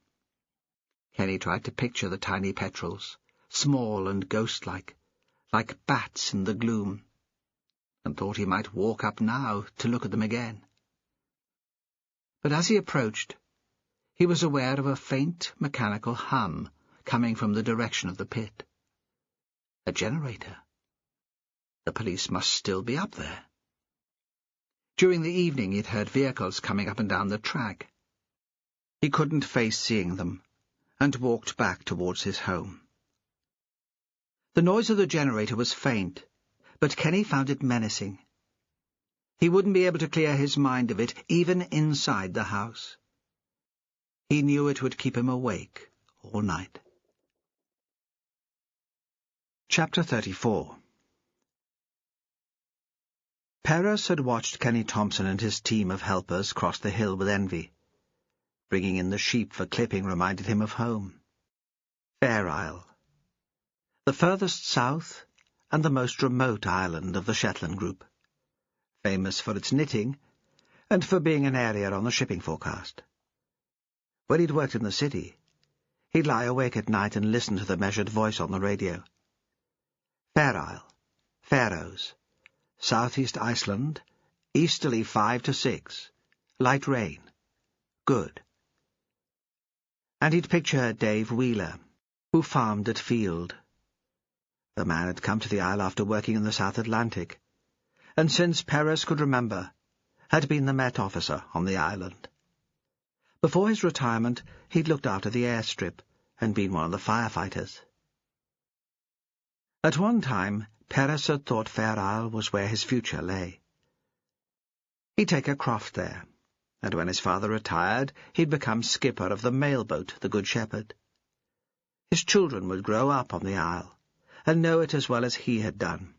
Kenny tried to picture the tiny petrels, small and ghost-like, like bats in the gloom, and thought he might walk up now to look at them again. But as he approached, he was aware of a faint mechanical hum coming from the direction of the pit. A generator. The police must still be up there. During the evening he'd heard vehicles coming up and down the track. He couldn't face seeing them, and walked back towards his home. The noise of the generator was faint, but Kenny found it menacing. He wouldn't be able to clear his mind of it, even inside the house. He knew it would keep him awake all night. Chapter 34. Perez had watched Kenny Thompson and his team of helpers cross the hill with envy. Bringing in the sheep for clipping reminded him of home. Fair Isle, the furthest south and the most remote island of the Shetland group, famous for its knitting and for being an area on the shipping forecast. When he'd worked in the city, he'd lie awake at night and listen to the measured voice on the radio. Fair Isle, Faroes, southeast Iceland, easterly 5 to 6, light rain, good. And he'd picture Dave Wheeler, who farmed at Field. The man had come to the isle after working in the South Atlantic, and since Perez could remember, had been the Met officer on the island. Before his retirement, he'd looked after the airstrip and been one of the firefighters. At one time, Perez had thought Fair Isle was where his future lay. He'd take a croft there, and when his father retired, he'd become skipper of the mailboat, the Good Shepherd. His children would grow up on the isle, and know it as well as he had done.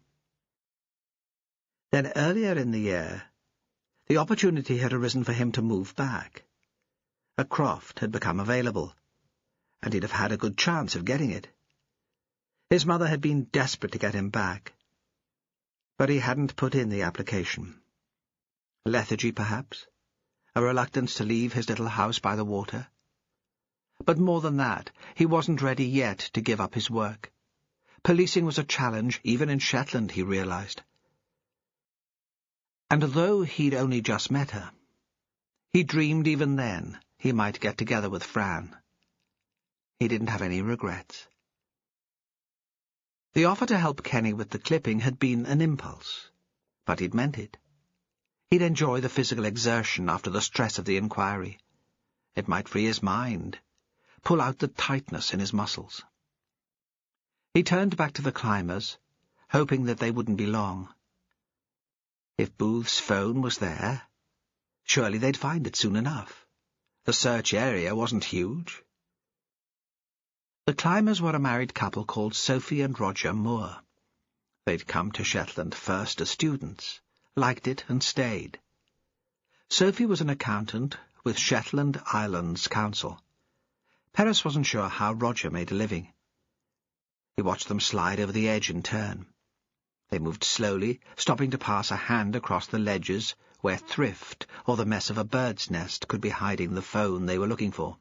Then earlier in the year, the opportunity had arisen for him to move back. A croft had become available, and he'd have had a good chance of getting it. His mother had been desperate to get him back, but he hadn't put in the application. Lethargy, perhaps? A reluctance to leave his little house by the water? But more than that, he wasn't ready yet to give up his work. Policing was a challenge, even in Shetland, he realized. And though he'd only just met her, he dreamed even then he might get together with Fran. He didn't have any regrets. The offer to help Kenny with the clipping had been an impulse, but he'd meant it. He'd enjoy the physical exertion after the stress of the inquiry. It might free his mind, pull out the tightness in his muscles. He turned back to the climbers, hoping that they wouldn't be long. If Booth's phone was there, surely they'd find it soon enough. The search area wasn't huge. The climbers were a married couple called Sophie and Roger Moore. They'd come to Shetland first as students, liked it and stayed. Sophie was an accountant with Shetland Islands Council. Perez wasn't sure how Roger made a living. He watched them slide over the edge and turn. They moved slowly, stopping to pass a hand across the ledges where thrift or the mess of a bird's nest could be hiding the phone they were looking for.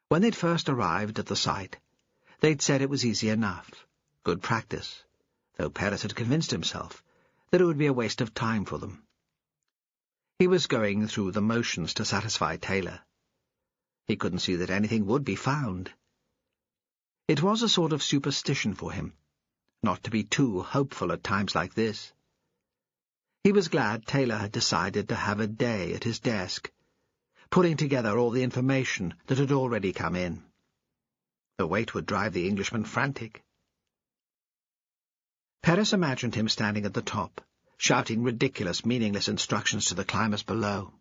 When they'd first arrived at the site, they'd said it was easy enough, good practice, though Perez had convinced himself that it would be a waste of time for them. He was going through the motions to satisfy Taylor. He couldn't see that anything would be found. It was a sort of superstition for him, not to be too hopeful at times like this. He was glad Taylor had decided to have a day at his desk, putting together all the information that had already come in. The wait would drive the Englishman frantic. Perez imagined him standing at the top, shouting ridiculous, meaningless instructions to the climbers below.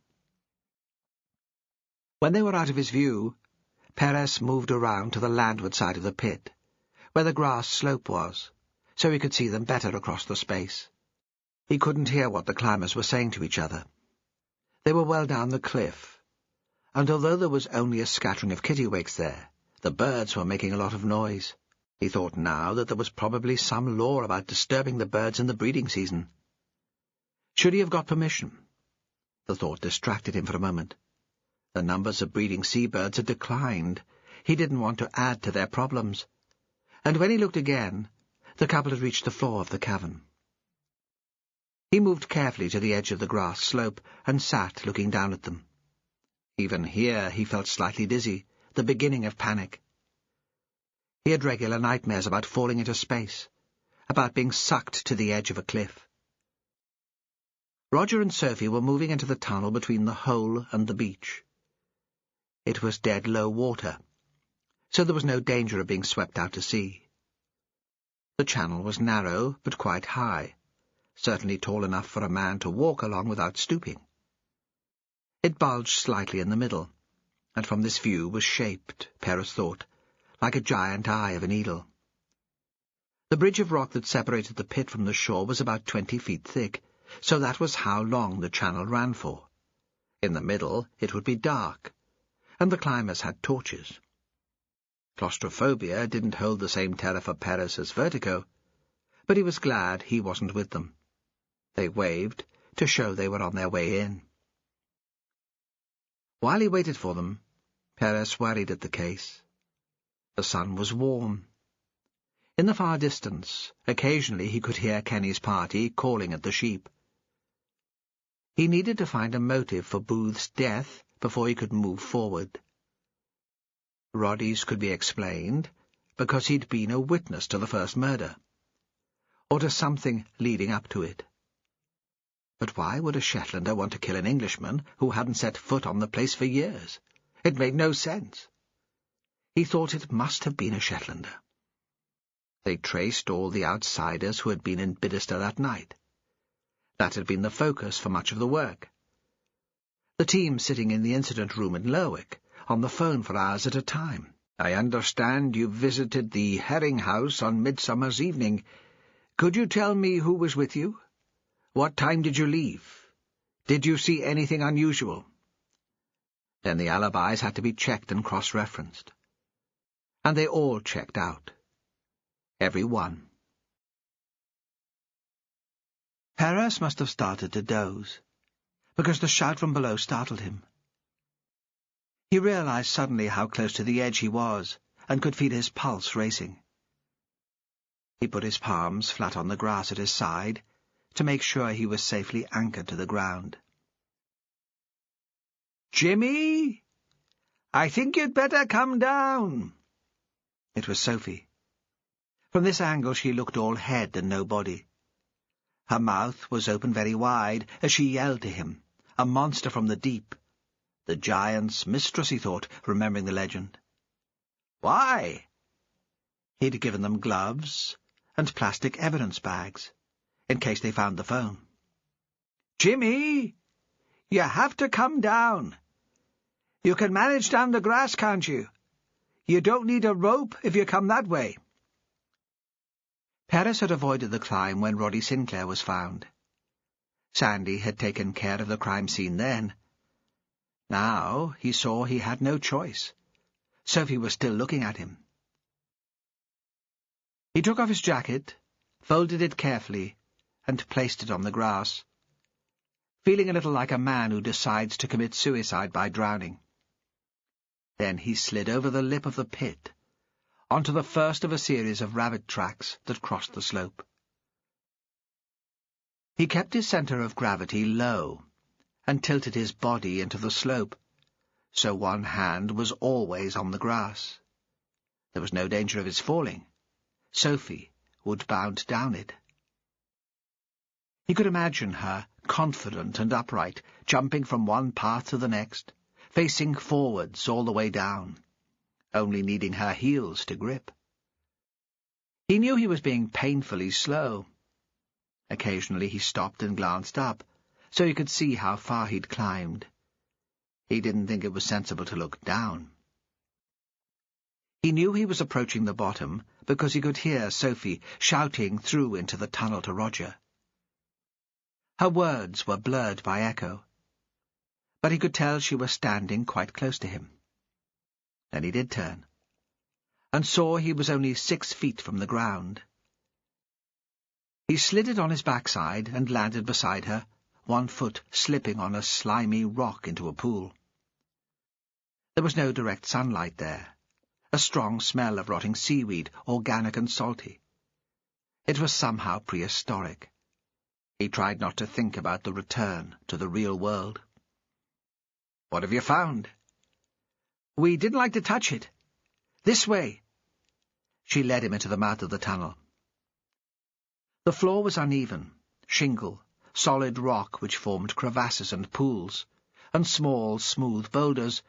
When they were out of his view, Perez moved around to the landward side of the pit, where the grass slope was, so he could see them better across the space. He couldn't hear what the climbers were saying to each other. They were well down the cliff, and although there was only a scattering of kittiwakes there, the birds were making a lot of noise. He thought now that there was probably some law about disturbing the birds in the breeding season. Should he have got permission? The thought distracted him for a moment. The numbers of breeding seabirds had declined. He didn't want to add to their problems. And when he looked again, the couple had reached the floor of the cavern. He moved carefully to the edge of the grass slope and sat looking down at them. Even here he felt slightly dizzy, the beginning of panic. He had regular nightmares about falling into space, about being sucked to the edge of a cliff. Roger and Sophie were moving into the tunnel between the hole and the beach. It was dead low water, so there was no danger of being swept out to sea. The channel was narrow but quite high, certainly tall enough for a man to walk along without stooping. It bulged slightly in the middle, and from this view was shaped, Perez thought, like a giant eye of an eagle. The bridge of rock that separated the pit from the shore was about 20 feet thick, so that was how long the channel ran for. In the middle it would be dark, and the climbers had torches. Claustrophobia didn't hold the same terror for Perez as vertigo, but he was glad he wasn't with them. They waved to show they were on their way in. While he waited for them, Perez worried at the case. The sun was warm. In the far distance, occasionally he could hear Kenny's party calling at the sheep. He needed to find a motive for Booth's death before he could move forward. Roddy's could be explained because he'd been a witness to the first murder, or to something leading up to it. But why would a Shetlander want to kill an Englishman who hadn't set foot on the place for years? It made no sense. He thought it must have been a Shetlander. They traced all the outsiders who had been in Bidderstone that night. That had been the focus for much of the work. The team sitting in the incident room in Lerwick, on the phone for hours at a time. "I understand you visited the Herring House on Midsummer's evening. Could you tell me who was with you? What time did you leave? Did you see anything unusual?" Then the alibis had to be checked and cross-referenced. And they all checked out. Every one. Perez must have started to doze, because the shout from below startled him. He realized suddenly how close to the edge he was, and could feel his pulse racing. He put his palms flat on the grass at his side, to make sure he was safely anchored to the ground. "Jimmy, I think you'd better come down." It was Sophie. From this angle she looked all head and no body. Her mouth was open very wide as she yelled to him, a monster from the deep. The giant's mistress, he thought, remembering the legend. "Why?" He'd given them gloves and plastic evidence bags, in case they found the phone. "Jimmy, you have to come down. You can manage down the grass, can't you? You don't need a rope if you come that way." Perez had avoided the climb when Roddy Sinclair was found. Sandy had taken care of the crime scene then. Now he saw he had no choice. Sophie was still looking at him. He took off his jacket, folded it carefully, and placed it on the grass, feeling a little like a man who decides to commit suicide by drowning. Then he slid over the lip of the pit, onto the first of a series of rabbit tracks that crossed the slope. He kept his centre of gravity low, and tilted his body into the slope, so one hand was always on the grass. There was no danger of his falling. Sophie would bound down it. He could imagine her, confident and upright, jumping from one path to the next, facing forwards all the way down, only needing her heels to grip. He knew he was being painfully slow. Occasionally he stopped and glanced up, so he could see how far he'd climbed. He didn't think it was sensible to look down. He knew he was approaching the bottom because he could hear Sophie shouting through into the tunnel to Roger. Her words were blurred by echo, but he could tell she was standing quite close to him. Then he did turn, and saw he was only 6 feet from the ground. He slid it on his backside and landed beside her, one foot slipping on a slimy rock into a pool. There was no direct sunlight there, a strong smell of rotting seaweed, organic and salty. It was somehow prehistoric. He tried not to think about the return to the real world. "What have you found?" "We didn't like to touch it. This way." She led him into the mouth of the tunnel. The floor was uneven, shingle, solid rock which formed crevasses and pools, and small, smooth boulders,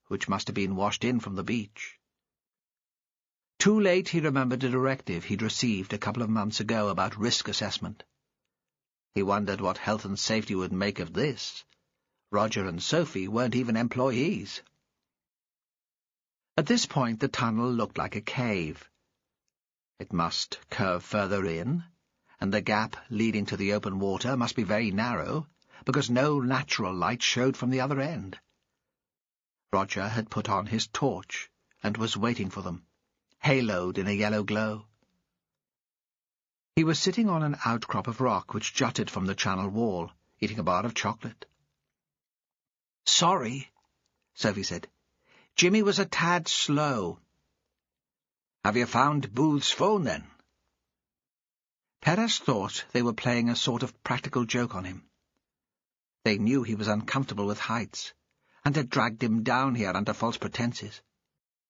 which must have been washed in from the beach. Too late he remembered a directive he'd received a couple of months ago about risk assessment. He wondered what health and safety would make of this. Roger and Sophie weren't even employees. At this point the tunnel looked like a cave. It must curve further in, and the gap leading to the open water must be very narrow, because no natural light showed from the other end. Roger had put on his torch and was waiting for them, haloed in a yellow glow. He was sitting on an outcrop of rock which jutted from the channel wall, eating a bar of chocolate. "Sorry," Sophie said. "Jimmy was a tad slow." "Have you found Booth's phone, then?" Perez thought they were playing a sort of practical joke on him. They knew he was uncomfortable with heights, and had dragged him down here under false pretences.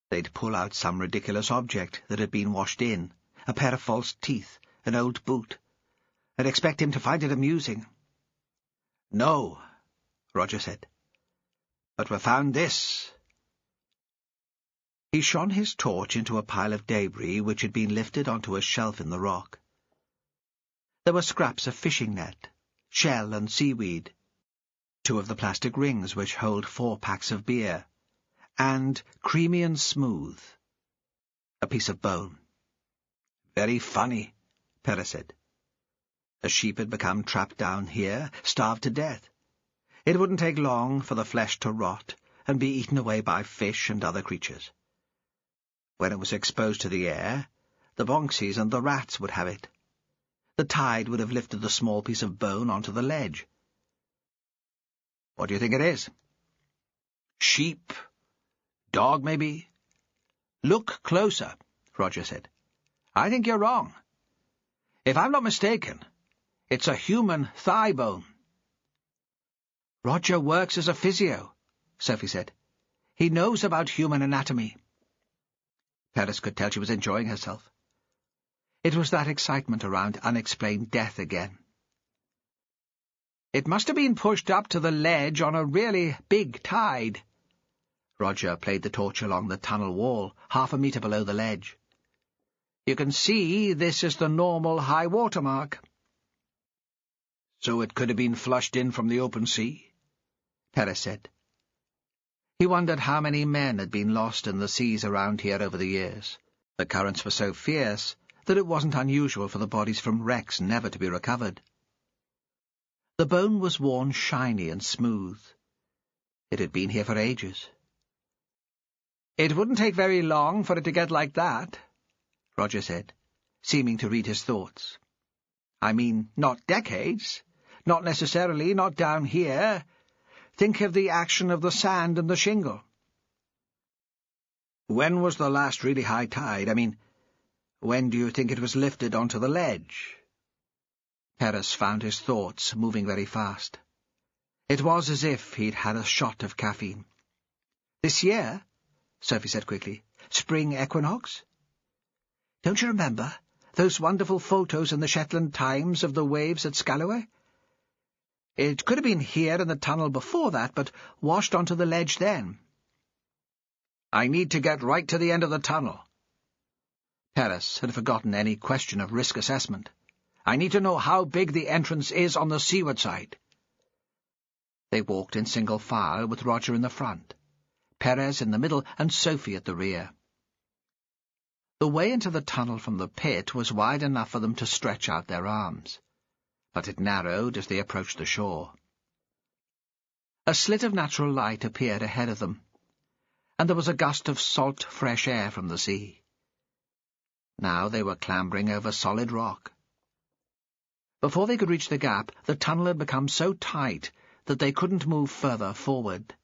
They'd pull out some ridiculous object that had been washed in, a pair of false teeth, an old boot, and expect him to find it amusing. "No," Roger said. "But we found this." He shone his torch into a pile of debris which had been lifted onto a shelf in the rock. There were scraps of fishing net, shell and seaweed, 2 of the plastic rings which hold 4 packs of beer, and, creamy and smooth, a piece of bone. "Very funny," Perez said. A sheep had become trapped down here, starved to death. It wouldn't take long for the flesh to rot and be eaten away by fish and other creatures. When it was exposed to the air, the bonxies and the rats would have it. The tide would have lifted the small piece of bone onto the ledge. "What do you think it is?" "Sheep. Dog, maybe?" "Look closer," Roger said. "I think you're wrong. If I'm not mistaken, it's a human thigh bone." "Roger works as a physio," Sophie said. "He knows about human anatomy." Perez could tell she was enjoying herself. It was that excitement around unexplained death again. "It must have been pushed up to the ledge on a really big tide." Roger played the torch along the tunnel wall, 1/2 meter below the ledge. "You can see this is the normal high water mark." "So it could have been flushed in from the open sea?" Perez said. He wondered how many men had been lost in the seas around here over the years. The currents were so fierce that it wasn't unusual for the bodies from wrecks never to be recovered. The bone was worn shiny and smooth. It had been here for ages. "It wouldn't take very long for it to get like that," Roger said, seeming to read his thoughts. "I mean, not decades. Not necessarily, not down here. Think of the action of the sand and the shingle." "When was the last really high tide? I mean, when do you think it was lifted onto the ledge?" Perez found his thoughts moving very fast. It was as if he'd had a shot of caffeine. "This year?" Sophie said quickly. "Spring equinox? Don't you remember those wonderful photos in the Shetland Times of the waves at Scalloway? It could have been here in the tunnel before that, but washed onto the ledge then." "I need to get right to the end of the tunnel." Perez had forgotten any question of risk assessment. "I need to know how big the entrance is on the seaward side." They walked in single file with Roger in the front, Perez in the middle and Sophie at the rear. The way into the tunnel from the pit was wide enough for them to stretch out their arms, but it narrowed as they approached the shore. A slit of natural light appeared ahead of them, and there was a gust of salt, fresh air from the sea. Now they were clambering over solid rock. Before they could reach the gap, the tunnel had become so tight that they couldn't move further forward.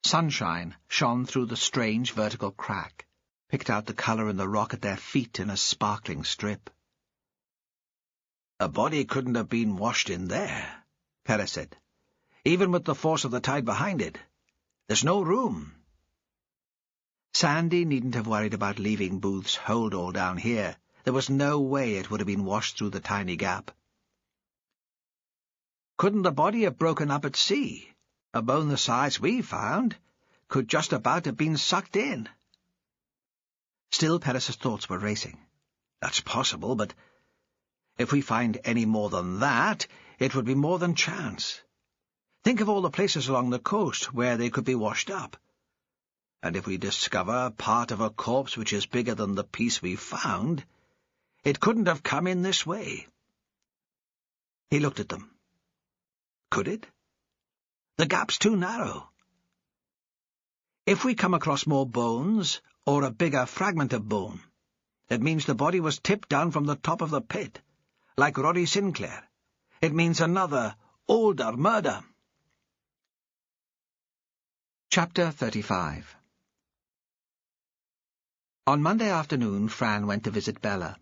Sunshine shone through the strange vertical crack, picked out the colour in the rock at their feet in a sparkling strip. "A body couldn't have been washed in there," Perez said. "Even with the force of the tide behind it. There's no room." Sandy needn't have worried about leaving Booth's hold all down here. There was no way it would have been washed through the tiny gap. "Couldn't the body have broken up at sea? A bone the size we found could just about have been sucked in." Still Perez's thoughts were racing. "That's possible, but if we find any more than that, it would be more than chance. Think of all the places along the coast where they could be washed up. and if we discover part of a corpse which is bigger than the piece we found, it couldn't have come in this way." He looked at them. Could it? The gap's too narrow. If we come across more bones, or a bigger fragment of bone, it means the body was tipped down from the top of the pit, like Roddy Sinclair. It means another, older murder. Chapter 35. On Monday afternoon, Fran went to visit Bella.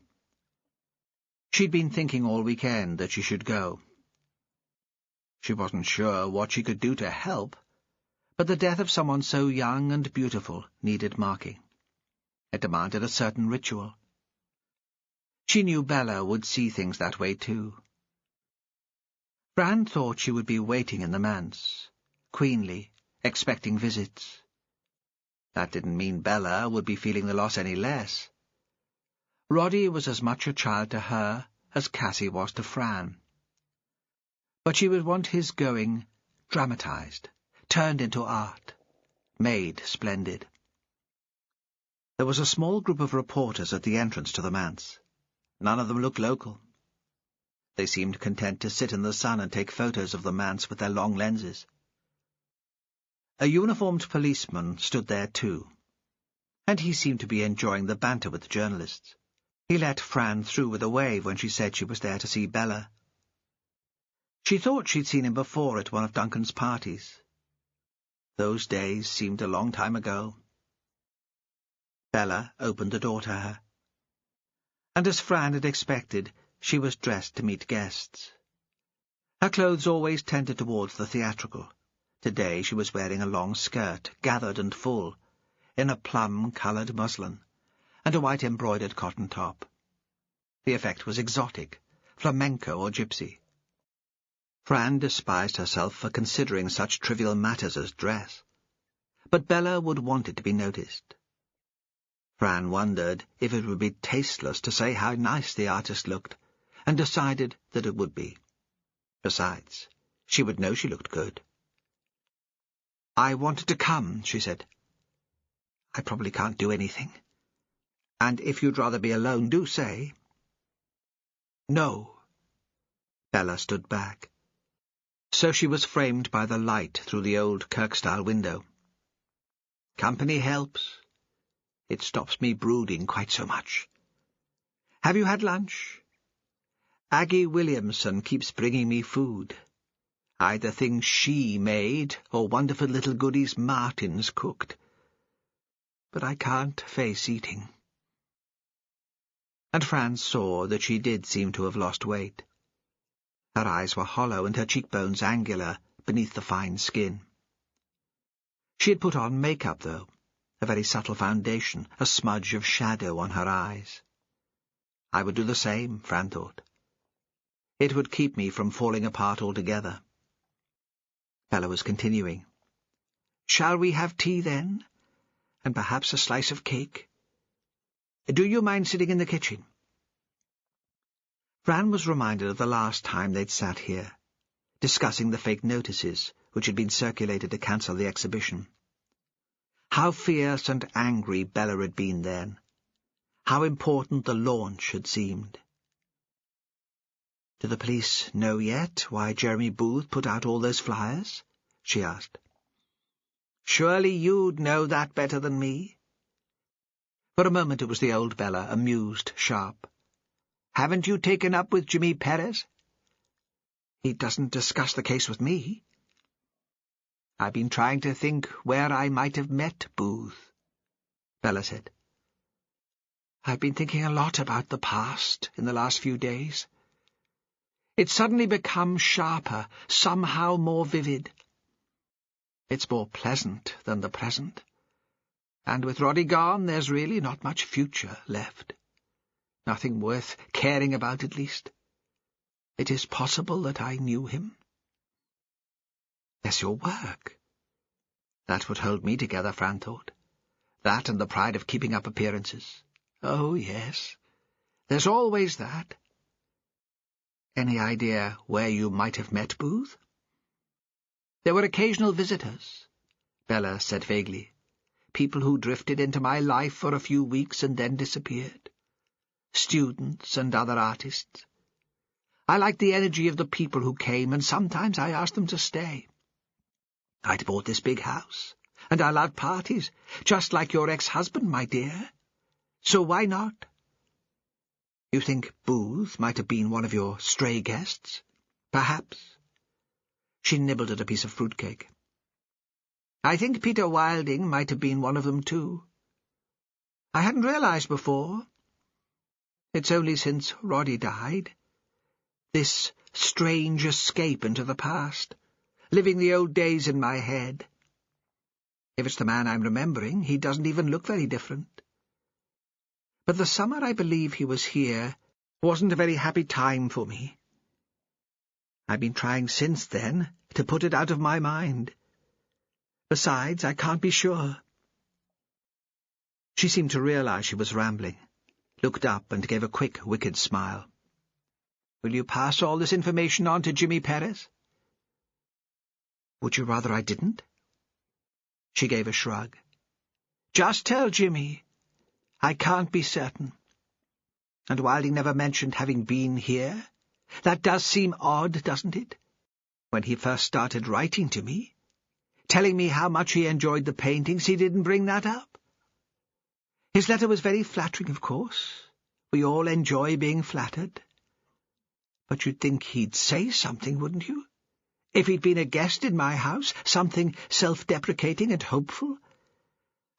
She'd been thinking all weekend that she should go. She wasn't sure what she could do to help, but the death of someone so young and beautiful needed marking. It demanded a certain ritual. She knew Bella would see things that way too. Fran thought she would be waiting in the manse, queenly, expecting visits. That didn't mean Bella would be feeling the loss any less. Roddy was as much a child to her as Cassie was to Fran. But she would want his going dramatized, turned into art, made splendid. There was a small group of reporters at the entrance to the manse. None of them looked local. They seemed content to sit in the sun and take photos of the manse with their long lenses. A uniformed policeman stood there too, and he seemed to be enjoying the banter with the journalists. He let Fran through with a wave when she said she was there to see Bella. She thought she'd seen him before at one of Duncan's parties. Those days seemed a long time ago. Bella opened the door to her, and as Fran had expected, she was dressed to meet guests. Her clothes always tended towards the theatrical. Today she was wearing a long skirt, gathered and full, in a plum-coloured muslin, and a white embroidered cotton top. The effect was exotic, flamenco or gypsy. Fran despised herself for considering such trivial matters as dress, but Bella would want it to be noticed. Fran wondered if it would be tasteless to say how nice the artist looked, and decided that it would be. Besides, she would know she looked good. "I wanted to come," she said. "I probably can't do anything. And if you'd rather be alone, do say." "No." Bella stood back. So she was framed by the light through the old Kirk-style window. "Company helps. It stops me brooding quite so much. Have you had lunch? Aggie Williamson keeps bringing me food. Either things she made or wonderful little goodies Martin's cooked. But I can't face eating." And Fran saw that she did seem to have lost weight. Her eyes were hollow and her cheekbones angular beneath the fine skin. She had put on makeup, though, a very subtle foundation, a smudge of shadow on her eyes. I would do the same, Fran thought. It would keep me from falling apart altogether. Bella was continuing. "Shall we have tea, then? And perhaps a slice of cake? Do you mind sitting in the kitchen?" Fran was reminded of the last time they'd sat here, discussing the fake notices which had been circulated to cancel the exhibition. How fierce and angry Bella had been then. How important the launch had seemed. "Do the police know yet why Jeremy Booth put out all those flyers?" she asked. "Surely you'd know that better than me." For a moment it was the old Bella, amused, sharp. "Haven't you taken up with Jimmy Perez?" "He doesn't discuss the case with me." "I've been trying to think where I might have met Booth," Bella said. "I've been thinking a lot about the past in the last few days. It's suddenly become sharper, somehow more vivid. It's more pleasant than the present. And with Roddy gone, there's really not much future left. Nothing worth caring about, at least. It is possible that I knew him." "There's your work." That would hold me together, Fran thought. That and the pride of keeping up appearances. Oh, yes. There's always that. Any idea where you might have met Booth? "There were occasional visitors," Bella said vaguely. people who drifted into my life for a few weeks and then disappeared. Students and other artists. I liked the energy of the people who came, and sometimes I asked them to stay. I'd bought this big house, and I loved parties, just like your ex-husband, my dear. So why not? You think Booth might have been one of your stray guests? Perhaps. She nibbled at a piece of fruitcake. I think Peter Wilding might have been one of them too. I hadn't realized before. It's only since Roddy died. This strange escape into the past, living the old days in my head. If it's the man I'm remembering, he doesn't even look very different. But the summer I believe he was here wasn't a very happy time for me. I've been trying since then to put it out of my mind. Besides, I can't be sure. She seemed to realize she was rambling, looked up and gave a quick, wicked smile. Will you pass all this information on to Jimmy Perez? Would you rather I didn't? She gave a shrug. Just tell Jimmy. I can't be certain. And Wilding never mentioned having been here. That does seem odd, doesn't it? When he first started writing to me, telling me how much he enjoyed the paintings, he didn't bring that up. His letter was very flattering, of course. We all enjoy being flattered. But you'd think he'd say something, wouldn't you? If he'd been a guest in my house, something self-deprecating and hopeful.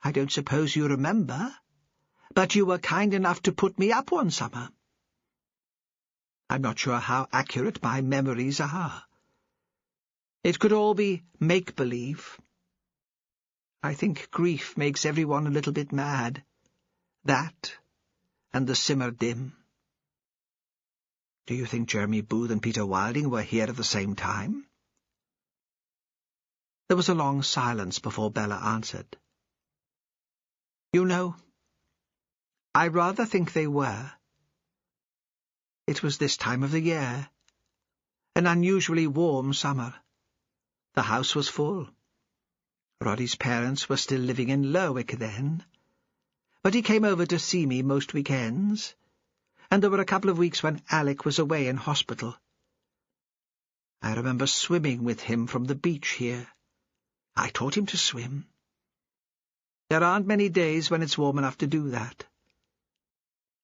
I don't suppose you remember, but you were kind enough to put me up one summer. I'm not sure how accurate my memories are. It could all be make-believe. I think grief makes everyone a little bit mad. That, and the simmer dim. Do you think Jeremy Booth and Peter Wilding were here at the same time? There was a long silence before Bella answered. You know, I rather think they were. It was this time of the year, an unusually warm summer. The house was full. Roddy's parents were still living in Lerwick then, but he came over to see me most weekends, and there were a couple of weeks when Alec was away in hospital. I remember swimming with him from the beach here. I taught him to swim. There aren't many days when it's warm enough to do that.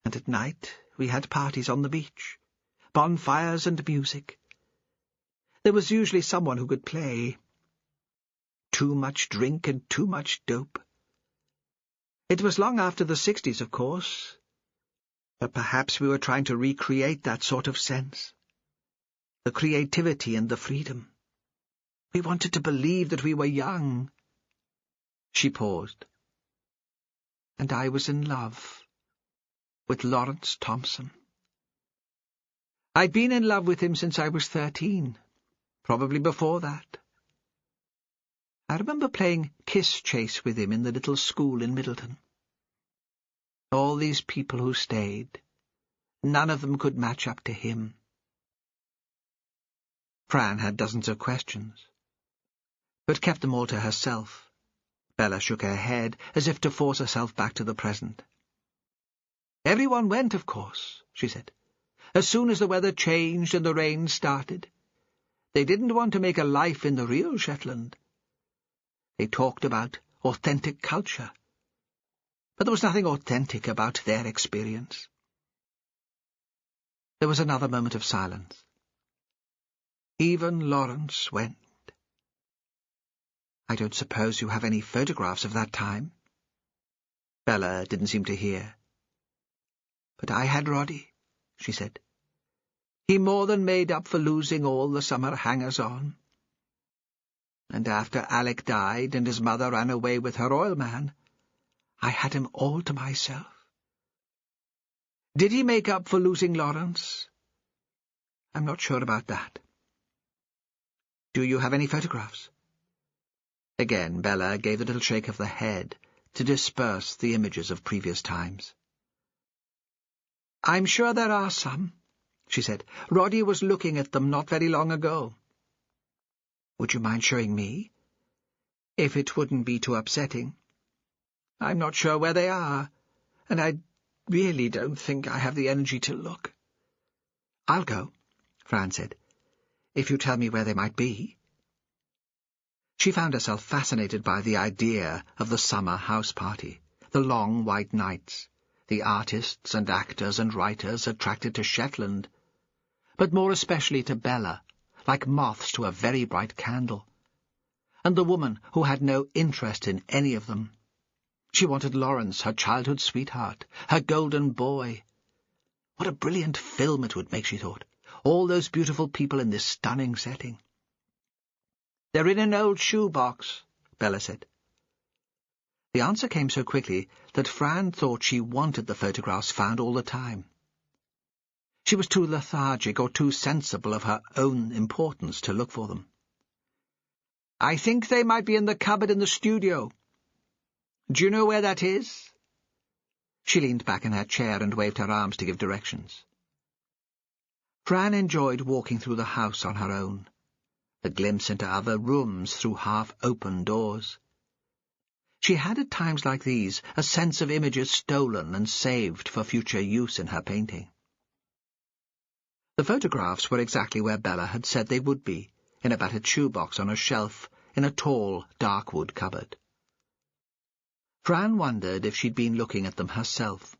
And at night we had parties on the beach, bonfires and music. There was usually someone who could play. Too much drink and too much dope. It was long after the 60s, of course, but perhaps we were trying to recreate that sort of sense. The creativity and the freedom. We wanted to believe that we were young. She paused. And I was in love with Lawrence Thompson. I'd been in love with him since I was 13, probably before that. I remember playing kiss chase with him in the little school in Middleton. All these people who stayed, none of them could match up to him. Fran had dozens of questions, but kept them all to herself. Bella shook her head, as if to force herself back to the present. Everyone went, of course, she said, as soon as the weather changed and the rain started. They didn't want to make a life in the real Shetland. They talked about authentic culture, but there was nothing authentic about their experience. There was another moment of silence. Even Lawrence went. I don't suppose you have any photographs of that time? Bella didn't seem to hear. But I had Roddy, she said. He more than made up for losing all the summer hangers-on. And after Alec died and his mother ran away with her oil man, I had him all to myself. Did he make up for losing Lawrence? I'm not sure about that. Do you have any photographs? Again Bella gave a little shake of the head to disperse the images of previous times. I'm sure there are some, she said. Roddy was looking at them not very long ago. Would you mind showing me? If it wouldn't be too upsetting. I'm not sure where they are, and I really don't think I have the energy to look." "I'll go," Fran said, "if you tell me where they might be." She found herself fascinated by the idea of the summer house party, the long white nights, the artists and actors and writers attracted to Shetland, but more especially to Bella, like moths to a very bright candle, and the woman who had no interest in any of them. She wanted Lawrence, her childhood sweetheart, her golden boy. What a brilliant film it would make, she thought, all those beautiful people in this stunning setting. "They're in an old shoebox," Bella said. The answer came so quickly that Fran thought she wanted the photographs found all the time. She was too lethargic or too sensible of her own importance to look for them. "I think they might be in the cupboard in the studio. Do you know where that is?" She leaned back in her chair and waved her arms to give directions. Fran enjoyed walking through the house on her own, the glimpse into other rooms through half-open doors. She had at times like these a sense of images stolen and saved for future use in her painting. The photographs were exactly where Bella had said they would be, in a battered shoebox on a shelf in a tall, dark wood cupboard. Fran wondered if she'd been looking at them herself.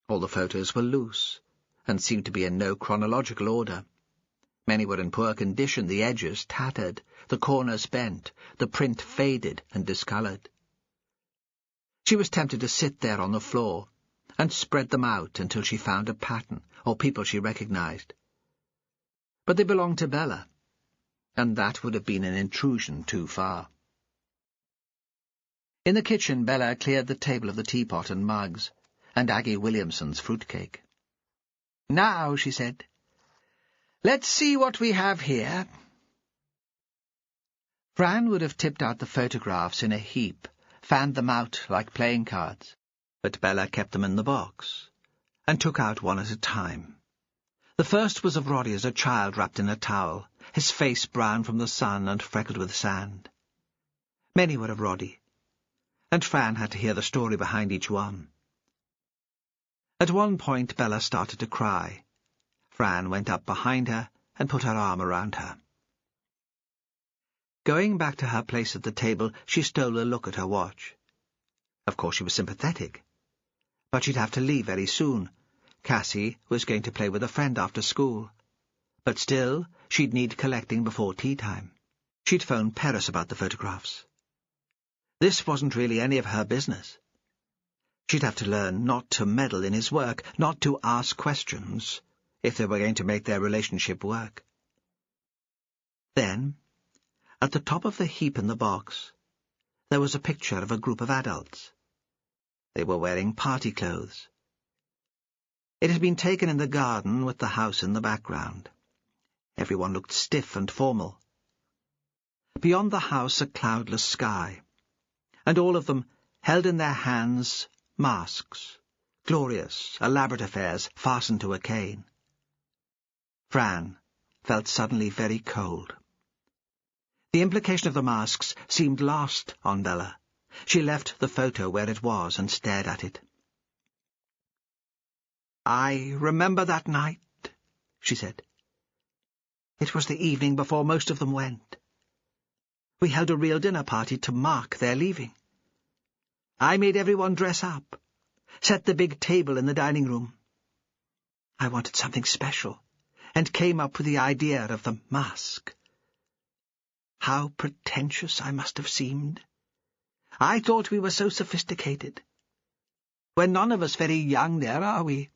All the photos were loose, and seemed to be in no chronological order. Many were in poor condition, the edges tattered, the corners bent, the print faded and discoloured. She was tempted to sit there on the floor and spread them out until she found a pattern or people she recognised. But they belonged to Bella, and that would have been an intrusion too far. In the kitchen, Bella cleared the table of the teapot and mugs, and Aggie Williamson's fruitcake. "Now," she said, "let's see what we have here." Fran would have tipped out the photographs in a heap, fanned them out like playing cards, but Bella kept them in the box, and took out one at a time. The first was of Roddy as a child wrapped in a towel, his face brown from the sun and freckled with sand. Many were of Roddy, and Fran had to hear the story behind each one. At one point Bella started to cry. Fran went up behind her and put her arm around her. Going back to her place at the table, she stole a look at her watch. Of course she was sympathetic, but she'd have to leave very soon. Cassie was going to play with a friend after school, but still she'd need collecting before tea time. She'd phone Perez about the photographs. This wasn't really any of her business. She'd have to learn not to meddle in his work, not to ask questions, if they were going to make their relationship work. Then, at the top of the heap in the box, there was a picture of a group of adults. They were wearing party clothes. It had been taken in the garden with the house in the background. Everyone looked stiff and formal. Beyond the house a cloudless sky, and all of them held in their hands masks, glorious, elaborate affairs fastened to a cane. Fran felt suddenly very cold. The implication of the masks seemed lost on Bella. She left the photo where it was and stared at it. "I remember that night," she said. "It was the evening before most of them went. We held a real dinner party to mark their leaving. I made everyone dress up, set the big table in the dining room. I wanted something special, and came up with the idea of the mask. How pretentious I must have seemed. I thought we were so sophisticated. We're none of us very young there, are we?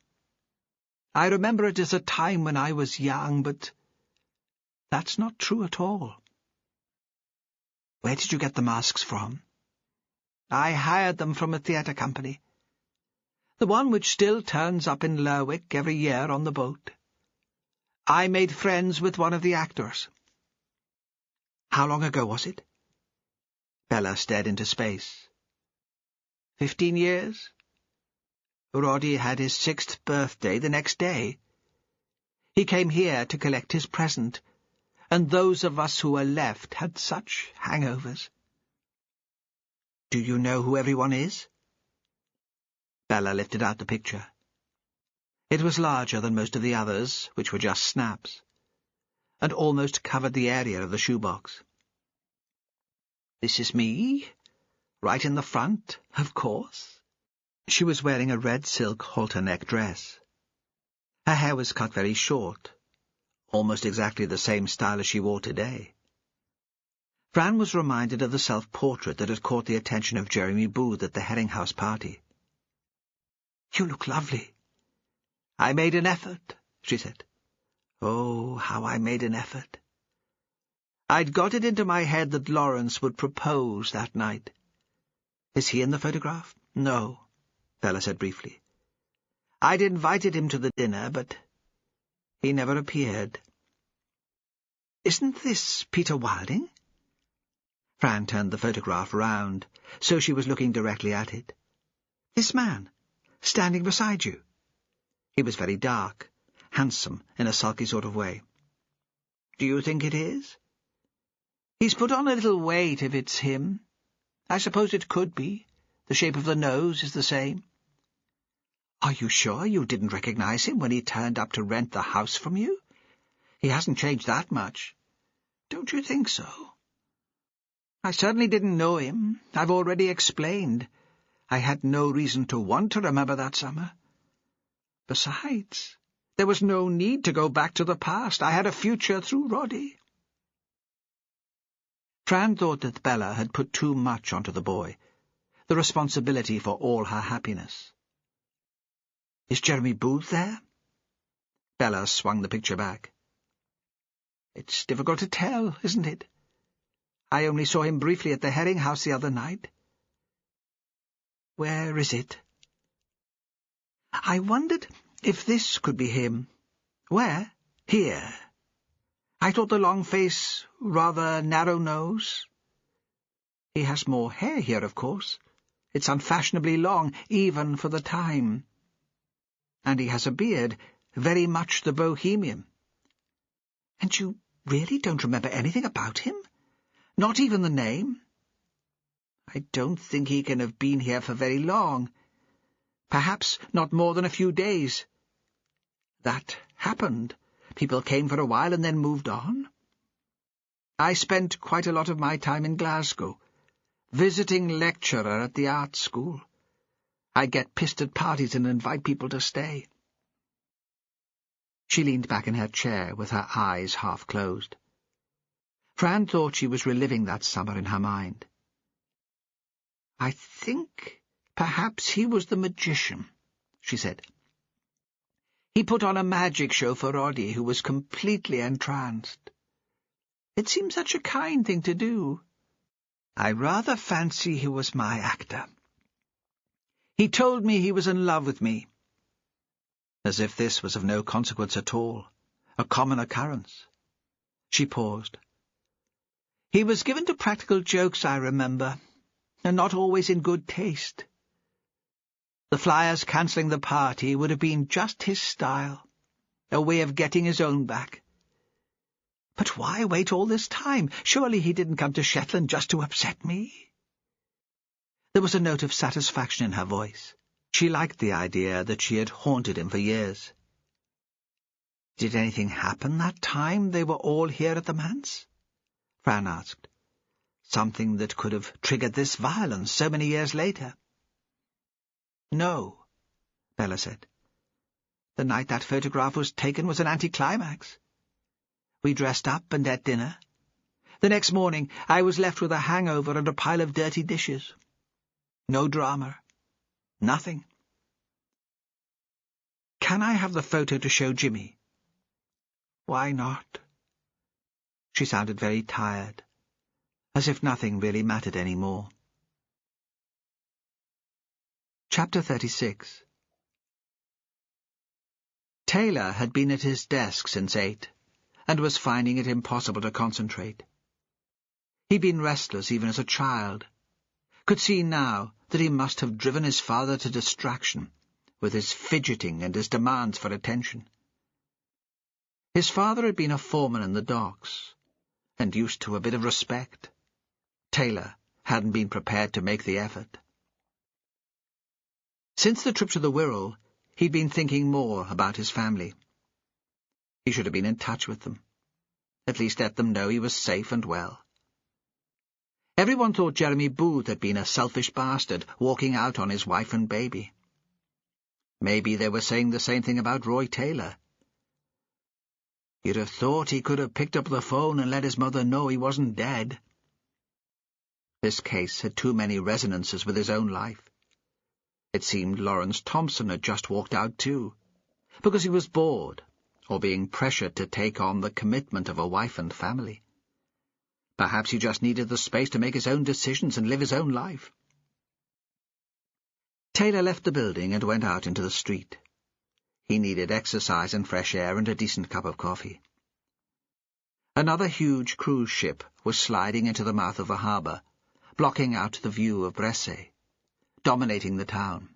I remember it as a time when I was young, but that's not true at all." "Where did you get the masks from?" "I hired them from a theatre company. The one which still turns up in Lerwick every year on the boat. I made friends with one of the actors." "How long ago was it?" Bella stared into space. 15 years. Roddy had his 6th birthday the next day. He came here to collect his present, and those of us who were left had such hangovers. Do you know who everyone is?" Bella lifted out the picture. It was larger than most of the others, which were just snaps, and almost covered the area of the shoebox. "This is me, right in the front, of course." She was wearing a red silk halter-neck dress. Her hair was cut very short, almost exactly the same style as she wore today. Fran was reminded of the self-portrait that had caught the attention of Jeremy Booth at the Herringhouse party. "You look lovely." "I made an effort," she said. "Oh, how I made an effort. I'd got it into my head that Lawrence would propose that night." "Is he in the photograph?" "No," Bella said briefly. "I'd invited him to the dinner, but he never appeared." "Isn't this Peter Wilding?" Fran turned the photograph round, so she was looking directly at it. "This man, standing beside you." He was very dark, handsome in a sulky sort of way. "Do you think it is?" "He's put on a little weight if it's him. I suppose it could be. The shape of the nose is the same." "Are you sure you didn't recognize him when he turned up to rent the house from you? He hasn't changed that much." "Don't you think so?" "I certainly didn't know him. I've already explained. I had no reason to want to remember that summer. Besides, there was no need to go back to the past. I had a future through Roddy." Fran thought that Bella had put too much onto the boy, the responsibility for all her happiness. "Is Jeremy Booth there?" Bella swung the picture back. "It's difficult to tell, isn't it? I only saw him briefly at the Herringhouse the other night." "Where is it?" "I wondered if this could be him." "Where?" "Here. I thought the long face, rather narrow nose." "He has more hair here, of course. It's unfashionably long, even for the time. And he has a beard, very much the bohemian." "And you really don't remember anything about him? Not even the name?" "I don't think he can have been here for very long. Perhaps not more than a few days. That happened. People came for a while and then moved on. I spent quite a lot of my time in Glasgow, visiting lecturer at the art school. I get pissed at parties and invite people to stay." She leaned back in her chair with her eyes half closed. Fran thought she was reliving that summer in her mind. "I think perhaps he was the magician," she said. "He put on a magic show for Roddy, who was completely entranced. It seemed such a kind thing to do. I rather fancy he was my actor. He told me he was in love with me." As if this was of no consequence at all, a common occurrence. She paused. "He was given to practical jokes, I remember, and not always in good taste. The flyers cancelling the party would have been just his style, a way of getting his own back. But why wait all this time? Surely he didn't come to Shetland just to upset me?" There was a note of satisfaction in her voice. She liked the idea that she had haunted him for years. "Did anything happen that time they were all here at the manse?" Fran asked. "Something that could have triggered this violence so many years later?" "No," Bella said. "The night that photograph was taken was an anticlimax. We dressed up and ate dinner. The next morning I was left with a hangover and a pile of dirty dishes. No drama. Nothing." "Can I have the photo to show Jimmy?" "Why not?" She sounded very tired, as if nothing really mattered any more. Chapter 36. Taylor had been at his desk since 8, and was finding it impossible to concentrate. He'd been restless even as a child, could see now that he must have driven his father to distraction, with his fidgeting and his demands for attention. His father had been a foreman in the docks, and used to a bit of respect. Taylor hadn't been prepared to make the effort. Since the trip to the Wirral, he'd been thinking more about his family. He should have been in touch with them. At least let them know he was safe and well. Everyone thought Jeremy Booth had been a selfish bastard walking out on his wife and baby. Maybe they were saying the same thing about Roy Taylor. You'd have thought he could have picked up the phone and let his mother know he wasn't dead. This case had too many resonances with his own life. It seemed Lawrence Thompson had just walked out too, because he was bored, or being pressured to take on the commitment of a wife and family. Perhaps he just needed the space to make his own decisions and live his own life. Taylor left the building and went out into the street. He needed exercise and fresh air and a decent cup of coffee. Another huge cruise ship was sliding into the mouth of the harbour, blocking out the view of Bressay, dominating the town.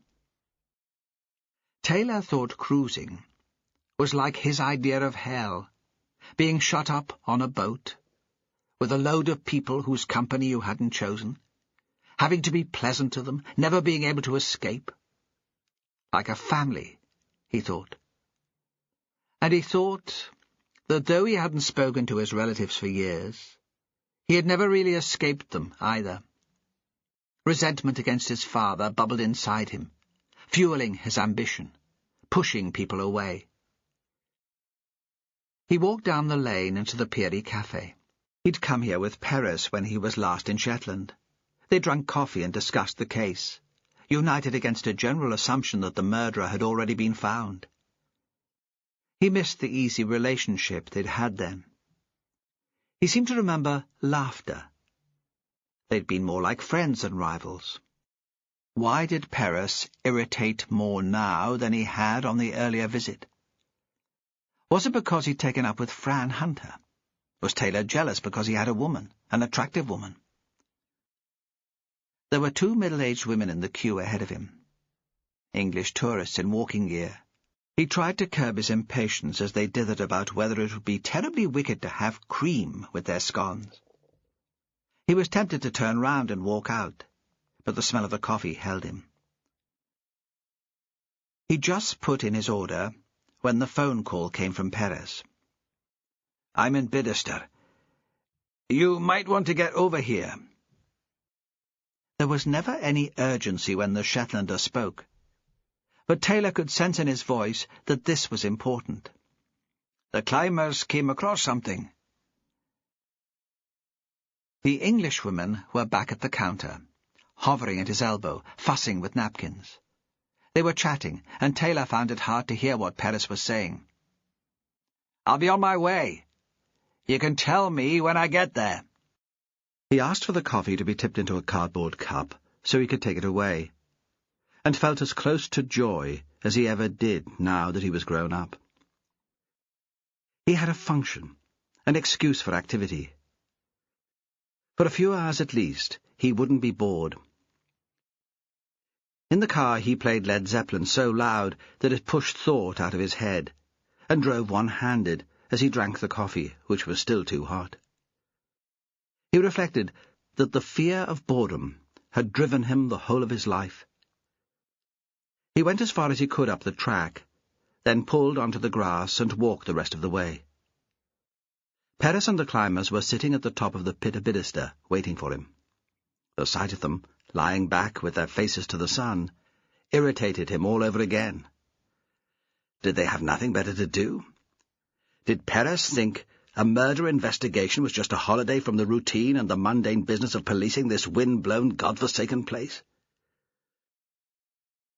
Taylor thought cruising was like his idea of hell, being shut up on a boat, with a load of people whose company you hadn't chosen, having to be pleasant to them, never being able to escape. Like a family, he thought. And he thought that though he hadn't spoken to his relatives for years, he had never really escaped them either. Resentment against his father bubbled inside him, fueling his ambition, pushing people away. He walked down the lane into the Peary Cafe. He'd come here with Perez when he was last in Shetland. They drank coffee and discussed the case, united against a general assumption that the murderer had already been found. He missed the easy relationship they'd had then. He seemed to remember laughter. They'd been more like friends than rivals. Why did Perez irritate more now than he had on the earlier visit? Was it because he'd taken up with Fran Hunter? Was Taylor jealous because he had a woman, an attractive woman? There were two middle-aged women in the queue ahead of him, English tourists in walking gear. He tried to curb his impatience as they dithered about whether it would be terribly wicked to have cream with their scones. He was tempted to turn round and walk out, but the smell of the coffee held him. He just put in his order when the phone call came from Perez. "I'm in Bidester. You might want to get over here." There was never any urgency when the Shetlander spoke, but Taylor could sense in his voice that this was important. "The climbers came across something." The Englishwomen were back at the counter, hovering at his elbow, fussing with napkins. They were chatting, and Taylor found it hard to hear what Perez was saying. "I'll be on my way. You can tell me when I get there." He asked for the coffee to be tipped into a cardboard cup so he could take it away, and felt as close to joy as he ever did now that he was grown up. He had a function, an excuse for activity. For a few hours at least, he wouldn't be bored. In the car he played Led Zeppelin so loud that it pushed thought out of his head, and drove one-handed as he drank the coffee, which was still too hot. He reflected that the fear of boredom had driven him the whole of his life. He went as far as he could up the track, then pulled onto the grass and walked the rest of the way. Perez and the climbers were sitting at the top of the pit of Bidester, waiting for him. The sight of them, lying back with their faces to the sun, irritated him all over again. Did they have nothing better to do? Did Perez think a murder investigation was just a holiday from the routine and the mundane business of policing this wind-blown, God-forsaken place?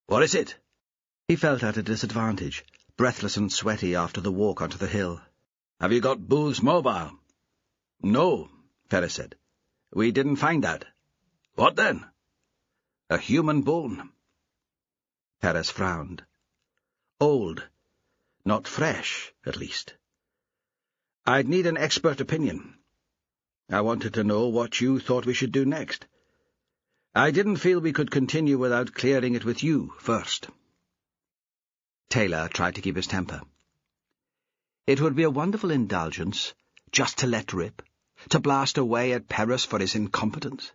"What is it?" He felt at a disadvantage, breathless and sweaty after the walk onto the hill. "Have you got Booth's mobile?" "No," Perez said. "We didn't find that." "What then?" "A human bone." Perez frowned. "Old. Not fresh, at least. I'd need an expert opinion. I wanted to know what you thought we should do next. I didn't feel we could continue without clearing it with you first." Taylor tried to keep his temper. It would be a wonderful indulgence, just to let rip, to blast away at Perez for his incompetence.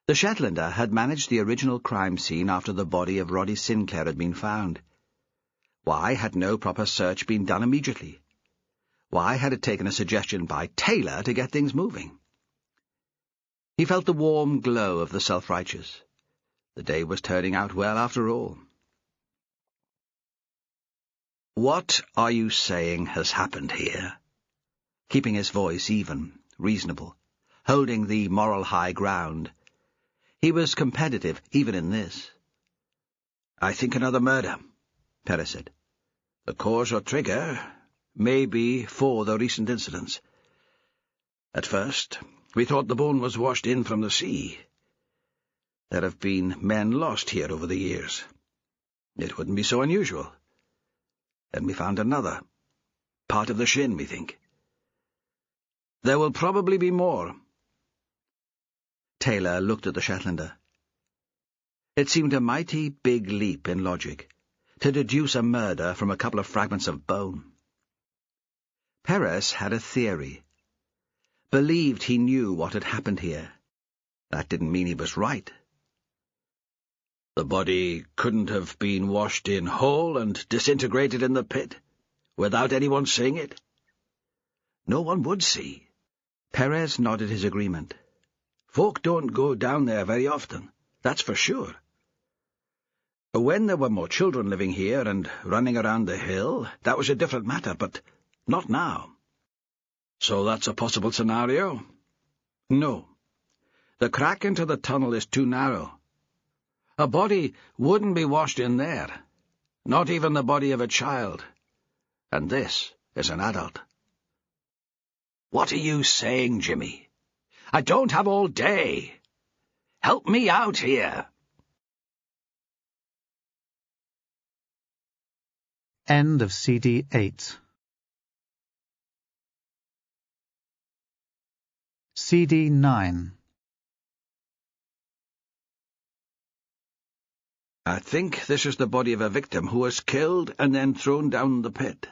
The Shetlander had managed the original crime scene after the body of Roddy Sinclair had been found. Why had no proper search been done immediately? Why had it taken a suggestion by Taylor to get things moving? He felt the warm glow of the self-righteous. The day was turning out well after all. "What are you saying has happened here?" Keeping his voice even, reasonable, holding the moral high ground. He was competitive even in this. "I think another murder," Perez said. "The cause or trigger may be for the recent incidents. At first, we thought the bone was washed in from the sea. There have been men lost here over the years. It wouldn't be so unusual. Then we found another. Part of the shin, we think. There will probably be more." Taylor looked at the Shetlander. It seemed a mighty big leap in logic, to deduce a murder from a couple of fragments of bone. Perez had a theory. Believed he knew what had happened here. That didn't mean he was right. "The body couldn't have been washed in whole and disintegrated in the pit, without anyone seeing it?" "No one would see." Perez nodded his agreement. "Folk don't go down there very often, that's for sure. When there were more children living here and running around the hill, that was a different matter, but not now." "So that's a possible scenario?" "No. The crack into the tunnel is too narrow. A body wouldn't be washed in there, not even the body of a child. And this is an adult." "What are you saying, Jimmy? I don't have all day. Help me out here." End of CD 8. CD 9. "I think this is the body of a victim who was killed and then thrown down the pit.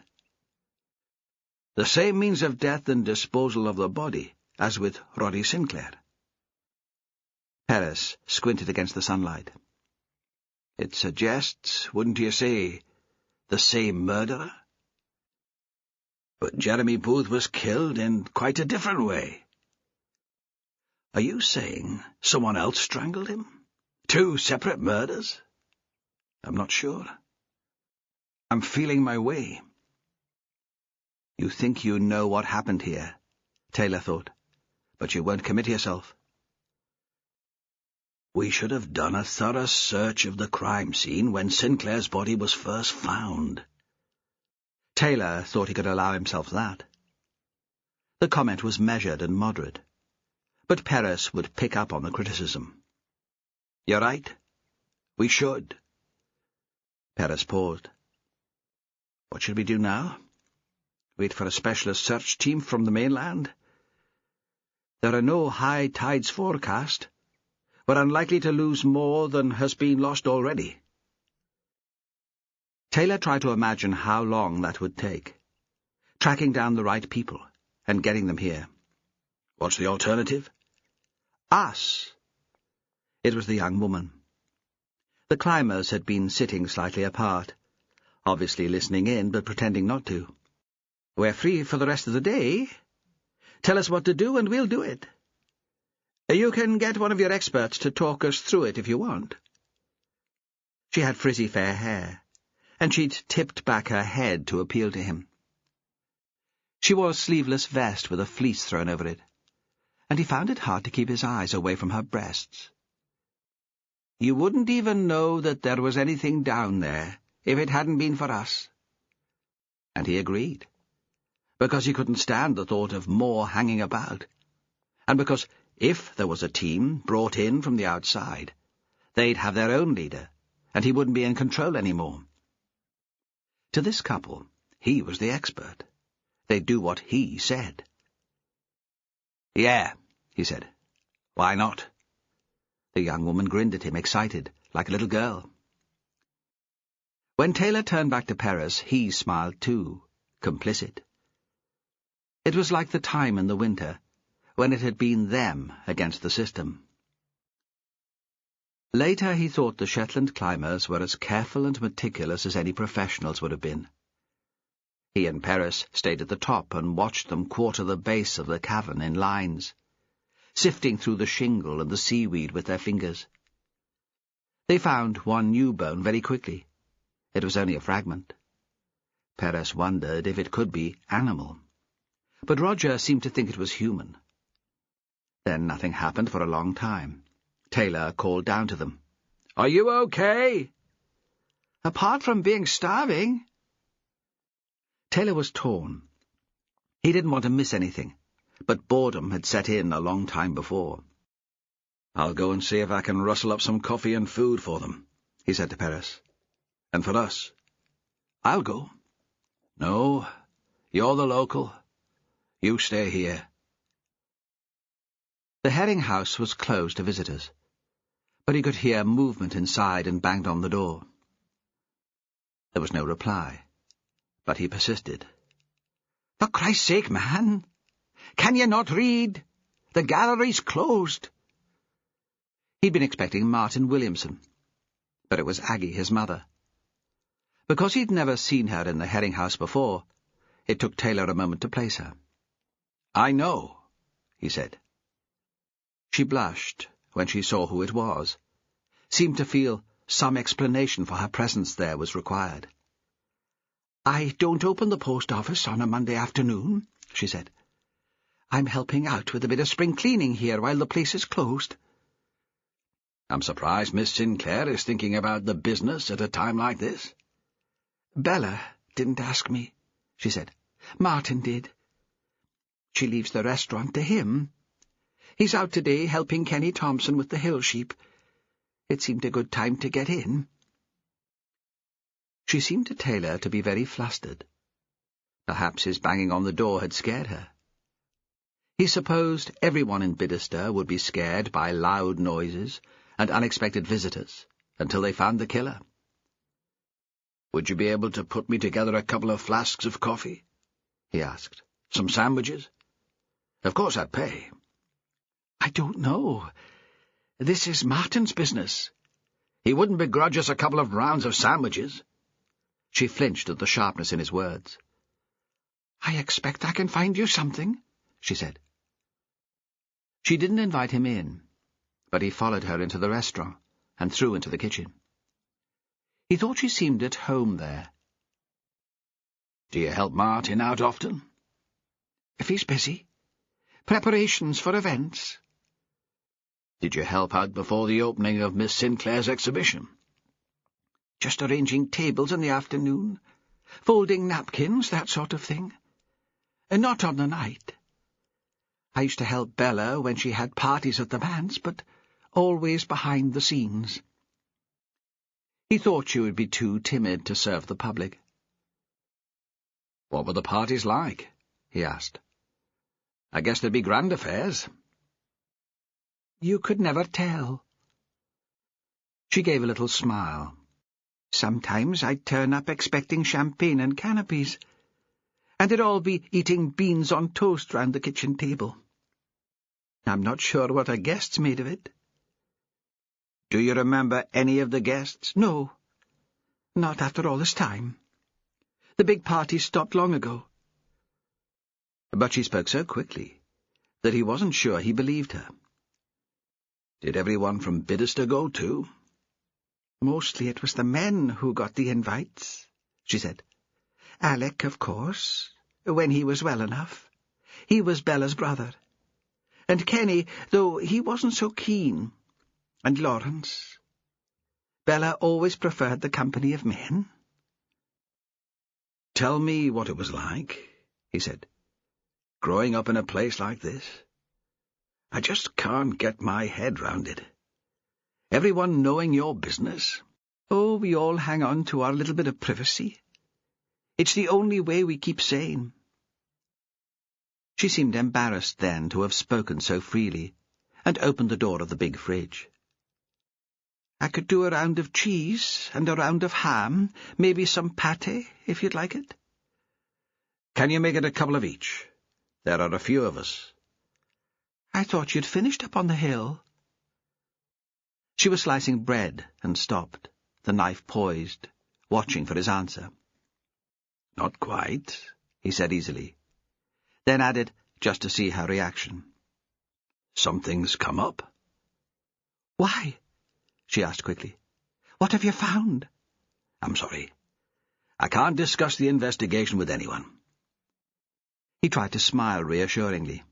The same means of death and disposal of the body as with Roddy Sinclair." Perez squinted against the sunlight. "It suggests, wouldn't you say, the same murderer? But Jeremy Booth was killed in quite a different way. Are you saying someone else strangled him? Two separate murders?" "I'm not sure. I'm feeling my way." "You think you know what happened here," Taylor thought, "but you won't commit yourself." "We should have done a thorough search of the crime scene when Sinclair's body was first found." Taylor thought he could allow himself that. The comment was measured and moderate, but Perez would pick up on the criticism. "You're right. We should." Perez paused. "What should we do now? Wait for a specialist search team from the mainland? There are no high tides forecast. We're unlikely to lose more than has been lost already." Taylor tried to imagine how long that would take, tracking down the right people and getting them here. "What's the alternative?" "Us." It was the young woman. The climbers had been sitting slightly apart, obviously listening in but pretending not to. "We're free for the rest of the day. Tell us what to do and we'll do it. You can get one of your experts to talk us through it if you want." She had frizzy fair hair, and she'd tipped back her head to appeal to him. She wore a sleeveless vest with a fleece thrown over it, and he found it hard to keep his eyes away from her breasts. "You wouldn't even know that there was anything down there if it hadn't been for us." And he agreed, because he couldn't stand the thought of more hanging about, and because if there was a team brought in from the outside, they'd have their own leader, and he wouldn't be in control any more. To this couple, he was the expert. They'd do what he said. "Yeah," he said. "Why not?" The young woman grinned at him, excited, like a little girl. When Taylor turned back to Perez, he smiled too, complicit. It was like the time in the winter, when it had been them against the system. Later he thought the Shetland climbers were as careful and meticulous as any professionals would have been. He and Perez stayed at the top and watched them quarter the base of the cavern in lines, sifting through the shingle and the seaweed with their fingers. They found one new bone very quickly. It was only a fragment. Perez wondered if it could be animal, but Roger seemed to think it was human. Then nothing happened for a long time. Taylor called down to them. "Are you okay?" "Apart from being starving." Taylor was torn. He didn't want to miss anything, but boredom had set in a long time before. "I'll go and see if I can rustle up some coffee and food for them," he said to Perez. "And for us." "I'll go." "No, you're the local. You stay here." The herring house was closed to visitors, but he could hear movement inside and banged on the door. There was no reply, but he persisted. "For Christ's sake, man! Can you not read? The gallery's closed." He'd been expecting Martin Williamson, but it was Aggie, his mother. Because he'd never seen her in the herring house before, it took Taylor a moment to place her. "I know," he said. She blushed when she saw who it was, seemed to feel some explanation for her presence there was required. "I don't open the post office on a Monday afternoon," she said. "I'm helping out with a bit of spring cleaning here while the place is closed." "I'm surprised Miss Sinclair is thinking about the business at a time like this." "Bella didn't ask me," she said. "Martin did. She leaves the restaurant to him. He's out today helping Kenny Thompson with the hill sheep. It seemed a good time to get in." She seemed to Taylor to be very flustered. Perhaps his banging on the door had scared her. He supposed everyone in Bidderstone would be scared by loud noises and unexpected visitors until they found the killer. "Would you be able to put me together a couple of flasks of coffee?" he asked. "Some sandwiches? Of course I'd pay." "I don't know. This is Martin's business." "He wouldn't begrudge us a couple of rounds of sandwiches." She flinched at the sharpness in his words. "I expect I can find you something," she said. She didn't invite him in, but he followed her into the restaurant and through into the kitchen. He thought she seemed at home there. "Do you help Martin out often?" "If he's busy. Preparations for events." "Did you help out before the opening of Miss Sinclair's exhibition?" "Just arranging tables in the afternoon, folding napkins, that sort of thing. Not on the night. I used to help Bella when she had parties at the manse, but always behind the scenes." He thought she would be too timid to serve the public. "What were the parties like?" he asked. "I guess they'd be grand affairs." "You could never tell." She gave a little smile. "Sometimes I'd turn up expecting champagne and canopies, and they'd all be eating beans on toast round the kitchen table. I'm not sure what a guest's made of it." "Do you remember any of the guests?" "No, not after all this time. The big party stopped long ago." But she spoke so quickly that he wasn't sure he believed her. "Did everyone from Bidderstone go too?" "Mostly it was the men who got the invites," she said. "Alec, of course, when he was well enough. He was Bella's brother. And Kenny, though he wasn't so keen. And Lawrence. Bella always preferred the company of men." "Tell me what it was like," he said, "growing up in a place like this. I just can't get my head round it. Everyone knowing your business." "Oh, we all hang on to our little bit of privacy. It's the only way we keep sane." She seemed embarrassed then to have spoken so freely, and opened the door of the big fridge. "I could do a round of cheese and a round of ham, maybe some pâté, if you'd like it." "Can you make it a couple of each? There are a few of us." "I thought you'd finished up on the hill." She was slicing bread and stopped, the knife poised, watching for his answer. "Not quite," he said easily, then added, just to see her reaction. "Something's come up." "Why?" she asked quickly. "What have you found?" "I'm sorry. I can't discuss the investigation with anyone." He tried to smile reassuringly.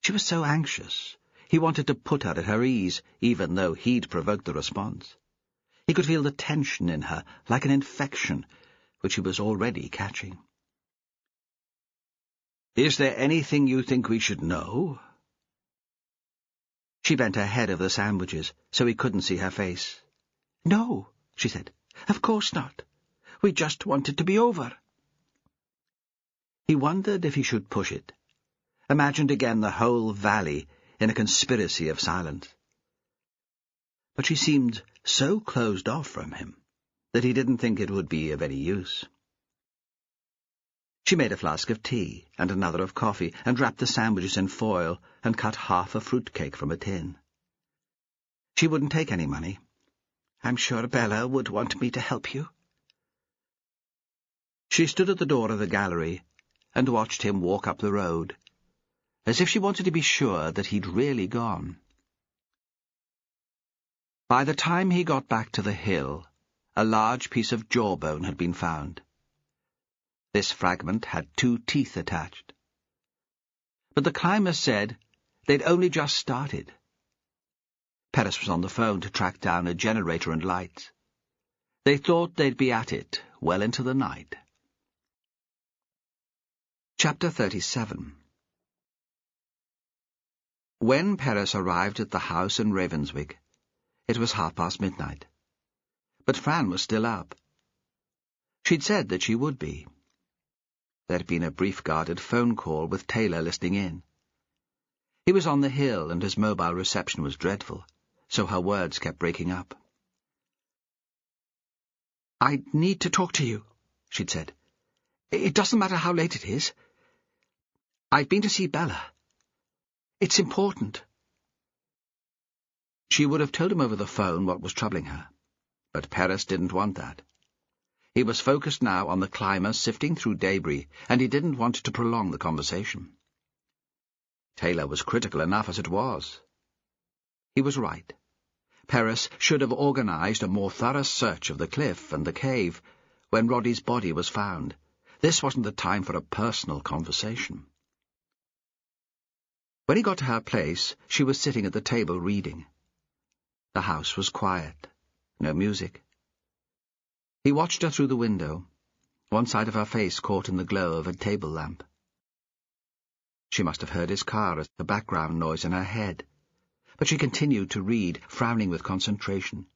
She was so anxious. He wanted to put her at her ease, even though he'd provoked the response. He could feel the tension in her, like an infection, which he was already catching. "Is there anything you think we should know?" She bent her head over the sandwiches, so he couldn't see her face. "No," she said. "Of course not. We just want it to be over." He wondered if he should push it, imagined again the whole valley in a conspiracy of silence. But she seemed so closed off from him that he didn't think it would be of any use. She made a flask of tea and another of coffee, and wrapped the sandwiches in foil and cut half a fruitcake from a tin. She wouldn't take any money. "I'm sure Bella would want me to help you." She stood at the door of the gallery and watched him walk up the road, as if she wanted to be sure that he'd really gone. By the time he got back to the hill, a large piece of jawbone had been found. This fragment had 2 teeth attached. But the climbers said they'd only just started. Perez was on the phone to track down a generator and lights. They thought they'd be at it well into the night. Chapter 37. When Perez arrived at the house in Ravenswick, it was midnight. But Fran was still up. She'd said that she would be. There'd been a brief guarded phone call with Taylor listening in. He was on the hill and his mobile reception was dreadful, so her words kept breaking up. "I need to talk to you," she'd said. "It doesn't matter how late it is. I've been to see Bella. It's important." She would have told him over the phone what was troubling her, but Perez didn't want that. He was focused now on the climbers sifting through debris, and he didn't want to prolong the conversation. Taylor was critical enough as it was. He was right. Perez should have organized a more thorough search of the cliff and the cave when Roddy's body was found. This wasn't the time for a personal conversation. When he got to her place, she was sitting at the table reading. The house was quiet. No music. He watched her through the window, one side of her face caught in the glow of a table lamp. She must have heard his car as the background noise in her head, but she continued to read, frowning with concentration,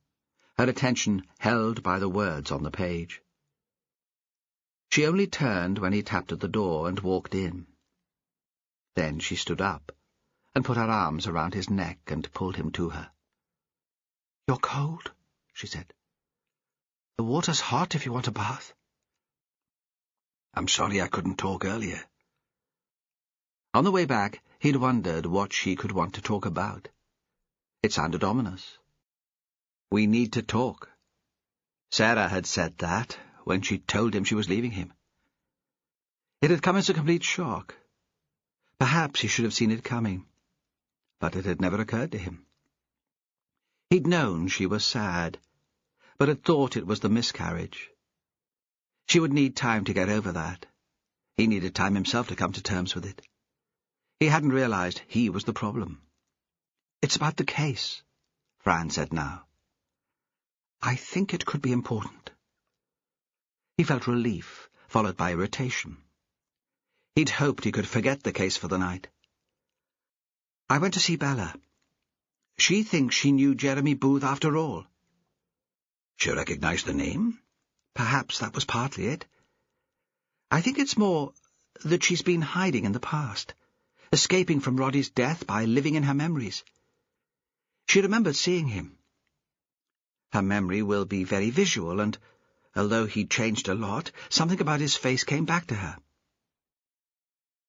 her attention held by the words on the page. She only turned when he tapped at the door and walked in. Then she stood up and put her arms around his neck and pulled him to her. "You're cold," she said. "The water's hot if you want a bath." "I'm sorry I couldn't talk earlier." On the way back, he'd wondered what she could want to talk about. It sounded ominous. "We need to talk." Sarah had said that when she told him she was leaving him. It had come as a complete shock. Perhaps he should have seen it coming, but it had never occurred to him. He'd known she was sad, but had thought it was the miscarriage. She would need time to get over that. He needed time himself to come to terms with it. He hadn't realized he was the problem. "It's about the case," Fran said now. "I think it could be important." He felt relief, followed by irritation. He'd hoped he could forget the case for the night. "I went to see Bella. She thinks she knew Jeremy Booth after all." "She recognized the name?" "Perhaps that was partly it. I think it's more that she's been hiding in the past, escaping from Roddy's death by living in her memories. She remembered seeing him. Her memory will be very visual, and, although he'd changed a lot, something about his face came back to her."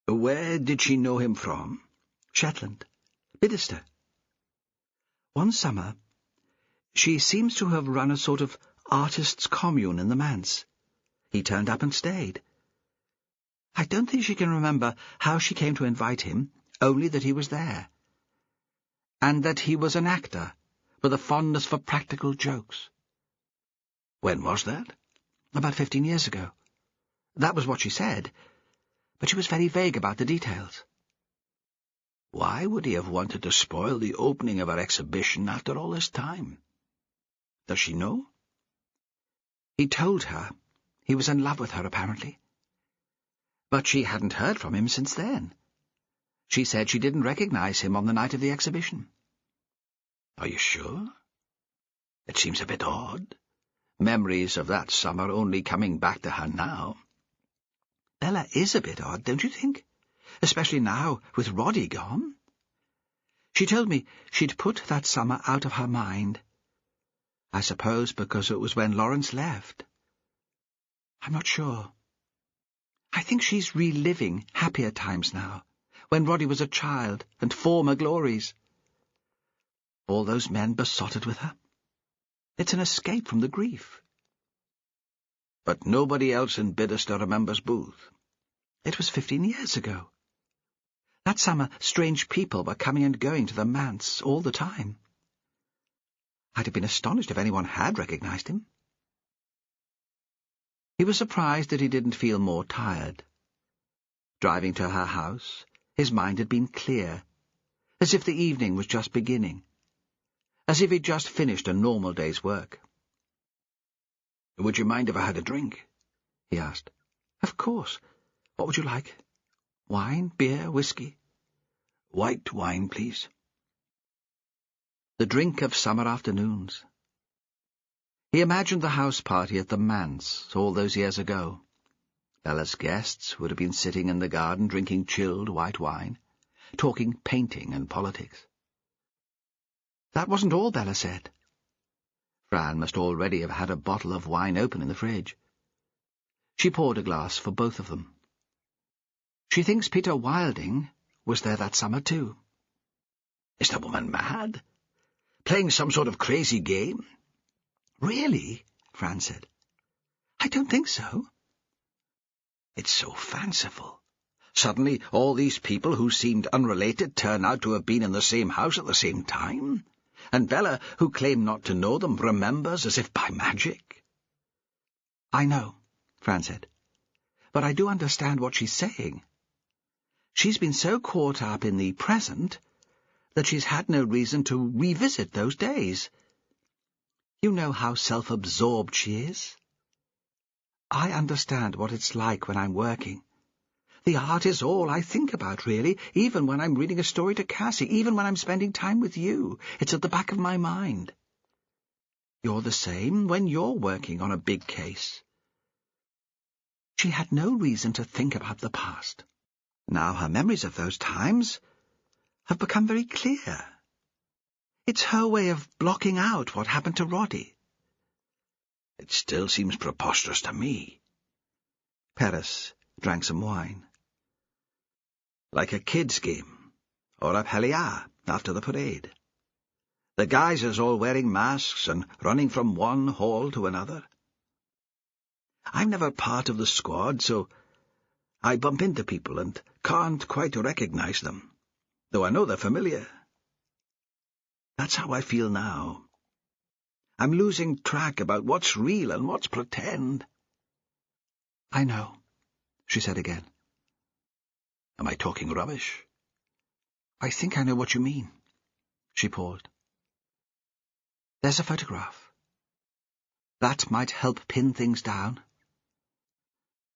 "Where did she know him from?" "Shetland. Bidderster. One summer, She seems to have run a sort of artists' commune in the manse. He turned up and stayed. I don't think she can remember how she came to invite him, only that he was there. And that he was an actor, with a fondness for practical jokes. When was that? About 15 years ago. That was what she said, but she was very vague about the details. Why would he have wanted to spoil the opening of our exhibition after all this time? Does she know? He told her he was in love with her, apparently. But she hadn't heard from him since then. She said she didn't recognize him on the night of the exhibition. Are you sure? It seems a bit odd. Memories of that summer only coming back to her now. Bella is a bit odd, don't you think? Especially now, with Roddy gone. She told me she'd put that summer out of her mind. I suppose because it was when Lawrence left. I'm not sure. I think she's reliving happier times now, when Roddy was a child, and former glories. All those men besotted with her. It's an escape from the grief. But nobody else in Bidderstone remembers Booth. It was 15 years ago. That summer, strange people were coming and going to the manse all the time. I'd have been astonished if anyone had recognized him. He was surprised that he didn't feel more tired. Driving to her house, his mind had been clear, as if the evening was just beginning, as if he'd just finished a normal day's work. "Would you mind if I had a drink?" he asked. "Of course. What would you like? Wine, beer, whiskey?" "White wine, please." The drink of summer afternoons. He imagined the house party at the manse all those years ago. Bella's guests would have been sitting in the garden drinking chilled white wine, talking painting and politics. That wasn't all Bella said. Fran must already have had a bottle of wine open in the fridge. She poured a glass for both of them. She thinks Peter Wilding was there that summer too. Is the woman mad? Playing some sort of crazy game? Really? Fran said. I don't think so. It's so fanciful. Suddenly all these people who seemed unrelated turn out to have been in the same house at the same time, and Bella, who claimed not to know them, remembers as if by magic. I know, Fran said, but I do understand what she's saying. She's been so caught up in the present that she's had no reason to revisit those days. You know how self-absorbed she is. I understand what it's like when I'm working. The art is all I think about, really, even when I'm reading a story to Cassie, even when I'm spending time with you. It's at the back of my mind. You're the same when you're working on a big case. She had no reason to think about the past. Now her memories of those times have become very clear. It's her way of blocking out what happened to Roddy. It still seems preposterous to me. Perez drank some wine. Like a kid's game, or a Peliá after the parade. The guys is all wearing masks and running from one hall to another. I'm never part of the squad, so I bump into people and can't quite recognize them, though I know they're familiar. That's how I feel now. I'm losing track about what's real and what's pretend. I know, she said again. Am I talking rubbish? I think I know what you mean. She paused. There's a photograph. That might help pin things down.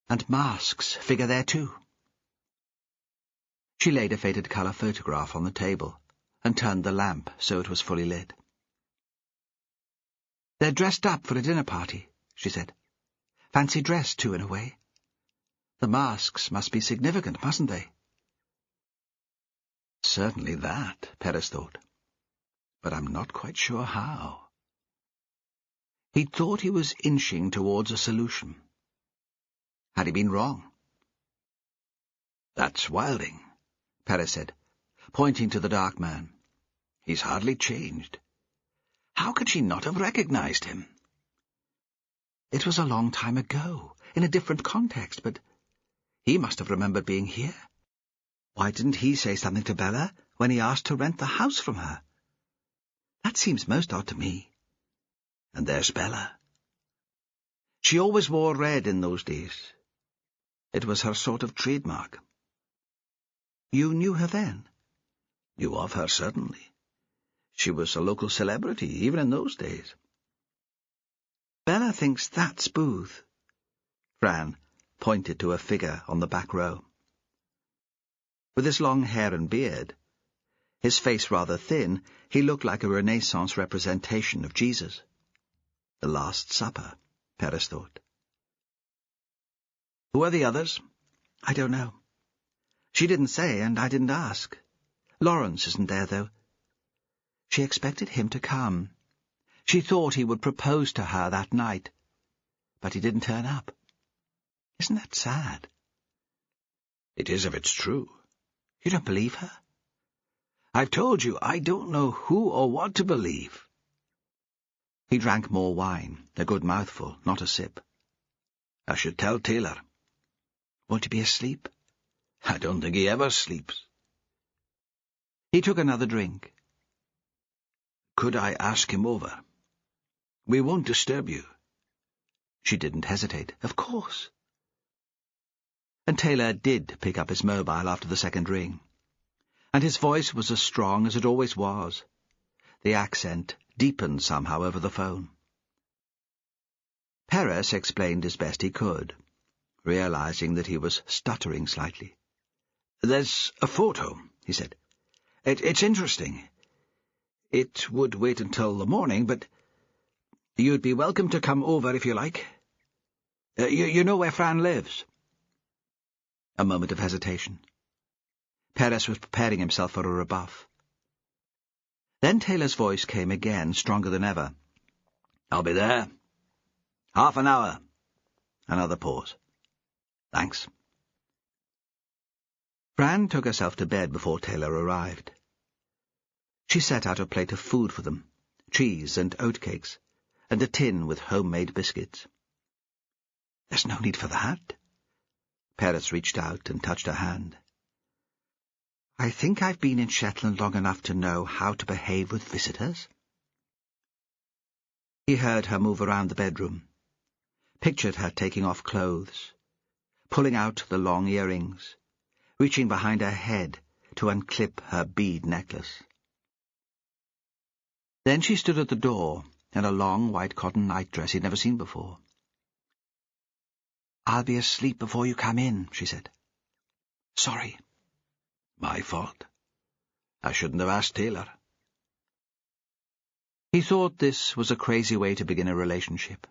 And masks figure there too. She laid a faded colour photograph on the table and turned the lamp so it was fully lit. They're dressed up for a dinner party, she said. Fancy dress, too, in a way. The masks must be significant, mustn't they? Certainly that, Perez thought. But I'm not quite sure how. He thought he was inching towards a solution. Had he been wrong? That's Wilding, Perez said, pointing to the dark man. He's hardly changed. How could she not have recognized him? It was a long time ago, in a different context, but he must have remembered being here. Why didn't he say something to Bella when he asked to rent the house from her? That seems most odd to me. And there's Bella. She always wore red in those days. It was her sort of trademark. You knew her then? Knew of her, certainly. She was a local celebrity, even in those days. Bella thinks that's Booth. Fran pointed to a figure on the back row. With his long hair and beard, his face rather thin, he looked like a Renaissance representation of Jesus. The Last Supper, Perez thought. Who are the others? I don't know. She didn't say, and I didn't ask. Lawrence isn't there, though. She expected him to come. She thought he would propose to her that night, but he didn't turn up. Isn't that sad? It is if it's true. You don't believe her? I've told you, I don't know who or what to believe. He drank more wine, a good mouthful, not a sip. I should tell Taylor. Won't he be asleep? I don't think he ever sleeps. He took another drink. Could I ask him over? We won't disturb you. She didn't hesitate. Of course. And Taylor did pick up his mobile after the second ring. And his voice was as strong as it always was. The accent deepened somehow over the phone. Perez explained as best he could, realizing that he was stuttering slightly. There's a photo, he said. It's interesting. It would wait until the morning, but you'd be welcome to come over if you like. You know where Fran lives? A moment of hesitation. Perez was preparing himself for a rebuff. Then Taylor's voice came again, stronger than ever. I'll be there. Half an hour. Another pause. Thanks. Fran took herself to bed before Taylor arrived. She set out a plate of food for them, cheese and oatcakes, and a tin with homemade biscuits. There's no need for that. Perez reached out and touched her hand. I think I've been in Shetland long enough to know how to behave with visitors. He heard her move around the bedroom, pictured her taking off clothes, pulling out the long earrings, reaching behind her head to unclip her bead necklace. Then she stood at the door in a long white cotton nightdress he'd never seen before. I'll be asleep before you come in, she said. Sorry. My fault. I shouldn't have asked Taylor. He thought this was a crazy way to begin a relationship.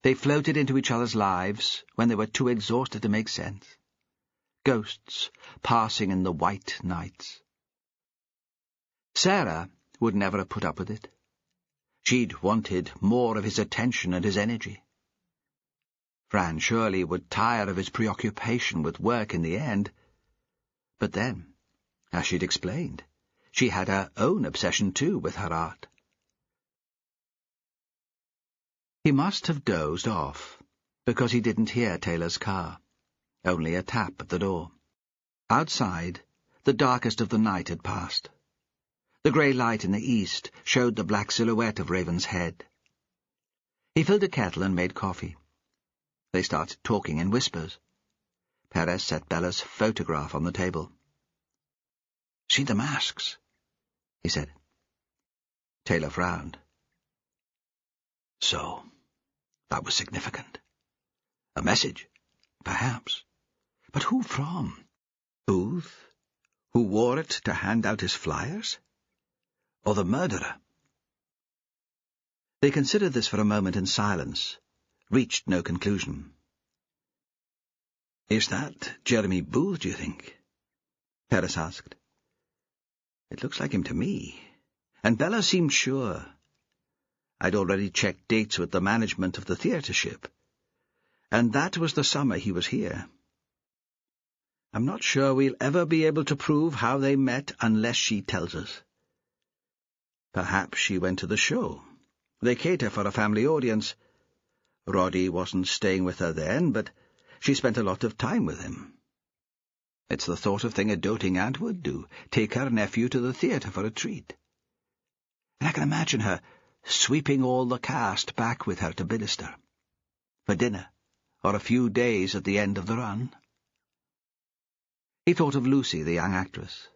They floated into each other's lives when they were too exhausted to make sense. Ghosts passing in the white nights. Sarah would never have put up with it. She'd wanted more of his attention and his energy. Fran surely would tire of his preoccupation with work in the end. But then, as she'd explained, she had her own obsession too with her art. He must have dozed off, because he didn't hear Taylor's car, only a tap at the door. Outside, the darkest of the night had passed. The grey light in the east showed the black silhouette of Raven's head. He filled a kettle and made coffee. They started talking in whispers. Perez set Bella's photograph on the table. See the masks, he said. Taylor frowned. So, that was significant. A message, perhaps. But who from? Booth, who wore it to hand out his flyers? Or the murderer? They considered this for a moment in silence, reached no conclusion. Is that Jeremy Booth, do you think? Perez asked. It looks like him to me, and Bella seemed sure. I'd already checked dates with the management of the theatre ship, and that was the summer he was here. I'm not sure we'll ever be able to prove how they met unless she tells us. Perhaps she went to the show. They cater for a family audience. Roddy wasn't staying with her then, but she spent a lot of time with him. It's the sort of thing a doting aunt would do, take her nephew to the theatre for a treat. And I can imagine her sweeping all the cast back with her to Bidester, for dinner, or a few days at the end of the run. He thought of Lucy, the young actress.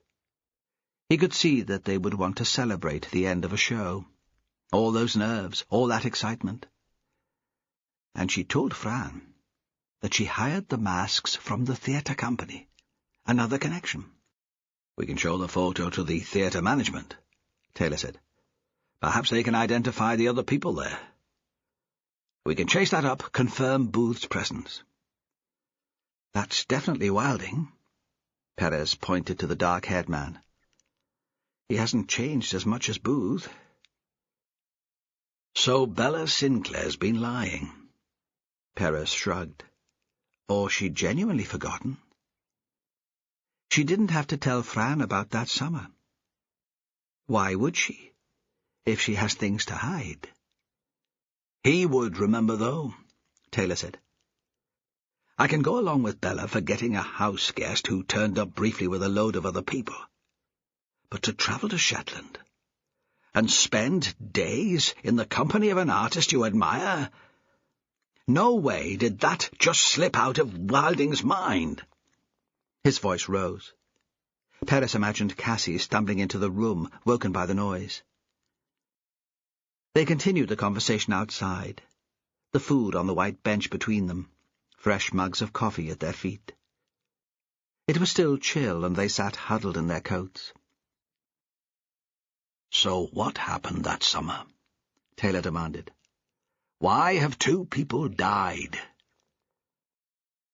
He could see that they would want to celebrate the end of a show. All those nerves, all that excitement. And she told Fran that she hired the masks from the theatre company. Another connection. "We can show the photo to the theatre management," Taylor said. "Perhaps they can identify the other people there. We can chase that up, confirm Booth's presence." "That's definitely Wilding." Perez pointed to the dark-haired man. "He hasn't changed as much as Booth." "So Bella Sinclair's been lying." Perez shrugged. Or she'd genuinely forgotten. She didn't have to tell Fran about that summer. Why would she, if she has things to hide? "He would remember, though," Taylor said. "I can go along with Bella for getting a house guest who turned up briefly with a load of other people. But to travel to Shetland and spend days in the company of an artist you admire? No way did that just slip out of Wilding's mind." His voice rose. Perez imagined Cassie stumbling into the room, woken by the noise. They continued the conversation outside, the food on the white bench between them, fresh mugs of coffee at their feet. It was still chill, and they sat huddled in their coats. "So what happened that summer?" Taylor demanded. "Why have 2 people died?"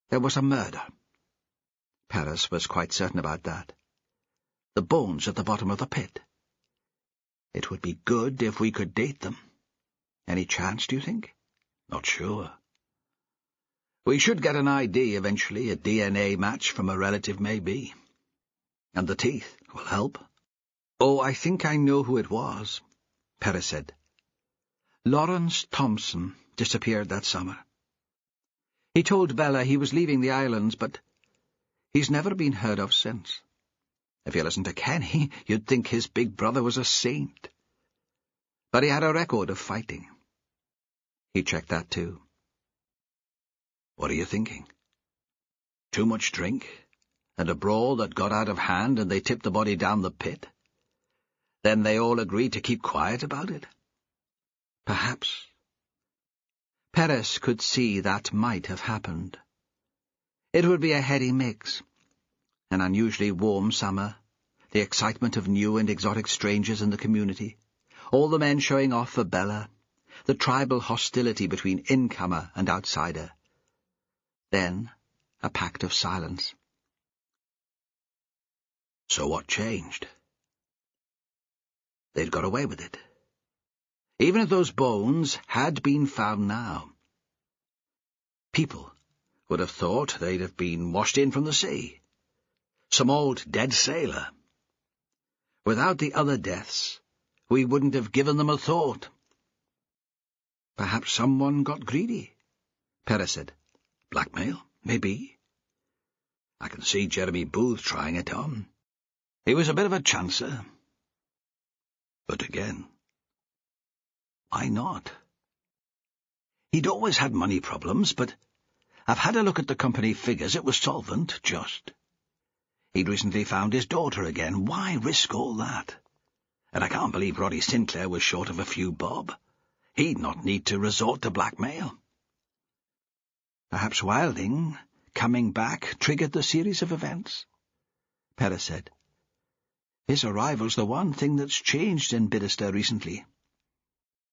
There was a murder. Perez was quite certain about that. The bones at the bottom of the pit. It would be good if we could date them. Any chance, do you think? "Not sure. We should get an ID eventually, a DNA match from a relative maybe. And the teeth will help." "Oh, I think I know who it was," Perez said. "Lawrence Thompson disappeared that summer. He told Bella he was leaving the islands, but he's never been heard of since. If you listen to Kenny, you'd think his big brother was a saint. But he had a record of fighting." He checked that too. "What are you thinking? Too much drink, and a brawl that got out of hand and they tipped the body down the pit? Then they all agreed to keep quiet about it?" Perhaps. Perez could see that might have happened. It would be a heady mix. An unusually warm summer, the excitement of new and exotic strangers in the community, all the men showing off for Bella, the tribal hostility between incomer and outsider. Then a pact of silence. "So what changed?" They'd got away with it. Even if those bones had been found now, people would have thought they'd have been washed in from the sea. Some old dead sailor. Without the other deaths, we wouldn't have given them a thought. Perhaps someone got greedy, Perez said. "Blackmail, maybe. I can see Jeremy Booth trying it on. He was a bit of a chancer. But again, why not? He'd always had money problems, but I've had a look at the company figures. It was solvent, just. He'd recently found his daughter again. Why risk all that? And I can't believe Roddy Sinclair was short of a few bob. He'd not need to resort to blackmail." Perhaps Wilding, coming back, triggered the series of events, Perez said. His arrival's the one thing that's changed in Bidester recently.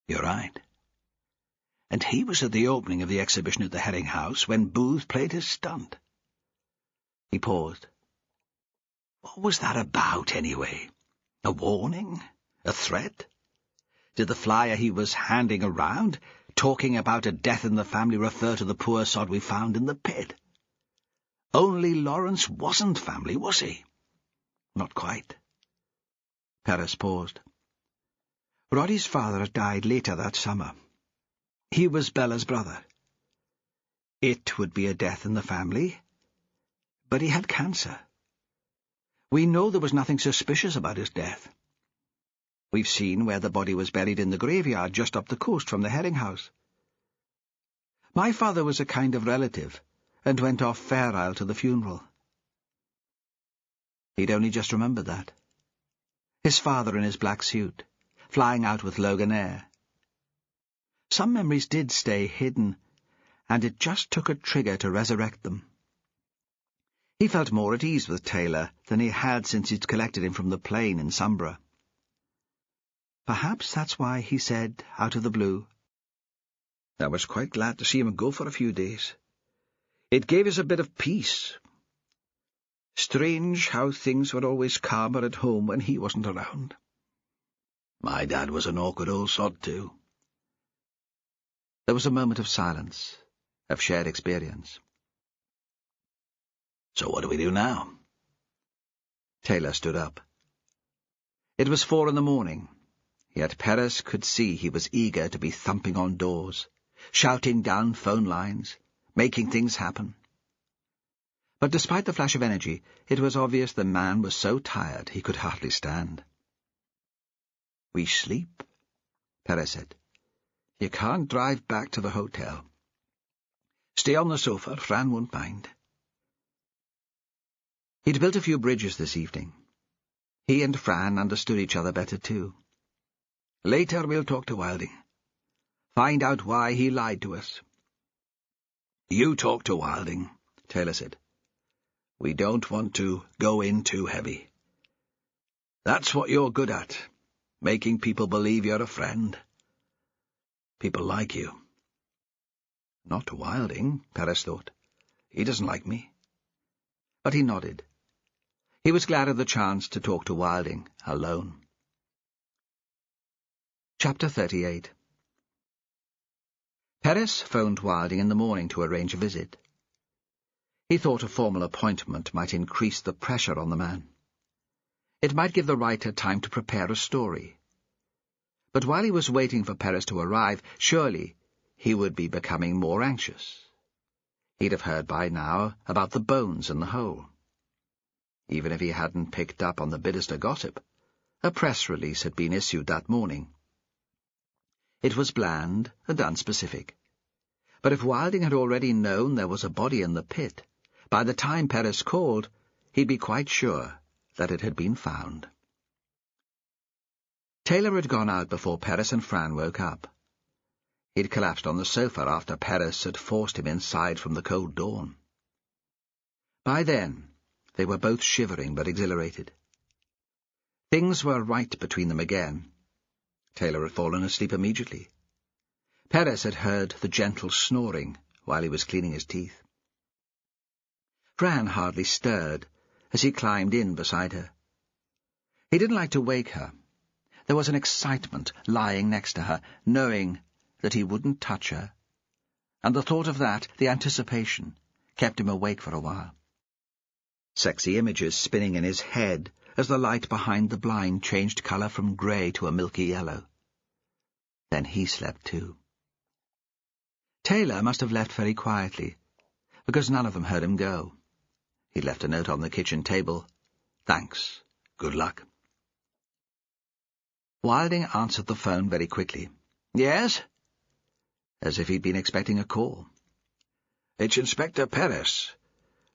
"You're right. And he was at the opening of the exhibition at the Herring House when Booth played his stunt." He paused. "What was that about, anyway? A warning? A threat? Did the flyer he was handing around, talking about a death in the family, refer to the poor sod we found in the pit? Only Lawrence wasn't family, was he?" "Not quite." Perez paused. Roddy's father had died later that summer. He was Bella's brother. It would be a death in the family, but he had cancer. We know there was nothing suspicious about his death. We've seen where the body was buried in the graveyard just up the coast from the herring house. My father was a kind of relative, and went off Fair Isle to the funeral. He'd only just remembered that. His father in his black suit, flying out with Loganair. Some memories did stay hidden, and it just took a trigger to resurrect them. He felt more at ease with Taylor than he had since he'd collected him from the plane in Sombra. Perhaps that's why he said, out of the blue, "I was quite glad to see him go for a few days. It gave us a bit of peace. Strange how things were always calmer at home when he wasn't around. My dad was an awkward old sod, too." There was a moment of silence, of shared experience. "So what do we do now?" Taylor stood up. It was 4 a.m, yet Perez could see he was eager to be thumping on doors, shouting down phone lines, making things happen. But despite the flash of energy, it was obvious the man was so tired he could hardly stand. "We sleep," Perez said. "You can't drive back to the hotel. Stay on the sofa, Fran won't mind." He'd built a few bridges this evening. He and Fran understood each other better too. "Later we'll talk to Wilding. Find out why he lied to us." "You talk to Wilding," Taylor said. "We don't want to go in too heavy. That's what you're good at, making people believe you're a friend. People like you." Not Wilding, Perez thought. He doesn't like me. But he nodded. He was glad of the chance to talk to Wilding, alone. Chapter 38. Perez phoned Wilding in the morning to arrange a visit. He thought a formal appointment might increase the pressure on the man. It might give the writer time to prepare a story. But while he was waiting for Perez to arrive, surely he would be becoming more anxious. He'd have heard by now about the bones in the hole. Even if he hadn't picked up on the Bidderster gossip, a press release had been issued that morning. It was bland and unspecific. But if Wilding had already known there was a body in the pit, by the time Perez called, he'd be quite sure that it had been found. Taylor had gone out before Perez and Fran woke up. He'd collapsed on the sofa after Perez had forced him inside from the cold dawn. By then, they were both shivering but exhilarated. Things were right between them again. Taylor had fallen asleep immediately. Perez had heard the gentle snoring while he was cleaning his teeth. Fran hardly stirred as he climbed in beside her. He didn't like to wake her. There was an excitement lying next to her, knowing that he wouldn't touch her, and the thought of that, the anticipation, kept him awake for a while. Sexy images spinning in his head as the light behind the blind changed colour from grey to a milky yellow. Then he slept too. Taylor must have left very quietly, because none of them heard him go. He'd left a note on the kitchen table. "Thanks. Good luck." Wilding answered the phone very quickly. "Yes?" As if he'd been expecting a call. "It's Inspector Perez.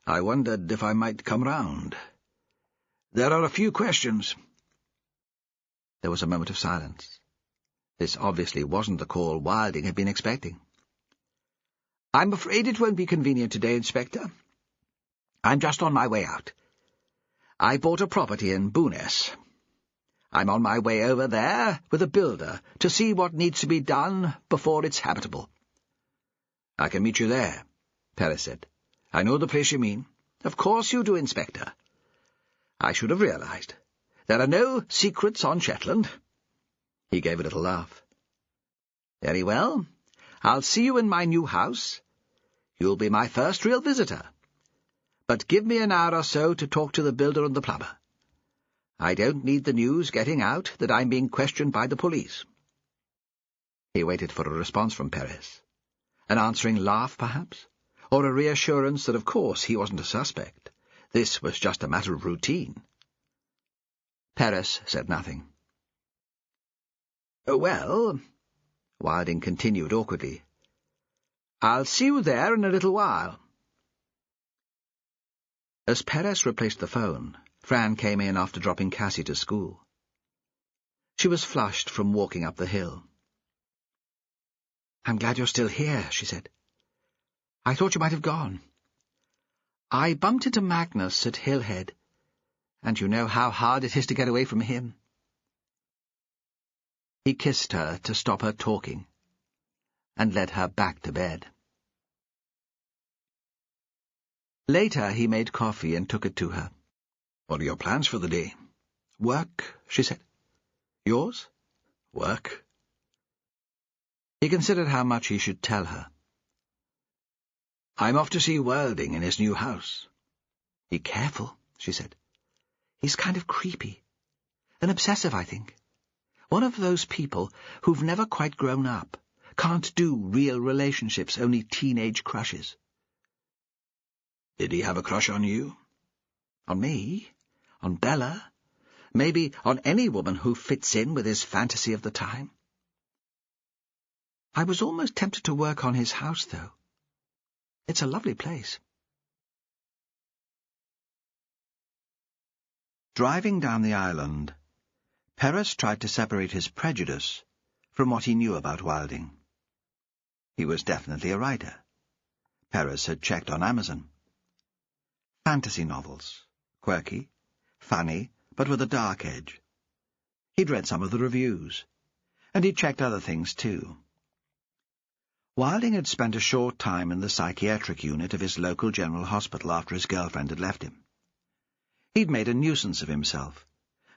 I wondered if I might come round. There are a few questions." There was a moment of silence. This obviously wasn't the call Wilding had been expecting. "I'm afraid it won't be convenient today, Inspector. I'm just on my way out. I bought a property in Bowness. I'm on my way over there with a builder to see what needs to be done before it's habitable." "I can meet you there," Perez said. "I know the place you mean." "Of course you do, Inspector. I should have realized. There are no secrets on Shetland." He gave a little laugh. "Very well. I'll see you in my new house. You'll be my first real visitor. But give me an hour or so to talk to the builder and the plumber. I don't need the news getting out that I'm being questioned by the police. He waited for a response from Perez. An answering laugh, perhaps? Or a reassurance that, of course, he wasn't a suspect. This was just a matter of routine. Perez said nothing. "Well," Wilding continued awkwardly, "I'll see you there in a little while." As Perez replaced the phone, Fran came in after dropping Cassie to school. She was flushed from walking up the hill. "I'm glad you're still here," she said. "I thought you might have gone. I bumped into Magnus at Hillhead, and you know how hard it is to get away from him." He kissed her to stop her talking, and led her back to bed. Later he made coffee and took it to her. "What are your plans for the day?" "Work," she said. "Yours?" "Work." He considered how much he should tell her. "I'm off to see Wilding in his new house." "Be careful," she said. "He's kind of creepy. An obsessive, I think. One of those people who've never quite grown up, can't do real relationships, only teenage crushes." "Did he have a crush on you?" "On me? On Bella? Maybe on any woman who fits in with his fantasy of the time. I was almost tempted to work on his house, though. It's a lovely place." Driving down the island, Perez tried to separate his prejudice from what he knew about Wilding. He was definitely a writer. Perez had checked on Amazon. Fantasy novels, quirky, funny, but with a dark edge. He'd read some of the reviews, and he'd checked other things too. Wilding had spent a short time in the psychiatric unit of his local general hospital after his girlfriend had left him. He'd made a nuisance of himself,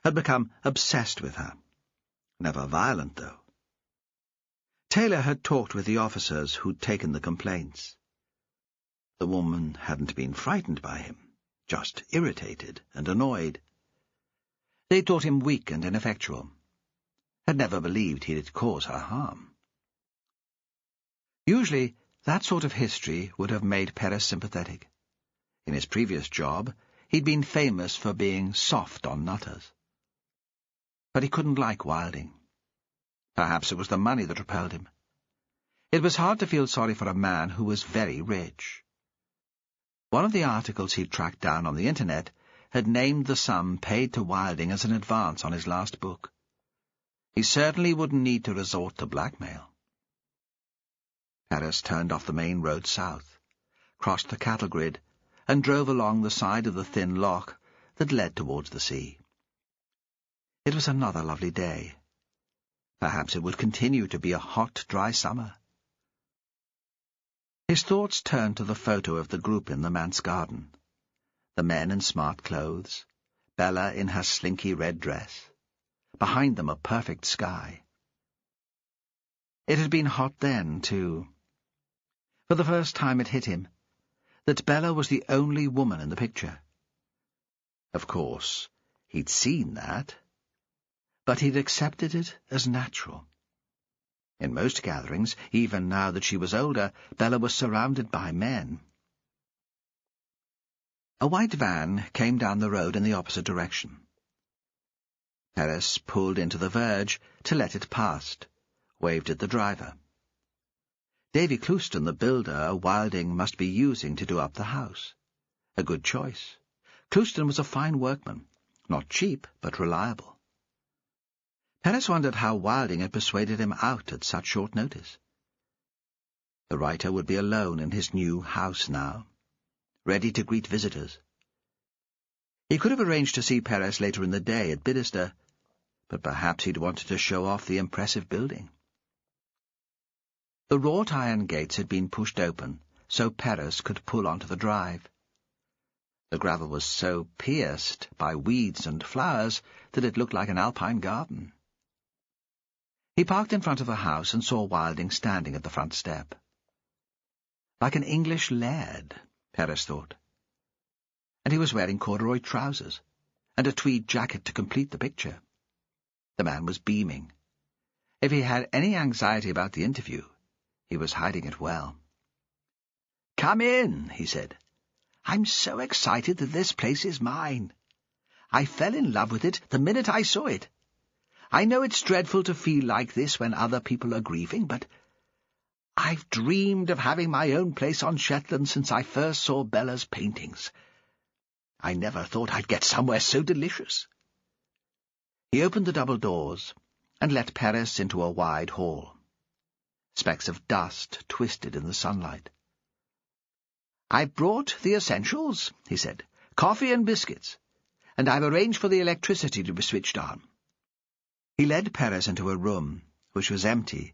had become obsessed with her. Never violent, though. Taylor had talked with the officers who'd taken the complaints. The woman hadn't been frightened by him, just irritated and annoyed. They thought him weak and ineffectual, had never believed he'd cause her harm. Usually, that sort of history would have made Perez sympathetic. In his previous job, he'd been famous for being soft on nutters. But he couldn't like Wilding. Perhaps it was the money that repelled him. It was hard to feel sorry for a man who was very rich. One of the articles he'd tracked down on the internet had named the sum paid to Wilding as an advance on his last book. He certainly wouldn't need to resort to blackmail. Perez turned off the main road south, crossed the cattle grid, and drove along the side of the thin loch that led towards the sea. It was another lovely day. Perhaps it would continue to be a hot, dry summer. His thoughts turned to the photo of the group in the manse garden. The men in smart clothes, Bella in her slinky red dress. Behind them a perfect sky. It had been hot then, too. For the first time it hit him that Bella was the only woman in the picture. Of course, he'd seen that, but he'd accepted it as natural. In most gatherings, even now that she was older, Bella was surrounded by men. A white van came down the road in the opposite direction. Perez pulled into the verge to let it past, waved at the driver. Davy Clouston, the builder, Wilding must be using to do up the house. A good choice. Clouston was a fine workman, not cheap, but reliable. Perez wondered how Wilding had persuaded him out at such short notice. The writer would be alone in his new house now, ready to greet visitors. He could have arranged to see Perez later in the day at Bidderster, but perhaps he'd wanted to show off the impressive building. The wrought iron gates had been pushed open, so Perez could pull onto the drive. The gravel was so pierced by weeds and flowers that it looked like an alpine garden. He parked in front of the house and saw Wilding standing at the front step. Like an English laird, Perez thought. And he was wearing corduroy trousers, and a tweed jacket to complete the picture. The man was beaming. If he had any anxiety about the interview, he was hiding it well. "Come in," he said. "I'm so excited that this place is mine. I fell in love with it the minute I saw it. I know it's dreadful to feel like this when other people are grieving, but I've dreamed of having my own place on Shetland since I first saw Bella's paintings. I never thought I'd get somewhere so delicious." He opened the double doors and let Perez into a wide hall. Specks of dust twisted in the sunlight. "I've brought the essentials," he said. "Coffee and biscuits, and I've arranged for the electricity to be switched on." He led Perez into a room which was empty,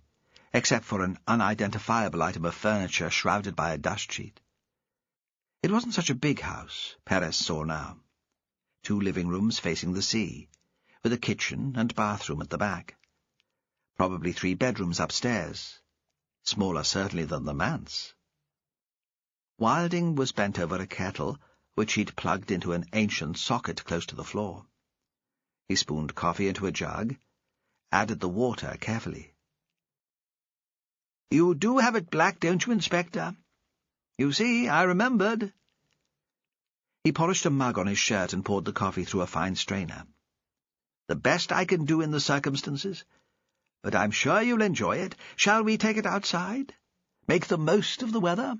except for an unidentifiable item of furniture shrouded by a dust sheet. It wasn't such a big house, Perez saw now. 2 living rooms facing the sea, with a kitchen and bathroom at the back. Probably 3 bedrooms upstairs, smaller certainly than the manse. Wilding was bent over a kettle, which he'd plugged into an ancient socket close to the floor. He spooned coffee into a jug, added the water carefully. "You do have it black, don't you, Inspector? You see, I remembered." He polished a mug on his shirt and poured the coffee through a fine strainer. "The best I can do in the circumstances, but I'm sure you'll enjoy it. Shall we take it outside? Make the most of the weather?"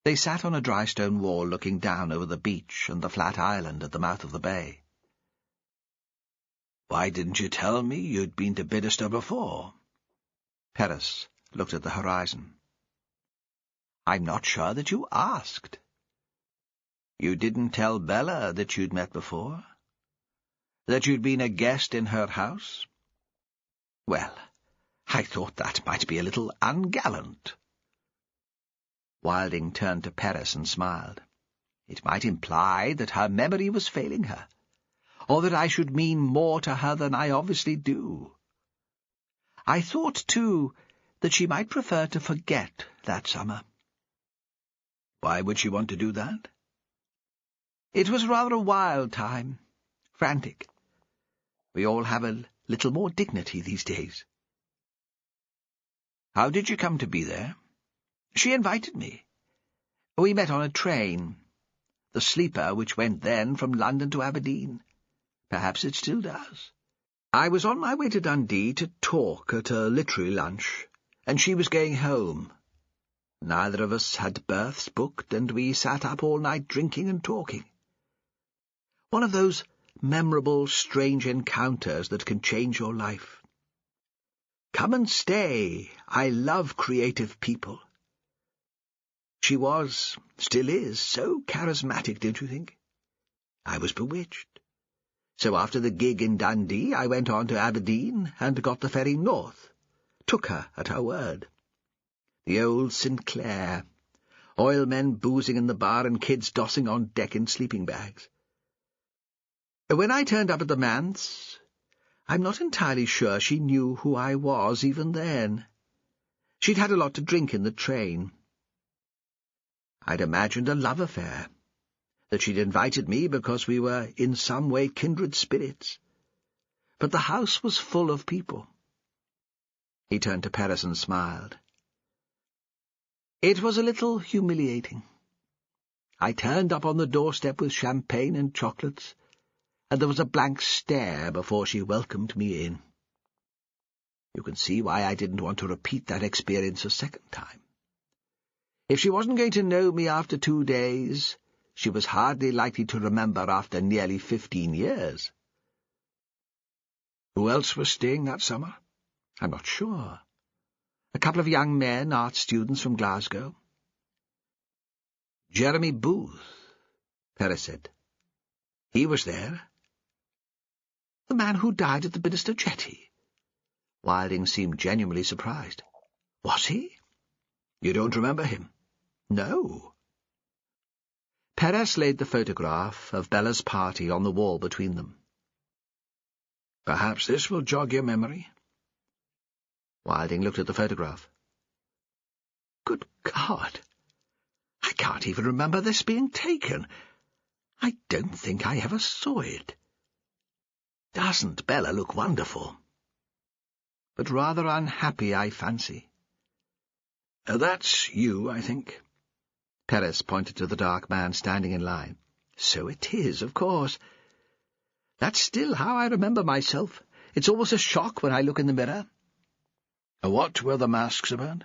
They sat on a dry stone wall looking down over the beach and the flat island at the mouth of the bay. "Why didn't you tell me you'd been to Bidderstone before?" Perez looked at the horizon. "I'm not sure that you asked." "You didn't tell Bella that you'd met before? That you'd been a guest in her house?" "Well, I thought that might be a little ungallant." Wilding turned to Perez and smiled. "It might imply that her memory was failing her, or that I should mean more to her than I obviously do. I thought, too, that she might prefer to forget that summer." "Why would she want to do that?" "It was rather a wild time. Frantic. We all have a little more dignity these days." "How did you come to be there?" "She invited me. We met on a train, the sleeper which went then from London to Aberdeen. Perhaps it still does. I was on my way to Dundee to talk at a literary lunch, and she was going home. Neither of us had berths booked, and we sat up all night drinking and talking. One of those memorable, strange encounters that can change your life. Come and stay. I love creative people. She was, still is, so charismatic, don't you think? I was bewitched. So after the gig in Dundee, I went on to Aberdeen and got the ferry north. Took her at her word. The old Sinclair. Oilmen boozing in the bar and kids dossing on deck in sleeping bags. When I turned up at the manse, I'm not entirely sure she knew who I was even then. She'd had a lot to drink in the train. I'd imagined a love affair, that she'd invited me because we were in some way kindred spirits. But the house was full of people." He turned to Perez and smiled. "It was a little humiliating. I turned up on the doorstep with champagne and chocolates, and there was a blank stare before she welcomed me in. You can see why I didn't want to repeat that experience a second time. If she wasn't going to know me after 2 days, she was hardly likely to remember after nearly 15 years. "Who else was staying that summer?" "I'm not sure. A couple of young men, art students from Glasgow." "Jeremy Booth," Perez said. "He was there?" "The man who died at the Bidderstone jetty?" Wilding seemed genuinely surprised. "Was he?" "You don't remember him?" "No." Perez laid the photograph of Bella's party on the wall between them. "Perhaps this will jog your memory." Wilding looked at the photograph. "Good God! I can't even remember this being taken. I don't think I ever saw it. Doesn't Bella look wonderful? But rather unhappy, I fancy. That's you, I think. Perez pointed to the dark man standing in line. So it is, of course. That's still how I remember myself. It's always a shock when I look in the mirror. What were the masks about?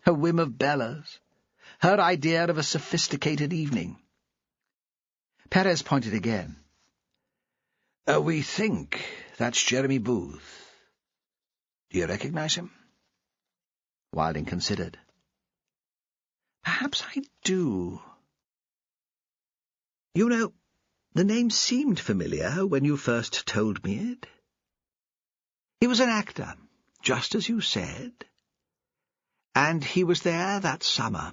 A whim of Bella's. Her idea of a sophisticated evening. Perez pointed again. We think that's Jeremy Booth. Do you recognize him? Wilding considered. Perhaps I do. You know, the name seemed familiar when you first told me it. He was an actor, just as you said. And he was there that summer.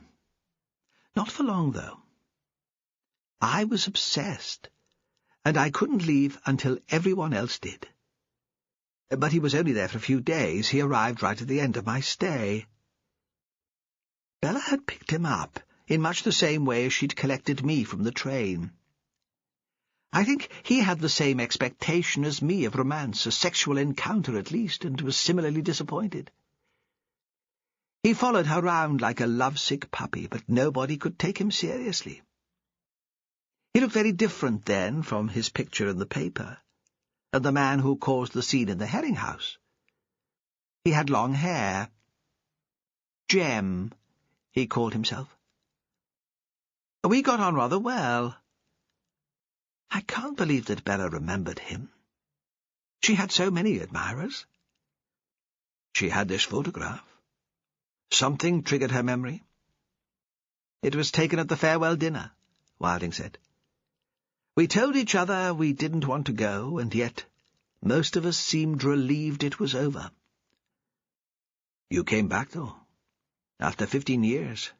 Not for long, though. I was obsessed, and I couldn't leave until everyone else did. But he was only there for a few days. He arrived right at the end of my stay. Bella had picked him up, in much the same way as she'd collected me from the train. I think he had the same expectation as me of romance, a sexual encounter at least, and was similarly disappointed. He followed her round like a lovesick puppy, but nobody could take him seriously. He looked very different then from his picture in the paper, and the man who caused the scene in the herring house. He had long hair. Jem, he called himself. We got on rather well. I can't believe that Bella remembered him. She had so many admirers. She had this photograph. Something triggered her memory. It was taken at the farewell dinner, Wilding said. We told each other we didn't want to go, and yet most of us seemed relieved it was over. You came back, though, after 15 years.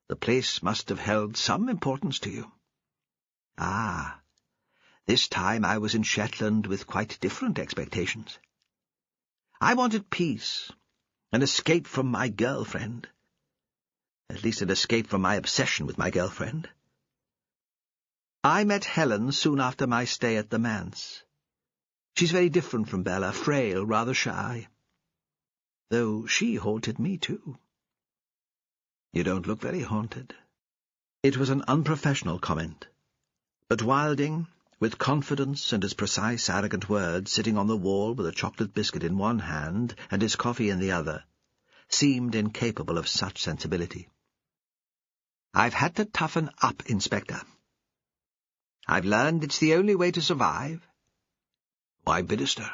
The place must have held some importance to you. Ah, this time I was in Shetland with quite different expectations. I wanted peace, an escape from my girlfriend. At least an escape from my obsession with my girlfriend. I met Helen soon after my stay at the manse. She's very different from Bella, frail, rather shy. Though she haunted me, too. You don't look very haunted. It was an unprofessional comment. But Wilding, with confidence and his precise, arrogant words, sitting on the wall with a chocolate biscuit in one hand and his coffee in the other, seemed incapable of such sensibility. I've had to toughen up, Inspector. I've learned it's the only way to survive. Why Bidester?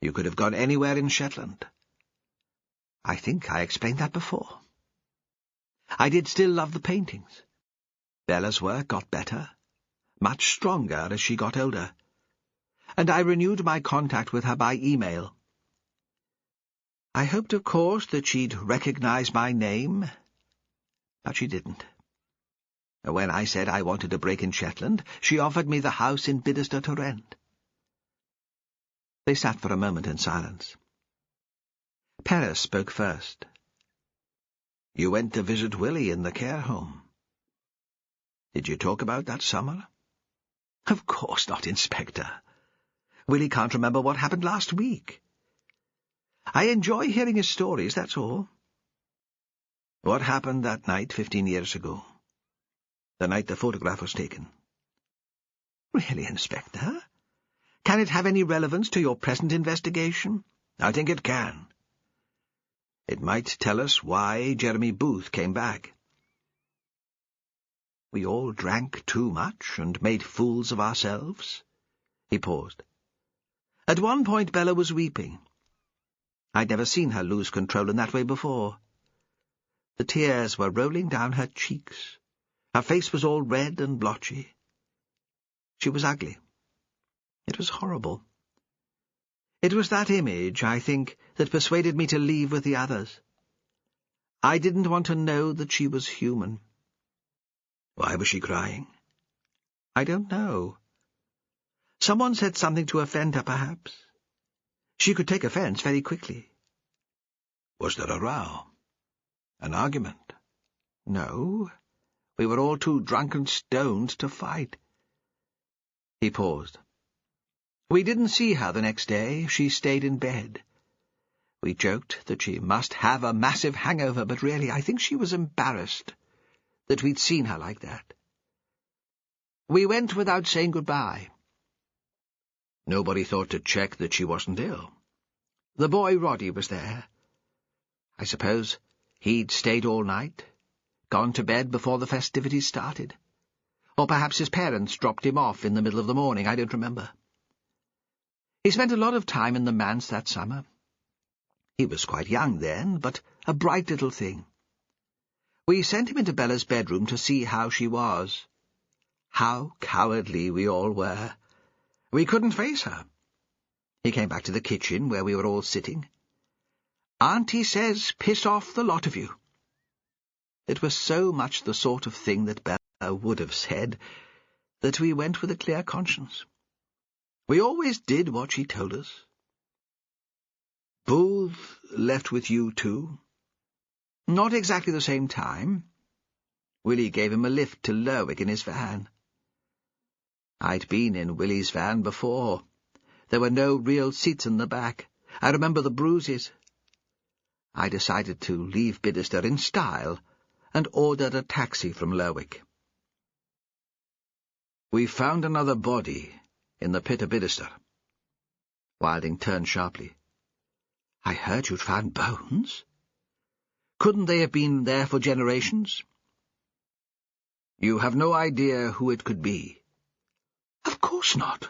You could have gone anywhere in Shetland. I think I explained that before. I did still love the paintings. Bella's work got better, much stronger as she got older, and I renewed my contact with her by email. I hoped, of course, that she'd recognize my name, but she didn't. When I said I wanted a break in Shetland, she offered me the house in Bidester to rent. They sat for a moment in silence. Perez spoke first. You went to visit Willie in the care home. Did you talk about that summer? Of course not, Inspector. Willie can't remember what happened last week. I enjoy hearing his stories, that's all. What happened that night 15 years ago? The night the photograph was taken? Really, Inspector? Can it have any relevance to your present investigation? I think it can. It might tell us why Jeremy Booth came back. We all drank too much and made fools of ourselves. He paused. At one point Bella was weeping. I'd never seen her lose control in that way before. The tears were rolling down her cheeks. Her face was all red and blotchy. She was ugly. It was horrible. It was that image, I think, that persuaded me to leave with the others. I didn't want to know that she was human. Why was she crying? I don't know. Someone said something to offend her, perhaps. She could take offence very quickly. Was there a row? An argument? No. We were all too drunk and stoned to fight." He paused. "We didn't see her the next day. She stayed in bed. We joked that she must have a massive hangover, but really I think she was embarrassed that we'd seen her like that. We went without saying goodbye. Nobody thought to check that she wasn't ill. The boy Roddy was there. I suppose he'd stayed all night, gone to bed before the festivities started. Or perhaps his parents dropped him off in the middle of the morning, I don't remember. He spent a lot of time in the manse that summer. He was quite young then, but a bright little thing. We sent him into Bella's bedroom to see how she was. How cowardly we all were. We couldn't face her. He came back to the kitchen, where we were all sitting. 'Auntie says, piss off the lot of you.' It was so much the sort of thing that Bella would have said that we went with a clear conscience. We always did what she told us." "Booth left with you too?" "Not exactly the same time. Willie gave him a lift to Lerwick in his van. I'd been in Willie's van before. There were no real seats in the back. I remember the bruises. I decided to leave Bidderster in style and ordered a taxi from Lerwick." "We found another body in the pit of Bidderster." Wilding turned sharply. "I heard you'd found bones. Couldn't they have been there for generations?" "You have no idea who it could be?" "Of course not."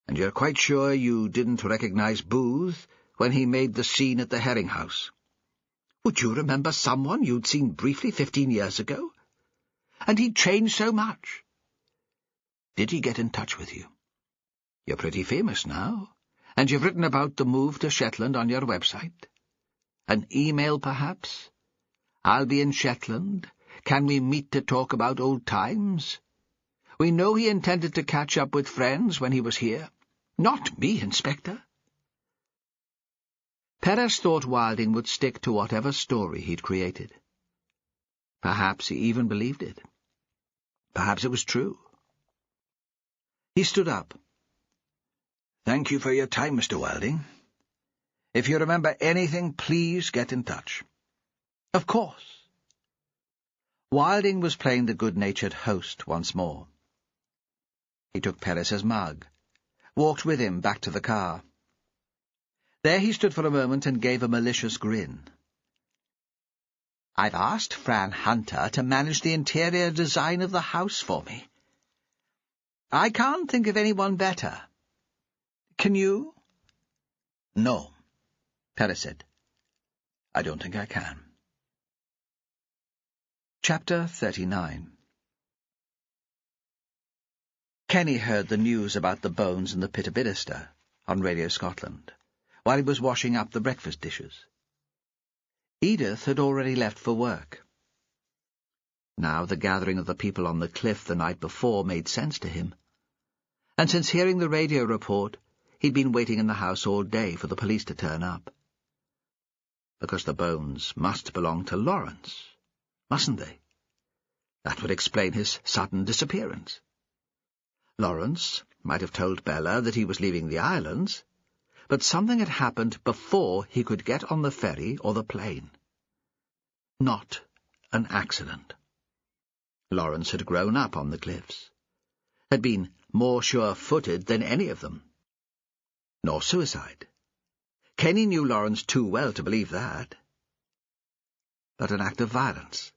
"And you're quite sure you didn't recognize Booth when he made the scene at the Herring House?" "Would you remember someone you'd seen briefly 15 years ago? And he'd changed so much." "Did he get in touch with you? You're pretty famous now, and you've written about the move to Shetland on your website. An email, perhaps? 'I'll be in Shetland. Can we meet to talk about old times?' We know he intended to catch up with friends when he was here. Not me, Inspector." Perez thought Wilding would stick to whatever story he'd created. Perhaps he even believed it. Perhaps it was true. He stood up. "Thank you for your time, Mr. Wilding. If you remember anything, please get in touch." "Of course." Wilding was playing the good-natured host once more. He took Perez's mug, walked with him back to the car. There he stood for a moment and gave a malicious grin. "I've asked Fran Hunter to manage the interior design of the house for me. I can't think of anyone better. Can you?" "No," Perez said. "I don't think I can." Chapter 39. Kenny heard the news about the bones in the pit of Bidderster on Radio Scotland, while he was washing up the breakfast dishes. Edith had already left for work. Now the gathering of the people on the cliff the night before made sense to him, and since hearing the radio report, he'd been waiting in the house all day for the police to turn up. Because the bones must belong to Lawrence, mustn't they? That would explain his sudden disappearance. Lawrence might have told Bella that he was leaving the islands, but something had happened before he could get on the ferry or the plane. Not an accident. Lawrence had grown up on the cliffs, had been more sure-footed than any of them. Nor suicide. Kenny knew Lawrence too well to believe that. But an act of violence.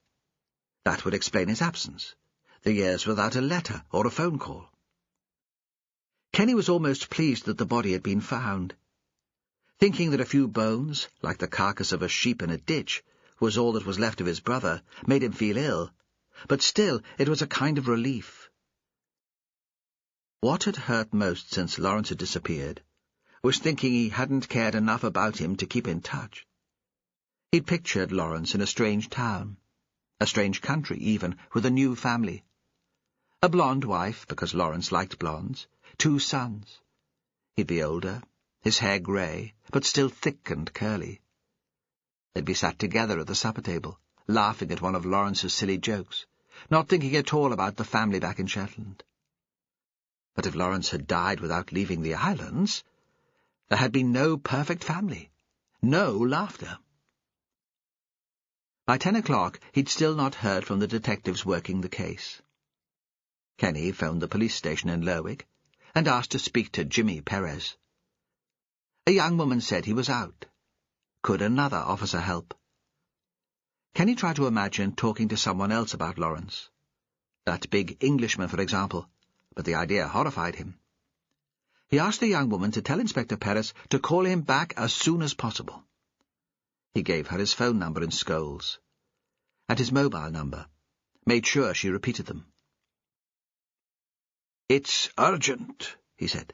That would explain his absence, the years without a letter or a phone call. Kenny was almost pleased that the body had been found. Thinking that a few bones, like the carcass of a sheep in a ditch, was all that was left of his brother, made him feel ill, but still it was a kind of relief. What had hurt most since Lawrence had disappeared was thinking he hadn't cared enough about him to keep in touch. He'd pictured Lawrence in a strange town, a strange country even, with a new family. A blonde wife, because Lawrence liked blondes, 2 sons. He'd be older, his hair grey, but still thick and curly. They'd be sat together at the supper table, laughing at one of Lawrence's silly jokes, not thinking at all about the family back in Shetland. But if Lawrence had died without leaving the islands, there had been no perfect family, no laughter. By 10 o'clock, he'd still not heard from the detectives working the case. Kenny phoned the police station in Lerwick and asked to speak to Jimmy Perez. A young woman said he was out. Could another officer help? Kenny tried to imagine talking to someone else about Lawrence. That big Englishman, for example, but the idea horrified him. He asked the young woman to tell Inspector Perez to call him back as soon as possible. He gave her his phone number in scolds, and his mobile number, made sure she repeated them. "It's urgent," he said.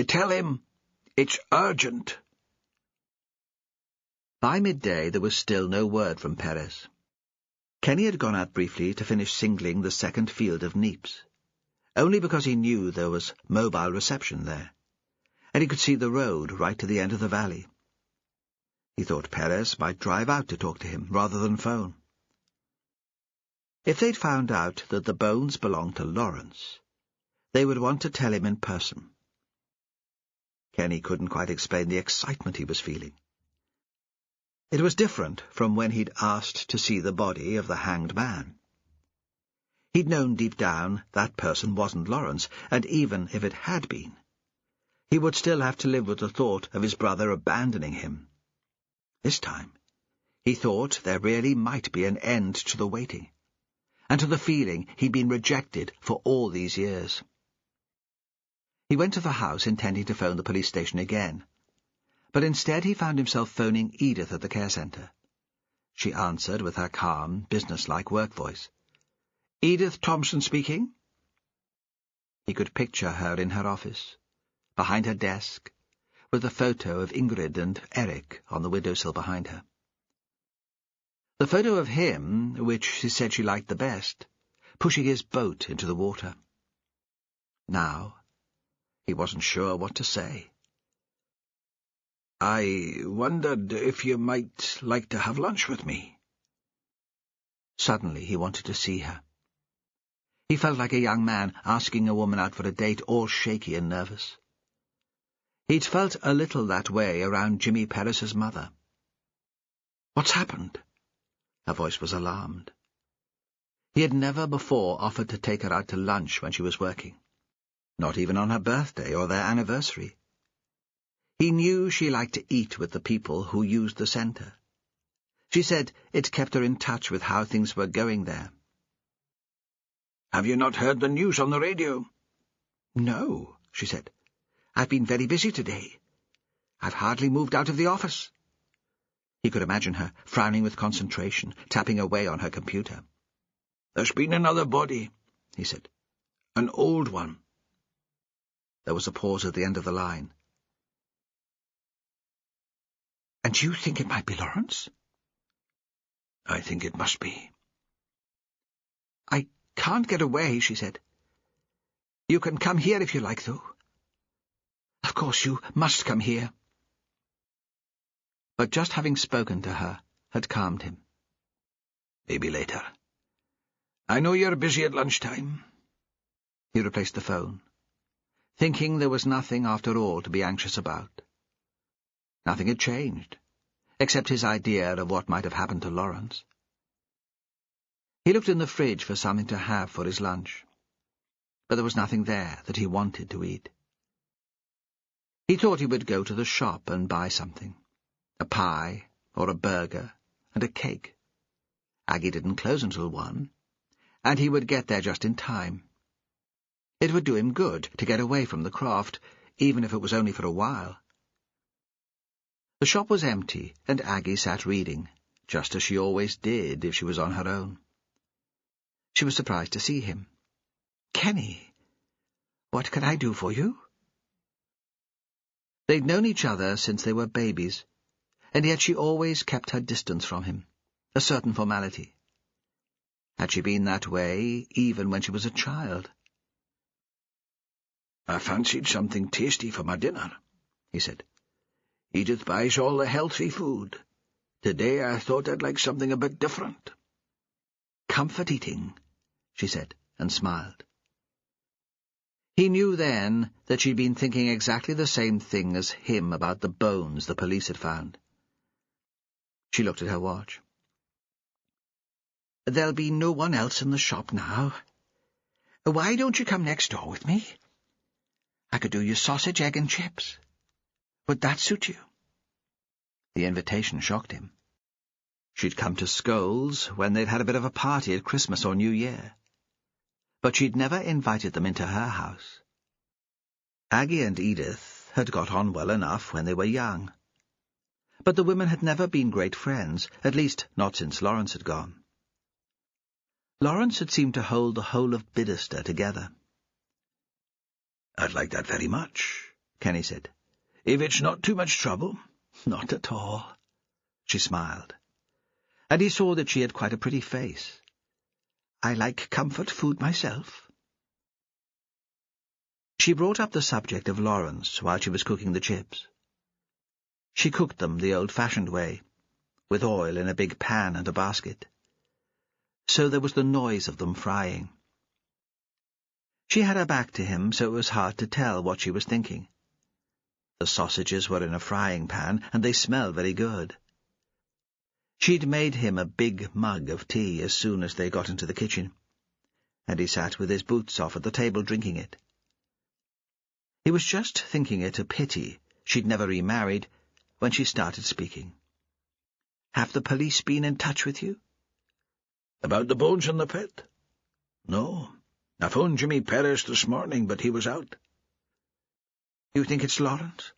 "Tell him it's urgent." By midday there was still no word from Perez. Kenny had gone out briefly to finish singling the second field of neeps, only because he knew there was mobile reception there, and he could see the road right to the end of the valley. He thought Perez might drive out to talk to him rather than phone. If they'd found out that the bones belonged to Lawrence, they would want to tell him in person. Kenny couldn't quite explain the excitement he was feeling. It was different from when he'd asked to see the body of the hanged man. He'd known deep down that person wasn't Lawrence, and even if it had been, he would still have to live with the thought of his brother abandoning him. This time, he thought there really might be an end to the waiting, and to the feeling he'd been rejected for all these years. He went to the house intending to phone the police station again, but instead he found himself phoning Edith at the care centre. She answered with her calm, businesslike work voice. "Edith Thompson speaking?" He could picture her in her office, behind her desk, with a photo of Ingrid and Eric on the windowsill behind her. The photo of him, which she said she liked the best, pushing his boat into the water. Now, he wasn't sure what to say. "I wondered if you might like to have lunch with me." Suddenly he wanted to see her. He felt like a young man asking a woman out for a date, all shaky and nervous. He'd felt a little that way around Jimmy Perez's mother. "What's happened?" Her voice was alarmed. He had never before offered to take her out to lunch when she was working, not even on her birthday or their anniversary. He knew she liked to eat with the people who used the centre. She said it kept her in touch with how things were going there. "Have you not heard the news on the radio?" "No," she said. "I've been very busy today. I've hardly moved out of the office." He could imagine her, frowning with concentration, tapping away on her computer. "There's been another body," he said. "An old one." There was a pause at the end of the line. "And you think it might be Lawrence?" "I think it must be." "I can't get away," she said. "You can come here if you like, though. Of course, you must come here." But just having spoken to her had calmed him. "Maybe later. I know you're busy at lunchtime." He replaced the phone, thinking there was nothing after all to be anxious about. Nothing had changed, except his idea of what might have happened to Lawrence. He looked in the fridge for something to have for his lunch, but there was nothing there that he wanted to eat. He thought he would go to the shop and buy something, a pie or a burger and a cake. Aggie didn't close until 1, and he would get there just in time. It would do him good to get away from the craft, even if it was only for a while. The shop was empty, and Aggie sat reading, just as she always did if she was on her own. She was surprised to see him. "Kenny, what can I do for you?" They'd known each other since they were babies, and yet she always kept her distance from him, a certain formality. Had she been that way even when she was a child? "I fancied something tasty for my dinner," he said. "Edith buys all the healthy food. Today I thought I'd like something a bit different." "Comfort eating," she said, and smiled. He knew then that she'd been thinking exactly the same thing as him about the bones the police had found. She looked at her watch. "There'll be no one else in the shop now. Why don't you come next door with me? I could do you sausage, egg, and chips. Would that suit you?" The invitation shocked him. She'd come to Scholes when they'd had a bit of a party at Christmas or New Year, but she'd never invited them into her house. Aggie and Edith had got on well enough when they were young, but the women had never been great friends, at least not since Lawrence had gone. Lawrence had seemed to hold the whole of Bidderster together. "I'd like that very much," Kenny said. "If it's not too much trouble." "Not at all," she smiled, and he saw that she had quite a pretty face. "I like comfort food myself." She brought up the subject of Lawrence while she was cooking the chips. She cooked them the old-fashioned way, with oil in a big pan and a basket, so there was the noise of them frying. She had her back to him, so it was hard to tell what she was thinking. The sausages were in a frying pan, and they smelled very good. She'd made him a big mug of tea as soon as they got into the kitchen, and he sat with his boots off at the table drinking it. He was just thinking it a pity she'd never remarried when she started speaking. "Have the police been in touch with you?" "About the bones in the pit? No. I phoned Jimmy Perez this morning, but he was out." "You think it's Lawrence?"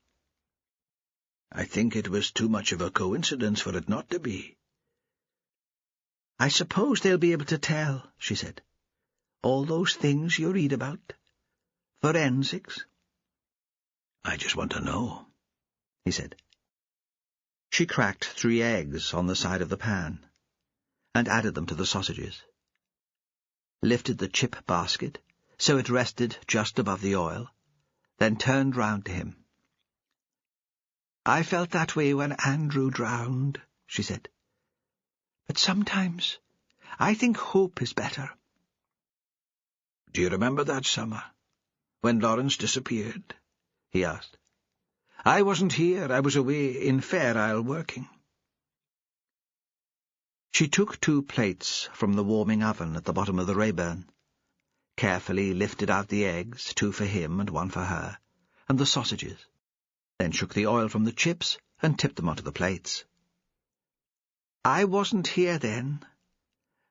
"I think it was too much of a coincidence for it not to be." "I suppose they'll be able to tell," she said. "All those things you read about. Forensics." "I just want to know," he said. She cracked 3 eggs on the side of the pan, and added them to the sausages, lifted the chip basket so it rested just above the oil, then turned round to him. "I felt that way when Andrew drowned," she said. "But sometimes I think hope is better." "Do you remember that summer, when Lawrence disappeared?" he asked. "I wasn't here. I was away in Fair Isle working." She took 2 plates from the warming oven at the bottom of the Rayburn, carefully lifted out the eggs, 2 for him and 1 for her, and the sausages, then shook the oil from the chips and tipped them onto the plates. "I wasn't here then.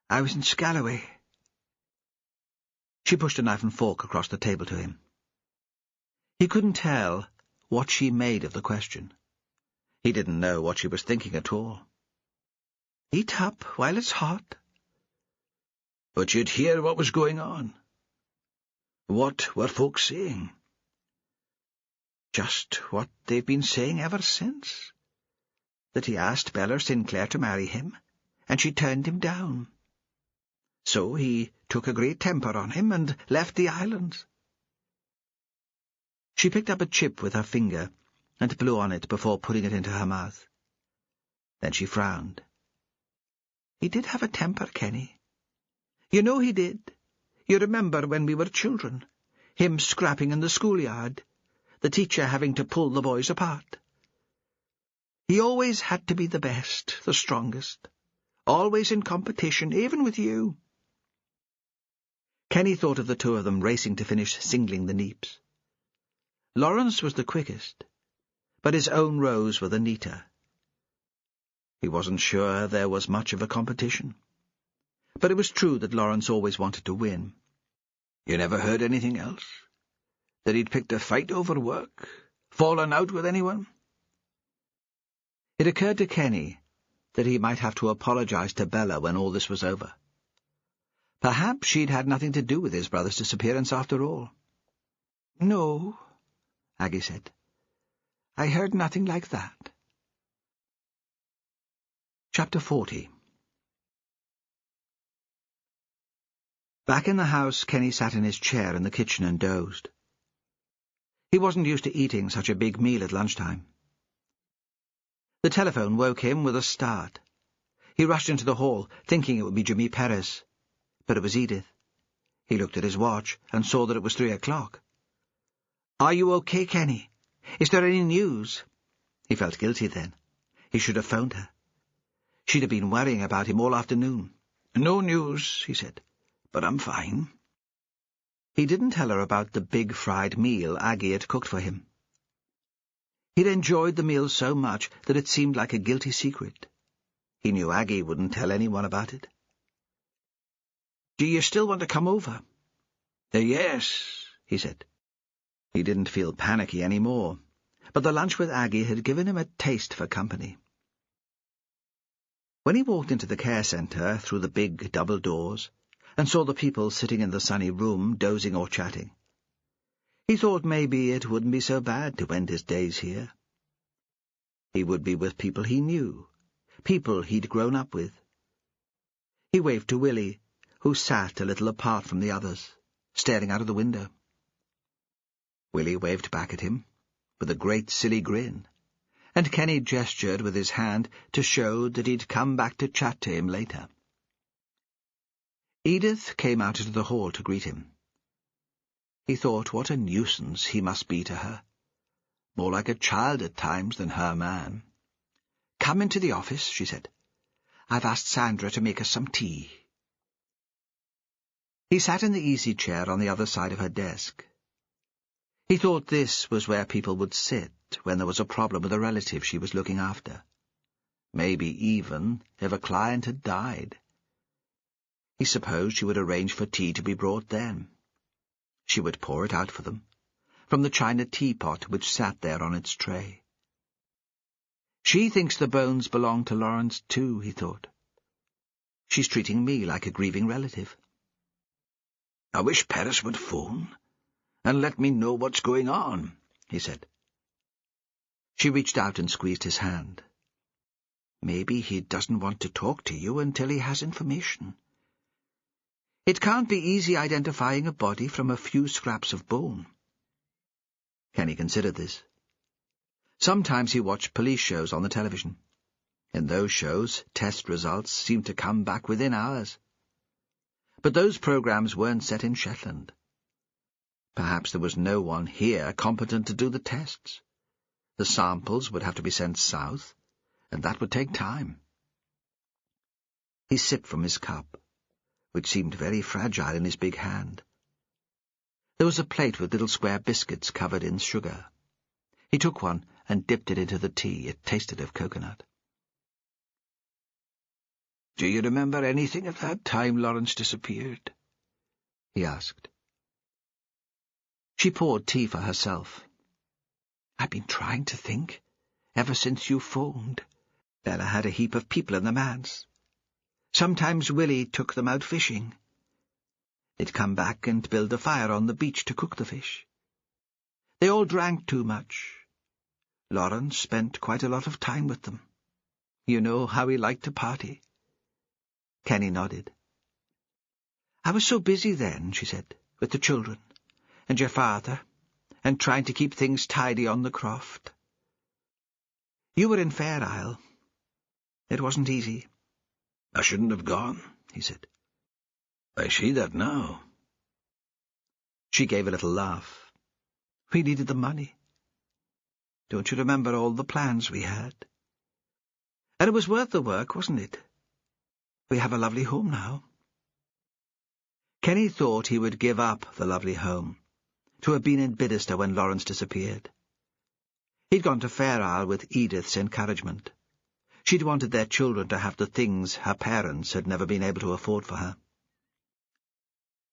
I was in Scalloway." She pushed a knife and fork across the table to him. He couldn't tell what she made of the question. He didn't know what she was thinking at all. "Eat up while it's hot." "But you'd hear what was going on. What were folks saying?" "Just what they've been saying ever since. That he asked Bella Sinclair to marry him, and she turned him down. So he took a great temper on him and left the islands." She picked up a chip with her finger and blew on it before putting it into her mouth. Then she frowned. "He did have a temper, Kenny. You know he did. You remember when we were children, him scrapping in the schoolyard, the teacher having to pull the boys apart. He always had to be the best, the strongest, always in competition, even with you." Kenny thought of the 2 of them racing to finish singling the neeps. Lawrence was the quickest, but his own rows were the neater. He wasn't sure there was much of a competition, but it was true that Lawrence always wanted to win. "You never heard anything else? That he'd picked a fight over work? Fallen out with anyone?" It occurred to Kenny that he might have to apologize to Bella when all this was over. Perhaps she'd had nothing to do with his brother's disappearance after all. "No," Aggie said. "I heard nothing like that." Chapter 40. Back in the house, Kenny sat in his chair in the kitchen and dozed. He wasn't used to eating such a big meal at lunchtime. The telephone woke him with a start. He rushed into the hall, thinking it would be Jimmy Perez, but it was Edith. He looked at his watch and saw that it was 3 o'clock. "Are you okay, Kenny? Is there any news?" He felt guilty then. He should have phoned her. She'd have been worrying about him all afternoon. "No news," he said, "but I'm fine." He didn't tell her about the big fried meal Aggie had cooked for him. He'd enjoyed the meal so much that it seemed like a guilty secret. He knew Aggie wouldn't tell anyone about it. "Do you still want to come over?" "Yes," he said. He didn't feel panicky any more, but the lunch with Aggie had given him a taste for company. When he walked into the care centre through the big double doors and saw the people sitting in the sunny room dozing or chatting, he thought maybe it wouldn't be so bad to end his days here. He would be with people he knew, people he'd grown up with. He waved to Willie, who sat a little apart from the others, staring out of the window. Willie waved back at him, with a great silly grin, and Kenny gestured with his hand to show that he'd come back to chat to him later. Edith came out into the hall to greet him. He thought what a nuisance he must be to her, more like a child at times than her man. "Come into the office," she said. "I've asked Sandra to make us some tea." He sat in the easy chair on the other side of her desk. He thought this was where people would sit when there was a problem with a relative she was looking after. Maybe even if a client had died. He supposed she would arrange for tea to be brought then. She would pour it out for them, from the china teapot which sat there on its tray. She thinks the bones belong to Lawrence too, he thought. She's treating me like a grieving relative. "I wish Perez would phone and let me know what's going on," he said. She reached out and squeezed his hand. "Maybe he doesn't want to talk to you until he has information. It can't be easy identifying a body from a few scraps of bone." Kenny considered this. Sometimes he watched police shows on the television. In those shows, test results seemed to come back within hours. But those programs weren't set in Shetland. Perhaps there was no one here competent to do the tests. The samples would have to be sent south, and that would take time. He sipped from his cup, which seemed very fragile in his big hand. There was a plate with little square biscuits covered in sugar. He took one and dipped it into the tea. It tasted of coconut. "Do you remember anything of that time Lawrence disappeared?" he asked. She poured tea for herself. "I've been trying to think, ever since you phoned. Bella had a heap of people in the manse. Sometimes Willie took them out fishing. They'd come back and build a fire on the beach to cook the fish. They all drank too much. Lawrence spent quite a lot of time with them. You know how he liked to party." Kenny nodded. "I was so busy then," she said, "with the children, and your father, and trying to keep things tidy on the croft. You were in Fair Isle. It wasn't easy." "I shouldn't have gone," he said. "I see that now." She gave a little laugh. "We needed the money. Don't you remember all the plans we had? And it was worth the work, wasn't it? We have a lovely home now." Kenny thought he would give up the lovely home, to have been in Bidderstone when Lawrence disappeared. He'd gone to Fair Isle with Edith's encouragement. She'd wanted their children to have the things her parents had never been able to afford for her.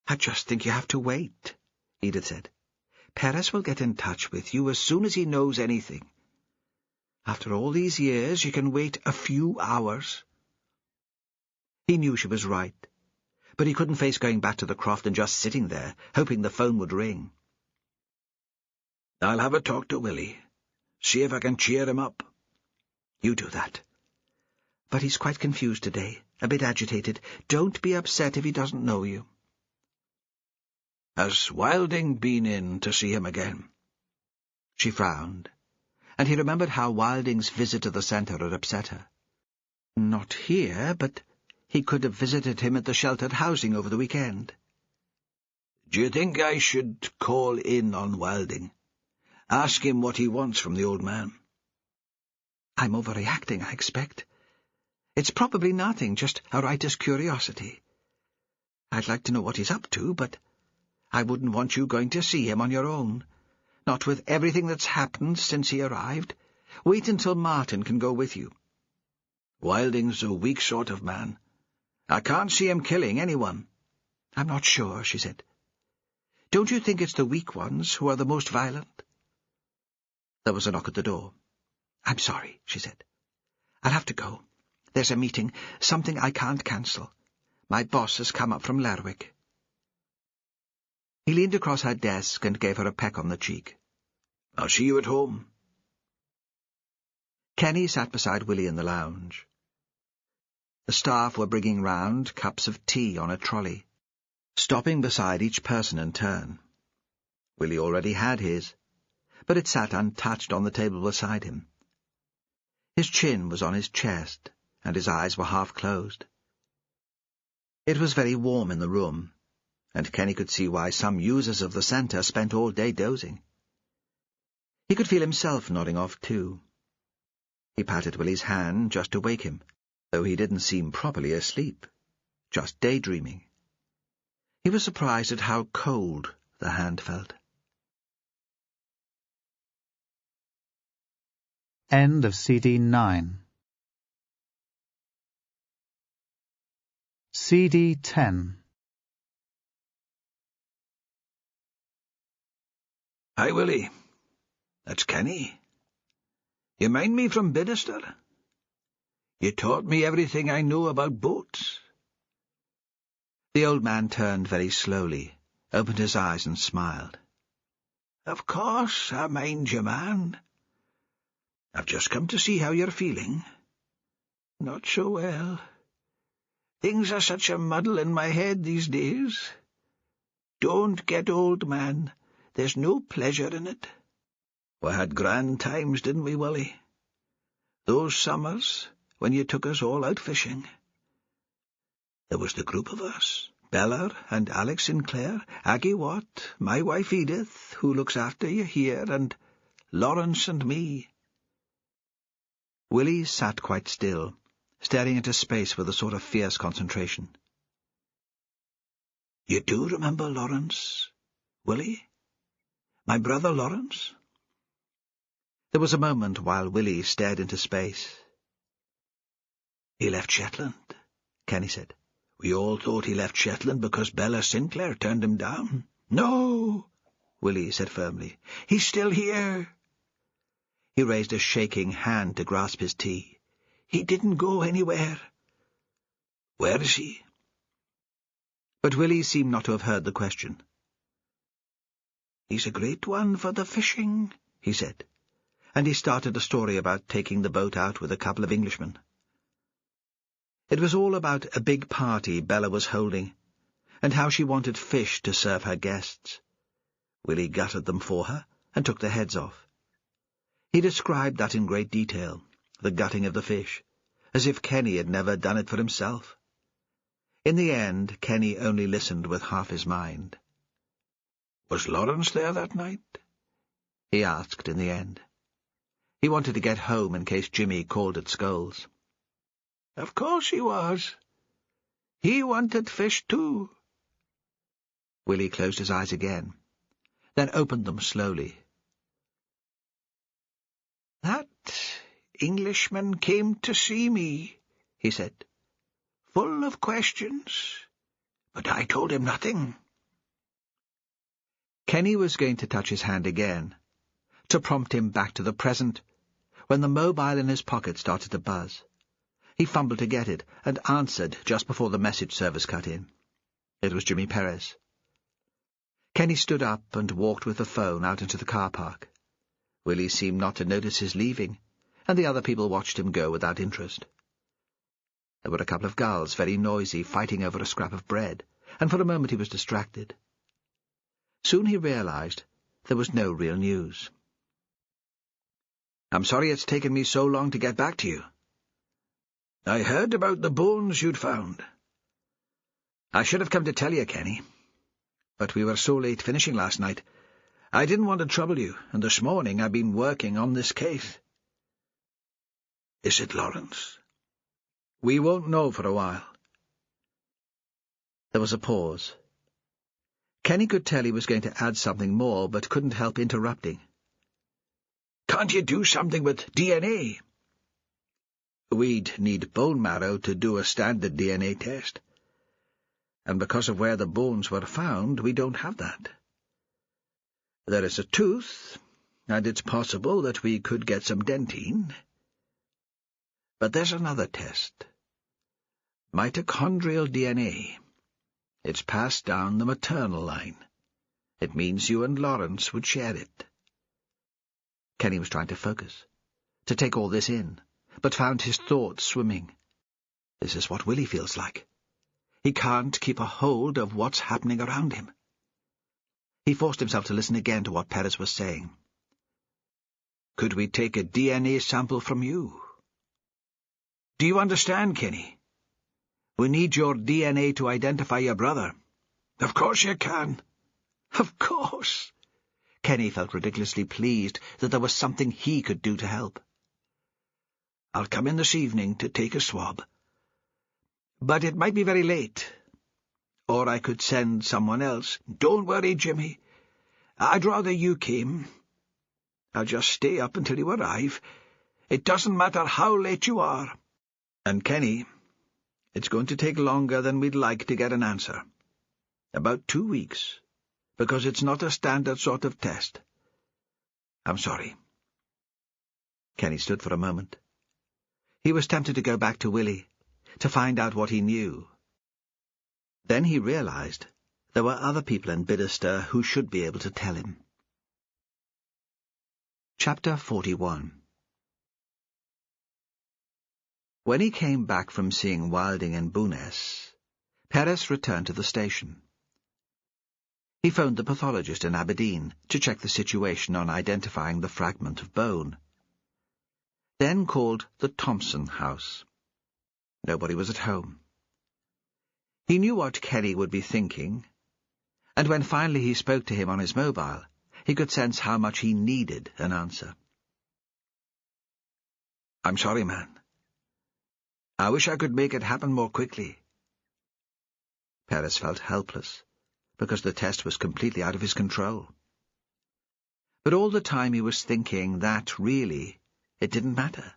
"I just think you have to wait," Edith said. "Perez will get in touch with you as soon as he knows anything. After all these years, you can wait a few hours." He knew she was right, but he couldn't face going back to the croft and just sitting there, hoping the phone would ring. "I'll have a talk to Willie, see if I can cheer him up." "You do that. But he's quite confused today, a bit agitated. Don't be upset if he doesn't know you." "Has Wilding been in to see him again?" She frowned, and he remembered how Wilding's visit to the centre had upset her. "Not here, but he could have visited him at the sheltered housing over the weekend." Do you think I should call in on Wilding? Ask him what he wants from the old man? I'm overreacting, I expect. It's probably nothing, just a writer's curiosity. I'd like to know what he's up to, but I wouldn't want you going to see him on your own. Not with everything that's happened since he arrived. Wait until Martin can go with you. Wilding's a weak sort of man. I can't see him killing anyone. I'm not sure, she said. Don't you think it's the weak ones who are the most violent? There was a knock at the door. I'm sorry, she said. I'll have to go. There's a meeting, something I can't cancel. My boss has come up from Lerwick. He leaned across her desk and gave her a peck on the cheek. I'll see you at home. Kenny sat beside Willie in the lounge. The staff were bringing round cups of tea on a trolley, stopping beside each person in turn. Willie already had his, but it sat untouched on the table beside him. His chin was on his chest, and his eyes were half closed. It was very warm in the room, and Kenny could see why some users of the centre spent all day dozing. He could feel himself nodding off too. He patted Willie's hand just to wake him, though he didn't seem properly asleep, just daydreaming. He was surprised at how cold the hand felt. End of CD 9. CD 10. Hi, Willie. That's Kenny. You mind me from Bidderster? You taught me everything I know about boats. The old man turned very slowly, opened his eyes and smiled. Of course, I mind you, man. I've just come to see how you're feeling. Not so well. Things are such a muddle in my head these days. Don't get old, man. There's no pleasure in it. We had grand times, didn't we, Willie? Those summers, when you took us all out fishing. There was the group of us, Bella and Alex Sinclair, Aggie Watt, my wife Edith, who looks after you here, and Lawrence and me. Willie sat quite still, staring into space with a sort of fierce concentration. You do remember Lawrence, Willie? My brother Lawrence? There was a moment while Willie stared into space. He left Shetland, Kenny said. We all thought he left Shetland because Bella Sinclair turned him down. No, Willie said firmly. He's still here. He raised a shaking hand to grasp his tea. He didn't go anywhere. Where is he? But Willie seemed not to have heard the question. He's a great one for the fishing, he said, and he started a story about taking the boat out with a couple of Englishmen. It was all about a big party Bella was holding, and how she wanted fish to serve her guests. Willie gutted them for her and took their heads off. He described that in great detail, the gutting of the fish, as if Kenny had never done it for himself. In the end, Kenny only listened with half his mind. Was Lawrence there that night? He asked in the end. He wanted to get home in case Jimmy called at Scholes. Of course he was. He wanted fish too. Willie closed his eyes again, then opened them slowly. That Englishman came to see me, he said, full of questions, but I told him nothing. Kenny was going to touch his hand again, to prompt him back to the present, when the mobile in his pocket started to buzz. He fumbled to get it, and answered just before the message service cut in. It was Jimmy Perez. Kenny stood up and walked with the phone out into the car park. Willie seemed not to notice his leaving, and the other people watched him go without interest. There were a couple of gulls, very noisy, fighting over a scrap of bread, and for a moment he was distracted. Soon he realized there was no real news. I'm sorry it's taken me so long to get back to you. I heard about the bones you'd found. I should have come to tell you, Kenny. but we were so late finishing last night. I didn't want to trouble you, and this morning I've been working on this case." "Is it Lawrence?" "We won't know for a while." There was a pause. Kenny could tell he was going to add something more, but couldn't help interrupting. "Can't you do something with DNA?" "We'd need bone marrow to do a standard DNA test. And because of where the bones were found, we don't have that. There is a tooth, and it's possible that we could get some dentine. But there's another test. Mitochondrial DNA. It's passed down the maternal line. It means you and Lawrence would share it." Kenny was trying to focus, to take all this in, but found his thoughts swimming. This is what Willie feels like. He can't keep a hold of what's happening around him. He forced himself to listen again to what Perez was saying. "Could we take a DNA sample from you? Do you understand, Kenny? We need your DNA to identify your brother." "Of course you can." Of course! Kenny felt ridiculously pleased that there was something he could do to help. "I'll come in this evening to take a swab. But it might be very late. Or I could send someone else." "Don't worry, Jimmy. I'd rather you came. I'll just stay up until you arrive. It doesn't matter how late you are." "And Kenny, it's going to take longer than we'd like to get an answer. About 2 weeks, because it's not a standard sort of test. I'm sorry." Kenny stood for a moment. He was tempted to go back to Willie, to find out what he knew. Then he realized there were other people in Bidderster who should be able to tell him. Chapter 41. When he came back from seeing Wilding and Bowness, Perez returned to the station. He phoned the pathologist in Aberdeen to check the situation on identifying the fragment of bone. Then called the Thompson house. Nobody was at home. He knew what Kenny would be thinking, and when finally he spoke to him on his mobile, he could sense how much he needed an answer. "I'm sorry, man. I wish I could make it happen more quickly." Perez felt helpless, because the test was completely out of his control. But all the time he was thinking that, really, it didn't matter.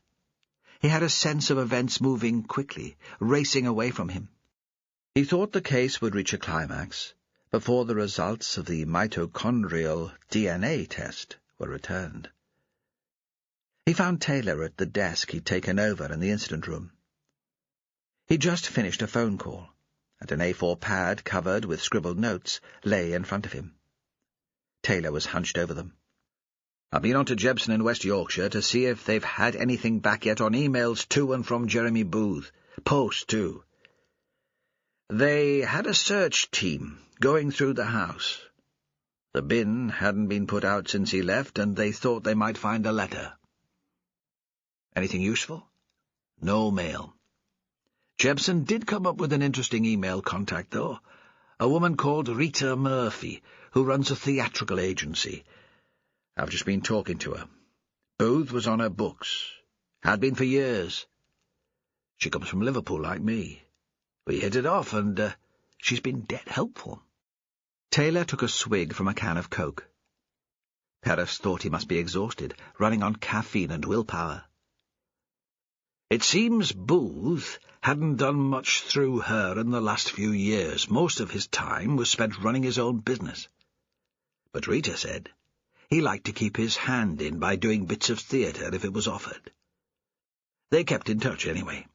He had a sense of events moving quickly, racing away from him. He thought the case would reach a climax before the results of the mitochondrial DNA test were returned. He found Taylor at the desk he'd taken over in the incident room. He'd just finished a phone call, and an A4 pad covered with scribbled notes lay in front of him. Taylor was hunched over them. "I've been on to Jebson in West Yorkshire to see if they've had anything back yet on emails to and from Jeremy Booth. Post, too. They had a search team going through the house. The bin hadn't been put out since he left, and they thought they might find a letter." "Anything useful?" "No mail. Jebson did come up with an interesting email contact, though. A woman called Rita Murphy, who runs a theatrical agency. I've just been talking to her. Booth was on her books. Had been for years. She comes from Liverpool, like me. We hit it off, and she's been dead helpful." Taylor took a swig from a can of Coke. Perez thought he must be exhausted, running on caffeine and willpower. "It seems Booth hadn't done much through her in the last few years. Most of his time was spent running his own business. But Rita said he liked to keep his hand in by doing bits of theatre if it was offered. They kept in touch anyway.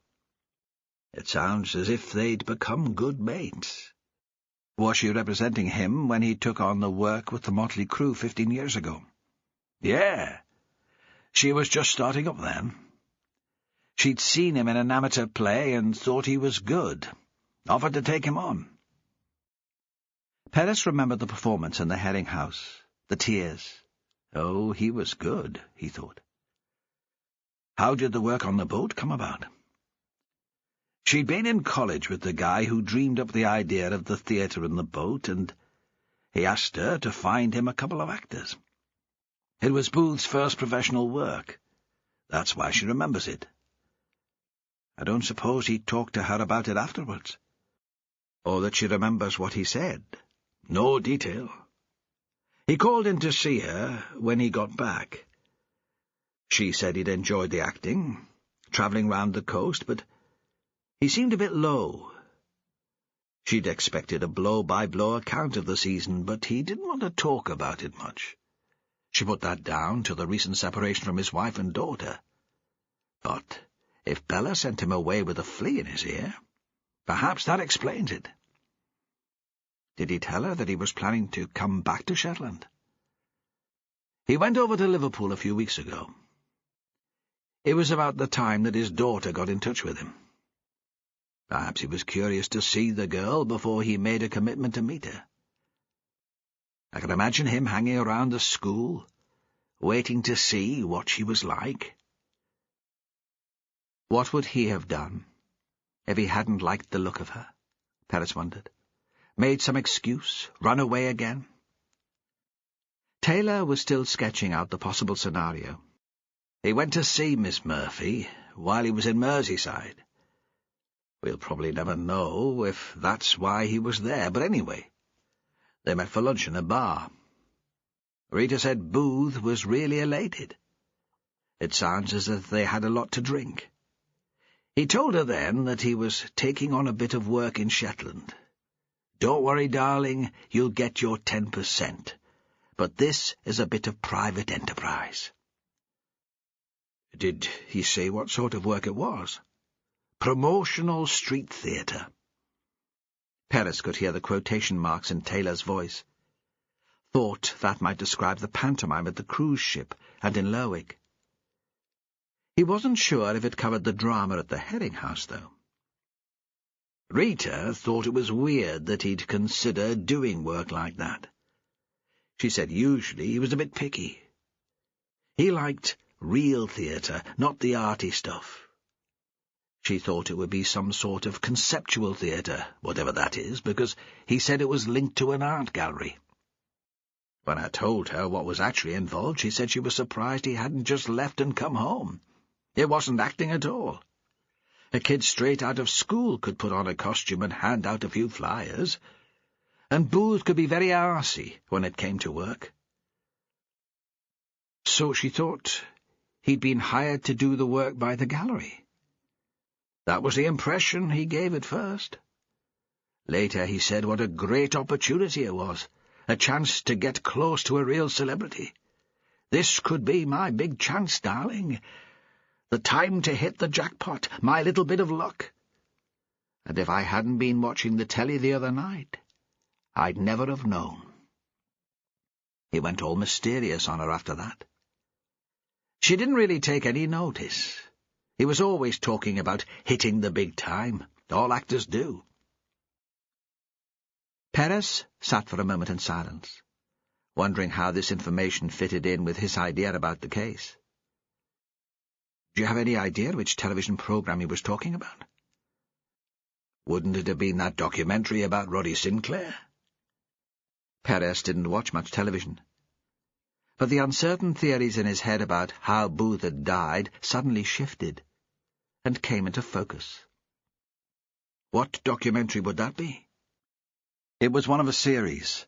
It sounds as if they'd become good mates." "Was she representing him when he took on the work with the Motley Crew 15 years ago?" "Yeah. She was just starting up then. She'd seen him in an amateur play and thought he was good. Offered to take him on." Perez remembered the performance in the Herring House, the tears. Oh, he was good, he thought. "How did the work on the boat come about?" "She'd been in college with the guy who dreamed up the idea of the theatre in the boat, and He asked her to find him a couple of actors. It was Booth's first professional work. That's why she remembers it. I don't suppose he talked to her about it afterwards. Or that she remembers what he said. No detail. He called in to see her when he got back. She said he'd enjoyed the acting, travelling round the coast, but he seemed a bit low. She'd expected a blow-by-blow account of the season, but he didn't want to talk about it much. She put that down to the recent separation from his wife and daughter. But if Bella sent him away with a flea in his ear, perhaps that explains it. Did he tell her that he was planning to come back to Shetland? He went over to Liverpool a few weeks ago. It was about the time that his daughter got in touch with him. Perhaps he was curious to see the girl before he made a commitment to meet her. I could imagine him hanging around the school, waiting to see what she was like. What would he have done if he hadn't liked the look of her? Perez wondered. Made some excuse, run away again? Taylor was still sketching out the possible scenario. He went to see Miss Murphy while he was in Merseyside. We'll probably never know if that's why he was there, but anyway, they met for lunch in a bar. Rita said Booth was really elated. It sounds as if they had a lot to drink. He told her then that he was taking on a bit of work in Shetland. "Don't worry, darling, you'll get your 10%. But this is a bit of private enterprise." Did he say what sort of work it was? Promotional street theatre. Perez could hear the quotation marks in Taylor's voice. Thought that might describe the pantomime at the cruise ship and in Lerwick. He wasn't sure if it covered the drama at the Herring House, though. Rita thought it was weird that he'd consider doing work like that. She said usually he was a bit picky. He liked real theatre, not the arty stuff. She thought it would be some sort of conceptual theatre, whatever that is, because he said it was linked to an art gallery. When I told her what was actually involved, she said she was surprised he hadn't just left and come home. It wasn't acting at all. A kid straight out of school could put on a costume and hand out a few flyers, and Booth could be very arsey when it came to work. So she thought he'd been hired to do the work by the gallery. That was the impression he gave at first. Later he said what a great opportunity it was, a chance to get close to a real celebrity. "This could be my big chance, darling. The time to hit the jackpot, my little bit of luck. And if I hadn't been watching the telly the other night, I'd never have known." He went all mysterious on her after that. She didn't really take any notice. He was always talking about hitting the big time. All actors do. Perez sat for a moment in silence, wondering how this information fitted in with his idea about the case. Do you have any idea which television program he was talking about? Wouldn't it have been that documentary about Roddy Sinclair? Perez didn't watch much television, but the uncertain theories in his head about how Booth had died suddenly shifted and came into focus. What documentary would that be? It was one of a series,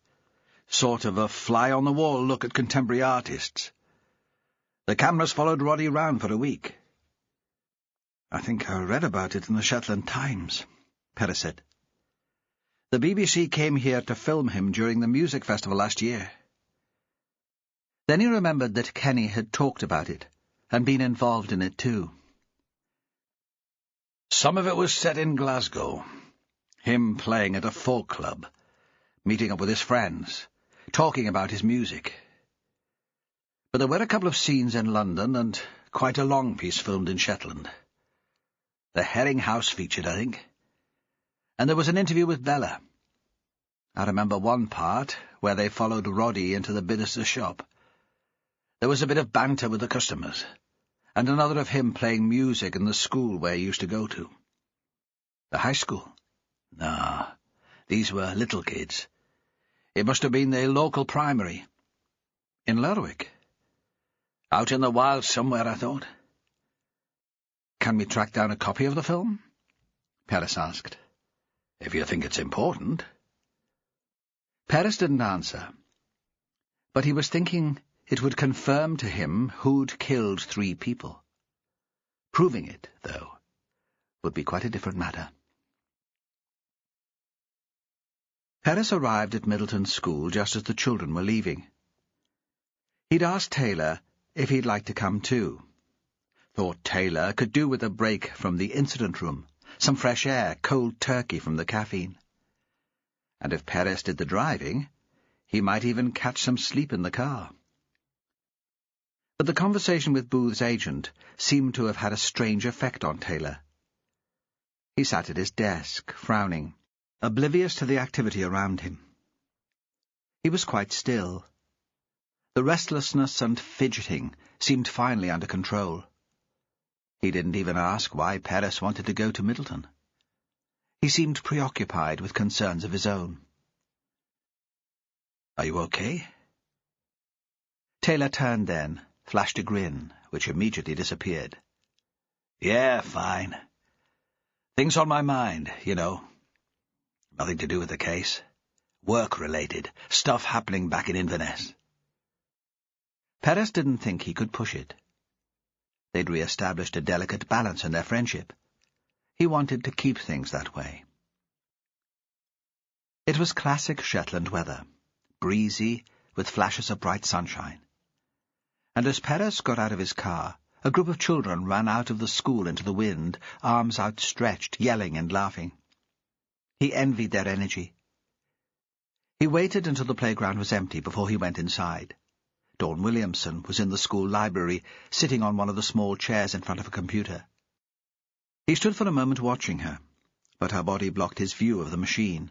sort of a fly-on-the-wall look at contemporary artists. The cameras followed Roddy round for a week. I think I read about it in the Shetland Times, Perez said. The BBC came here to film him during the music festival last year. Then he remembered that Kenny had talked about it and been involved in it too. Some of it was set in Glasgow. Him playing at a folk club, meeting up with his friends, talking about his music. But there were a couple of scenes in London and quite a long piece filmed in Shetland. The Herring House featured, I think. And there was an interview with Bella. I remember one part where they followed Roddy into the Bidder's shop. There was a bit of banter with the customers, and another of him playing music in the school where he used to go to. The high school? No, these were little kids. It must have been the local primary. In Lerwick. Out in the wilds somewhere, I thought. Can we track down a copy of the film? Perez asked. If you think it's important. Perez didn't answer, but he was thinking it would confirm to him who'd killed 3 people. Proving it, though, would be quite a different matter. Perez arrived at Middleton School just as the children were leaving. He'd asked Taylor if he'd like to come too. Thought Taylor could do with a break from the incident room, some fresh air, cold turkey from the caffeine. And if Perez did the driving, he might even catch some sleep in the car. But the conversation with Booth's agent seemed to have had a strange effect on Taylor. He sat at his desk, frowning, oblivious to the activity around him. He was quite still. The restlessness and fidgeting seemed finally under control. He didn't even ask why Perez wanted to go to Middleton. He seemed preoccupied with concerns of his own. "Are you okay?" Taylor turned then, flashed a grin, which immediately disappeared. "Yeah, fine. Things on my mind, you know. Nothing to do with the case. Work-related. Stuff happening back in Inverness." Perez didn't think he could push it. They'd re-established a delicate balance in their friendship. He wanted to keep things that way. It was classic Shetland weather, breezy, with flashes of bright sunshine. And as Perez got out of his car, a group of children ran out of the school into the wind, arms outstretched, yelling and laughing. He envied their energy. He waited until the playground was empty before he went inside. Dawn Williamson was in the school library, sitting on one of the small chairs in front of a computer. He stood for a moment watching her, but her body blocked his view of the machine,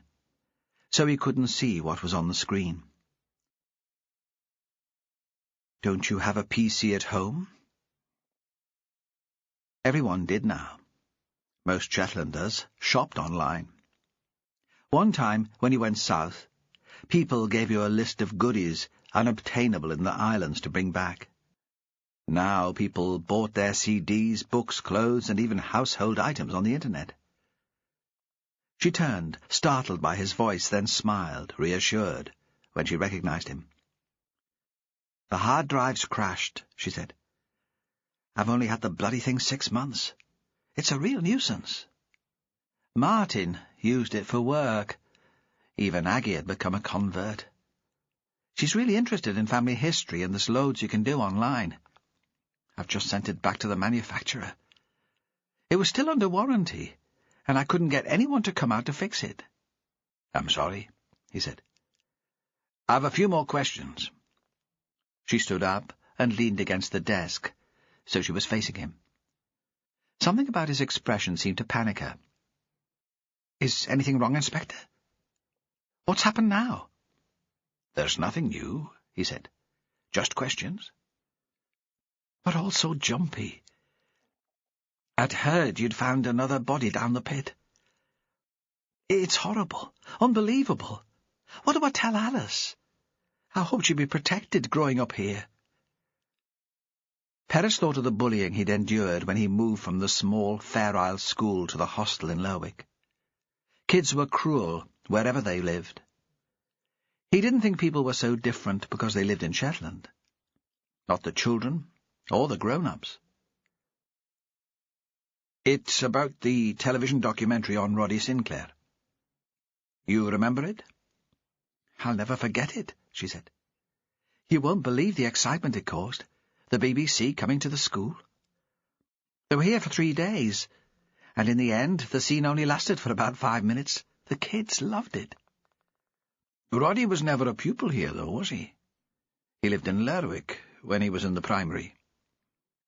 so he couldn't see what was on the screen. "Don't you have a PC at home?" Everyone did now. Most Shetlanders shopped online. One time, when he went south, people gave you a list of goodies unobtainable in the islands to bring back. Now people bought their CDs, books, clothes, and even household items on the internet. She turned, startled by his voice, then smiled, reassured, when she recognized him. "The hard drive's crashed," she said. "I've only had the bloody thing 6 months. It's a real nuisance. Martin used it for work. Even Aggie had become a convert. She's really interested in family history, and there's loads you can do online. I've just sent it back to the manufacturer. It was still under warranty, and I couldn't get anyone to come out to fix it." "I'm sorry," he said. "I've a few more questions." She stood up and leaned against the desk, so she was facing him. Something about his expression seemed to panic her. "Is anything wrong, Inspector? What's happened now?" "There's nothing new," he said. "Just questions." "But all so jumpy. I'd heard you'd found another body down the pit. It's horrible, unbelievable. What do I tell Alice? I hoped she'd be protected growing up here." Perez thought of the bullying he'd endured when he moved from the small Fair Isle school to the hostel in Lerwick. Kids were cruel wherever they lived. He didn't think people were so different because they lived in Shetland. Not the children, or the grown-ups. "It's about the television documentary on Roddy Sinclair. You remember it?" "I'll never forget it," she said. "You won't believe the excitement it caused. The BBC coming to the school. They were here for 3 days, and in the end the scene only lasted for about 5 minutes. The kids loved it." "Roddy was never a pupil here, though, was he? He lived in Lerwick when he was in the primary."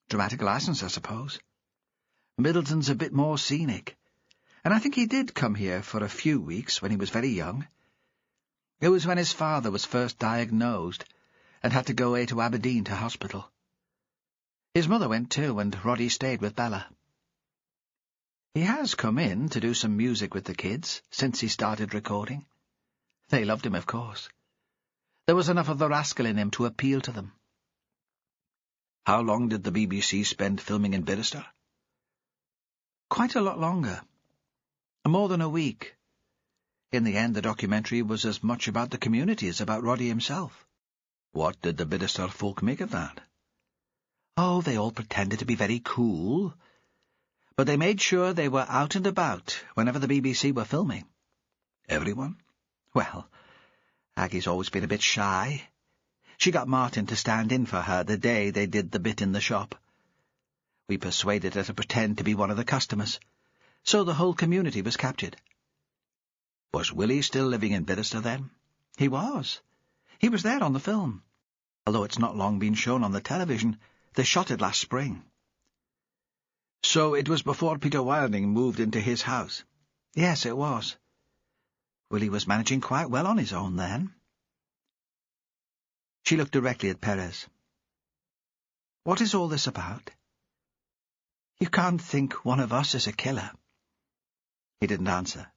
"Dramatic license, I suppose. Middleton's a bit more scenic, and I think he did come here for a few weeks when he was very young. It was when his father was first diagnosed and had to go away to Aberdeen to hospital. His mother went too, and Roddy stayed with Bella. He has come in to do some music with the kids since he started recording. They loved him, of course. There was enough of the rascal in him to appeal to them. How long did the BBC spend filming in Bidester? Quite a lot longer. More than a week. In the end, the documentary was as much about the community as about Roddy himself. What did the Bidester folk make of that? Oh, they all pretended to be very cool, but they made sure they were out and about whenever the BBC were filming. Everyone? Well, Aggie's always been a bit shy. She got Martin to stand in for her the day they did the bit in the shop. We persuaded her to pretend to be one of the customers, so the whole community was captured. Was Willie still living in Bidester then? He was. He was there on the film. Although it's not long been shown on the television, they shot it last spring. So it was before Peter Wilding moved into his house? Yes, it was. Willie was managing quite well on his own then. She looked directly at Perez. What is all this about? You can't think one of us is a killer. He didn't answer.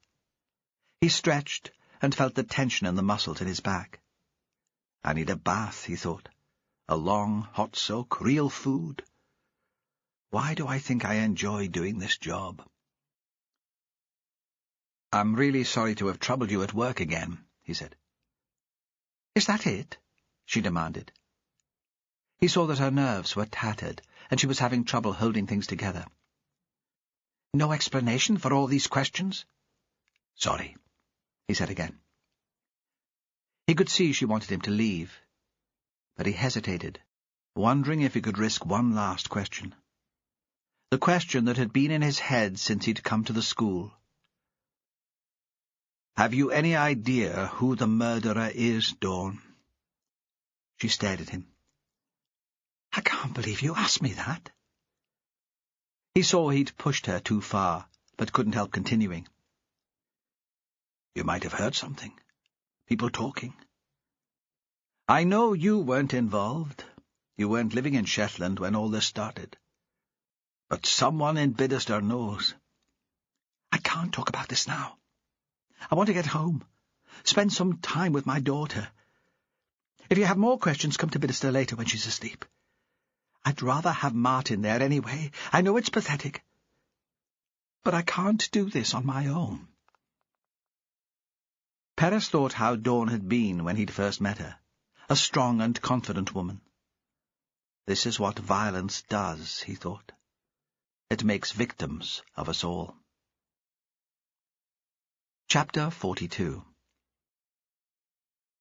He stretched and felt the tension in the muscles in his back. I need a bath, he thought. A long, hot soak, real food. Why do I think I enjoy doing this job? I'm really sorry to have troubled you at work again, he said. Is that it? She demanded. He saw that her nerves were tattered, and she was having trouble holding things together. No explanation for all these questions? Sorry, he said again. He could see she wanted him to leave, but he hesitated, wondering if he could risk one last question. The question that had been in his head since he'd come to the school. Have you any idea who the murderer is, Dawn? She stared at him. I can't believe you asked me that. He saw he'd pushed her too far, but couldn't help continuing. You might have heard something. People talking. I know you weren't involved. You weren't living in Shetland when all this started. But someone in Bidester knows. I can't talk about this now. I want to get home. Spend some time with my daughter. If you have more questions, come to Bidester later when she's asleep. I'd rather have Martin there anyway. I know it's pathetic. But I can't do this on my own. Perez thought how Dawn had been when he'd first met her. A strong and confident woman. This is what violence does, he thought. It makes victims of us all. Chapter 42.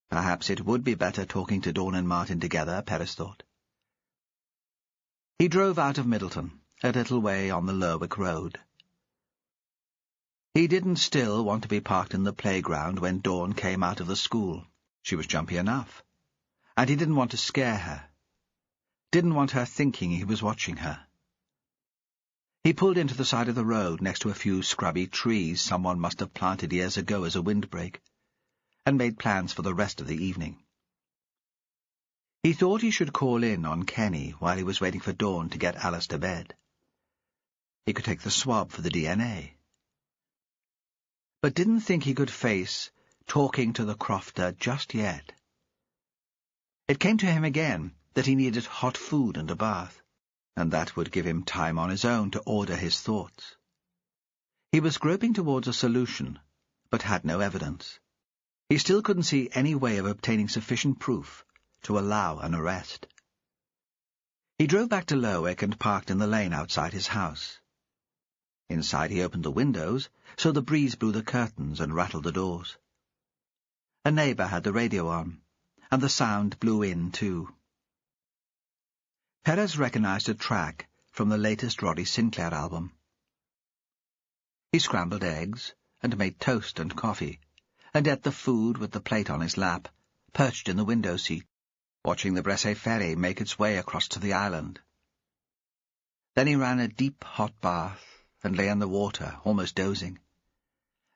Perhaps it would be better talking to Dawn and Martin together, Perez thought. He drove out of Middleton, a little way on the Lerwick Road. He didn't still want to be parked in the playground when Dawn came out of the school. She was jumpy enough. And he didn't want to scare her. Didn't want her thinking he was watching her. He pulled into the side of the road next to a few scrubby trees someone must have planted years ago as a windbreak, and made plans for the rest of the evening. He thought he should call in on Kenny while he was waiting for Dawn to get Alice to bed. He could take the swab for the DNA. But didn't think he could face talking to the crofter just yet. It came to him again that he needed hot food and a bath, and that would give him time on his own to order his thoughts. He was groping towards a solution, but had no evidence. He still couldn't see any way of obtaining sufficient proof to allow an arrest. He drove back to Lerwick and parked in the lane outside his house. Inside he opened the windows, so the breeze blew the curtains and rattled the doors. A neighbour had the radio on, and the sound blew in too. Perez recognized a track from the latest Roddy Sinclair album. He scrambled eggs, and made toast and coffee, and ate the food with the plate on his lap, perched in the window seat, watching the Bressay ferry make its way across to the island. Then he ran a deep hot bath, and lay in the water, almost dozing,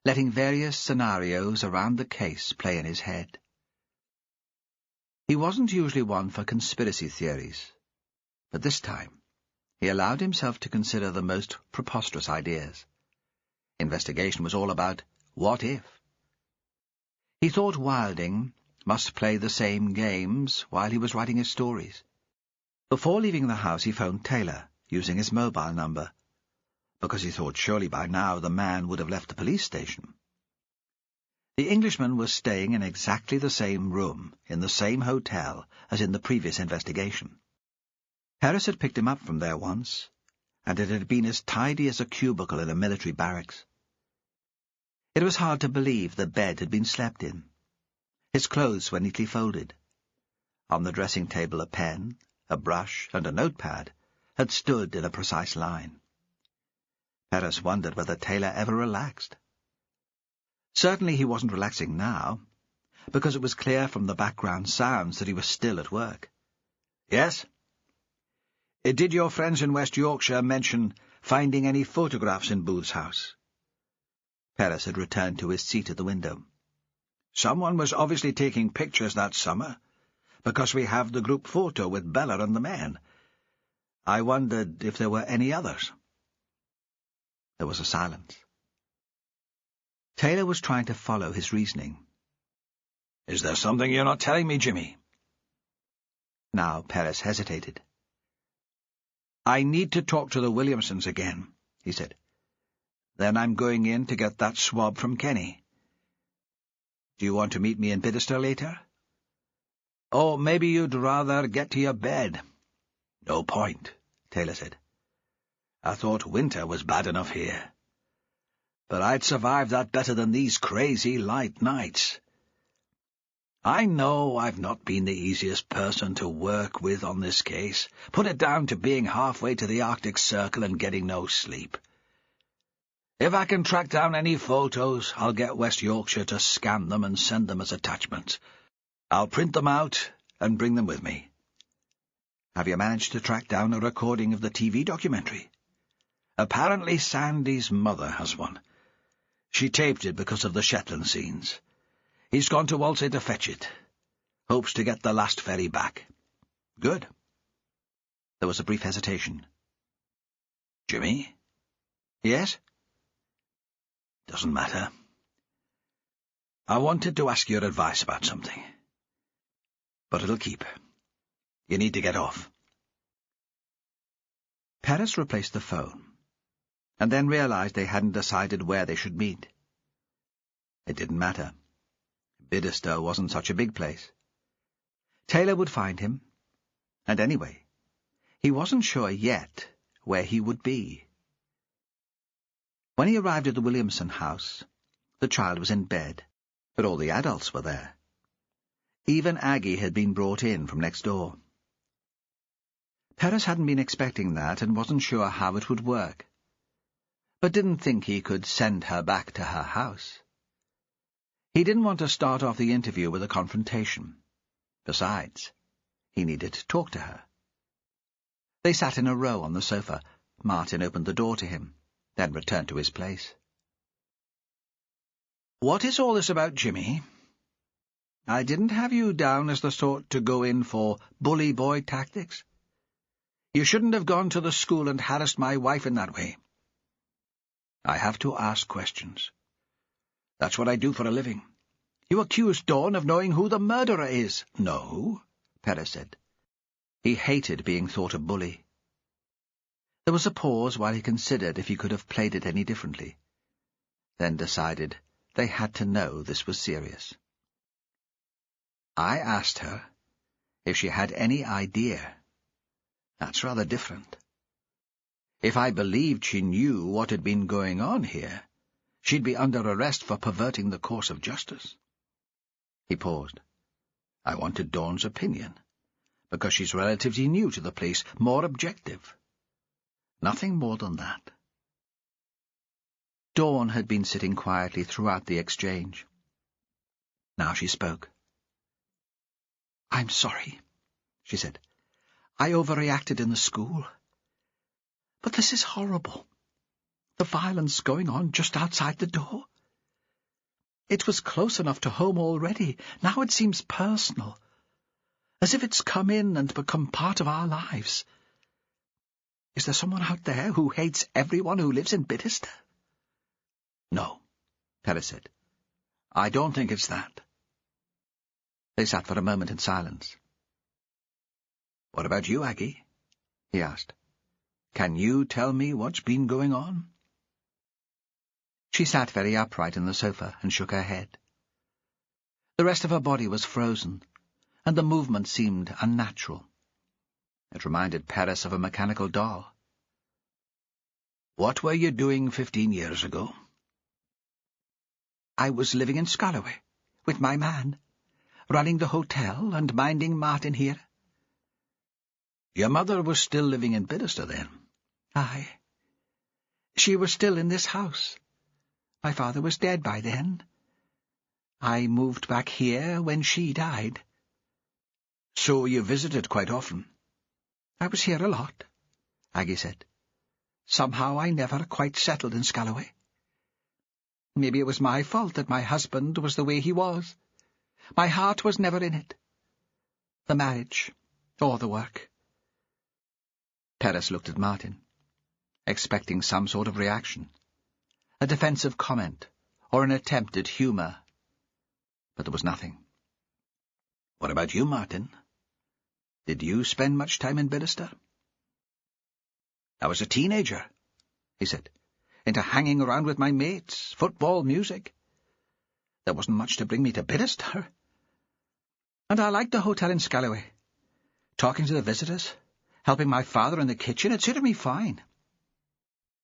letting various scenarios around the case play in his head. He wasn't usually one for conspiracy theories, but this time he allowed himself to consider the most preposterous ideas. Investigation was all about what if. He thought Wilding must play the same games while he was writing his stories. Before leaving the house, he phoned Taylor, using his mobile number, because he thought surely by now the man would have left the police station. The Englishman was staying in exactly the same room, in the same hotel, as in the previous investigation. Perez had picked him up from there once, and it had been as tidy as a cubicle in a military barracks. It was hard to believe the bed had been slept in. His clothes were neatly folded. On the dressing table a pen, a brush, and a notepad had stood in a precise line. Perez wondered whether Taylor ever relaxed. Certainly he wasn't relaxing now, because it was clear from the background sounds that he was still at work. "Yes? Did your friends in West Yorkshire mention finding any photographs in Booth's house?" Perez had returned to his seat at the window. "Someone was obviously taking pictures that summer, because we have the group photo with Bella and the men. I wondered if there were any others." There was a silence. Taylor was trying to follow his reasoning. "Is there something you're not telling me, Jimmy?" Now Perez hesitated. "I need to talk to the Williamsons again," he said. "Then I'm going in to get that swab from Kenny. Do you want to meet me in Bidderstone later? Or maybe you'd rather get to your bed." "No point," Taylor said. "I thought winter was bad enough here. But I'd survive that better than these crazy light nights. I know I've not been the easiest person to work with on this case. Put it down to being halfway to the Arctic Circle and getting no sleep. If I can track down any photos, I'll get West Yorkshire to scan them and send them as attachments. I'll print them out and bring them with me." "Have you managed to track down a recording of the TV documentary?" "Apparently Sandy's mother has one. She taped it because of the Shetland scenes. He's gone to Walsall to fetch it. Hopes to get the last ferry back." "Good." There was a brief hesitation. "Jimmy?" "Yes?" "Doesn't matter. I wanted to ask your advice about something. But it'll keep. You need to get off." Perez replaced the phone, and then realized they hadn't decided where they should meet. It didn't matter. Bidderstone wasn't such a big place. Taylor would find him, and anyway, he wasn't sure yet where he would be. When he arrived at the Williamson house, the child was in bed, but all the adults were there. Even Aggie had been brought in from next door. Perez hadn't been expecting that and wasn't sure how it would work, but didn't think he could send her back to her house. He didn't want to start off the interview with a confrontation. Besides, he needed to talk to her. They sat in a row on the sofa. Martin opened the door to him, then returned to his place. "What is all this about, Jimmy? I didn't have you down as the sort to go in for bully boy tactics. You shouldn't have gone to the school and harassed my wife in that way. I have to ask questions. That's what I do for a living. You accuse Dawn of knowing who the murderer is." "No," Perez said. He hated being thought a bully. There was a pause while he considered if he could have played it any differently, then decided they had to know this was serious. "I asked her if she had any idea. That's rather different. If I believed she knew what had been going on here, she'd be under arrest for perverting the course of justice." He paused. "I wanted Dawn's opinion, because she's relatively new to the police, more objective. Nothing more than that." Dawn had been sitting quietly throughout the exchange. Now she spoke. "I'm sorry," she said. "I overreacted in the school. But this is horrible. The violence going on just outside the door. It was close enough to home already. Now it seems personal, as if it's come in and become part of our lives. Is there someone out there who hates everyone who lives in Bidderstone?" "No," Perez said. "I don't think it's that. They sat for a moment in silence. "What about you, Aggie?" he asked. "Can you tell me what's been going on?" She sat very upright in the sofa and shook her head. The rest of her body was frozen, and the movement seemed unnatural. It reminded Perez of a mechanical doll. "What were you doing 15 years ago?" "I was living in Scalloway, with my man, running the hotel and minding Martin here." "Your mother was still living in Bidderstone then?" "Aye. She was still in this house. My father was dead by then. I moved back here when she died." "So you visited quite often?" "I was here a lot," Aggie said. "Somehow I never quite settled in Scalloway. Maybe it was my fault that my husband was the way he was. My heart was never in it. The marriage, or the work." Perez looked at Martin, expecting some sort of reaction, a defensive comment, or an attempt at humour. But there was nothing. "What about you, Martin? Did you spend much time in Bidderstone?" "I was a teenager," he said, "into hanging around with my mates, football, music. There wasn't much to bring me to Bidderstone. And I liked the hotel in Scalloway. Talking to the visitors, helping my father in the kitchen, it suited me fine."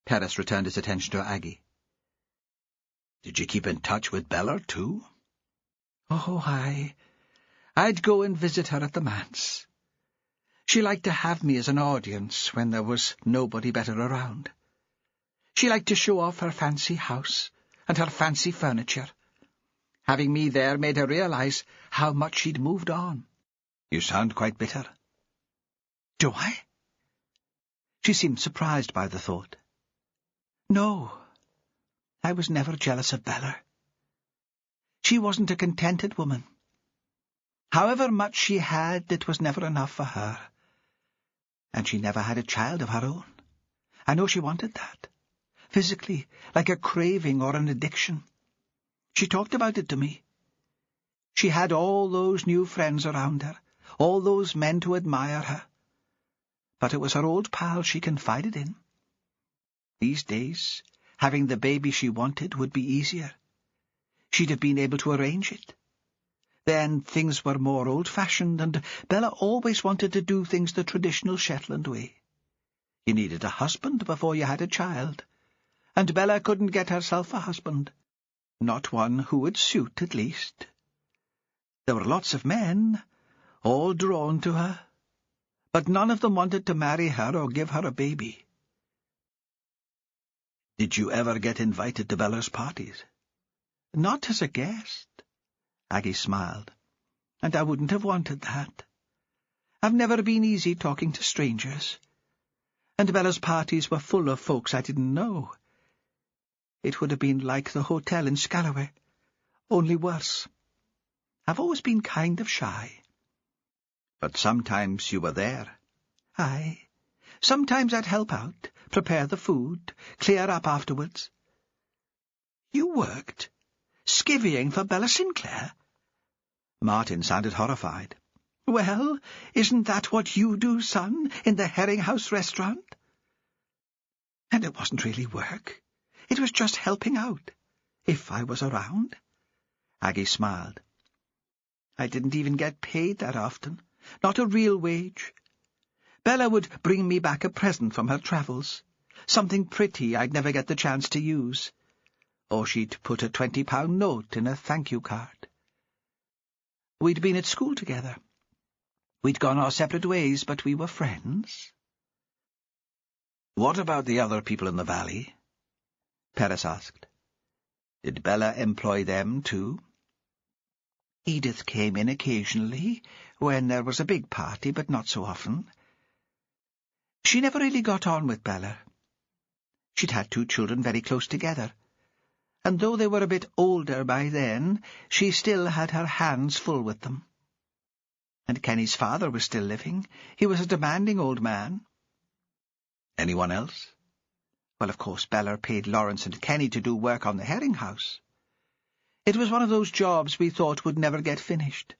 Perez returned his attention to Aggie. "Did you keep in touch with Bella, too?" "Oh, I'd go and visit her at the manse. She liked to have me as an audience when there was nobody better around. She liked to show off her fancy house and her fancy furniture. Having me there made her realize how much she'd moved on." "You sound quite bitter." "Do I?" She seemed surprised by the thought. "No, I was never jealous of Bella. She wasn't a contented woman. However much she had, it was never enough for her. And she never had a child of her own. I know she wanted that, physically, like a craving or an addiction. She talked about it to me. She had all those new friends around her, all those men to admire her. But it was her old pal she confided in. These days, having the baby she wanted would be easier. She'd have been able to arrange it. Then things were more old-fashioned, and Bella always wanted to do things the traditional Shetland way. You needed a husband before you had a child, and Bella couldn't get herself a husband. Not one who would suit, at least. There were lots of men, all drawn to her, but none of them wanted to marry her or give her a baby." "Did you ever get invited to Bella's parties?" "Not as a guest," Aggie smiled, "and I wouldn't have wanted that. I've never been easy talking to strangers, and Bella's parties were full of folks I didn't know. It would have been like the hotel in Scalloway, only worse. I've always been kind of shy." "But sometimes you were there." "Aye. Sometimes I'd help out, prepare the food, clear up afterwards." "You worked? Skivvying for Bella Sinclair?" Martin sounded horrified. "Well, isn't that what you do, son, in the Herring House restaurant?" "And it wasn't really work. It was just helping out, if I was around." Aggie smiled. "I didn't even get paid that often, not a real wage. Bella would bring me back a present from her travels, something pretty I'd never get the chance to use. Or she'd put a £20 note in a thank-you card. We'd been at school together. We'd gone our separate ways, but we were friends." "What about the other people in the valley?" Perez asked. "Did Bella employ them too?" "Edith came in occasionally, when there was a big party, but not so often. She never really got on with Bella. She'd had 2 children very close together, and though they were a bit older by then, she still had her hands full with them. And Kenny's father was still living. He was a demanding old man." "Anyone else?" "Well, of course, Bella paid Lawrence and Kenny to do work on the Herring House. It was one of those jobs we thought would never get finished.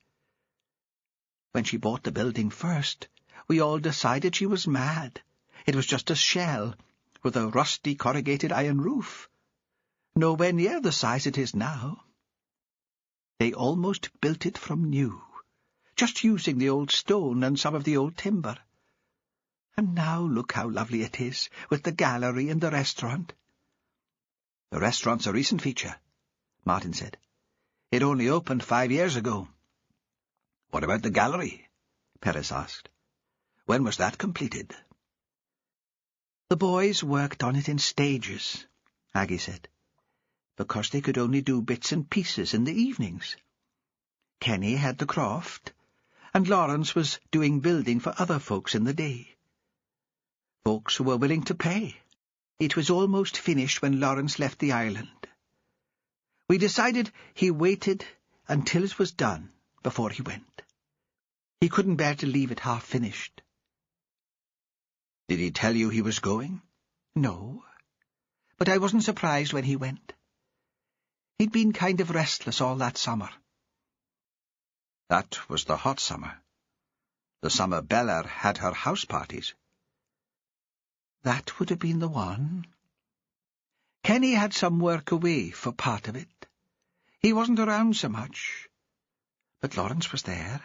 When she bought the building first, we all decided she was mad. It was just a shell, with a rusty corrugated iron roof. Nowhere near the size it is now. They almost built it from new, just using the old stone and some of the old timber. And now look how lovely it is, with the gallery and the restaurant. The restaurant's a recent feature, Martin said. It only opened 5 years ago. What about the gallery? Perez asked. When was that completed? The boys worked on it in stages, Aggie said, because they could only do bits and pieces in the evenings. Kenny had the croft, and Lawrence was doing building for other folks in the day. Folks who were willing to pay. It was almost finished when Lawrence left the island. We decided he waited until it was done before he went. He couldn't bear to leave it half-finished. Did he tell you he was going? No, but I wasn't surprised when he went. He'd been kind of restless all that summer. That was the hot summer. The summer Bella had her house parties. That would have been the one. Kenny had some work away for part of it. He wasn't around so much, but Lawrence was there.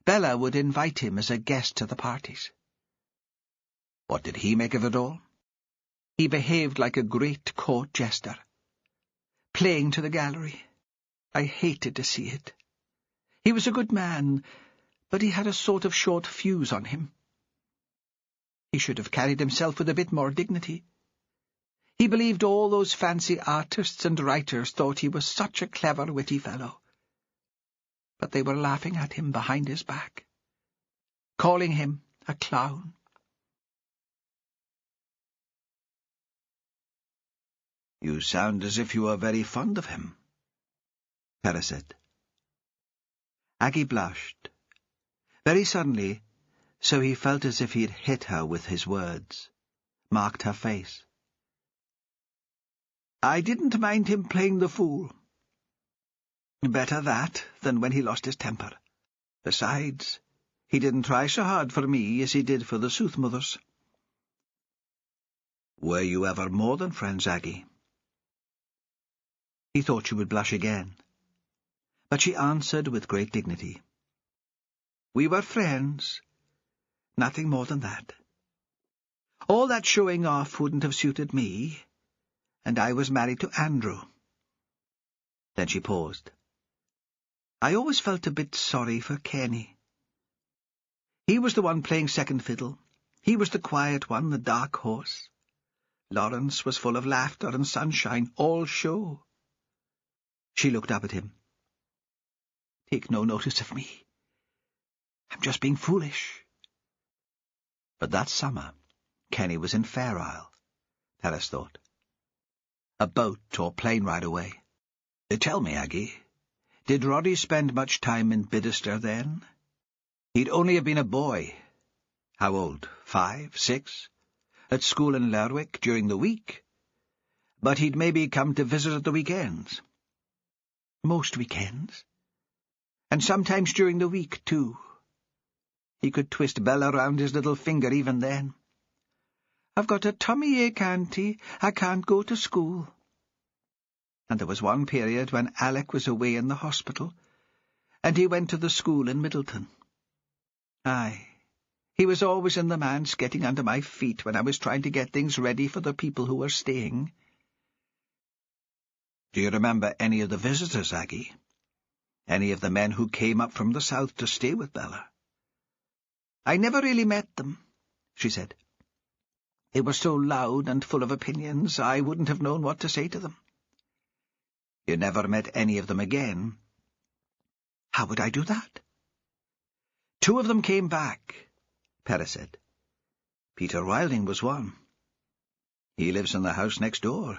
Bella would invite him as a guest to the parties. What did he make of it all? He behaved like a great court jester, playing to the gallery. I hated to see it. He was a good man, but he had a sort of short fuse on him. He should have carried himself with a bit more dignity. He believed all those fancy artists and writers thought he was such a clever, witty fellow. But they were laughing at him behind his back, calling him a clown. You sound as if you are very fond of him, Perez said. Aggie blushed. Very suddenly, so he felt as if he had hit her with his words, marked her face. I didn't mind him playing the fool. Better that than when he lost his temper. Besides, he didn't try so hard for me as he did for the Soothmothers. Were you ever more than friends, Aggie? He thought she would blush again, but she answered with great dignity. We were friends. Nothing more than that. All that showing off wouldn't have suited me, and I was married to Andrew. Then she paused. I always felt a bit sorry for Kenny. He was the one playing second fiddle. He was the quiet one, the dark horse. Lawrence was full of laughter and sunshine, all show. She looked up at him. Take no notice of me. I'm just being foolish. But that summer, Kenny was in Fair Isle, Perez thought. A boat or plane ride away. Tell me, Aggie, did Roddy spend much time in Bidester then? He'd only have been a boy. How old? 5, 6? At school in Lerwick during the week. But he'd maybe come to visit at the weekends. Most weekends. And sometimes during the week, too. He could twist Bella round his little finger even then. I've got a tummy ache, Auntie. I can't go to school. And there was one period when Alec was away in the hospital, and he went to the school in Middleton. Aye, he was always in the manse getting under my feet when I was trying to get things ready for the people who were staying. Do you remember any of the visitors, Aggie? Any of the men who came up from the south to stay with Bella? I never really met them, she said. They were so loud and full of opinions, I wouldn't have known what to say to them. You never met any of them again? How would I do that? 2 of them came back, Perez said. Peter Wilding was one. He lives in the house next door.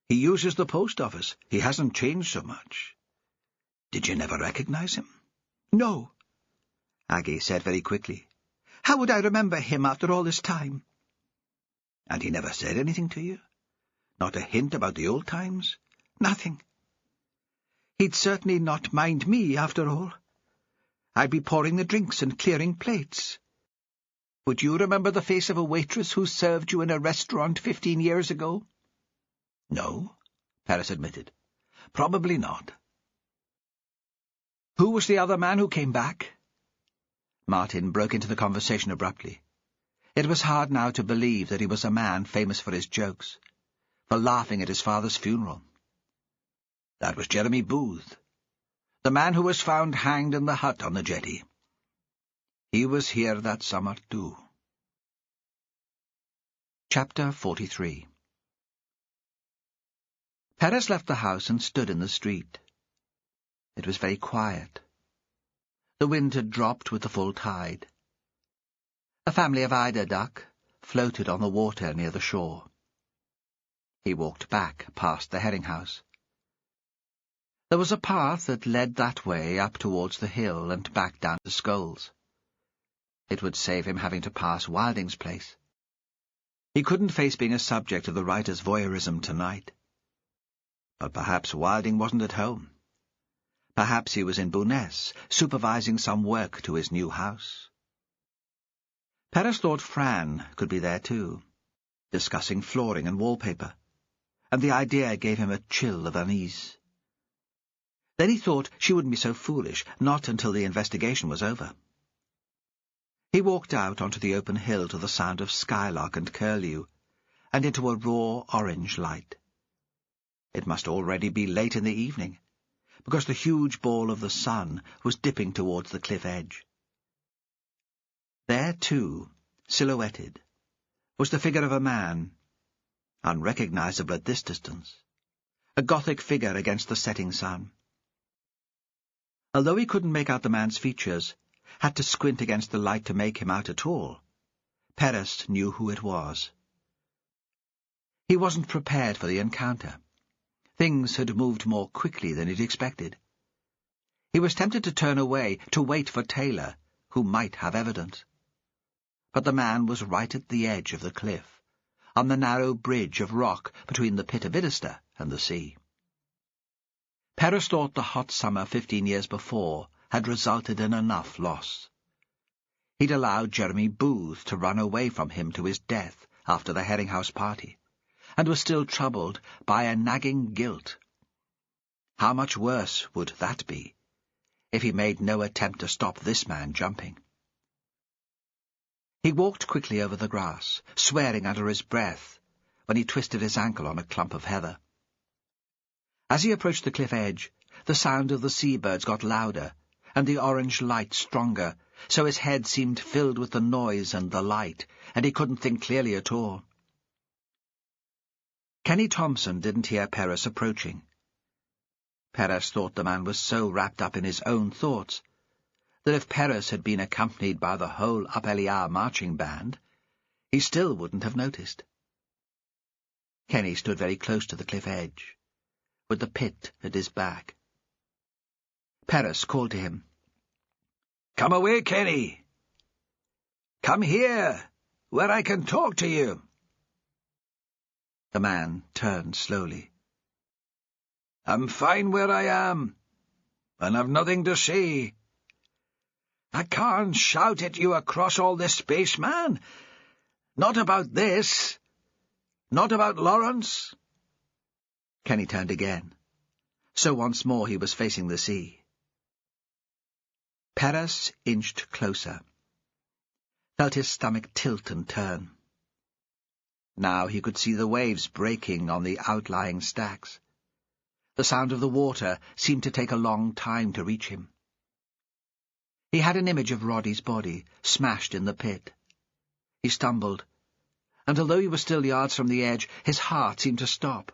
He uses the post office. He hasn't changed so much. Did you never recognize him? No, Aggie said very quickly. How would I remember him after all this time? And he never said anything to you? Not a hint about the old times? Nothing. He'd certainly not mind me, after all. I'd be pouring the drinks and clearing plates. Would you remember the face of a waitress who served you in a restaurant 15 years ago? No, Perez admitted. Probably not. Who was the other man who came back? Martin broke into the conversation abruptly. It was hard now to believe that he was a man famous for his jokes, for laughing at his father's funeral. That was Jeremy Booth, the man who was found hanged in the hut on the jetty. He was here that summer too. Chapter 43. Perez left the house and stood in the street. It was very quiet. The wind had dropped with the full tide. A family of eider duck floated on the water near the shore. He walked back past the herring house. There was a path that led that way up towards the hill and back down to Skulls. It would save him having to pass Wilding's place. He couldn't face being a subject of the writer's voyeurism tonight. But perhaps Wilding wasn't at home. Perhaps he was in Bowness, supervising some work to his new house. Perez thought Fran could be there too, discussing flooring and wallpaper, and the idea gave him a chill of unease. Then he thought she wouldn't be so foolish, not until the investigation was over. He walked out onto the open hill to the sound of skylark and curlew, and into a raw orange light. It must already be late in the evening, because the huge ball of the sun was dipping towards the cliff edge. There, too, silhouetted, was the figure of a man, unrecognizable at this distance, a Gothic figure against the setting sun. Although he couldn't make out the man's features, had to squint against the light to make him out at all, Perez knew who it was. He wasn't prepared for the encounter. Things had moved more quickly than he'd expected. He was tempted to turn away, to wait for Taylor, who might have evidence. But the man was right at the edge of the cliff, on the narrow bridge of rock between the pit of Idester and the sea. Perez thought the hot summer 15 years before had resulted in enough loss. He'd allowed Jeremy Booth to run away from him to his death after the Herringhouse party, and was still troubled by a nagging guilt. How much worse would that be, if he made no attempt to stop this man jumping? He walked quickly over the grass, swearing under his breath, when he twisted his ankle on a clump of heather. As he approached the cliff edge, the sound of the seabirds got louder, and the orange light stronger, so his head seemed filled with the noise and the light, and he couldn't think clearly at all. Kenny Thompson didn't hear Perez approaching. Perez thought the man was so wrapped up in his own thoughts that if Perez had been accompanied by the whole Up-Eliar marching band, he still wouldn't have noticed. Kenny stood very close to the cliff edge, with the pit at his back. Perez called to him. "Come away, Kenny. Come here, where I can talk to you." The man turned slowly. "I'm fine where I am, and I've nothing to say. I can't shout at you across all this space, man. Not about this. Not about Lawrence." Kenny turned again, so once more he was facing the sea. Perez inched closer, felt his stomach tilt and turn. Now he could see the waves breaking on the outlying stacks. The sound of the water seemed to take a long time to reach him. He had an image of Roddy's body, smashed in the pit. He stumbled, and although he was still yards from the edge, his heart seemed to stop.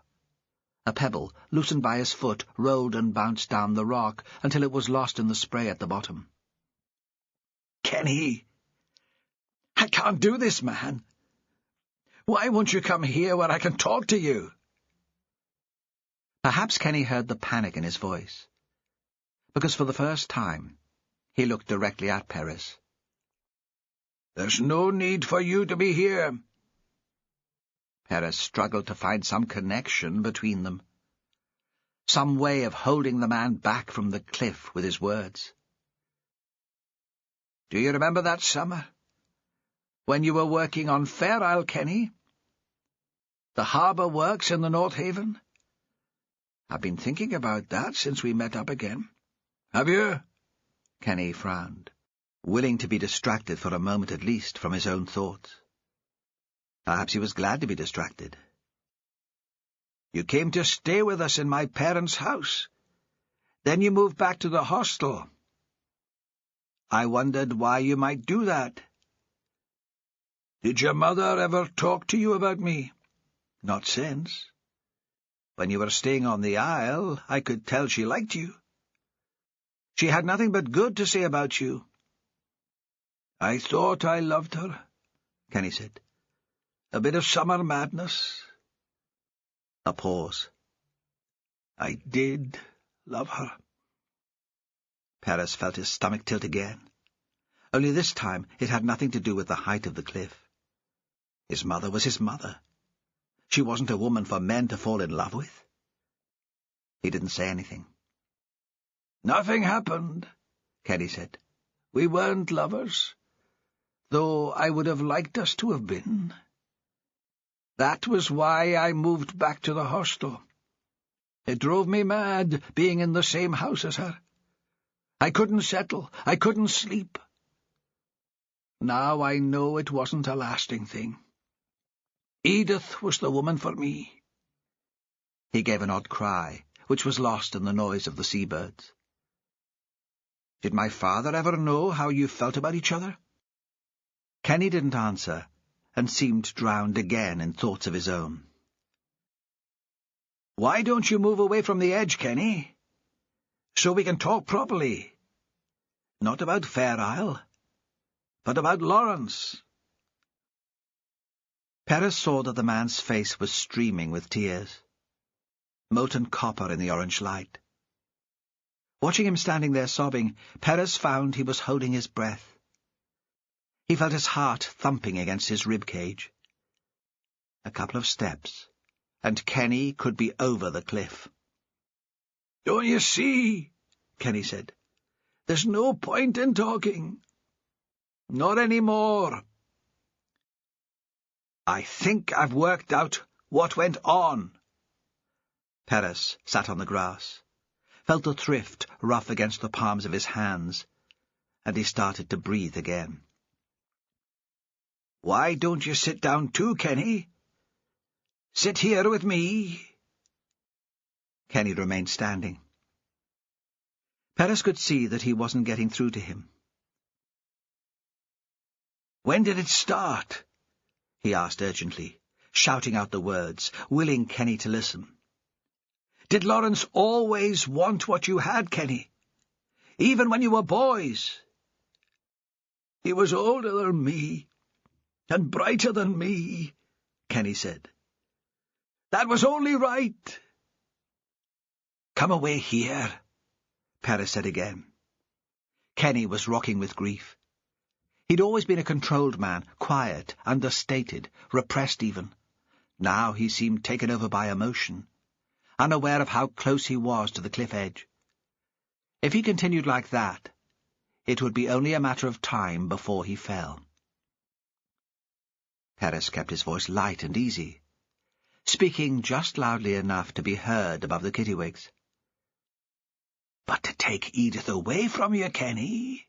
A pebble, loosened by his foot, rolled and bounced down the rock until it was lost in the spray at the bottom. "Kenny, I can't do this, man. Why won't you come here where I can talk to you?" Perhaps Kenny heard the panic in his voice, because for the first time he looked directly at Perez. "There's no need for you to be here." Perez struggled to find some connection between them, some way of holding the man back from the cliff with his words. Do you remember that summer? When you were working on Fair Isle, Kenny? The harbour works in the North Haven? I've been thinking about that since we met up again. Have you? Kenny frowned, willing to be distracted for a moment at least from his own thoughts. Perhaps he was glad to be distracted. You came to stay with us in my parents' house. Then you moved back to the hostel. I wondered why you might do that. Did your mother ever talk to you about me? Not since. When you were staying on the Isle, I could tell she liked you. She had nothing but good to say about you. I thought I loved her, Kenny said. A bit of summer madness. A pause. I did love her. Perez felt his stomach tilt again. Only this time it had nothing to do with the height of the cliff. His mother was his mother. She wasn't a woman for men to fall in love with. He didn't say anything. Nothing happened, Kenny said. We weren't lovers, though I would have liked us to have been. That was why I moved back to the hostel. It drove me mad, being in the same house as her. I couldn't settle. I couldn't sleep. Now I know it wasn't a lasting thing. Edith was the woman for me. He gave an odd cry, which was lost in the noise of the seabirds. Did my father ever know how you felt about each other? Kenny didn't answer, and seemed drowned again in thoughts of his own. Why don't you move away from the edge, Kenny? So we can talk properly. Not about Fair Isle, but about Lawrence. Perez saw that the man's face was streaming with tears, molten copper in the orange light. Watching him standing there sobbing, Perez found he was holding his breath. He felt his heart thumping against his rib cage. A couple of steps, and Kenny could be over the cliff. Don't you see? Kenny said. There's no point in talking. Not any more. I think I've worked out what went on. Perez sat on the grass, felt the thrift rough against the palms of his hands, and he started to breathe again. Why don't you sit down too, Kenny? Sit here with me. Kenny remained standing. Perez could see that he wasn't getting through to him. When did it start? He asked urgently, shouting out the words, willing Kenny to listen. Did Lawrence always want what you had, Kenny? Even when you were boys? He was older than me, and brighter than me, Kenny said. That was only right. Come away here, Perez said again. Kenny was rocking with grief. He'd always been a controlled man, quiet, understated, repressed even. Now he seemed taken over by emotion, unaware of how close he was to the cliff edge. If he continued like that, it would be only a matter of time before he fell. Perez kept his voice light and easy, speaking just loudly enough to be heard above the kittiwigs. But to take Edith away from you, Kenny,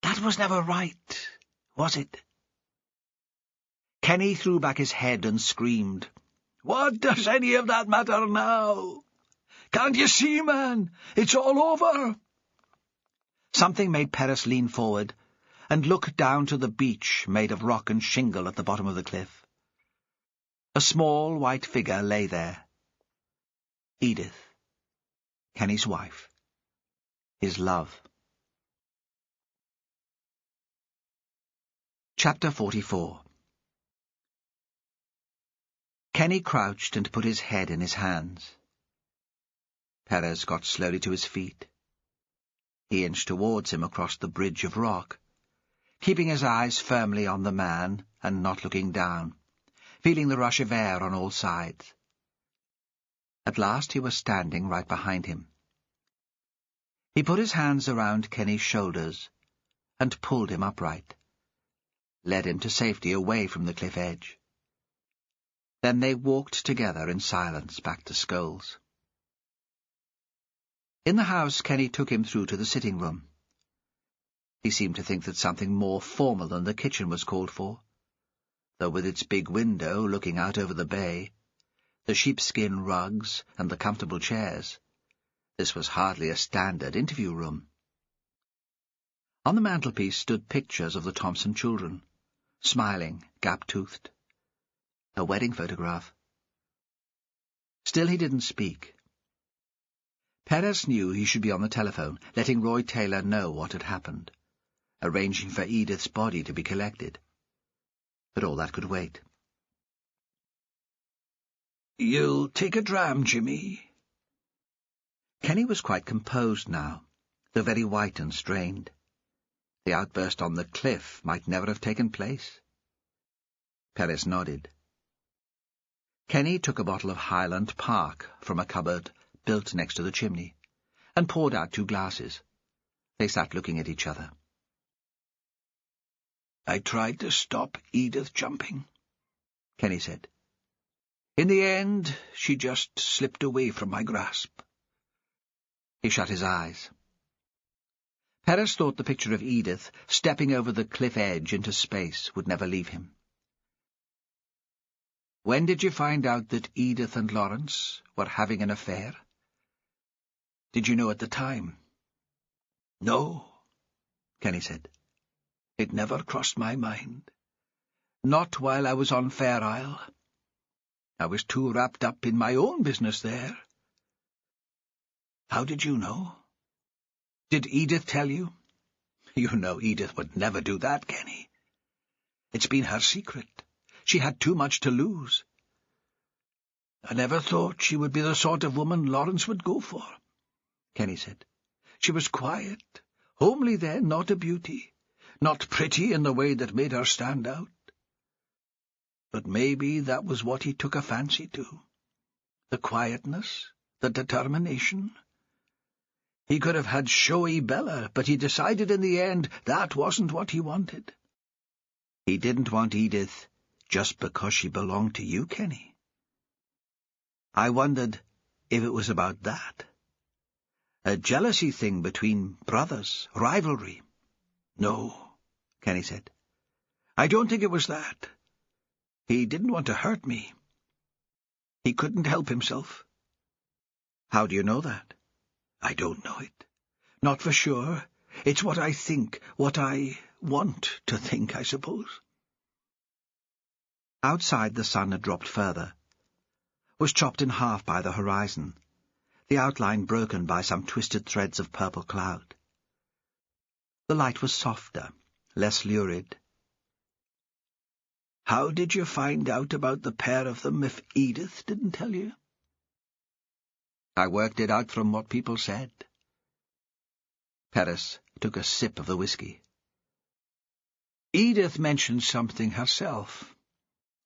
that was never right, was it? Kenny threw back his head and screamed. What does any of that matter now? Can't you see, man? It's all over. Something made Perez lean forward and look down to the beach made of rock and shingle at the bottom of the cliff. A small white figure lay there. Edith, Kenny's wife, his love. Chapter 44. Kenny crouched and put his head in his hands. Perez got slowly to his feet. He inched towards him across the bridge of rock, keeping his eyes firmly on the man and not looking down, feeling the rush of air on all sides. At last he was standing right behind him. He put his hands around Kenny's shoulders and pulled him upright, led him to safety away from the cliff edge. Then they walked together in silence back to Scholes. In the house, Kenny took him through to the sitting room. He seemed to think that something more formal than the kitchen was called for, though with its big window looking out over the bay, the sheepskin rugs and the comfortable chairs, this was hardly a standard interview room. On the mantelpiece stood pictures of the Thompson children, smiling, gap-toothed. A wedding photograph. Still he didn't speak. Perez knew he should be on the telephone, letting Roy Taylor know what had happened, arranging for Edith's body to be collected. But all that could wait. "You'll take a dram, Jimmy?" Kenny was quite composed now, though very white and strained. The outburst on the cliff might never have taken place. Perez nodded. Kenny took a bottle of Highland Park from a cupboard built next to the chimney, and poured out 2 glasses. They sat looking at each other. "I tried to stop Edith jumping," Kenny said. "In the end, she just slipped away from my grasp." He shut his eyes. Perez thought the picture of Edith stepping over the cliff edge into space would never leave him. "When did you find out that Edith and Lawrence were having an affair? Did you know at the time?" "No," Kenny said. "It never crossed my mind. Not while I was on Fair Isle. I was too wrapped up in my own business there." "How did you know? Did Edith tell you?" "You know Edith would never do that, Kenny. It's been her secret. She had too much to lose." "I never thought she would be the sort of woman Lawrence would go for," Kenny said. "She was quiet, homely then, not a beauty, not pretty in the way that made her stand out. But maybe that was what he took a fancy to. The quietness, the determination. He could have had showy Bella, but he decided in the end that wasn't what he wanted." "He didn't want Edith just because she belonged to you, Kenny?" "I wondered if it was about that. A jealousy thing between brothers, rivalry." "No," Kenny said. "I don't think it was that. He didn't want to hurt me. He couldn't help himself." "How do you know that?" "I don't know it. Not for sure. It's what I think, what I want to think, I suppose." Outside the sun had dropped further, was chopped in half by the horizon, the outline broken by some twisted threads of purple cloud. The light was softer, less lurid. "How did you find out about the pair of them if Edith didn't tell you?" "I worked it out from what people said." Perez took a sip of the whiskey. "Edith mentioned something herself.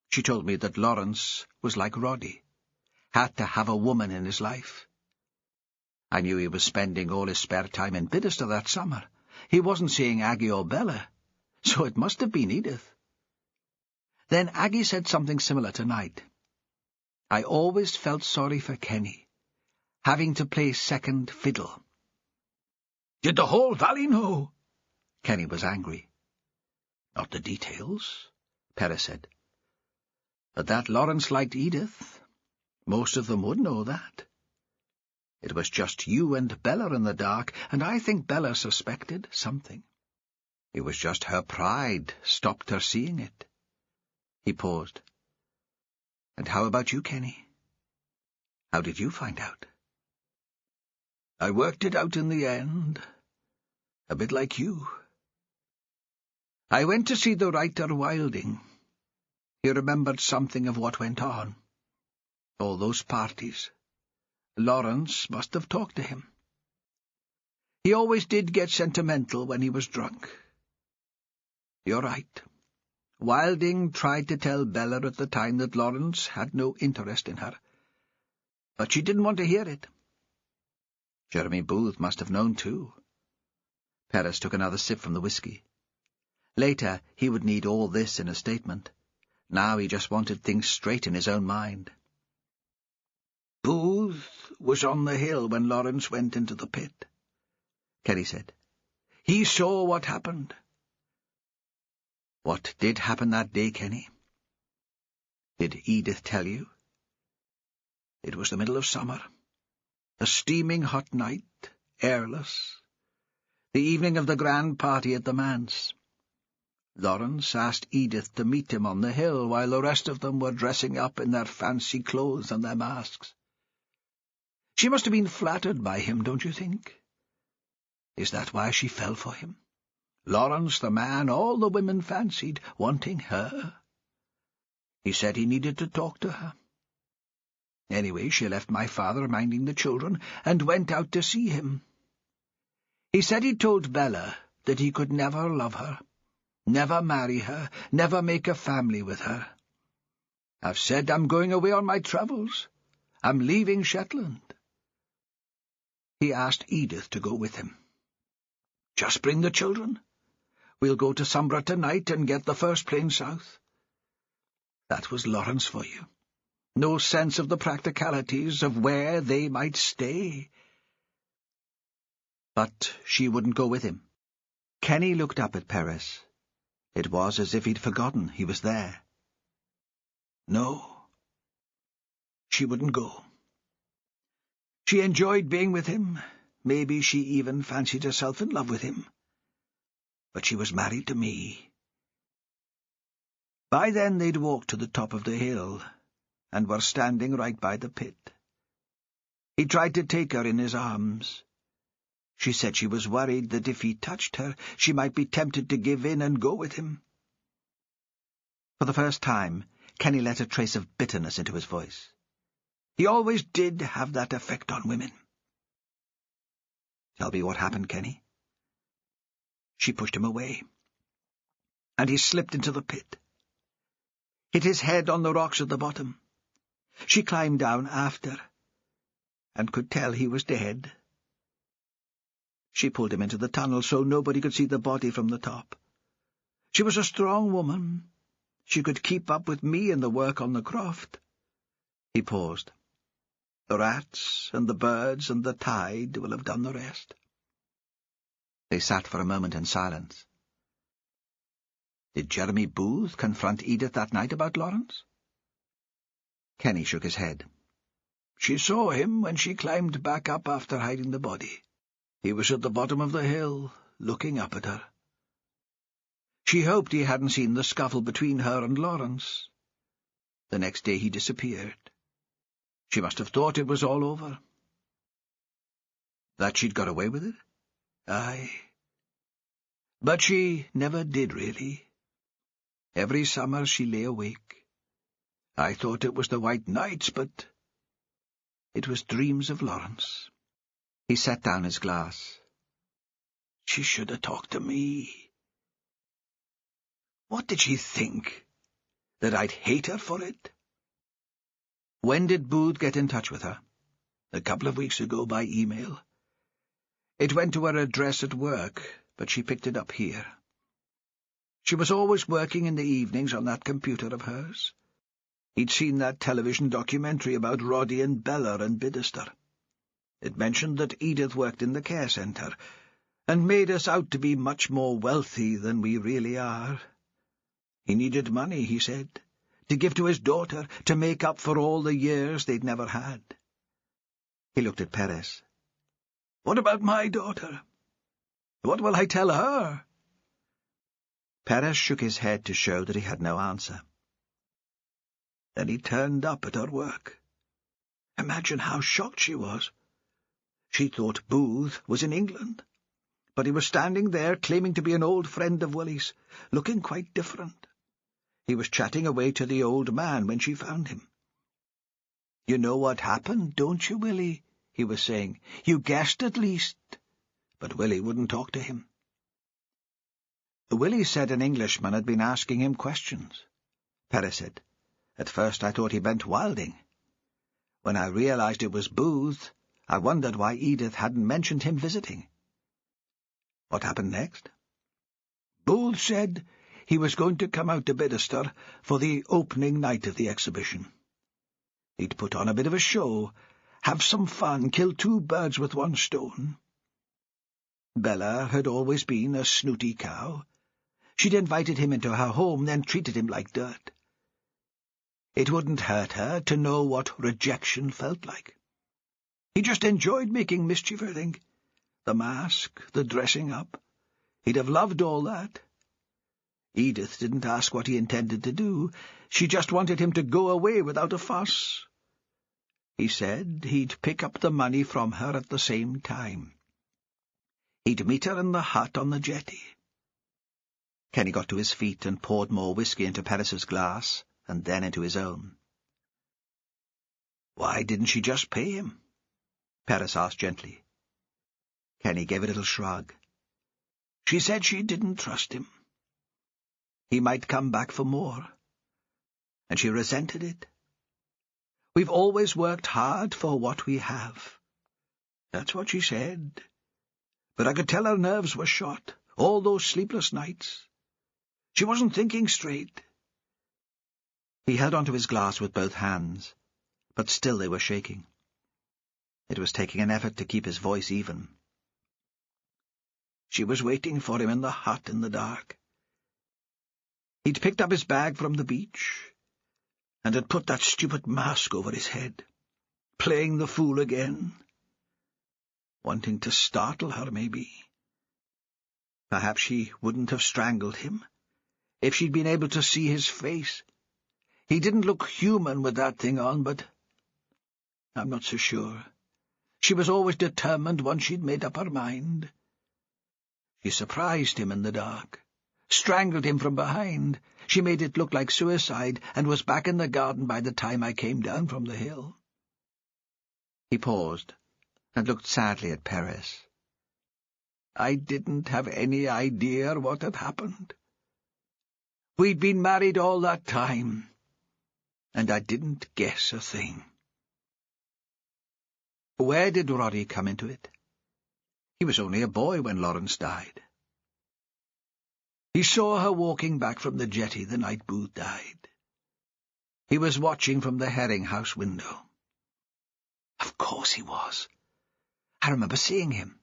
She told me that Lawrence was like Roddy, had to have a woman in his life. I knew he was spending all his spare time in Bidderstone that summer. He wasn't seeing Aggie or Bella, so it must have been Edith. Then Aggie said something similar tonight. I always felt sorry for Kenny, having to play second fiddle." "Did the whole valley know?" Kenny was angry. "Not the details," Perez said. "But that Lawrence liked Edith. Most of them would know that. It was just you and Bella in the dark, and I think Bella suspected something. It was just her pride stopped her seeing it." He paused. "And how about you, Kenny? How did you find out?" "I worked it out in the end, a bit like you. I went to see the writer Wilding. He remembered something of what went on. All those parties. Lawrence must have talked to him. He always did get sentimental when he was drunk. You're right. Wilding tried to tell Bella at the time that Lawrence had no interest in her, but she didn't want to hear it. Jeremy Booth must have known too." Perez took another sip from the whisky. Later, he would need all this in a statement. Now he just wanted things straight in his own mind. Booth was on the hill when Lawrence went into the pit, Kenny said. He saw what happened. What did happen that day, Kenny? Did Edith tell you? It was the middle of summer. A steaming hot night, airless. The evening of the grand party at the manse. Lawrence asked Edith to meet him on the hill while the rest of them were dressing up in their fancy clothes and their masks. She must have been flattered by him, don't you think? Is that why she fell for him? Lawrence, the man all the women fancied, wanting her. He said he needed to talk to her. Anyway, she left my father minding the children and went out to see him. He said he told Bella that he could never love her, never marry her, never make a family with her. I've said I'm going away on my travels. I'm leaving Shetland. He asked Edith to go with him. Just bring the children. We'll go to Sombra tonight and get the first plane south. That was Lawrence for you. No sense of the practicalities of where they might stay. But she wouldn't go with him. Kenny looked up at Perez. It was as if he'd forgotten he was there. No, she wouldn't go. She enjoyed being with him. Maybe she even fancied herself in love with him. But she was married to me. By then they'd walked to the top of the hill, and were standing right by the pit. He tried to take her in his arms. She said she was worried that if he touched her, she might be tempted to give in and go with him. For the first time, Kenny let a trace of bitterness into his voice. He always did have that effect on women. Tell me what happened, Kenny. She pushed him away, and he slipped into the pit. Hit his head on the rocks at the bottom. She climbed down after, and could tell he was dead. She pulled him into the tunnel so nobody could see the body from the top. She was a strong woman. She could keep up with me in the work on the croft. He paused. The rats and the birds and the tide will have done the rest. They sat for a moment in silence. Did Jeremy Booth confront Edith that night about Lawrence? Kenny shook his head. She saw him when she climbed back up after hiding the body. He was at the bottom of the hill, looking up at her. She hoped he hadn't seen the scuffle between her and Lawrence. The next day he disappeared. She must have thought it was all over. That she'd got away with it? Aye. But she never did, really. Every summer she lay awake. I thought it was the white nights, but it was dreams of Lawrence. He set down his glass. She should have talked to me. What did she think? That I'd hate her for it? When did Booth get in touch with her? A couple of weeks ago by email. It went to her address at work, but she picked it up here. She was always working in the evenings on that computer of hers. He'd seen that television documentary about Roddy and Bella and Bidester. It mentioned that Edith worked in the care centre, and made us out to be much more wealthy than we really are. He needed money, he said, to give to his daughter, to make up for all the years they'd never had. He looked at Perez. What about my daughter? What will I tell her? Perez shook his head to show that he had no answer. Then he turned up at her work. Imagine how shocked she was. She thought Booth was in England, but he was standing there claiming to be an old friend of Willie's, looking quite different. He was chatting away to the old man when she found him. "You know what happened, don't you, Willie?" he was saying. "You guessed at least." But Willie wouldn't talk to him. Willie said an Englishman had been asking him questions. Perez said, "At first I thought he meant Wilding. When I realized it was Booth, I wondered why Edith hadn't mentioned him visiting." What happened next? Booth said he was going to come out to Bidester for the opening night of the exhibition. He'd put on a bit of a show, have some fun, kill 2 birds with 1 stone. Bella had always been a snooty cow. She'd invited him into her home, then treated him like dirt. It wouldn't hurt her to know what rejection felt like. He just enjoyed making mischief, I think. The mask, the dressing up. He'd have loved all that. Edith didn't ask what he intended to do. She just wanted him to go away without a fuss. He said he'd pick up the money from her at the same time. He'd meet her in the hut on the jetty. Kenny got to his feet and poured more whiskey into Perez's glass, and then into his own. "Why didn't she just pay him?" Perez asked gently. Kenny gave a little shrug. "She said she didn't trust him. He might come back for more. And she resented it. We've always worked hard for what we have. That's what she said. But I could tell her nerves were shot, all those sleepless nights. She wasn't thinking straight." He held onto his glass with both hands, but still they were shaking. It was taking an effort to keep his voice even. She was waiting for him in the hut in the dark. He'd picked up his bag from the beach, and had put that stupid mask over his head, playing the fool again, wanting to startle her, maybe. Perhaps she wouldn't have strangled him if she'd been able to see his face. He didn't look human with that thing on, but I'm not so sure. She was always determined once she'd made up her mind. She surprised him in the dark, strangled him from behind. She made it look like suicide, and was back in the garden by the time I came down from the hill." He paused, and looked sadly at Perez. "I didn't have any idea what had happened. We'd been married all that time, and I didn't guess a thing." Where did Roddy come into it? He was only a boy when Lawrence died. He saw her walking back from the jetty the night Booth died. He was watching from the herring house window. Of course he was. I remember seeing him.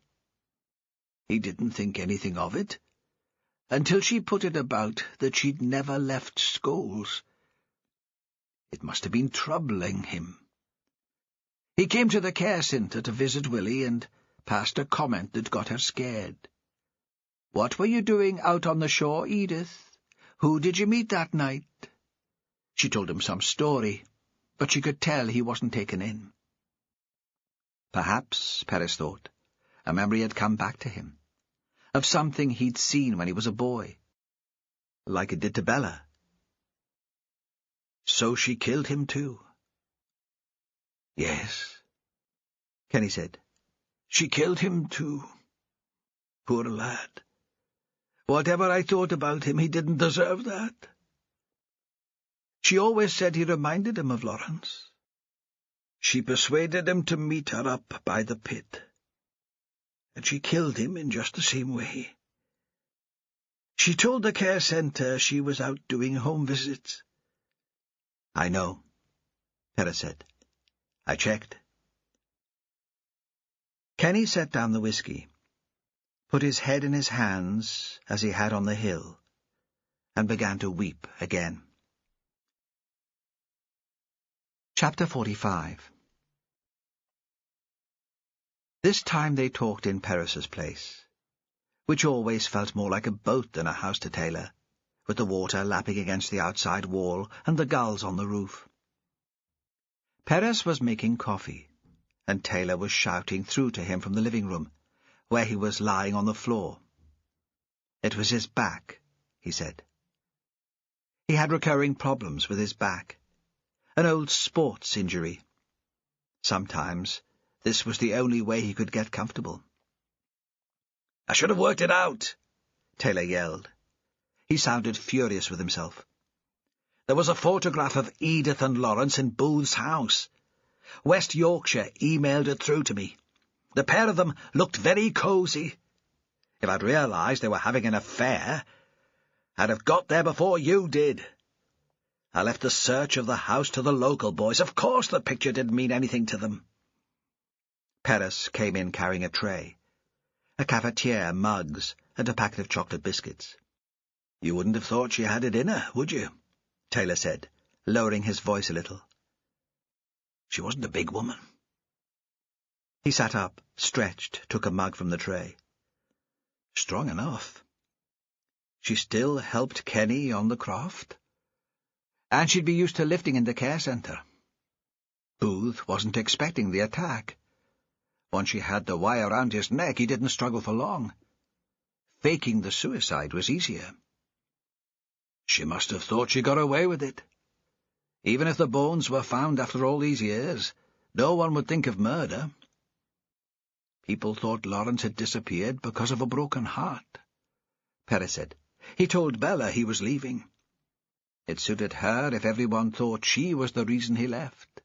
He didn't think anything of it, until she put it about that she'd never left Scholes. It must have been troubling him. He came to the care centre to visit Willie and passed a comment that got her scared. "What were you doing out on the shore, Edith? Who did you meet that night?" She told him some story, but she could tell he wasn't taken in. Perhaps, Perez thought, a memory had come back to him, of something he'd seen when he was a boy, like it did to Bella. "So she killed him too?" "Yes," Kenny said. "She killed him too. Poor lad. Whatever I thought about him, he didn't deserve that. She always said he reminded him of Lawrence. She persuaded him to meet her up by the pit, and she killed him in just the same way. She told the care centre she was out doing home visits." "I know," Perez said. "I checked." Kenny set down the whiskey, put his head in his hands as he had on the hill, and began to weep again. Chapter 45. This time they talked in Perez's place, which always felt more like a boat than a house to Taylor, with the water lapping against the outside wall and the gulls on the roof. Perez was making coffee, and Taylor was shouting through to him from the living room, where he was lying on the floor. It was his back, he said. He had recurring problems with his back, an old sports injury. Sometimes this was the only way he could get comfortable. "I should have worked it out," Taylor yelled. He sounded furious with himself. "There was a photograph of Edith and Lawrence in Booth's house. West Yorkshire emailed it through to me. The pair of them looked very cosy. If I'd realised they were having an affair, I'd have got there before you did. I left the search of the house to the local boys. Of course the picture didn't mean anything to them." Perez came in carrying a tray, a cafetiere, mugs, and a packet of chocolate biscuits. "You wouldn't have thought she had it in her, would you?" Taylor said, lowering his voice a little. "She wasn't a big woman." He sat up, stretched, took a mug from the tray. "Strong enough. She still helped Kenny on the craft. And she'd be used to lifting in the care centre. Booth wasn't expecting the attack. Once she had the wire round his neck, he didn't struggle for long. Faking the suicide was easier. She must have thought she got away with it. Even if the bones were found after all these years, no one would think of murder. People thought Lawrence had disappeared because of a broken heart," Perez said. "He told Bella he was leaving. It suited her if everyone thought she was the reason he left.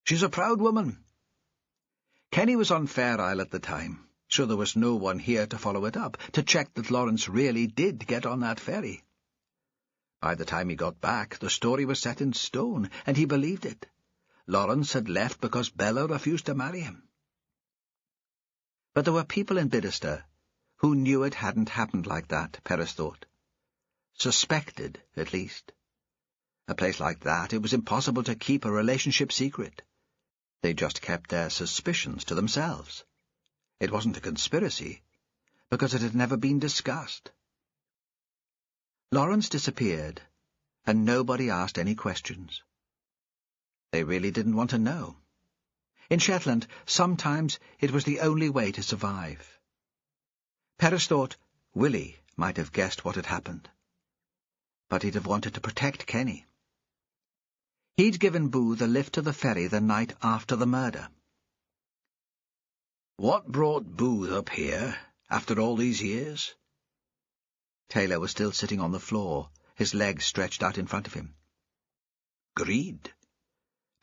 She's a proud woman. Kenny was on Fair Isle at the time, so there was no one here to follow it up, to check that Lawrence really did get on that ferry. By the time he got back, the story was set in stone, and he believed it. Lawrence had left because Bella refused to marry him." But there were people in Bidderstone who knew it hadn't happened like that, Perez thought. Suspected, at least. A place like that, it was impossible to keep a relationship secret. They just kept their suspicions to themselves. It wasn't a conspiracy, because it had never been discussed. Lawrence disappeared, and nobody asked any questions. They really didn't want to know. In Shetland, sometimes it was the only way to survive. Perez thought Willie might have guessed what had happened, but he'd have wanted to protect Kenny. He'd given Booth a lift to the ferry the night after the murder. "What brought Booth up here, after all these years?" Taylor was still sitting on the floor, his legs stretched out in front of him. "Greed,"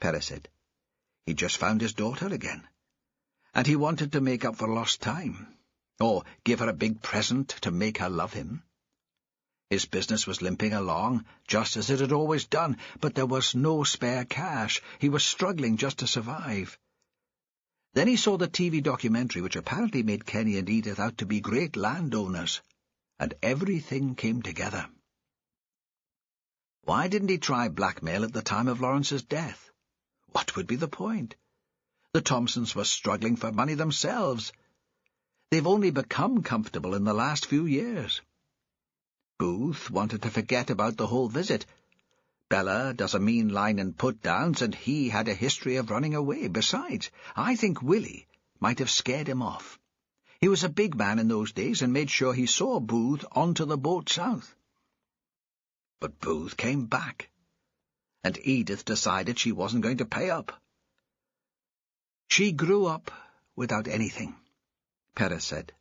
Perez said. "He'd just found his daughter again, and he wanted to make up for lost time, or give her a big present to make her love him. His business was limping along, just as it had always done, but there was no spare cash. He was struggling just to survive. Then he saw the TV documentary, which apparently made Kenny and Edith out to be great landowners, and everything came together. Why didn't he try blackmail at the time of Lawrence's death? What would be the point? The Thompsons were struggling for money themselves. They've only become comfortable in the last few years. Booth wanted to forget about the whole visit. Bella does a mean line in put-downs, and he had a history of running away. Besides, I think Willie might have scared him off. He was a big man in those days and made sure he saw Booth onto the boat south. But Booth came back, and Edith decided she wasn't going to pay up. She grew up without anything, Perez said.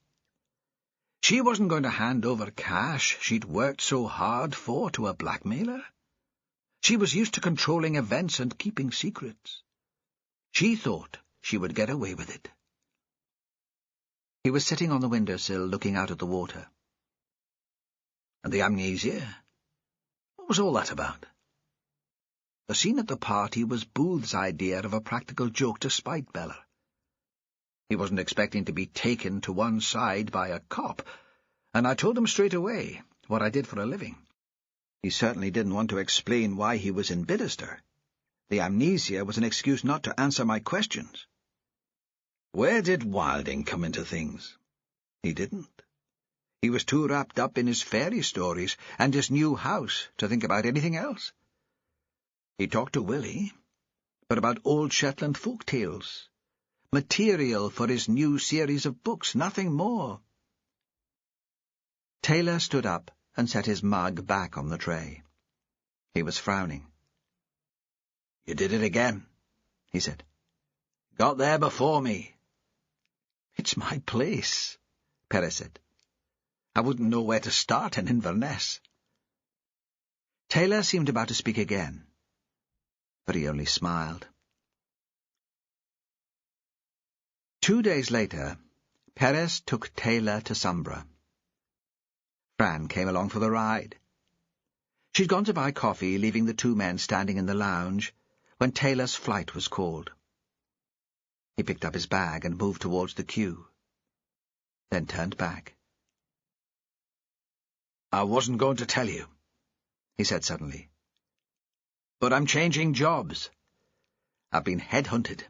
She wasn't going to hand over cash she'd worked so hard for to a blackmailer. She was used to controlling events and keeping secrets. She thought she would get away with it. He was sitting on the windowsill looking out at the water. And the amnesia? What was all that about? The scene at the party was Booth's idea of a practical joke to spite Bella. He wasn't expecting to be taken to one side by a cop, and I told him straight away what I did for a living. He certainly didn't want to explain why he was in Bidderstone. The amnesia was an excuse not to answer my questions. Where did Wilding come into things? He didn't. He was too wrapped up in his fairy stories and his new house to think about anything else. He talked to Willie, but about old Shetland folk tales. Material for his new series of books, nothing more. Taylor stood up and set his mug back on the tray. He was frowning. "You did it again," he said. "Got there before me." "It's my place," Perez said. "I wouldn't know where to start in Inverness." Taylor seemed about to speak again, but he only smiled. 2 days later, Perez took Taylor to Sombra. Fran came along for the ride. She'd gone to buy coffee, leaving the two men standing in the lounge, when Taylor's flight was called. He picked up his bag and moved towards the queue, then turned back. "I wasn't going to tell you," he said suddenly, "but I'm changing jobs. I've been headhunted."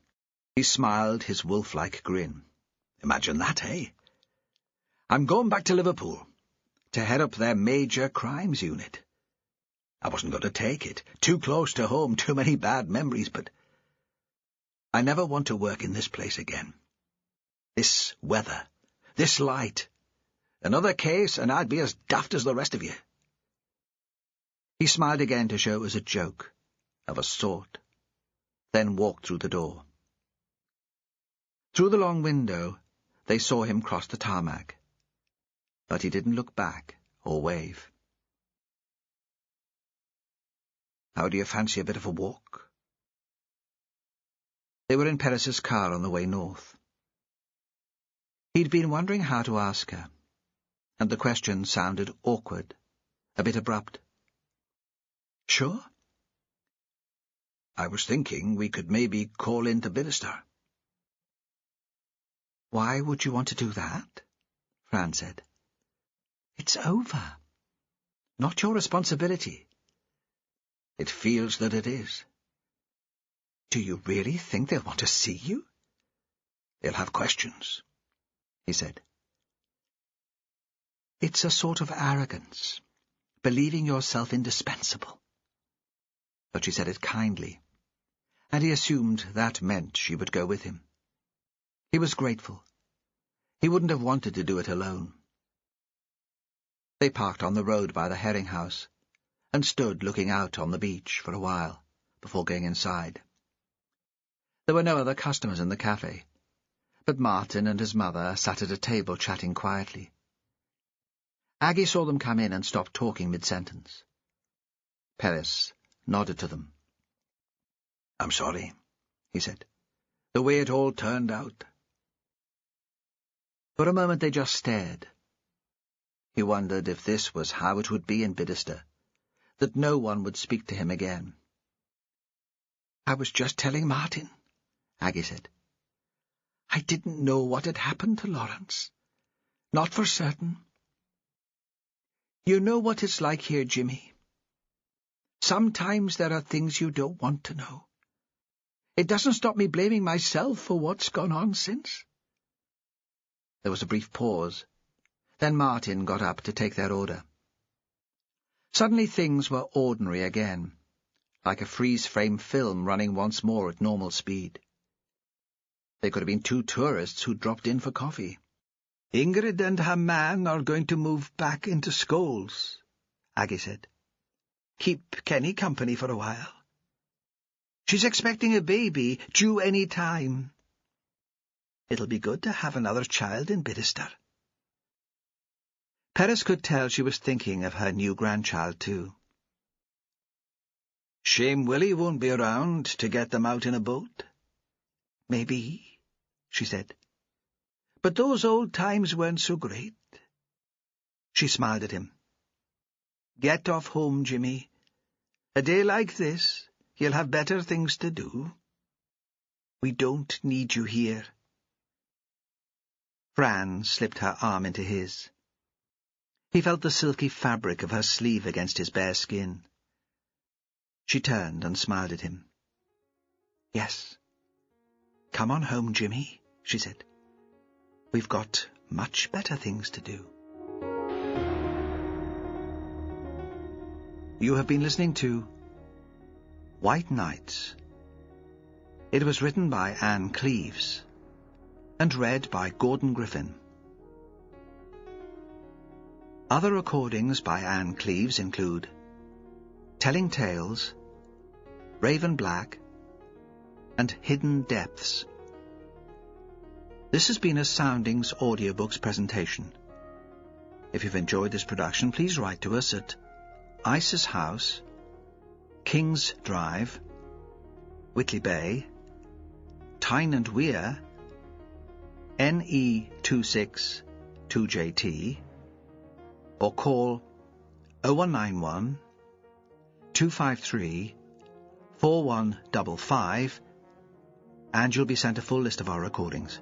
He smiled his wolf-like grin. "Imagine that, eh? I'm going back to Liverpool to head up their major crimes unit. I wasn't going to take it. Too close to home, too many bad memories, but I never want to work in this place again. This weather, this light. Another case, and I'd be as daft as the rest of you." He smiled again to show it was a joke, of a sort, then walked through the door. Through the long window, they saw him cross the tarmac, but he didn't look back or wave. "How do you fancy a bit of a walk?" They were in Perez's car on the way north. He'd been wondering how to ask her, and the question sounded awkward, a bit abrupt. "Sure. I was thinking we could maybe call in to Bidester." "Why would you want to do that?" Fran said. "It's over. Not your responsibility." "It feels that it is." "Do you really think they'll want to see you?" "They'll have questions," he said. "It's a sort of arrogance, believing yourself indispensable." But she said it kindly, and he assumed that meant she would go with him. He was grateful. He wouldn't have wanted to do it alone. They parked on the road by the herring house, and stood looking out on the beach for a while, before going inside. There were no other customers in the cafe, but Martin and his mother sat at a table chatting quietly. Aggie saw them come in and stopped talking mid-sentence. Perez nodded to them. "I'm sorry," he said. "The way it all turned out." For a moment they just stared. He wondered if this was how it would be in Bidester, that no one would speak to him again. "I was just telling Martin," Aggie said. "I didn't know what had happened to Lawrence. Not for certain. You know what it's like here, Jimmy. Sometimes there are things you don't want to know. It doesn't stop me blaming myself for what's gone on since." There was a brief pause. Then Martin got up to take their order. Suddenly things were ordinary again, like a freeze-frame film running once more at normal speed. They could have been two tourists who dropped in for coffee. "Ingrid and her man are going to move back into Scholes," Aggie said. "Keep Kenny company for a while. She's expecting a baby, due any time. It'll be good to have another child in Bidester." Perez could tell she was thinking of her new grandchild, too. "Shame Willie won't be around to get them out in a boat." "Maybe," she said. "But those old times weren't so great." She smiled at him. "Get off home, Jimmy. A day like this, you'll have better things to do. We don't need you here." Fran slipped her arm into his. He felt the silky fabric of her sleeve against his bare skin. She turned and smiled at him. "Yes. Come on home, Jimmy," she said. "We've got much better things to do." You have been listening to White Nights. It was written by Anne Cleeves and read by Gordon Griffin. Other recordings by Anne Cleeves include Telling Tales, Raven Black, and Hidden Depths. This has been a Soundings Audiobooks presentation. If you've enjoyed this production, please write to us at Isis House, Kings Drive, Whitley Bay, Tyne and Weir, NE262JT, or call 0191 253 4155, and you'll be sent a full list of our recordings.